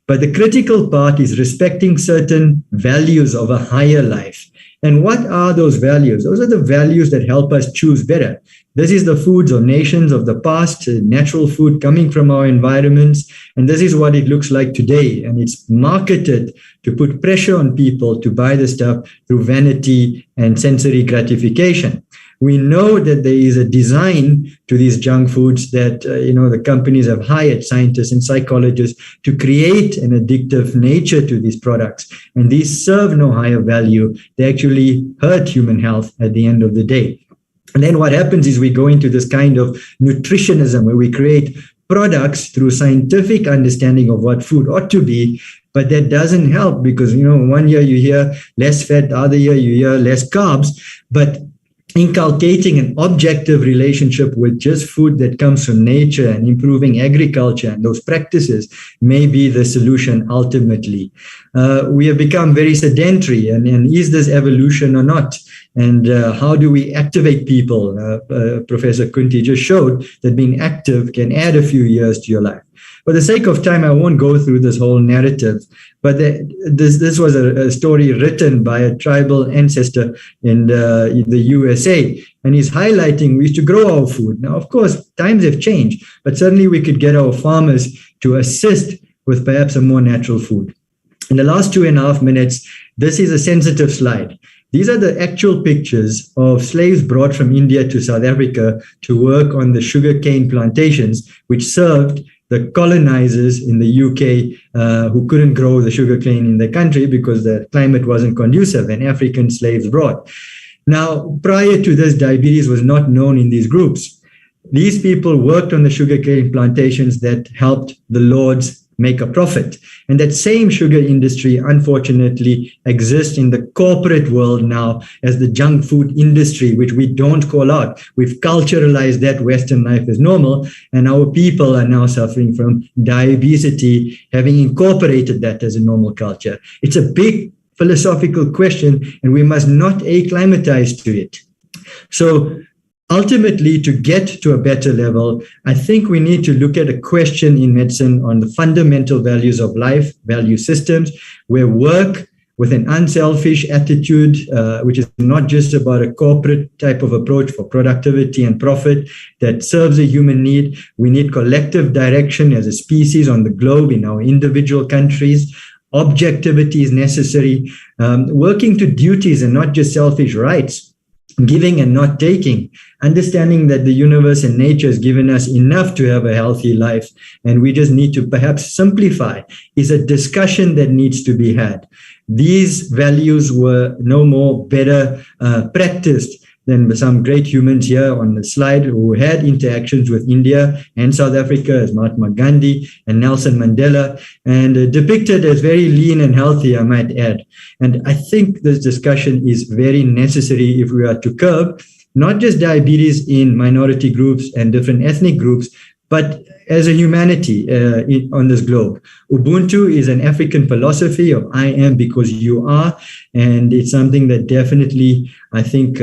But the critical part is respecting certain values of a higher life. And what are those values? Those are the values that help us choose better. This is the foods of nations of the past, natural food coming from our environments. And this is what it looks like today. And it's marketed to put pressure on people to buy the stuff through vanity and sensory gratification. We know that there is a design to these junk foods that, the companies have hired scientists and psychologists to create an addictive nature to these products. And these serve no higher value. They actually hurt human health at the end of the day. And then what happens is we go into this kind of nutritionism where we create products through scientific understanding of what food ought to be, but that doesn't help because, one year you hear less fat, the other year you hear less carbs, but inculcating an objective relationship with just food that comes from nature and improving agriculture and those practices may be the solution ultimately. We have become very sedentary, and is this evolution or not? And how do we activate people? Professor Kunti just showed that being active can add a few years to your life. For the sake of time, I won't go through this whole narrative, but this was a story written by a tribal ancestor in the USA, and he's highlighting we used to grow our food. Now, of course, times have changed, but certainly we could get our farmers to assist with perhaps a more natural food. In the last 2.5 minutes, this is a sensitive slide. These are the actual pictures of slaves brought from India to South Africa to work on the sugarcane plantations, which served the colonizers in the UK who couldn't grow the sugarcane in the country because the climate wasn't conducive, and African slaves brought. Now, prior to this, diabetes was not known in these groups. These people worked on the sugarcane plantations that helped the lords make a profit. And that same sugar industry, unfortunately, exists in the corporate world now as the junk food industry, which we don't call out. We've culturalized that Western life as normal, and our people are now suffering from diabetes, having incorporated that as a normal culture. It's a big philosophical question, and we must not acclimatize to it. So ultimately, to get to a better level, I think we need to look at a question in medicine on the fundamental values of life, value systems, where work with an unselfish attitude, which is not just about a corporate type of approach for productivity and profit that serves a human need. We need collective direction as a species on the globe in our individual countries. Objectivity is necessary. Working to duties and not just selfish rights. Giving and not taking, understanding that the universe and nature has given us enough to have a healthy life, and we just need to perhaps simplify, is a discussion that needs to be had. These values were no more better practiced than some great humans here on the slide who had interactions with India and South Africa as Mahatma Gandhi and Nelson Mandela, and depicted as very lean and healthy, I might add. And I think this discussion is very necessary if we are to curb not just diabetes in minority groups and different ethnic groups, but as a humanity on this globe. Ubuntu is an African philosophy of I am because you are, and it's something that definitely, I think,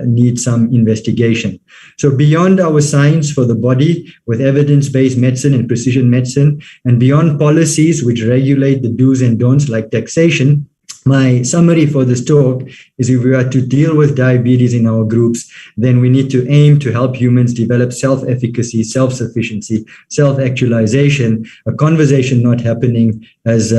needs some investigation. So beyond our science for the body with evidence-based medicine and precision medicine, and beyond policies which regulate the do's and don'ts like taxation, my summary for this talk is if we are to deal with diabetes in our groups, then we need to aim to help humans develop self-efficacy, self-sufficiency, self-actualization, a conversation not happening as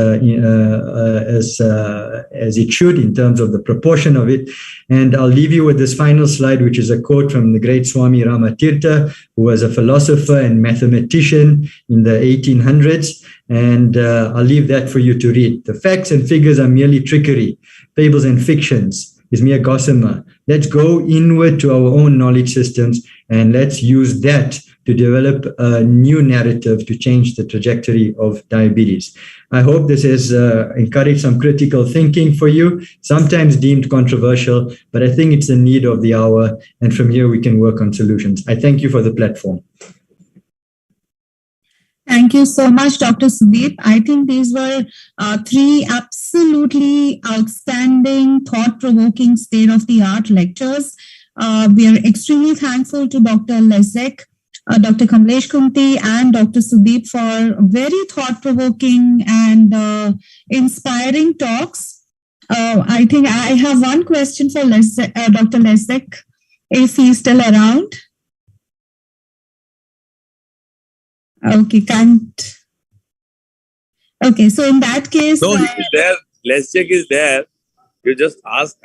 it should in terms of the proportion of it. And I'll leave you with this final slide, which is a quote from the great Swami Ramatirtha, who was a philosopher and mathematician in the 1800s. And I'll leave that for you to read. The facts and figures are merely trickery. Fables and fictions is mere gossamer. let's go inward to our own knowledge systems and let's use that to develop a new narrative to change the trajectory of diabetes. I hope this has encouraged some critical thinking for you, sometimes deemed controversial, but I think it's the need of the hour. And from here, we can work on solutions. I thank you for the platform. Thank you so much, Dr. Sudhir. I think these were three absolutely outstanding, thought-provoking, state-of-the-art lectures. We are extremely thankful to Dr. Leszek, Dr. Kamlesh Kunti, and Dr. Sudeep for very thought-provoking and inspiring talks. I think I have one question for Dr. Leszek, if he's still around. Okay, can't. Okay, so in that case, no, he is there. Leszek is there. You just ask.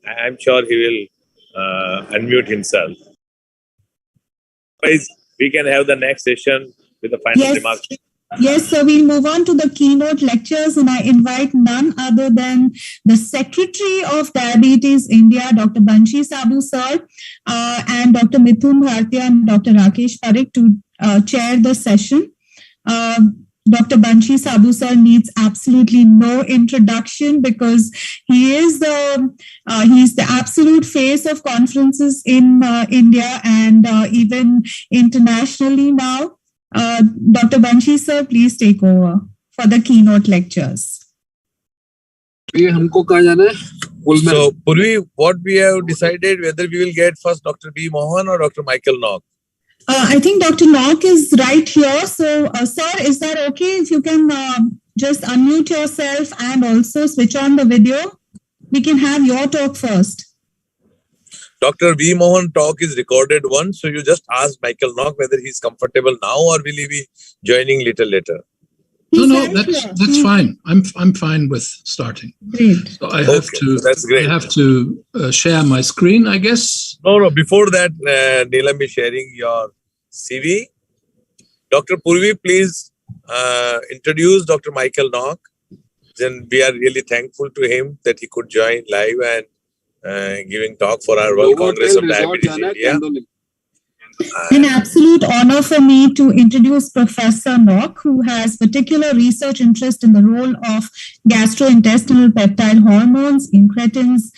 I'm sure he will unmute himself. Otherwise, we can have the next session with the final remarks. Yes, so we'll move on to the keynote lectures, and I invite none other than the Secretary of Diabetes India, Dr. Banshi Sabu sir, and Dr. Mithun Bhartia and Dr. Rakesh Parekh to chair the session. Dr. Banshi Sabu sir needs absolutely no introduction because he is he's the absolute face of conferences in India and even internationally now. Dr. Banshi sir, please take over for the keynote lectures. So, Purvi, what we have decided whether we will get first Dr. B. Mohan or Dr. Michael Nock? I think Dr. Nock is right here. So, sir, is that okay if you can just unmute yourself and also switch on the video? We can have your talk first. Dr. V. Mohan talk is recorded once, so you just ask Michael Nock whether he's comfortable now or will he be joining little later. No, that's fine. I'm fine with starting. Great. So I have that's great. I have to share my screen, I guess. No. Before that, Neelam is sharing your CV. Dr. Purvi, please introduce Dr. Michael Nock. Then we are really thankful to him that he could join live and giving talk for our World Congress of Diabetes India. An absolute honor for me to introduce Professor Nock, who has particular research interest in the role of gastrointestinal peptide hormones, incretins,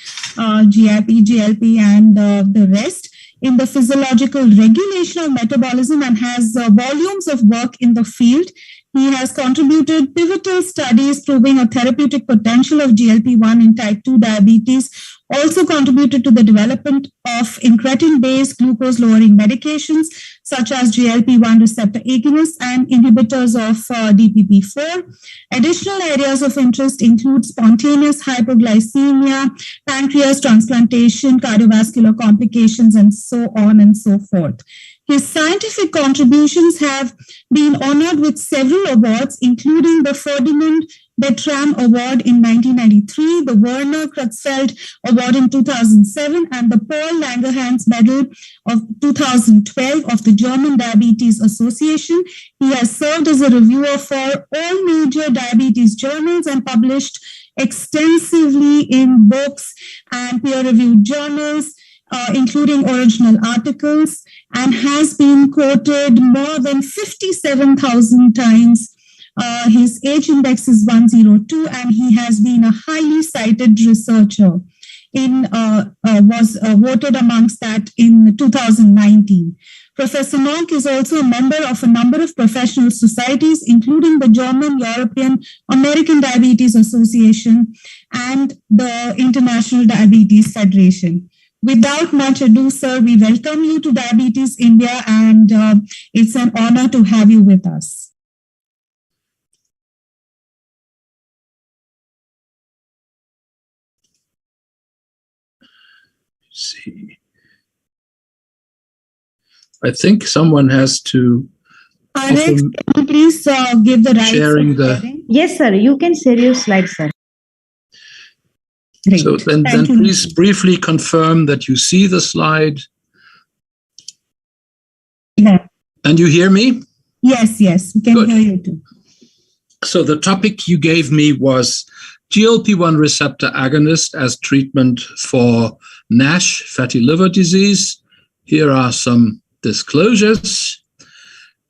GIP, GLP, and the rest in the physiological regulation of metabolism and has volumes of work in the field. He has contributed pivotal studies proving a therapeutic potential of GLP-1 in type 2 diabetes, also contributed to the development of incretin-based glucose-lowering medications such as GLP-1 receptor agonists and inhibitors of DPP-4. Additional areas of interest include spontaneous hypoglycemia, pancreas transplantation, cardiovascular complications, and so on and so forth. His scientific contributions have been honored with several awards, including the Ferdinand Bertram Award in 1993, the Werner Creutzfeldt Award in 2007, and the Paul Langerhans Medal of 2012 of the German Diabetes Association. He has served as a reviewer for all major diabetes journals and published extensively in books and peer-reviewed journals, including original articles, and has been quoted more than 57,000 times. His H index is 102, and he has been a highly cited researcher. Was voted amongst that in 2019. Professor Nock is also a member of a number of professional societies, including the German, European, American Diabetes Association, and the International Diabetes Federation. Without much ado, sir, we welcome you to Diabetes India, and it's an honor to have you with us. See, I think someone has to. Alex, can you please give the right sharing the. Yes, sir. You can share your slides, sir. Great. So then please briefly confirm that you see the slide. Yeah. And you hear me? Yes, we can hear you too. So the topic you gave me was GLP-1 receptor agonist as treatment for NASH, fatty liver disease. Here are some disclosures,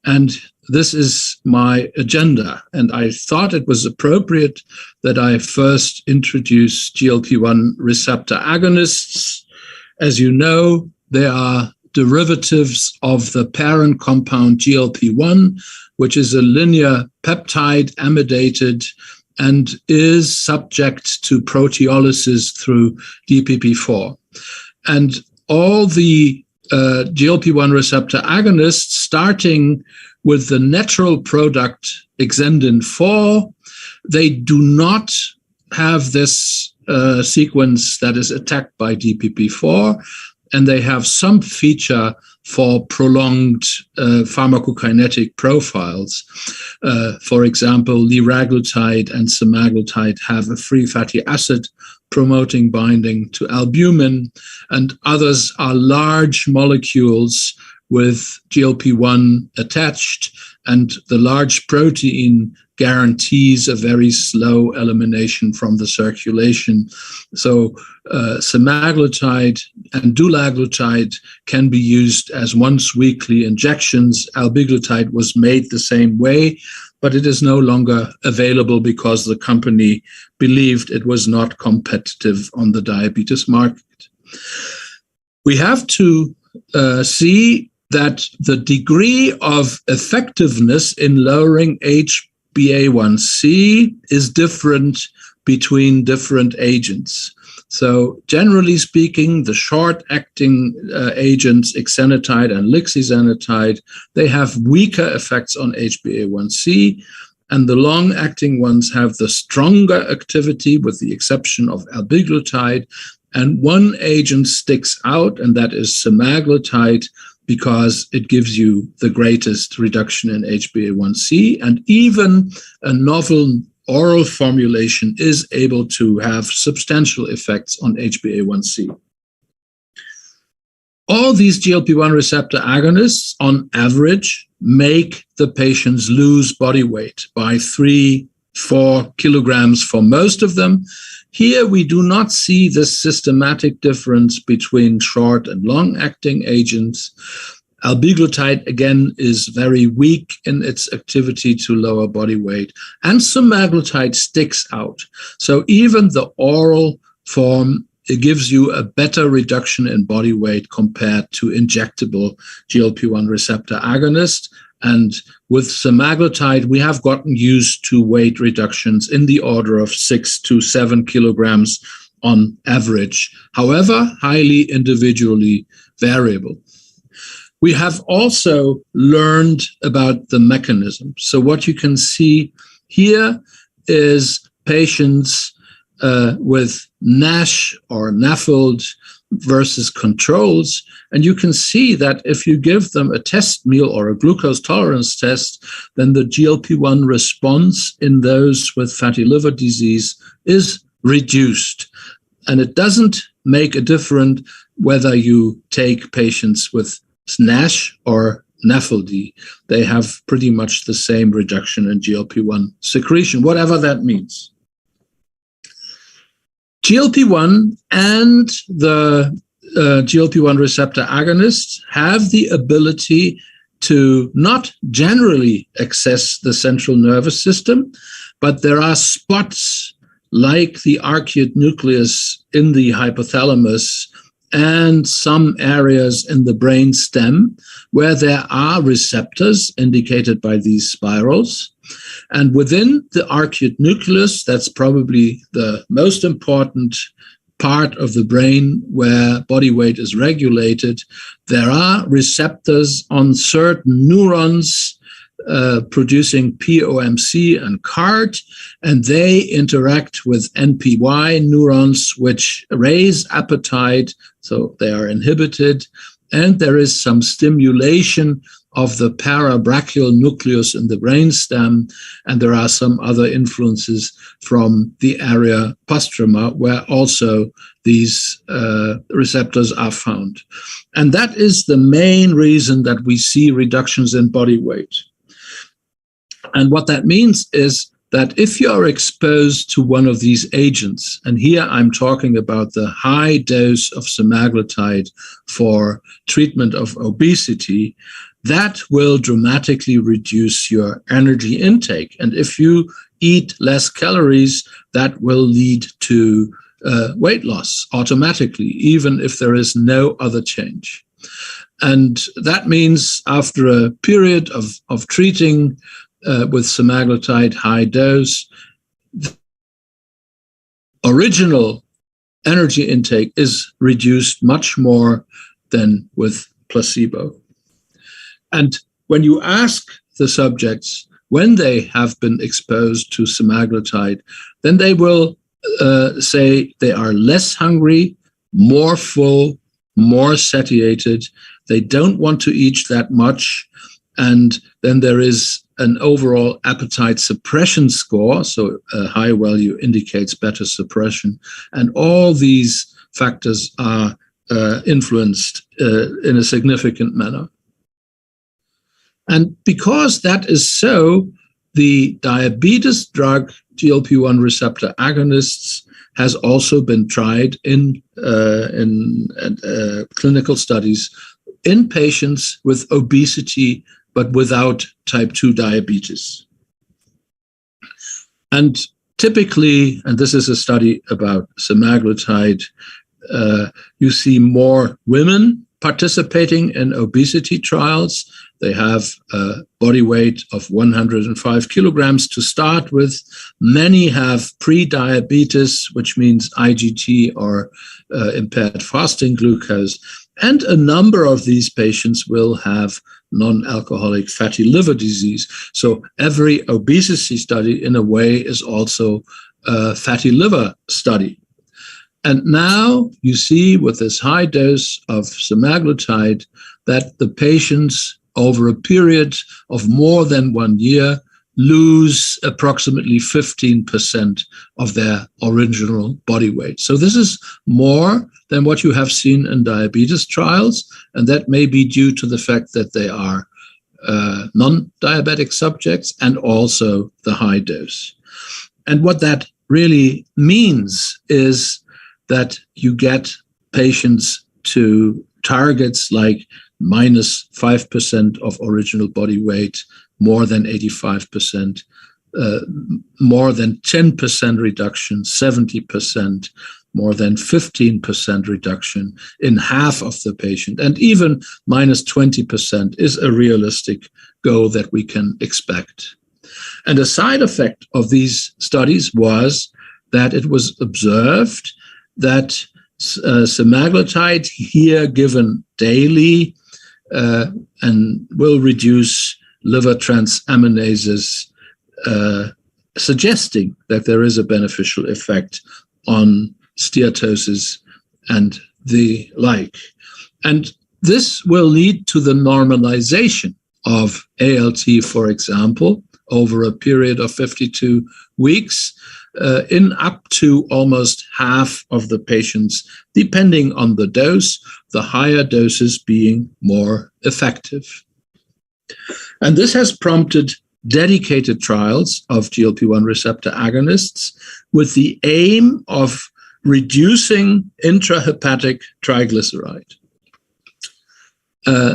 and this is my agenda. And I thought it was appropriate that I first introduce GLP-1 receptor agonists. As you know, they are derivatives of the parent compound GLP-1, which is a linear peptide amidated and is subject to proteolysis through DPP-4. And all the GLP-1 receptor agonists, starting with the natural product exendin-4, they do not have this sequence that is attacked by DPP-4, and they have some feature for prolonged pharmacokinetic profiles. For example, liraglutide and semaglutide have a free fatty acid promoting binding to albumin, and others are large molecules with GLP-1 attached, and the large protein guarantees a very slow elimination from the circulation. So semaglutide and dulaglutide can be used as once-weekly injections. Albiglutide was made the same way, but it is no longer available because the company believed it was not competitive on the diabetes market. We have to see that the degree of effectiveness in lowering HbA1c is different between different agents. So generally speaking, the short-acting agents, exenatide and lixisenatide, they have weaker effects on HbA1c, and the long-acting ones have the stronger activity, with the exception of albiglutide. And one agent sticks out, and that is semaglutide, because it gives you the greatest reduction in HbA1c, and even a novel oral formulation is able to have substantial effects on HbA1c. All these GLP-1 receptor agonists, on average, make the patients lose body weight by 3-4 kilograms for most of them. Here, we do not see this systematic difference between short and long-acting agents. Albiglutide, again, is very weak in its activity to lower body weight, and semaglutide sticks out. So even the oral form, it gives you a better reduction in body weight compared to injectable GLP-1 receptor agonist. And with semaglutide, we have gotten used to weight reductions in the order of 6 to 7 kilograms on average, however, highly individually variable. We have also learned about the mechanism. So what you can see here is patients with NASH or NAFLD versus controls. And you can see that if you give them a test meal or a glucose tolerance test, then the GLP-1 response in those with fatty liver disease is reduced. And it doesn't make a difference whether you take patients with NASH or NAFLD. They have pretty much the same reduction in GLP-1 secretion, whatever that means. GLP-1 and the GLP-1 receptor agonists have the ability to not generally access the central nervous system, but there are spots like the arcuate nucleus in the hypothalamus and some areas in the brain stem where there are receptors indicated by these spirals. And within the arcuate nucleus, that's probably the most important part of the brain where body weight is regulated, there are receptors on certain neurons producing POMC and CART, and they interact with NPY neurons, which raise appetite, so they are inhibited, and there is some stimulation of the parabrachial nucleus in the brainstem, and there are some other influences from the area postrema where also these receptors are found. And that is the main reason that we see reductions in body weight. And what that means is that if you are exposed to one of these agents, and here I'm talking about the high dose of semaglutide for treatment of obesity, that will dramatically reduce your energy intake. And if you eat less calories, that will lead to weight loss automatically, even if there is no other change. And that means after a period of treating with semaglutide high dose, the original energy intake is reduced much more than with placebo. And when you ask the subjects when they have been exposed to semaglutide, then they will say they are less hungry, more full, more satiated. They don't want to eat that much. And then there is an overall appetite suppression score. So a high value indicates better suppression. And all these factors are influenced in a significant manner. And because that is so, the diabetes drug GLP-1 receptor agonists has also been tried in clinical studies in patients with obesity, but without type 2 diabetes. And typically, and this is a study about semaglutide, you see more women participating in obesity trials. They have a body weight of 105 kilograms to start with. Many have pre-diabetes, which means IGT or impaired fasting glucose. And a number of these patients will have non-alcoholic fatty liver disease. So every obesity study, in a way, is also a fatty liver study. And now you see with this high dose of semaglutide that the patients over a period of more than 1 year lose approximately 15% of their original body weight. So this is more than what you have seen in diabetes trials, and that may be due to the fact that they are non-diabetic subjects and also the high dose. And what that really means is that you get patients to targets like minus 5% of original body weight, more than 85%, more than 10% reduction, 70%, more than 15% reduction in half of the patient. And even minus 20% is a realistic goal that we can expect. And a side effect of these studies was that it was observed that semaglutide here given daily and will reduce liver transaminases, suggesting that there is a beneficial effect on steatosis and the like. And this will lead to the normalization of ALT, for example, over a period of 52 weeks, in up to almost half of the patients, depending on the dose, the higher doses being more effective. And this has prompted dedicated trials of GLP-1 receptor agonists with the aim of reducing intrahepatic triglyceride.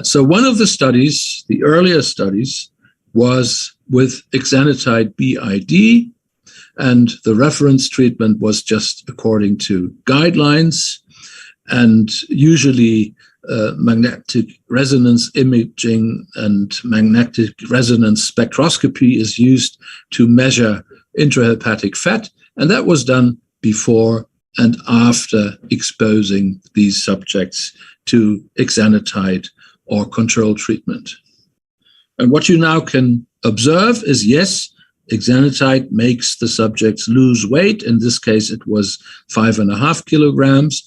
So one of the studies, the earlier studies, was with exenatide BID, and the reference treatment was just according to guidelines, and usually magnetic resonance imaging and magnetic resonance spectroscopy is used to measure intrahepatic fat, and that was done before and after exposing these subjects to exenatide or control treatment. And what you now can observe is, yes, exenatide makes the subjects lose weight. In this case, it was 5.5 kilograms.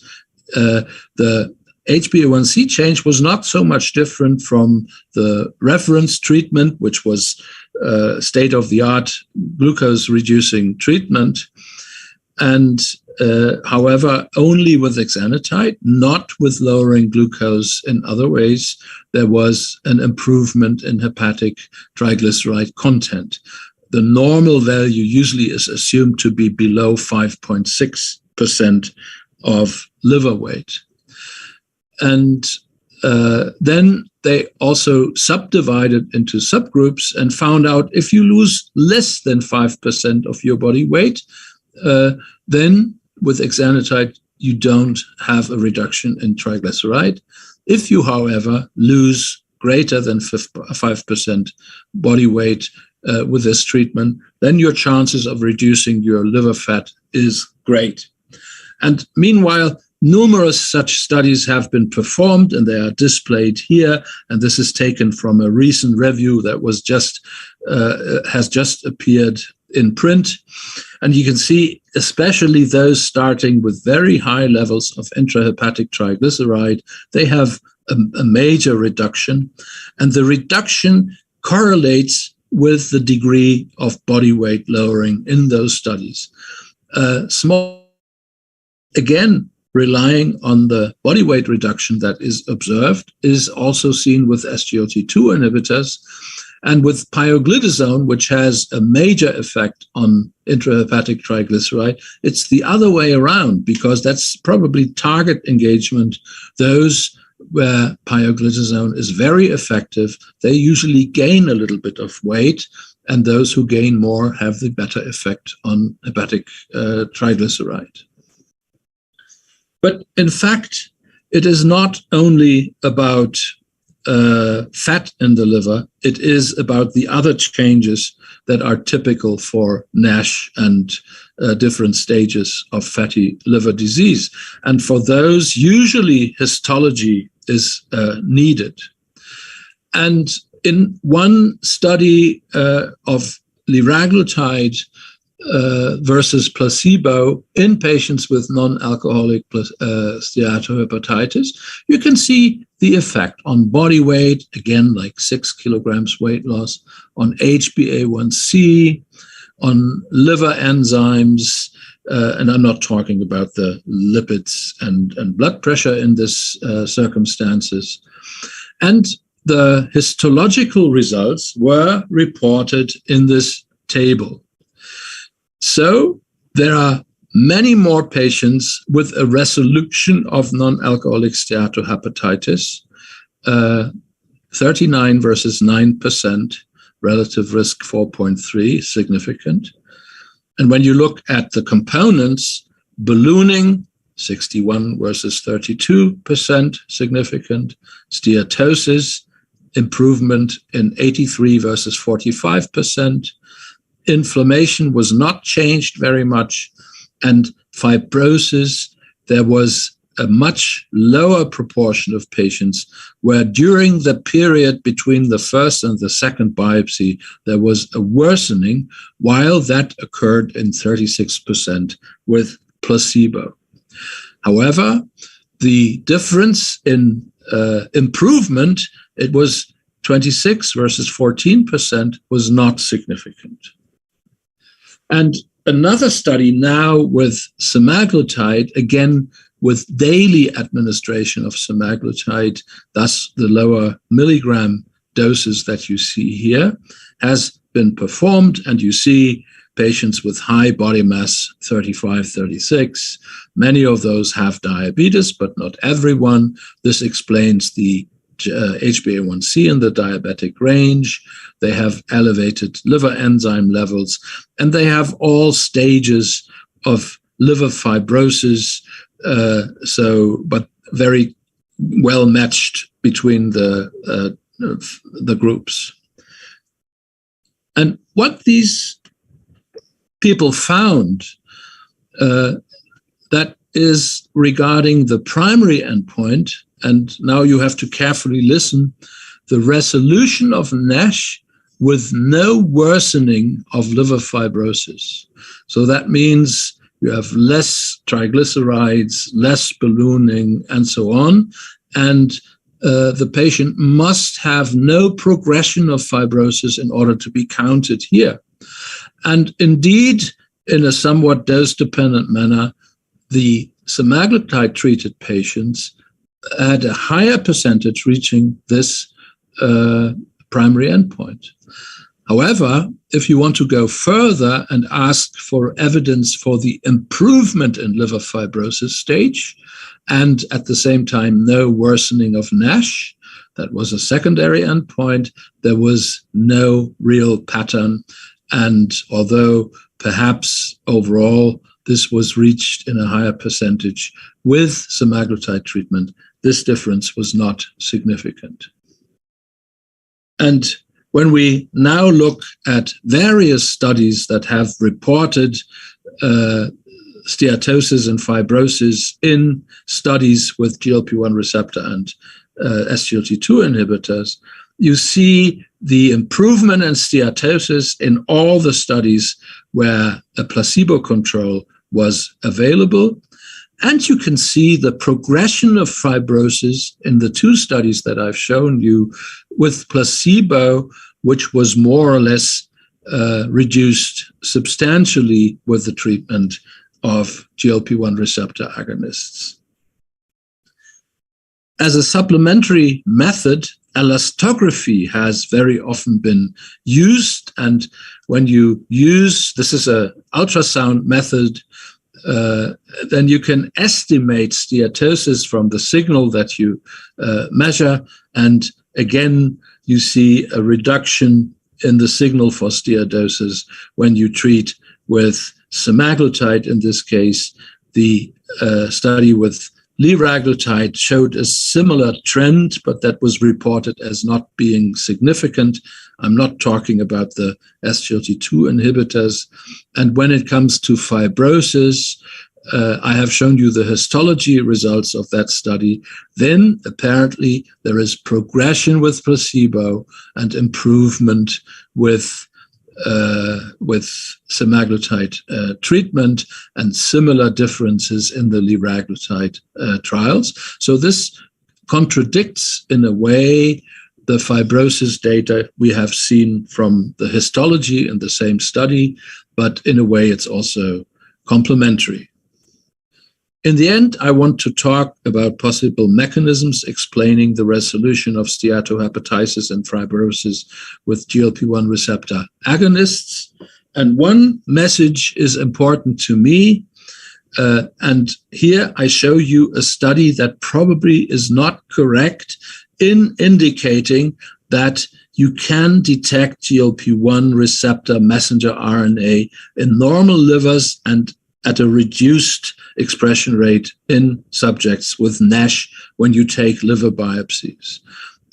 The HbA1c change was not so much different from the reference treatment, which was state-of-the-art glucose-reducing treatment. And however, only with exenatide, not with lowering glucose in other ways, there was an improvement in hepatic triglyceride content. the normal value usually is assumed to be below 5.6% of liver weight. And then they also subdivided into subgroups and found out if you lose less than 5% of your body weight, then with exenatide, you don't have a reduction in triglyceride. If you, however, lose greater than 5% body weight with this treatment, then your chances of reducing your liver fat is great. And meanwhile, numerous such studies have been performed, and they are displayed here. And this is taken from a recent review that was has just appeared in print. And you can see, especially those starting with very high levels of intrahepatic triglyceride, they have a major reduction. And the reduction correlates with the degree of body weight lowering in those studies. Again, relying on the body weight reduction that is observed, is also seen with SGLT2 inhibitors and with pioglitazone, which has a major effect on intrahepatic triglyceride. It's the other way around, because that's probably target engagement. Those where pioglitazone is very effective, they usually gain a little bit of weight, and those who gain more have the better effect on hepatic triglyceride. But in fact, it is not only about fat in the liver, it is about the other changes that are typical for NASH and different stages of fatty liver disease. And for those, usually histology is needed. And in one study of liraglutide versus placebo in patients with non-alcoholic steatohepatitis, you can see the effect on body weight, again, like 6 kilograms weight loss, on HbA1c, on liver enzymes, and I'm not talking about the lipids and blood pressure in this circumstances. And the histological results were reported in this table. So there are many more patients with a resolution of non-alcoholic steatohepatitis, 39 versus 9%, relative risk 4.3, significant. And when you look at the components, ballooning, 61 versus 32%, significant. Steatosis, improvement in 83 versus 45%. Inflammation was not changed very much, and fibrosis, there was a much lower proportion of patients where during the period between the first and the second biopsy, there was a worsening, while that occurred in 36% with placebo. However, the difference in improvement, it was 26 versus 14%, was not significant. And another study now with semaglutide, again with daily administration of semaglutide, thus the lower milligram doses that you see here, has been performed, and you see patients with high body mass, 35, 36. Many of those have diabetes, but not everyone. This explains the HbA1c in the diabetic range. They have elevated liver enzyme levels, and they have all stages of liver fibrosis, but very well matched between the groups. And what these people found, that is regarding the primary endpoint, and now you have to carefully listen, the resolution of NASH with no worsening of liver fibrosis. So that means you have less triglycerides, less ballooning, and so on. And the patient must have no progression of fibrosis in order to be counted here. And indeed, in a somewhat dose-dependent manner, the semaglutide-treated patients had a higher percentage reaching this primary endpoint. However, if you want to go further and ask for evidence for the improvement in liver fibrosis stage, and at the same time no worsening of NASH, that was a secondary endpoint, there was no real pattern. And although perhaps overall this was reached in a higher percentage with semaglutide treatment, this difference was not significant. And when we now look at various studies that have reported steatosis and fibrosis in studies with GLP-1 receptor and SGLT2 inhibitors, you see the improvement in steatosis in all the studies where a placebo control was available. And you can see the progression of fibrosis in the two studies that I've shown you with placebo, which was more or less reduced substantially with the treatment of GLP-1 receptor agonists. As a supplementary method, elastography has very often been used. And when you use, this is an ultrasound method, then you can estimate steatosis from the signal that you measure. And again, you see a reduction in the signal for steatosis when you treat with semaglutide. In this case, the study with liraglutide showed a similar trend, but that was reported as not being significant. I'm not talking about the SGLT2 inhibitors. And when it comes to fibrosis, I have shown you the histology results of that study. Then apparently there is progression with placebo and improvement with semaglutide treatment, and similar differences in the liraglutide trials. So this contradicts in a way the fibrosis data we have seen from the histology in the same study, but in a way it's also complementary. In the end, I want to talk about possible mechanisms explaining the resolution of steatohepatitis and fibrosis with GLP-1 receptor agonists. And one message is important to me. And here I show you a study that probably is not correct in indicating that you can detect GLP-1 receptor messenger RNA in normal livers and at a reduced expression rate in subjects with NASH when you take liver biopsies.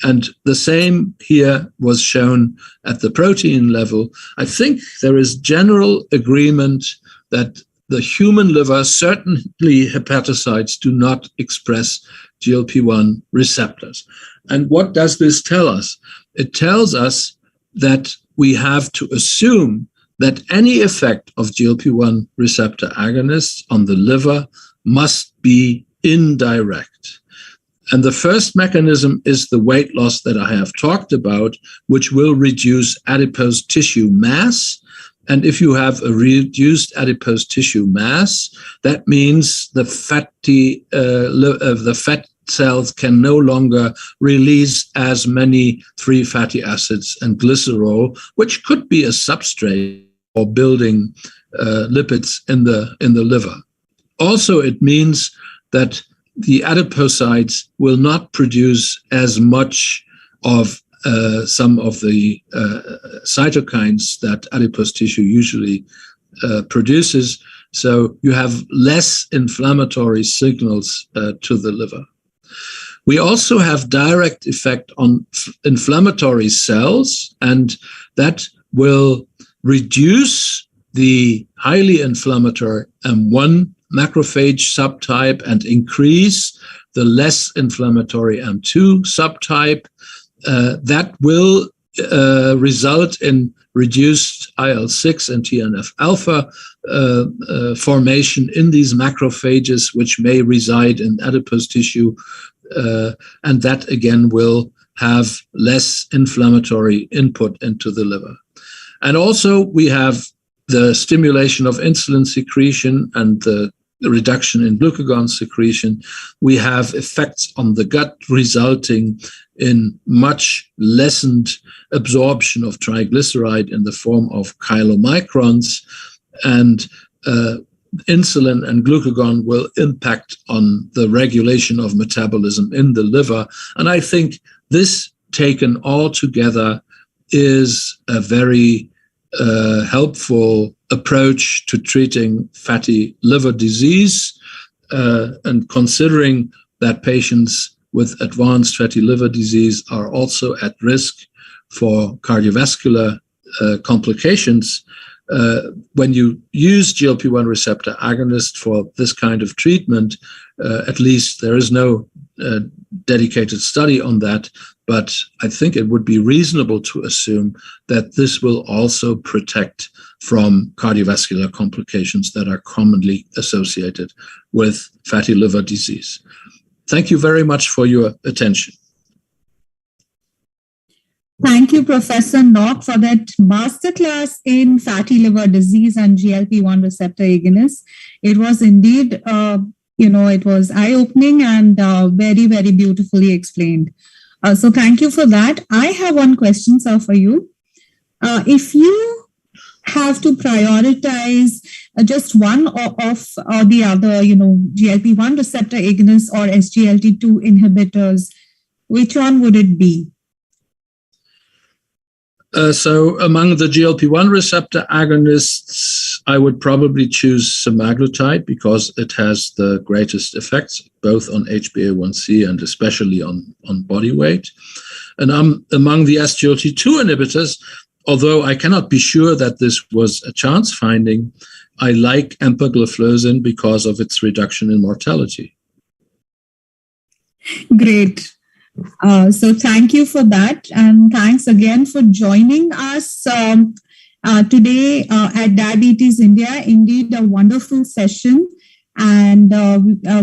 And the same here was shown at the protein level. I think there is general agreement that the human liver, certainly hepatocytes, do not express GLP-1 receptors. And what does this tell us? It tells us that we have to assume that any effect of GLP-1 receptor agonists on the liver must be indirect. And the first mechanism is the weight loss that I have talked about, which will reduce adipose tissue mass. And if you have a reduced adipose tissue mass, that means the fat cells can no longer release as many free fatty acids and glycerol, which could be a substrate or building lipids in the liver. Also, it means that the adipocytes will not produce as much of some of the cytokines that adipose tissue usually produces. So you have less inflammatory signals to the liver. We also have direct effect on inflammatory cells, and that will reduce the highly inflammatory M1 macrophage subtype and increase the less inflammatory M2 subtype. That will result in reduced IL-6 and TNF-alpha formation in these macrophages, which may reside in adipose tissue, and that again will have less inflammatory input into the liver. And also we have the stimulation of insulin secretion and the reduction in glucagon secretion. We have effects on the gut resulting in much lessened absorption of triglyceride in the form of chylomicrons, and insulin and glucagon will impact on the regulation of metabolism in the liver. And I think this taken all together is a very helpful approach to treating fatty liver disease, and considering that patients with advanced fatty liver disease are also at risk for cardiovascular complications. When you use GLP-1 receptor agonist for this kind of treatment, at least there is no dedicated study on that, but I think it would be reasonable to assume that this will also protect from cardiovascular complications that are commonly associated with fatty liver disease. Thank you very much for your attention. Thank you, Professor Nock, for that masterclass in fatty liver disease and GLP-1 receptor agonists. It was indeed, it was eye-opening and very, very beautifully explained. So thank you for that. I have one question, sir, for you. If you have to prioritize just one of the other, GLP-1 receptor agonists or SGLT2 inhibitors, which one would it be? So among the GLP-1 receptor agonists, I would probably choose semaglutide because it has the greatest effects, both on HbA1c and especially on body weight. And among the SGLT2 inhibitors, although I cannot be sure that this was a chance finding, I like empagliflozin because of its reduction in mortality. Great. So thank you for that. And thanks again for joining us today at Diabetes India. Indeed, a wonderful session. And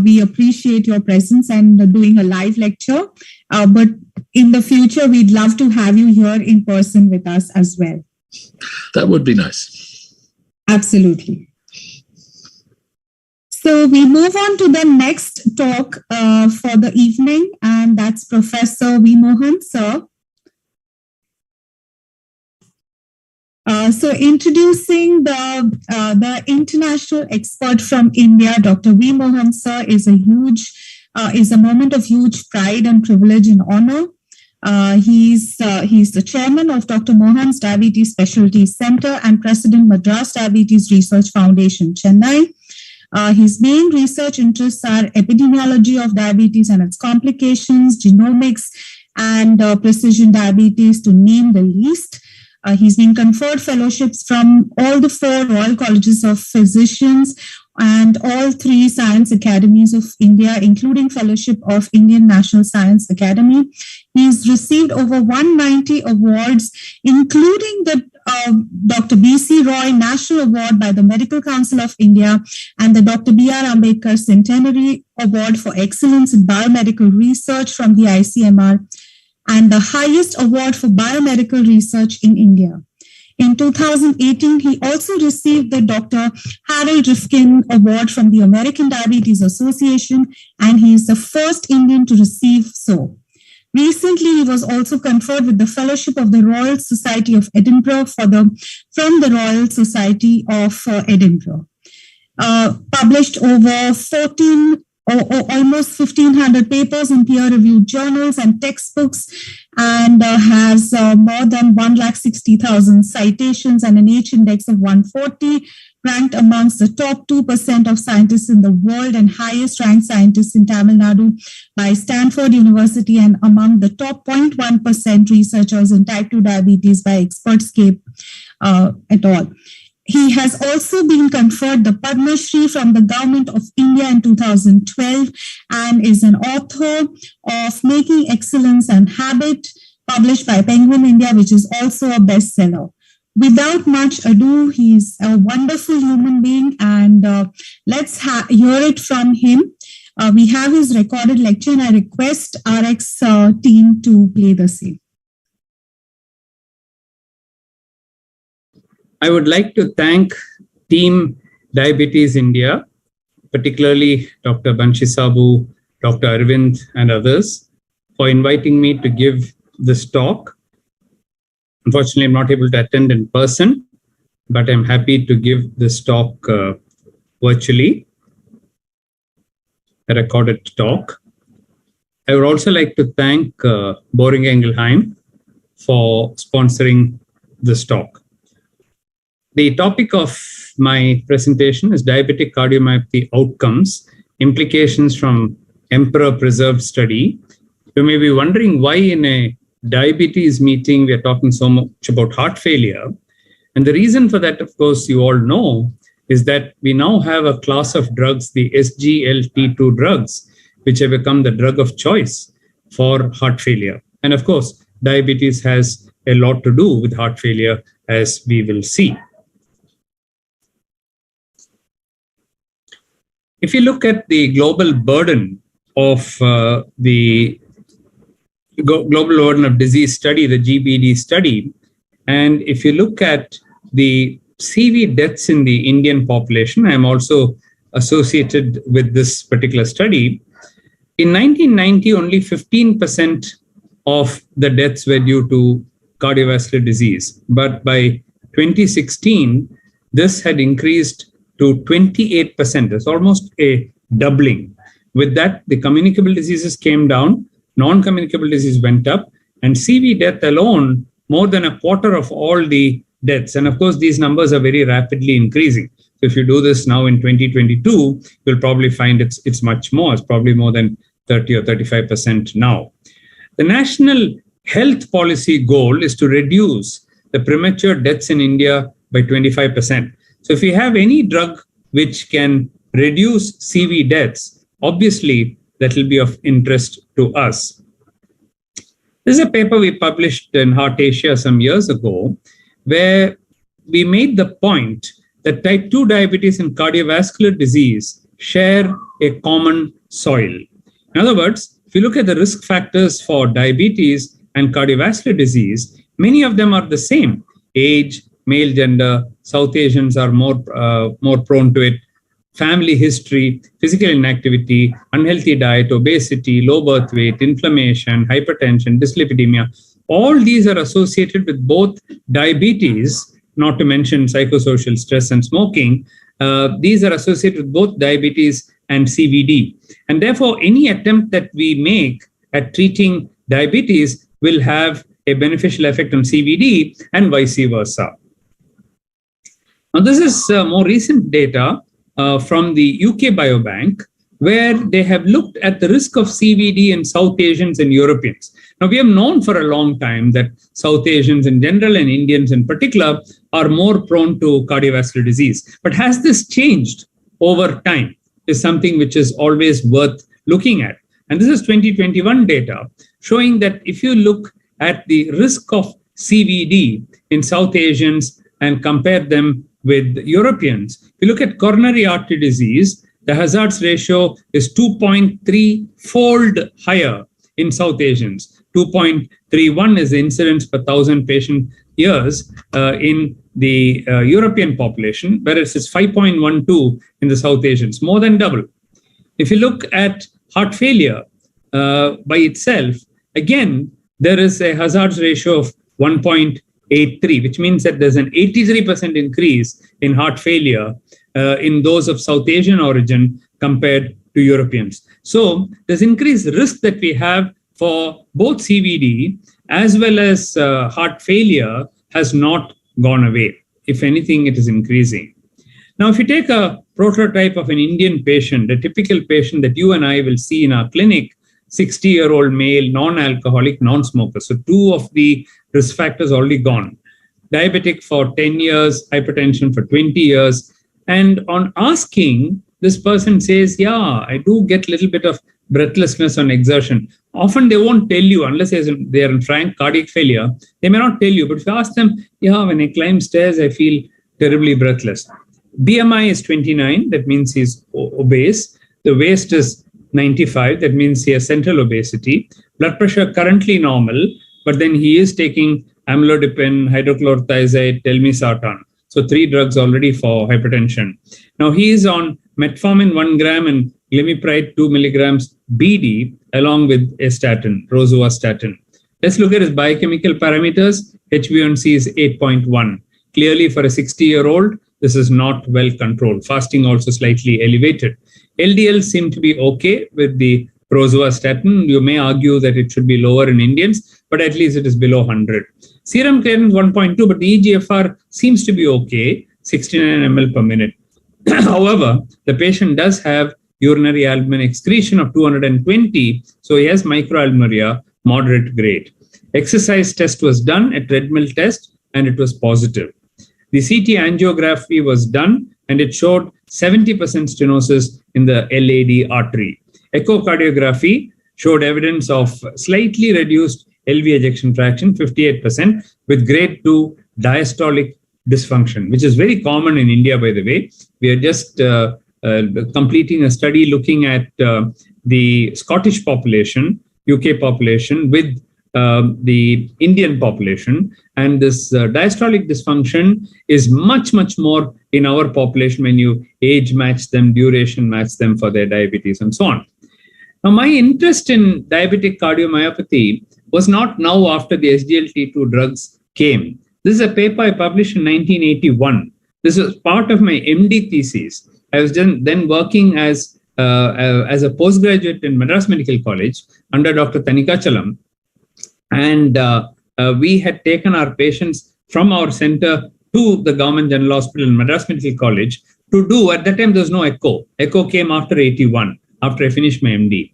we appreciate your presence and doing a live lecture. But in the future, we'd love to have you here in person with us as well. That would be nice. Absolutely. So we move on to the next talk for the evening, and that's Professor V. Mohan, sir. So introducing the international expert from India, Dr. V. Mohan, sir, is a moment of huge pride and privilege and honor. He's the chairman of Dr. Mohan's Diabetes Specialty Center and president Madras Diabetes Research Foundation, Chennai. His main research interests are epidemiology of diabetes and its complications, genomics, and precision diabetes, to name the least. He's been conferred fellowships from all the 4 Royal Colleges of Physicians and all 3 Science Academies of India, including fellowship of Indian National Science Academy. He's received over 190 awards, including the Dr. B.C. Roy National Award by the Medical Council of India and the Dr. B.R. Ambedkar Centenary Award for Excellence in Biomedical Research from the ICMR, and the highest award for biomedical research in India. In 2018, he also received the Dr. Harold Rifkin Award from the American Diabetes Association, and he is the first Indian to receive so. Recently, he was also conferred with the Fellowship of the Royal Society of Edinburgh from the Royal Society of Edinburgh. Published over almost 1,500 papers in peer-reviewed journals and textbooks, and has more than 160,000 citations and an H-index of 140, ranked amongst the top 2% of scientists in the world and highest ranked scientists in Tamil Nadu by Stanford University, and among the top 0.1% researchers in type 2 diabetes by Expertscape et al. He has also been conferred the Padma Shri from the Government of India in 2012 and is an author of Making Excellence and Habit, published by Penguin India, which is also a bestseller. Without much ado, he's a wonderful human being, and let's hear it from him. We have his recorded lecture, and I request RX team to play the same. I would like to thank Team Diabetes India particularly Dr. Banshi Sabu, Dr. Arvind, and others for inviting me to give this talk. Unfortunately, I'm not able to attend in person, but I'm happy to give this talk virtually, a recorded talk. I would also like to thank Boehringer Ingelheim for sponsoring this talk. The topic of my presentation is diabetic cardiomyopathy outcomes, implications from emperor-preserved study. You may be wondering why in a diabetes meeting we are talking so much about heart failure. And the reason for that, of course, you all know, is that we now have a class of drugs, the SGLT2 drugs, which have become the drug of choice for heart failure. And of course, diabetes has a lot to do with heart failure, as we will see. If you look at the global burden of the global burden of disease study, the GBD study, and if you look at the CV deaths in the Indian population, I am also associated with this particular study. In 1990, only 15% of the deaths were due to cardiovascular disease. But by 2016, this had increased to 28%. It's almost a doubling. With that, the communicable diseases came down, non-communicable disease went up, and CV death alone, more than a quarter of all the deaths. And of course, these numbers are very rapidly increasing. So if you do this now in 2022, you'll probably find it's much more. It's probably more than 30 or 35% now. The national health policy goal is to reduce the premature deaths in India by 25%. So if we have any drug which can reduce CV deaths, obviously that will be of interest to us. This is a paper we published in Heart Asia some years ago, where we made the point that type 2 diabetes and cardiovascular disease share a common soil. In other words, if you look at the risk factors for diabetes and cardiovascular disease, many of them are the same. Age, male gender, South Asians are more prone to it, family history, physical inactivity, unhealthy diet, obesity, low birth weight, inflammation, hypertension, dyslipidemia. All these are associated with both diabetes, not to mention psychosocial stress and smoking. These are associated with both diabetes and CVD. And therefore, any attempt that we make at treating diabetes will have a beneficial effect on CVD and vice versa. Now, this is more recent data from the UK Biobank, where they have looked at the risk of CVD in South Asians and Europeans. Now, we have known for a long time that South Asians in general and Indians in particular are more prone to cardiovascular disease. But has this changed over time is something which is always worth looking at. And this is 2021 data showing that if you look at the risk of CVD in South Asians and compare them with Europeans, if you look at coronary artery disease, the hazards ratio is 2.3-fold higher in South Asians. 2.31 is the incidence per 1,000 patient years in the European population, whereas it's 5.12 in the South Asians, more than double. If you look at heart failure by itself, again, there is a hazards ratio of 1.83, which means that there's an 83% increase in heart failure in those of South Asian origin compared to Europeans. So there's increased risk that we have for both CVD as well as heart failure has not gone away. If anything, it is increasing. Now, if you take a prototype of an Indian patient, a typical patient that you and I will see in our clinic, 60-year-old male, non-alcoholic, non-smoker. So 2 of the risk factors already gone. Diabetic for 10 years, hypertension for 20 years. And on asking, this person says, yeah, I do get a little bit of breathlessness on exertion. Often they won't tell you unless they are in frank cardiac failure. They may not tell you, but if you ask them, yeah, when I climb stairs, I feel terribly breathless. BMI is 29. That means he's obese. The waist is 95. That means he has central obesity. Blood pressure currently normal, but then he is taking amlodipine, hydrochlorothiazide, telmisartan. So 3 drugs already for hypertension. Now he is on metformin 1 gram and glimepiride 2 milligrams BD along with a statin, rosuvastatin. Let's look at his biochemical parameters. HbA1c is 8.1. Clearly for a 60-year-old, this is not well controlled. Fasting also slightly elevated. LDL seem to be okay with the rosuvastatin. You may argue that it should be lower in Indians, but at least it is below 100. Serum clearance 1.2, but the eGFR seems to be okay, 69 ml per minute. However, the patient does have urinary albumin excretion of 220, so he has microalbuminuria, moderate grade. Exercise test was done, a treadmill test, and it was positive. The CT angiography was done, and it showed 70% stenosis in the LAD artery. Echocardiography showed evidence of slightly reduced LV ejection fraction, 58%, with grade 2 diastolic dysfunction, which is very common in India, by the way. We are just completing a study looking at the Scottish population, UK population with the Indian population. And this diastolic dysfunction is much, much more in our population when you age match them, duration match them for their diabetes and so on. Now, my interest in diabetic cardiomyopathy was not now after the SGLT2 drugs came. This is a paper I published in 1981. This was part of my MD thesis. I was then working as a postgraduate in Madras Medical College under Dr. Thanikachalam. And we had taken our patients from our center to the Government General Hospital in Madras Medical College to do, at that time there was no echo. Echo came after 81, after I finished my MD.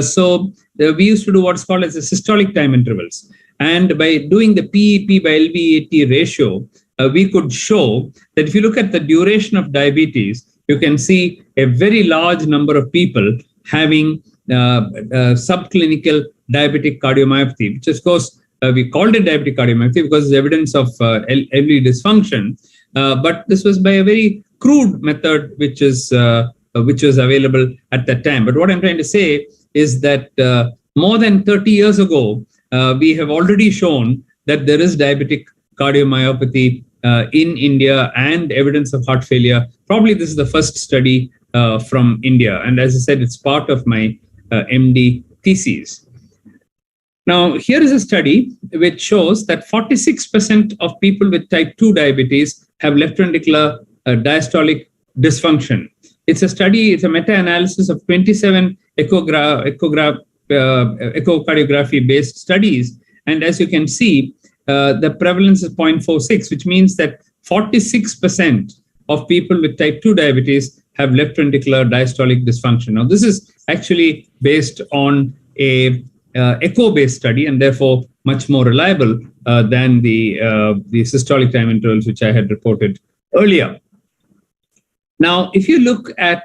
So we used to do what's called as the systolic time intervals. And by doing the PEP by LVET ratio, we could show that if you look at the duration of diabetes, you can see a very large number of people having subclinical diabetic cardiomyopathy, which of course we called it diabetic cardiomyopathy because there's evidence of LV dysfunction. But this was by a very crude method, which was available at that time. But what I'm trying to say is that more than 30 years ago, we have already shown that there is diabetic cardiomyopathy in India and evidence of heart failure. Probably this is the first study from India. And as I said, it's part of my MD thesis. Now, here is a study which shows that 46% of people with type 2 diabetes have left ventricular diastolic dysfunction. It's a study, it's a meta-analysis of 27 echocardiography-based studies. And as you can see, the prevalence is 0.46, which means that 46% of people with type 2 diabetes have left ventricular diastolic dysfunction. Now, this is actually based on a echo-based study and therefore much more reliable than the systolic time intervals, which I had reported earlier. Now, if you look at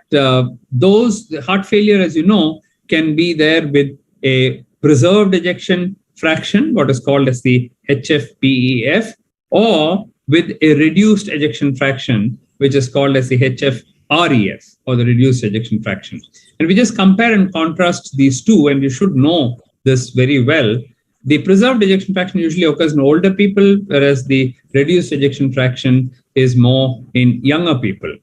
those, the heart failure, as you know, can be there with a preserved ejection fraction, what is called as the HFpEF, or with a reduced ejection fraction, which is called as the HFrEF, or the reduced ejection fraction. And we just compare and contrast these two, and you should know this very well. The preserved ejection fraction usually occurs in older people, whereas the reduced ejection fraction is more in younger people.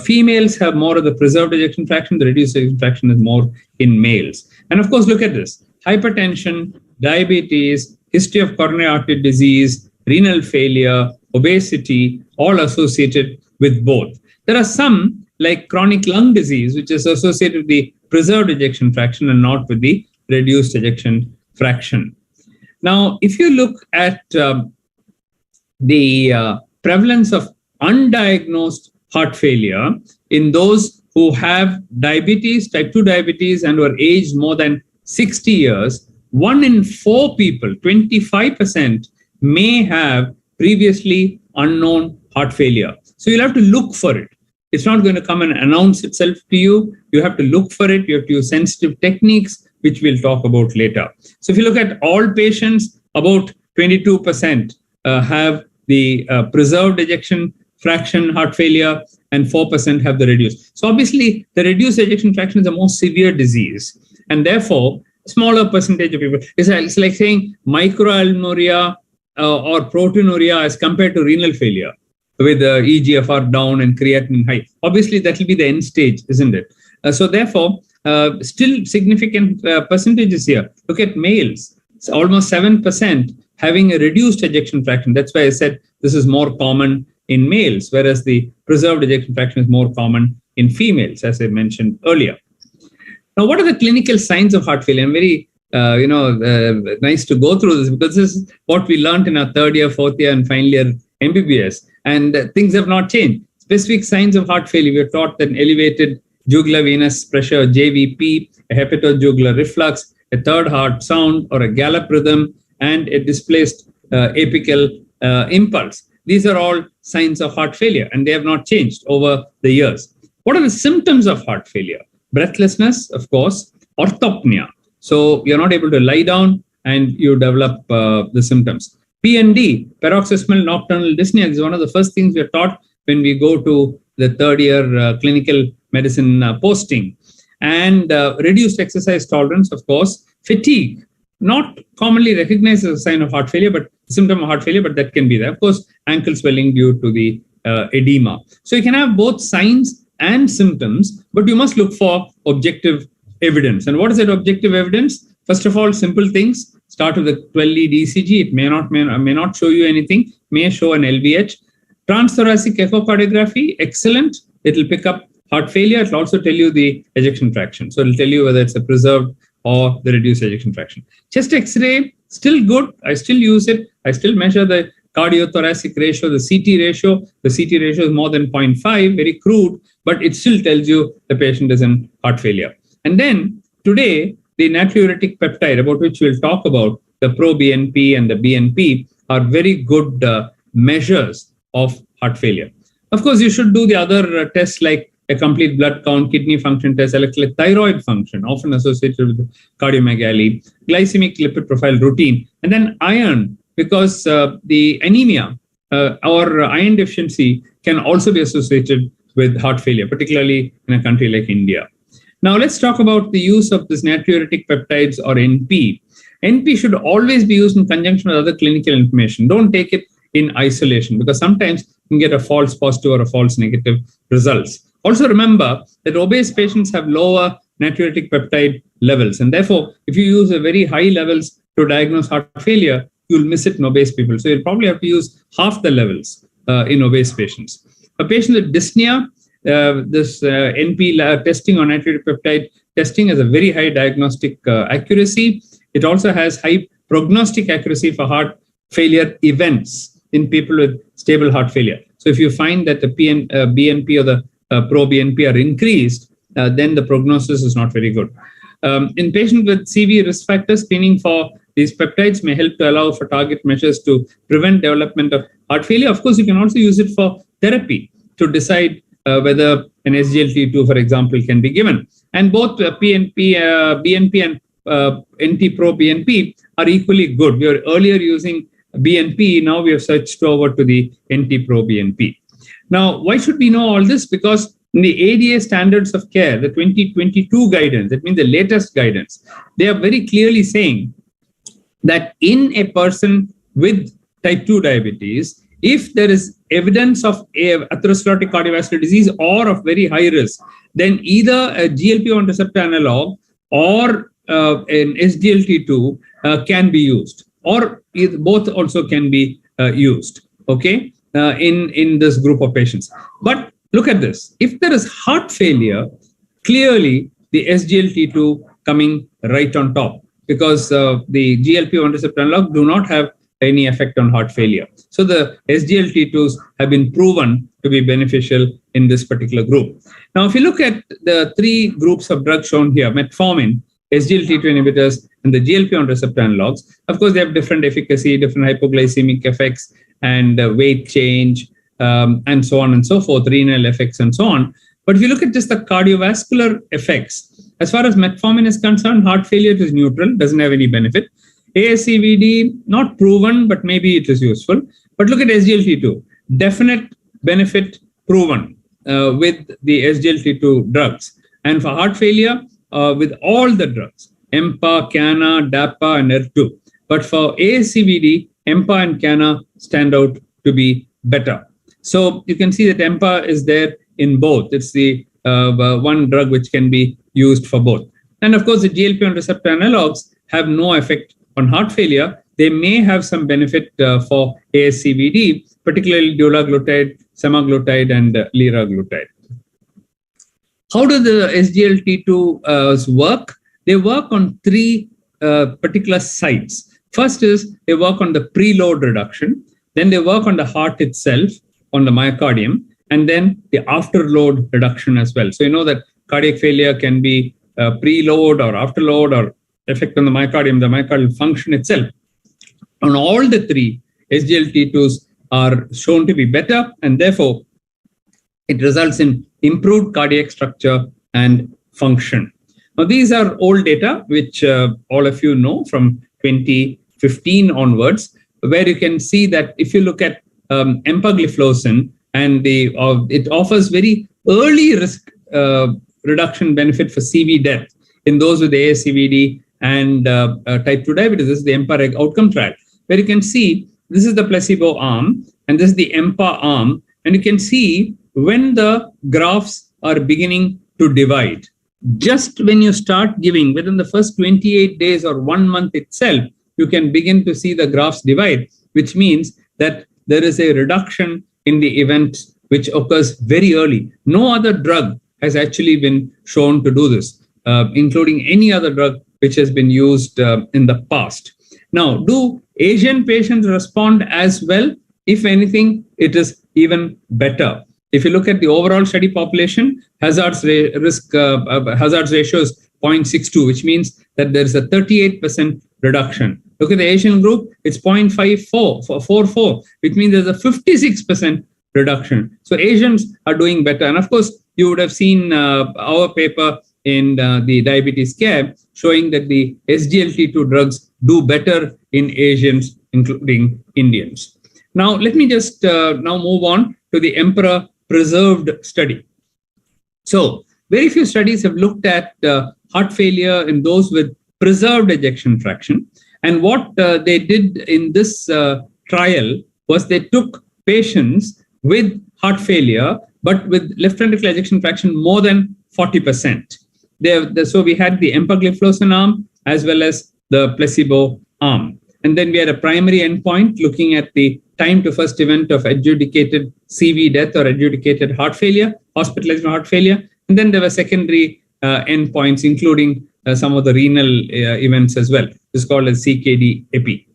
Females have more of the preserved ejection fraction. The reduced ejection fraction is more in males. And of course, look at this. Hypertension, diabetes, history of coronary artery disease, renal failure, obesity, all associated with both. There are some, like chronic lung disease, which is associated with the preserved ejection fraction and not with the reduced ejection fraction. Now, if you look at the prevalence of undiagnosed heart failure in those who have diabetes, type 2 diabetes, and who are aged more than 60 years, 1 in 4 people, 25%, may have previously unknown heart failure. So you'll have to look for it. It's not going to come and announce itself to you. You have to look for it. You have to use sensitive techniques, which we'll talk about later. So if you look at all patients, about 22% have the preserved ejection fraction heart failure, and 4% have the reduced. So obviously, the reduced ejection fraction is a more severe disease, and therefore, smaller percentage of people. It's like saying microalbuminuria or proteinuria as compared to renal failure. with EGFR down and creatinine high. Obviously, that will be the end stage, isn't it? So therefore, still significant percentages here. Look at males. It's almost 7% having a reduced ejection fraction. That's why I said this is more common in males, whereas the preserved ejection fraction is more common in females, as I mentioned earlier. Now, what are the clinical signs of heart failure? I'm very nice to go through this because this is what we learned in our third year, fourth year, and final year MBBS, and things have not changed. Specific signs of heart failure, we are taught that elevated jugular venous pressure, JVP, a hepatojugular reflux, a third heart sound or a gallop rhythm, and a displaced apical impulse. These are all signs of heart failure, and they have not changed over the years. What are the symptoms of heart failure? Breathlessness, of course, orthopnea. So you're not able to lie down and you develop the symptoms. PND, paroxysmal nocturnal dyspnea, is one of the first things we're taught when we go to the third year clinical medicine posting. And reduced exercise tolerance, of course. Fatigue, not commonly recognized as a sign of heart failure, but symptom of heart failure, but that can be there. Of course, ankle swelling due to the edema. So you can have both signs and symptoms, but you must look for objective evidence. And what is that objective evidence? First of all, simple things. Start with the 12-lead ECG. It may not show you anything, may show an LVH. Transthoracic echocardiography, excellent. It will pick up heart failure. It will also tell you the ejection fraction. So it will tell you whether it's a preserved or the reduced ejection fraction. Chest X-ray, still good. I still use it. I still measure the cardiothoracic ratio, the CT ratio. The CT ratio is more than 0.5, very crude, but it still tells you the patient is in heart failure. And then today, the natriuretic peptide, about which we'll talk about, the pro-BNP and the BNP, are very good measures of heart failure. Of course, you should do the other tests like a complete blood count, kidney function test, electrolyte thyroid function, often associated with cardiomegaly, glycemic lipid profile routine, and then iron, because the anemia or iron deficiency can also be associated with heart failure, particularly in a country like India. Now, let's talk about the use of this natriuretic peptides or NP. NP should always be used in conjunction with other clinical information. Don't take it in isolation because sometimes you can get a false positive or a false negative results. Also remember that obese patients have lower natriuretic peptide levels. And therefore, if you use a very high levels to diagnose heart failure, you'll miss it in obese people. So you'll probably have to use half the levels in obese patients. A patient with dyspnea, this NP testing or natriuretic peptide testing has a very high diagnostic accuracy. It also has high prognostic accuracy for heart failure events in people with stable heart failure. So if you find that the BNP or the pro-BNP are increased, then the prognosis is not very good. In patients with CV risk factors, screening for these peptides may help to allow for target measures to prevent development of heart failure. Of course, you can also use it for therapy to decide whether an SGLT2, for example, can be given. And both BNP and NT-pro-BNP are equally good. We were earlier using BNP, now we have switched over to the NT-pro-BNP. Now, why should we know all this? Because in the ADA standards of care, the 2022 guidance, that means the latest guidance, they are very clearly saying that in a person with type 2 diabetes, if there is evidence of atherosclerotic cardiovascular disease or of very high risk, then either a GLP-1 receptor analog or an SGLT2 can be used, or both also can be used, okay, in this group of patients. But look at this. If there is heart failure, clearly the SGLT2 coming right on top, because the GLP-1 receptor analog do not have any effect on heart failure. So the SGLT2s have been proven to be beneficial in this particular group. Now, if you look at the three groups of drugs shown here, metformin, SGLT2 inhibitors, and the GLP-1 receptor analogs, of course, they have different efficacy, different hypoglycemic effects, and weight change, and so on and so forth, renal effects, and so on. But if you look at just the cardiovascular effects, as far as metformin is concerned, heart failure is neutral, doesn't have any benefit. ASCVD, not proven, but maybe it is useful. But look at SGLT2, definite benefit proven with the SGLT2 drugs. And for heart failure, with all the drugs, EMPA, CANA, DAPA, and ER2. But for ASCVD, EMPA and CANA stand out to be better. So you can see that EMPA is there in both. It's the one drug which can be used for both. And of course, the GLP-1 receptor analogs have no effect on heart failure. They may have some benefit for ASCVD, particularly dulaglutide, semaglutide, and liraglutide. How do the SGLT2s work? They work on three particular sites. First is they work on the preload reduction. Then they work on the heart itself, on the myocardium, and then the afterload reduction as well. So you know that cardiac failure can be preload or afterload or effect on the myocardial function itself. On all the three, SGLT2s are shown to be better, and therefore it results in improved cardiac structure and function. Now, these are old data, which all of you know from 2015 onwards, where you can see that if you look at empagliflozin, and it offers very early risk reduction benefit for CV death in those with ASCVD and type 2 diabetes. This is the EMPA outcome trial, where you can see this is the placebo arm and this is the EMPA arm, and you can see when the graphs are beginning to divide. Just when you start giving, within the first 28 days or 1 month itself, you can begin to see the graphs divide, which means that there is a reduction in the event which occurs very early. No other drug has actually been shown to do this, including any other drug which has been used in the past. Now, do Asian patients respond as well? If anything, it is even better. If you look at the overall study population, hazards ratio is 0.62, which means that there is a 38% reduction. Look at the Asian group, it's 0.44, which means there's a 56% reduction. So Asians are doing better. And of course, you would have seen our paper in the diabetes care showing that the SGLT2 drugs do better in Asians, including Indians. Now, let me just now move on to the Emperor preserved study. So very few studies have looked at heart failure in those with preserved ejection fraction. And what they did in this trial was they took patients with heart failure, but with left ventricular ejection fraction more than 40%. So we had the empagliflozin arm as well as the placebo arm. And then we had a primary endpoint looking at the time to first event of adjudicated CV death or adjudicated heart failure, hospitalized heart failure. And then there were secondary endpoints, including some of the renal events as well. This is called as CKD-EPI.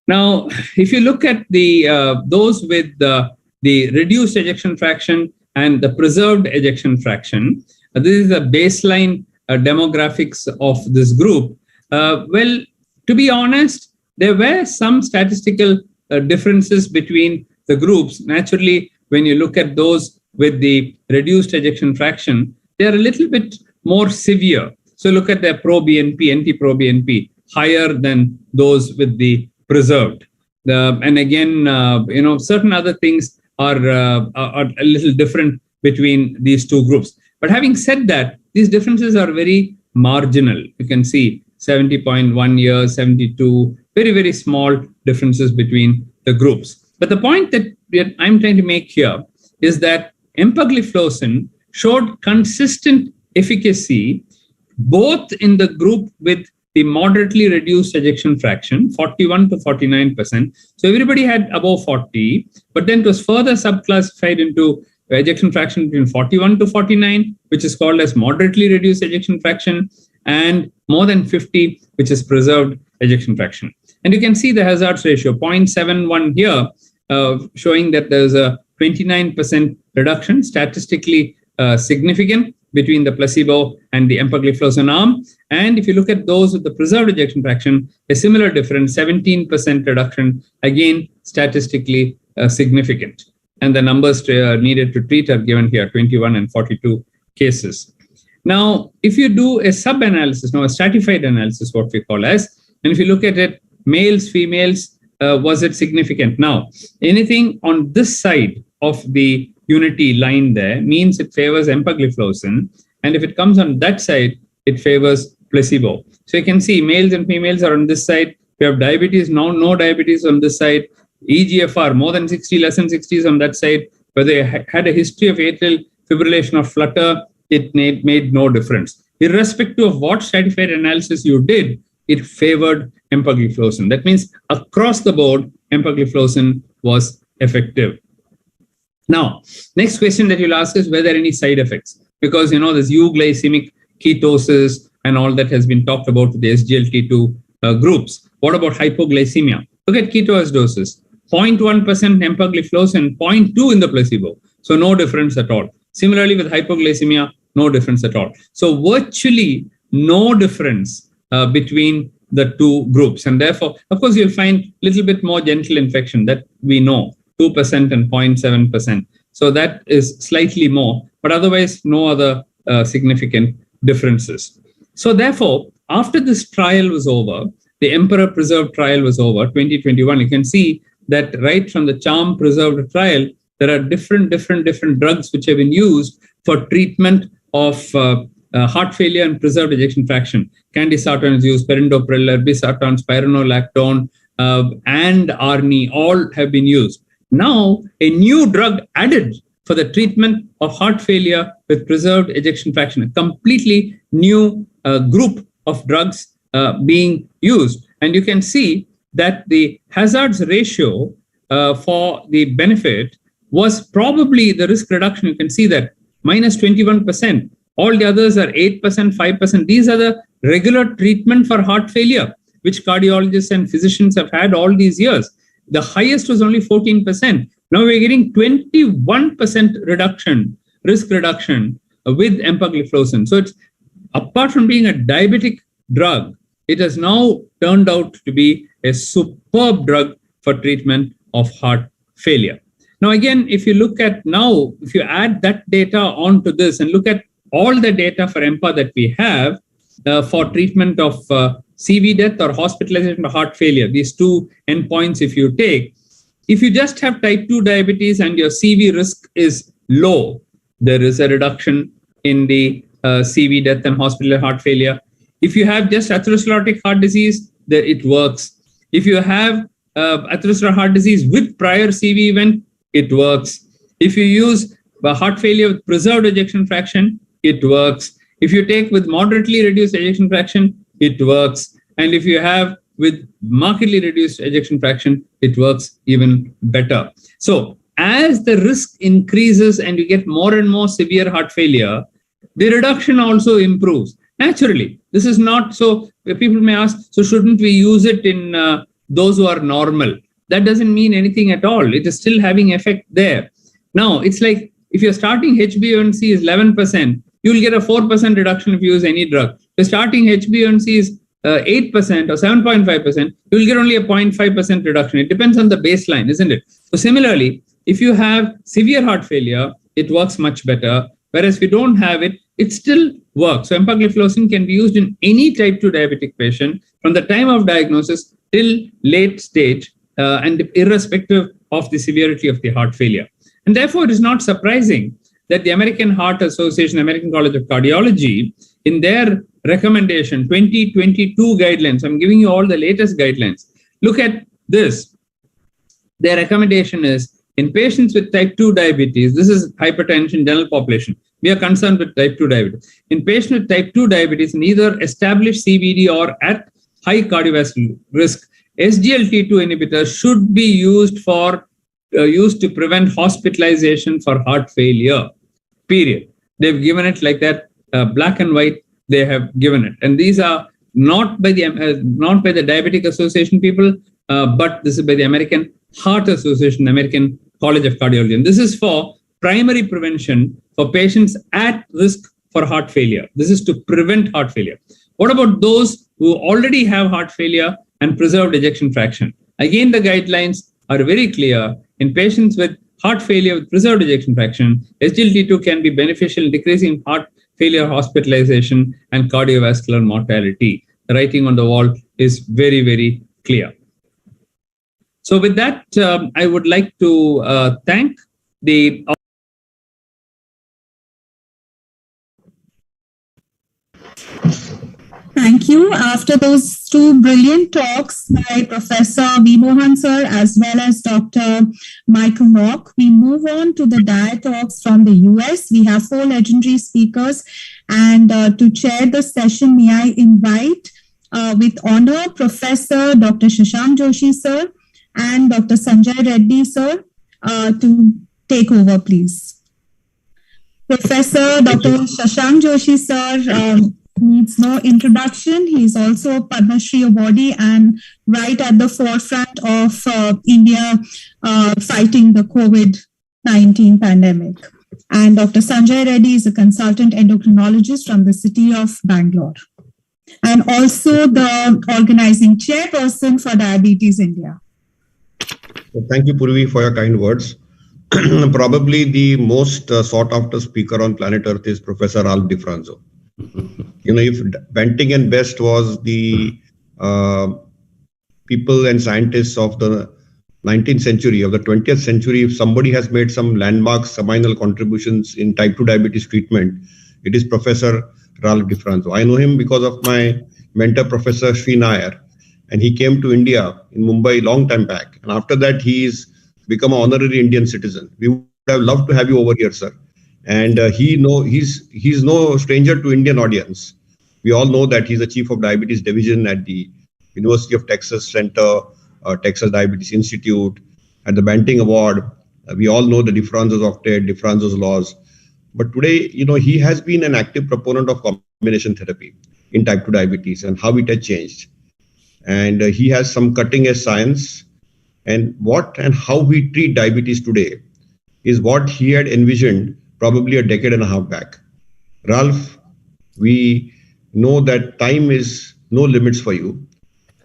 Now, if you look at those with the reduced ejection fraction and the preserved ejection fraction, this is the baseline demographics of this group. Well, to be honest, there were some statistical differences between the groups. Naturally, when you look at those with the reduced ejection fraction, they are a little bit more severe. So look at their pro-BNP, NT-proBNP, higher than those with the preserved. And again, certain other things are a little different between these two groups. But having said that, these differences are very marginal. You can see 70.1 years, 72, very, very small differences between the groups. But the point that I'm trying to make here is that empagliflozin showed consistent efficacy both in the group with the moderately reduced ejection fraction, 41 to 49%. So everybody had above 40, but then it was further subclassified into ejection fraction between 41 to 49, which is called as moderately reduced ejection fraction, and more than 50, which is preserved ejection fraction. And you can see the hazards ratio, 0.71 here, showing that there's a 29% reduction, statistically significant, between the placebo and the empagliflozin arm. And if you look at those with the preserved ejection fraction, a similar difference, 17% reduction, again, statistically significant. And the numbers needed to treat are given here, 21 and 42 cases. Now, if you do a sub-analysis, a stratified analysis, what we call as, and if you look at it, males, females, was it significant? Now, anything on this side of the unity line there means it favors empagliflozin, and if it comes on that side, it favors placebo. So you can see males and females are on this side. We have diabetes, now no diabetes on this side. EGFR, more than 60, less than 60s on that side, whether they had a history of atrial fibrillation or flutter, it made no difference. Irrespective of what stratified analysis you did, it favored empagliflozin. That means across the board, empagliflozin was effective. Now, next question that you'll ask is, were there any side effects? Because, there's euglycemic ketosis and all that has been talked about with the SGLT2 groups. What about hypoglycemia? Look at ketoacidosis. 0.1% empagliflozin, 0.2 in the placebo. So no difference at all. Similarly, with hypoglycemia, no difference at all. So virtually no difference between the two groups. And therefore, of course, you'll find a little bit more gentle infection that we know, 2% and 0.7%. So that is slightly more, but otherwise no other significant differences. So therefore, after this trial was over, the Emperor Preserved trial was over, 2021, you can see that right from the Charm Preserved trial, there are different drugs which have been used for treatment of heart failure and preserved ejection fraction. Candesartan is used, perindopril, irbesartan, spironolactone, and Arni, all have been used. Now, a new drug added for the treatment of heart failure with preserved ejection fraction, a completely new group of drugs being used. And you can see that the hazards ratio for the benefit was probably the risk reduction. You can see that minus 21%. All the others are 8%, 5%. These are the regular treatment for heart failure, which cardiologists and physicians have had all these years. The highest was only 14%. Now we're getting 21% reduction, risk reduction with empagliflozin. So it's, apart from being a diabetic drug, it has now turned out to be a superb drug for treatment of heart failure. Now, again, if you look at now, if you add that data onto this and look at all the data for EMPA that we have for treatment of CV death or hospitalization for heart failure, these two endpoints, if you take, if you just have type 2 diabetes and your CV risk is low, there is a reduction in the CV death and hospital heart failure. If you have just atherosclerotic heart disease, it works. If you have atherosclerotic heart disease with prior CV event, it works. If you use heart failure with preserved ejection fraction, it works. If you take with moderately reduced ejection fraction, it works. And if you have with markedly reduced ejection fraction, it works even better. So as the risk increases and you get more and more severe heart failure, the reduction also improves. Naturally, this is not so. People may ask, so shouldn't we use it in those who are normal? That doesn't mean anything at all. It is still having effect there. Now, it's like if your starting HbA1c is 11%, you'll get a 4% reduction if you use any drug. If your starting HbA1c is 8% or 7.5%, you'll get only a 0.5% reduction. It depends on the baseline, isn't it? So similarly, if you have severe heart failure, it works much better. Whereas if you don't have it, it still works. So empagliflozin can be used in any type 2 diabetic patient from the time of diagnosis till late stage and irrespective of the severity of the heart failure. And therefore, it is not surprising that the American Heart Association, American College of Cardiology, in their recommendation, 2022 guidelines, I'm giving you all the latest guidelines. Look at this. Their recommendation is in patients with type 2 diabetes, this is hypertension general population. We are concerned with type 2 diabetes. In patients with type 2 diabetes in either established CVD or at high cardiovascular risk, SGLT2 inhibitors should be used to prevent hospitalization for heart failure, period. They've given it like that, black and white, they have given it. And these are not by the Diabetic Association people, but this is by the American Heart Association, American College of Cardiology. And this is for primary prevention for patients at risk for heart failure. This is to prevent heart failure. What about those who already have heart failure and preserved ejection fraction? Again, the guidelines are very clear. In patients with heart failure with preserved ejection fraction, SGLT2 can be beneficial in decreasing heart failure hospitalization and cardiovascular mortality. The writing on the wall is very, very clear. So with that, I would like to thank the... Thank you. After those two brilliant talks by Professor V. Mohan sir as well as Dr. Michael Rock, we move on to the diet talks from the US. We have 4 legendary speakers, and to chair the session, may I invite with honor Professor Dr. Shashank Joshi sir and Dr. Sanjay Reddy sir to take over, please. Professor Dr. Shashank Joshi sir needs no introduction. He is also a Padma Shri awardee and right at the forefront of India fighting the COVID-19 pandemic. And Dr. Sanjay Reddy is a consultant endocrinologist from the city of Bangalore, and also the organizing chairperson for Diabetes India. Thank you, Purvi, for your kind words. Probably the most sought after speaker on planet Earth is Professor Ralph DiFranzo. If Banting and Best was the people and scientists of the 19th century, of the 20th century, if somebody has made some landmark seminal contributions in type 2 diabetes treatment, it is Professor Ralph DiFranzo. I know him because of my mentor, Professor Sri Nair, and he came to India in Mumbai long time back. And after that, he's become an honorary Indian citizen. We would have loved to have you over here, sir. And he's no stranger to Indian audience. We all know that he's the chief of diabetes division at the University of Texas Center, Texas Diabetes Institute, at the Banting Award. We all know the DiFranzo's octet, DiFranzo's laws. But today, he has been an active proponent of combination therapy in type 2 diabetes and how it has changed. And he has some cutting edge science, and what and how we treat diabetes today is what he had envisioned probably a decade and a half back. Ralph, we know that time is no limits for you,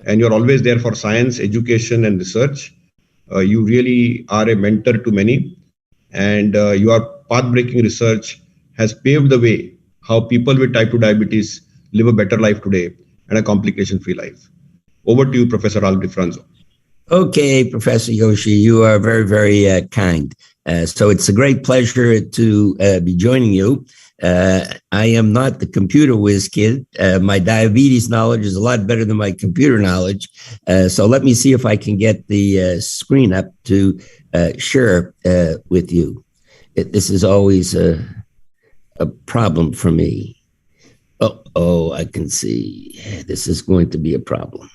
and you're always there for science, education, and research. You really are a mentor to many, and your path-breaking research has paved the way how people with type 2 diabetes live a better life today and a complication-free life. Over to you, Professor Ralph DiFranzo. Okay, Professor Joshi, you are very, very kind. So it's a great pleasure to be joining you. I am not the computer whiz kid. My diabetes knowledge is a lot better than my computer knowledge. So let me see if I can get the screen up to share with you. This is always a problem for me. Oh, I can see. This is going to be a problem.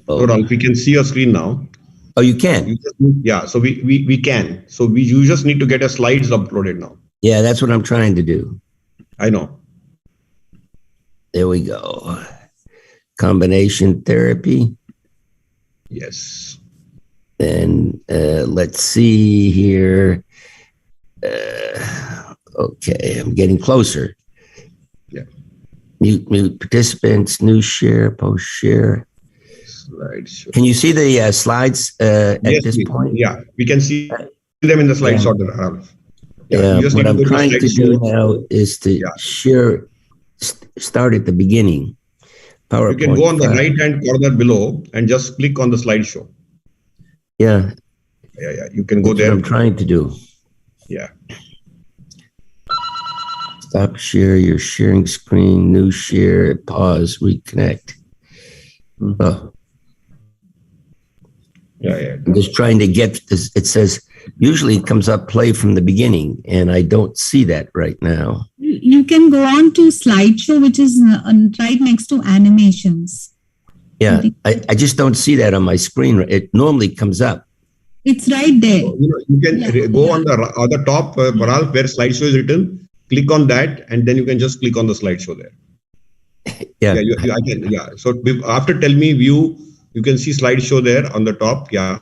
Ralph, we can see your screen now. Oh, you can? Yeah, so we can. So you just need to get your slides uploaded now. Yeah, that's what I'm trying to do. I know. There we go. Combination therapy. Yes. And let's see here. Okay, I'm getting closer. Yeah. Mute participants, new share, post share. Slideshow. Can you see the slides at this point? Yeah, we can see them in the slide sorter, Ralph. Yeah, what I'm trying to do now is to share, start at the beginning. PowerPoint. You can go on the right-hand corner below and just click on the slideshow. Yeah. Yeah, you can go there. What I'm trying to do. Yeah. Stop share, your sharing screen, new share, pause, reconnect. Oh. Yeah. I'm just trying to get this. It says, usually it comes up play from the beginning, and I don't see that right now. You can go on to slideshow, which is right next to animations. Yeah, I just don't see that on my screen. It normally comes up. It's right there. You can go on the top, Ralph, where slideshow is written. Click on that, and then you can just click on the slideshow there. Yeah. I can. Yeah. So after tell me view, you can see slideshow there on the top. Yeah.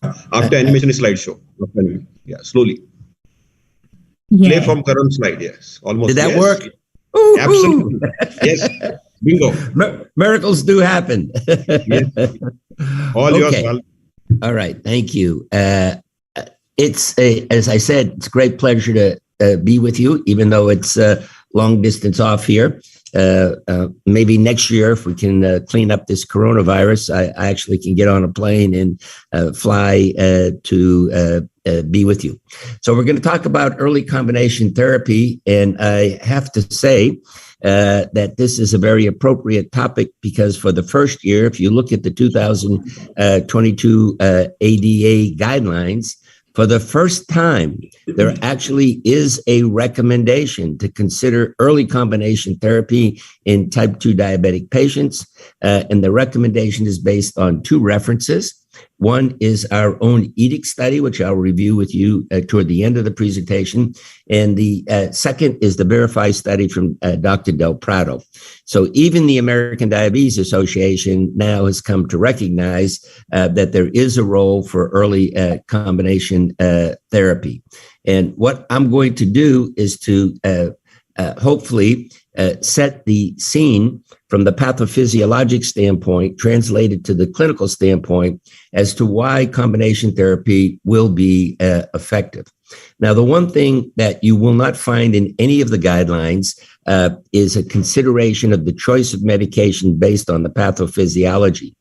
After animation is slideshow. Yeah. Slowly. Yeah. Play from current slide. Yes. Almost. Did that yes. work? Absolutely. Yes. Bingo. Miracles do happen. Yes. All yours, Ralph. All right. Thank you. It's as I said, it's a great pleasure to be with you, even though it's long distance off here. Maybe next year, if we can clean up this coronavirus, I actually can get on a plane and fly to be with you. So we're going to talk about early combination therapy. And I have to say that this is a very appropriate topic because for the first year, if you look at the 2022 ADA guidelines, for the first time, there actually is a recommendation to consider early combination therapy in type 2 diabetic patients. And the recommendation is based on two references. One is our own edict study, which I'll review with you toward the end of the presentation. And the second is the Verify study from Dr. Del Prado. So even the American Diabetes Association now has come to recognize that there is a role for early combination therapy. And what I'm going to do is to hopefully set the scene from the pathophysiologic standpoint, translated to the clinical standpoint, as to why combination therapy will be effective. Now, the one thing that you will not find in any of the guidelines is a consideration of the choice of medication based on the pathophysiology.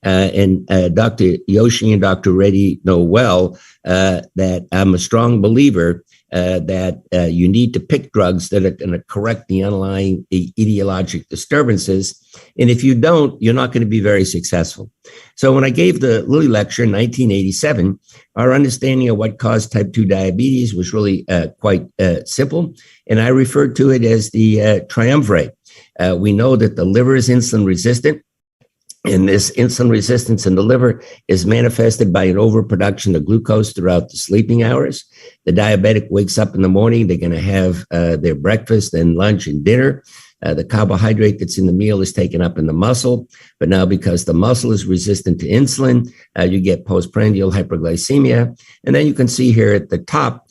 And Dr. Yoshi and Dr. Reddy know well that I'm a strong believer that you need to pick drugs that are going to correct the underlying etiologic disturbances. And if you don't, you're not going to be very successful. So when I gave the Lilly lecture in 1987, our understanding of what caused type 2 diabetes was really quite simple. And I referred to it as the triumvirate. We know that the liver is insulin resistant. And this insulin resistance in the liver is manifested by an overproduction of glucose throughout the sleeping hours. The diabetic wakes up in the morning, they're going to have their breakfast and lunch and dinner. The carbohydrate that's in the meal is taken up in the muscle. But now because the muscle is resistant to insulin, you get postprandial hyperglycemia. And then you can see here at the top,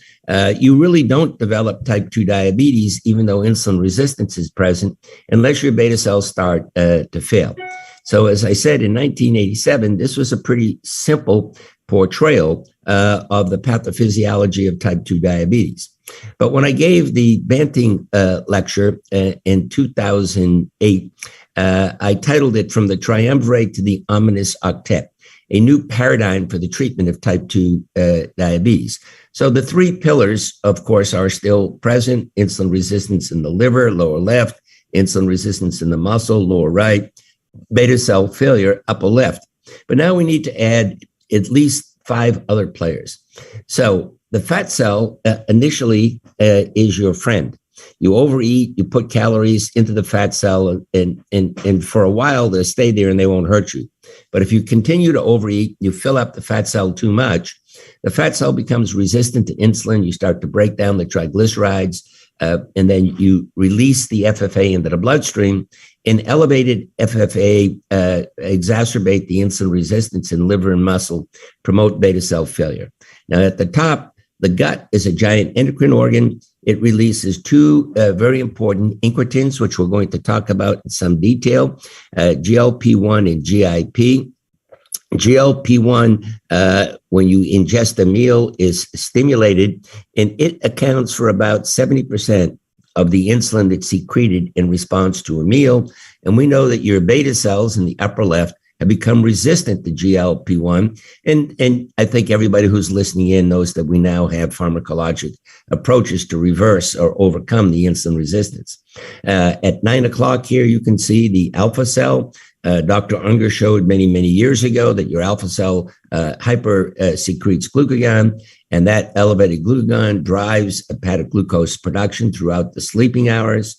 you really don't develop type 2 diabetes, even though insulin resistance is present, unless your beta cells start to fail. So as I said, in 1987, this was a pretty simple portrayal of the pathophysiology of type 2 diabetes. But when I gave the Banting lecture in 2008, I titled it From the Triumvirate to the Ominous Octet, a new paradigm for the treatment of type 2 diabetes. So the three pillars, of course, are still present: insulin resistance in the liver, lower left; insulin resistance in the muscle, lower right; beta cell failure, upper left. But now we need to add at least 5 other players. So the fat cell initially is your friend. You overeat, you put calories into the fat cell, and for a while they'll stay there and they won't hurt you. But if you continue to overeat, you fill up the fat cell too much, the fat cell becomes resistant to insulin. You start to break down the triglycerides, and then you release the FFA into the bloodstream. And elevated FFA exacerbate the insulin resistance in liver and muscle, promote beta cell failure. Now, at the top, the gut is a giant endocrine organ. It releases 2 very important incretins, which we're going to talk about in some detail, GLP-1 and GIP. GLP-1, when you ingest a meal, is stimulated, and it accounts for about 70% of the insulin that's secreted in response to a meal. And we know that your beta cells in the upper left have become resistant to GLP-1. And I think everybody who's listening in knows that we now have pharmacologic approaches to reverse or overcome the insulin resistance. At 9 o'clock here, you can see the alpha cell. Dr. Unger showed many, many years ago that your alpha cell hyper secretes glucagon, and that elevated glucagon drives hepatic glucose production throughout the sleeping hours.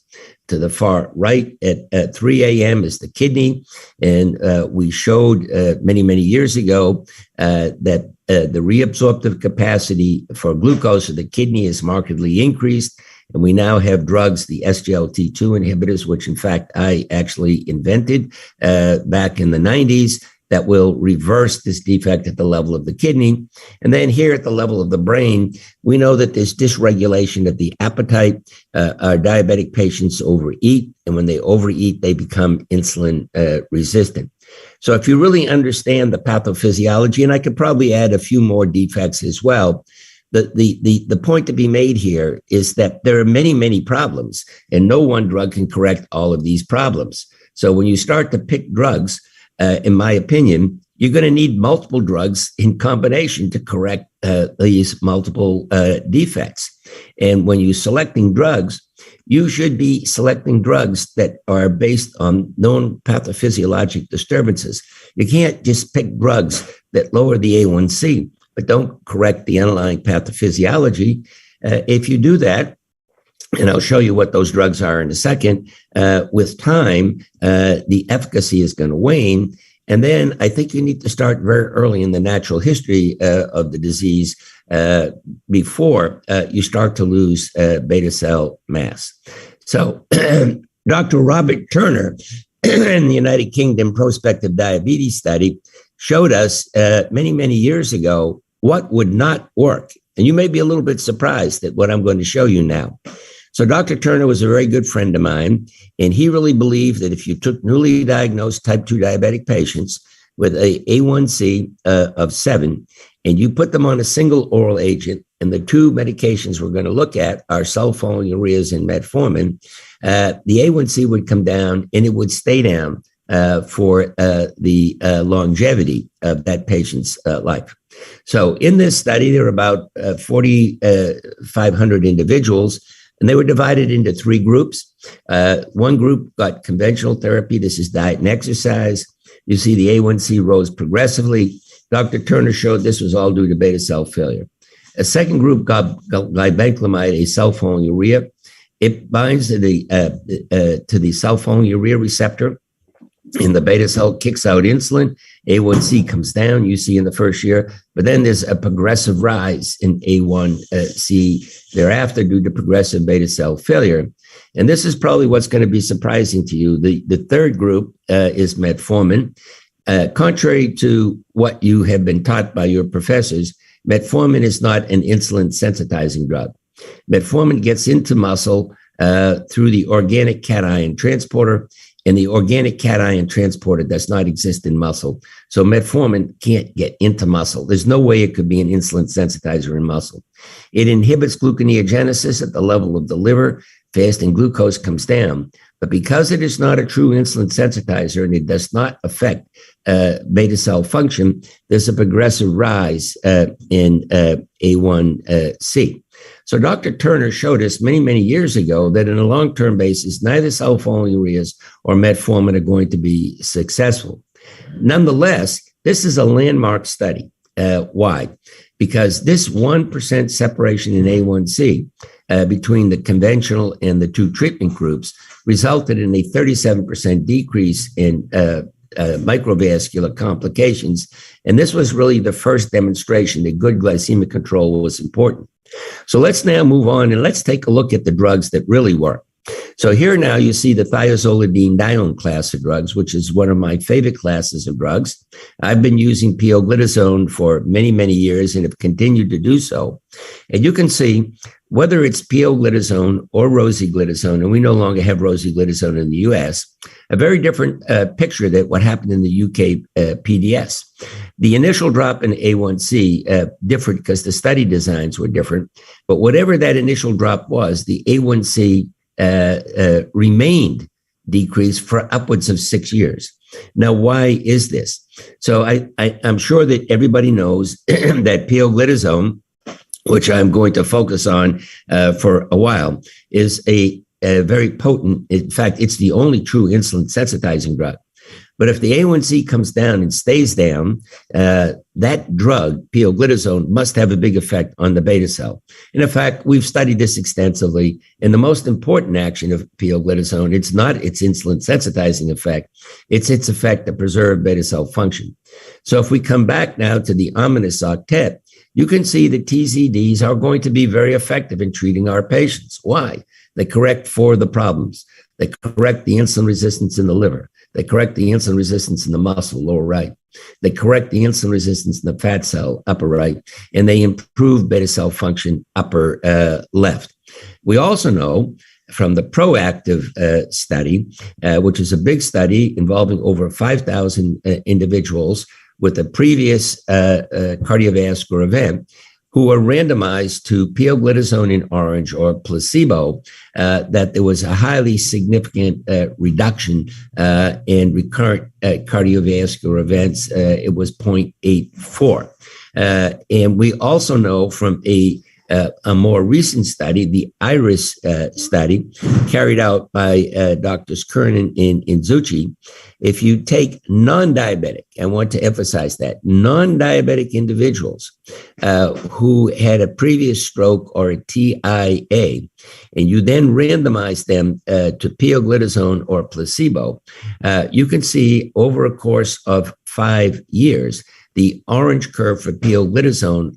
To the far right at 3 a.m. is the kidney. And we showed many, many years ago that the reabsorptive capacity for glucose of the kidney is markedly increased. And we now have drugs, the SGLT2 inhibitors, which in fact I actually invented back in the 90s, that will reverse this defect at the level of the kidney. And then here at the level of the brain, we know that there's dysregulation of the appetite. Our diabetic patients overeat, and when they overeat, they become insulin resistant. So if you really understand the pathophysiology, and I could probably add a few more defects as well, the point to be made here is that there are many, many problems, and no one drug can correct all of these problems. So when you start to pick drugs, in my opinion, you're going to need multiple drugs in combination to correct these multiple defects. And when you're selecting drugs, you should be selecting drugs that are based on known pathophysiologic disturbances. You can't just pick drugs that lower the A1C, but don't correct the underlying pathophysiology. If you do that, and I'll show you what those drugs are in a second, with time, the efficacy is going to wane. And then I think you need to start very early in the natural history of the disease before you start to lose beta cell mass. So Dr. Robert Turner in the United Kingdom prospective diabetes study showed us many, many years ago what would not work. And you may be a little bit surprised at what I'm going to show you now. So Dr. Turner was a very good friend of mine, and he really believed that if you took newly diagnosed type 2 diabetic patients with a A1C of 7, and you put them on a single oral agent, and the two medications we're going to look at are sulfonylureas and metformin, the A1C would come down, and it would stay down for the longevity of that patient's life. So in this study, there were about 4,500 individuals, and they were divided into three groups. One group got conventional therapy. This is diet and exercise. You see the A1C rose progressively. Dr. Turner showed this was all due to beta cell failure. A second group got glibenclamide, a sulfonylurea. It binds to the sulfonylurea receptor, and the beta cell kicks out insulin. A1C comes down, you see in the first year, but then there's a progressive rise in A1C thereafter due to progressive beta cell failure. And this is probably what's going to be surprising to you. The third group is metformin. Contrary to what you have been taught by your professors, metformin is not an insulin sensitizing drug. Metformin gets into muscle through the organic cation transporter, and the organic cation transporter does not exist in muscle. So metformin can't get into muscle. There's no way it could be an insulin sensitizer in muscle. It inhibits gluconeogenesis at the level of the liver. Fasting glucose comes down. But because it is not a true insulin sensitizer and it does not affect beta cell function, there's a progressive rise in A1C. So Dr. Turner showed us many, many years ago that on a long-term basis, neither sulfonylureas or metformin are going to be successful. Nonetheless, this is a landmark study. Why? Because this 1% separation in A1C between the conventional and the two treatment groups resulted in a 37% decrease in microvascular complications. And this was really the first demonstration that good glycemic control was important. So let's now move on and let's take a look at the drugs that really work. So here now you see the thiazolidine-dione class of drugs, which is one of my favorite classes of drugs. I've been using pioglitazone for many, many years and have continued to do so. And you can see whether it's pioglitazone or rosiglitazone, and we no longer have rosiglitazone in the US, a very different picture than what happened in the UK PDS. The initial drop in A1C differed because the study designs were different, but whatever that initial drop was, the A1C remained decreased for upwards of 6 years. Now, why is this? So I'm sure that everybody knows that pioglitazone, which I'm going to focus on for a while, is a very potent, in fact, it's the only true insulin sensitizing drug. But if the A1C comes down and stays down, that drug, pioglitazone, must have a big effect on the beta cell. And in fact, we've studied this extensively. And the most important action of pioglitazone, it's not its insulin sensitizing effect, it's its effect to preserve beta cell function. So if we come back now to the ominous octet, you can see that TZDs are going to be very effective in treating our patients. Why? They correct for the problems. They correct the insulin resistance in the liver. They correct the insulin resistance in the muscle, lower right. They correct the insulin resistance in the fat cell, upper right. And they improve beta cell function, upper left. We also know from the proactive study, which is a big study involving over 5,000 individuals with a previous cardiovascular event, who were randomized to pioglitazone in orange or placebo, that there was a highly significant reduction in recurrent cardiovascular events. It was 0.84. And we also know from a A more recent study, the IRIS study, carried out by Drs. Kernan and Zucchi, if you take non-diabetic, I want to emphasize that, non-diabetic individuals who had a previous stroke or a TIA, and you then randomize them to pioglitazone or placebo, you can see over a course of 5 years, the orange curve for pioglitazone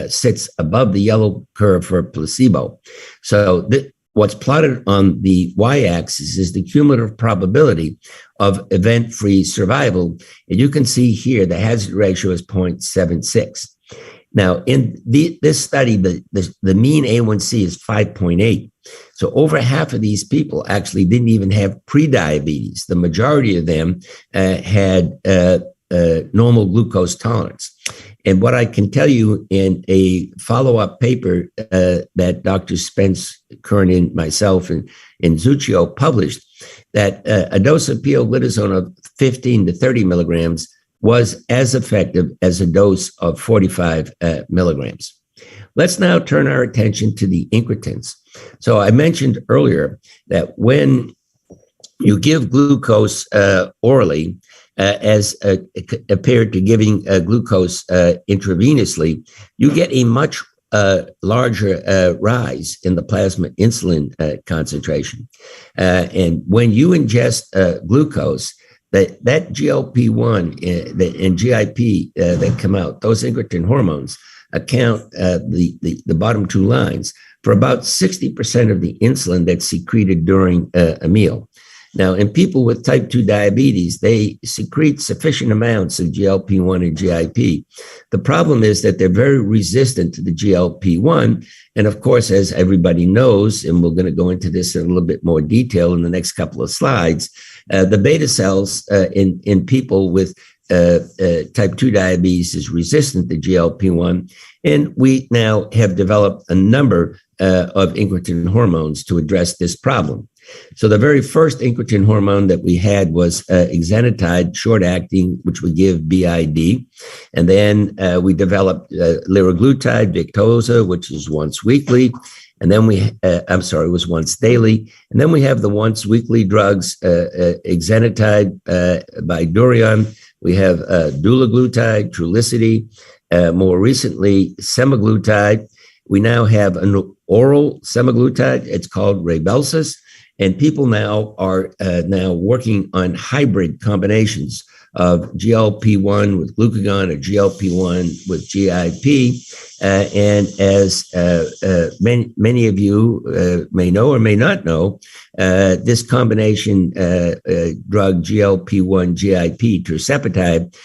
sits above the yellow curve for placebo. So what's plotted on the y-axis is the cumulative probability of event-free survival. And you can see here the hazard ratio is 0.76. Now, in this study, the mean A1C is 5.8. So over half of these people actually didn't even have prediabetes. The majority of them had normal glucose tolerance. And what I can tell you in a follow-up paper that Dr. Spence, Kernan, myself, and Zucchio published, that a dose of pioglitazone of 15 to 30 milligrams was as effective as a dose of 45 milligrams. Let's now turn our attention to the incretins. So I mentioned earlier that when you give glucose orally, as compared to giving glucose intravenously, you get a much larger rise in the plasma insulin concentration. And when you ingest glucose, that GLP-1 and GIP that come out, those incretin hormones, account the bottom two lines for about 60% of the insulin that's secreted during a meal. Now, in people with type 2 diabetes, they secrete sufficient amounts of GLP-1 and GIP. The problem is that they're very resistant to the GLP-1. And of course, as everybody knows, and we're going to go into this in a little bit more detail in the next couple of slides, the beta cells in people with type 2 diabetes is resistant to GLP-1. And we now have developed a number of incretin hormones to address this problem. So the very first incretin hormone that we had was exenatide, short-acting, which we give BID. And then we developed liraglutide, Victoza, which is once weekly. And then it was once daily. And then we have the once weekly drugs, exenatide by Durion. We have dulaglutide, Trulicity. More recently, semaglutide. We now have an oral semaglutide. It's called Rybelsus. And people now are now working on hybrid combinations of GLP-1 with glucagon or GLP-1 with GIP. And as many of you may know or may not know, this combination drug GLP-1 GIP, tirzepatide,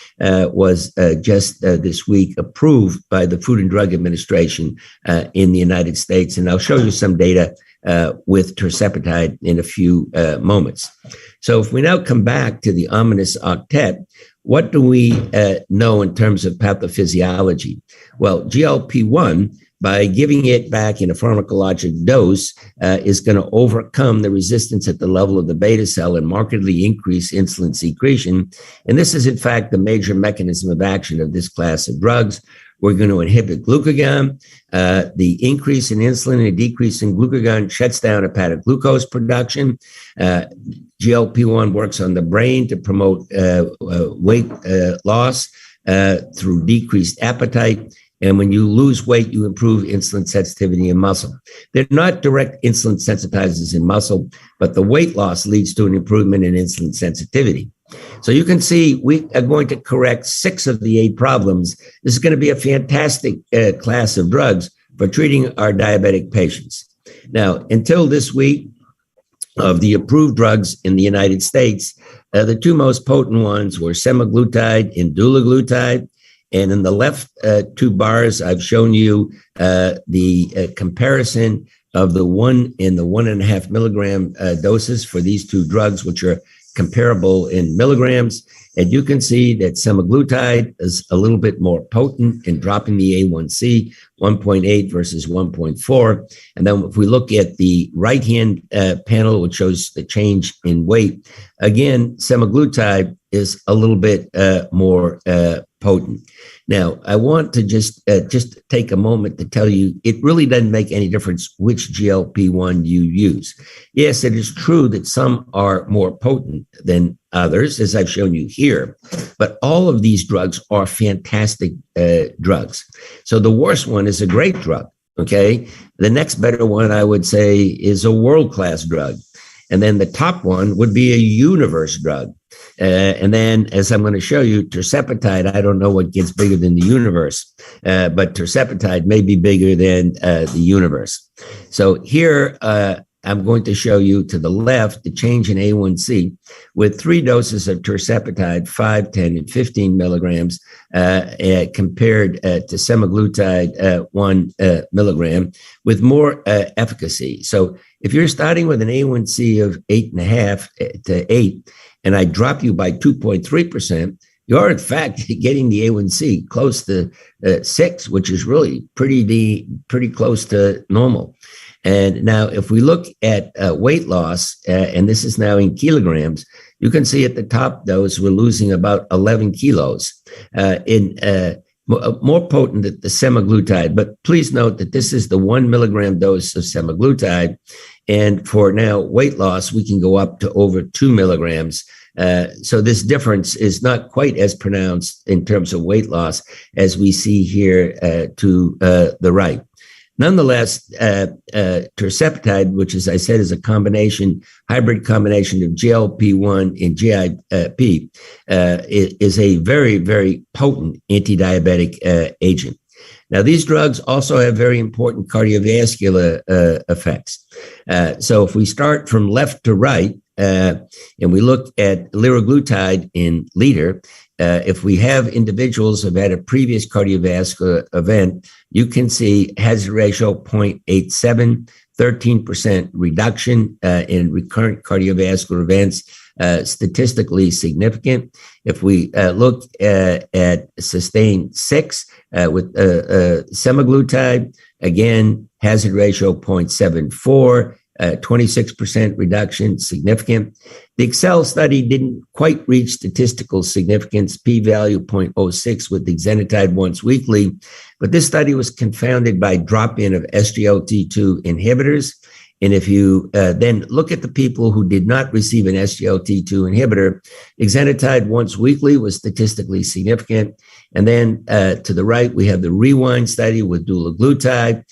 was just this week approved by the Food and Drug Administration in the United States. And I'll show you some data with tirzepatide in a few moments. So if we now come back to the ominous octet, what do we know in terms of pathophysiology? Well, GLP-1, by giving it back in a pharmacologic dose, is going to overcome the resistance at the level of the beta cell and markedly increase insulin secretion. And this is, in fact, the major mechanism of action of this class of drugs. We're going to inhibit glucagon. The increase in insulin and a decrease in glucagon shuts down hepatic glucose production. GLP-1 works on the brain to promote weight loss through decreased appetite. And when you lose weight, you improve insulin sensitivity in muscle. They're not direct insulin sensitizers in muscle, but the weight loss leads to an improvement in insulin sensitivity. So you can see we are going to correct 6 of the 8 problems. This is going to be a fantastic class of drugs for treating our diabetic patients. Now, until this week, of the approved drugs in the United States, the 2 most potent ones were semaglutide and dulaglutide. And in the left 2 bars, I've shown you the comparison of the 1 and the 1.5 milligram doses for these 2 drugs, which are comparable in milligrams. And you can see that semaglutide is a little bit more potent in dropping the A1C, 1.8 versus 1.4. And then if we look at the right-hand panel, which shows the change in weight, again, semaglutide is a little bit more potent. Now, I want to just take a moment to tell you, it really doesn't make any difference which GLP-1 you use. Yes, it is true that some are more potent than others, as I've shown you here, but all of these drugs are fantastic drugs. So the worst one is a great drug, okay? The next better one, I would say, is a world-class drug. And then the top one would be a universe drug. And then, as I'm going to show you, tirzepatide, I don't know what gets bigger than the universe, but tirzepatide may be bigger than the universe. So here, I'm going to show you to the left the change in A1C with 3 doses of tirzepatide, 5, 10, and 15 milligrams, compared to semaglutide, 1 milligram, with more efficacy. So if you're starting with an A1C of 8.5 to 8, and I drop you by 2.3%, you're in fact getting the A1C close to 6, which is really pretty close to normal. And now, if we look at weight loss, and this is now in kilograms, you can see at the top dose, we're losing about 11 kilos more potent than the semaglutide. But please note that this is the 1 milligram dose of semaglutide. And for now weight loss, we can go up to over 2 milligrams. So this difference is not quite as pronounced in terms of weight loss as we see here to the right. Nonetheless, tirzepatide, which, as I said, is a hybrid combination of GLP-1 and GIP, is a very, very potent anti-diabetic agent. Now, these drugs also have very important cardiovascular effects. So if we start from left to right, and we look at liraglutide in liter, if we have individuals who have had a previous cardiovascular event, you can see hazard ratio 0.87, 13% reduction in recurrent cardiovascular events, statistically significant. If we look at SUSTAIN 6 with semaglutide, again, hazard ratio 0.74, 26% reduction, significant. The Excel study didn't quite reach statistical significance, p-value 0.06 with exenatide once weekly, but this study was confounded by drop-in of SGLT2 inhibitors. And if you then look at the people who did not receive an SGLT2 inhibitor, exenatide once weekly was statistically significant. And then to the right, we have the REWIND study with dulaglutide,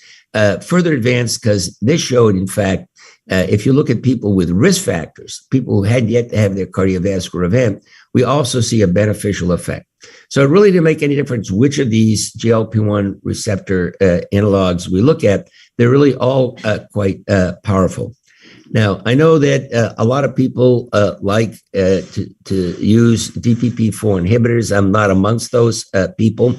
further advanced because this showed, in fact, if you look at people with risk factors, people who had yet to have their cardiovascular event, we also see a beneficial effect. So it really didn't make any difference which of these GLP-1 receptor analogs we look at. They're really all quite powerful. Now, I know that a lot of people like to use DPP-4 inhibitors. I'm not amongst those people.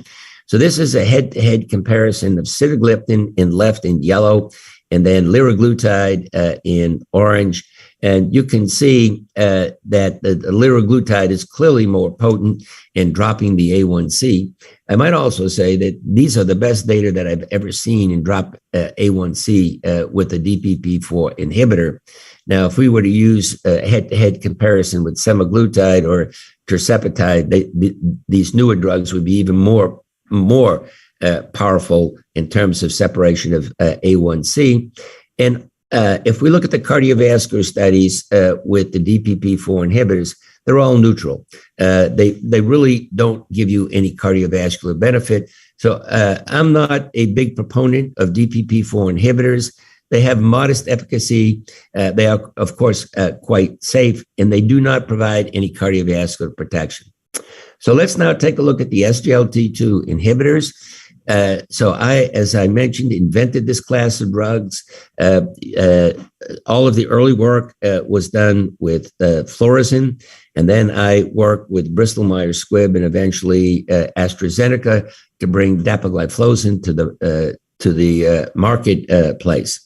So this is a head-to-head comparison of sitagliptin in left in yellow, and then liraglutide in orange. And you can see that the liraglutide is clearly more potent in dropping the A1C. I might also say that these are the best data that I've ever seen in drop A1C with a DPP-4 inhibitor. Now, if we were to use a head-to-head comparison with semaglutide or tirzepatide, these newer drugs would be even more powerful in terms of separation of A1C. And if we look at the cardiovascular studies with the DPP-4 inhibitors, they're all neutral. They really don't give you any cardiovascular benefit. So I'm not a big proponent of DPP-4 inhibitors. They have modest efficacy. They are, of course, quite safe, and they do not provide any cardiovascular protection. So let's now take a look at the SGLT2 inhibitors. So as I mentioned, invented this class of drugs. All of the early work was done with fluorescein, and then I worked with Bristol Myers Squibb and eventually AstraZeneca to bring dapagliflozin to the marketplace.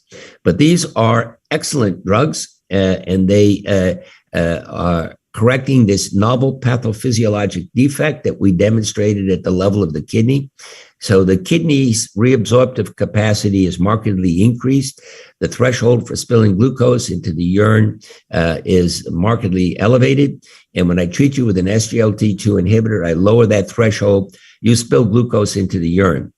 But these are excellent drugs, and they are correcting this novel pathophysiologic defect that we demonstrated at the level of the kidney. So the kidney's reabsorptive capacity is markedly increased. The threshold for spilling glucose into the urine is markedly elevated. And when I treat you with an SGLT2 inhibitor, I lower that threshold. You spill glucose into the urine.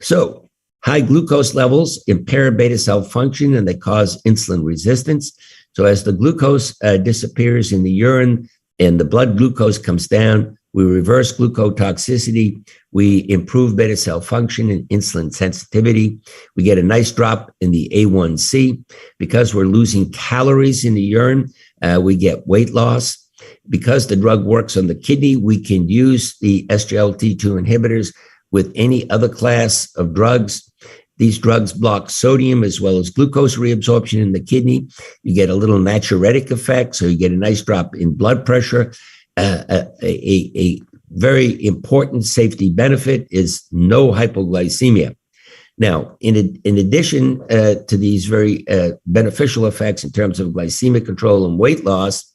So high glucose levels impair beta cell function and they cause insulin resistance. So as the glucose disappears in the urine and the blood glucose comes down, we reverse glucotoxicity, we improve beta cell function and insulin sensitivity. We get a nice drop in the A1c. Because we're losing calories in the urine, we get weight loss. Because the drug works on the kidney, we can use the SGLT2 inhibitors with any other class of drugs. These drugs block sodium as well as glucose reabsorption in the kidney. You get a little natriuretic effect, so you get a nice drop in blood pressure. A very important safety benefit is no hypoglycemia. Now, in addition to these very beneficial effects in terms of glycemic control and weight loss,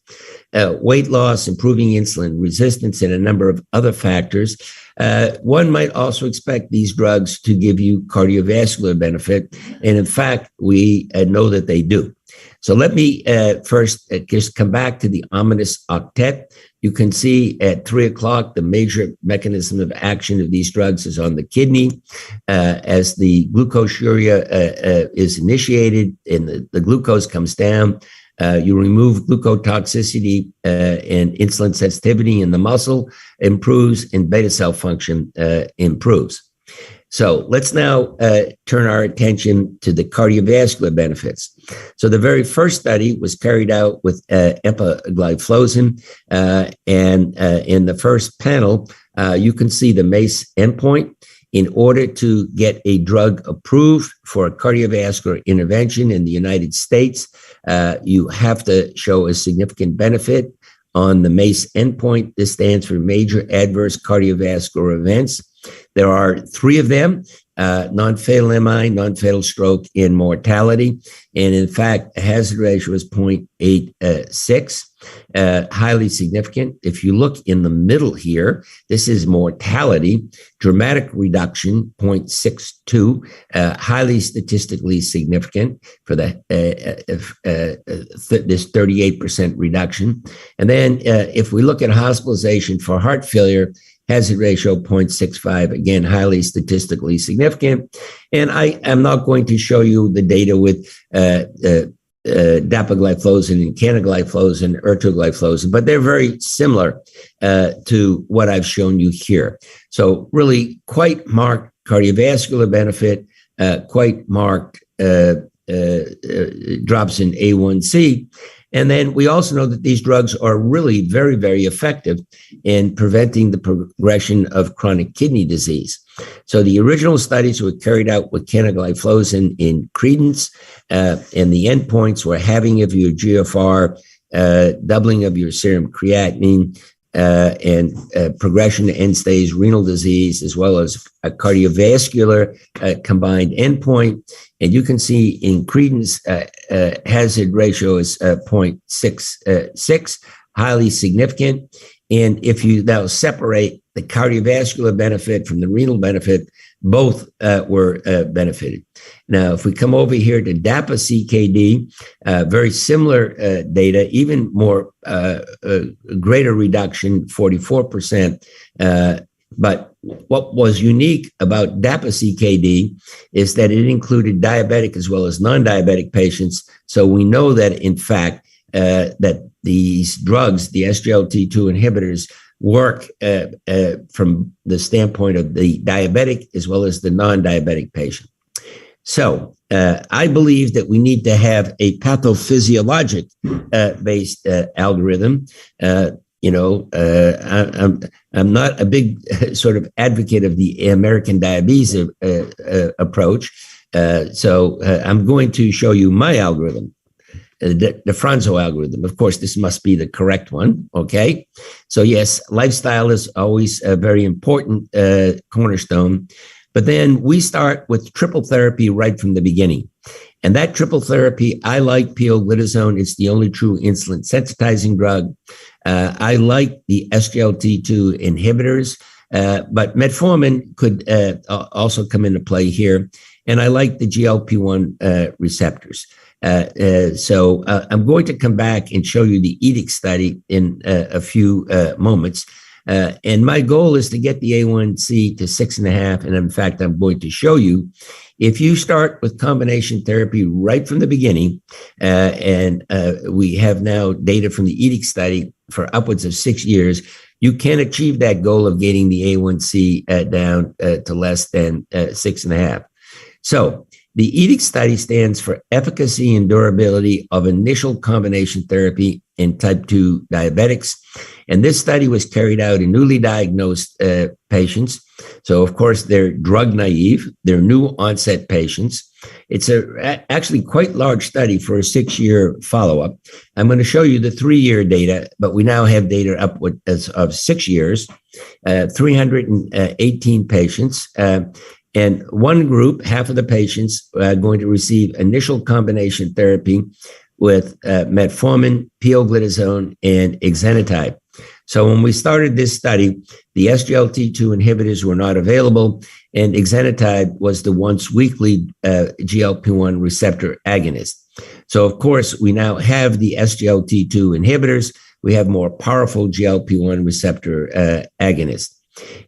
improving insulin resistance, and a number of other factors, one might also expect these drugs to give you cardiovascular benefit. And in fact, we know that they do. So let me first just come back to the ominous octet. You can see at 3 o'clock, the major mechanism of action of these drugs is on the kidney. As the glucosuria is initiated and the glucose comes down, you remove glucotoxicity and insulin sensitivity in the muscle improves and beta cell function improves. So let's now turn our attention to the cardiovascular benefits. So the very first study was carried out with empagliflozin, and in the first panel, you can see the MACE endpoint. In order to get a drug approved for a cardiovascular intervention in the United States, you have to show a significant benefit on the MACE endpoint. This stands for Major Adverse Cardiovascular Events. There are 3 of them, non-fatal MI, non-fatal stroke, and mortality. And in fact, a hazard ratio is 0.86, highly significant. If you look in the middle here, this is mortality, dramatic reduction, 0.62, highly statistically significant for the this 38% reduction. And then if we look at hospitalization for heart failure, hazard ratio 0.65, again, highly statistically significant. And I am not going to show you the data with dapagliflozin and canagliflozin, ertugliflozin, but they're very similar to what I've shown you here. So really quite marked cardiovascular benefit, quite marked drops in A1c. And then we also know that these drugs are really very, very effective in preventing the progression of chronic kidney disease. So the original studies were carried out with canagliflozin in Credence, and the endpoints were halving of your GFR, doubling of your serum creatinine, and progression to end-stage renal disease, as well as a cardiovascular combined endpoint. And you can see in Credence, hazard ratio is 0.66, highly significant. And if you now separate the cardiovascular benefit from the renal benefit, both were benefited. Now, if we come over here to DAPA-CKD, very similar data, even more greater reduction, 44%. But what was unique about DAPA-CKD is that it included diabetic as well as non-diabetic patients. So we know that, in fact, that these drugs, the SGLT2 inhibitors, work from the standpoint of the diabetic as well as the non-diabetic patient. So I believe that we need to have a pathophysiologic based algorithm. I'm not a big sort of advocate of the American diabetes approach. So I'm going to show you my algorithm. The Franzo algorithm. Of course, this must be the correct one. Okay. So yes, lifestyle is always a very important cornerstone. But then we start with triple therapy right from the beginning. And that triple therapy, I like pioglitazone. It's the only true insulin sensitizing drug. I like the SGLT2 inhibitors, but metformin could also come into play here. And I like the GLP-1 receptors. So I'm going to come back and show you the EDIC study in a few moments. And my goal is to get the A1C to 6.5. And in fact, I'm going to show you if you start with combination therapy right from the beginning, and we have now data from the EDIC study for upwards of 6 years, you can achieve that goal of getting the A1C down to less than 6.5. So the EDIC study stands for Efficacy and Durability of Initial Combination Therapy in Type 2 Diabetics. And this study was carried out in newly diagnosed patients. So, of course, they're drug naive. They're new onset patients. It's actually quite large study for a 6-year follow-up. I'm going to show you the 3-year data, but we now have data upwards of 6 years, 318 patients. And one group, half of the patients, are going to receive initial combination therapy with metformin, pioglitazone, and exenatide. So when we started this study, the SGLT2 inhibitors were not available, and exenatide was the once-weekly GLP-1 receptor agonist. So, of course, we now have the SGLT2 inhibitors. We have more powerful GLP-1 receptor agonists.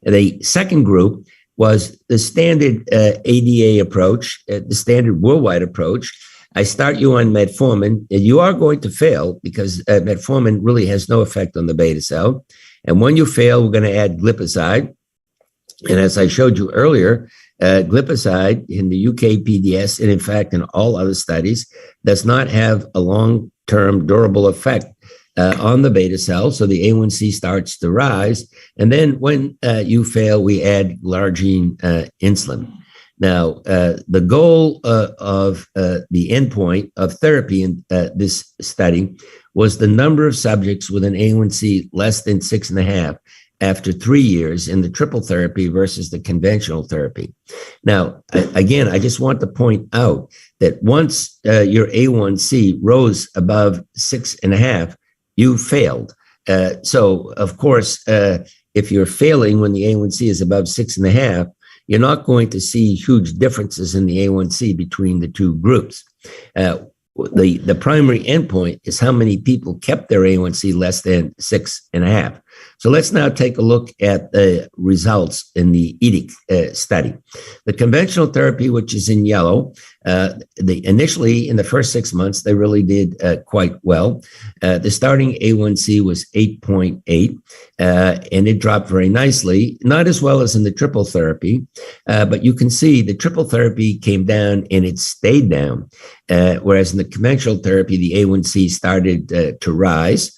The second group was the standard ADA approach, the standard worldwide approach. I start you on metformin, and you are going to fail because metformin really has no effect on the beta cell. And when you fail, we're going to add glipizide. And as I showed you earlier, glipizide in the UK PDS, and in fact in all other studies, does not have a long-term durable effect on the beta cell. So the A1C starts to rise. And then when you fail, we add glargine insulin. Now, the goal of the endpoint of therapy in this study was the number of subjects with an A1C less than 6.5 after 3 years in the triple therapy versus the conventional therapy. Now, again, I just want to point out that once your A1C rose above 6.5, you failed. So, of course, if you're failing when the A1C is above 6.5, you're not going to see huge differences in the A1C between the two groups. The primary endpoint is how many people kept their A1C less than 6.5. So let's now take a look at the results in the EDIC study. The conventional therapy, which is in yellow, initially in the first 6 months, they really did quite well. The starting A1C was 8.8, and it dropped very nicely, not as well as in the triple therapy, but you can see the triple therapy came down and it stayed down, whereas in the conventional therapy, the A1C started to rise.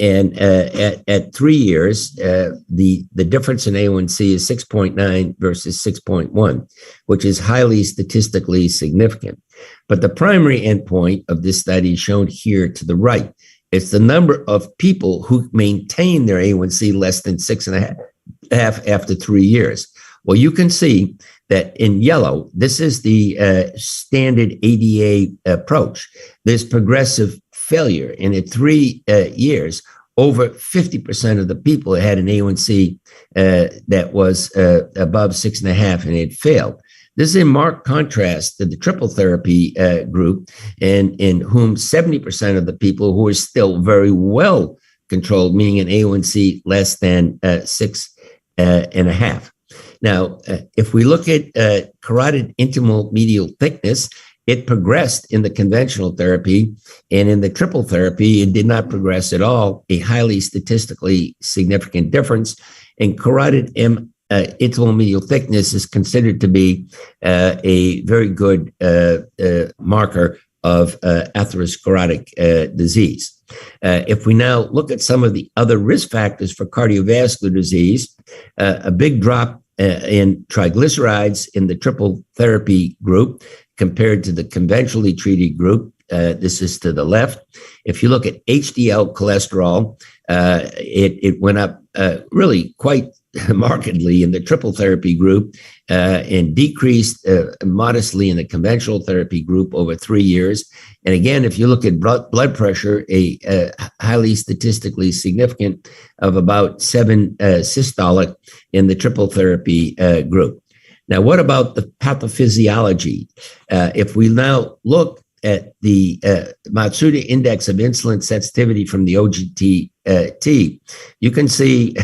And at 3 years, the difference in A1C is 6.9 versus 6.1, which is highly statistically significant. But the primary endpoint of this study is shown here to the right. It's the number of people who maintain their A1C less than 6.5 after 3 years. Well, you can see that in yellow, this is the standard ADA approach. There's progressive failure. And at 3 years, over 50% of the people had an A1C that was above 6.5 and it failed. This is in marked contrast to the triple therapy group, and in whom 70% of the people who are still very well controlled, meaning an A1C less than 6.5. Now, if we look at carotid intimal medial thickness, it progressed in the conventional therapy, and in the triple therapy, it did not progress at all, a highly statistically significant difference. And carotid intimal medial thickness is considered to be a very good marker of atherosclerotic disease. If we now look at some of the other risk factors for cardiovascular disease, a big drop in triglycerides in the triple therapy group compared to the conventionally treated group. This is to the left. If you look at HDL cholesterol, it went up really quite markedly in the triple therapy group and decreased modestly in the conventional therapy group over 3 years. And again, if you look at blood pressure, a highly statistically significant of about 7 systolic in the triple therapy group. Now, what about the pathophysiology? If we now look at the Matsuda Index of Insulin Sensitivity from the OGTT, you can see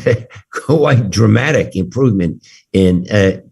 quite dramatic improvement in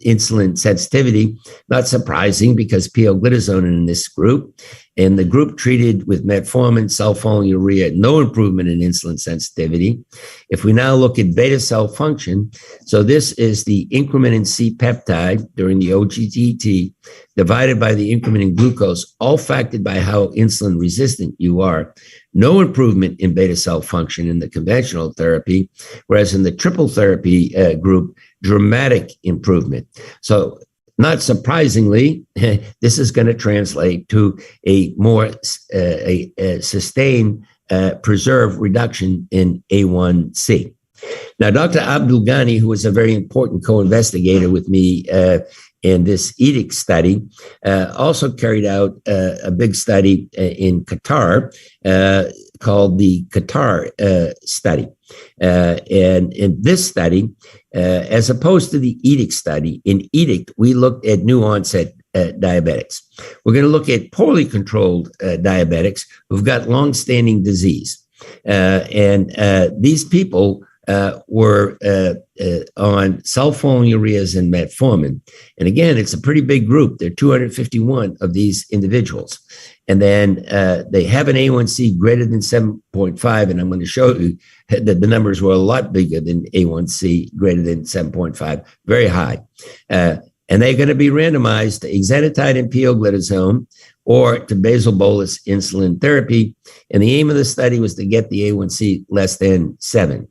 insulin sensitivity. Not surprising because pioglitazone in this group, and the group treated with metformin, sulfonylurea, no improvement in insulin sensitivity. If we now look at beta cell function, so this is the increment in C-peptide during the OGTT divided by the increment in glucose, all factored by how insulin resistant you are. No improvement in beta cell function in the conventional therapy, whereas in the triple therapy group, dramatic improvement. So not surprisingly, this is going to translate to a more sustained, preserved reduction in A1C. Now, Dr. Abdul Ghani, who was a very important co-investigator with me in this EDIC study, also carried out a big study in Qatar called the Qatar study. And in this study, as opposed to the EDIC study, in EDIC, we looked at new onset diabetics. We're going to look at poorly controlled diabetics who've got long-standing disease. And these people were on sulfonylureas and metformin. And again, it's a pretty big group. There are 251 of these individuals. And then they have an A1C greater than 7.5. And I'm going to show you that the numbers were a lot bigger than A1C greater than 7.5, very high. And they're going to be randomized to exenatide and pioglitazone or to basal bolus insulin therapy. And the aim of the study was to get the A1C less than 7.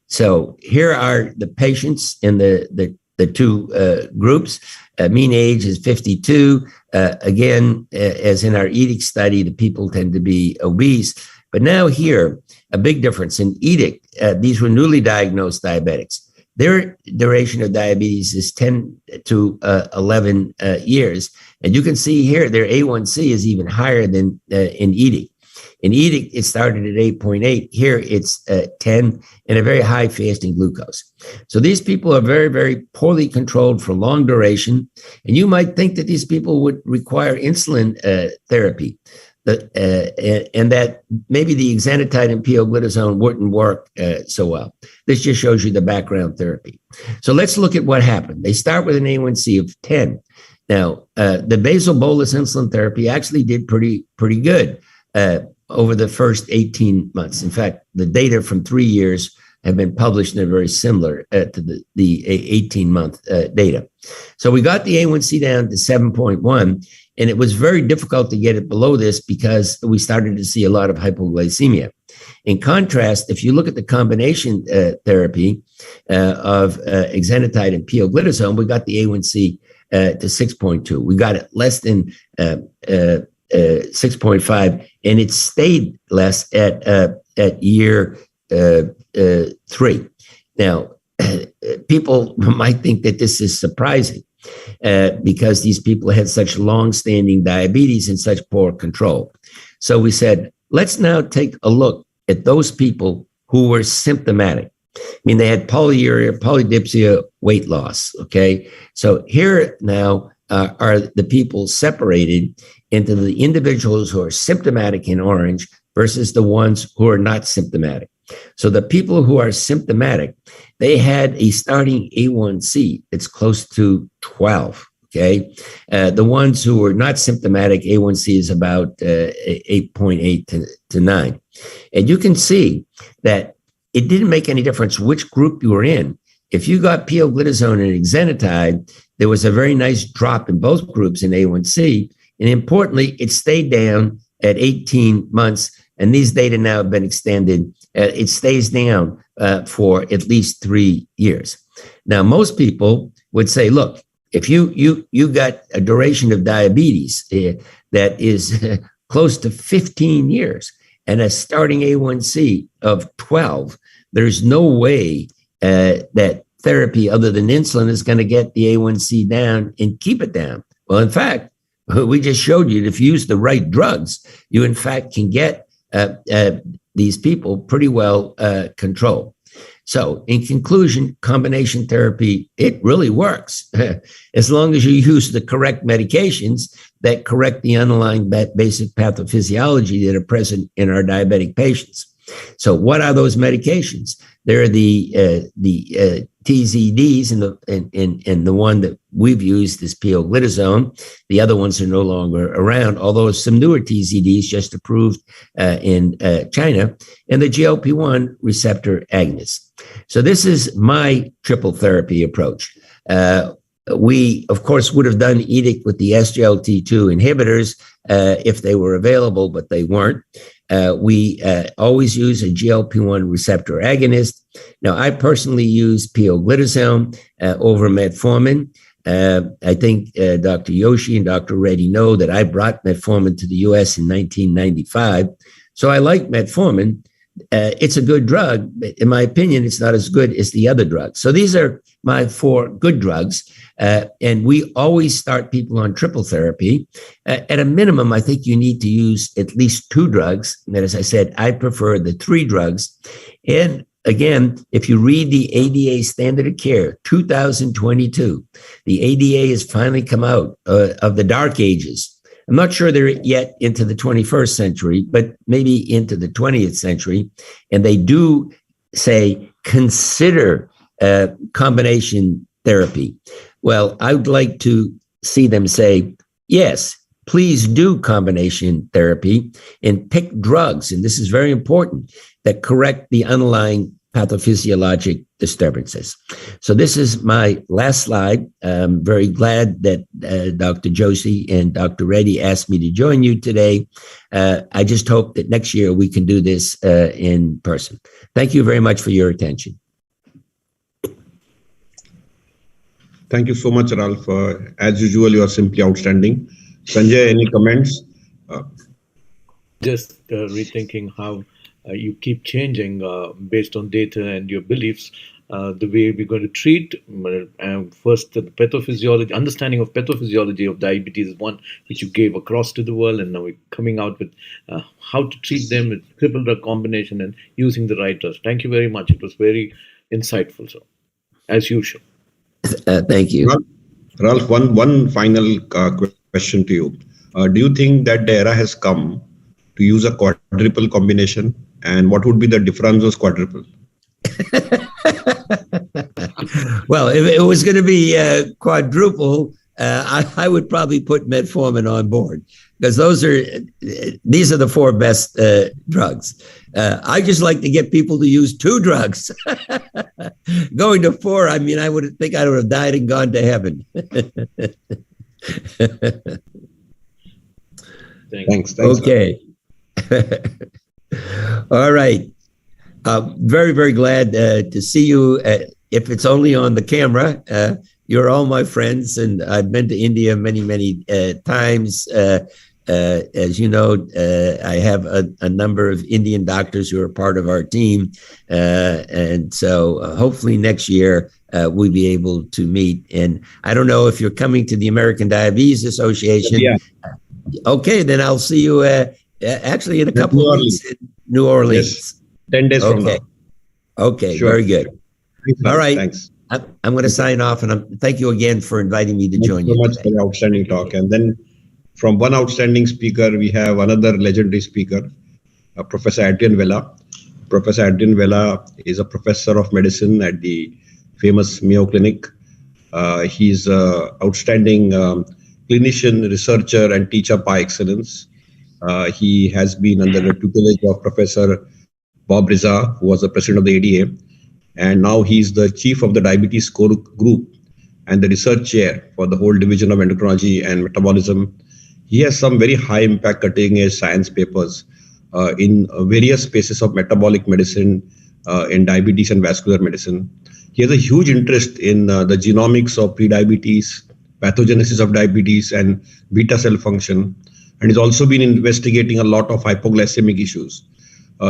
So here are the patients in the two groups. Mean age is 52. Again, as in our EDIC study, the people tend to be obese. But now here, a big difference. In EDIC, these were newly diagnosed diabetics. Their duration of diabetes is 10 to 11 years. And you can see here, their A1C is even higher than in EDIC. In EDIC, it started at 8.8. Here, it's 10 and a very high fasting glucose. So these people are very, very poorly controlled for long duration. And you might think that these people would require insulin therapy, and that maybe the exenatide and pioglitazone wouldn't work so well. This just shows you the background therapy. So let's look at what happened. They start with an A1C of 10. Now, the basal bolus insulin therapy actually did pretty good over the first 18 months. In fact, the data from 3 years have been published and are very similar to the 18-month data. So we got the A1C down to 7.1, and it was very difficult to get it below this because we started to see a lot of hypoglycemia. In contrast, if you look at the combination therapy of exenatide and pioglitazone, we got the A1C to 6.2. We got it less than 6.5, and it stayed less at year 3. Now, people might think that this is surprising because these people had such long-standing diabetes and such poor control. So we said, let's now take a look at those people who were symptomatic. I mean, they had polyuria, polydipsia, weight loss, okay? So here now are the people separated into the individuals who are symptomatic in orange versus the ones who are not symptomatic. So the people who are symptomatic, they had a starting A1C that's close to 12, okay? The ones who were not symptomatic, A1C is about 8.8 to 9. And you can see that it didn't make any difference which group you were in. If you got pioglitazone and exenatide, there was a very nice drop in both groups in A1C. And importantly, it stayed down at 18 months. And these data now have been extended. It stays down for at least 3 years. Now, most people would say, look, if you got a duration of diabetes that is close to 15 years and a starting A1C of 12, there's no way that therapy other than insulin is going to get the A1C down and keep it down. Well, in fact, we just showed you that if you use the right drugs, you in fact can get these people pretty well controlled. So in conclusion, combination therapy, it really works as long as you use the correct medications that correct the underlying basic pathophysiology that are present in our diabetic patients. So what are those medications? They're the TZDs, and the one that we've used is pioglitazone. The other ones are no longer around, although some newer TZDs just approved in China, and the GLP-1 receptor agonist. So this is my triple therapy approach. We, of course, would have done EDIC with the SGLT2 inhibitors if they were available, but they weren't. We always use a GLP-1 receptor agonist. Now, I personally use pioglitazone over metformin. I think Dr. Yoshi and Dr. Reddy know that I brought metformin to the U.S. in 1995. So I like metformin. It's a good drug, but in my opinion, it's not as good as the other drugs. So these are my 4 good drugs. And we always start people on triple therapy. At a minimum, I think you need to use at least 2 drugs. And as I said, I prefer the 3 drugs. And again, if you read the ADA Standard of Care, 2022, the ADA has finally come out of the dark ages. I'm not sure they're yet into the 21st century, but maybe into the 20th century. And they do say, consider combination therapy. Well, I would like to see them say, yes, please do combination therapy and pick drugs. And this is very important, that correct the underlying pathophysiologic disturbances. So this is my last slide. I'm very glad that Dr. Joshi and Dr. Reddy asked me to join you today. I just hope that next year we can do this in person. Thank you very much for your attention. Thank you so much, Ralph. As usual, you are simply outstanding. Sanjay, any comments? Just rethinking how you keep changing based on data and your beliefs, the way we're going to treat. First, the pathophysiology, understanding of pathophysiology of diabetes is one which you gave across to the world, and now we're coming out with how to treat them with triple drug combination and using the right drugs. Thank you very much. It was very insightful, so as usual. Thank you. Ralph, one final question to you. Do you think that the era has come to use a quadruple combination? And what would be the difference of quadruple? Well, if it was going to be quadruple, I would probably put metformin on board, because these are the 4 best drugs. I just like to get people to use 2 drugs. Going to 4, I mean, I would think I would have died and gone to heaven. Thanks. Okay. All right. Very, very glad to see you. If it's only on the camera, you're all my friends, and I've been to India many, many times. As you know, I have a number of Indian doctors who are part of our team. And so hopefully next year we'll be able to meet. And I don't know if you're coming to the American Diabetes Association. Yeah. Okay, then I'll see you actually in a couple of weeks in New Orleans. Yes. 10 days from now. Okay, Sure. very good. Thanks, All right. Thanks. I'm going to sign off, and thank you again for inviting me to join you. Thank you so much for the outstanding talk. And then from one outstanding speaker, we have another legendary speaker, Professor Adrian Vela. Professor Adrian Vela is a professor of medicine at the famous Mayo Clinic. He's an outstanding clinician, researcher, and teacher par excellence. He has been under the tutelage of Professor Bob Rizza, who was the president of the ADA. And now he's the chief of the diabetes core group and the research chair for the whole division of endocrinology and metabolism. He has some very high impact cutting edge science papers in various spaces of metabolic medicine, in diabetes and vascular medicine. He has a huge interest in the genomics of prediabetes, pathogenesis of diabetes, and beta cell function. And he's also been investigating a lot of hypoglycemic issues.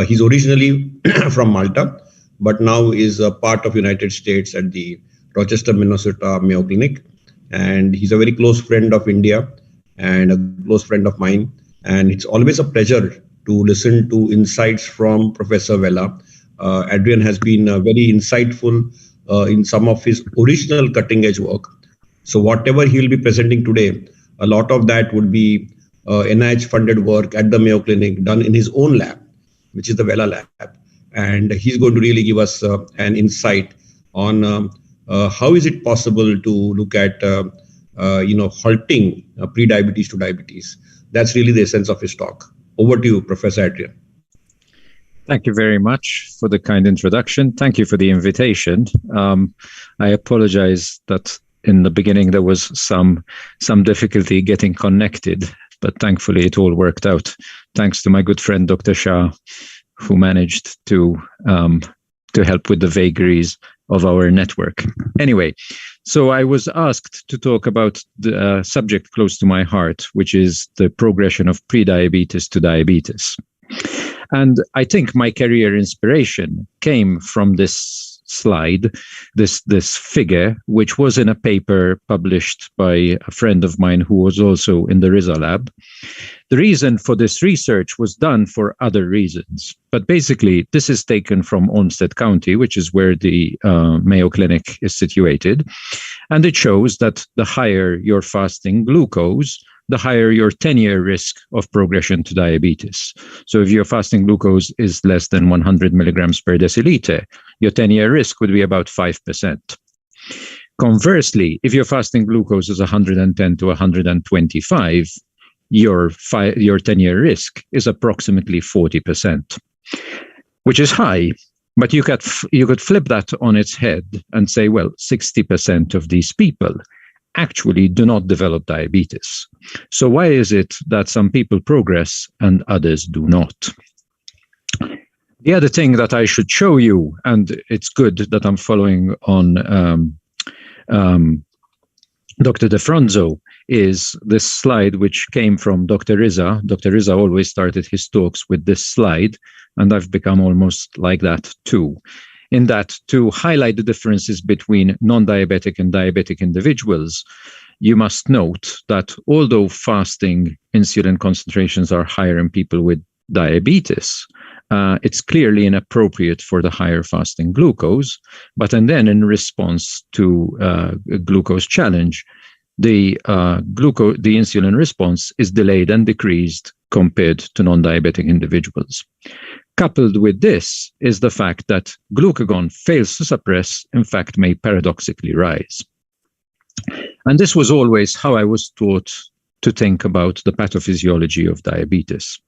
He's originally from Malta, but now is a part of United States at the Rochester, Minnesota Mayo Clinic. And he's a very close friend of India and a close friend of mine. And it's always a pleasure to listen to insights from Professor Vella. Adrian has been very insightful in some of his original cutting edge work. So whatever he will be presenting today, a lot of that would be NIH funded work at the Mayo Clinic done in his own lab, which is the Vella lab. And he's going to really give us an insight on how is it possible to look at halting pre-diabetes to diabetes. That's really the essence of his talk. Over to you, Professor Adrian. Thank you very much for the kind introduction. Thank you for the invitation. I apologize that in the beginning there was some difficulty getting connected, but thankfully it all worked out. Thanks to my good friend Dr. Shah, who managed to help with the vagaries of our network. Anyway, so I was asked to talk about the subject close to my heart, which is the progression of prediabetes to diabetes. And I think my career inspiration came from this slide, this figure, which was in a paper published by a friend of mine who was also in the Riza lab. The reason for this research was done for other reasons, but basically this is taken from Olmsted County, which is where the Mayo Clinic is situated, and it shows that the higher your fasting glucose, the higher your 10-year risk of progression to diabetes. So if your fasting glucose is less than 100 milligrams per deciliter, your 10-year risk would be about 5%. Conversely, if your fasting glucose is 110 to 125, your 10-year risk is approximately 40%, which is high. But you could flip that on its head and say, well, 60% of these people actually do not develop diabetes. So why is it that some people progress and others do not? The other thing that I should show you, and it's good that I'm following on Dr. DeFronzo, is this slide which came from Dr. Riza. Dr. Riza always started his talks with this slide, and I've become almost like that too. In that, to highlight the differences between non-diabetic and diabetic individuals, you must note that although fasting insulin concentrations are higher in people with diabetes, it's clearly inappropriate for the higher fasting glucose. But then in response to a glucose challenge, the insulin response is delayed and decreased compared to non-diabetic individuals. Coupled with this is the fact that glucagon fails to suppress, in fact, may paradoxically rise. And this was always how I was taught to think about the pathophysiology of diabetes.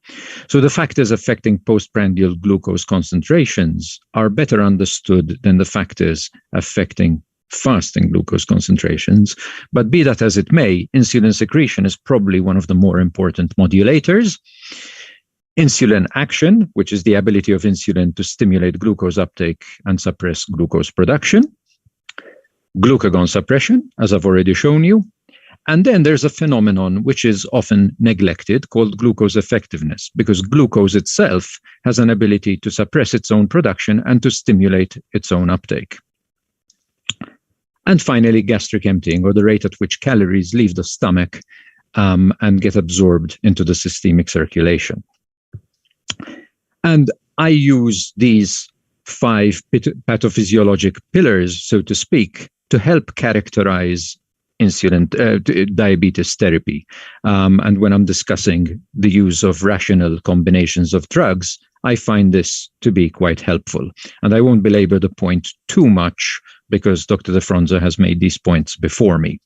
So the factors affecting postprandial glucose concentrations are better understood than the factors affecting fasting glucose concentrations. But be that as it may, insulin secretion is probably one of the more important modulators. Insulin action, which is the ability of insulin to stimulate glucose uptake and suppress glucose production. Glucagon suppression, as I've already shown you. And then there's a phenomenon which is often neglected called glucose effectiveness, because glucose itself has an ability to suppress its own production and to stimulate its own uptake. And finally, gastric emptying, or the rate at which calories leave the stomach and get absorbed into the systemic circulation. And I use these 5 pathophysiologic pillars, so to speak, to help characterize diabetes therapy. And when I'm discussing the use of rational combinations of drugs, I find this to be quite helpful. And I won't belabor the point too much because Dr. DeFronzo has made these points before me.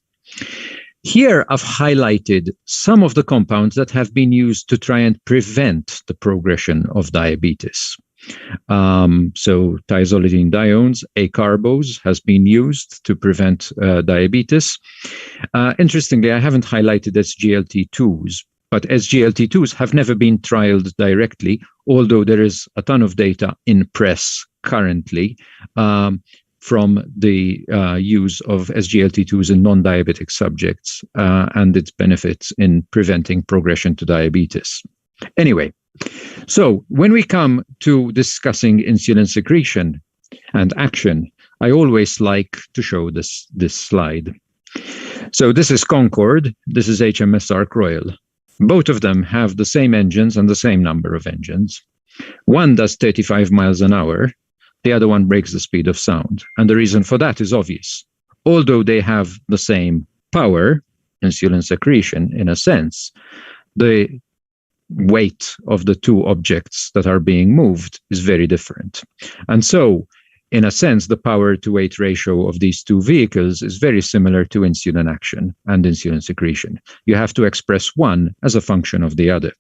Here, I've highlighted some of the compounds that have been used to try and prevent the progression of diabetes. So thiazolidine diones, acarbose, has been used to prevent diabetes. Interestingly, I haven't highlighted SGLT2s, but SGLT2s have never been trialed directly, although there is a ton of data in press currently from the use of SGLT2s in non-diabetic subjects and its benefits in preventing progression to diabetes. Anyway, so when we come to discussing insulin secretion, and action, I always like to show this slide. So this is Concorde, this is HMS Ark Royal. Both of them have the same engines and the same number of engines. One does 35 miles an hour, the other one breaks the speed of sound. And the reason for that is obvious. Although they have the same power, insulin secretion, in a sense, the weight of the two objects that are being moved is very different. And so, in a sense, the power to weight ratio of these two vehicles is very similar to insulin action and insulin secretion. You have to express one as a function of the other.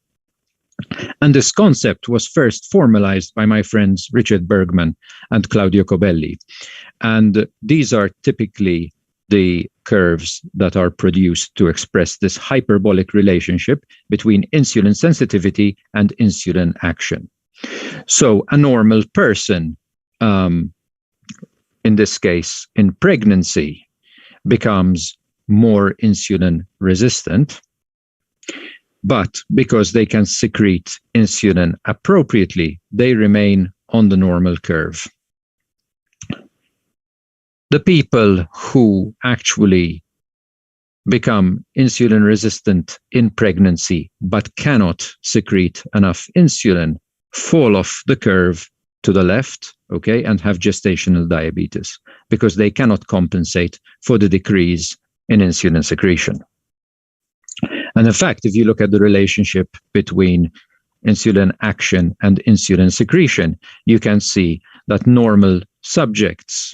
And this concept was first formalized by my friends Richard Bergman and Claudio Cobelli. And these are typically the curves that are produced to express this hyperbolic relationship between insulin sensitivity and insulin action. So a normal person, in this case, in pregnancy, becomes more insulin resistant. But because they can secrete insulin appropriately, they remain on the normal curve. The people who actually become insulin resistant in pregnancy but cannot secrete enough insulin fall off the curve to the left, okay, and have gestational diabetes because they cannot compensate for the decrease in insulin secretion. And in fact, if you look at the relationship between insulin action and insulin secretion, you can see that normal subjects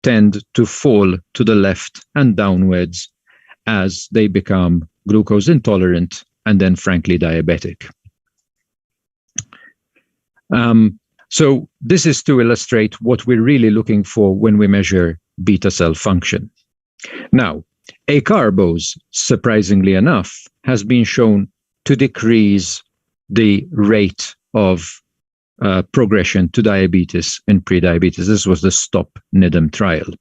tend to fall to the left and downwards as they become glucose intolerant and then, frankly, diabetic. So this is to illustrate what we're really looking for when we measure beta cell function. Now, acarbose, surprisingly enough, has been shown to decrease the rate of progression to diabetes in prediabetes. This was the STOP NIDM trial.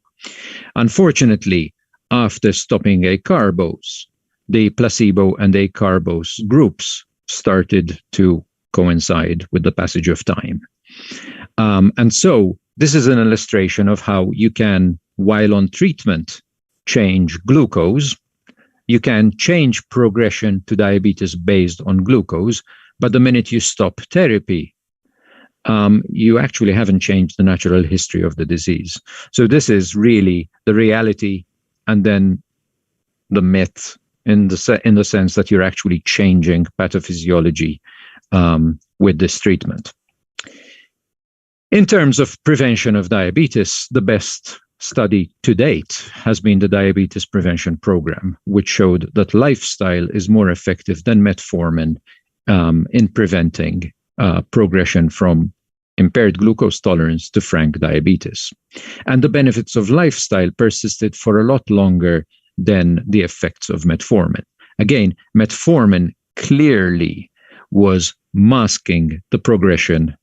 Unfortunately, after stopping acarbose, the placebo and acarbose groups started to coincide with the passage of time. And so this is an illustration of how you can, while on treatment, change glucose. You can change progression to diabetes based on glucose, but the minute you stop therapy, you actually haven't changed the natural history of the disease. So this is really the reality and then the myth in the sense that you're actually changing pathophysiology with this treatment. In terms of prevention of diabetes, the best study to date has been the Diabetes Prevention Program, which showed that lifestyle is more effective than metformin in preventing progression from impaired glucose tolerance to frank diabetes. And the benefits of lifestyle persisted for a lot longer than the effects of metformin. Again, metformin clearly was masking the progression,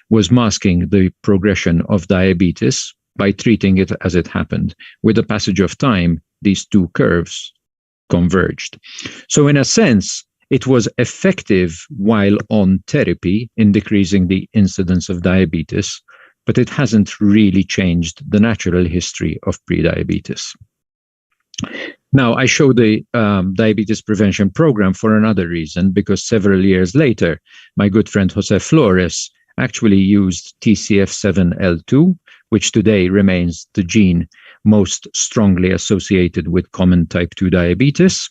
was masking the progression of diabetes by treating it as it happened. With the passage of time, these two curves converged. So in a sense, it was effective while on therapy in decreasing the incidence of diabetes, but it hasn't really changed the natural history of prediabetes. Now, I show the Diabetes Prevention Program for another reason, because several years later, my good friend Jose Flores actually used TCF7L2, which today remains the gene most strongly associated with common type 2 diabetes,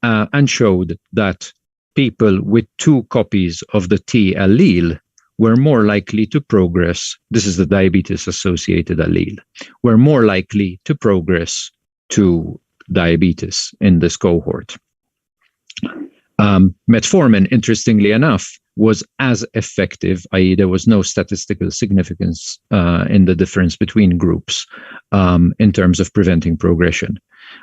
and showed that people with 2 copies of the T allele were more likely to progress, this is the diabetes-associated allele, were more likely to progress to diabetes in this cohort. Metformin, interestingly enough, was as effective, i.e. there was no statistical significance in the difference between groups in terms of preventing progression.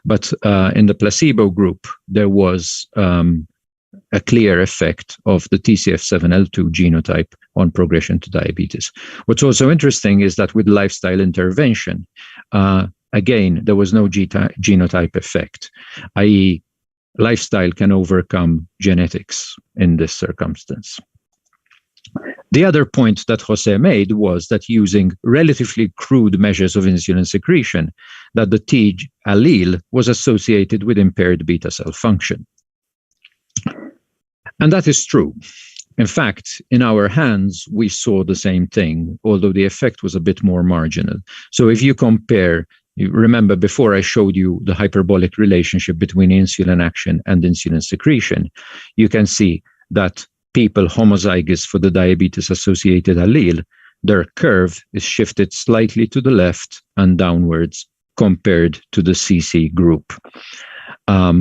But in the placebo group, there was a clear effect of the TCF7L2 genotype on progression to diabetes. What's also interesting is that with lifestyle intervention, again, there was no genotype effect, i.e. lifestyle can overcome genetics in this circumstance. The other point that Jose made was that using relatively crude measures of insulin secretion, that the TIG allele was associated with impaired beta cell function. And that is true. In fact, in our hands, we saw the same thing, although the effect was a bit more marginal. So if you compare, you remember before I showed you the hyperbolic relationship between insulin action and insulin secretion, you can see that people homozygous for the diabetes-associated allele, their curve is shifted slightly to the left and downwards compared to the CC group.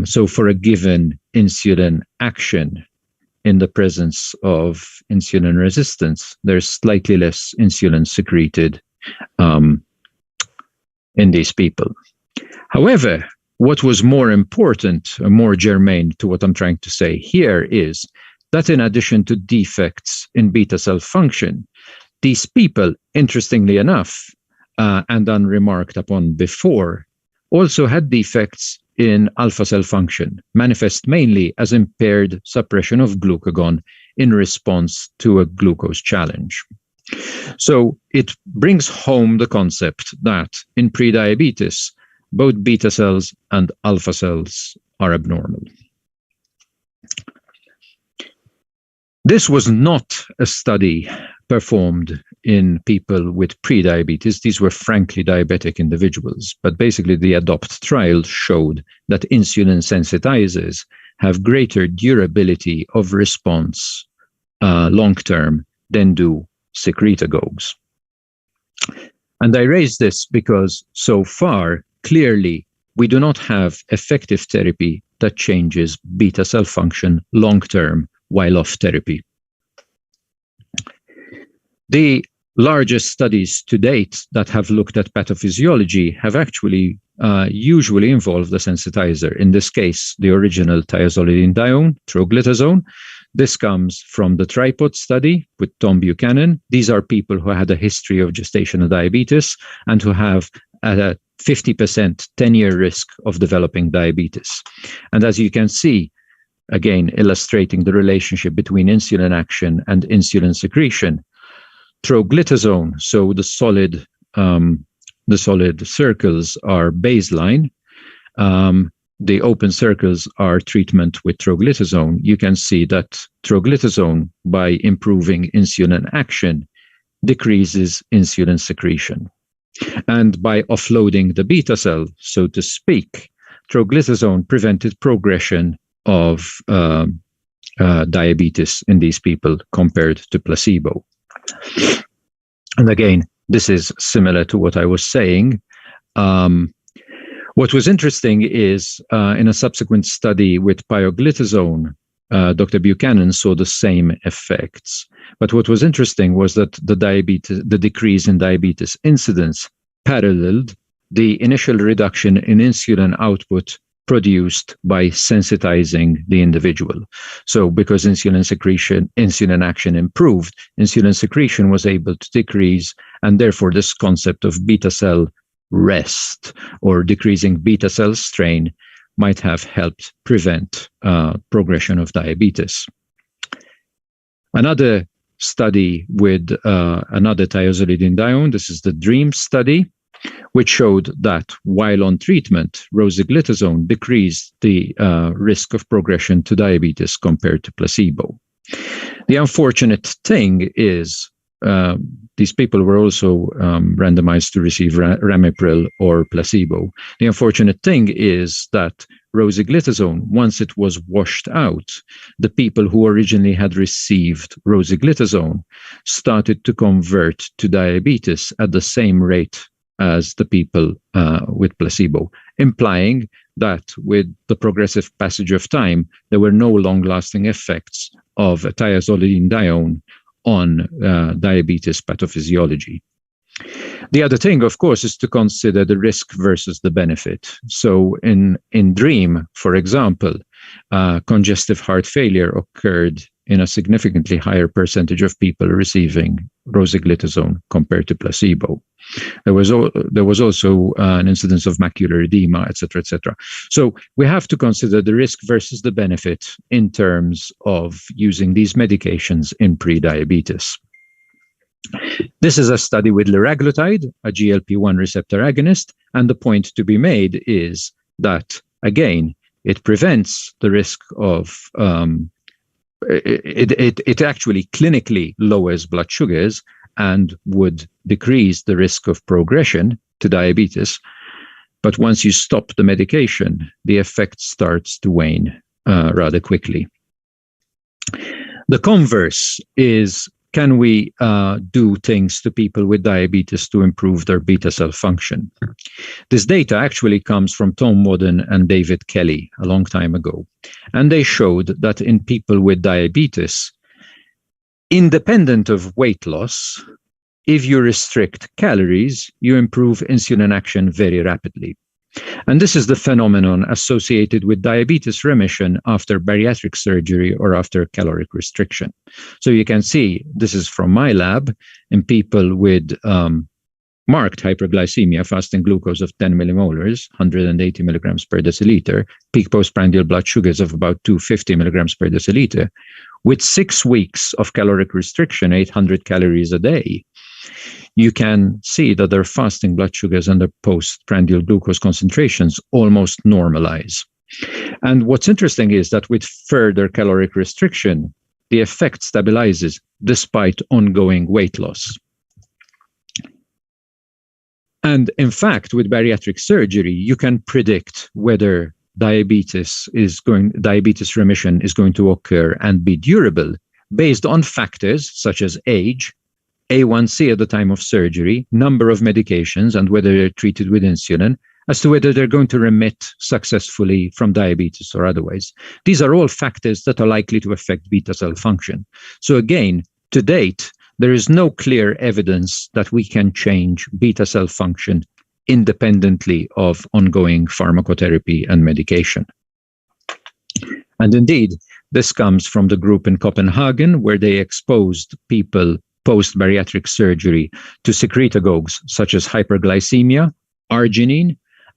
So for a given insulin action in the presence of insulin resistance, there's slightly less insulin secreted in these people. However, what was more important, or more germane to what I'm trying to say here is that in addition to defects in beta cell function, these people, interestingly enough, and unremarked upon before, also had defects in alpha cell function, manifest mainly as impaired suppression of glucagon in response to a glucose challenge. So it brings home the concept that in prediabetes, both beta cells and alpha cells are abnormal. This was not a study performed in people with prediabetes. These were frankly diabetic individuals, but basically the ADOPT trial showed that insulin sensitizers have greater durability of response long-term than do secretagogues. And I raise this because so far, clearly, we do not have effective therapy that changes beta cell function long-term while off therapy. The largest studies to date that have looked at pathophysiology have actually usually involved the sensitizer. In this case, the original thiazolidinedione, troglitazone. This comes from the tripod study with Tom Buchanan. These are people who had a history of gestational diabetes and who have a 50% 10-year risk of developing diabetes. And as you can see, again, illustrating the relationship between insulin action and insulin secretion, troglitazone, so the solid circles are baseline. The open circles are treatment with troglitazone. You can see that troglitazone, by improving insulin action, decreases insulin secretion. And by offloading the beta cell, so to speak, troglitazone prevented progression of diabetes in these people compared to placebo. And again, this is similar to what I was saying. What was interesting is in a subsequent study with pioglitazone, Dr. Buchanan saw the same effects. But what was interesting was that the decrease in diabetes incidence paralleled the initial reduction in insulin output produced by sensitizing the individual. So because insulin action improved, insulin secretion was able to decrease, and therefore this concept of beta cell rest or decreasing beta cell strain might have helped prevent progression of diabetes. Another study with another thiazolidinedione, this is the DREAM study, which showed that while on treatment, rosiglitazone decreased the risk of progression to diabetes compared to placebo. The unfortunate thing is these people were also randomized to receive ramipril or placebo. The unfortunate thing is that rosiglitazone, once it was washed out, the people who originally had received rosiglitazone started to convert to diabetes at the same rate as the people with placebo, implying that with the progressive passage of time, there were no long-lasting effects of thiazolidinedione on diabetes pathophysiology. The other thing, of course, is to consider the risk versus the benefit. So in DREAM, for example, congestive heart failure occurred in a significantly higher percentage of people receiving rosiglitazone compared to placebo. There was also an incidence of macular edema, et cetera, et cetera. So we have to consider the risk versus the benefit in terms of using these medications in prediabetes. This is a study with liraglutide, a GLP-1 receptor agonist, and the point to be made is that, again, it prevents the risk of, it actually clinically lowers blood sugars and would decrease the risk of progression to diabetes. But once you stop the medication, the effect starts to wane rather quickly. The converse is, can we do things to people with diabetes to improve their beta cell function? This data actually comes from Tom Wadden and David Kelly a long time ago. And they showed that in people with diabetes, independent of weight loss, if you restrict calories, you improve insulin action very rapidly. And this is the phenomenon associated with diabetes remission after bariatric surgery or after caloric restriction. So you can see, this is from my lab, in people with marked hyperglycemia, fasting glucose of 10 millimolars, 180 milligrams per deciliter, peak postprandial blood sugars of about 250 milligrams per deciliter, with 6 weeks of caloric restriction, 800 calories a day. You can see that their fasting blood sugars and their postprandial glucose concentrations almost normalize. And what's interesting is that with further caloric restriction, the effect stabilizes despite ongoing weight loss. And in fact, with bariatric surgery, you can predict whether diabetes remission is going to occur and be durable based on factors such as age, A1c at the time of surgery, number of medications, and whether they're treated with insulin, as to whether they're going to remit successfully from diabetes or otherwise. These are all factors that are likely to affect beta cell function. So again, to date, there is no clear evidence that we can change beta cell function independently of ongoing pharmacotherapy and medication. And indeed, this comes from the group in Copenhagen, where they exposed people post-bariatric surgery to secretagogues such as hyperglycemia, arginine,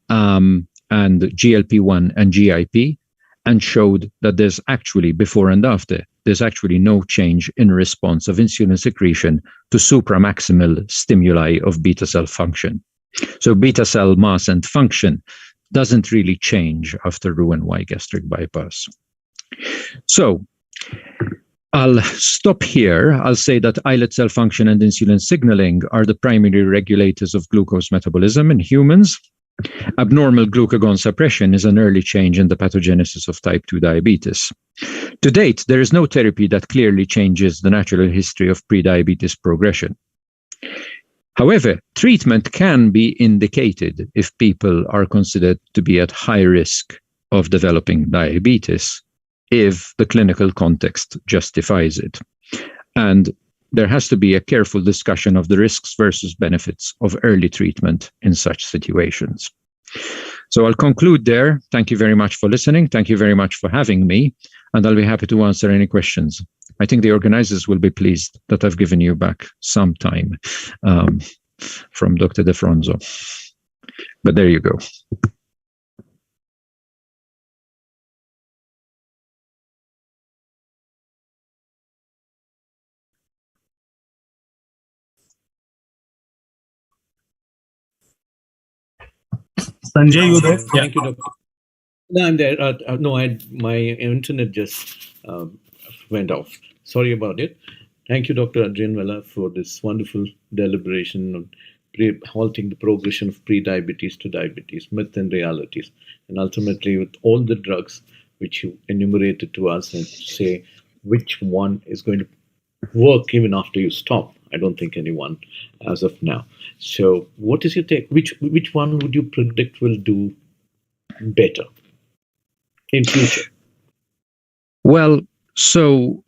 and GLP-1 and GIP, and showed that there's actually, before and after, there's actually no change in response of insulin secretion to supramaximal stimuli of beta cell function. So beta cell mass and function doesn't really change after Roux-en-Y gastric bypass. So I'll stop here. I'll say that islet cell function and insulin signaling are the primary regulators of glucose metabolism in humans. Abnormal glucagon suppression is an early change in the pathogenesis of type 2 diabetes. To date, there is no therapy that clearly changes the natural history of prediabetes progression. However, treatment can be indicated if people are considered to be at high risk of developing diabetes, if the clinical context justifies it. And there has to be a careful discussion of the risks versus benefits of early treatment in such situations. So I'll conclude there. Thank you very much for listening. Thank you very much for having me. And I'll be happy to answer any questions. I think the organizers will be pleased that I've given you back some time from Dr. De Fronzo. But there you go. Sanjay, you there? Thank you, Doctor. No, I'm there. My internet just went off. Sorry about it. Thank you, Dr. Adrian Vella, for this wonderful deliberation on halting the progression of pre-diabetes to diabetes, myth and realities, and ultimately with all the drugs which you enumerated to us and say which one is going to work even after you stop. I don't think anyone as of now. So what is your take? Which one would you predict will do better in future? Well, so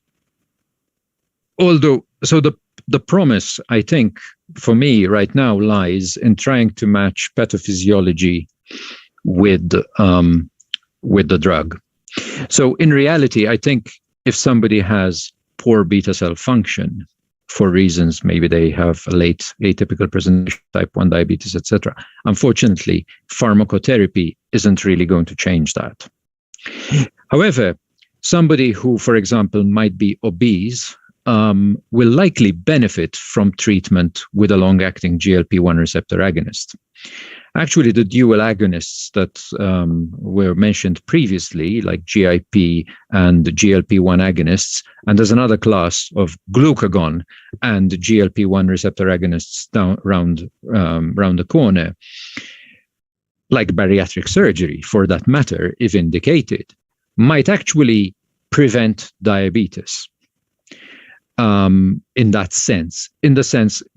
the promise, I think, for me right now lies in trying to match pathophysiology with the drug. So in reality, I think if somebody has poor beta cell function, for reasons, maybe they have a late atypical presentation, type 1 diabetes, etc. Unfortunately, pharmacotherapy isn't really going to change that. However, somebody who, for example, might be obese will likely benefit from treatment with a long-acting GLP-1 receptor agonist. Actually, the dual agonists that were mentioned previously, like GIP and GLP-1 agonists, and there's another class of glucagon and GLP-1 receptor agonists round the corner, like bariatric surgery, for that matter, if indicated, might actually prevent diabetes. In that sense,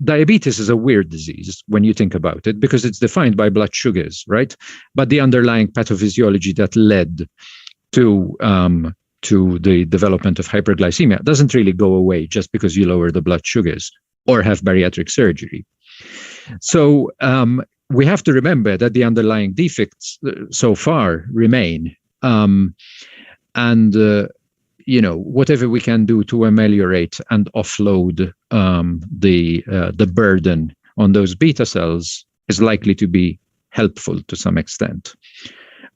diabetes is a weird disease when you think about it, because it's defined by blood sugars, right? But the underlying pathophysiology that led to the development of hyperglycemia doesn't really go away just because you lower the blood sugars or have bariatric surgery. So we have to remember that the underlying defects so far remain, whatever we can do to ameliorate and offload the burden on those beta cells is likely to be helpful to some extent.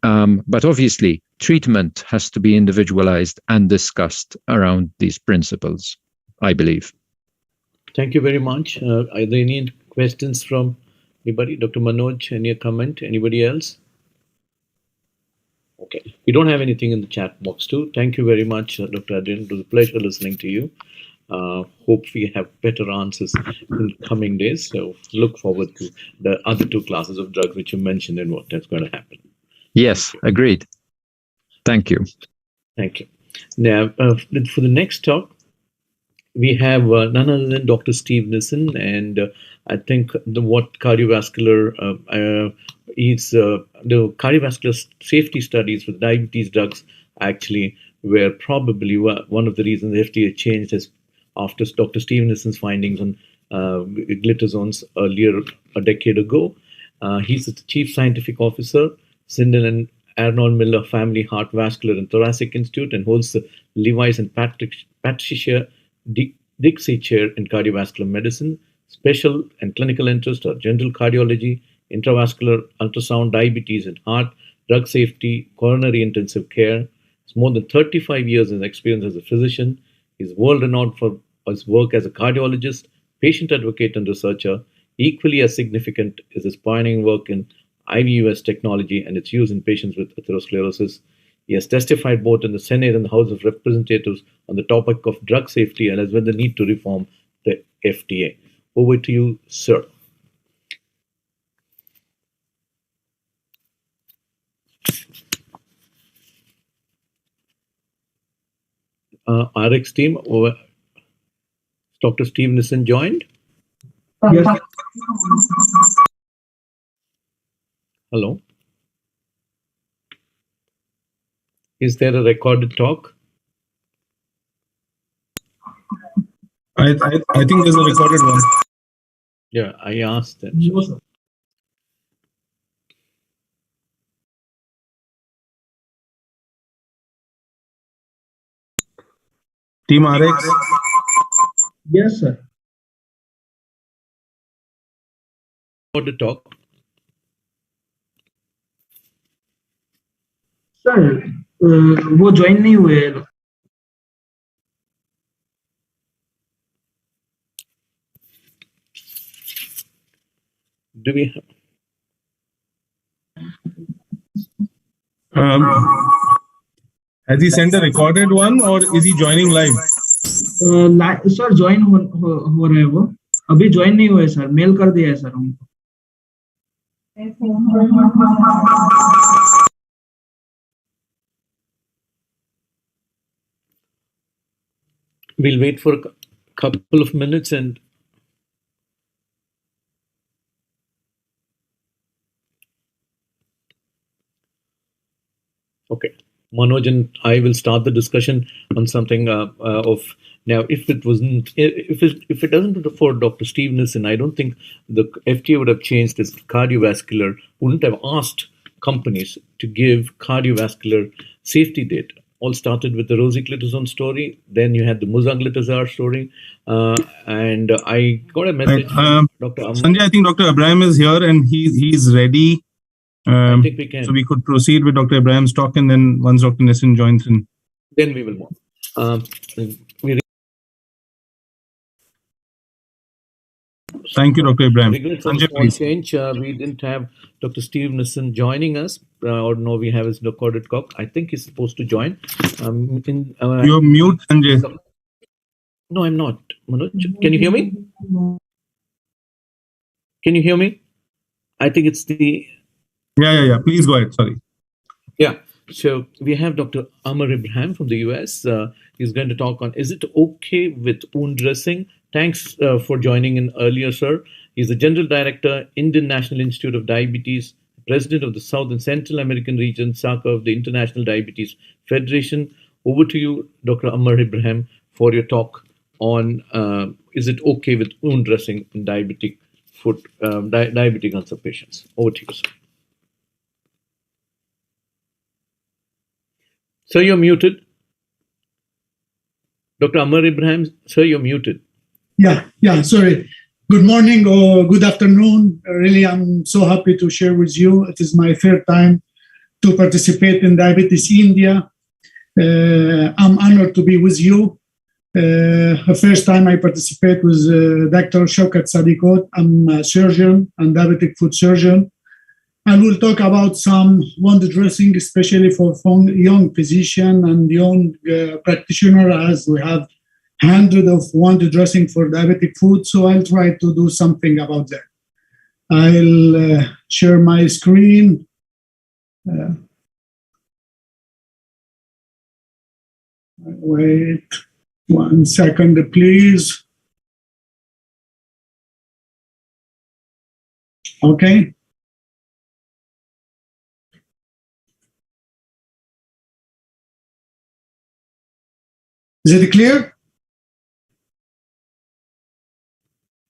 But obviously, treatment has to be individualized and discussed around these principles, I believe. Thank you very much. Are there any questions from anybody? Dr. Manoj, any comment? Anybody else? Okay, we don't have anything in the chat box too. Thank you very much, Dr. Adrian. It was a pleasure listening to you. Hope we have better answers in the coming days. So look forward to the other two classes of drugs which you mentioned and what that's going to happen. Yes, agreed. Thank you. Thank you. Now, for the next talk, we have none other than Dr. Steve Nissen, and I think what cardiovascular the cardiovascular safety studies for diabetes drugs actually were probably one of the reasons the FDA changed is after Dr. Steve Nissen's findings on glitazones earlier a decade ago. He's the Chief Scientific Officer, Sindel and Arnold Miller Family Heart, Vascular and Thoracic Institute, and holds the Levi's and Patricia Dixie Chair in Cardiovascular Medicine. Special and clinical interests are general cardiology, intravascular ultrasound, diabetes and heart, drug safety, coronary intensive care. He's more than 35 years in experience as a physician. He's world renowned for his work as a cardiologist, patient advocate and researcher. Equally as significant is his pioneering work in IVUS technology and its use in patients with atherosclerosis. He has testified both in the Senate and the House of Representatives on the topic of drug safety and as well the need to reform the FDA. Over to you, sir. RX team, over. Dr. Steve Nissen joined? Yes. Hello. Is there a recorded talk? I think there's a recorded one. Yeah, I asked them. No, sir. Team RX? Yes, sir. Recorded talk. Sir वो join नहीं हुए हैं। Do we have? Has he sent a recorded one or is he joining live? Sir join हो रहे हैं वो अभी join नहीं हुए सर मेल कर दिया है सर उनको। We'll wait for a couple of minutes and okay. Manoj and I will start the discussion on something of now. If it doesn't for Dr. Steve Nissen, I don't think the FDA would have changed this cardiovascular. Wouldn't have asked companies to give cardiovascular safety data. All started with the rosiglitazone story. Then you had the musaglitazar story, and I got a message from Dr. Sanjay, I think Dr. Abraham is here and he's ready. I think we can. So we could proceed with Dr. Abraham's talk, and then once Dr. Nissen joins in. Then we will move. We Thank you, Dr. Ibrahim. Regrets for the Sanjay, small please. change. We didn't have Dr. Steve Nissen joining us, or no, we have his recorded talk. I think he's supposed to join. You're mute, Sanjay. No, I'm not. Manoj, can you hear me? Can you hear me? I think it's the... Yeah. Please go ahead. Sorry. Yeah. So we have Dr. Amar Ibrahim from the US. He's going to talk on, is it okay with wound dressing? Thanks for joining in earlier, sir. He's the General Director, Indian National Institute of Diabetes, President of the South and Central American region, SACA of the International Diabetes Federation. Over to you, Dr. Amar Ibrahim, for your talk on is it okay with wound dressing in diabetic foot, diabetic cancer patients. Over to you, sir. Sir, you're muted. Dr. Amar Ibrahim, sir, you're muted. Yeah, sorry. Good morning or good afternoon. Really, I'm so happy to share with you. It is my third time to participate in Diabetes India. I'm honored to be with you. The first time I participate with Dr. Shaukat Sadikot. I'm a surgeon and diabetic foot surgeon. And we'll talk about some wound dressing, especially for young physician and young practitioner, as we have hundreds of wound dressing for diabetic foot. So I'll try to do something about that. I'll share my screen. Wait 1 second, please. Okay. Is it clear?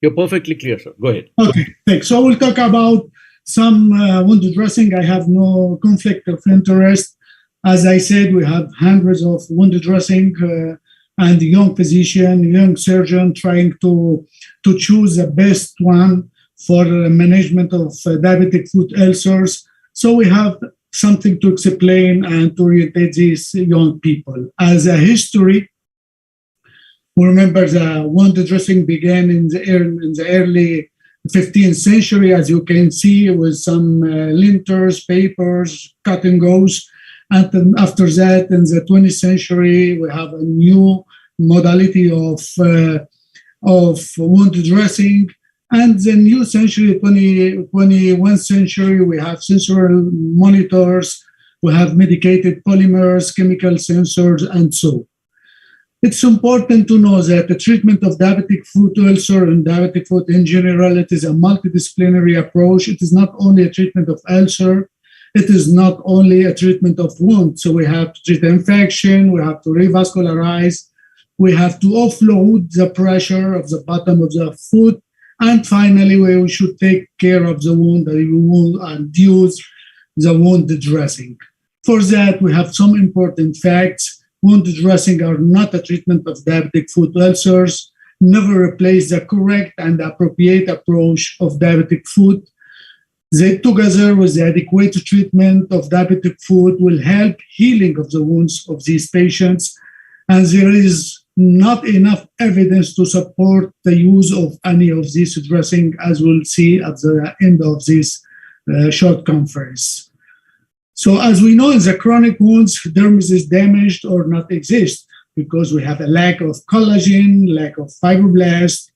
You're perfectly clear, sir. Go ahead. Okay, thanks. So we'll talk about some wound dressing. I have no conflict of interest. As I said, we have hundreds of wound dressing and young physician, young surgeon trying to choose the best one for management of diabetic foot ulcers. So we have something to explain and to orientate these young people. As a history, we remember the wound dressing began in the early 15th century, as you can see, with some linters, papers, cut and goes. And then after that, in the 20th century, we have a new modality of wound dressing. And the new century, 21st century, we have sensorial monitors, we have medicated polymers, chemical sensors, and so on. It's important to know that the treatment of diabetic foot ulcer and diabetic foot in general, it is a multidisciplinary approach. It is not only a treatment of ulcer, it is not only a treatment of wound. So we have to treat the infection, we have to revascularize, we have to offload the pressure of the bottom of the foot, and finally we should take care of the wound and use the wound dressing. For that, we have some important facts. Wound dressing are not a treatment of diabetic foot ulcers, never replace the correct and appropriate approach of diabetic foot. They, together with the adequate treatment of diabetic foot, will help healing of the wounds of these patients. And there is not enough evidence to support the use of any of these dressing, as we'll see at the end of this short conference. So as we know, in the chronic wounds, dermis is damaged or not exist because we have a lack of collagen, lack of fibroblasts,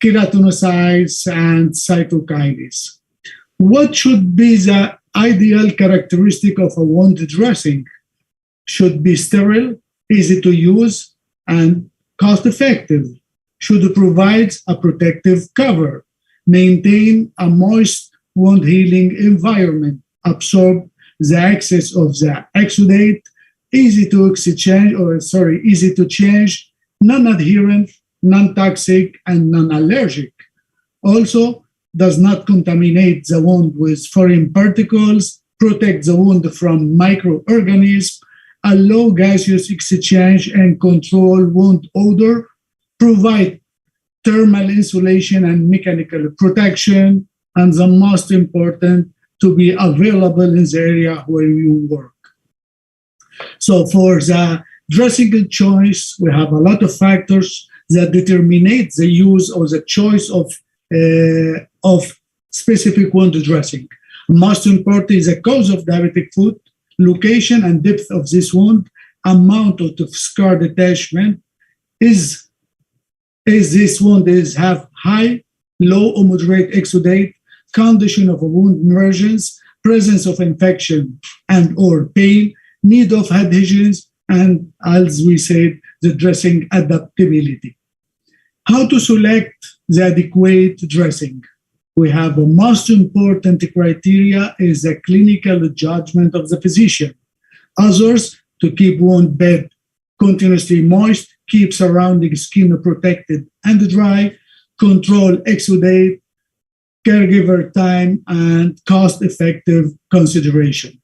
keratinocytes, and cytokinase. What should be the ideal characteristic of a wound dressing? Should be sterile, easy to use, and cost-effective. Should provide a protective cover, maintain a moist wound healing environment, absorb the excess of the exudate, easy to change, non-adherent, non-toxic, and non-allergic. Also, does not contaminate the wound with foreign particles, protect the wound from microorganisms, allow gaseous exchange and control wound odor, provide thermal insulation and mechanical protection, and the most important, to be available in the area where you work. So for the dressing choice, we have a lot of factors that determine the use or the choice of of specific wound dressing. Most important is the cause of diabetic foot, location and depth of this wound, amount of scar detachment. Is this wound have high, low, or moderate exudate, condition of a wound emergence, presence of infection and or pain, need of adhesions, and as we said, the dressing adaptability. How to select the adequate dressing? We have the most important criteria is the clinical judgment of the physician. Others, to keep wound bed continuously moist, keep surrounding skin protected and dry, control exudate, caregiver time, and cost-effective consideration.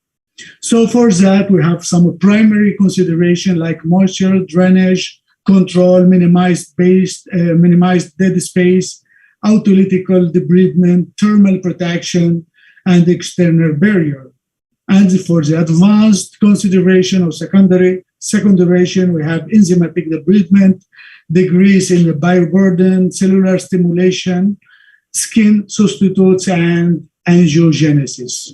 So for that, we have some primary consideration like moisture, drainage, control, minimized dead space, autolytical debridement, thermal protection, and external barrier. And for the advanced consideration of second consideration, we have enzymatic debridement, decrease in the bioburden, cellular stimulation, skin substitutes, and angiogenesis.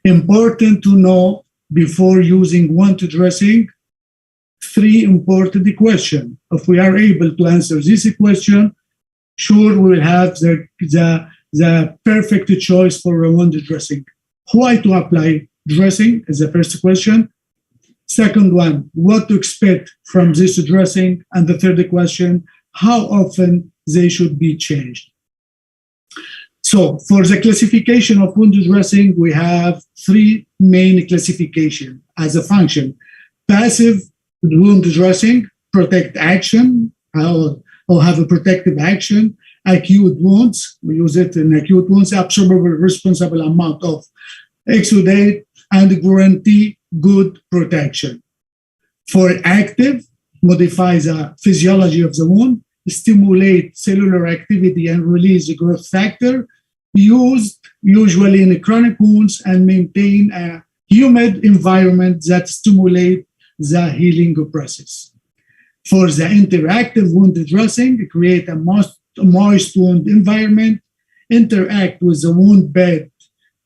Important to know before using wound dressing, 3 important questions. If we are able to answer this question, sure we will have the perfect choice for a wound dressing. Why to apply dressing is the first question. Second one, what to expect from this dressing? And the third question, how often they should be changed. So for the classification of wound dressing, we have 3 main classifications as a function. Passive wound dressing, protect action, or have a protective action. Acute wounds, we use it in acute wounds, absorbable responsible amount of exudate, and guarantee good protection. For active, modify the physiology of the wound, stimulate cellular activity and release the growth factor, used usually in chronic wounds, and maintain a humid environment that stimulate the healing process. For the interactive wound dressing, create a moist wound environment, interact with the wound bed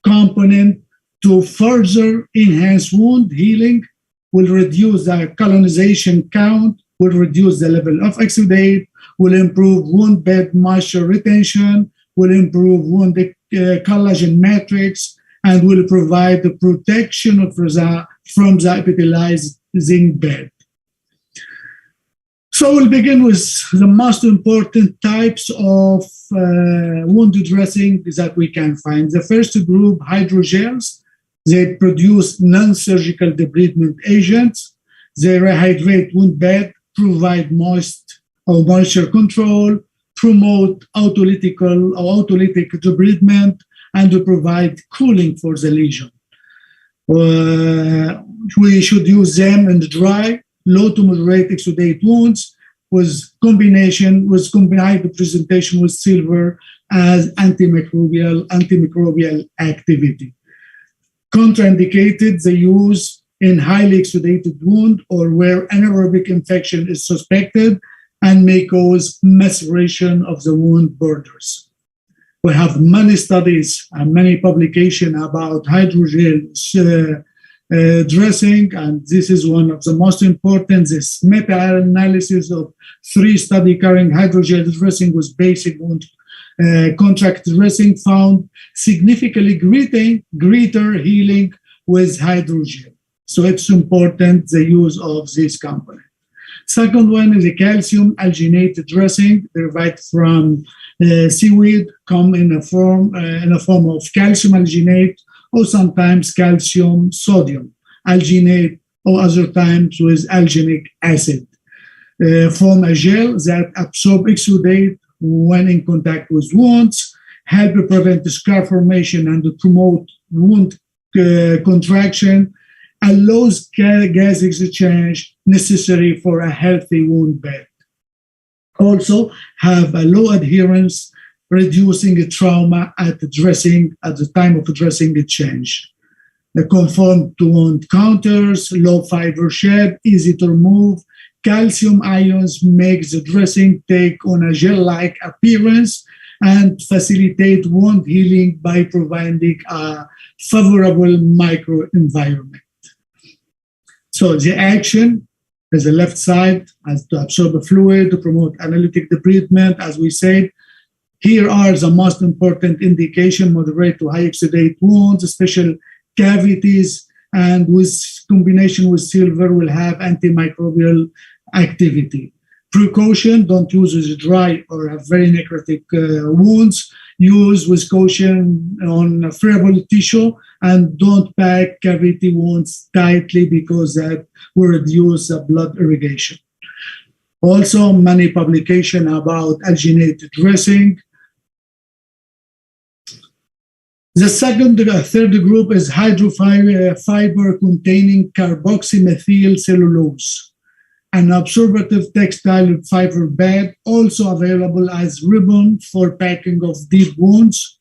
component to further enhance wound healing, will reduce the colonization count, will reduce the level of exudate, will improve wound bed moisture retention, will improve wound collagen matrix, and will provide the protection from the epithelializing bed. So we'll begin with the most important types of wound dressing that we can find. The first group, hydrogels. They produce non-surgical debridement agents. They rehydrate wound bed, provide moisture control, promote autolytic debridement, and to provide cooling for the lesion. We should use them in the dry, low to moderate exudate wounds with combined presentation with silver as antimicrobial activity. Contraindicated, the use in highly exudated wound or where anaerobic infection is suspected and may cause maceration of the wound borders. We have many studies and many publications about hydrogel dressing, and this is one of the most important. This meta-analysis of 3 studies carrying hydrogel dressing with basic wound contract dressing found significantly greater healing with hydrogel. So it's important the use of this component. Second one is a calcium alginate dressing derived from seaweed, come in a form of calcium alginate or sometimes calcium sodium alginate or other times with alginic acid. Form a gel that absorb exudate when in contact with wounds, help prevent scar formation and promote wound contraction, allows gas exchange necessary for a healthy wound bed. Also have a low adherence, reducing trauma at the time of dressing change. Conform to wound counters, low fiber shed, easy to remove. Calcium ions makes the dressing take on a gel-like appearance and facilitate wound healing by providing a favorable microenvironment. So the action is the left side as to absorb the fluid, to promote analytic debridement, as we said. Here are the most important indication: moderate to high exudate wounds, special cavities, and with combination with silver will have antimicrobial activity. Precaution: don't use with dry or have very necrotic wounds. Use with caution on friable tissue, and don't pack cavity wounds tightly because that will reduce blood irrigation. Also, many publications about alginate dressing. The third group is hydrofiber containing carboxymethyl cellulose, an absorptive textile fiber bed, also available as ribbon for packing of deep wounds.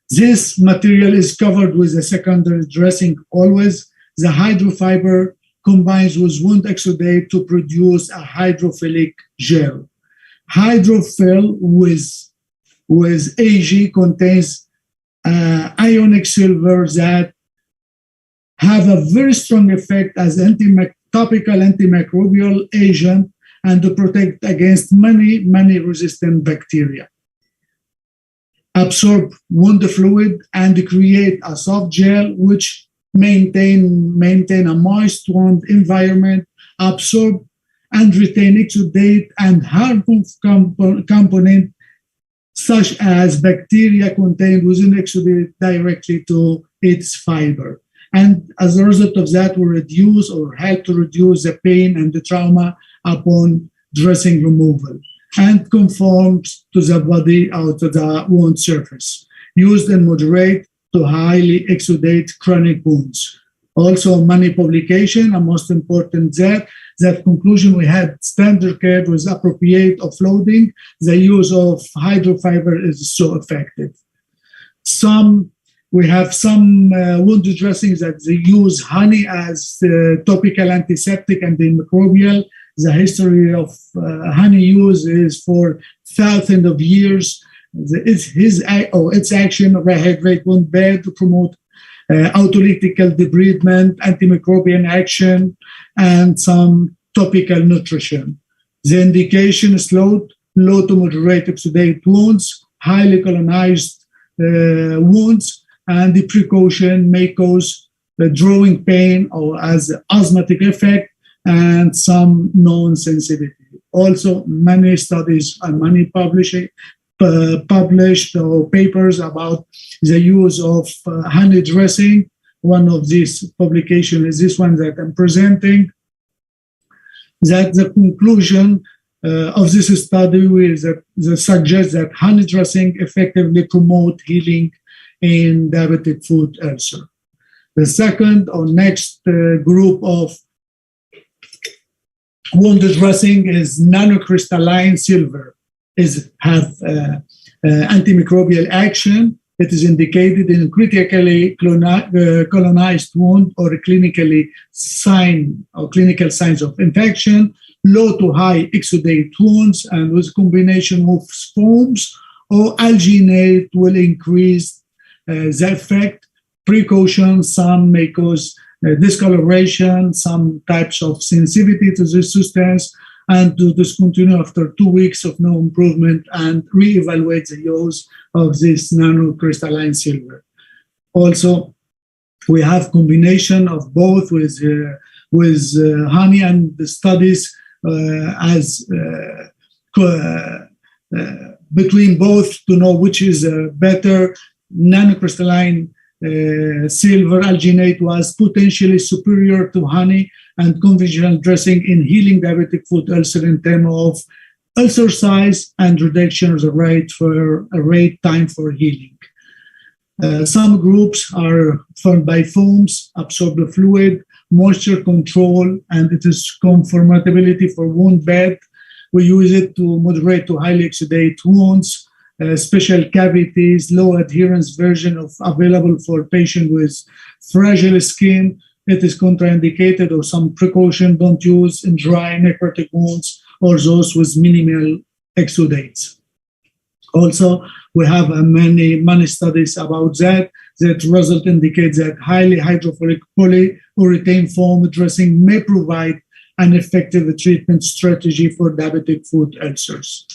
This material is covered with a secondary dressing always. The hydrofiber combines with wound exudate to produce a hydrophilic gel. Hydrophil with Ag contains ionic silver that have a very strong effect as topical antimicrobial agent and to protect against many resistant bacteria. Absorb wound fluid and create a soft gel which maintain a moist wound environment, absorb and retain exudate and harmful component such as bacteria contained within exudate directly to its fiber. And as a result of that, will reduce or help to reduce the pain and the trauma upon dressing removal, and conforms to the body or to the wound surface. Used in moderate to highly exudate chronic wounds. Also, many publications, and most important that conclusion we had standard care was appropriate offloading. The use of hydrofiber is so effective. We have some wound dressings that they use honey as topical antiseptic and antimicrobial. The history of honey use is for thousands of years. Its action rehydrate wound bed to promote autolytical debridement, antimicrobial action, and some topical nutrition. The indication is low to moderate exudate wounds, highly colonized wounds, and the precaution may cause drawing pain or as asthmatic effect and some non-sensitivity. Also, many studies and many published papers about the use of honey dressing. One of these publications is this one that I'm presenting, that the conclusion of this study is that suggests that honey dressing effectively promote healing in diabetic foot ulcer. The second or next group of wound dressing is nanocrystalline silver. Have antimicrobial action. It is indicated in critically colonized wound or clinical signs of infection, low to high exudate wounds, and with combination of foams or alginate will increase the effect. Precaution: some may cause discoloration, some types of sensitivity to this substance, and to discontinue after 2 weeks of no improvement and reevaluate the use of this nanocrystalline silver. Also, we have combination of both with honey, and the studies between both to know which is better. Nanocrystalline silver alginate was potentially superior to honey and conventional dressing in healing diabetic foot ulcer in terms of ulcer size and reduction of the rate time for healing. Some groups are formed by foams, absorb the fluid, moisture control, and it is conformability for wound bed. We use it to moderate to highly exudate wounds, special cavities, low adherence version of available for patients with fragile skin. It is contraindicated, or some precaution: don't use in dry necrotic wounds or those with minimal exudates. Also, we have many studies about that result indicates that highly hydrophilic polyurethane foam dressing may provide an effective treatment strategy for diabetic foot ulcers.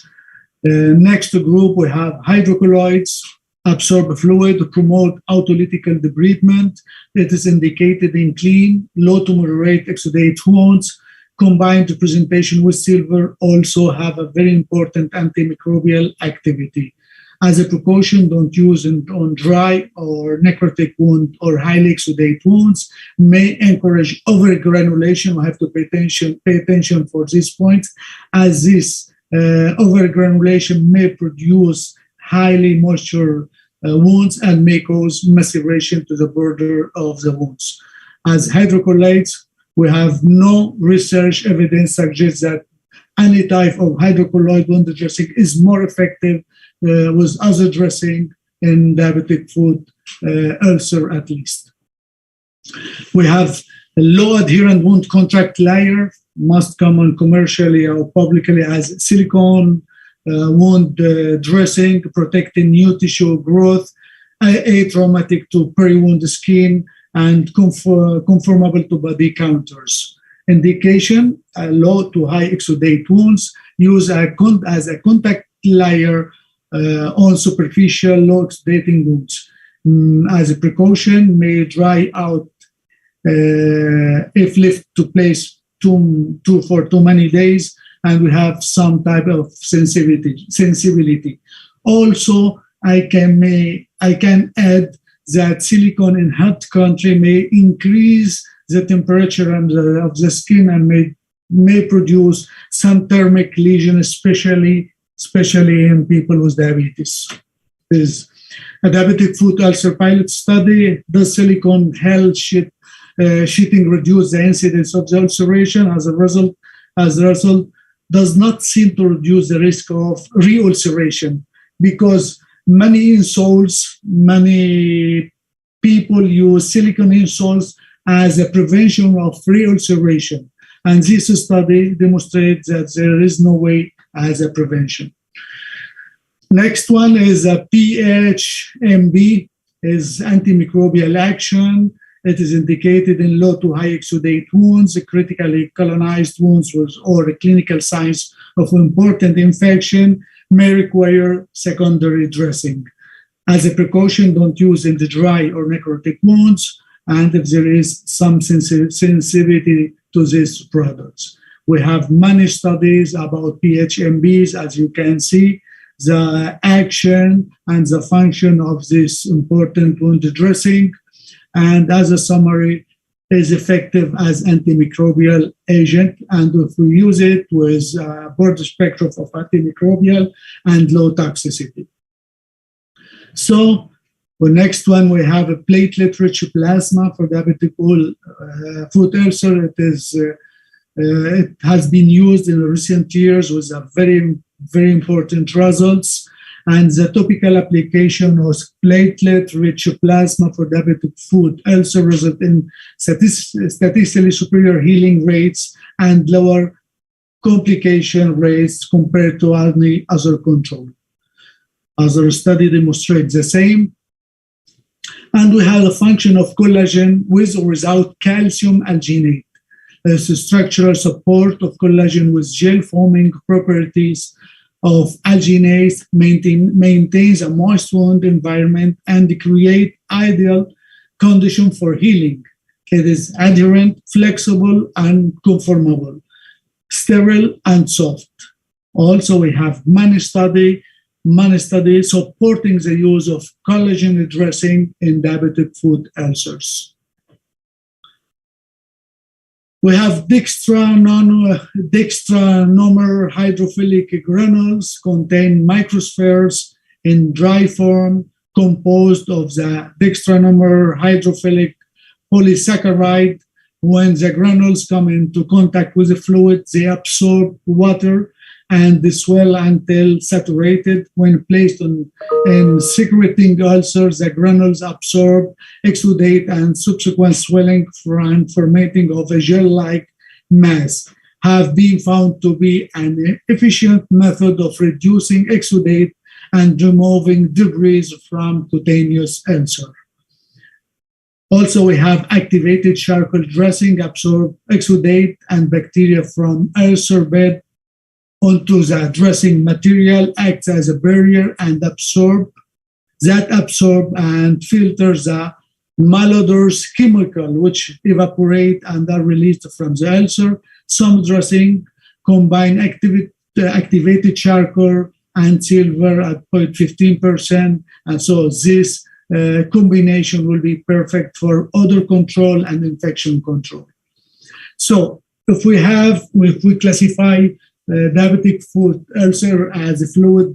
Next group, we have hydrocolloids absorb fluid to promote autolytical debridement. It is indicated in clean, low to moderate exudate wounds. Combined presentation with silver also have a very important antimicrobial activity. As a precaution, don't use it on dry or necrotic wound or highly exudate wounds. May encourage overgranulation. We have to pay attention for this point, as this overgranulation may produce highly moisture wounds and may cause maceration to the border of the wounds. As hydrocolloids, we have no research evidence suggests that any type of hydrocolloid wound dressing is more effective with other dressing in diabetic foot ulcer at least. We have a low adherent wound contract layer, most common commercially or publicly as silicone wound dressing, protecting new tissue growth, atraumatic to peri-wound skin, and conformable to body counters. Indication, low to high exudate wounds, use as a contact layer on superficial low exudating wounds. As a precaution, may dry out if left to place for too many days, and we have some type of sensibility. Also, I can add that silicone in hot country may increase the temperature of the skin and may produce some thermic lesion, especially in people with diabetes. Is a diabetic foot ulcer pilot study. Does silicone held sheeting reduce the incidence of the ulceration? As a result, does not seem to reduce the risk of re-ulceration, because many people use silicone insoles as a prevention of re-ulceration. And this study demonstrates that there is no way as a prevention. Next one is a PHMB, is antimicrobial action. It is indicated in low to high exudate wounds, critically colonized wounds or clinical signs of important infection may require secondary dressing. As a precaution, don't use in the dry or necrotic wounds, and if there is some sensitivity to these products. We have many studies about PHMBs, as you can see, the action and the function of this important wound dressing. And as a summary, is effective as antimicrobial agent. And if we use it with a broad spectrum of antimicrobial and low toxicity. So the next one, we have a platelet-rich plasma for diabetic foot ulcer. It has been used in recent years with a very, very important results. And the topical application of platelet-rich plasma for diabetic foot ulcer result in statistically superior healing rates and lower complication rates compared to any other control. Other study demonstrates the same. And we have the function of collagen with or without calcium alginate. There's a structural support of collagen with gel forming properties of alginase, maintains a moist wound environment and create ideal condition for healing. It is adherent, flexible, and conformable, sterile, and soft. Also, we have many studies supporting the use of collagen dressing in diabetic foot ulcers. We have dextranomer hydrophilic granules contain microspheres in dry form composed of the dextranomer hydrophilic polysaccharide. When the granules come into contact with the fluid, they absorb water and they swell until saturated. When placed in secreting ulcers, the granules absorb, exudate, and subsequent swelling and fermenting of a gel-like mass. have been found to be an efficient method of reducing exudate and removing debris from cutaneous ulcer. Also, we have activated charcoal dressing absorb exudate and bacteria from ulcer bed onto the dressing material, acts as a barrier and absorb and filter the malodorous chemical which evaporate and are released from the ulcer. Some dressing combine activated charcoal and silver at 0.15%, and so this combination will be perfect for odor control and infection control. So if we classify diabetic foot ulcer as fluid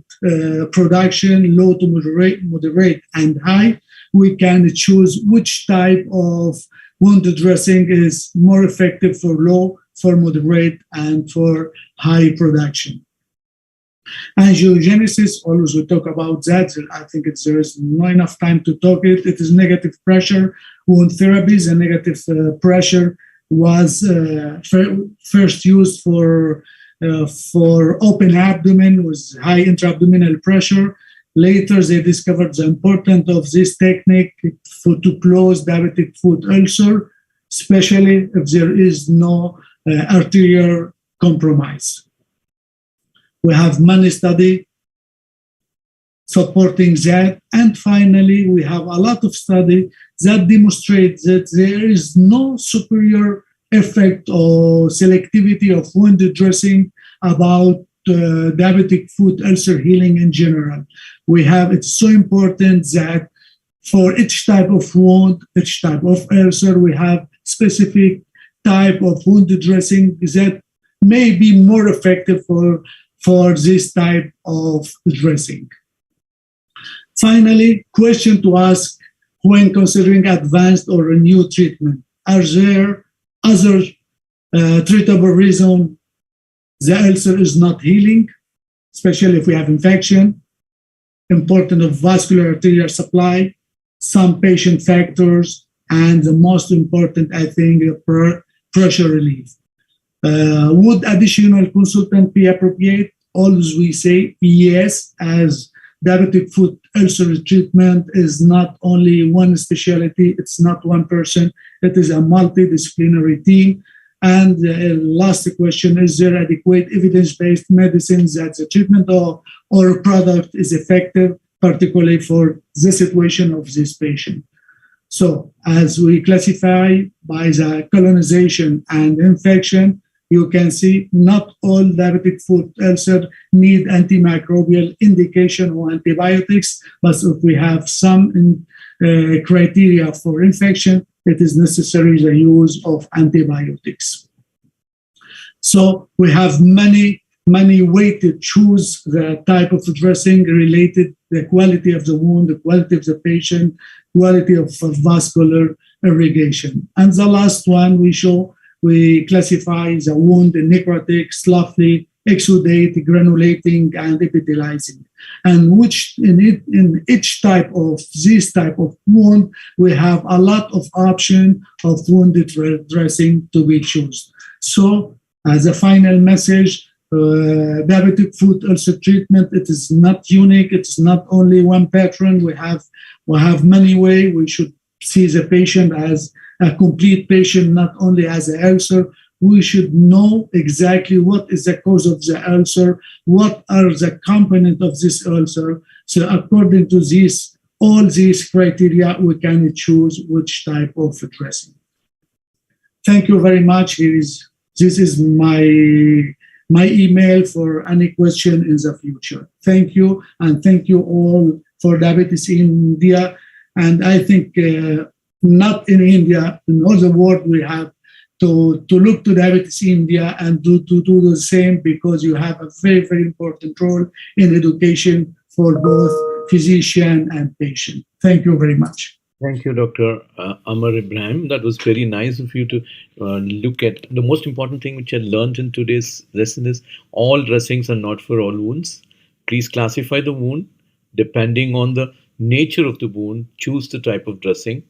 production, low to moderate, and high, we can choose which type of wound dressing is more effective for low, for moderate, and for high production. Angiogenesis, always we talk about that. I think there is not enough time to talk it. It is negative pressure wound therapies, and negative pressure was first used for open abdomen with high intra-abdominal pressure. Later, they discovered the importance of this technique to close diabetic foot ulcer, especially if there is no arterial compromise. We have many studies supporting that. And finally, we have a lot of studies that demonstrate that there is no superior effect or selectivity of wound dressing about diabetic foot ulcer healing in general. It's so important that for each type of wound, each type of ulcer, we have specific type of wound dressing that may be more effective for this type of dressing. Finally, question to ask when considering advanced or a new treatment. Are there other treatable reasons the ulcer is not healing, especially if we have infection, importance of vascular arterial supply, some patient factors, and the most important, I think, pressure relief. Would additional consultant be appropriate? Always we say yes, as diabetic foot ulcer treatment is not only one specialty, it's not one person, it is a multidisciplinary team. And the last question, is there adequate evidence-based medicine that the treatment or product is effective, particularly for the situation of this patient? So as we classify by the colonization and infection, you can see not all diabetic foot ulcer need antimicrobial indication or antibiotics, but if we have some criteria for infection, it is necessary the use of antibiotics. So we have many ways to choose the type of dressing related the quality of the wound, the quality of the patient, quality of vascular irrigation. And the last one we classify the wound in necrotic, sloughy, exudate, granulating, and epithelializing. And in each type of this type of wound, we have a lot of options of wound dressing to be chosen. So, as a final message, diabetic foot ulcer treatment, it is not unique. It's not only one pattern. We have many ways. We should see the patient as a complete patient, not only as an ulcer. We should know exactly what is the cause of the ulcer, what are the components of this ulcer. So according to all these criteria, we can choose which type of dressing. Thank you very much. This is my email for any question in the future. Thank you, and thank you all for Diabetes in India. And I think not in India, in all the world, we have to look to Diabetes in India and to do the same, because you have a very, very important role in education for both physician and patient. Thank you very much. Thank you, Dr. Amar Ibrahim. That was very nice of you to look at. The most important thing which I learned in today's lesson is all dressings are not for all wounds. Please classify the wound. Depending on the nature of the wound, choose the type of dressing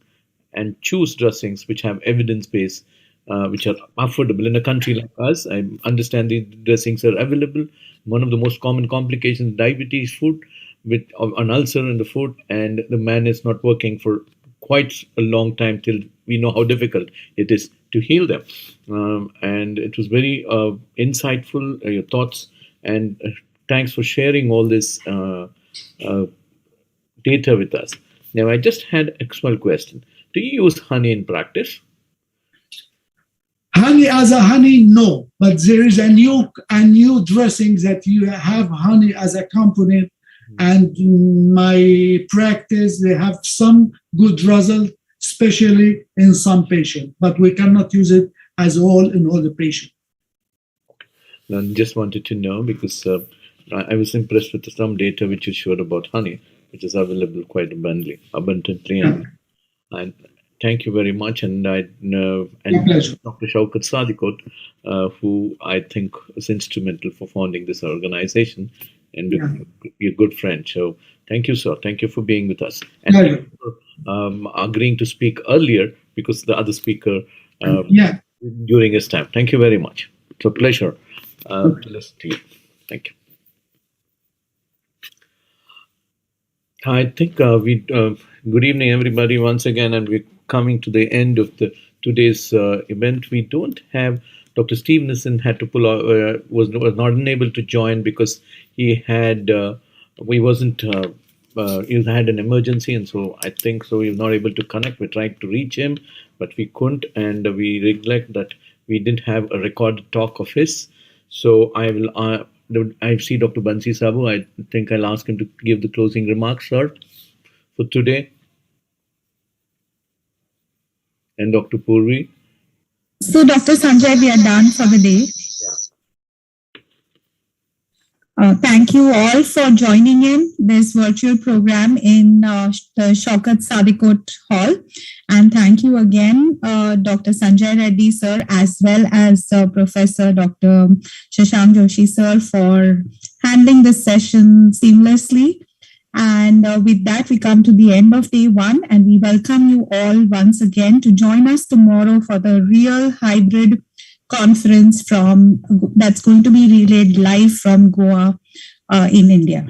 and choose dressings which have evidence-based which are affordable in a country like us. I understand these dressings are available. One of the most common complications, diabetes, food with an ulcer in the foot, and the man is not working for quite a long time till we know how difficult it is to heal them. And it was very insightful, your thoughts, and thanks for sharing all this data with us. Now, I just had a small question. Do you use honey in practice? Honey as a honey, no. But there is a new dressing that you have honey as a component. And in my practice, they have some good result, especially in some patients. But we cannot use it as in all the patients. I just wanted to know because I was impressed with some data which you showed about honey, which is available quite abundantly. And thank you very much. And Dr. Shaukat Sadikot, who I think is instrumental for founding this organization and be a good friend. So thank you, sir. Thank you for being with us. And thank you for agreeing to speak earlier because the other speaker during his time. Thank you very much. It's a pleasure to listen to you. Thank you. I think good evening, everybody, once again, and we're coming to the end of today's event. We don't have Dr. Stevenson had to pull out, was not unable to join because he had he had an emergency, and so I think so he was not able to connect. We tried to reach him, but we couldn't, and we regret that we didn't have a recorded talk of his. So I see Dr. Bansi Sabu. I think I'll ask him to give the closing remarks, sir, for today. And Dr. Purvi. So, Dr. Sanjay, we are done for the day. Thank you all for joining in this virtual program in the Shaukat Sadikot Hall. And thank you again, Dr. Sanjay Reddy, sir, as well as Professor Dr. Shashank Joshi, sir, for handling this session seamlessly. And with that, we come to the end of day one, and we welcome you all once again to join us tomorrow for the Real Hybrid Conference that's going to be relayed live from Goa in India.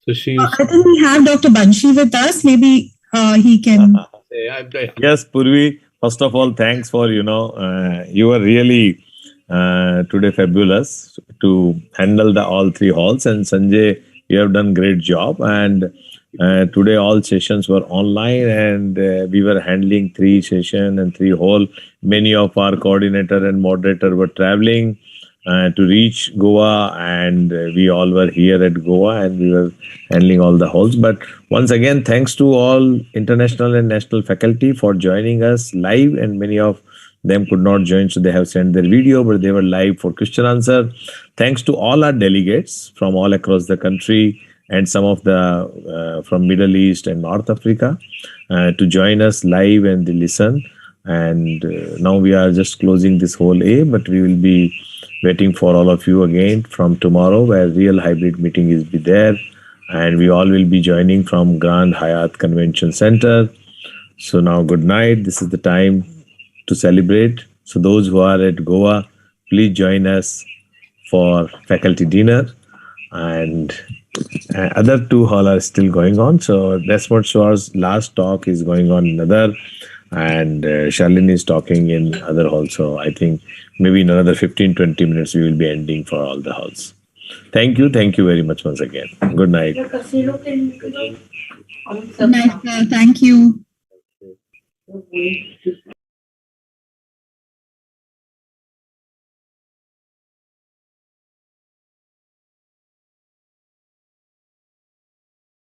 So I think we have Dr. Banshi with us. Maybe he can. Yes, Purvi. First of all, thanks for you were really today fabulous to handle all three halls, and Sanjay, you have done great job. And today all sessions were online, and we were handling 3 sessions and 3 hall. Many of our coordinator and moderator were traveling to reach Goa, and we all were here at Goa, and we were handling all the halls. But once again, thanks to all international and national faculty for joining us live, and many of them could not join, so they have sent their video, but they were live for question answer. Thanks to all our delegates from all across the country and some of the from Middle East and North Africa to join us live and listen. And now we are just closing this whole A, but we will be waiting for all of you again from tomorrow, where real hybrid meeting is be there, and we all will be joining from Grand Hyatt Convention Center. So now good night. This is the time to celebrate. So those who are at Goa, please join us for faculty dinner, and other 2 hall are still going on. So Desmond Schwartz's last talk is going on in other, and Charlene is talking in other hall. So I think maybe in another 15-20 minutes we will be ending for all the halls. Thank you very much once again. Good night. Good night, sir. Thank you.